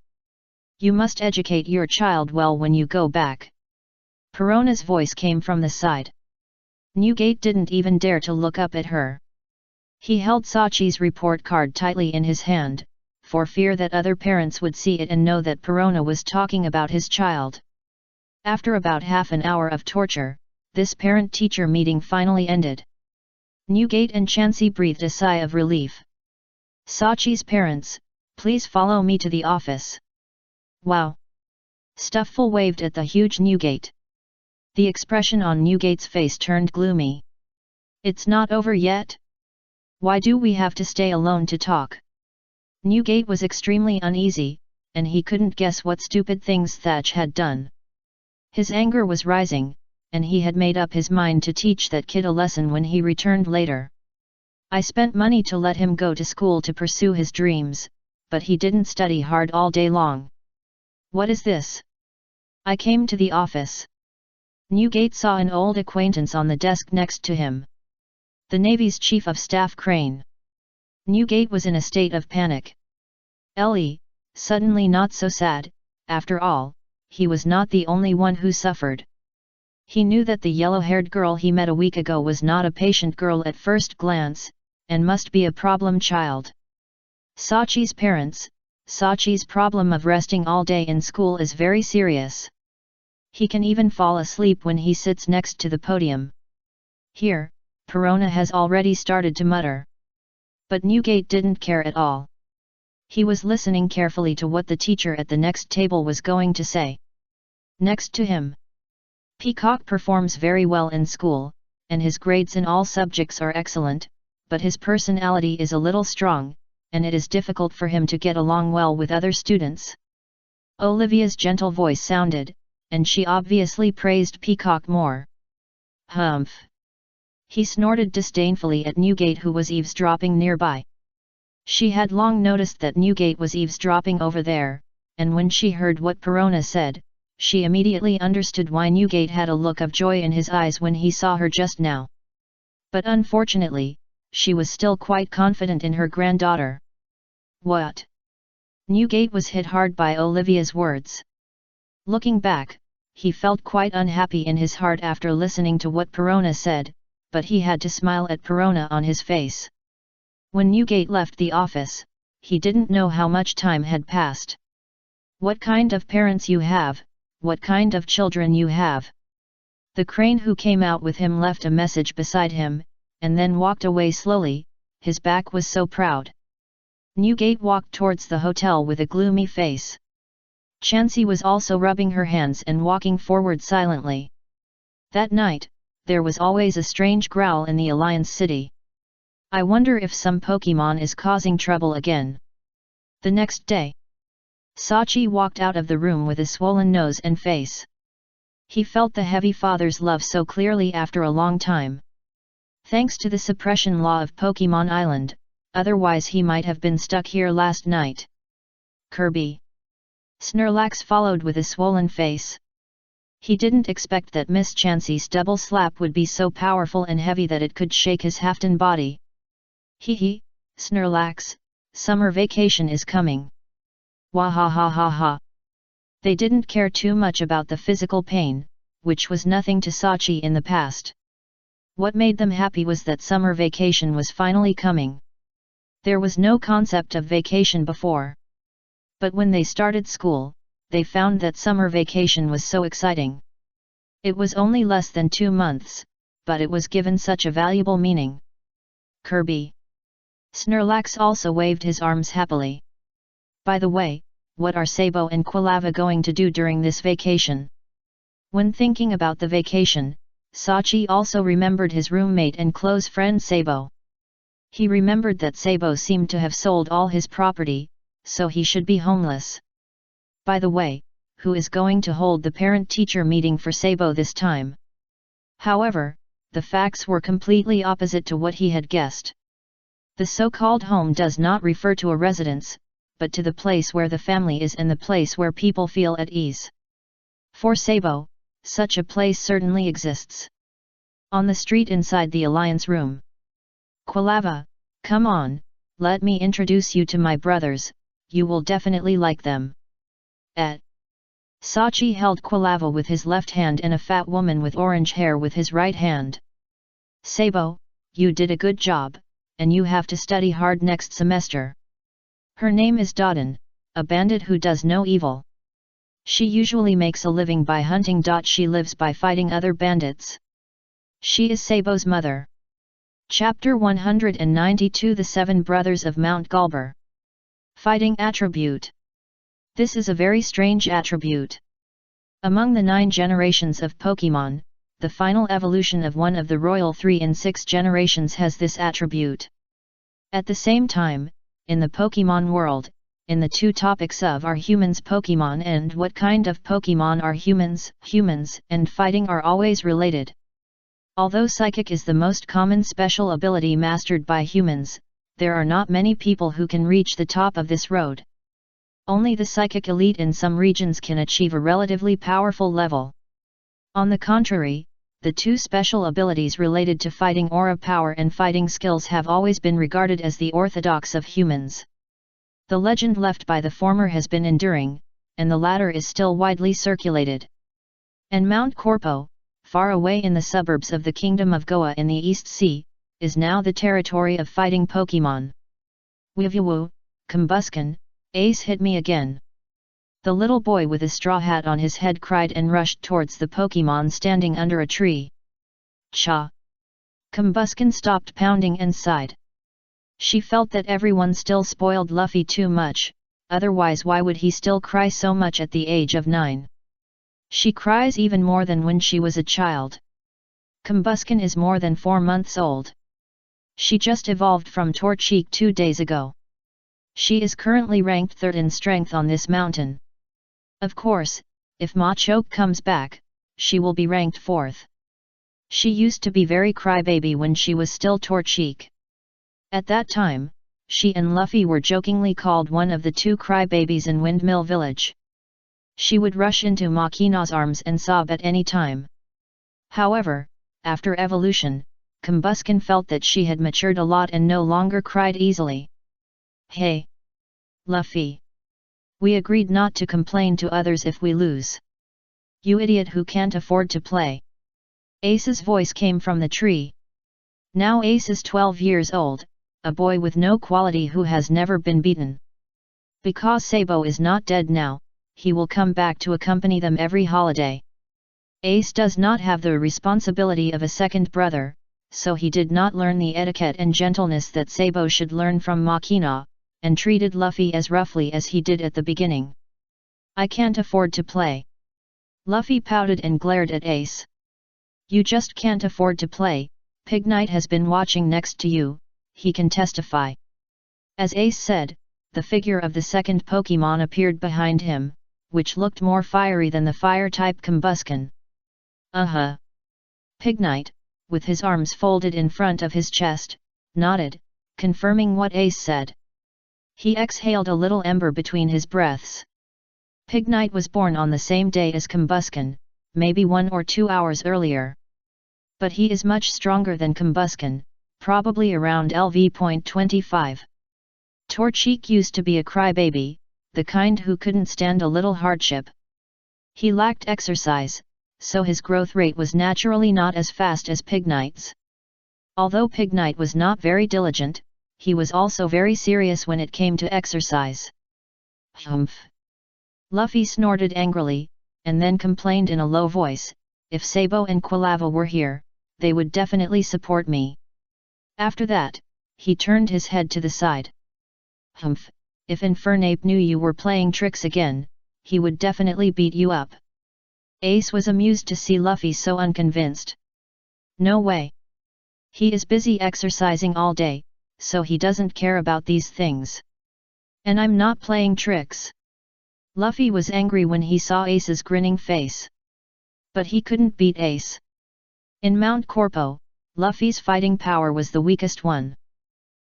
You must educate your child well when you go back. Perona's voice came from the side. Newgate didn't even dare to look up at her. He held Sachi's report card tightly in his hand, for fear that other parents would see it and know that Perona was talking about his child. After about half an hour of torture, this parent-teacher meeting finally ended. Newgate and Chansey breathed a sigh of relief. Sachi's parents, please follow me to the office. Wow! Stufful waved at the huge Newgate. The expression on Newgate's face turned gloomy. It's not over yet? Why do we have to stay alone to talk? Newgate was extremely uneasy, and he couldn't guess what stupid things Thatch had done. His anger was rising, and he had made up his mind to teach that kid a lesson when he returned later. I spent money to let him go to school to pursue his dreams, but he didn't study hard all day long. What is this? I came to the office. Newgate saw an old acquaintance on the desk next to him. The Navy's Chief of Staff Crane. Newgate was in a state of panic. Ellie, suddenly not so sad, after all, he was not the only one who suffered. He knew that the yellow-haired girl he met a week ago was not a patient girl at first glance, and must be a problem child. Sachi's parents, Sachi's problem of resting all day in school is very serious. He can even fall asleep when he sits next to the podium. Here, Perona has already started to mutter. But Newgate didn't care at all. He was listening carefully to what the teacher at the next table was going to say. Next to him, Peacock performs very well in school, and his grades in all subjects are excellent, but his personality is a little strong, and it is difficult for him to get along well with other students. Olivia's gentle voice sounded, and she obviously praised Peacock more. Humph! He snorted disdainfully at Newgate, who was eavesdropping nearby. She had long noticed that Newgate was eavesdropping over there, and when she heard what Perona said, she immediately understood why Newgate had a look of joy in his eyes when he saw her just now. But unfortunately, she was still quite confident in her granddaughter. What? Newgate was hit hard by Olivia's words. Looking back, he felt quite unhappy in his heart after listening to what Perona said, but he had to smile at Perona on his face. When Newgate left the office, he didn't know how much time had passed. What kind of parents you have, what kind of children you have. The crane who came out with him left a message beside him, and then walked away slowly, his back was so proud. Newgate walked towards the hotel with a gloomy face. Chansey was also rubbing her hands and walking forward silently. That night, there was always a strange growl in the Alliance City. I wonder if some Pokemon is causing trouble again. The next day, Sachi walked out of the room with a swollen nose and face. He felt the heavy father's love so clearly after a long time. Thanks to the suppression law of Pokemon Island, otherwise he might have been stuck here last night. Kirby. Snorlax followed with a swollen face. He didn't expect that Miss Chansey's double slap would be so powerful and heavy that it could shake his Hafton body. Hee, Snorlax, summer vacation is coming. Wahahaha. They didn't care too much about the physical pain, which was nothing to Sachi in the past. What made them happy was that summer vacation was finally coming. There was no concept of vacation before. But when they started school, they found that summer vacation was so exciting. It was only less than 2 months, but it was given such a valuable meaning. Kirby. Snorlax also waved his arms happily. By the way, what are Sabo and Quilava going to do during this vacation? When thinking about the vacation, Sachi also remembered his roommate and close friend Sabo. He remembered that Sabo seemed to have sold all his property, so he should be homeless. By the way, who is going to hold the parent-teacher meeting for Sabo this time? However, the facts were completely opposite to what he had guessed. The so-called home does not refer to a residence, but to the place where the family is and the place where people feel at ease. For Sabo, such a place certainly exists. On the street inside the Alliance room. Quilava, come on, let me introduce you to my brothers, you will definitely like them. Sachi held Quilava with his left hand and a fat woman with orange hair with his right hand. Sabo, you did a good job, and you have to study hard next semester. Her name is Dodin, a bandit who does no evil. She usually makes a living by hunting. She lives by fighting other bandits. She is Sabo's mother. Chapter 192 The Seven Brothers of Mount Galber. Fighting attribute. This is a very strange attribute. Among the 9 generations of Pokémon, the final evolution of one of the royal 3 in 6 generations has this attribute. At the same time, in the Pokémon world, in the 2 topics of are humans Pokémon and what kind of Pokémon are humans and fighting are always related. Although Psychic is the most common special ability mastered by humans, there are not many people who can reach the top of this road. Only the Psychic elite in some regions can achieve a relatively powerful level. On the contrary, the 2 special abilities related to fighting aura power and fighting skills have always been regarded as the orthodox of humans. The legend left by the former has been enduring, and the latter is still widely circulated. And Mount Corpo, far away in the suburbs of the Kingdom of Goa in the East Sea, is now the territory of fighting Pokémon. Weevawu, Combuskin, Ace hit me again. The little boy with a straw hat on his head cried and rushed towards the Pokémon standing under a tree. Cha! Combuskin stopped pounding and sighed. She felt that everyone still spoiled Luffy too much, otherwise why would he still cry so much at the age of 9? She cries even more than when she was a child. Combuskin is more than 4 months old. She just evolved from Torchic 2 days ago. She is currently ranked 3rd in strength on this mountain. Of course, if Machoke comes back, she will be ranked 4th. She used to be very crybaby when she was still Torchic. At that time, she and Luffy were jokingly called one of the 2 crybabies in Windmill Village. She would rush into Makina's arms and sob at any time. However, after evolution, Combuskin felt that she had matured a lot and no longer cried easily. Hey! Luffy! We agreed not to complain to others if we lose. You idiot who can't afford to play. Ace's voice came from the tree. Now Ace is 12 years old, a boy with no quality who has never been beaten. Because Sabo is not dead now, he will come back to accompany them every holiday. Ace does not have the responsibility of a second brother, so he did not learn the etiquette and gentleness that Sabo should learn from Makina, and treated Luffy as roughly as he did at the beginning. I can't afford to play. Luffy pouted and glared at Ace. You just can't afford to play, Pig Knight has been watching next to you, he can testify. As Ace said, the figure of the second Pokémon appeared behind him, which looked more fiery than the fire-type Combuskin. Pig Knight, with his arms folded in front of his chest, nodded, confirming what Ace said. He exhaled a little ember between his breaths. Pig Knight was born on the same day as Combuskin, maybe 1 or 2 hours earlier. But he is much stronger than Combusken, probably around LV.25. Torchic used to be a crybaby, the kind who couldn't stand a little hardship. He lacked exercise, so his growth rate was naturally not as fast as Pignite's. Although Pignite was not very diligent, he was also very serious when it came to exercise. Humph! Luffy snorted angrily, and then complained in a low voice, if Sabo and Quilava were here, they would definitely support me. After that, he turned his head to the side. Humph! If Infernape knew you were playing tricks again, he would definitely beat you up. Ace was amused to see Luffy so unconvinced. No way. He is busy exercising all day, so he doesn't care about these things. And I'm not playing tricks. Luffy was angry when he saw Ace's grinning face. But he couldn't beat Ace. In Mount Corpo, Luffy's fighting power was the weakest one.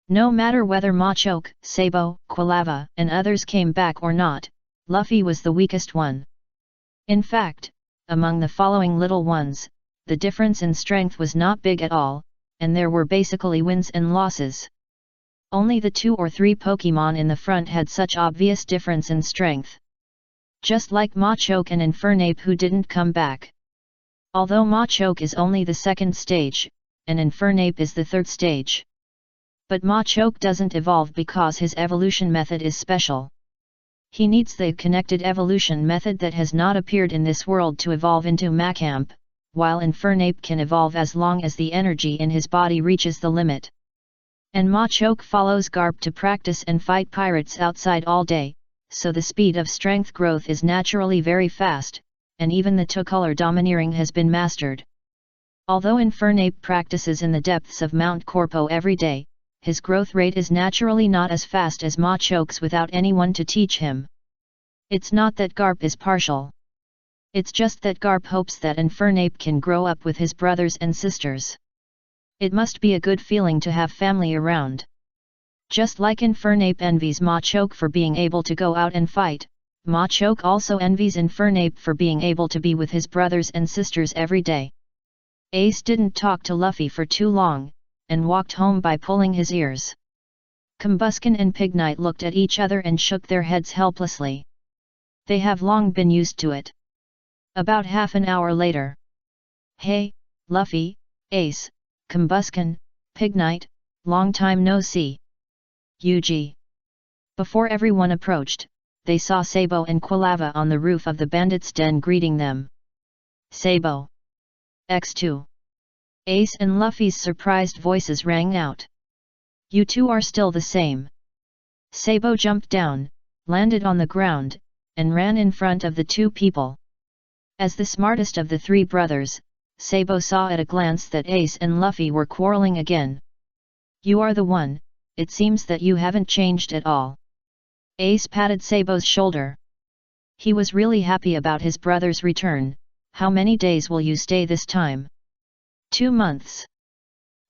No matter whether Machoke, Sabo, Quilava, and others came back or not, Luffy was the weakest one. In fact, among the following little ones, the difference in strength was not big at all, and there were basically wins and losses. Only the 2 or 3 Pokémon in the front had such obvious difference in strength. Just like Machoke and Infernape who didn't come back. Although Machoke is only the second stage, and Infernape is the third stage. But Machoke doesn't evolve because his evolution method is special. He needs the connected evolution method that has not appeared in this world to evolve into Machamp, while Infernape can evolve as long as the energy in his body reaches the limit. And Machoke follows Garp to practice and fight pirates outside all day, so the speed of strength growth is naturally very fast, and even the two-color domineering has been mastered. Although Infernape practices in the depths of Mount Corpo every day, his growth rate is naturally not as fast as Machoke's without anyone to teach him. It's not that Garp is partial. It's just that Garp hopes that Infernape can grow up with his brothers and sisters. It must be a good feeling to have family around. Just like Infernape envies Machoke for being able to go out and fight, Machoke also envies Infernape for being able to be with his brothers and sisters every day. Ace didn't talk to Luffy for too long, and walked home by pulling his ears. Combusken and Pignite looked at each other and shook their heads helplessly. They have long been used to it. About half an hour later. Hey, Luffy, Ace, Combusken, Pignite, long time no see. UG. Before everyone approached, they saw Sabo and Quilava on the roof of the bandits' den greeting them. Sabo. X2. Ace and Luffy's surprised voices rang out. You two are still the same. Sabo jumped down, landed on the ground, and ran in front of the two people. As the smartest of the three brothers, Sabo saw at a glance that Ace and Luffy were quarreling again. You are the one, it seems that you haven't changed at all. Ace patted Sabo's shoulder. He was really happy about his brother's return. How many days will you stay this time? 2 months.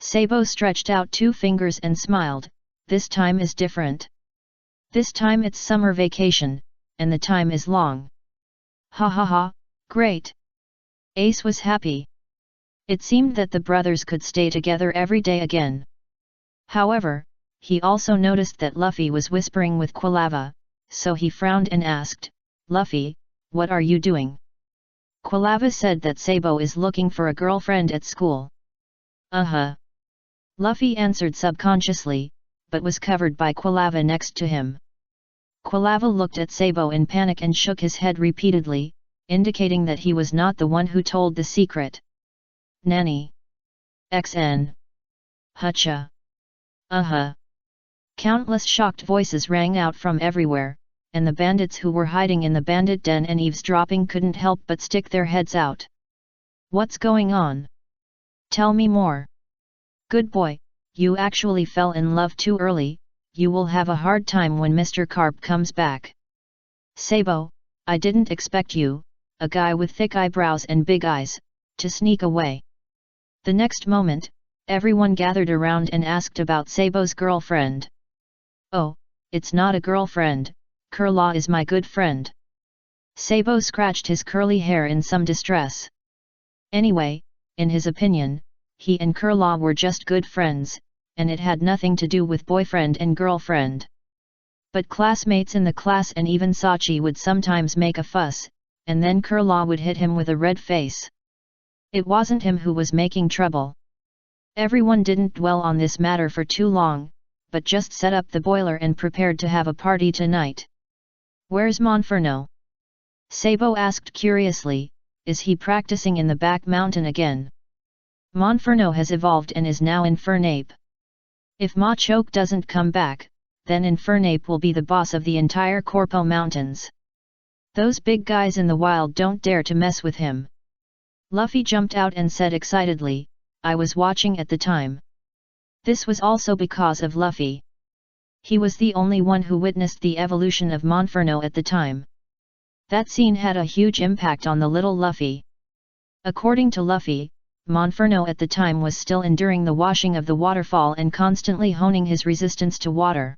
Sabo stretched out 2 fingers and smiled. This time is different. This time it's summer vacation, and the time is long. Ha ha ha, great. Ace was happy. It seemed that the brothers could stay together every day again. However, he also noticed that Luffy was whispering with Quilava, so he frowned and asked, Luffy, what are you doing? Quilava said that Sabo is looking for a girlfriend at school. Uh-huh. Luffy answered subconsciously, but was covered by Quilava next to him. Quilava looked at Sabo in panic and shook his head repeatedly, indicating that he was not the one who told the secret. Nanny. XN. Hutcha. Uh-huh. Countless shocked voices rang out from everywhere, and the bandits who were hiding in the bandit den and eavesdropping couldn't help but stick their heads out. What's going on? Tell me more. Good boy, you actually fell in love too early, you will have a hard time when Mr. Carp comes back. Sabo, I didn't expect you, a guy with thick eyebrows and big eyes, to sneak away. The next moment, everyone gathered around and asked about Sabo's girlfriend. Oh, it's not a girlfriend, Kurlaw is my good friend. Sabo scratched his curly hair in some distress. Anyway, in his opinion, he and Kurla were just good friends, and it had nothing to do with boyfriend and girlfriend. But classmates in the class and even Sachi would sometimes make a fuss, and then Kurla would hit him with a red face. It wasn't him who was making trouble. Everyone didn't dwell on this matter for too long, but just set up the boiler and prepared to have a party tonight. "Where's Monferno?" Sabo asked curiously. "Is he practicing in the back mountain again?" "Monferno has evolved and is now in Fernape. If Ma Choke doesn't come back, then Infernape will be the boss of the entire Corpo Mountains. Those big guys in the wild don't dare to mess with him." Luffy jumped out and said excitedly, "I was watching at the time." This was also because of Luffy. He was the only one who witnessed the evolution of Monferno at the time. That scene had a huge impact on the little Luffy. According to Luffy, Monferno at the time was still enduring the washing of the waterfall and constantly honing his resistance to water.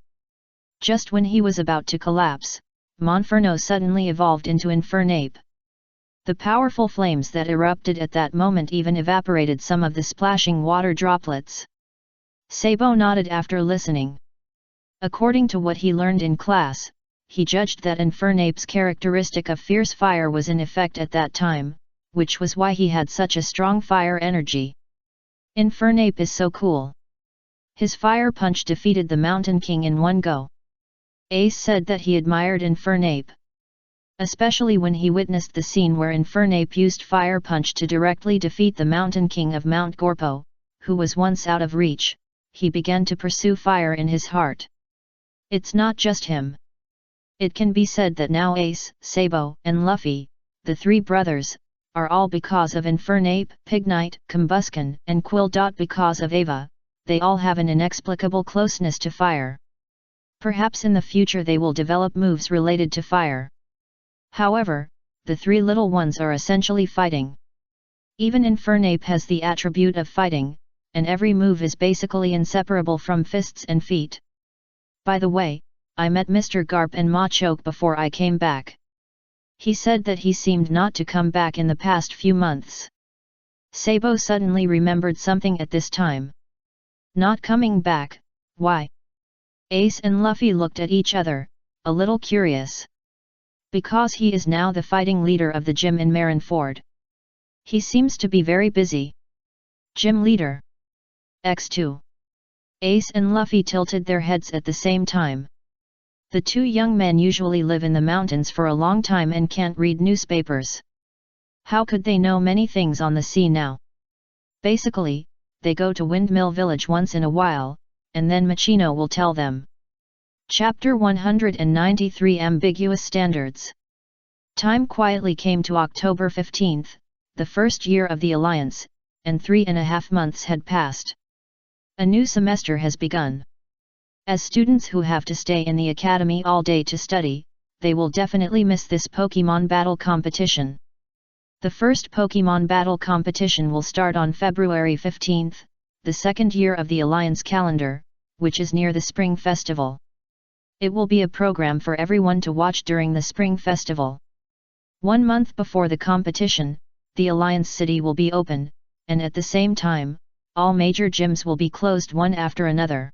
Just when he was about to collapse, Monferno suddenly evolved into Infernape. The powerful flames that erupted at that moment even evaporated some of the splashing water droplets. Sabo nodded after listening. According to what he learned in class, he judged that Infernape's characteristic of fierce fire was in effect at that time, which was why he had such a strong fire energy. Infernape is so cool. His fire punch defeated the Mountain King in one go. Ace said that he admired Infernape. Especially when he witnessed the scene where Infernape used Fire Punch to directly defeat the Mountain King of Mount Gorpo, who was once out of reach, he began to pursue fire in his heart. It's not just him. It can be said that now Ace, Sabo, and Luffy, the three brothers, are all because of Infernape, Pignite, Combusken, and Quill. Because of Ava, they all have an inexplicable closeness to fire. Perhaps in the future they will develop moves related to fire. However, the three little ones are essentially fighting. Even Infernape has the attribute of fighting, and every move is basically inseparable from fists and feet. By the way, I met Mr. Garp and Ma Choke before I came back. He said that he seemed not to come back in the past few months. Sabo suddenly remembered something at this time. Not coming back, why? Ace and Luffy looked at each other, a little curious. Because he is now the fighting leader of the gym in Marineford. He seems to be very busy. Gym leader. X2. Ace and Luffy tilted their heads at the same time. The two young men usually live in the mountains for a long time and can't read newspapers. How could they know many things on the sea now? Basically, they go to Windmill Village once in a while, and then Machino will tell them. Chapter 193 Ambiguous Standards. Time quietly came to October 15, the first year of the Alliance, and 3.5 months had passed. A new semester has begun. As students who have to stay in the academy all day to study, they will definitely miss this Pokemon battle competition. The first Pokemon battle competition will start on February 15, the second year of the Alliance calendar, which is near the Spring Festival. It will be a program for everyone to watch during the Spring Festival. 1 month before the competition, the Alliance City will be open, and at the same time, all major gyms will be closed one after another.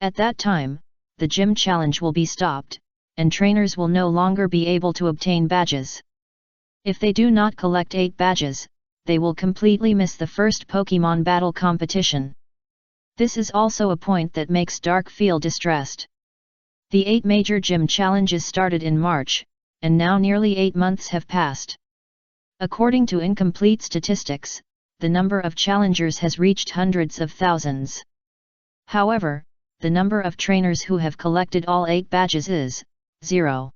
At that time, the gym challenge will be stopped, and trainers will no longer be able to obtain badges. If they do not collect 8 badges, they will completely miss the first Pokemon battle competition. This is also a point that makes Dark feel distressed. The 8 major gym challenges started in March, and now nearly 8 months have passed. According to incomplete statistics, the number of challengers has reached hundreds of thousands. However, the number of trainers who have collected all 8 badges is 0.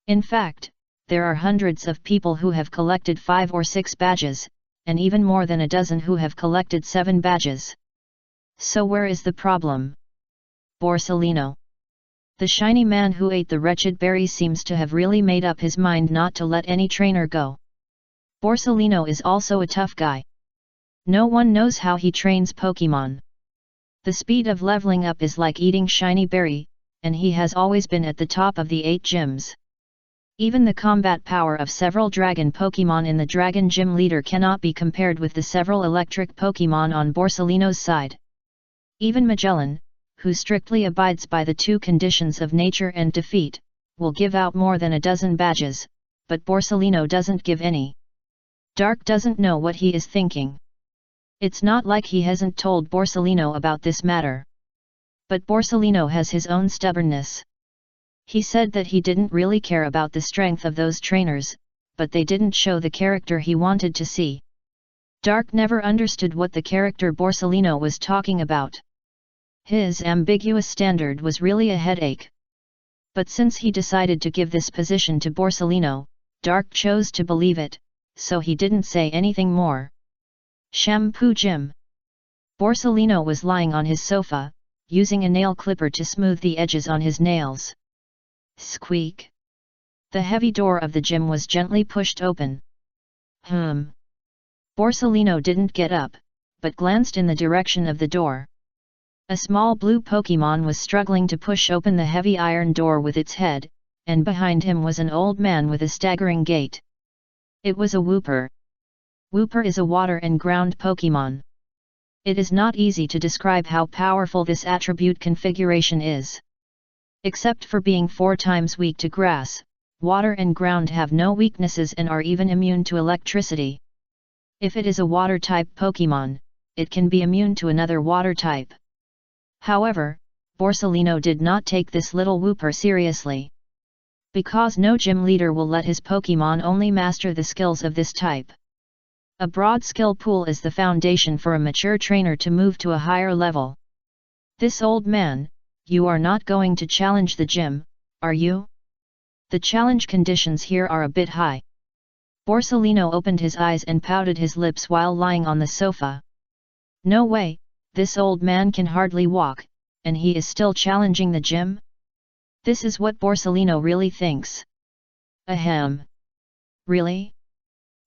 In fact, there are hundreds of people who have collected 5 or 6 badges, and even more than a dozen who have collected 7 badges. So where is the problem? Borsalino. The shiny man who ate the wretched berry seems to have really made up his mind not to let any trainer go. Borsalino is also a tough guy. No one knows how he trains Pokemon. The speed of leveling up is like eating shiny berry, and he has always been at the top of the 8 gyms. Even the combat power of several dragon Pokémon in the Dragon Gym Leader cannot be compared with the several electric Pokémon on Borsalino's side. Even Magellan, who strictly abides by the two conditions of nature and defeat, will give out more than a dozen badges, but Borsalino doesn't give any. Dark doesn't know what he is thinking. It's not like he hasn't told Borsalino about this matter. But Borsalino has his own stubbornness. He said that he didn't really care about the strength of those trainers, but they didn't show the character he wanted to see. Dark never understood what the character Borsalino was talking about. His ambiguous standard was really a headache. But since he decided to give this position to Borsalino, Dark chose to believe it, so he didn't say anything more. Shampoo Gym. Borsalino was lying on his sofa, using a nail clipper to smooth the edges on his nails. Squeak! The heavy door of the gym was gently pushed open. Borsalino didn't get up, but glanced in the direction of the door. A small blue Pokémon was struggling to push open the heavy iron door with its head, and behind him was an old man with a staggering gait. It was a Wooper. Wooper is a water and ground Pokémon. It is not easy to describe how powerful this attribute configuration is. Except for being 4 times weak to grass, water and ground have no weaknesses and are even immune to electricity. If it is a water-type Pokémon, it can be immune to another water type. However, Borsalino did not take this little Wooper seriously. Because no gym leader will let his Pokémon only master the skills of this type. A broad skill pool is the foundation for a mature trainer to move to a higher level. This old man, you are not going to challenge the gym, are you? The challenge conditions here are a bit high. Borsalino opened his eyes and pouted his lips while lying on the sofa. No way, this old man can hardly walk, and he is still challenging the gym? This is what Borsalino really thinks. Ahem. Really?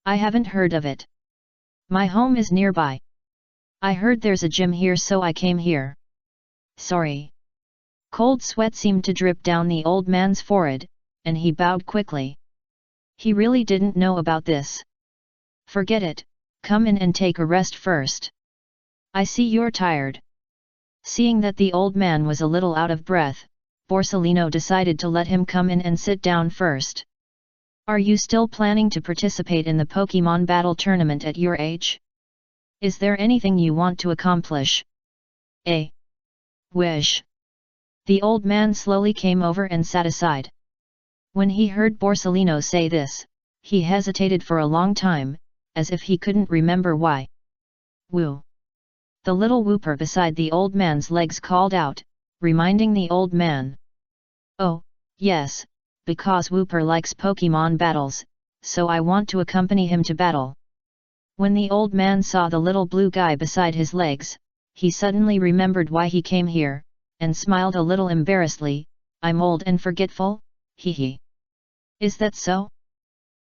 I haven't heard of it. My home is nearby. I heard there's a gym here, so I came here. Sorry. Cold sweat seemed to drip down the old man's forehead, and he bowed quickly. He really didn't know about this. Forget it, come in and take a rest first. I see you're tired. Seeing that the old man was a little out of breath, Borsalino decided to let him come in and sit down first. Are you still planning to participate in the Pokémon battle tournament at your age? Is there anything you want to accomplish? A wish. The old man slowly came over and sat aside. When he heard Borsalino say this, he hesitated for a long time, as if he couldn't remember why. Woo! The little Wooper beside the old man's legs called out, reminding the old man. Oh, yes, because Wooper likes Pokémon battles, so I want to accompany him to battle. When the old man saw the little blue guy beside his legs, he suddenly remembered why he came here, and smiled a little embarrassedly. I'm old and forgetful, hee. Is that so?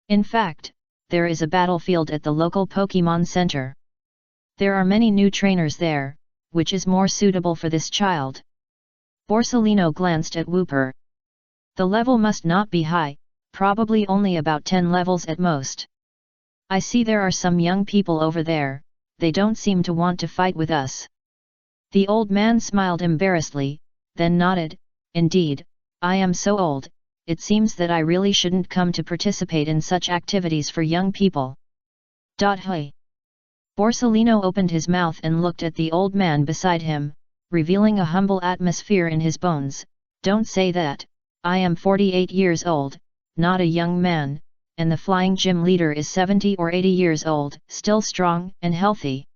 In fact, there is a battlefield at the local Pokémon Center. There are many new trainers there, which is more suitable for this child. Borsalino glanced at Wooper. The level must not be high, probably only about 10 levels at most. I see there are some young people over there, they don't seem to want to fight with us. The old man smiled embarrassedly, then nodded, indeed, I am so old, it seems that I really shouldn't come to participate in such activities for young people. Hey. Borsalino opened his mouth and looked at the old man beside him, revealing a humble atmosphere in his bones. Don't say that, I am 48 years old, not a young man, and the flying gym leader is 70 or 80 years old, still strong and healthy.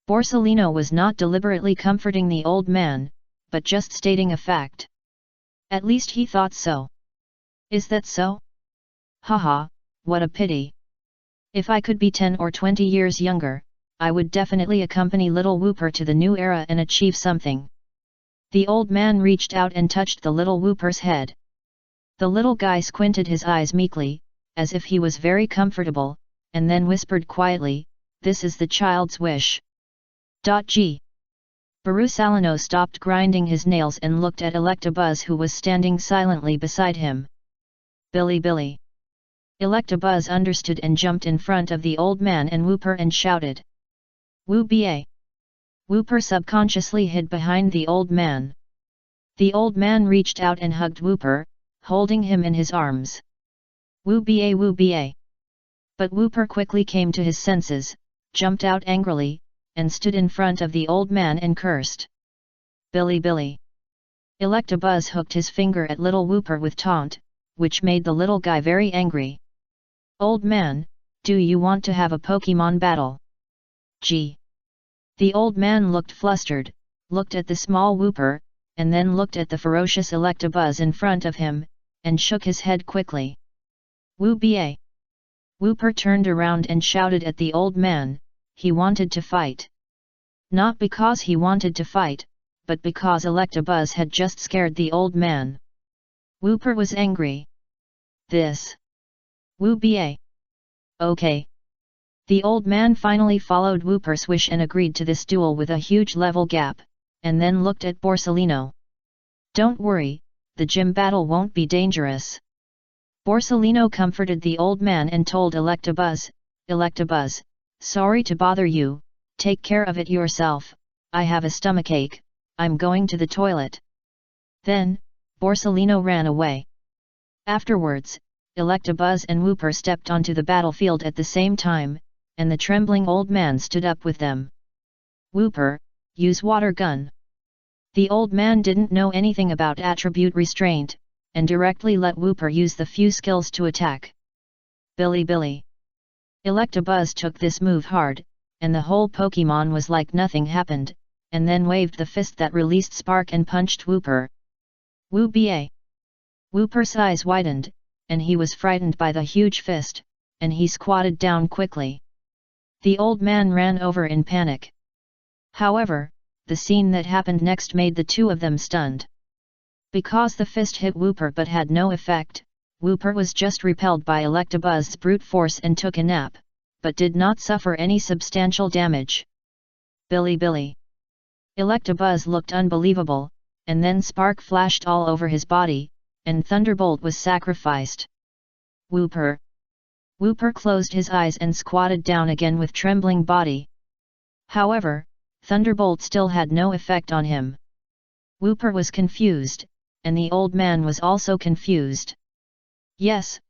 Borsalino was not deliberately comforting the old man, but just stating a fact. At least he thought so. Is that so? Haha, what a pity. If I could be 10 or 20 years younger, I would definitely accompany little Wooper to the new era and achieve something. The old man reached out and touched the little Wooper's head. The little guy squinted his eyes meekly, as if he was very comfortable, and then whispered quietly, this is the child's wish. G. Borsalino stopped grinding his nails and looked at Electabuzz, who was standing silently beside him. Billy Billy. Electabuzz understood and jumped in front of the old man and Whooper and shouted. Woo ba! Whooper subconsciously hid behind the old man. The old man reached out and hugged Whooper, holding him in his arms. Woo ba woo ba! But Whooper quickly came to his senses, jumped out angrily, and stood in front of the old man and cursed. Billy Billy. Electabuzz hooked his finger at little Whooper with taunt, which made the little guy very angry. Old man, do you want to have a Pokemon battle? Gee. The old man looked flustered, looked at the small Whooper, and then looked at the ferocious Electabuzz in front of him, and shook his head quickly. Woo ba! Whooper turned around and shouted at the old man, he wanted to fight. Not because he wanted to fight, but because Electabuzz had just scared the old man. Whooper was angry. This. Woo ba! Okay. The old man finally followed Whooper's wish and agreed to this duel with a huge level gap, and then looked at Borsalino. Don't worry, the gym battle won't be dangerous. Borsalino comforted the old man and told Electabuzz, Electabuzz, sorry to bother you, take care of it yourself, I have a stomachache, I'm going to the toilet. Then, Borsalino ran away. Afterwards, Electabuzz and Whooper stepped onto the battlefield at the same time, and the trembling old man stood up with them. Whooper, use water gun. The old man didn't know anything about attribute restraint, and directly let Whooper use the few skills to attack. Billy Billy. Electabuzz took this move hard, and the whole Pokemon was like nothing happened, and then waved the fist that released spark and punched Whooper. Woo ba! Whooper's eyes widened, and he was frightened by the huge fist, and he squatted down quickly. The old man ran over in panic. However, the scene that happened next made the two of them stunned. Because the fist hit Whooper but had no effect, Whooper was just repelled by Electabuzz's brute force and took a nap, but did not suffer any substantial damage. Billy Billy. Electabuzz looked unbelievable, and then spark flashed all over his body, and Thunderbolt was sacrificed. Whooper. Whooper closed his eyes and squatted down again with trembling body. However, Thunderbolt still had no effect on him. Whooper was confused, and the old man was also confused. Yes,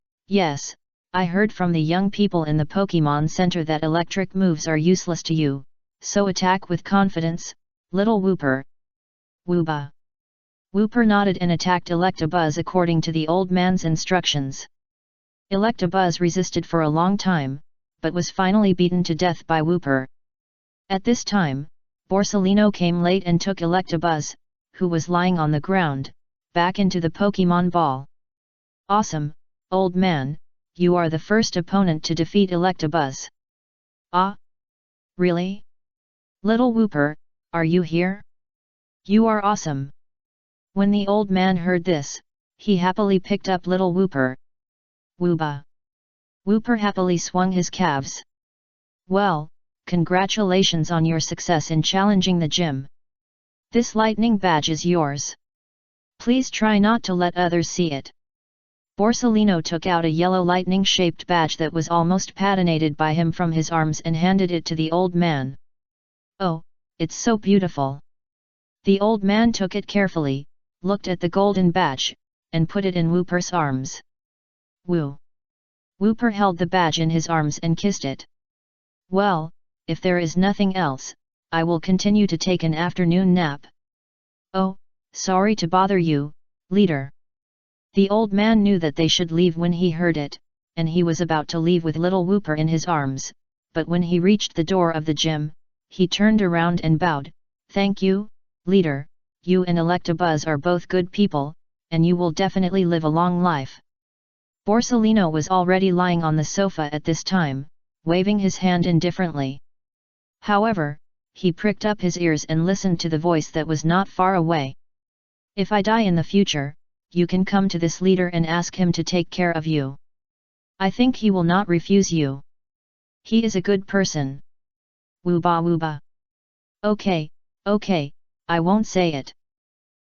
I heard from the young people in the Pokemon Center that electric moves are useless to you, so attack with confidence, little Whooper. Wooba. Whooper nodded and attacked Electabuzz according to the old man's instructions. Electabuzz resisted for a long time, but was finally beaten to death by Whooper. At this time, Borsalino came late and took Electabuzz, who was lying on the ground, back into the Pokemon Ball. Awesome, old man, you are the first opponent to defeat Electabuzz. Ah? Really? Little Whooper, are you here? You are awesome. When the old man heard this, he happily picked up little Whooper. Wooba. Whooper happily swung his calves. Well, congratulations on your success in challenging the gym. This lightning badge is yours. Please try not to let others see it. Borsalino took out a yellow lightning-shaped badge that was almost patinated by him from his arms and handed it to the old man. Oh, it's so beautiful. The old man took it carefully, looked at the golden badge, and put it in Whooper's arms. Woo! Whooper held the badge in his arms and kissed it. Well, if there is nothing else, I will continue to take an afternoon nap. Oh, sorry to bother you, leader. The old man knew that they should leave when he heard it, and he was about to leave with little Whooper in his arms, but when he reached the door of the gym, he turned around and bowed. Thank you, leader, you and Electabuzz are both good people, and you will definitely live a long life. Borsalino was already lying on the sofa at this time, waving his hand indifferently. However, he pricked up his ears and listened to the voice that was not far away. If I die in the future, you can come to this leader and ask him to take care of you. I think he will not refuse you. He is a good person. Wooba wooba. Okay, I won't say it.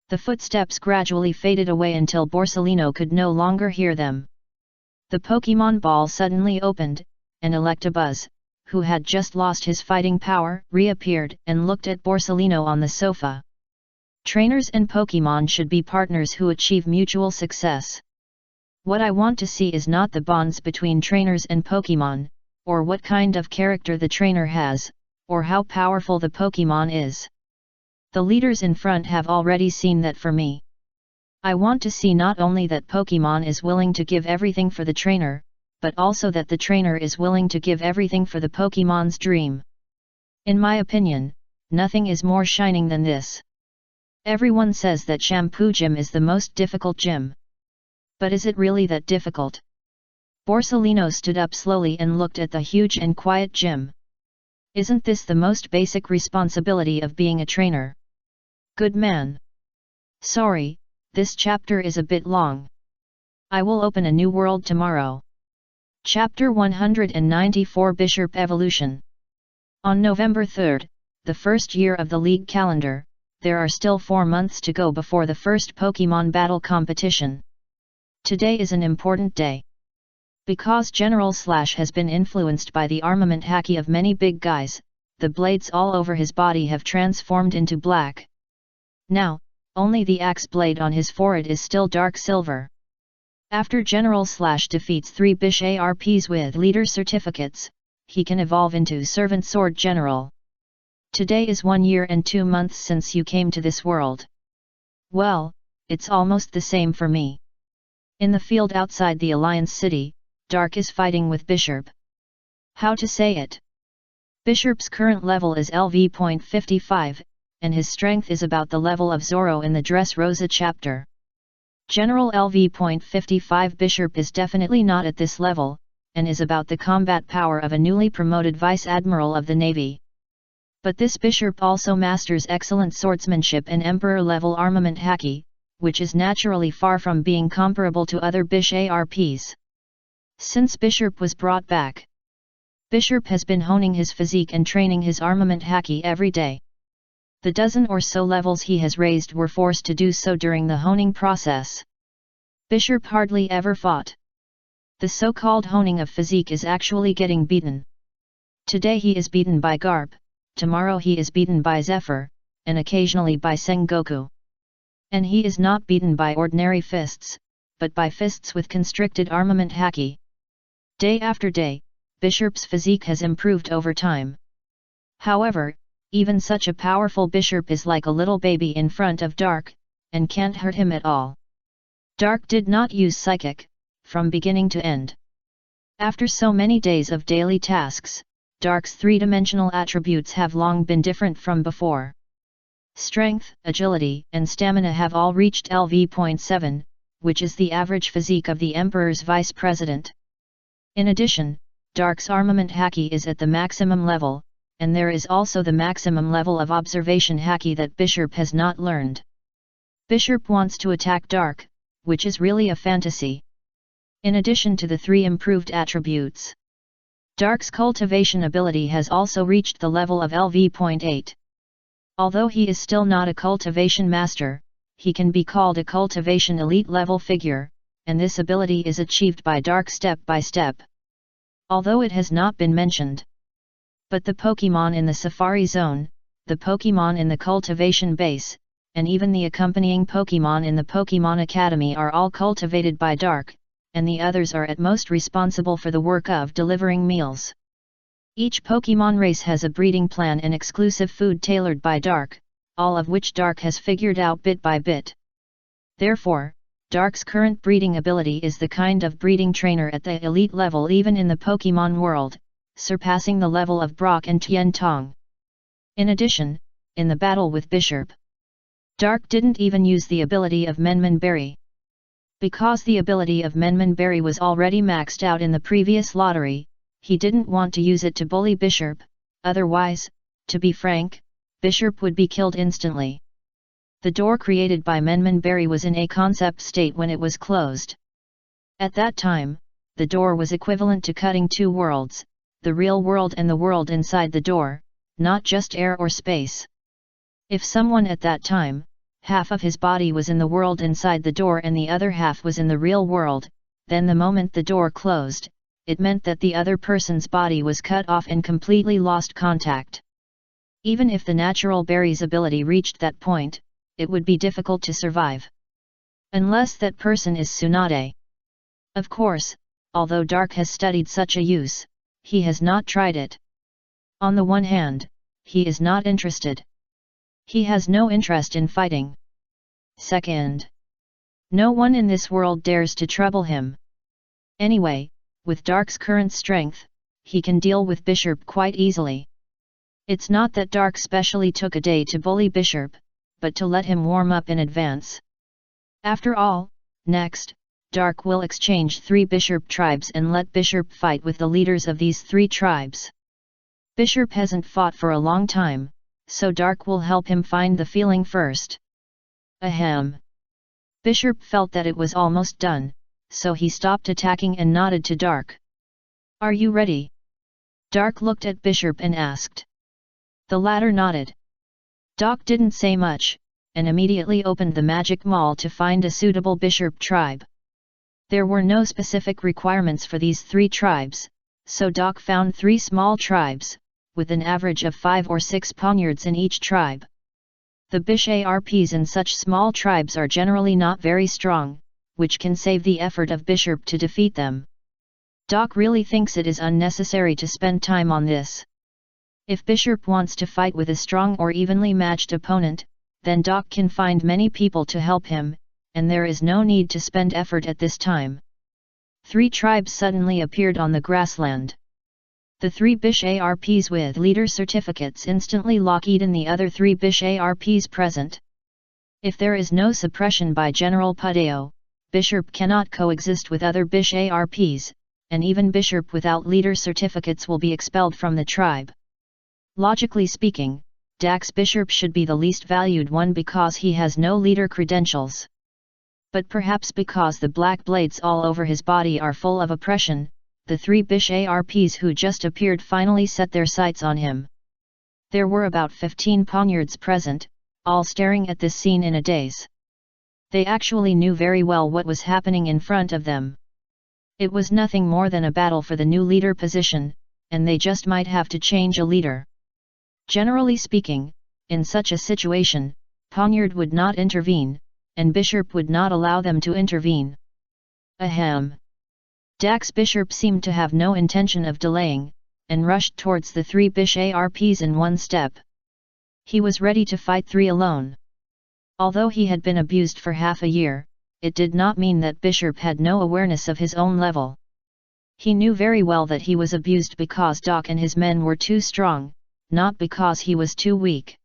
The footsteps gradually faded away until Borsalino could no longer hear them. The Pokemon ball suddenly opened, and Electabuzz, who had just lost his fighting power, reappeared and looked at Borsalino on the sofa. Trainers and Pokemon should be partners who achieve mutual success. What I want to see is not the bonds between trainers and Pokemon, or what kind of character the trainer has, or how powerful the Pokemon is. The leaders in front have already seen that for me. I want to see not only that Pokemon is willing to give everything for the trainer, but also that the trainer is willing to give everything for the Pokemon's dream. In my opinion, nothing is more shining than this. Everyone says that Shampoo Gym is the most difficult gym. But is it really that difficult? Borsalino stood up slowly and looked at the huge and quiet gym. Isn't this the most basic responsibility of being a trainer? Good man. Sorry, this chapter is a bit long. I will open a new world tomorrow. Chapter 194 Bishop Evolution. On November 3rd, the first year of the League calendar, there are still 4 months to go before the first Pokemon battle competition. Today is an important day. Because General Slash has been influenced by the armament haki of many big guys, the blades all over his body have transformed into black. Now, only the axe blade on his forehead is still dark silver. After General Slash defeats 3 Bish ARPs with leader certificates, he can evolve into Servant Sword General. Today is 1 year and 2 months since you came to this world. Well, it's almost the same for me. In the field outside the Alliance City, Dark is fighting with Bishop. How to say it? Bishop's current level is LV.55, and his strength is about the level of Zoro in the Dressrosa chapter. General LV.55 Bishop is definitely not at this level, and is about the combat power of a newly promoted Vice Admiral of the Navy. But this Bishop also masters excellent swordsmanship and Emperor-level armament haki, which is naturally far from being comparable to other Bish ARPs. Since Bishop was brought back, Bishop has been honing his physique and training his armament haki every day. The dozen or so levels he has raised were forced to do so during the honing process. Bishop hardly ever fought. The so-called honing of physique is actually getting beaten. Today he is beaten by Garp, tomorrow he is beaten by Zephyr, and occasionally by Sengoku. And he is not beaten by ordinary fists, but by fists with constricted armament haki. Day after day, Bishop's physique has improved over time. However, even such a powerful Bishop is like a little baby in front of Dark, and can't hurt him at all. Dark did not use Psychic, from beginning to end. After so many days of daily tasks, Dark's three-dimensional attributes have long been different from before. Strength, agility, and stamina have all reached LV.7, which is the average physique of the Emperor's vice president. In addition, Dark's armament haki is at the maximum level, and there is also the maximum level of observation haki that Bishop has not learned. Bishop wants to attack Dark, which is really a fantasy. In addition to the 3 improved attributes, Dark's cultivation ability has also reached the level of LV.8. Although he is still not a cultivation master, he can be called a cultivation elite level figure, and this ability is achieved by Dark step by step. Although it has not been mentioned. But the Pokemon in the Safari Zone, the Pokemon in the cultivation base, and even the accompanying Pokemon in the Pokemon Academy are all cultivated by Dark, and the others are at most responsible for the work of delivering meals. Each Pokemon race has a breeding plan and exclusive food tailored by Dark, all of which Dark has figured out bit by bit. Therefore, Dark's current breeding ability is the kind of breeding trainer at the elite level even in the Pokemon world, surpassing the level of Brock and Tien Tong. In addition, in the battle with Bishop, Dark didn't even use the ability of Menman Berry. Because the ability of Menman Berry was already maxed out in the previous lottery, he didn't want to use it to bully Bishop, otherwise, to be frank, Bishop would be killed instantly. The door created by Menman Berry was in a concept state when it was closed. At that time, the door was equivalent to cutting 2 worlds, the real world and the world inside the door, not just air or space. If someone at that time, half of his body was in the world inside the door and the other half was in the real world, then the moment the door closed, it meant that the other person's body was cut off and completely lost contact. Even if the natural berry's ability reached that point, it would be difficult to survive. Unless that person is Tsunade. Of course, although Dark has studied such a use, he has not tried it. On the one hand, he is not interested. He has no interest in fighting. Second, no one in this world dares to trouble him. Anyway, with Dark's current strength, he can deal with Bishop quite easily. It's not that Dark specially took a day to bully Bishop, but to let him warm up in advance. After all, next, Dark will exchange 3 Bishop tribes and let Bishop fight with the leaders of these 3 tribes. Bishop hasn't fought for a long time, so Dark will help him find the feeling first. Ahem. Bishop felt that it was almost done, so he stopped attacking and nodded to Dark. Are you ready? Dark looked at Bishop and asked. The latter nodded. Dark didn't say much, and immediately opened the magic mall to find a suitable Bishop tribe. There were no specific requirements for these 3 tribes, so Dark found 3 small tribes, with an average of 5 or 6 poniards in each tribe. The Bish-ARPs in such small tribes are generally not very strong, which can save the effort of Bishop to defeat them. Dark really thinks it is unnecessary to spend time on this. If Bishop wants to fight with a strong or evenly matched opponent, then Dark can find many people to help him, and there is no need to spend effort at this time. 3 tribes suddenly appeared on the grassland. The 3 Bish-ARPs with leader certificates instantly locked in the other 3 Bish-ARPs present. If there is no suppression by General Pudeo, Bishop cannot coexist with other Bish-ARPs, and even Bishop without leader certificates will be expelled from the tribe. Logically speaking, Dark's Bishop should be the least valued one because he has no leader credentials. But perhaps because the black blades all over his body are full of oppression, the 3 Bish-ARPs who just appeared finally set their sights on him. There were about 15 poniards present, all staring at this scene in a daze. They actually knew very well what was happening in front of them. It was nothing more than a battle for the new leader position, and they just might have to change a leader. Generally speaking, in such a situation, poniard would not intervene, and Bishop would not allow them to intervene. Ahem. Dark's Bishop seemed to have no intention of delaying, and rushed towards the 3 Bish-ARPs in one step. He was ready to fight 3 alone. Although he had been abused for half a year, it did not mean that Bishop had no awareness of his own level. He knew very well that he was abused because Dark and his men were too strong, not because he was too weak.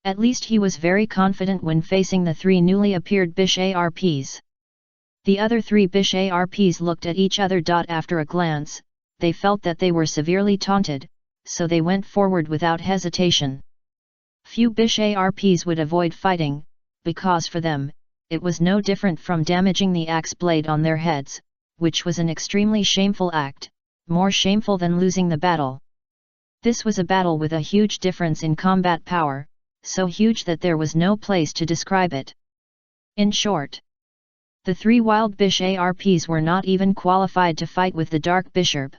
At least he was very confident when facing the 3 newly appeared Bish-ARPs. The other 3 Bish-ARPs looked at each other. After a glance, they felt that they were severely taunted, so they went forward without hesitation. Few Bish-ARPs would avoid fighting, because for them, it was no different from damaging the axe blade on their heads, which was an extremely shameful act, more shameful than losing the battle. This was a battle with a huge difference in combat power, so huge that there was no place to describe it. In short, the 3 wild Bish-ARPs were not even qualified to fight with the Dark Bishop.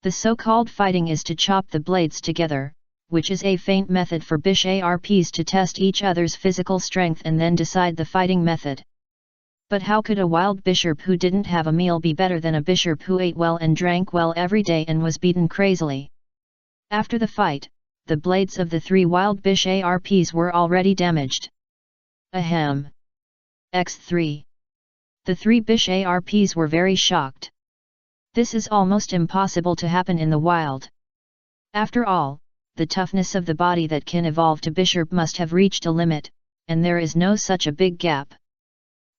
The so-called fighting is to chop the blades together, which is a feint method for Bish-ARPs to test each other's physical strength and then decide the fighting method. But how could a wild Bishop who didn't have a meal be better than a Bishop who ate well and drank well every day and was beaten crazily? After the fight, the blades of the 3 wild Bish-ARPs were already damaged. Ahem. X3. The 3 Bish-ARPs were very shocked. This is almost impossible to happen in the wild. After all, the toughness of the body that can evolve to Bishop must have reached a limit, and there is no such a big gap.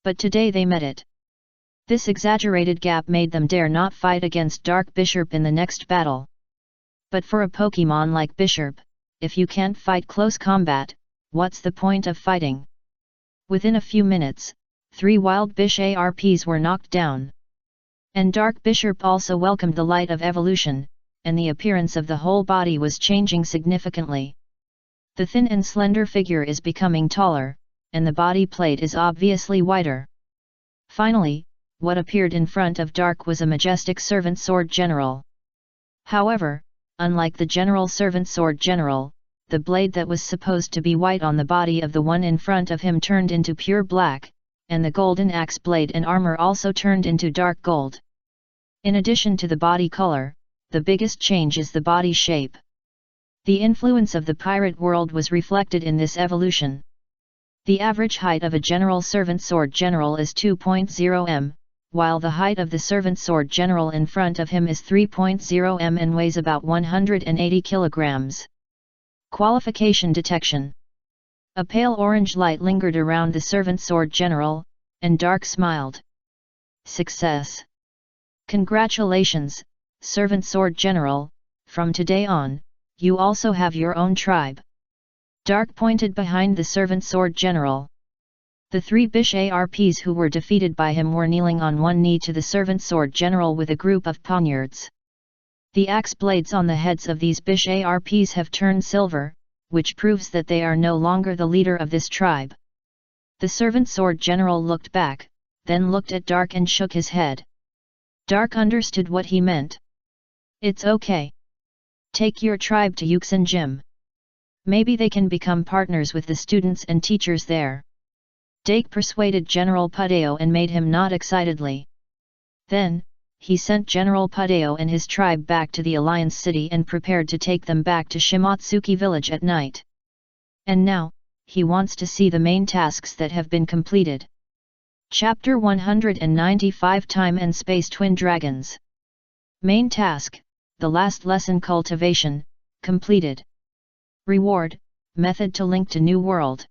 But today they met it. This exaggerated gap made them dare not fight against Dark Bishop in the next battle. But for a Pokemon like Bishop, if you can't fight close combat, what's the point of fighting? Within a few minutes, 3 wild Bish-ARPs were knocked down. And Dark Bishop also welcomed the light of evolution, and the appearance of the whole body was changing significantly. The thin and slender figure is becoming taller, and the body plate is obviously wider. Finally, what appeared in front of Dark was a majestic servant sword general. However, unlike the general servant sword general, the blade that was supposed to be white on the body of the one in front of him turned into pure black, and the golden axe blade and armor also turned into dark gold. In addition to the body color, the biggest change is the body shape. The influence of the pirate world was reflected in this evolution. The average height of a general servant sword general is 2.0 m, while the height of the servant sword general in front of him is 3.0 m and weighs about 180 kilograms. Qualification detection. A pale orange light lingered around the servant sword general, and Dark smiled. Success. Congratulations, servant sword general, from today on, you also have your own tribe. Dark pointed behind the servant sword general. The three Bish ARPs who were defeated by him were kneeling on one knee to the servant sword general with a group of poniards. The axe blades on the heads of these Bish ARPs have turned silver, which proves that they are no longer the leader of this tribe. The servant sword general looked back, then looked at Dark and shook his head. Dark understood what he meant. It's okay. Take your tribe to Yuxin Gym. Maybe they can become partners with the students and teachers there. Dake persuaded General Pudeo and made him nod excitedly. Then, he sent General Pudeo and his tribe back to the Alliance City and prepared to take them back to Shimatsuki village at night. And now, he wants to see the main tasks that have been completed. Chapter 195 Time and Space Twin Dragons. Main task, the last lesson cultivation, completed. Reward, method to link to new world.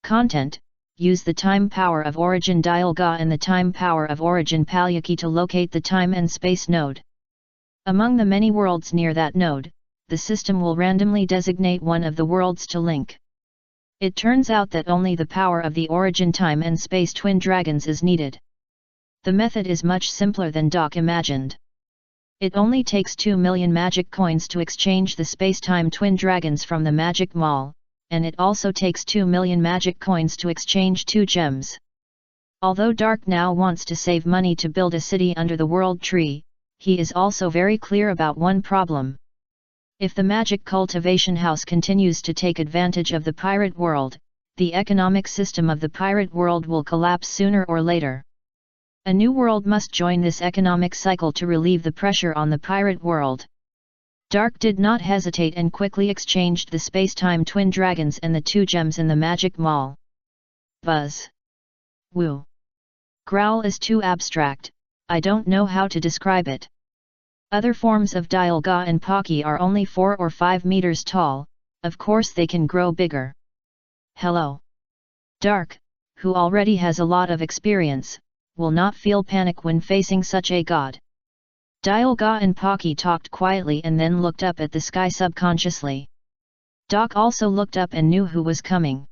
Content, use the time power of origin Dialga and the time power of origin Palyaki to locate the time and space node. Among the many worlds near that node, the system will randomly designate one of the worlds to link. It turns out that only the power of the origin time and space twin dragons is needed. The method is much simpler than Doc imagined. It only takes 2 million magic coins to exchange the space-time twin dragons from the magic mall, and it also takes 2 million magic coins to exchange 2 gems. Although Dark now wants to save money to build a city under the world tree, he is also very clear about one problem. If the magic cultivation house continues to take advantage of the pirate world, the economic system of the pirate world will collapse sooner or later. A new world must join this economic cycle to relieve the pressure on the pirate world. Dark did not hesitate and quickly exchanged the space-time twin dragons and the 2 gems in the magic mall. Buzz. Woo. Growl is too abstract, I don't know how to describe it. Other forms of Dialga and Pocky are only 4 or 5 meters tall, of course they can grow bigger. Hello. Dark, who already has a lot of experience, will not feel panic when facing such a god. Dialga and Pocky talked quietly and then looked up at the sky subconsciously. Doc also looked up and knew who was coming.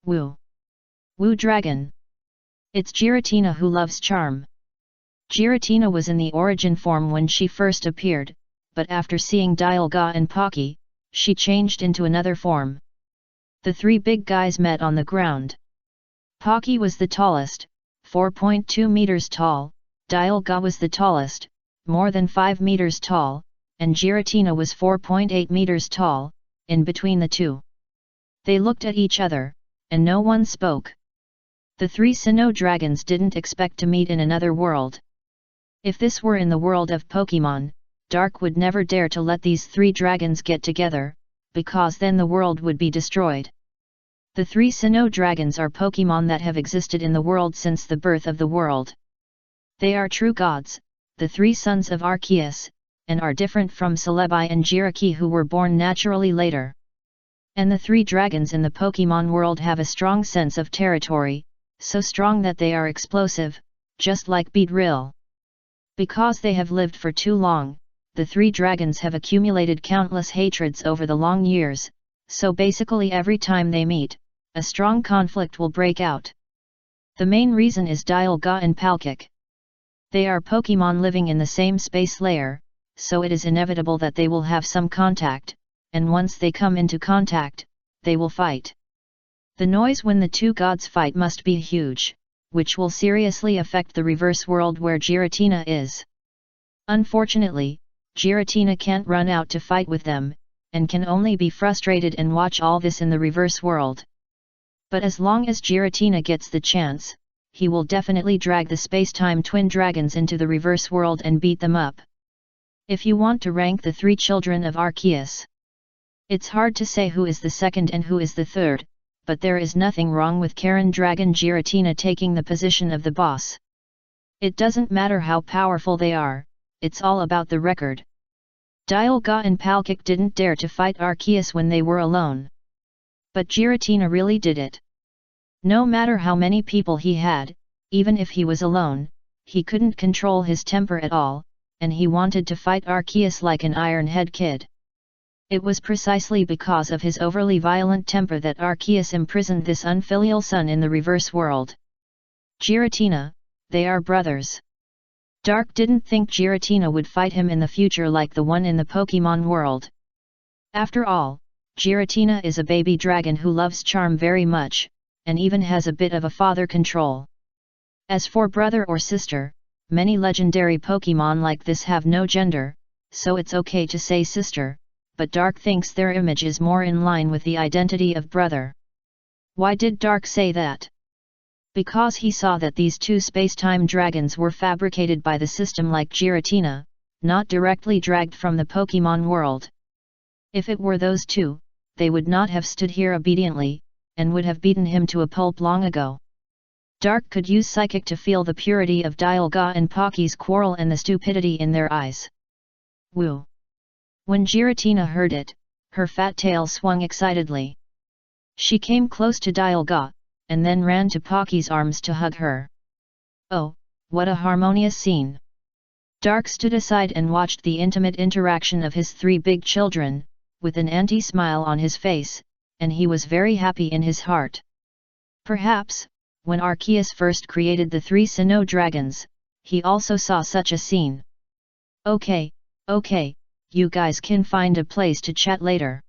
Woo. Woo Dragon. It's Giratina who loves charm. Giratina was in the origin form when she first appeared, but after seeing Dialga and Pocky, she changed into another form. The 3 big guys met on the ground. Pocky was the tallest, 4.2 meters tall, Dialga was the tallest, more than 5 meters tall, and Giratina was 4.8 meters tall, in between the two. They looked at each other, and no one spoke. The 3 Sinnoh dragons didn't expect to meet in another world. If this were in the world of Pokemon, Dark would never dare to let these 3 dragons get together, because then the world would be destroyed. The 3 Sinnoh dragons are Pokemon that have existed in the world since the birth of the world. They are true gods, the 3 sons of Arceus, and are different from Celebi and Jirachi who were born naturally later. And the 3 dragons in the Pokemon world have a strong sense of territory, so strong that they are explosive, just like Beedrill. Because they have lived for too long, the 3 dragons have accumulated countless hatreds over the long years, so basically every time they meet, a strong conflict will break out. The main reason is Dialga and Palkic. They are Pokemon living in the same space layer, so it is inevitable that they will have some contact, and once they come into contact, they will fight. The noise when the 2 gods fight must be huge, which will seriously affect the reverse world where Giratina is. Unfortunately, Giratina can't run out to fight with them, and can only be frustrated and watch all this in the reverse world. But as long as Giratina gets the chance, he will definitely drag the space-time twin dragons into the reverse world and beat them up. If you want to rank the 3 children of Arceus, it's hard to say who is the second and who is the third, but there is nothing wrong with Karen Dragon Giratina taking the position of the boss. It doesn't matter how powerful they are, it's all about the record. Dialga and Palkic didn't dare to fight Arceus when they were alone. But Giratina really did it. No matter how many people he had, even if he was alone, he couldn't control his temper at all, and he wanted to fight Arceus like an iron-head kid. It was precisely because of his overly violent temper that Arceus imprisoned this unfilial son in the reverse world. Giratina, they are brothers. Dark didn't think Giratina would fight him in the future like the one in the Pokemon world. After all, Giratina is a baby dragon who loves charm very much, and even has a bit of a father control. As for brother or sister, many legendary Pokemon like this have no gender, so it's okay to say sister, but Dark thinks their image is more in line with the identity of brother. Why did Dark say that? Because he saw that these 2 space-time dragons were fabricated by the system like Giratina, not directly dragged from the Pokemon world. If it were those 2, they would not have stood here obediently, and would have beaten him to a pulp long ago. Dark could use Psychic to feel the purity of Dialga and Pocky's quarrel and the stupidity in their eyes. Woo! When Giratina heard it, her fat tail swung excitedly. She came close to Dialga, and then ran to Pocky's arms to hug her. Oh, what a harmonious scene! Dark stood aside and watched the intimate interaction of his 3 big children, with an anti-smile on his face, and he was very happy in his heart. Perhaps, when Arceus first created the 3 Sinnoh dragons, he also saw such a scene. Okay, you guys can find a place to chat later.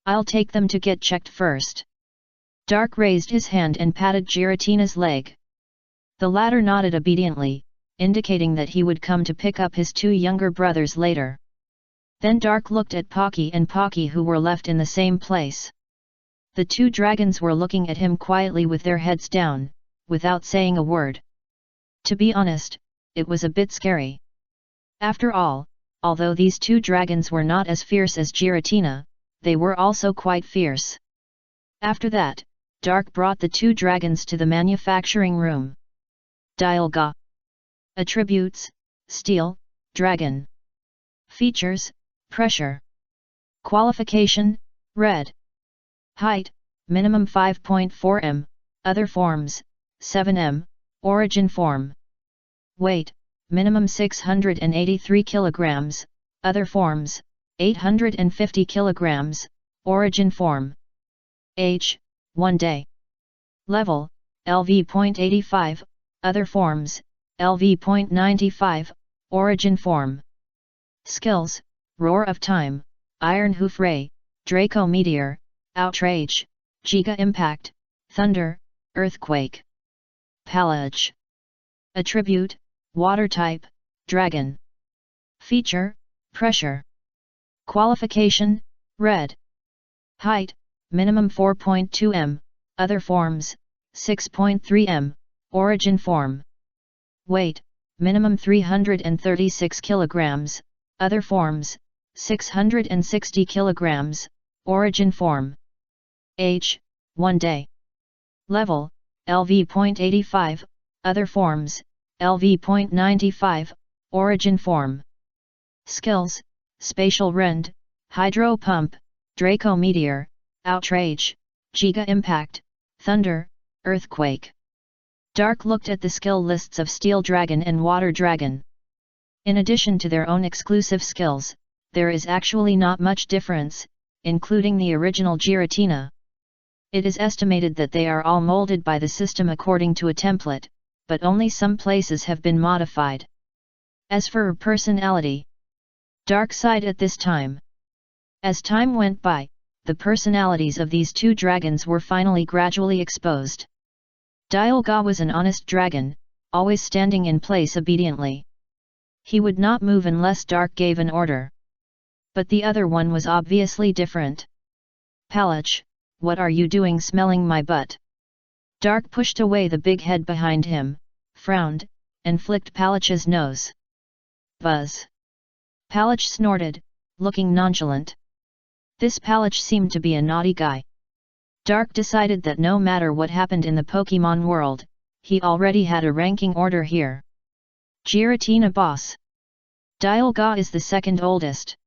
I'll take them to get checked first. Dark raised his hand and patted Giratina's leg. The latter nodded obediently, indicating that he would come to pick up his 2 younger brothers later. Then Dark looked at Pocky and Pocky, who were left in the same place. The 2 dragons were looking at him quietly with their heads down, without saying a word. To be honest, it was a bit scary. After all, although these 2 dragons were not as fierce as Giratina, they were also quite fierce. After that, Dark brought the 2 dragons to the manufacturing room. Dialga. Attributes: Steel, Dragon. Features: Pressure. Qualification: Red. Height: minimum 5.4 m, other forms: 7 m, origin form. Weight: minimum 683 kg, other forms: 850 kg, origin form. Age: 1 day. Level: LV.85, other forms: LV.95, origin form. Skills: Roar of Time, Iron Hoof Ray, Draco Meteor, Outrage, Giga Impact, Thunder, Earthquake. Pelage. Attribute: Water type, Dragon. Feature: Pressure. Qualification: Red. Height: minimum 4.2 m, other forms: 6.3 m, origin form. Weight: minimum 336 kg, other forms: 660 kg, origin form. Age: 1 day. Level: LV.85, other forms: LV.95, origin form. Skills: Spatial Rend, Hydro Pump, Draco Meteor, Outrage, Giga Impact, Thunder, Earthquake. Dark looked at the skill lists of Steel Dragon and Water Dragon. In addition to their own exclusive skills, there is actually not much difference, including the original Giratina. It is estimated that they are all molded by the system according to a template, but only some places have been modified. As for her personality, Dark sighed at this time. As time went by, the personalities of these 2 dragons were finally gradually exposed. Dialga was an honest dragon, always standing in place obediently. He would not move unless Dark gave an order. But the other one was obviously different. Palach, what are you doing smelling my butt? Dark pushed away the big head behind him, frowned, and flicked Palach's nose. Buzz. Palach snorted, looking nonchalant. This Palach seemed to be a naughty guy. Dark decided that no matter what happened in the Pokemon world, he already had a ranking order here. Giratina boss. Dialga is the second oldest.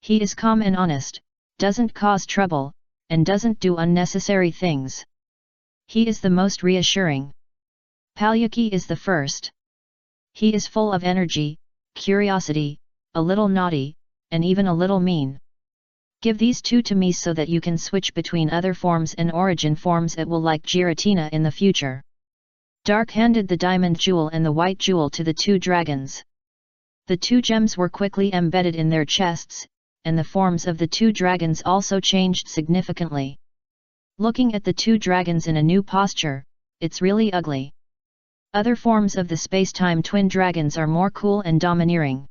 He is calm and honest, doesn't cause trouble, and doesn't do unnecessary things. He is the most reassuring. Palyaki is the first. He is full of energy, curiosity, a little naughty, and even a little mean. Give these two to me so that you can switch between other forms and origin forms it will like Giratina in the future. Dark handed the diamond jewel and the white jewel to the two dragons. The two gems were quickly embedded in their chests, and the forms of the two dragons also changed significantly. Looking at the two dragons in a new posture, it's really ugly. Other forms of the space-time twin dragons are more cool and domineering.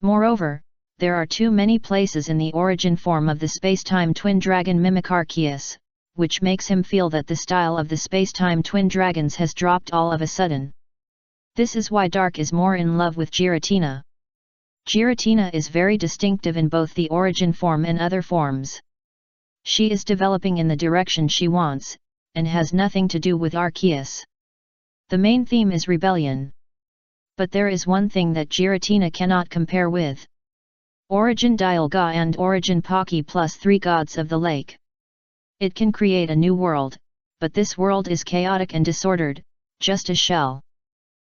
Moreover, there are too many places in the origin form of the space-time twin dragon mimic Arceus, which makes him feel that the style of the space-time twin dragons has dropped all of a sudden. This is why Dark is more in love with Giratina. Giratina is very distinctive in both the origin form and other forms. She is developing in the direction she wants, and has nothing to do with Arceus. The main theme is rebellion. But there is one thing that Giratina cannot compare with. Origin Dialga and Origin Pocky plus 3 gods of the lake. It can create a new world, but this world is chaotic and disordered, just a shell.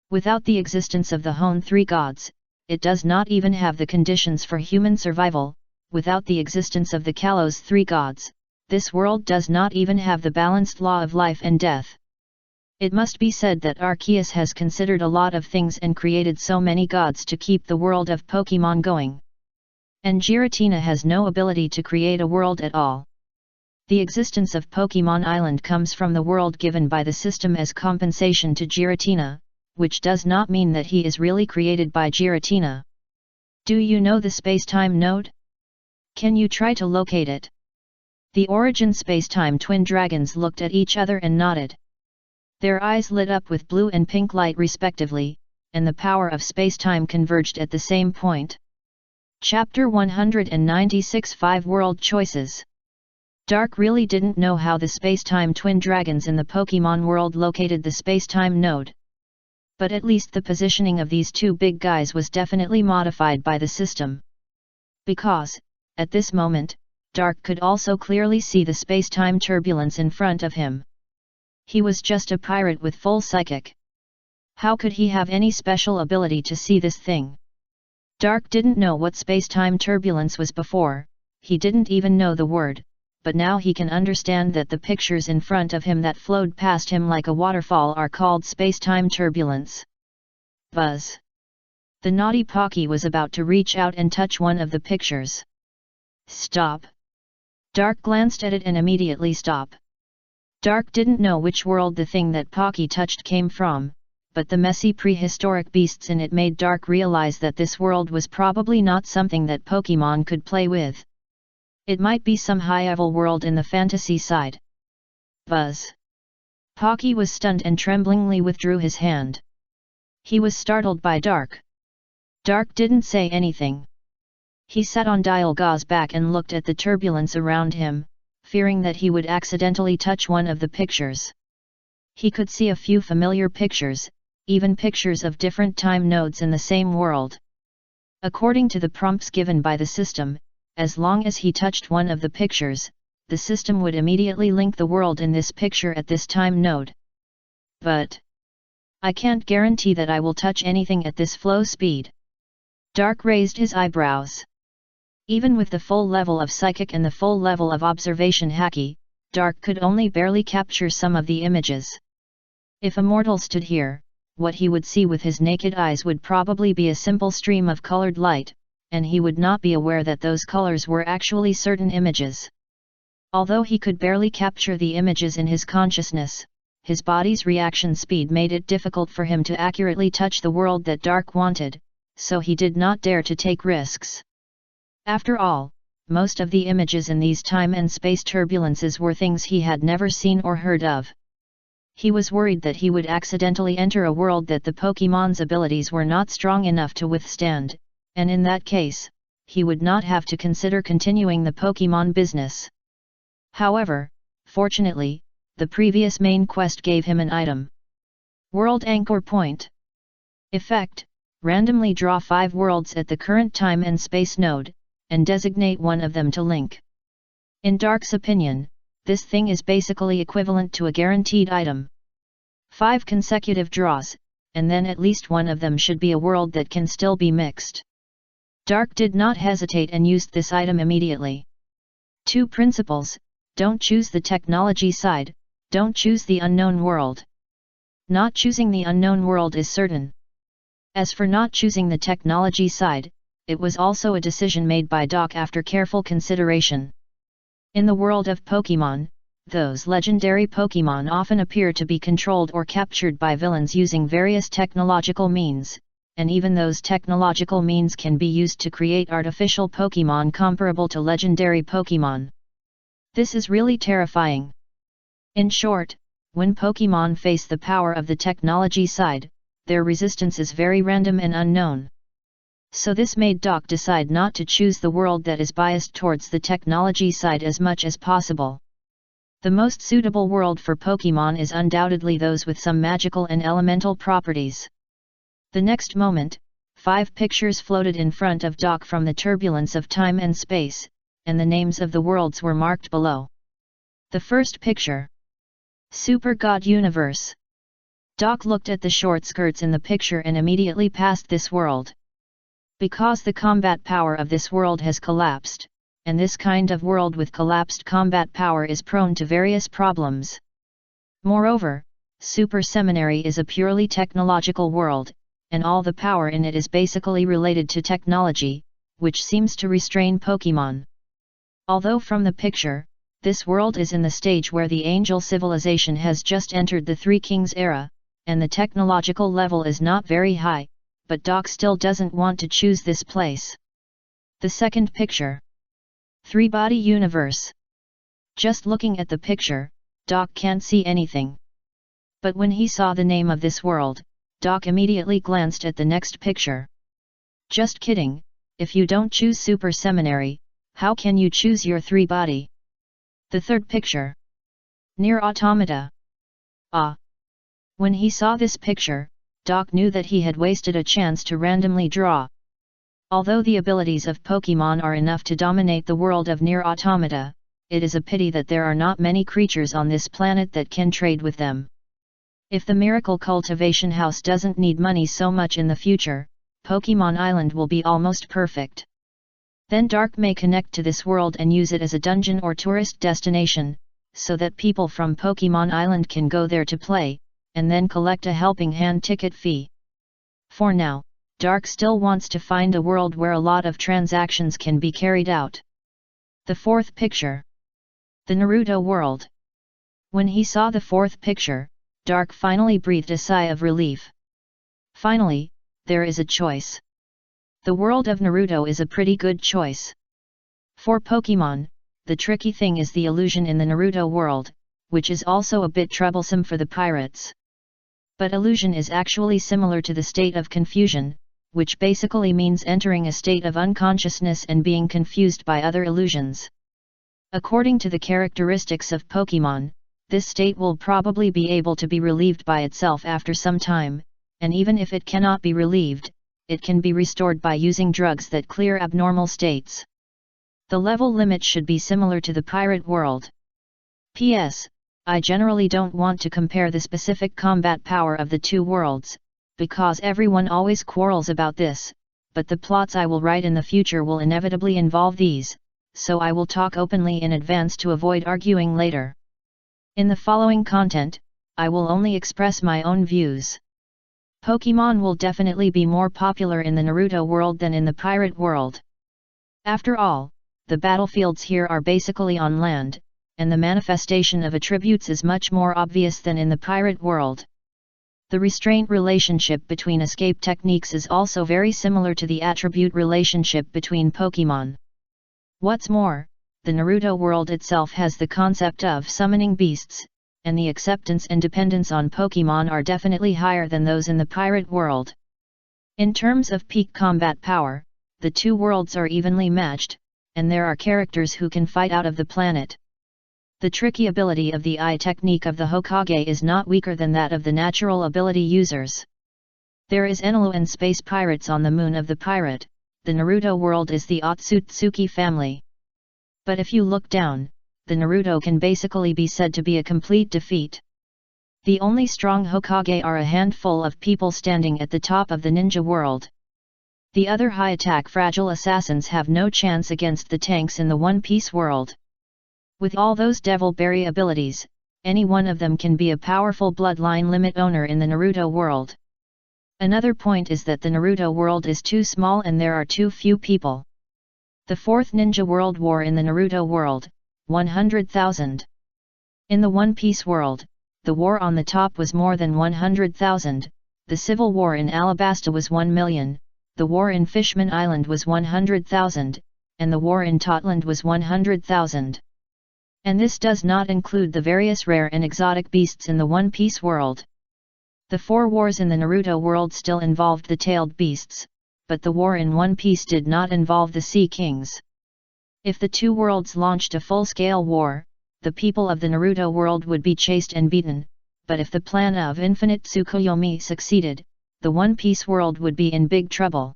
Without the existence of the Hone 3 gods, it does not even have the conditions for human survival. Without the existence of the Kalos 3 gods, this world does not even have the balanced law of life and death. It must be said that Arceus has considered a lot of things and created so many gods to keep the world of Pokemon going. And Giratina has no ability to create a world at all. The existence of Pokemon Island comes from the world given by the system as compensation to Giratina, which does not mean that he is really created by Giratina. Do you know the space-time node? Can you try to locate it? The origin space-time twin dragons looked at each other and nodded. Their eyes lit up with blue and pink light respectively, and the power of space-time converged at the same point. Chapter 196 5 World Choices. Dark really didn't know how the space-time twin dragons in the Pokemon world located the space-time node. But at least the positioning of these two big guys was definitely modified by the system. Because, at this moment, Dark could also clearly see the space-time turbulence in front of him. He was just a pirate with full psychic. How could he have any special ability to see this thing? Dark didn't know what space-time turbulence was before, he didn't even know the word, but now he can understand that the pictures in front of him that flowed past him like a waterfall are called space-time turbulence. Buzz. The naughty Pocky was about to reach out and touch one of the pictures. Stop. Dark glanced at it and immediately stopped. Dark didn't know which world the thing that Pocky touched came from, but the messy prehistoric beasts in it made Dark realize that this world was probably not something that Pokemon could play with. It might be some high-level world in the fantasy side. Buzz. Pocky was stunned and tremblingly withdrew his hand. He was startled by Dark. Dark didn't say anything. He sat on Dialga's back and looked at the turbulence around him, fearing that he would accidentally touch one of the pictures. He could see a few familiar pictures, even pictures of different time nodes in the same world. According to the prompts given by the system, as long as he touched one of the pictures, the system would immediately link the world in this picture at this time node. But I can't guarantee that I will touch anything at this flow speed. Dark raised his eyebrows. Even with the full level of psychic and the full level of observation haki, Dark could only barely capture some of the images. If a mortal stood here, what he would see with his naked eyes would probably be a simple stream of colored light, and he would not be aware that those colors were actually certain images. Although he could barely capture the images in his consciousness, his body's reaction speed made it difficult for him to accurately touch the world that Dark wanted, so he did not dare to take risks. After all, most of the images in these time and space turbulences were things he had never seen or heard of. He was worried that he would accidentally enter a world that the Pokémon's abilities were not strong enough to withstand, and in that case, he would not have to consider continuing the Pokémon business. However, fortunately, the previous main quest gave him an item. World Anchor Point. Effect: randomly draw 5 worlds at the current time and space node, and designate one of them to link. In Dark's opinion, this thing is basically equivalent to a guaranteed item. 5 consecutive draws, and then at least one of them should be a world that can still be mixed. Dark did not hesitate and used this item immediately. 2 principles: don't choose the technology side, don't choose the unknown world. Not choosing the unknown world is certain. As for not choosing the technology side, it was also a decision made by Doc after careful consideration. In the world of Pokémon, those legendary Pokémon often appear to be controlled or captured by villains using various technological means, and even those technological means can be used to create artificial Pokémon comparable to legendary Pokémon. This is really terrifying. In short, when Pokémon face the power of the technology side, their resistance is very random and unknown. So this made Doc decide not to choose the world that is biased towards the technology side as much as possible. The most suitable world for Pokémon is undoubtedly those with some magical and elemental properties. The next moment, 5 pictures floated in front of Doc from the turbulence of time and space, and the names of the worlds were marked below. The first picture. Super God Universe. Doc looked at the short skirts in the picture and immediately passed this world. Because the combat power of this world has collapsed, and this kind of world with collapsed combat power is prone to various problems. Moreover, Super Seminary is a purely technological world, and all the power in it is basically related to technology, which seems to restrain Pokémon. Although from the picture, this world is in the stage where the angel civilization has just entered the Three Kings era, and the technological level is not very high, but Doc still doesn't want to choose this place. The second picture. Three-body universe. Just looking at the picture, Doc can't see anything. But when he saw the name of this world, Doc immediately glanced at the next picture. Just kidding, if you don't choose Super Seminary, how can you choose your three-body? The third picture. Near Automata. Ah! When he saw this picture, Doc knew that he had wasted a chance to randomly draw. Although the abilities of Pokémon are enough to dominate the world of Near Automata, it is a pity that there are not many creatures on this planet that can trade with them. If the Miracle Cultivation House doesn't need money so much in the future, Pokémon Island will be almost perfect. Then Dark may connect to this world and use it as a dungeon or tourist destination, so that people from Pokémon Island can go there to play, and then collect a helping hand ticket fee. For now, Dark still wants to find a world where a lot of transactions can be carried out. The fourth picture. The Naruto world. When he saw the fourth picture, Dark finally breathed a sigh of relief. Finally, there is a choice. The world of Naruto is a pretty good choice. For Pokémon, the tricky thing is the illusion in the Naruto world, which is also a bit troublesome for the pirates. But illusion is actually similar to the state of confusion, which basically means entering a state of unconsciousness and being confused by other illusions. According to the characteristics of Pokémon, this state will probably be able to be relieved by itself after some time, and even if it cannot be relieved, it can be restored by using drugs that clear abnormal states. The level limit should be similar to the pirate world. P.S. I generally don't want to compare the specific combat power of the two worlds, because everyone always quarrels about this, but the plots I will write in the future will inevitably involve these, so I will talk openly in advance to avoid arguing later. In the following content, I will only express my own views. Pokémon will definitely be more popular in the Naruto world than in the pirate world. After all, the battlefields here are basically on land, and the manifestation of attributes is much more obvious than in the pirate world. The restraint relationship between escape techniques is also very similar to the attribute relationship between Pokémon. What's more, the Naruto world itself has the concept of summoning beasts, and the acceptance and dependence on Pokémon are definitely higher than those in the pirate world. In terms of peak combat power, the two worlds are evenly matched, and there are characters who can fight out of the planet. The tricky ability of the eye technique of the Hokage is not weaker than that of the natural ability users. There is Enelu and space pirates on the moon of the pirate. The Naruto world is the Otsutsuki family. But if you look down, the Naruto can basically be said to be a complete defeat. The only strong Hokage are a handful of people standing at the top of the ninja world. The other high-attack fragile assassins have no chance against the tanks in the One Piece world. With all those Devil Berry abilities, any one of them can be a powerful bloodline limit owner in the Naruto world. Another point is that the Naruto world is too small and there are too few people. The Fourth Ninja World War in the Naruto world, 100,000. In the One Piece world, the war on the top was more than 100,000, the civil war in Alabasta was 1 million, the war in Fishman Island was 100,000, and the war in Totland was 100,000. And this does not include the various rare and exotic beasts in the One Piece world. The 4 wars in the Naruto world still involved the tailed beasts, but the war in One Piece did not involve the Sea Kings. If the two worlds launched a full-scale war, the people of the Naruto world would be chased and beaten, but if the plan of Infinite Tsukuyomi succeeded, the One Piece world would be in big trouble.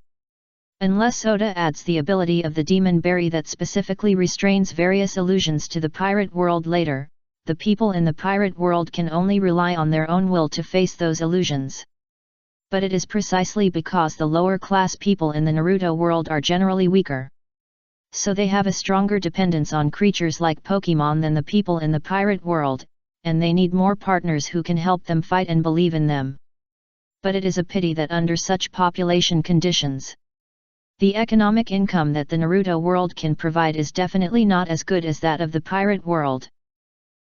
Unless Oda adds the ability of the Demon Berry that specifically restrains various illusions to the pirate world later, the people in the pirate world can only rely on their own will to face those illusions. But it is precisely because the lower-class people in the Naruto world are generally weaker. So they have a stronger dependence on creatures like Pokémon than the people in the pirate world, and they need more partners who can help them fight and believe in them. But it is a pity that under such population conditions, the economic income that the Naruto world can provide is definitely not as good as that of the pirate world.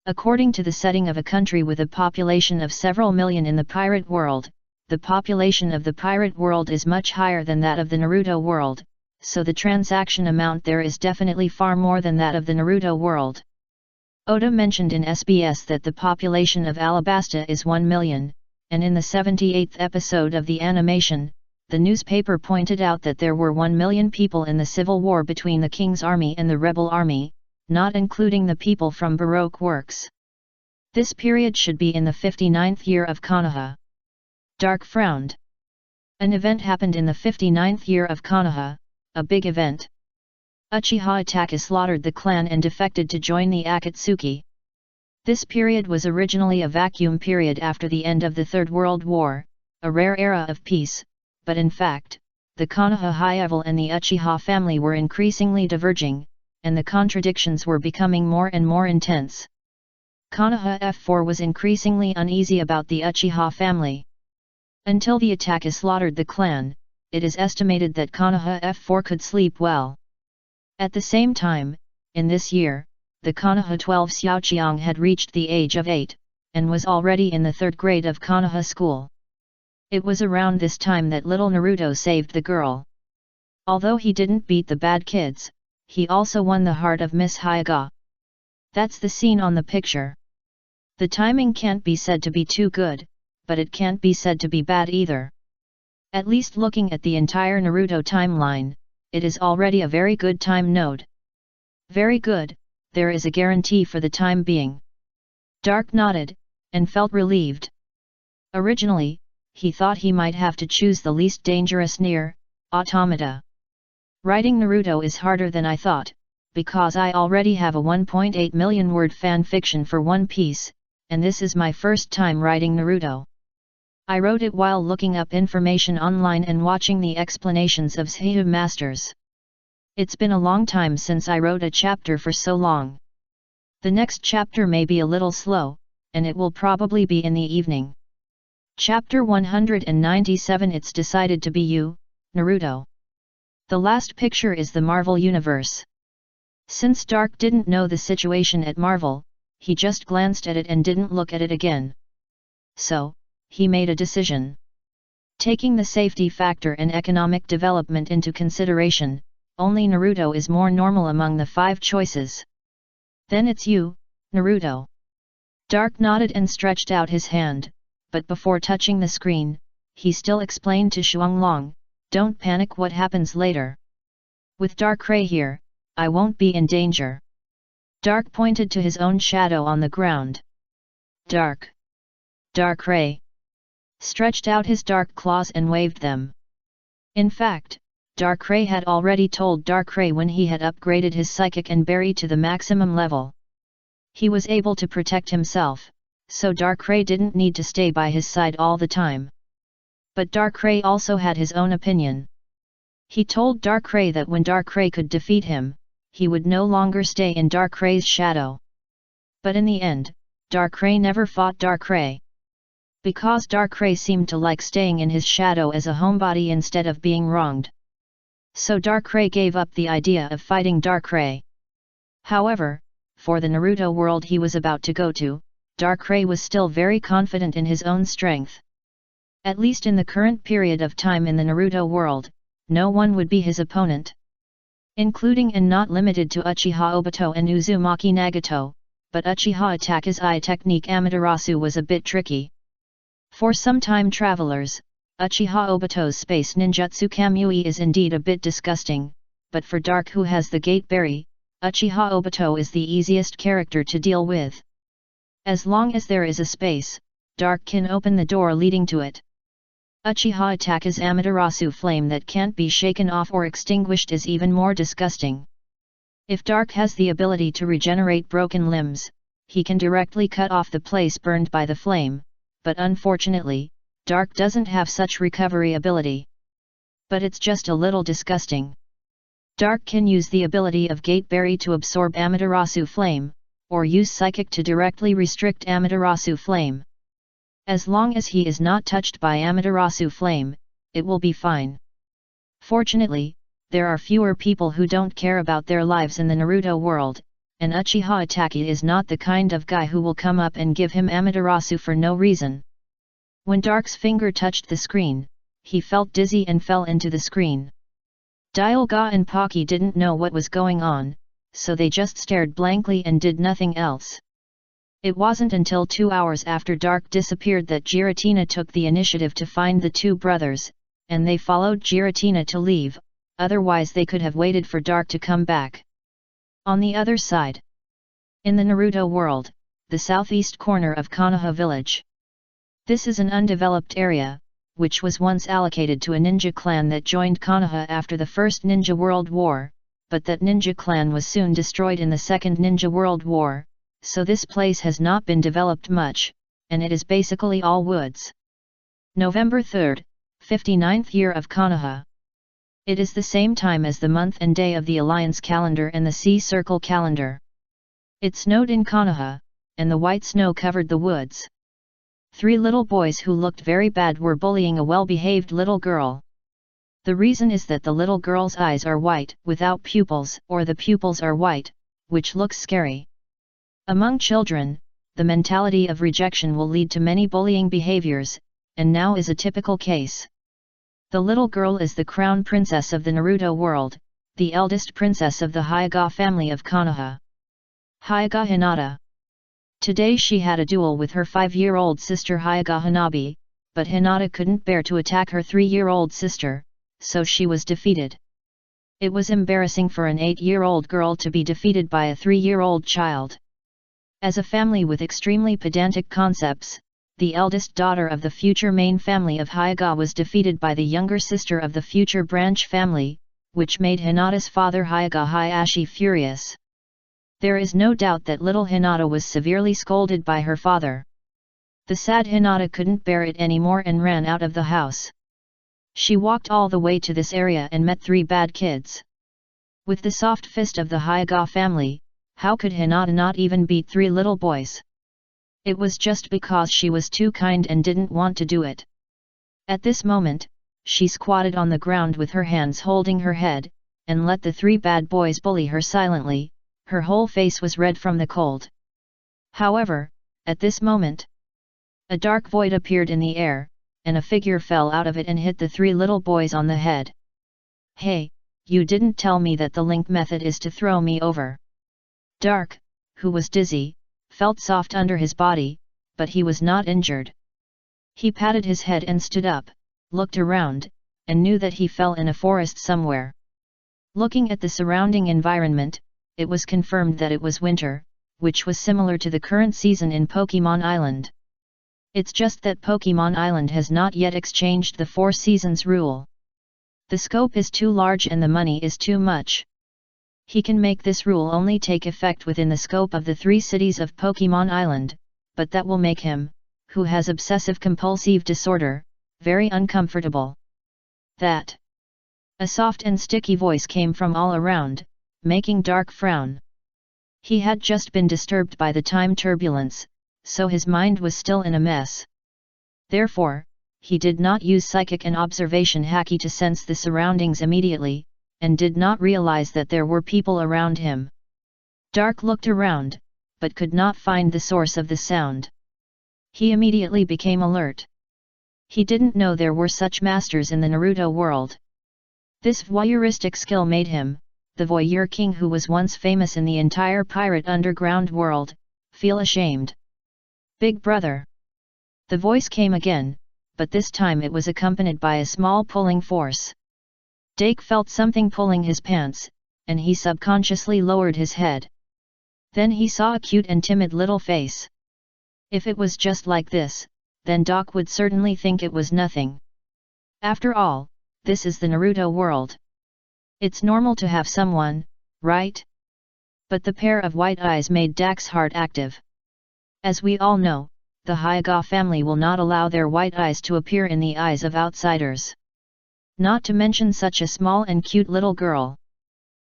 According to the setting of a country with a population of several million in the pirate world, the population of the pirate world is much higher than that of the Naruto world, so the transaction amount there is definitely far more than that of the Naruto world. Oda mentioned in SBS that the population of Alabasta is 1 million, and in the 78th episode of the animation, the newspaper pointed out that there were 1 million people in the civil war between the King's army and the rebel army, not including the people from Baroque works. This period should be in the 59th year of Konoha. Dark frowned. An event happened in the 59th year of Konoha, a big event. Uchiha Itachi slaughtered the clan and defected to join the Akatsuki. This period was originally a vacuum period after the end of the Third World War, a rare era of peace, but in fact, the Konoha High-Level and the Uchiha family were increasingly diverging, and the contradictions were becoming more and more intense. Konoha F4 was increasingly uneasy about the Uchiha family. Until the Itachi slaughtered the clan, it is estimated that Konoha F4 could sleep well. At the same time, in this year, the Konoha 12 Xiaoqiang had reached the age of 8, and was already in the 3rd grade of Konoha school. It was around this time that little Naruto saved the girl. Although he didn't beat the bad kids, he also won the heart of Miss Hyuga. That's the scene on the picture. The timing can't be said to be too good, but it can't be said to be bad either. At least looking at the entire Naruto timeline, it is already a very good time node. Very good, there is a guarantee for the time being. Dark nodded, and felt relieved. Originally, he thought he might have to choose the least dangerous Nier, Automata. Writing Naruto is harder than I thought, because I already have a 1.8 million word fanfiction for One Piece, and this is my first time writing Naruto. I wrote it while looking up information online and watching the explanations of Seiyu masters. It's been a long time since I wrote a chapter for so long. The next chapter may be a little slow, and it will probably be in the evening. Chapter 197. It's decided to be you, Naruto. The last picture is the Marvel Universe. Since Dark didn't know the situation at Marvel, he just glanced at it and didn't look at it again. So, he made a decision. Taking the safety factor and economic development into consideration, only Naruto is more normal among the 5 choices. Then it's you, Naruto. Dark nodded and stretched out his hand, but before touching the screen, he still explained to Xuanglong, "Don't panic, what happens later. With Darkrai here, I won't be in danger." Dark pointed to his own shadow on the ground. Darkrai stretched out his dark claws and waved them. In fact, Darkrai had already told Darkrai when he had upgraded his psychic and berry to the maximum level. He was able to protect himself, so Darkrai didn't need to stay by his side all the time. But Darkrai also had his own opinion. He told Darkrai that when Darkrai could defeat him, he would no longer stay in Darkrai's shadow. But in the end, Darkrai never fought Darkrai. Because Darkrai seemed to like staying in his shadow as a homebody instead of being wronged. So Darkrai gave up the idea of fighting Darkrai. However, for the Naruto world he was about to go to, Darkrai was still very confident in his own strength. At least in the current period of time in the Naruto world, no one would be his opponent. Including and not limited to Uchiha Obito and Uzumaki Nagato, but Uchiha Ataka's eye technique Amaterasu was a bit tricky. For some time travelers, Uchiha Obito's space ninjutsu Kamui is indeed a bit disgusting, but for Dark who has the Gate Berry, Uchiha Obito is the easiest character to deal with. As long as there is a space, Dark can open the door leading to it. Uchiha Ataka's Amaterasu flame that can't be shaken off or extinguished is even more disgusting. If Dark has the ability to regenerate broken limbs, he can directly cut off the place burned by the flame, but unfortunately, Dark doesn't have such recovery ability. But it's just a little disgusting. Dark can use the ability of Gate Berry to absorb Amaterasu flame, or use Psychic to directly restrict Amaterasu flame. As long as he is not touched by Amaterasu flame, it will be fine. Fortunately, there are fewer people who don't care about their lives in the Naruto world, and Uchiha Itachi is not the kind of guy who will come up and give him Amaterasu for no reason. When Dark's finger touched the screen, he felt dizzy and fell into the screen. Dialga and Pocky didn't know what was going on, so they just stared blankly and did nothing else. It wasn't until 2 hours after Dark disappeared that Giratina took the initiative to find the 2 brothers, and they followed Giratina to leave, otherwise they could have waited for Dark to come back. On the other side, in the Naruto world, the southeast corner of Konoha village. This is an undeveloped area, which was once allocated to a ninja clan that joined Konoha after the First Ninja World War, but that ninja clan was soon destroyed in the Second Ninja World War, so this place has not been developed much, and it is basically all woods. November 3rd, 59th year of Konoha. It is the same time as the month and day of the Alliance calendar and the Sea Circle calendar. It snowed in Konoha, and the white snow covered the woods. 3 little boys who looked very bad were bullying a well-behaved little girl. The reason is that the little girl's eyes are white, without pupils, or the pupils are white, which looks scary. Among children, the mentality of rejection will lead to many bullying behaviors, and now is a typical case. The little girl is the crown princess of the Naruto world, the eldest princess of the Hyuga family of Konoha. Hyuga Hinata. Today she had a duel with her 5-year-old sister Hyuga Hanabi, but Hinata couldn't bear to attack her 3-year-old sister, so she was defeated. It was embarrassing for an 8-year-old girl to be defeated by a 3-year-old child. As a family with extremely pedantic concepts, the eldest daughter of the future main family of Hyuga was defeated by the younger sister of the future branch family, which made Hinata's father Hyuga Hayashi furious. There is no doubt that little Hinata was severely scolded by her father. The sad Hinata couldn't bear it anymore and ran out of the house. She walked all the way to this area and met 3 bad kids. With the soft fist of the Hyuga family, how could Hinata not even beat 3 little boys? It was just because she was too kind and didn't want to do it. At this moment, she squatted on the ground with her hands holding her head, and let the 3 bad boys bully her silently, Her whole face was red from the cold. However, at this moment, a dark void appeared in the air, and a figure fell out of it and hit the 3 little boys on the head. "Hey, you didn't tell me that the link method is to throw me over." Dark, who was dizzy, felt soft under his body, but he was not injured. He patted his head and stood up, looked around, and knew that he fell in a forest somewhere. Looking at the surrounding environment, it was confirmed that it was winter, which was similar to the current season in Pokemon Island. It's just that Pokemon Island has not yet exchanged the 4 seasons rule. The scope is too large and the money is too much. He can make this rule only take effect within the scope of the 3 cities of Pokemon Island, but that will make him, who has obsessive-compulsive disorder, very uncomfortable. That. A soft and sticky voice came from all around, making Dark frown. He had just been disturbed by the time turbulence, so his mind was still in a mess. Therefore, he did not use psychic and observation haki to sense the surroundings immediately, and did not realize that there were people around him. Dark looked around, but could not find the source of the sound. He immediately became alert. He didn't know there were such masters in the Naruto world. This voyeuristic skill made him, the voyeur king who was once famous in the entire pirate underground world, feel ashamed. "Big brother." The voice came again, but this time it was accompanied by a small pulling force. Dake felt something pulling his pants, and he subconsciously lowered his head. Then he saw a cute and timid little face. If it was just like this, then Doc would certainly think it was nothing. After all, this is the Naruto world. It's normal to have someone, right? But the pair of white eyes made Dak's heart active. As we all know, the Hyuga family will not allow their white eyes to appear in the eyes of outsiders. Not to mention such a small and cute little girl.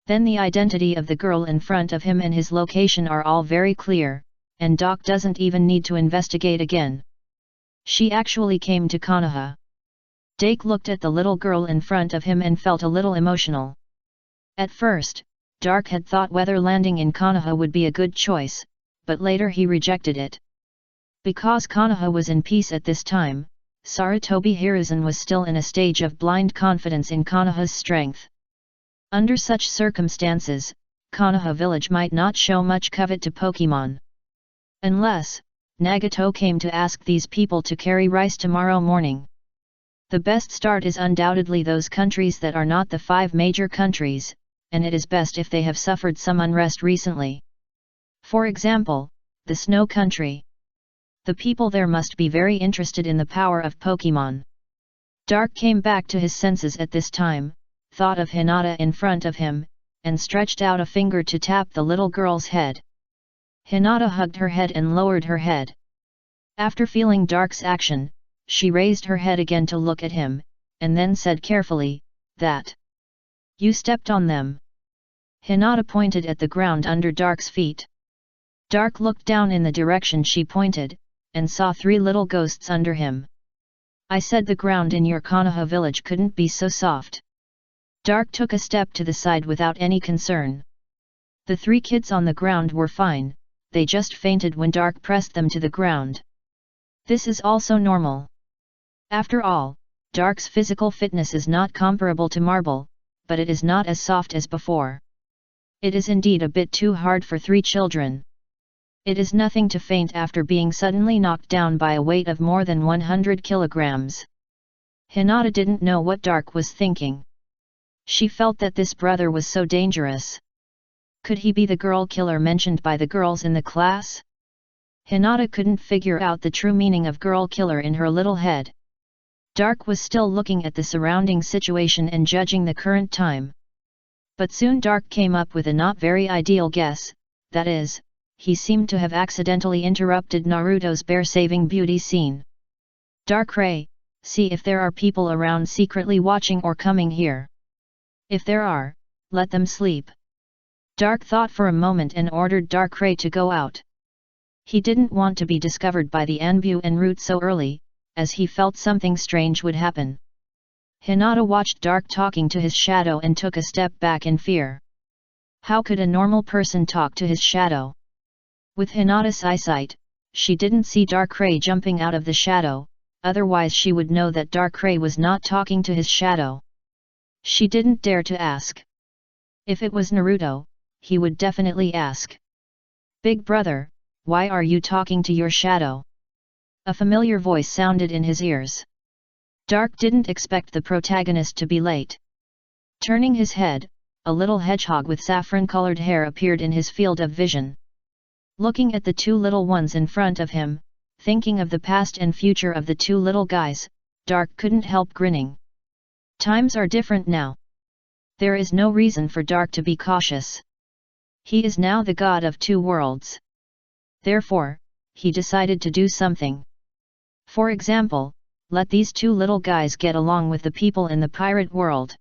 Then the identity of the girl in front of him and his location are all very clear, and Doc doesn't even need to investigate again. She actually came to Konoha. Dake looked at the little girl in front of him and felt a little emotional. At first, Dark had thought whether landing in Konoha would be a good choice, but later he rejected it. Because Konoha was in peace at this time, Sarutobi Hiruzen was still in a stage of blind confidence in Konoha's strength. Under such circumstances, Konoha village might not show much covet to Pokemon. Unless, Nagato came to ask these people to carry rice tomorrow morning. The best start is undoubtedly those countries that are not the 5 major countries, and it is best if they have suffered some unrest recently. For example, the Snow Country. The people there must be very interested in the power of Pokemon. Dark came back to his senses at this time, thought of Hinata in front of him, and stretched out a finger to tap the little girl's head. Hinata hugged her head and lowered her head. After feeling Dark's action, she raised her head again to look at him, and then said carefully, "That. You stepped on them." Hinata pointed at the ground under Dark's feet. Dark looked down in the direction she pointed, and saw 3 little ghosts under him. "I said the ground in your Konoha village couldn't be so soft." Dark took a step to the side without any concern. The 3 kids on the ground were fine, they just fainted when Dark pressed them to the ground. This is also normal. After all, Dark's physical fitness is not comparable to marble, but it is not as soft as before. It is indeed a bit too hard for 3 children. It is nothing to faint after being suddenly knocked down by a weight of more than 100 kilograms. Hinata didn't know what Dark was thinking. She felt that this brother was so dangerous. Could he be the girl killer mentioned by the girls in the class? Hinata couldn't figure out the true meaning of girl killer in her little head. Dark was still looking at the surrounding situation and judging the current time. But soon Dark came up with a not very ideal guess, that is, he seemed to have accidentally interrupted Naruto's bear-saving beauty scene. "Dark-Ray, see if there are people around secretly watching or coming here. If there are, let them sleep." Dark thought for a moment and ordered Dark-Ray to go out. He didn't want to be discovered by the Anbu en route so early, as he felt something strange would happen. Hinata watched Dark talking to his shadow and took a step back in fear. How could a normal person talk to his shadow? With Hinata's eyesight, she didn't see Darkrai jumping out of the shadow, otherwise she would know that Darkrai was not talking to his shadow. She didn't dare to ask. If it was Naruto, he would definitely ask. "Big brother, why are you talking to your shadow?" A familiar voice sounded in his ears. Dark didn't expect the protagonist to be late. Turning his head, a little hedgehog with saffron-colored hair appeared in his field of vision. Looking at the two little ones in front of him, thinking of the past and future of the two little guys, Dark couldn't help grinning. Times are different now. There is no reason for Dark to be cautious. He is now the god of two worlds. Therefore, he decided to do something. For example, let these two little guys get along with the people in the pirate world.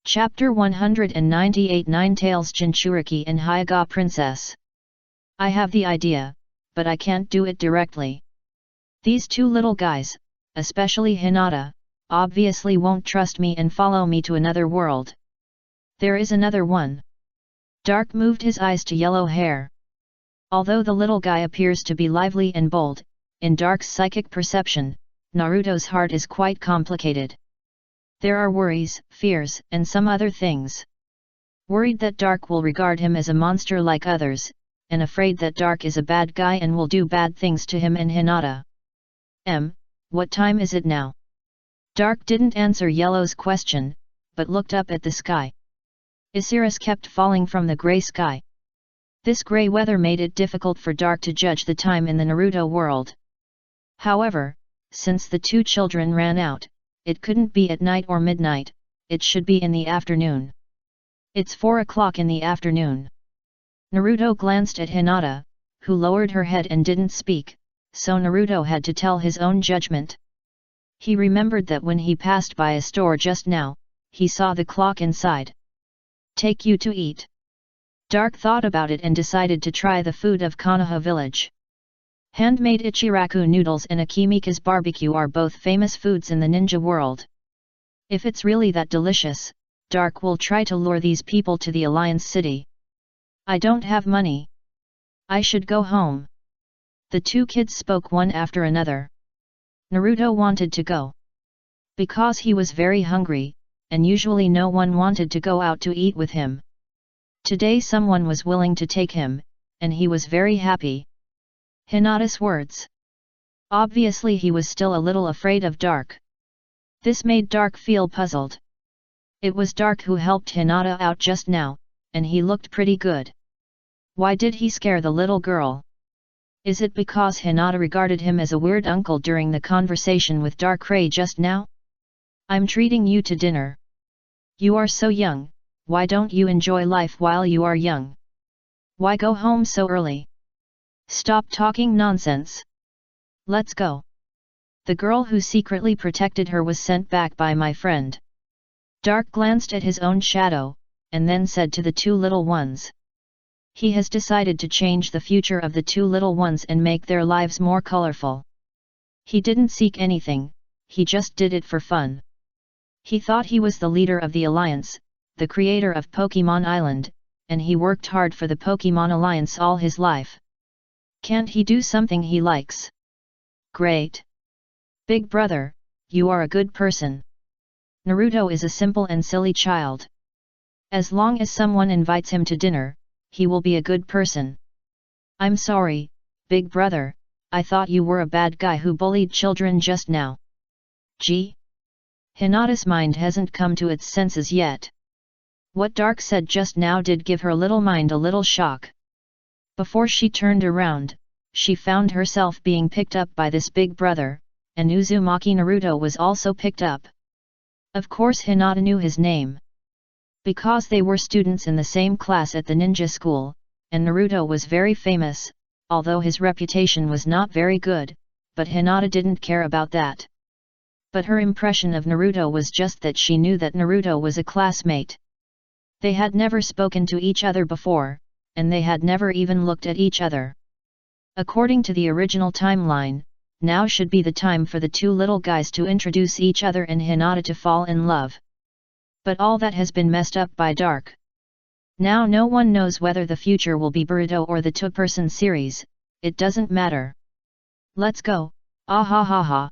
Chapter 198 Ninetales Jinchuriki and Hyuga Princess. I have the idea, but I can't do it directly. These two little guys, especially Hinata, obviously won't trust me and follow me to another world. There is another one. Dark moved his eyes to Yellow Hair. Although the little guy appears to be lively and bold, in Dark's psychic perception, Naruto's heart is quite complicated. There are worries, fears, and some other things. Worried that Dark will regard him as a monster like others, and afraid that Dark is a bad guy and will do bad things to him and Hinata. What time is it now? Dark didn't answer Yellow's question, but looked up at the sky. Osiris kept falling from the grey sky. This grey weather made it difficult for Dark to judge the time in the Naruto world. However, since the two children ran out, it couldn't be at night or midnight, it should be in the afternoon. It's 4 o'clock in the afternoon. Naruto glanced at Hinata, who lowered her head and didn't speak, so Naruto had to tell his own judgment. He remembered that when he passed by a store just now, he saw the clock inside. "Take you to eat." Dark thought about it and decided to try the food of Konoha village. Handmade Ichiraku noodles and Akimika's barbecue are both famous foods in the ninja world. If it's really that delicious, Dark will try to lure these people to the Alliance City. "I don't have money. I should go home." The two kids spoke one after another. Naruto wanted to go. Because he was very hungry, and usually no one wanted to go out to eat with him. Today someone was willing to take him, and he was very happy. Hinata's words. Obviously he was still a little afraid of Dark. This made Dark feel puzzled. It was Dark who helped Hinata out just now, and he looked pretty good. Why did he scare the little girl? Is it because Hinata regarded him as a weird uncle during the conversation with Darkrai just now? "I'm treating you to dinner. You are so young, why don't you enjoy life while you are young? Why go home so early? Stop talking nonsense. Let's go." The girl who secretly protected her was sent back by my friend. Dark glanced at his own shadow, and then said to the two little ones. He has decided to change the future of the two little ones and make their lives more colorful. He didn't seek anything, he just did it for fun. He thought he was the leader of the Alliance, the creator of Pokemon Island, and he worked hard for the Pokemon Alliance all his life. Can't he do something he likes? Great! Big brother, you are a good person. Naruto is a simple and silly child. As long as someone invites him to dinner, he will be a good person. I'm sorry, big brother, I thought you were a bad guy who bullied children just now. Gee? Hinata's mind hasn't come to its senses yet. What Dark said just now did give her little mind a little shock. Before she turned around, she found herself being picked up by this big brother, and Uzumaki Naruto was also picked up. Of course Hinata knew his name. Because they were students in the same class at the ninja school, and Naruto was very famous, although his reputation was not very good, but Hinata didn't care about that. But her impression of Naruto was just that she knew that Naruto was a classmate. They had never spoken to each other before, and they had never even looked at each other. According to the original timeline, now should be the time for the two little guys to introduce each other and Hinata to fall in love. But all that has been messed up by Dark. Now no one knows whether the future will be Boruto or the two-person series, it doesn't matter. Let's go, ah ha ha ha.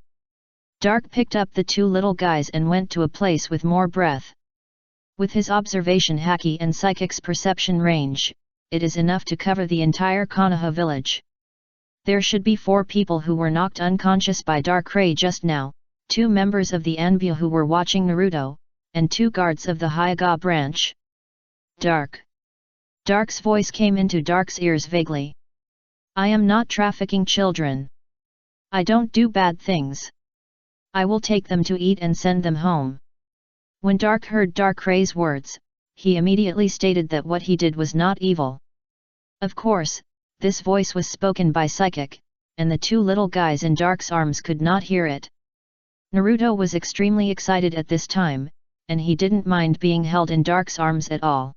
Dark picked up the two little guys and went to a place with more breath. With his observation haki and psychic's perception range, it is enough to cover the entire Konoha village. There should be 4 people who were knocked unconscious by Dark Ray just now, 2 members of the Anbu who were watching Naruto, and 2 guards of the Hyuga branch. Dark. Dark's voice came into Dark's ears vaguely. I am not trafficking children. I don't do bad things. I will take them to eat and send them home. When Dark heard Dark Ray's words, he immediately stated that what he did was not evil. Of course, this voice was spoken by Psychic, and the 2 little guys in Dark's arms could not hear it. Naruto was extremely excited at this time, and he didn't mind being held in Dark's arms at all.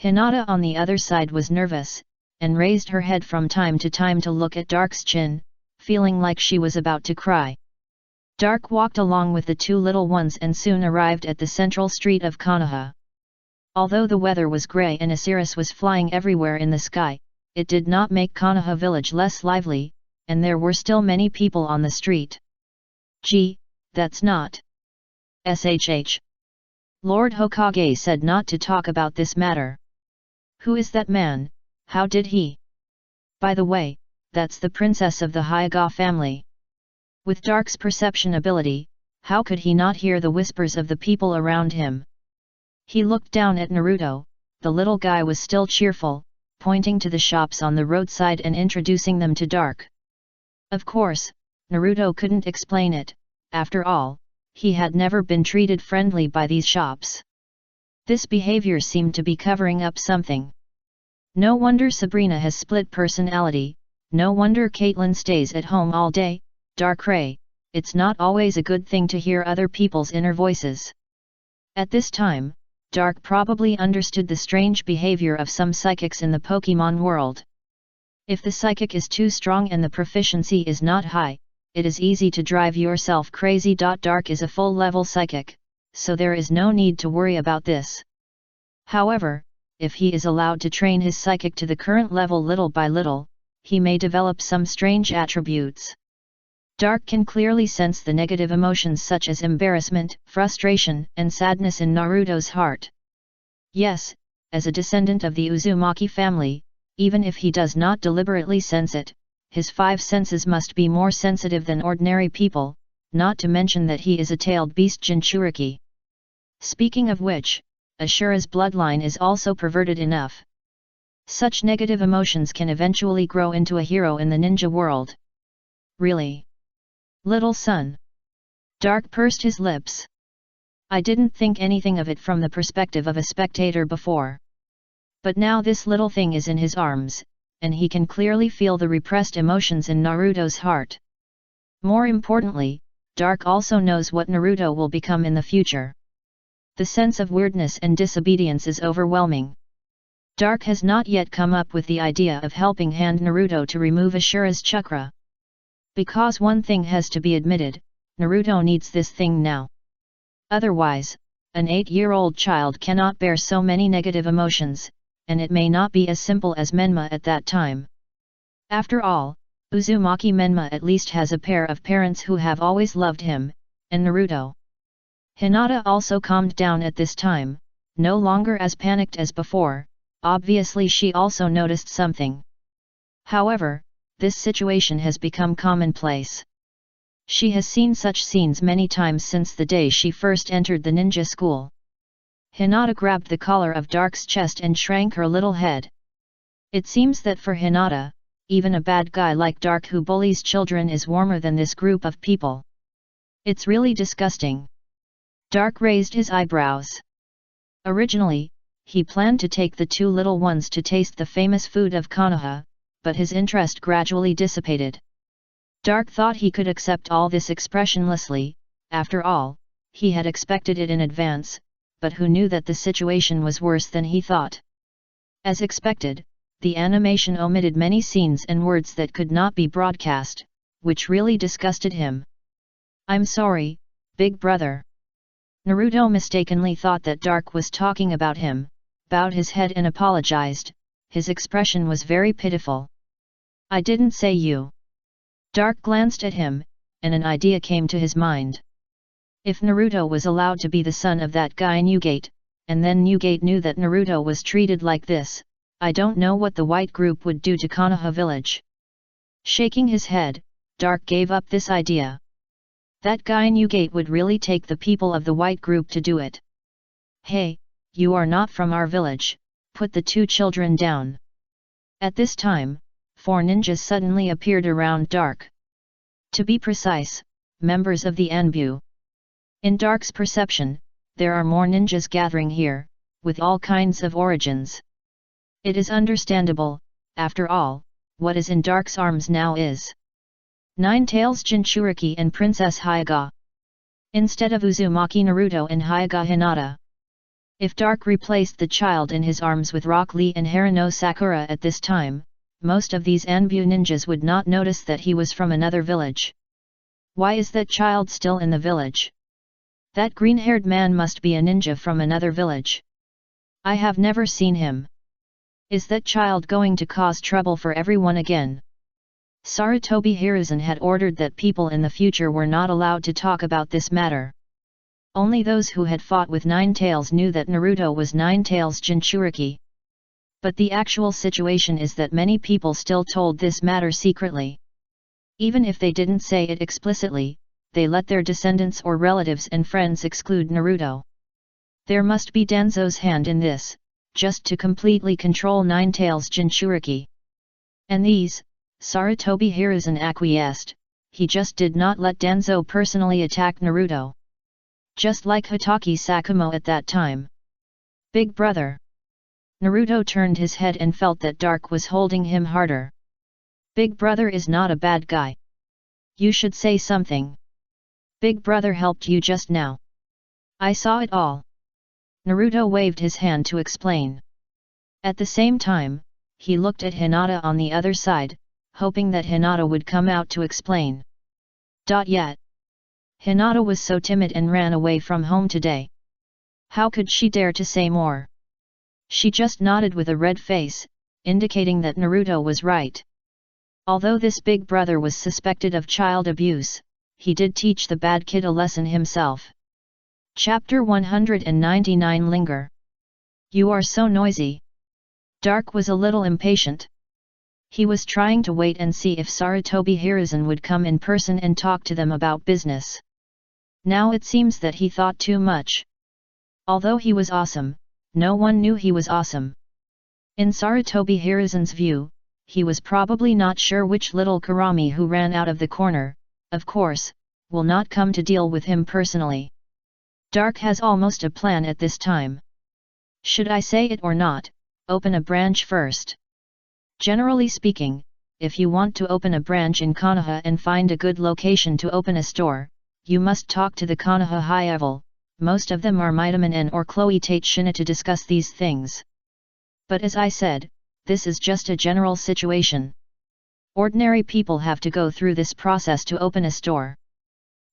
Hinata on the other side was nervous, and raised her head from time to time to look at Dark's chin, feeling like she was about to cry. Dark walked along with the 2 little ones and soon arrived at the central street of Konoha. Although the weather was grey and Osiris was flying everywhere in the sky, it did not make Konoha village less lively, and there were still many people on the street. Gee, that's not SHH. Lord Hokage said not to talk about this matter. Who is that man, how did he? By the way, that's the princess of the Hyuga family. With Dark's perception ability, how could he not hear the whispers of the people around him? He looked down at Naruto, the little guy was still cheerful, pointing to the shops on the roadside and introducing them to Dark. Of course, Naruto couldn't explain it, after all, he had never been treated friendly by these shops. This behavior seemed to be covering up something. No wonder Sabrina has split personality, no wonder Caitlyn stays at home all day. Dark Ray, it's not always a good thing to hear other people's inner voices. At this time, Dark probably understood the strange behavior of some psychics in the Pokemon world. If the psychic is too strong and the proficiency is not high, it is easy to drive yourself crazy. Dark is a full-level psychic, so there is no need to worry about this. However, if he is allowed to train his psychic to the current level little by little, he may develop some strange attributes. Dark can clearly sense the negative emotions such as embarrassment, frustration, and sadness in Naruto's heart. Yes, as a descendant of the Uzumaki family, even if he does not deliberately sense it, his 5 senses must be more sensitive than ordinary people, not to mention that he is a tailed beast Jinchuriki. Speaking of which, Ashura's bloodline is also perverted enough. Such negative emotions can eventually grow into a hero in the ninja world. Really? Little son. Dark pursed his lips. I didn't think anything of it from the perspective of a spectator before. But now this little thing is in his arms, and he can clearly feel the repressed emotions in Naruto's heart. More importantly, Dark also knows what Naruto will become in the future. The sense of weirdness and disobedience is overwhelming. Dark has not yet come up with the idea of helping hand Naruto to remove Ashura's chakra. Because one thing has to be admitted, Naruto needs this thing now. Otherwise, an 8-year-old child cannot bear so many negative emotions, and it may not be as simple as Menma at that time. After all, Uzumaki Menma at least has a pair of parents who have always loved him, and Naruto. Hinata also calmed down at this time, no longer as panicked as before. Obviously she also noticed something. However, this situation has become commonplace. She has seen such scenes many times since the day she first entered the ninja school. Hinata grabbed the collar of Dark's chest and shrank her little head. It seems that for Hinata, even a bad guy like Dark who bullies children is warmer than this group of people. It's really disgusting. Dark raised his eyebrows. Originally, he planned to take the 2 little ones to taste the famous food of Konoha, but his interest gradually dissipated. Dark thought he could accept all this expressionlessly, after all, he had expected it in advance, but who knew that the situation was worse than he thought. As expected, the animation omitted many scenes and words that could not be broadcast, which really disgusted him. I'm sorry, big brother. Naruto mistakenly thought that Dark was talking about him, bowed his head and apologized. His expression was very pitiful. I didn't say you. Dark glanced at him, and an idea came to his mind. If Naruto was allowed to be the son of that guy Newgate, and then Newgate knew that Naruto was treated like this, I don't know what the white group would do to Konoha village. Shaking his head, Dark gave up this idea. That guy Newgate would really take the people of the white group to do it. Hey, you are not from our village, put the two children down. At this time, 4 ninjas suddenly appeared around Dark. To be precise, members of the Anbu. In Dark's perception, there are more ninjas gathering here, with all kinds of origins. It is understandable, after all, what is in Dark's arms now is Nine-Tails Jinchuriki and Princess Hyuga. Instead of Uzumaki Naruto and Hyuga Hinata. If Dark replaced the child in his arms with Rock Lee and Haruno Sakura at this time, most of these Anbu ninjas would not notice that he was from another village. Why is that child still in the village? That green-haired man must be a ninja from another village. I have never seen him. Is that child going to cause trouble for everyone again? Sarutobi Hiruzen had ordered that people in the future were not allowed to talk about this matter. Only those who had fought with Nine-Tails knew that Naruto was Nine-Tails Jinchuriki. But the actual situation is that many people still told this matter secretly. Even if they didn't say it explicitly, they let their descendants or relatives and friends exclude Naruto. There must be Danzo's hand in this, just to completely control Nine-Tails Jinchuriki. And these, Sarutobi Hiruzen acquiesced, he just did not let Danzo personally attack Naruto. Just like Hitaki Sakumo at that time. Big brother. Naruto turned his head and felt that Dark was holding him harder. Big brother is not a bad guy. You should say something. Big brother helped you just now. I saw it all. Naruto waved his hand to explain. At the same time, he looked at Hinata on the other side, hoping that Hinata would come out to explain. Yet. Hinata was so timid and ran away from home today. How could she dare to say more? She just nodded with a red face, indicating that Naruto was right. Although this big brother was suspected of child abuse, he did teach the bad kid a lesson himself. Chapter 199 Linger. You are so noisy. Dark was a little impatient. He was trying to wait and see if Sarutobi Hiruzen would come in person and talk to them about business. Now it seems that he thought too much. Although he was awesome, no one knew he was awesome. In Sarutobi Hiruzen's view, he was probably not sure which little Kurami who ran out of the corner, of course, will not come to deal with him personally. Dark has almost a plan at this time. Should I say it or not? Open a branch first. Generally speaking, if you want to open a branch in Konoha and find a good location to open a store, you must talk to the Konoha high level. Most of them are Mitaman or Chloe Tate Shina to discuss these things. But as I said, this is just a general situation. Ordinary people have to go through this process to open a store.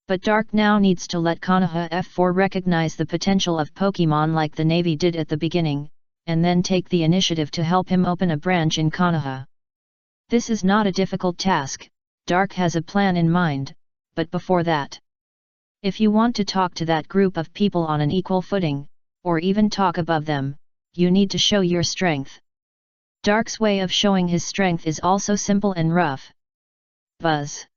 But Dark now needs to let Konoha F4 recognize the potential of Pokemon like the Navy did at the beginning, and then take the initiative to help him open a branch in Konoha. This is not a difficult task. Dark has a plan in mind, but before that, if you want to talk to that group of people on an equal footing, or even talk above them, you need to show your strength. Dark's way of showing his strength is also simple and rough. Buzz.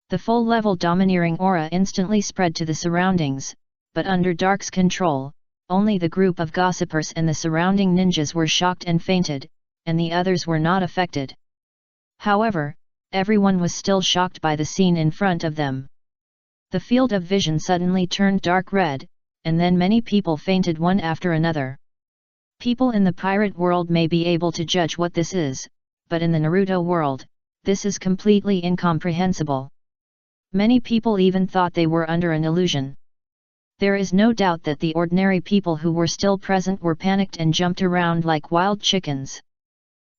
The full-level domineering aura instantly spread to the surroundings, but under Dark's control, only the group of gossipers and the surrounding ninjas were shocked and fainted, and the others were not affected. However, everyone was still shocked by the scene in front of them. The field of vision suddenly turned dark red, and then many people fainted one after another. People in the pirate world may be able to judge what this is, but in the Naruto world, this is completely incomprehensible. Many people even thought they were under an illusion. There is no doubt that the ordinary people who were still present were panicked and jumped around like wild chickens.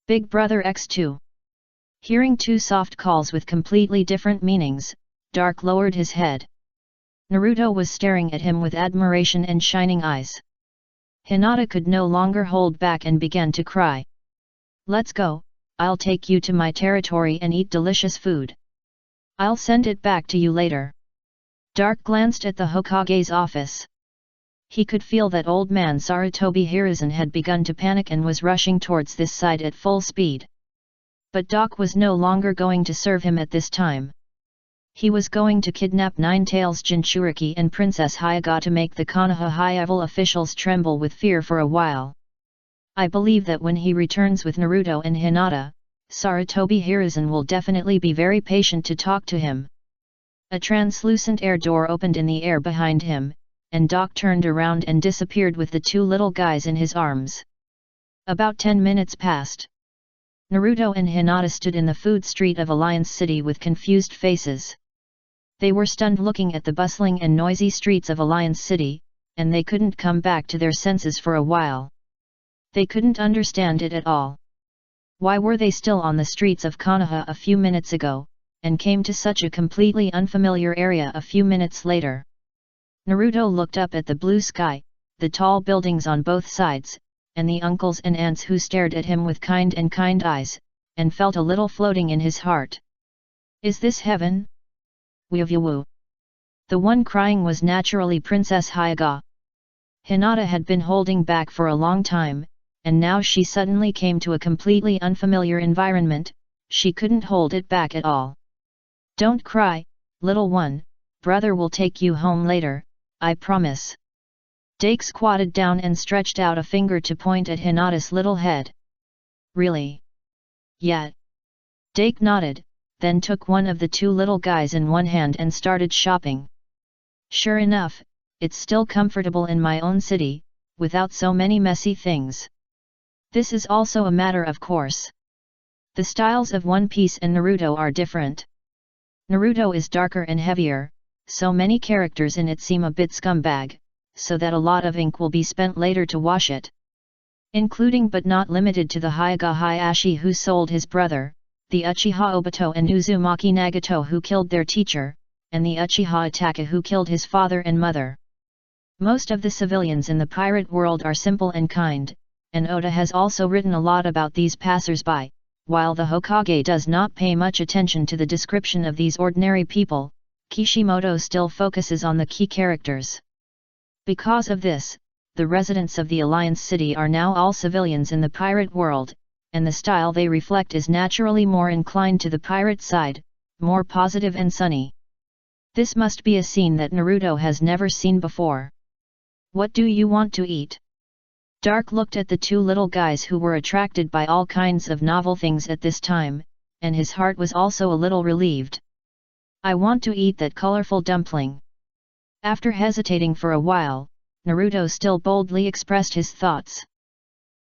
Big Brother X2. Hearing two soft calls with completely different meanings, Dark lowered his head. Naruto was staring at him with admiration and shining eyes. Hinata could no longer hold back and began to cry. "Let's go, I'll take you to my territory and eat delicious food. I'll send it back to you later." Dark glanced at the Hokage's office. He could feel that old man Sarutobi Hiruzen had begun to panic and was rushing towards this side at full speed. But Doc was no longer going to serve him at this time. He was going to kidnap Nine-Tails Jinchuriki and Princess Hyuga to make the Konoha high-level officials tremble with fear for a while. I believe that when he returns with Naruto and Hinata, Sarutobi Hiruzen will definitely be very patient to talk to him. A translucent air door opened in the air behind him, and Doc turned around and disappeared with the two little guys in his arms. About 10 minutes passed. Naruto and Hinata stood in the food street of Alliance City with confused faces. They were stunned looking at the bustling and noisy streets of Alliance City, and they couldn't come back to their senses for a while. They couldn't understand it at all. Why were they still on the streets of Konoha a few minutes ago, and came to such a completely unfamiliar area a few minutes later? Naruto looked up at the blue sky, the tall buildings on both sides, and the uncles and aunts who stared at him with kind eyes, and felt a little floating in his heart. Is this heaven? Woo. The one crying was naturally Princess Hyuga. Hinata had been holding back for a long time, and now she suddenly came to a completely unfamiliar environment. She couldn't hold it back at all. "Don't cry, little one, brother will take you home later, I promise." Dake squatted down and stretched out a finger to point at Hinata's little head. "Really?" "Yeah." Dake nodded, then took one of the two little guys in one hand and started shopping. "Sure enough, it's still comfortable in my own city, without so many messy things. This is also a matter of course. The styles of One Piece and Naruto are different. Naruto is darker and heavier, so many characters in it seem a bit scumbag, so that a lot of ink will be spent later to wash it. Including but not limited to the Hyuga Hayashi who sold his brother, the Uchiha Obito and Uzumaki Nagato who killed their teacher, and the Uchiha Itachi who killed his father and mother. Most of the civilians in the pirate world are simple and kind, and Oda has also written a lot about these passers-by, while the Hokage does not pay much attention to the description of these ordinary people. Kishimoto still focuses on the key characters. Because of this, the residents of the Alliance City are now all civilians in the pirate world, and the style they reflect is naturally more inclined to the pirate side, more positive and sunny. This must be a scene that Naruto has never seen before. "What do you want to eat?" Dark looked at the two little guys who were attracted by all kinds of novel things at this time, and his heart was also a little relieved. "I want to eat that colorful dumpling." After hesitating for a while, Naruto still boldly expressed his thoughts.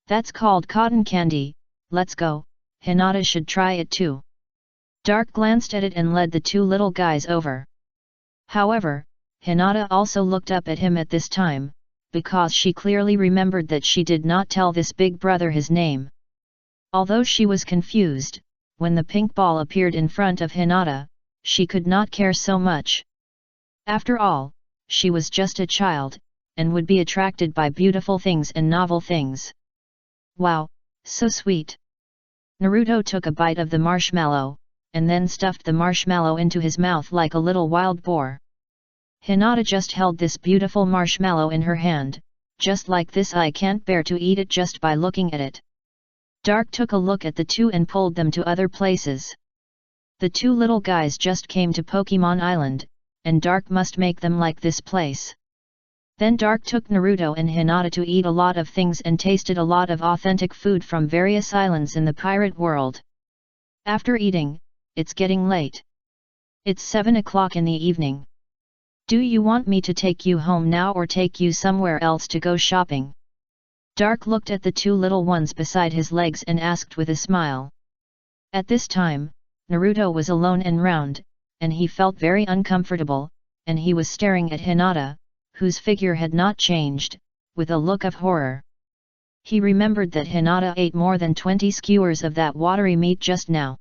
"That's called cotton candy, let's go, Hinata should try it too." Dark glanced at it and led the two little guys over. However, Hinata also looked up at him at this time, because she clearly remembered that she did not tell this big brother his name. Although she was confused, when the pink ball appeared in front of Hinata, she could not care so much. After all, she was just a child, and would be attracted by beautiful things and novel things. "Wow, so sweet." Naruto took a bite of the marshmallow, and then stuffed the marshmallow into his mouth like a little wild boar. Hinata just held this beautiful marshmallow in her hand, "Just like this I can't bear to eat it just by looking at it." Dark took a look at the two and pulled them to other places. The two little guys just came to Pokemon Island, and Dark must make them like this place. Then Dark took Naruto and Hinata to eat a lot of things and tasted a lot of authentic food from various islands in the pirate world. After eating, it's getting late. It's 7 o'clock in the evening. Do you want me to take you home now or take you somewhere else to go shopping? Dark looked at the two little ones beside his legs and asked with a smile. At this time, Naruto was alone and round, and he felt very uncomfortable, and he was staring at Hinata, whose figure had not changed, with a look of horror. He remembered that Hinata ate more than 20 skewers of that watery meat just now.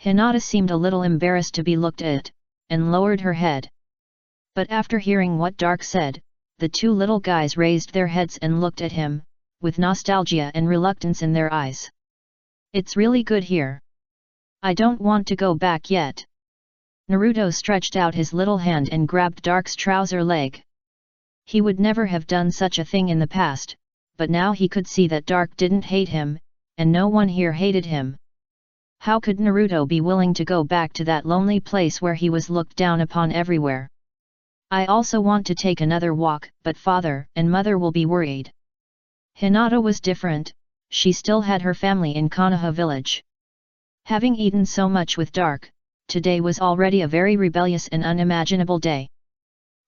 Hinata seemed a little embarrassed to be looked at, and lowered her head. But after hearing what Dark said, the two little guys raised their heads and looked at him, with nostalgia and reluctance in their eyes. It's really good here. I don't want to go back yet. Naruto stretched out his little hand and grabbed Dark's trouser leg. He would never have done such a thing in the past, but now he could see that Dark didn't hate him, and no one here hated him. How could Naruto be willing to go back to that lonely place where he was looked down upon everywhere? I also want to take another walk, but father and mother will be worried. Hinata was different, she still had her family in Konoha village. Having eaten so much with Dark, today was already a very rebellious and unimaginable day.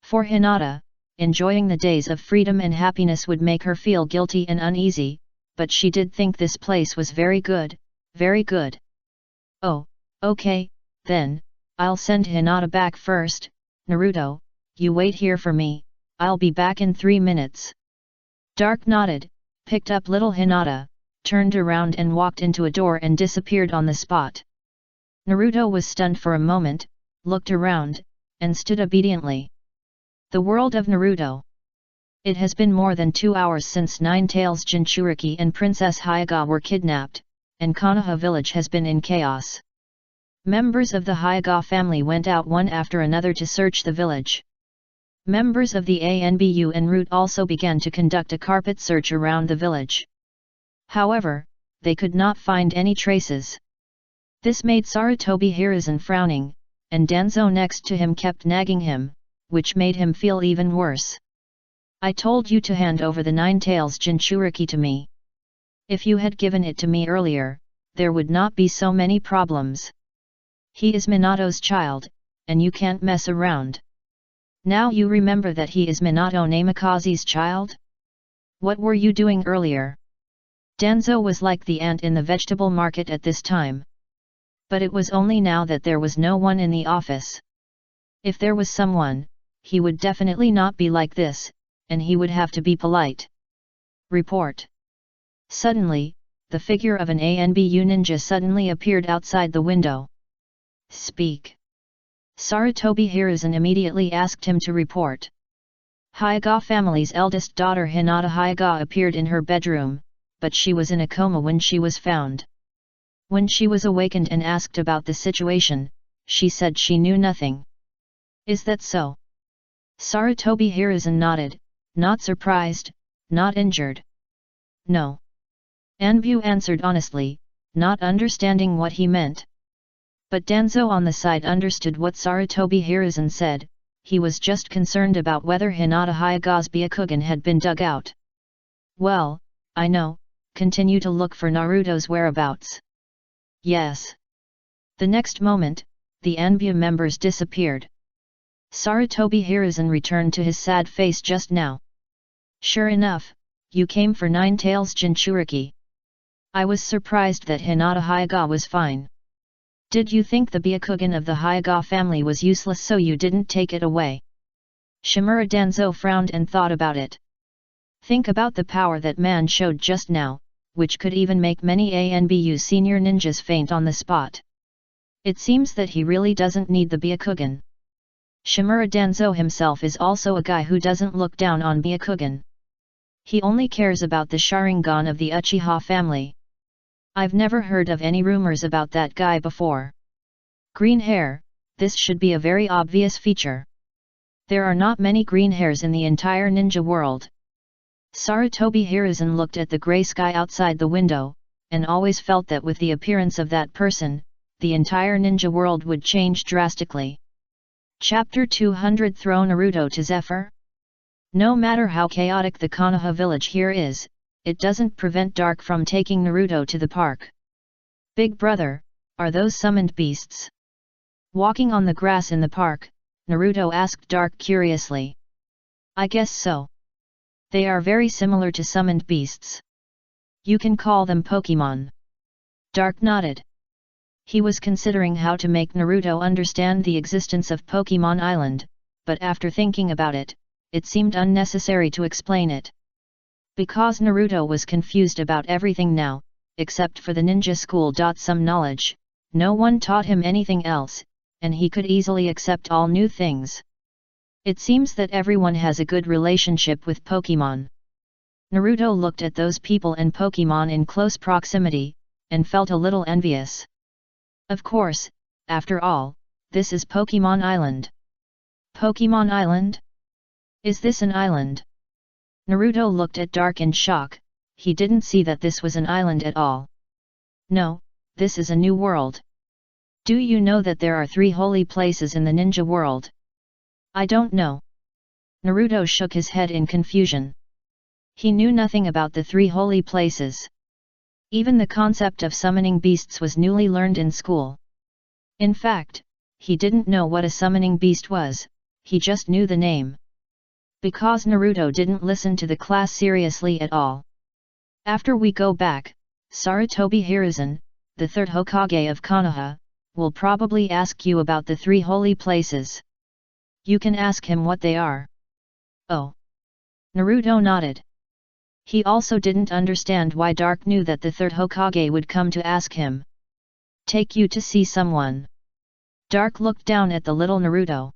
For Hinata, enjoying the days of freedom and happiness would make her feel guilty and uneasy, but she did think this place was very good, very good. Oh, okay, then, I'll send Hinata back first. Naruto, you wait here for me, I'll be back in 3 minutes. Dark nodded, picked up little Hinata, turned around and walked into a door and disappeared on the spot. Naruto was stunned for a moment, looked around, and stood obediently. The world of Naruto. It has been more than 2 hours since Nine-Tails Jinchuriki and Princess Hyuga were kidnapped, and Konoha village has been in chaos. Members of the Hyuga family went out one after another to search the village. Members of the ANBU en route also began to conduct a carpet search around the village. However, they could not find any traces. This made Sarutobi Hiruzen frowning, and Danzo next to him kept nagging him, which made him feel even worse. I told you to hand over the Nine-Tails Jinchuriki to me. If you had given it to me earlier, there would not be so many problems. He is Minato's child, and you can't mess around. Now you remember that he is Minato Namikaze's child? What were you doing earlier? Danzo was like the ant in the vegetable market at this time. But it was only now that there was no one in the office. If there was someone, he would definitely not be like this, and he would have to be polite. Report. Suddenly, the figure of an ANBU ninja suddenly appeared outside the window. Speak. Sarutobi Hiruzen immediately asked him to report. Hyuga family's eldest daughter Hinata Hyuga appeared in her bedroom, but she was in a coma when she was found. When she was awakened and asked about the situation, she said she knew nothing. Is that so? Sarutobi Hiruzen nodded, not surprised, not injured. No. Anbu answered honestly, not understanding what he meant. But Danzo on the side understood what Sarutobi Hiruzen said, he was just concerned about whether Hinata Hyuga's Byakugan had been dug out. Well, I know, continue to look for Naruto's whereabouts. Yes. The next moment, the Anbu members disappeared. Sarutobi Hiruzen returned to his sad face just now. Sure enough, you came for Nine-Tails Jinchuriki. I was surprised that Hinata Hyuga was fine. Did you think the Byakugan of the Hyuga family was useless so you didn't take it away? Shimura Danzo frowned and thought about it. Think about the power that man showed just now, which could even make many ANBU senior ninjas faint on the spot. It seems that he really doesn't need the Byakugan. Shimura Danzo himself is also a guy who doesn't look down on Byakugan. He only cares about the Sharingan of the Uchiha family. I've never heard of any rumors about that guy before. Green hair, this should be a very obvious feature. There are not many green hairs in the entire ninja world. Sarutobi Hiruzen looked at the grey sky outside the window, and always felt that with the appearance of that person, the entire ninja world would change drastically. Chapter 200 Throw Naruto to Zephyr? No matter how chaotic the Konoha village here is, it doesn't prevent Dark from taking Naruto to the park. Big brother, are those summoned beasts? Walking on the grass in the park, Naruto asked Dark curiously. I guess so. They are very similar to summoned beasts. You can call them Pokemon. Dark nodded. He was considering how to make Naruto understand the existence of Pokemon Island, but after thinking about it, it seemed unnecessary to explain it. Because Naruto was confused about everything now, except for the ninja school. Some knowledge, no one taught him anything else, and he could easily accept all new things. It seems that everyone has a good relationship with Pokemon. Naruto looked at those people and Pokemon in close proximity, and felt a little envious. Of course, after all, this is Pokemon Island. Pokemon Island? Is this an island? Naruto looked at Dark in shock. He didn't see that this was an island at all. No, this is a new world. Do you know that there are 3 holy places in the ninja world? I don't know. Naruto shook his head in confusion. He knew nothing about the 3 holy places. Even the concept of summoning beasts was newly learned in school. In fact, he didn't know what a summoning beast was, he just knew the name. Because Naruto didn't listen to the class seriously at all. After we go back, Sarutobi Hiruzen, the 3rd Hokage of Konoha, will probably ask you about the 3 holy places. You can ask him what they are. Oh. Naruto nodded. He also didn't understand why Dark knew that the 3rd Hokage would come to ask him. Take you to see someone. Dark looked down at the little Naruto.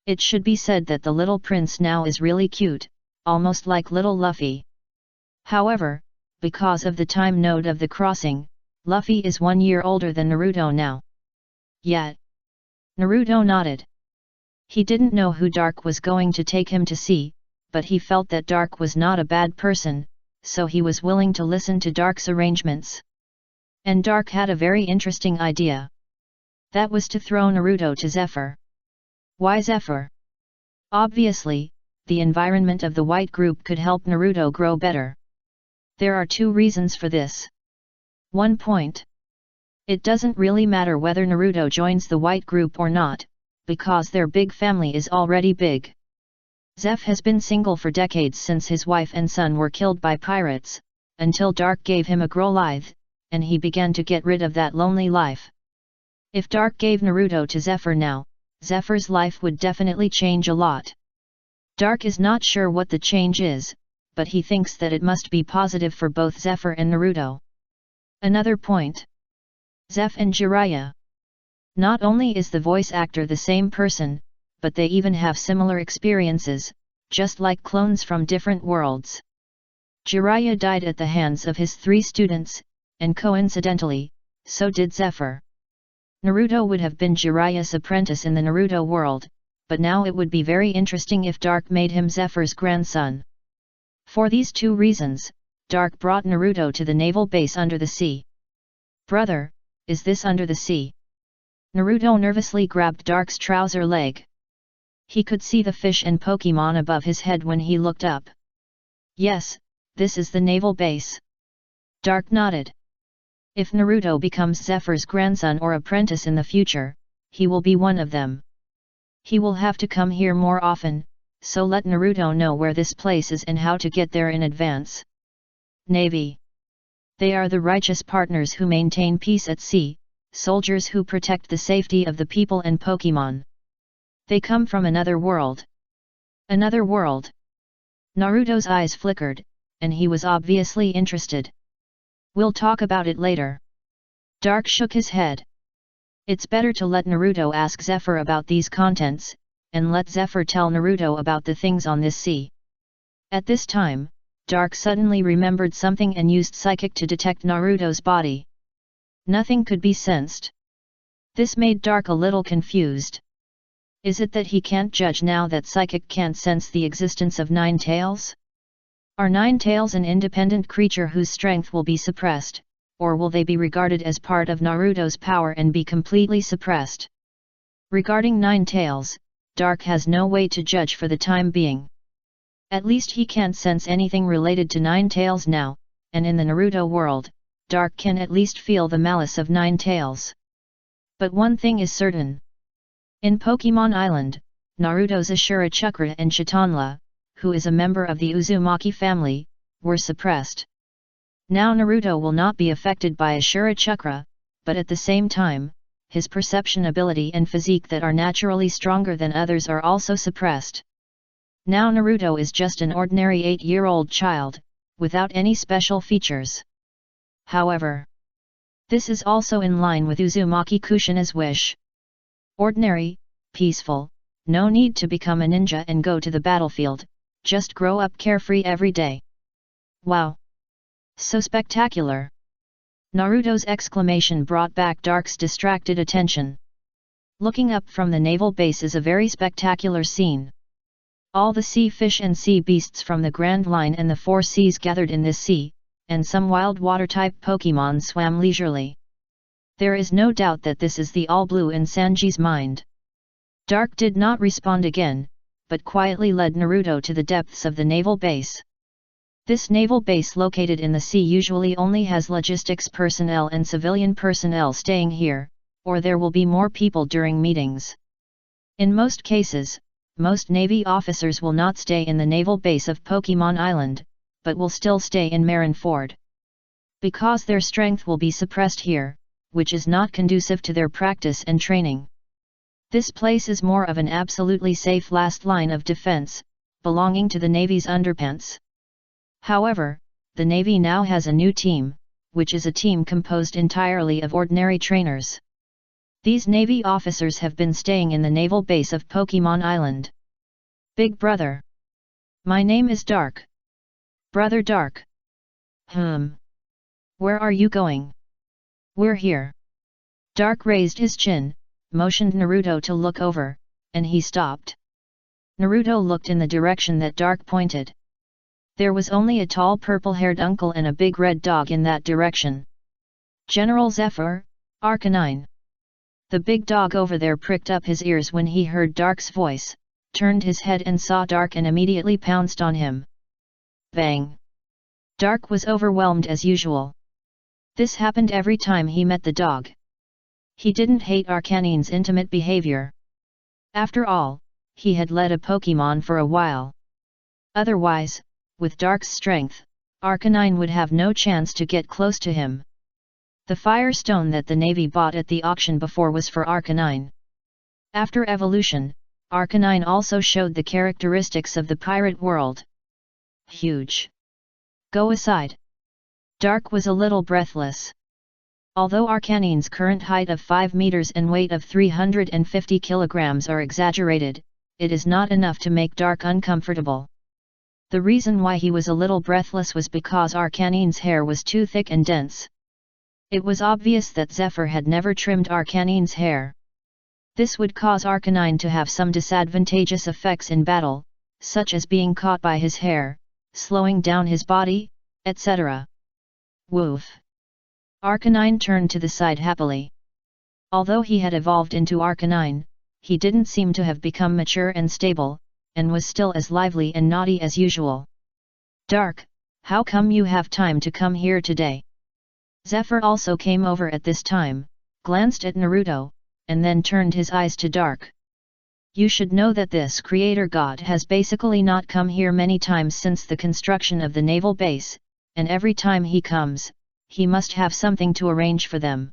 It should be said that the little prince now is really cute, almost like little Luffy. However, because of the time node of the crossing, Luffy is 1 year older than Naruto now. Yet. Naruto nodded. He didn't know who Dark was going to take him to see, but he felt that Dark was not a bad person, so he was willing to listen to Dark's arrangements. And Dark had a very interesting idea. That was to throw Naruto to Zephyr. Why Zephyr? Obviously, the environment of the white group could help Naruto grow better. There are 2 reasons for this. 1 point. It doesn't really matter whether Naruto joins the white group or not, because their big family is already big. Zeph has been single for decades since his wife and son were killed by pirates, until Dark gave him a Growlithe, and he began to get rid of that lonely life. If Dark gave Naruto to Zephyr now, Zephyr's life would definitely change a lot. Dark is not sure what the change is, but he thinks that it must be positive for both Zephyr and Naruto. Another point. Zeph and Jiraiya. Not only is the voice actor the same person, but they even have similar experiences, just like clones from different worlds. Jiraiya died at the hands of his 3 students, and coincidentally, so did Zephyr. Naruto would have been Jiraiya's apprentice in the Naruto world, but now it would be very interesting if Dark made him Zephyr's grandson. For these 2 reasons, Dark brought Naruto to the naval base under the sea. Brother, is this under the sea? Naruto nervously grabbed Dark's trouser leg. He could see the fish and Pokemon above his head when he looked up. Yes, this is the naval base. Dark nodded. If Naruto becomes Zephyr's grandson or apprentice in the future, he will be one of them. He will have to come here more often, so let Naruto know where this place is and how to get there in advance. Navy. They are the righteous partners who maintain peace at sea, soldiers who protect the safety of the people and Pokemon. They come from another world. Another world? Naruto's eyes flickered, and he was obviously interested. We'll talk about it later. Dark shook his head. It's better to let Naruto ask Zephyr about these contents, and let Zephyr tell Naruto about the things on this sea. At this time, Dark suddenly remembered something and used Psychic to detect Naruto's body. Nothing could be sensed. This made Dark a little confused. Is it that he can't judge now that Psychic can't sense the existence of Nine Tails? Are Nine Tails an independent creature whose strength will be suppressed, or will they be regarded as part of Naruto's power and be completely suppressed? Regarding Nine Tails, Dark has no way to judge for the time being. At least he can't sense anything related to Nine Tails now, and in the Naruto world, Dark can at least feel the malice of Nine Tails. But one thing is certain. In Pokemon Island, Naruto's Ashura Chakra and Chitanla, who is a member of the Uzumaki family, were suppressed. Now Naruto will not be affected by Ashura Chakra, but at the same time, his perception ability and physique that are naturally stronger than others are also suppressed. Now Naruto is just an ordinary 8-year-old child, without any special features. However, this is also in line with Uzumaki Kushina's wish. Ordinary, peaceful, No need to become a ninja and go to the battlefield, just grow up carefree every day. Wow! So spectacular! Naruto's exclamation brought back Dark's distracted attention. Looking up from the naval base is a very spectacular scene. All the sea fish and sea beasts from the Grand Line and the four seas gathered in this sea, and some wild water-type Pokémon swam leisurely. There is no doubt that this is the all-blue in Sanji's mind. Dark did not respond again, but quietly led Naruto to the depths of the naval base. This naval base located in the sea usually only has logistics personnel and civilian personnel staying here, or there will be more people during meetings. In most cases, most Navy officers will not stay in the naval base of Pokemon Island, but will still stay in Marineford. Because their strength will be suppressed here, which is not conducive to their practice and training. This place is more of an absolutely safe last line of defense, belonging to the Navy's underpants. However, the Navy now has a new team, which is a team composed entirely of ordinary trainers. These Navy officers have been staying in the naval base of Pokemon Island. Big brother. My name is Dark. Brother Dark. Where are you going? We're here. Dark raised his chin, motioned Naruto to look over, and he stopped. Naruto looked in the direction that Dark pointed. There was only a tall purple-haired uncle and a big red dog in that direction. General Zephyr, Arcanine. The big dog over there pricked up his ears when he heard Dark's voice, turned his head and saw Dark and immediately pounced on him. Bang! Dark was overwhelmed as usual. This happened every time he met the dog. He didn't hate Arcanine's intimate behavior. After all, he had led a Pokémon for a while. Otherwise, with Dark's strength, Arcanine would have no chance to get close to him. The Fire Stone that the Navy bought at the auction before was for Arcanine. After evolution, Arcanine also showed the characteristics of the pirate world. Huge. Go aside. Dark was a little breathless. Although Arcanine's current height of 5 meters and weight of 350 kilograms are exaggerated, it is not enough to make Dark uncomfortable. The reason why he was a little breathless was because Arcanine's hair was too thick and dense. It was obvious that Zephyr had never trimmed Arcanine's hair. This would cause Arcanine to have some disadvantageous effects in battle, such as being caught by his hair, slowing down his body, etc. Woof! Arcanine turned to the side happily. Although he had evolved into Arcanine, he didn't seem to have become mature and stable, and was still as lively and naughty as usual. Dark, how come you have time to come here today? Zephyr also came over at this time, glanced at Naruto, and then turned his eyes to Dark. You should know that this creator god has basically not come here many times since the construction of the naval base, and every time he comes, he must have something to arrange for them.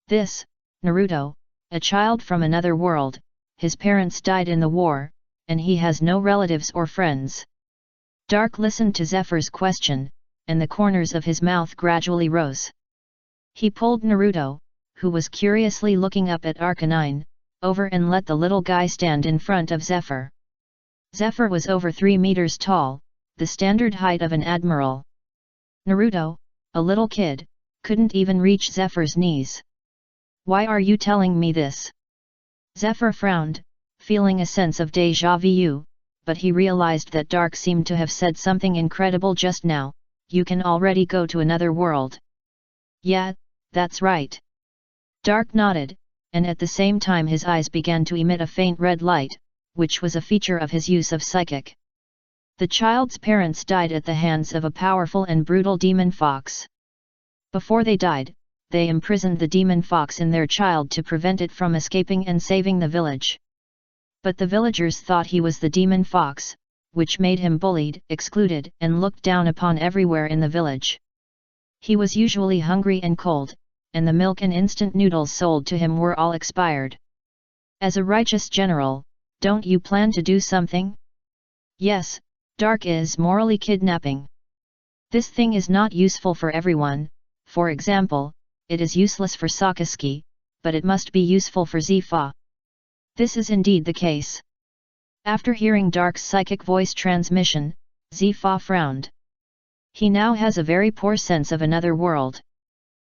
This, Naruto, a child from another world, his parents died in the war, and he has no relatives or friends. Dark listened to Zephyr's question, and the corners of his mouth gradually rose. He pulled Naruto, who was curiously looking up at Arcanine, over and let the little guy stand in front of Zephyr. Zephyr was over 3 meters tall, the standard height of an admiral. Naruto, a little kid, couldn't even reach Zephyr's knees. Why are you telling me this? Zephyr frowned, feeling a sense of déjà vu, but he realized that Dark seemed to have said something incredible just now. You can already go to another world. Yeah, that's right. Dark nodded, and at the same time his eyes began to emit a faint red light, which was a feature of his use of psychic. The child's parents died at the hands of a powerful and brutal demon fox. Before they died, they imprisoned the demon fox in their child to prevent it from escaping and saving the village. But the villagers thought he was the demon fox, which made him bullied, excluded, and looked down upon everywhere in the village. He was usually hungry and cold, and the milk and instant noodles sold to him were all expired. As a righteous general, don't you plan to do something? Yes, Dark is morally kidnapping. This thing is not useful for everyone. For example, it is useless for Sakazuki, but it must be useful for Zifa. This is indeed the case. After hearing Dark's psychic voice transmission, Zifa frowned. He now has a very poor sense of another world.